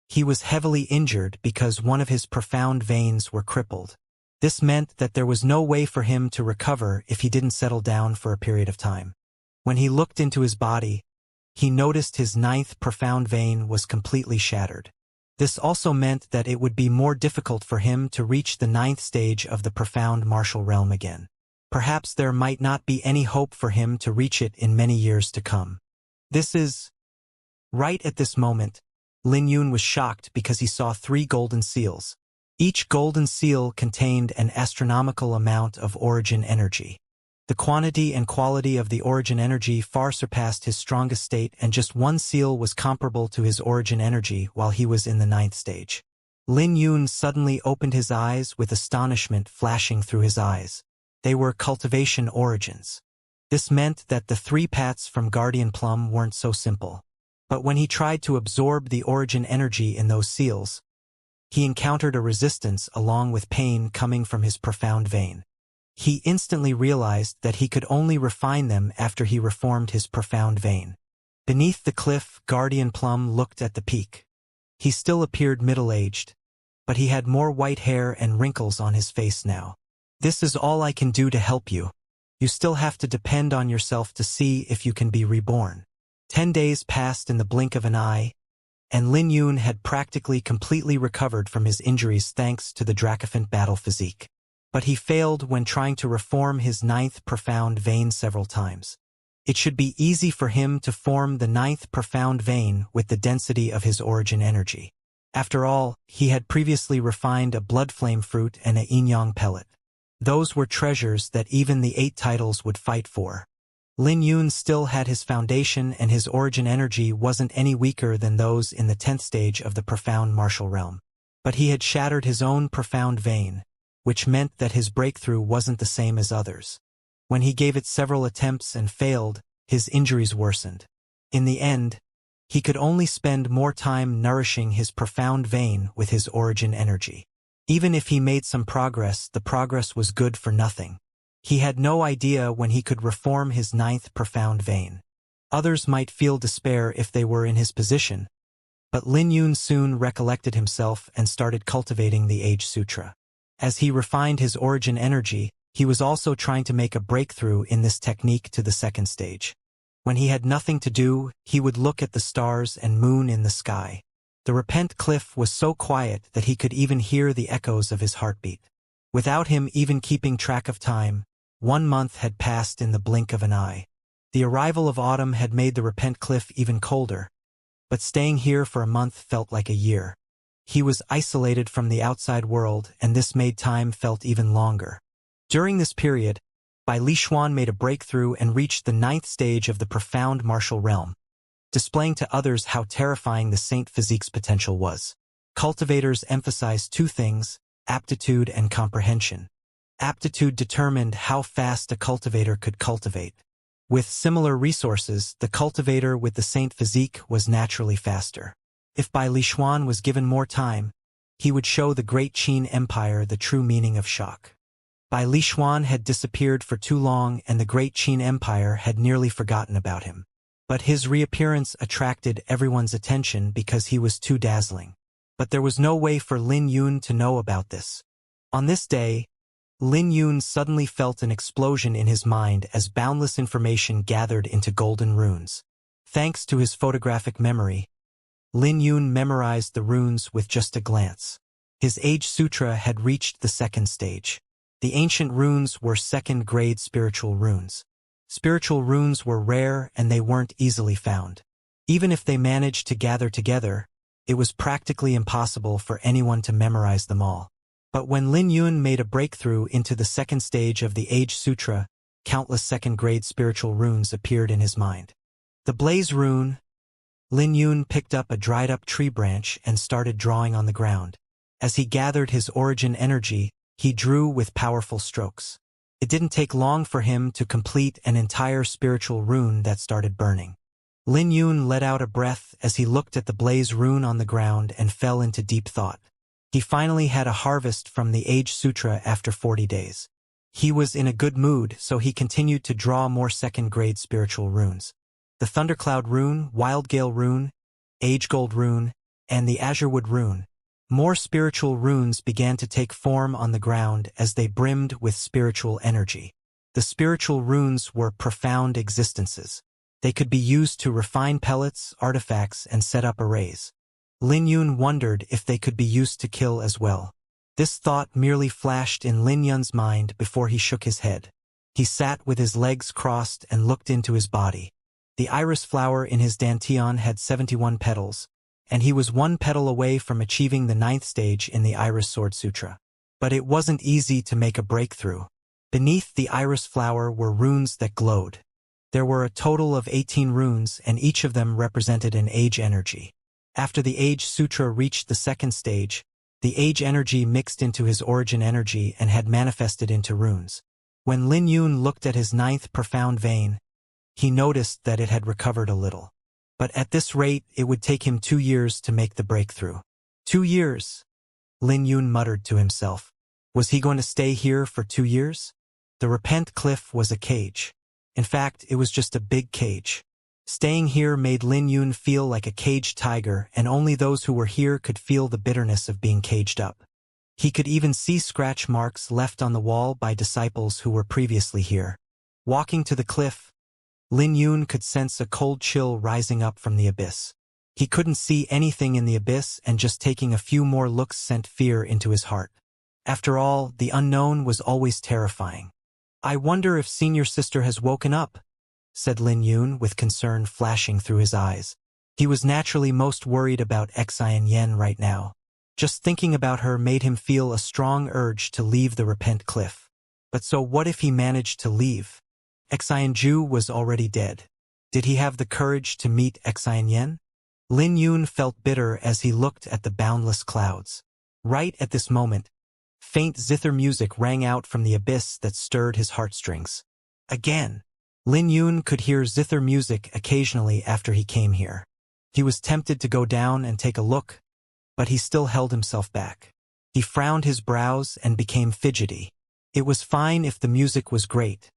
Speaker 1: He was heavily injured because one of his profound veins were crippled. This meant that there was no way for him to recover if he didn't settle down for a period of time. When he looked into his body, he noticed his 9th profound vein was completely shattered. This also meant that it would be more difficult for him to reach the 9th stage of the profound martial realm again. Perhaps there might not be any hope for him to reach it in many years to come. Right at this moment, Lin Yun was shocked because he saw 3 golden seals. Each golden seal contained an astronomical amount of origin energy. The quantity and quality of the origin energy far surpassed his strongest state, and just 1 seal was comparable to his origin energy while he was in the 9th stage. Lin Yun suddenly opened his eyes with astonishment flashing through his eyes. They were cultivation origins. This meant that the 3 paths from Guardian Plum weren't so simple. But when he tried to absorb the origin energy in those seals, he encountered a resistance along with pain coming from his profound vein. He instantly realized that he could only refine them after he reformed his profound vein. Beneath the cliff, Guardian Plum looked at the peak. He still appeared middle-aged, but he had more white hair and wrinkles on his face now. This is all I can do to help you. You still have to depend on yourself to see if you can be reborn." 10 days passed in the blink of an eye, and Lin Yun had practically completely recovered from his injuries thanks to the Dracophant battle physique. But he failed when trying to reform his ninth profound vein several times. It should be easy for him to form the ninth profound vein with the density of his origin energy. After all, he had previously refined a blood flame fruit and a yin-yang pellet. Those were treasures that even the 8 titles would fight for. Lin Yun still had his foundation, and his origin energy wasn't any weaker than those in the 10th stage of the profound martial realm. But he had shattered his own profound vein, which meant that his breakthrough wasn't the same as others. When he gave it several attempts and failed, his injuries worsened. In the end, he could only spend more time nourishing his profound vein with his origin energy. Even if he made some progress, the progress was good for nothing. He had no idea when he could reform his ninth profound vein. Others might feel despair if they were in his position, but Lin Yun soon recollected himself and started cultivating the Age Sutra. As he refined his origin energy, he was also trying to make a breakthrough in this technique to the 2nd stage. When he had nothing to do, he would look at the stars and moon in the sky. The Repent cliff was so quiet that he could even hear the echoes of his heartbeat. Without him even keeping track of time, 1 month had passed in the blink of an eye. The arrival of autumn had made the Repent cliff even colder, but staying here for a month felt like a year. He was isolated from the outside world, and this made time felt even longer. During this period, Bai Li Xuan made a breakthrough and reached the 9th stage of the profound martial realm, displaying to others how terrifying the Saint Physique's potential was. Cultivators emphasized 2 things, aptitude and comprehension. Aptitude determined how fast a cultivator could cultivate. With similar resources, the cultivator with the Saint Physique was naturally faster. If Bai Li Xuan was given more time, he would show the great Qin Empire the true meaning of shock. Bai Li Xuan had disappeared for too long, and the great Qin Empire had nearly forgotten about him. But his reappearance attracted everyone's attention because he was too dazzling. But there was no way for Lin Yun to know about this. On this day, Lin Yun suddenly felt an explosion in his mind as boundless information gathered into golden runes. Thanks to his photographic memory, Lin Yun memorized the runes with just a glance. His Age Sutra had reached the 2nd stage. The ancient runes were 2nd-grade spiritual runes. Spiritual runes were rare and they weren't easily found. Even if they managed to gather together, it was practically impossible for anyone to memorize them all. But when Lin Yun made a breakthrough into the 2nd stage of the Age Sutra, countless 2nd-grade spiritual runes appeared in his mind. The Blaze rune. Lin Yun picked up a dried-up tree branch and started drawing on the ground. As he gathered his origin energy, he drew with powerful strokes. It didn't take long for him to complete an entire spiritual rune that started burning. Lin Yun let out a breath as he looked at the Blaze rune on the ground and fell into deep thought. He finally had a harvest from the Age Sutra after 40 days. He was in a good mood, so he continued to draw more 2nd-grade spiritual runes. The Thundercloud rune, Wildgale rune, Age Gold rune, and the Azurewood rune. More spiritual runes began to take form on the ground as they brimmed with spiritual energy. The spiritual runes were profound existences. They could be used to refine pellets, artifacts, and set up arrays. Lin Yun wondered if they could be used to kill as well. This thought merely flashed in Lin Yun's mind before he shook his head. He sat with his legs crossed and looked into his body. The iris flower in his dantian had 71 petals, and he was 1 petal away from achieving the 9th stage in the Iris Sword Sutra. But it wasn't easy to make a breakthrough. Beneath the iris flower were runes that glowed. There were a total of 18 runes, and each of them represented an age energy. After the Age Sutra reached the 2nd stage, the age energy mixed into his origin energy and had manifested into runes. When Lin Yun looked at his 9th profound vein, he noticed that it had recovered a little. But at this rate, it would take him 2 years to make the breakthrough. 2 years? Lin Yun muttered to himself. Was he going to stay here for 2 years? The Repent Cliff was a cage. In fact, it was just a big cage. Staying here made Lin Yun feel like a caged tiger, and only those who were here could feel the bitterness of being caged up. He could even see scratch marks left on the wall by disciples who were previously here. Walking to the cliff, Lin Yun could sense a cold chill rising up from the abyss. He couldn't see anything in the abyss, and just taking a few more looks sent fear into his heart. After all, the unknown was always terrifying. "I wonder if senior sister has woken up," said Lin Yun with concern flashing through his eyes. He was naturally most worried about Xianxia right now. Just thinking about her made him feel a strong urge to leave the Repent Cliff. But so what if he managed to leave? Xianxia was already dead. Did he have the courage to meet Xianxia? Lin Yun felt bitter as he looked at the boundless clouds. Right at this moment, faint zither music rang out from the abyss that stirred his heartstrings. Again, Lin Yun could hear zither music occasionally after he came here. He was tempted to go down and take a look, but he still held himself back. He frowned his brows and became fidgety. It was fine if the music was great,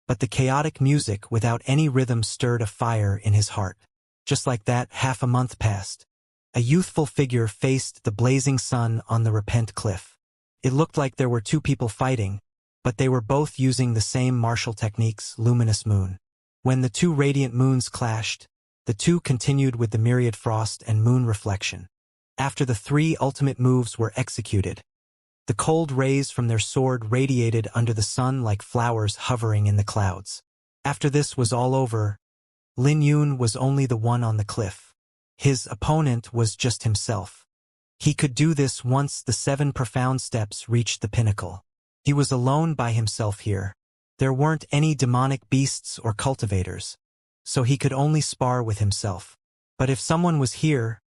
Speaker 1: but the chaotic music without any rhythm stirred a fire in his heart. Just like that, half a month passed. A youthful figure faced the blazing sun on the Repent Cliff. It looked like there were two people fighting, but they were both using the same martial techniques, luminous moon. When the two radiant moons clashed, the two continued with the myriad frost and moon reflection. After the three ultimate moves were executed, the cold rays from their sword radiated under the sun like flowers hovering in the clouds. After this was all over, Lin Yun was only the one on the cliff. His opponent was just himself. He could do this once the 7 profound steps reached the pinnacle. He was alone by himself here. There weren't any demonic beasts or cultivators, so he could only spar with himself. But if someone was here,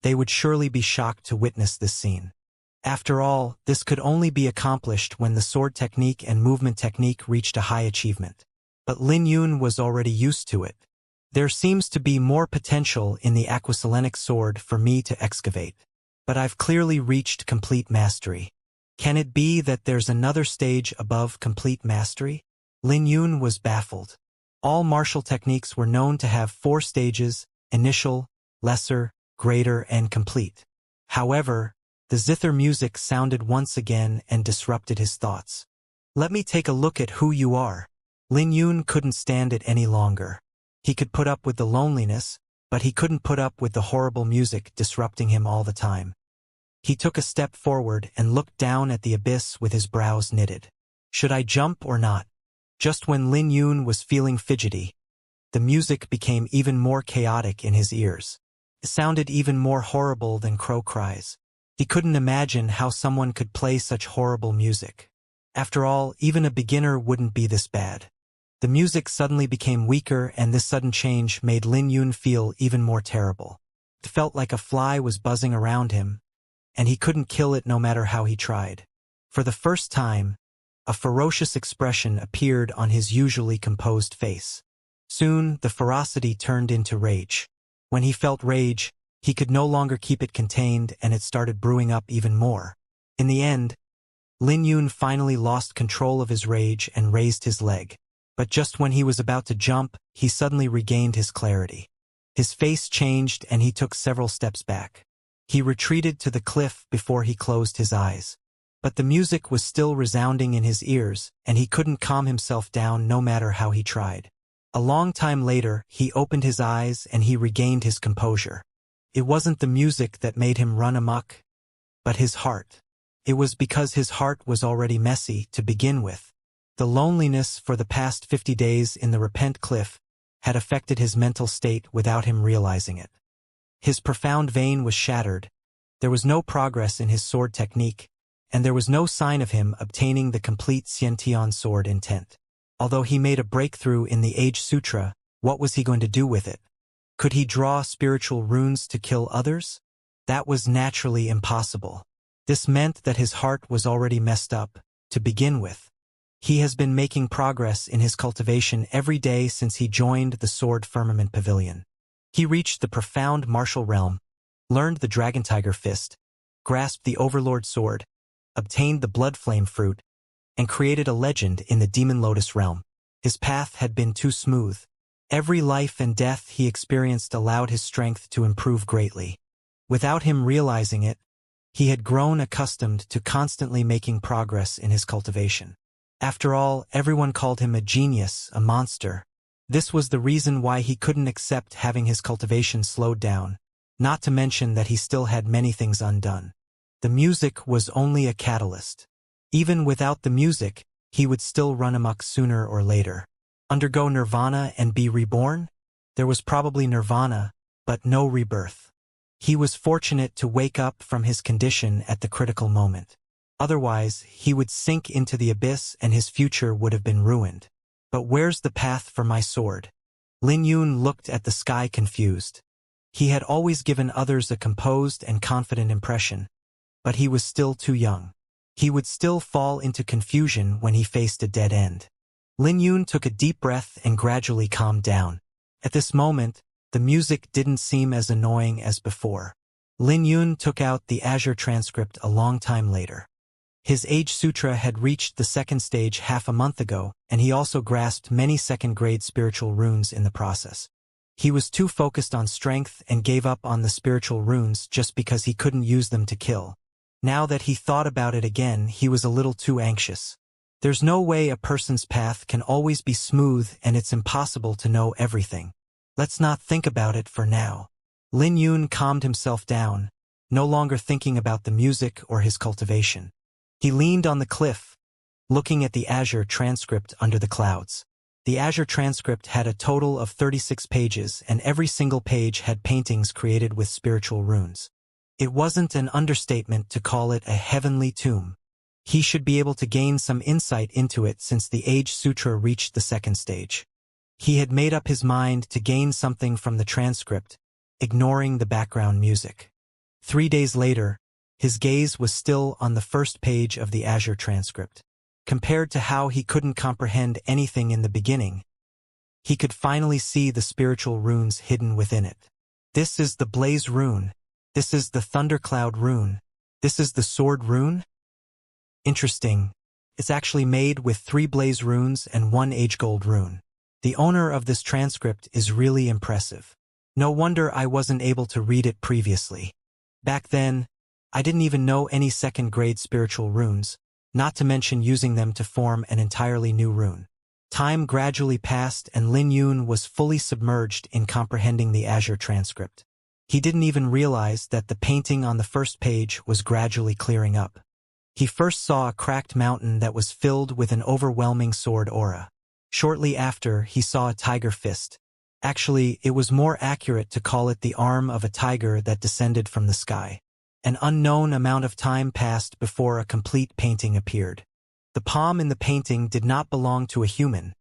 Speaker 1: they would surely be shocked to witness this scene. After all, this could only be accomplished when the sword technique and movement technique reached a high achievement. But Lin Yun was already used to it. There seems to be more potential in the aquaselenic sword for me to excavate. But I've clearly reached complete mastery. Can it be that there's another stage above complete mastery? Lin Yun was baffled. All martial techniques were known to have 4 stages: initial, lesser, greater, and complete. However, the zither music sounded once again and disrupted his thoughts. "Let me take a look at who you are." Lin Yun couldn't stand it any longer. He could put up with the loneliness, but he couldn't put up with the horrible music disrupting him all the time. He took a step forward and looked down at the abyss with his brows knitted. Should I jump or not? Just when Lin Yun was feeling fidgety, the music became even more chaotic in his ears. It sounded even more horrible than crow cries. He couldn't imagine how someone could play such horrible music. After all, even a beginner wouldn't be this bad. The music suddenly became weaker, and this sudden change made Lin Yun feel even more terrible. It felt like a fly was buzzing around him, and he couldn't kill it no matter how he tried. For the first time, a ferocious expression appeared on his usually composed face. Soon, the ferocity turned into rage. When he felt rage, he could no longer keep it contained, and it started brewing up even more. In the end, Lin Yun finally lost control of his rage and raised his leg. But just when he was about to jump, he suddenly regained his clarity. His face changed and he took several steps back. He retreated to the cliff before he closed his eyes. But the music was still resounding in his ears, and he couldn't calm himself down no matter how he tried. A long time later, he opened his eyes and he regained his composure. It wasn't the music that made him run amok, but his heart. It was because his heart was already messy to begin with. The loneliness for the past 50 days in the Repent Cliff had affected his mental state without him realizing it. His profound vein was shattered, there was no progress in his sword technique, and there was no sign of him obtaining the complete Xiantian sword intent. Although he made a breakthrough in the Age Sutra, what was he going to do with it? Could he draw spiritual runes to kill others? That was naturally impossible. This meant that his heart was already messed up, to begin with. He has been making progress in his cultivation every day since he joined the Sword Firmament Pavilion. He reached the profound martial realm, learned the Dragon Tiger Fist, grasped the Overlord Sword, obtained the Blood Flame Fruit, and created a legend in the Demon Lotus realm. His path had been too smooth. Every life and death he experienced allowed his strength to improve greatly. Without him realizing it, He had grown accustomed to constantly making progress in his cultivation. After all, everyone called him a genius, a monster. This was the reason why he couldn't accept having his cultivation slowed down, not to mention that he still had many things undone. The music was only a catalyst. Even without the music, he would still run amok sooner or later. Undergo nirvana and be reborn? There was probably nirvana, but no rebirth. He was fortunate to wake up from his condition at the critical moment. Otherwise, he would sink into the abyss and his future would have been ruined. But where's the path for my sword? Lin Yun looked at the sky confused. He had always given others a composed and confident impression, but he was still too young. He would still fall into confusion when he faced a dead end. Lin Yun took a deep breath and gradually calmed down. At this moment, the music didn't seem as annoying as before. Lin Yun took out the Azure transcript a long time later. His Age Sutra had reached the second stage half a month ago, and he also grasped many second-grade spiritual runes in the process. He was too focused on strength and gave up on the spiritual runes just because he couldn't use them to kill. Now that he thought about it again, he was a little too anxious. There's no way a person's path can always be smooth, and it's impossible to know everything. Let's not think about it for now. Lin Yun calmed himself down, no longer thinking about the music or his cultivation. He leaned on the cliff, looking at the Azure transcript under the clouds. The Azure transcript had a total of 36 pages, and every single page had paintings created with spiritual runes. It wasn't an understatement to call it a heavenly tomb. He should be able to gain some insight into it since the Age Sutra reached the second stage. He had made up his mind to gain something from the transcript, ignoring the background music. 3 days later, his gaze was still on the first page of the Azure transcript. Compared to how he couldn't comprehend anything in the beginning, he could finally see the spiritual runes hidden within it. This is the Blaze rune. This is the Thundercloud rune. This is the Sword rune? Interesting. It's actually made with 3 Blaze runes and 1 Age Gold rune. The owner of this transcript is really impressive. No wonder I wasn't able to read it previously. Back then, I didn't even know any second-grade spiritual runes, not to mention using them to form an entirely new rune. Time gradually passed and Lin Yun was fully submerged in comprehending the Azure transcript. He didn't even realize that the painting on the first page was gradually clearing up. He first saw a cracked mountain that was filled with an overwhelming sword aura. Shortly after, he saw a tiger fist. Actually, it was more accurate to call it the arm of a tiger that descended from the sky. An unknown amount of time passed before a complete painting appeared. The palm in the painting did not belong to a human,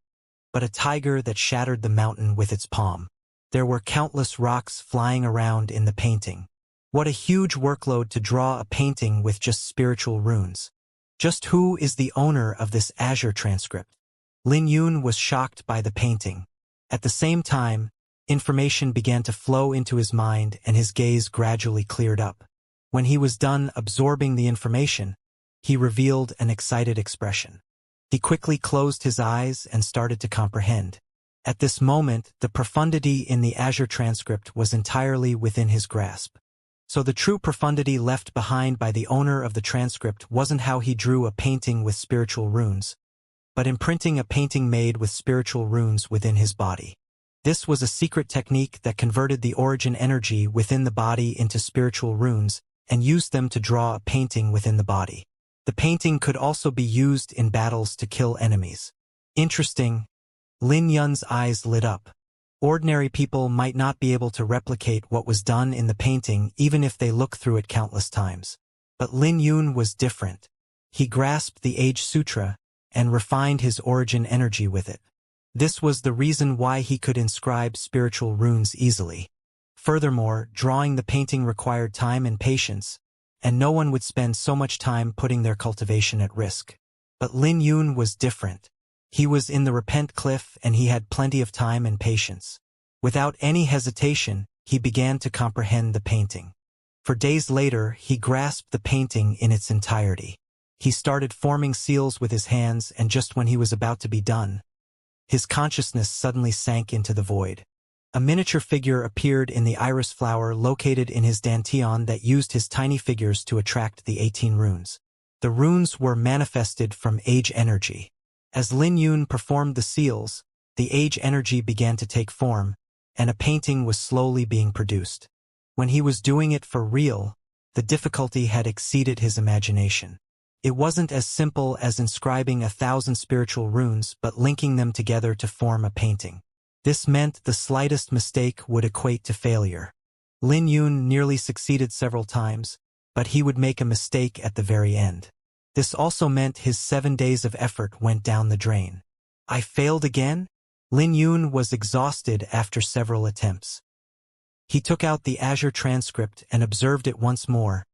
Speaker 1: but a tiger that shattered the mountain with its palm. There were countless rocks flying around in the painting. What a huge workload to draw a painting with just spiritual runes. Just who is the owner of this Azure transcript? Lin Yun was shocked by the painting. At the same time, information began to flow into his mind and his gaze gradually cleared up. When he was done absorbing the information, he revealed an excited expression. He quickly closed his eyes and started to comprehend. At this moment, the profundity in the Azure transcript was entirely within his grasp. So the true profundity left behind by the owner of the transcript wasn't how he drew a painting with spiritual runes, but imprinting a painting made with spiritual runes within his body. This was a secret technique that converted the origin energy within the body into spiritual runes and used them to draw a painting within the body. The painting could also be used in battles to kill enemies. Interesting. Lin Yun's eyes lit up. Ordinary people might not be able to replicate what was done in the painting even if they look through it countless times. But Lin Yun was different. He grasped the Age Sutra and refined his origin energy with it. This was the reason why he could inscribe spiritual runes easily. Furthermore, drawing the painting required time and patience, and no one would spend so much time putting their cultivation at risk. But Lin Yun was different. He was in the Repent Cliff and he had plenty of time and patience. Without any hesitation, he began to comprehend the painting. For days later, he grasped the painting in its entirety. He started forming seals with his hands, and just when he was about to be done, his consciousness suddenly sank into the void. A miniature figure appeared in the iris flower located in his dantian that used his tiny figures to attract the 18 runes. The runes were manifested from age energy. As Lin Yun performed the seals, the age energy began to take form, and a painting was slowly being produced. When he was doing it for real, the difficulty had exceeded his imagination. It wasn't as simple as inscribing 1,000 spiritual runes but linking them together to form a painting. This meant the slightest mistake would equate to failure. Lin Yun nearly succeeded several times, but he would make a mistake at the very end. This also meant his 7 days of effort went down the drain. I failed again? Lin Yun was exhausted after several attempts. He took out the Azure transcript and observed it once more,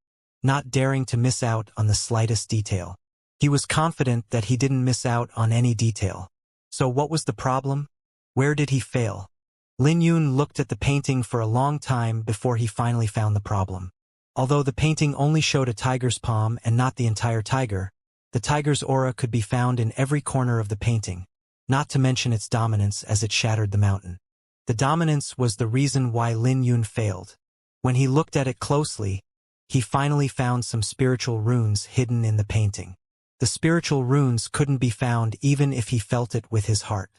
Speaker 1: not daring to miss out on the slightest detail. He was confident that he didn't miss out on any detail. So what was the problem? Where did he fail? Lin Yun looked at the painting for a long time before he finally found the problem. Although the painting only showed a tiger's palm and not the entire tiger, the tiger's aura could be found in every corner of the painting, not to mention its dominance as it shattered the mountain. The dominance was the reason why Lin Yun failed. When he looked at it closely, he finally found some spiritual runes hidden in the painting. The spiritual runes couldn't be found even if he felt it with his heart.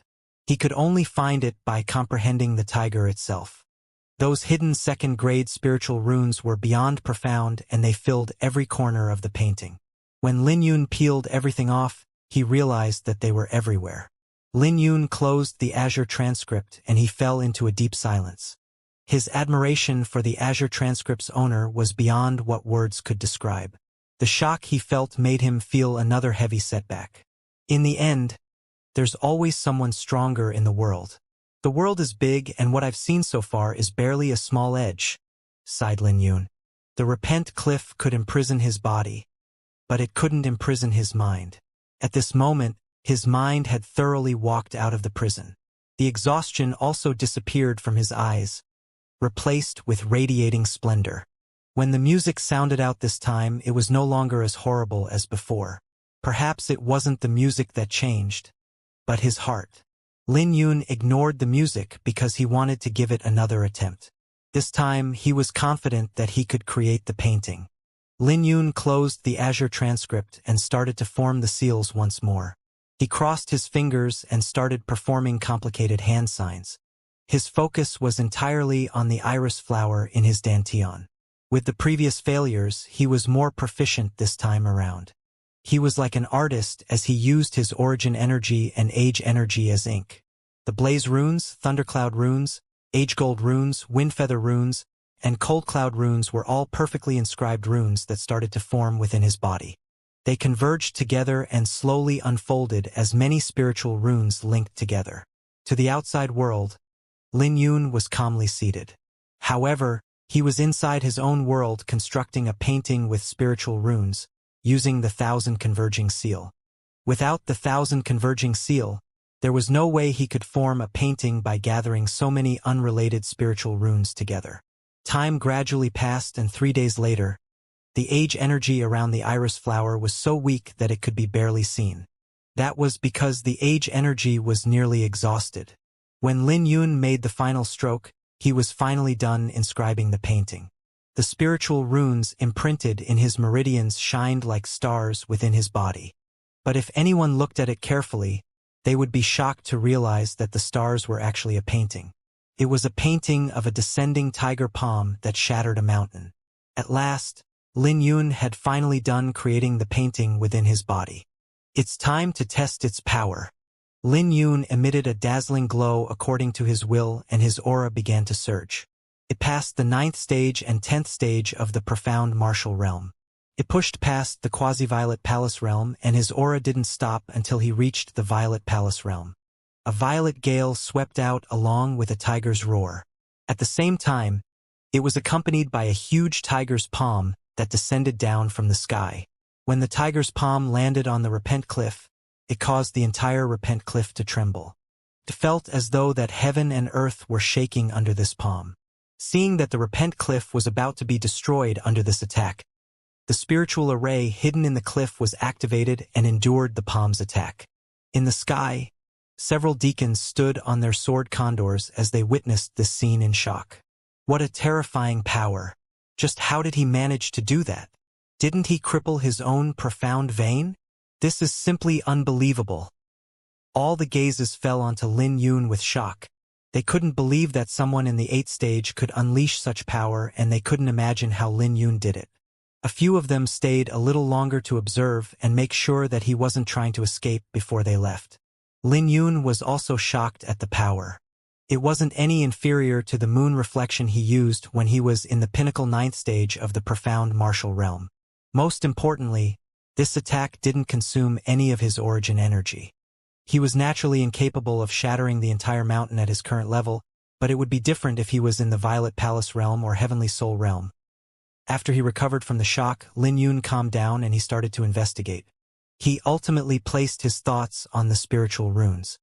Speaker 1: He could only find it by comprehending the tiger itself. Those hidden second-grade spiritual runes were beyond profound, and they filled every corner of the painting. When Lin Yun peeled everything off, he realized that they were everywhere. Lin Yun closed the Azure transcript and he fell into a deep silence. His admiration for the Azure transcript's owner was beyond what words could describe. The shock he felt made him feel another heavy setback. In the end, there's always someone stronger in the world. The world is big, and what I've seen so far is barely a small edge, sighed Lin Yun. The repent cliff could imprison his body, but it couldn't imprison his mind. At this moment, his mind had thoroughly walked out of the prison. The exhaustion also disappeared from his eyes, replaced with radiating splendor. When the music sounded out this time, it was no longer as horrible as before. Perhaps it wasn't the music that changed, but his heart. Lin Yun ignored the music because he wanted to give it another attempt. This time, he was confident that he could create the painting. Lin Yun closed the Azure transcript and started to form the seals once more. He crossed his fingers and started performing complicated hand signs. His focus was entirely on the iris flower in his dantian. With the previous failures, he was more proficient this time around. He was like an artist as he used his origin energy and age energy as ink. The blaze runes, thundercloud runes, age gold runes, windfeather runes, and cold cloud runes were all perfectly inscribed runes that started to form within his body. They converged together and slowly unfolded as many spiritual runes linked together. To the outside world, Lin Yun was calmly seated. However, he was inside his own world constructing a painting with spiritual runes, using the 1,000 converging seal. Without the 1,000 converging seal, there was no way he could form a painting by gathering so many unrelated spiritual runes together. Time gradually passed, and 3 days later, the age energy around the iris flower was so weak that it could be barely seen. That was because the age energy was nearly exhausted. When Lin Yun made the final stroke, he was finally done inscribing the painting. The spiritual runes imprinted in his meridians shined like stars within his body. But if anyone looked at it carefully, they would be shocked to realize that the stars were actually a painting. It was a painting of a descending tiger palm that shattered a mountain. At last, Lin Yun had finally done creating the painting within his body. It's time to test its power. Lin Yun emitted a dazzling glow according to his will, and his aura began to surge. It passed the 9th stage and 10th stage of the profound martial realm. It pushed past the quasi-violet palace realm, and his aura didn't stop until he reached the violet palace realm. A violet gale swept out along with a tiger's roar. At the same time, it was accompanied by a huge tiger's palm that descended down from the sky. When the tiger's palm landed on the repent cliff, it caused the entire repent cliff to tremble. It felt as though that heaven and earth were shaking under this palm. Seeing that the repent cliff was about to be destroyed under this attack, the spiritual array hidden in the cliff was activated and endured the palm's attack. In the sky, Several deacons stood on their sword condors as they witnessed this scene in shock. What a terrifying power! Just how did he manage to do that? Didn't he cripple his own profound vein? This is simply unbelievable. All the gazes fell onto Lin Yun with shock. They couldn't believe that someone in the 8th stage could unleash such power, and they couldn't imagine how Lin Yun did it. A few of them stayed a little longer to observe and make sure that he wasn't trying to escape before they left. Lin Yun was also shocked at the power. It wasn't any inferior to the moon reflection he used when he was in the pinnacle 9th stage of the profound martial realm. Most importantly, this attack didn't consume any of his origin energy. He was naturally incapable of shattering the entire mountain at his current level, but it would be different if he was in the Violet Palace realm or Heavenly Soul realm. After he recovered from the shock, Lin Yun calmed down and he started to investigate. He ultimately placed his thoughts on the spiritual runes.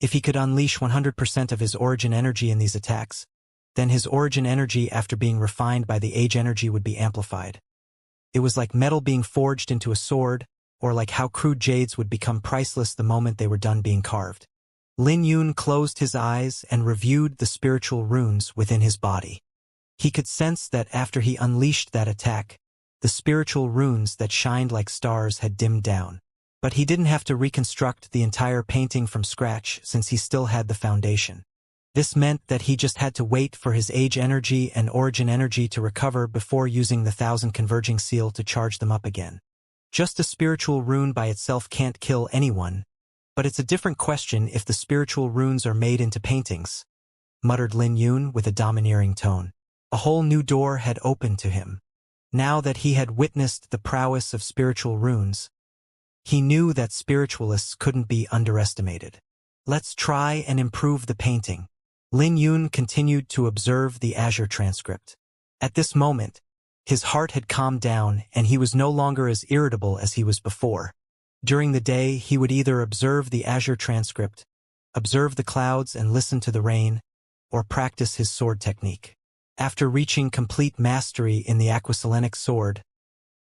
Speaker 1: If he could unleash 100% of his origin energy in these attacks, then his origin energy after being refined by the age energy would be amplified. It was like metal being forged into a sword, or like how crude jades would become priceless the moment they were done being carved. Lin Yun closed his eyes and reviewed the spiritual runes within his body. He could sense that after he unleashed that attack, the spiritual runes that shined like stars had dimmed down. But he didn't have to reconstruct the entire painting from scratch since he still had the foundation. This meant that he just had to wait for his age energy and origin energy to recover before using the 1000 converging seal to charge them up again. Just a spiritual rune by itself can't kill anyone, but it's a different question if the spiritual runes are made into paintings, muttered Lin Yun with a domineering tone. A whole new door had opened to him. Now that he had witnessed the prowess of spiritual runes, he knew that spiritualists couldn't be underestimated. Let's try and improve the painting. Lin Yun continued to observe the Azure transcript. At this moment, his heart had calmed down and he was no longer as irritable as he was before. During the day, he would either observe the Azure transcript, observe the clouds and listen to the rain, or practice his sword technique. After reaching complete mastery in the Aquaselenic sword,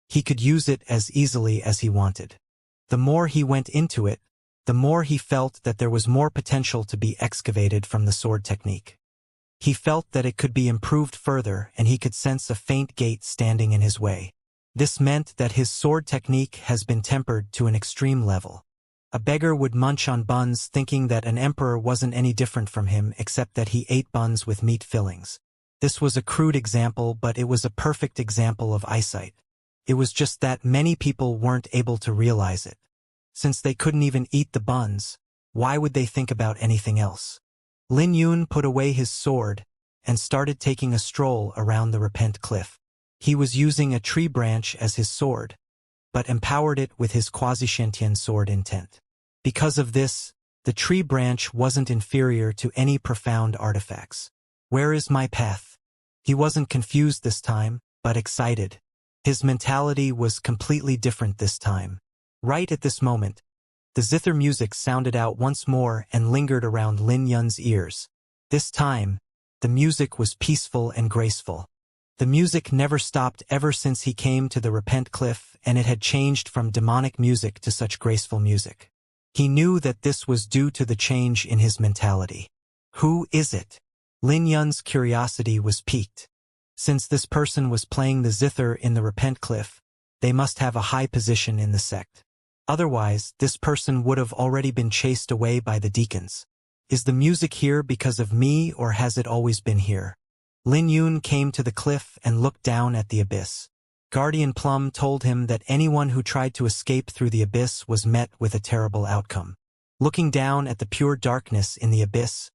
Speaker 1: he could use it as easily as he wanted. The more he went into it, the more he felt that there was more potential to be excavated from the sword technique. He felt that it could be improved further and he could sense a faint gate standing in his way. This meant that his sword technique has been tempered to an extreme level. A beggar would munch on buns thinking that an emperor wasn't any different from him except that he ate buns with meat fillings. This was a crude example, but it was a perfect example of eyesight. It was just that many people weren't able to realize it. Since they couldn't even eat the buns, why would they think about anything else? Lin Yun put away his sword and started taking a stroll around the Repent Cliff. He was using a tree branch as his sword, but empowered it with his quasi-sentient sword intent. Because of this, the tree branch wasn't inferior to any profound artifacts. Where is my path? He wasn't confused this time, but excited. His mentality was completely different this time. Right at this moment, the zither music sounded out once more and lingered around Lin Yun's ears. This time, the music was peaceful and graceful. The music never stopped ever since he came to the Repent Cliff, and it had changed from demonic music to such graceful music. He knew that this was due to the change in his mentality. Who is it? Lin Yun's curiosity was piqued. Since this person was playing the zither in the Repent Cliff, they must have a high position in the sect. Otherwise, this person would have already been chased away by the deacons. Is the music here because of me, or has it always been here? Lin Yun came to the cliff and looked down at the abyss. Guardian Plum told him that anyone who tried to escape through the abyss was met with a terrible outcome. Looking down at the pure darkness in the abyss,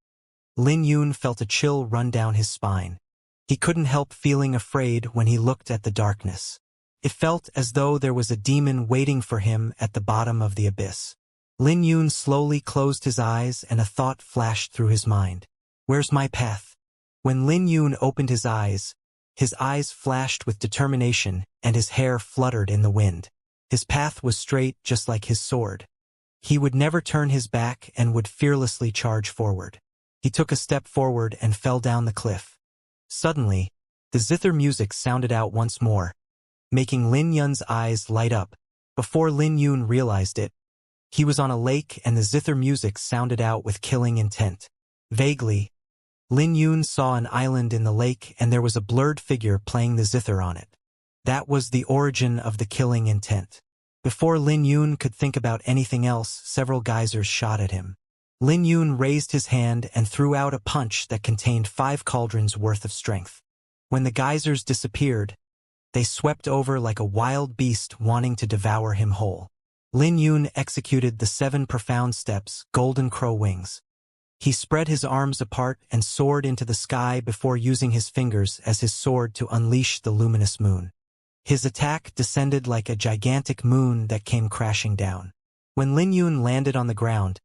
Speaker 1: Lin Yun felt a chill run down his spine. He couldn't help feeling afraid when he looked at the darkness. It felt as though there was a demon waiting for him at the bottom of the abyss. Lin Yun slowly closed his eyes and a thought flashed through his mind. Where's my path? When Lin Yun opened his eyes flashed with determination and his hair fluttered in the wind. His path was straight, just like his sword. He would never turn his back and would fearlessly charge forward. He took a step forward and fell down the cliff. Suddenly, the zither music sounded out once more, making Lin Yun's eyes light up. Before Lin Yun realized it, He was on a lake and the zither music sounded out with killing intent. Vaguely, Lin Yun saw an island in the lake and there was a blurred figure playing the zither on it. That was the origin of the killing intent. Before Lin Yun could think about anything else, several geysers shot at him. Lin Yun raised his hand and threw out a punch that contained 5 cauldrons worth of strength. When the geysers disappeared, they swept over like a wild beast wanting to devour him whole. Lin Yun executed the 7 profound steps, golden crow wings. He spread his arms apart and soared into the sky before using his fingers as his sword to unleash the luminous moon. His attack descended like a gigantic moon that came crashing down. When Lin Yun landed on the ground,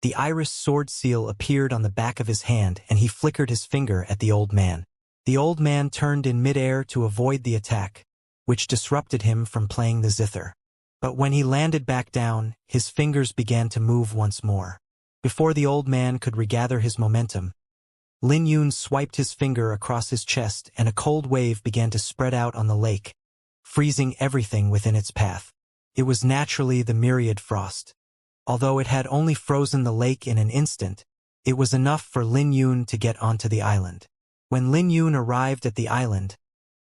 Speaker 1: the iris sword seal appeared on the back of his hand and he flickered his finger at the old man. The old man turned in midair to avoid the attack, which disrupted him from playing the zither. But when he landed back down, his fingers began to move once more. Before the old man could regather his momentum, Lin Yun swiped his finger across his chest and a cold wave began to spread out on the lake, freezing everything within its path. It was naturally the myriad frost. Although it had only frozen the lake in an instant, it was enough for Lin Yun to get onto the island. When Lin Yun arrived at the island,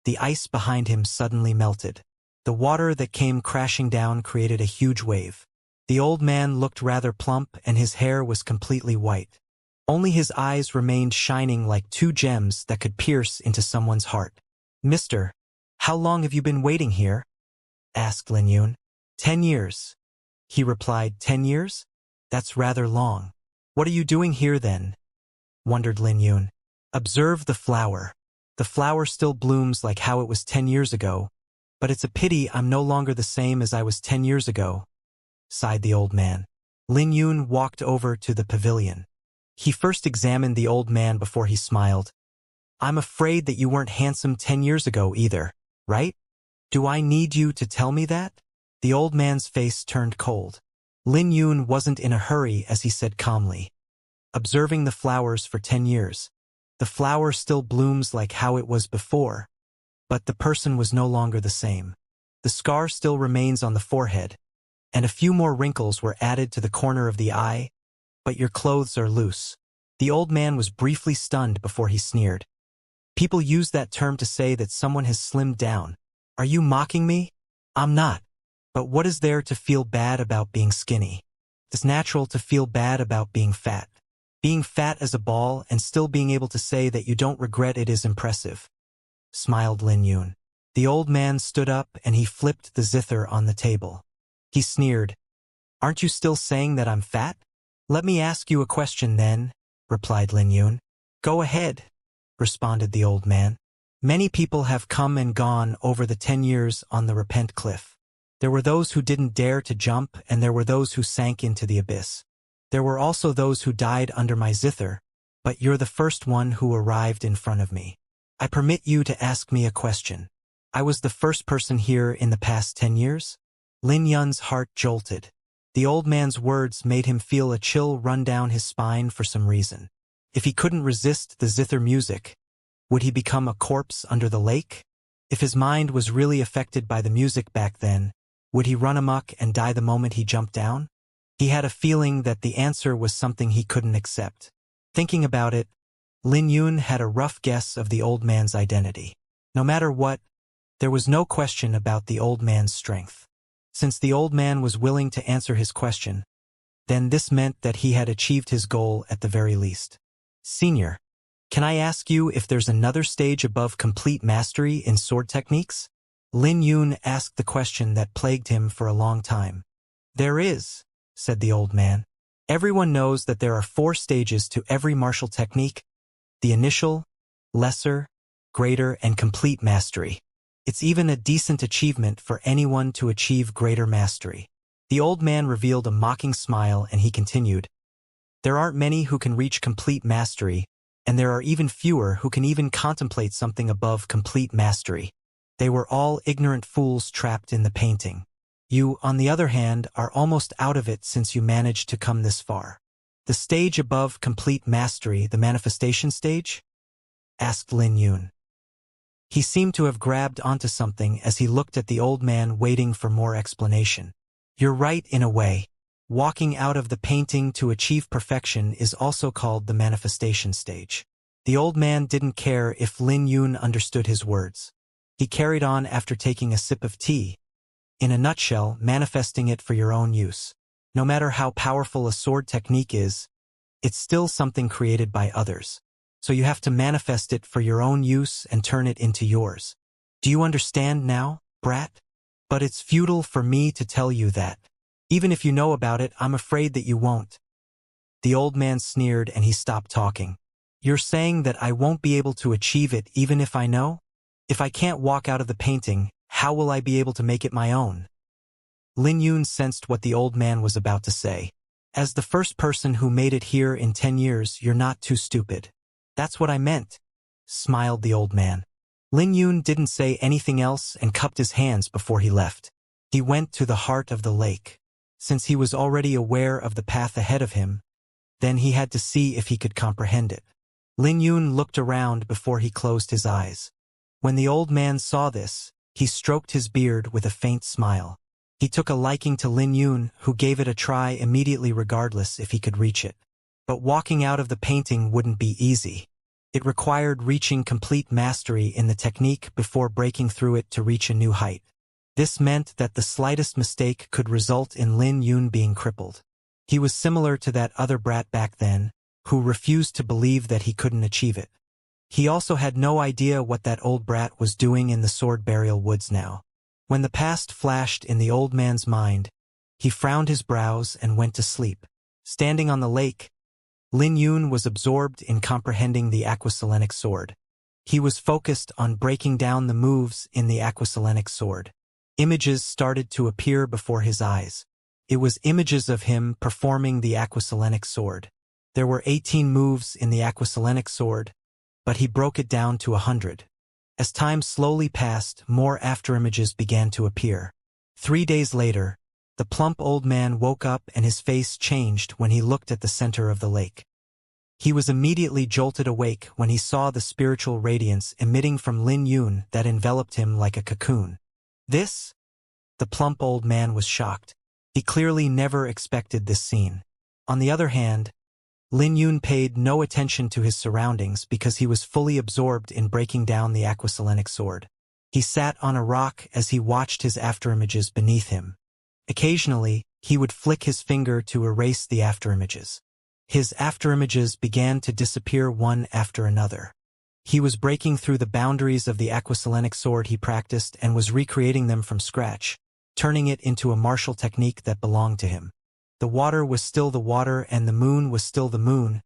Speaker 1: the ice behind him suddenly melted. The water that came crashing down created a huge wave. The old man looked rather plump and his hair was completely white. Only his eyes remained shining like 2 gems that could pierce into someone's heart. "Mister, how long have you been waiting here?" asked Lin Yun. 10 years. He replied, 10 years? That's rather long. What are you doing here then? Wondered Lin Yun. Observe the flower. The flower still blooms like how it was 10 years ago, but it's a pity I'm no longer the same as I was 10 years ago, sighed the old man. Lin Yun walked over to the pavilion. He first examined the old man before he smiled. I'm afraid that you weren't handsome 10 years ago either, right? Do I need you to tell me that? The old man's face turned cold. Lin Yun wasn't in a hurry as he said calmly. Observing the flowers for 10 years. The flower still blooms like how it was before, but the person was no longer the same. The scar still remains on the forehead, and a few more wrinkles were added to the corner of the eye, but your clothes are loose. The old man was briefly stunned before he sneered. People use that term to say that someone has slimmed down. Are you mocking me? I'm not. But what is there to feel bad about being skinny? It's natural to feel bad about being fat. Being fat as a ball and still being able to say that you don't regret it is impressive, smiled Lin Yun. The old man stood up and he flipped the zither on the table. He sneered. Aren't you still saying that I'm fat? Let me ask you a question then, replied Lin Yun. Go ahead, responded the old man. Many people have come and gone over the 10 years on the Repent Cliff. There were those who didn't dare to jump and there were those who sank into the abyss. There were also those who died under my zither, but you're the first one who arrived in front of me. I permit you to ask me a question. I was the first person here in the past 10 years? Lin Yun's heart jolted. The old man's words made him feel a chill run down his spine for some reason. If he couldn't resist the zither music, would he become a corpse under the lake? If his mind was really affected by the music back then, would he run amok and die the moment he jumped down? He had a feeling that the answer was something he couldn't accept. Thinking about it, Lin Yun had a rough guess of the old man's identity. No matter what, there was no question about the old man's strength. Since the old man was willing to answer his question, then this meant that he had achieved his goal at the very least. Senior, can I ask you if there's another stage above complete mastery in sword techniques? Lin Yun asked the question that plagued him for a long time. There is, said the old man. Everyone knows that there are 4 stages to every martial technique: the initial, lesser, greater, and complete mastery. It's even a decent achievement for anyone to achieve greater mastery. The old man revealed a mocking smile and he continued, there aren't many who can reach complete mastery, and there are even fewer who can even contemplate something above complete mastery. They were all ignorant fools trapped in the painting. You, on the other hand, are almost out of it since you managed to come this far. The stage above complete mastery, the manifestation stage? Asked Lin Yun. He seemed to have grabbed onto something as he looked at the old man waiting for more explanation. You're right in a way. Walking out of the painting to achieve perfection is also called the manifestation stage. The old man didn't care if Lin Yun understood his words. He carried on after taking a sip of tea. In a nutshell, manifesting it for your own use. No matter how powerful a sword technique is, it's still something created by others. So you have to manifest it for your own use and turn it into yours. Do you understand now, brat? But it's futile for me to tell you that. Even if you know about it, I'm afraid that you won't. The old man sneered and he stopped talking. You're saying that I won't be able to achieve it even if I know? If I can't walk out of the painting, how will I be able to make it my own? Lin Yun sensed what the old man was about to say. As the first person who made it here in 10 years, you're not too stupid. That's what I meant, smiled the old man. Lin Yun didn't say anything else and cupped his hands before he left. He went to the heart of the lake. Since he was already aware of the path ahead of him, then he had to see if he could comprehend it. Lin Yun looked around before he closed his eyes. When the old man saw this, he stroked his beard with a faint smile. He took a liking to Lin Yun, who gave it a try immediately regardless if he could reach it. But walking out of the painting wouldn't be easy. It required reaching complete mastery in the technique before breaking through it to reach a new height. This meant that the slightest mistake could result in Lin Yun being crippled. He was similar to that other brat back then, who refused to believe that he couldn't achieve it. He also had no idea what that old brat was doing in the sword burial woods now. When the past flashed in the old man's mind, he frowned his brows and went to sleep. Standing on the lake, Lin Yun was absorbed in comprehending the aquaselenic sword. He was focused on breaking down the moves in the aquaselenic sword. Images started to appear before his eyes. It was images of him performing the aquaselenic sword. There were 18 moves in the aquaselenic sword, but he broke it down to 100. As time slowly passed, more afterimages began to appear. 3 days later, the plump old man woke up and his face changed when he looked at the center of the lake. He was immediately jolted awake when he saw the spiritual radiance emitting from Lin Yun that enveloped him like a cocoon. This? The plump old man was shocked. He clearly never expected this scene. On the other hand, Lin Yun paid no attention to his surroundings because he was fully absorbed in breaking down the aquaselenic sword. He sat on a rock as he watched his afterimages beneath him. Occasionally, he would flick his finger to erase the afterimages. His afterimages began to disappear one after another. He was breaking through the boundaries of the aquaselenic sword he practiced and was recreating them from scratch, turning it into a martial technique that belonged to him. The water was still the water and the moon was still the moon,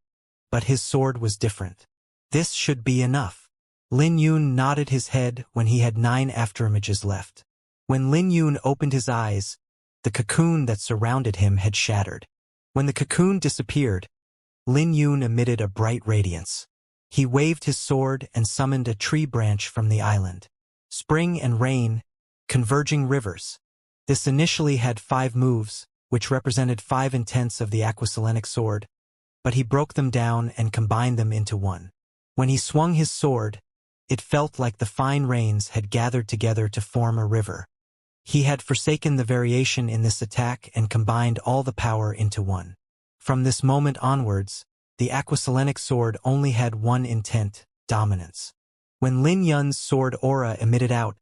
Speaker 1: but his sword was different. This should be enough. Lin Yun nodded his head when he had 9 afterimages left. When Lin Yun opened his eyes, the cocoon that surrounded him had shattered. When the cocoon disappeared, Lin Yun emitted a bright radiance. He waved his sword and summoned a tree branch from the island. Spring and rain, converging rivers. This initially had 5 moves, which represented 5 intents of the aquaselenic sword, but he broke them down and combined them into one. When he swung his sword, it felt like the fine rains had gathered together to form a river. He had forsaken the variation in this attack and combined all the power into one. From this moment onwards, the aquaselenic sword only had one intent, dominance. When Lin Yun's sword aura emitted out,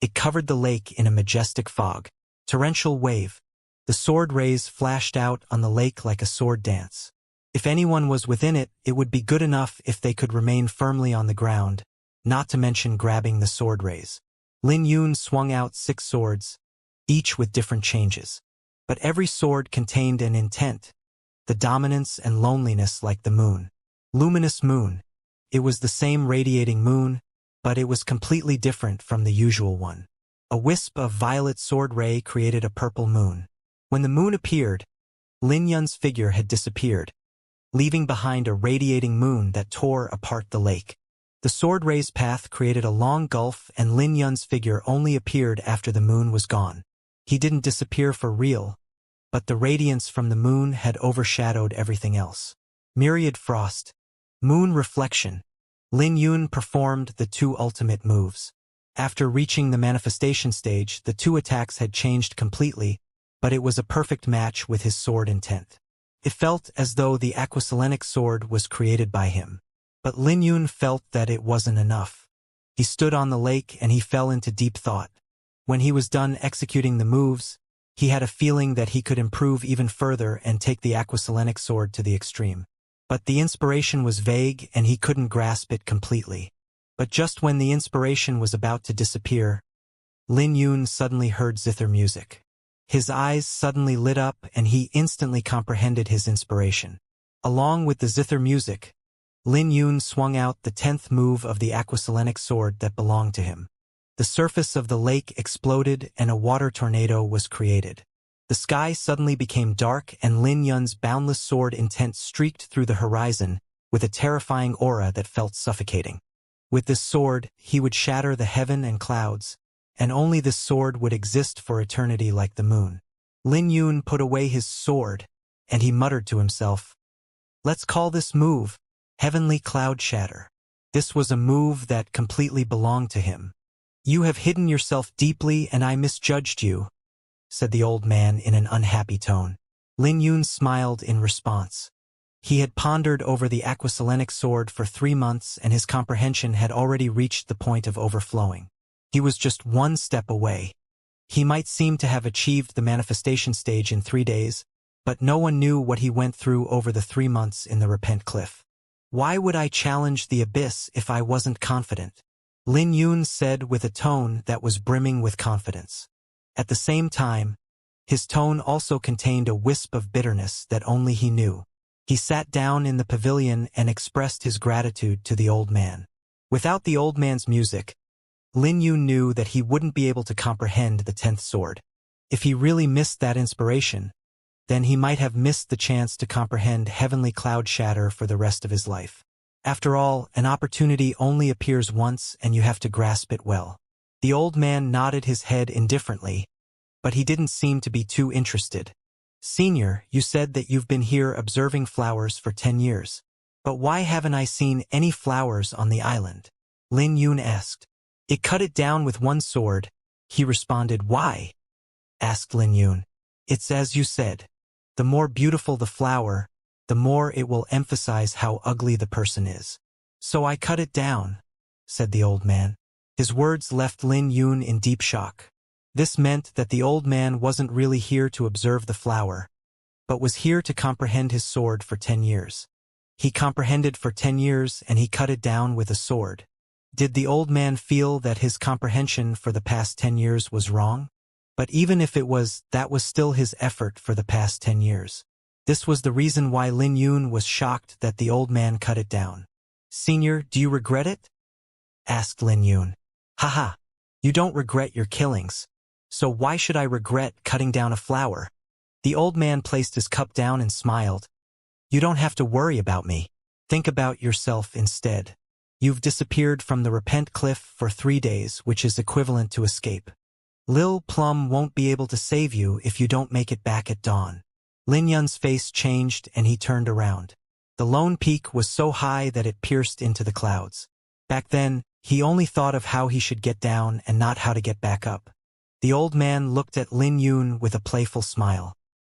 Speaker 1: it covered the lake in a majestic fog. Torrential wave. The sword rays flashed out on the lake like a sword dance. If anyone was within it, it would be good enough if they could remain firmly on the ground, not to mention grabbing the sword rays. Lin Yun swung out 6 swords, each with different changes. But every sword contained an intent, the dominance and loneliness like the moon. Luminous moon. It was the same radiating moon, but it was completely different from the usual one. A wisp of violet sword ray created a purple moon. When the moon appeared, Lin Yun's figure had disappeared, leaving behind a radiating moon that tore apart the lake. The sword ray's path created a long gulf and Lin Yun's figure only appeared after the moon was gone. He didn't disappear for real, but the radiance from the moon had overshadowed everything else. Myriad frost. Moon reflection. Lin Yun performed the 2 ultimate moves. After reaching the manifestation stage, the 2 attacks had changed completely, but it was a perfect match with his sword intent. It felt as though the aquaselenic sword was created by him. But Lin Yun felt that it wasn't enough. He stood on the lake and he fell into deep thought. When he was done executing the moves, he had a feeling that he could improve even further and take the aquaselenic sword to the extreme. But the inspiration was vague and he couldn't grasp it completely. But just when the inspiration was about to disappear, Lin Yun suddenly heard zither music. His eyes suddenly lit up and he instantly comprehended his inspiration. Along with the zither music, Lin Yun swung out the 10th move of the aquaselenic sword that belonged to him. The surface of the lake exploded and a water tornado was created. The sky suddenly became dark and Lin Yun's boundless sword intent streaked through the horizon with a terrifying aura that felt suffocating. With this sword, he would shatter the heaven and clouds, and only this sword would exist for eternity like the moon. Lin Yun put away his sword, and he muttered to himself, "Let's call this move Heavenly Cloud Shatter." This was a move that completely belonged to him. "You have hidden yourself deeply and I misjudged you," said the old man in an unhappy tone. Lin Yun smiled in response. He had pondered over the aquaselenic sword for 3 months and his comprehension had already reached the point of overflowing. He was just one step away. He might seem to have achieved the manifestation stage in 3 days, but no one knew what he went through over the 3 months in the Repent Cliff. "Why would I challenge the abyss if I wasn't confident?" Lin Yun said with a tone that was brimming with confidence. At the same time, his tone also contained a wisp of bitterness that only he knew. He sat down in the pavilion and expressed his gratitude to the old man. Without the old man's music, Lin Yun knew that he wouldn't be able to comprehend the 10th sword. If he really missed that inspiration, then he might have missed the chance to comprehend Heavenly Cloud Shatter for the rest of his life. After all, an opportunity only appears once and you have to grasp it well. The old man nodded his head indifferently, but he didn't seem to be too interested. "Senior, you said that you've been here observing flowers for 10 years. But why haven't I seen any flowers on the island?" Lin Yun asked. "It cut it down with one sword," he responded. "Why?" asked Lin Yun. "It's as you said. The more beautiful the flower, the more it will emphasize how ugly the person is. So I cut it down," said the old man. His words left Lin Yun in deep shock. This meant that the old man wasn't really here to observe the flower, but was here to comprehend his sword for 10 years. He comprehended for 10 years and he cut it down with a sword. Did the old man feel that his comprehension for the past 10 years was wrong? But even if it was, that was still his effort for the past 10 years. This was the reason why Lin Yun was shocked that the old man cut it down. "Senior, do you regret it?" asked Lin Yun. "Haha, you don't regret your killings. So why should I regret cutting down a flower?" The old man placed his cup down and smiled. "You don't have to worry about me. Think about yourself instead. You've disappeared from the Repent Cliff for 3 days, which is equivalent to escape. Lil Plum won't be able to save you if you don't make it back at dawn." Lin Yun's face changed and he turned around. The lone peak was so high that it pierced into the clouds. Back then, he only thought of how he should get down and not how to get back up. The old man looked at Lin Yun with a playful smile.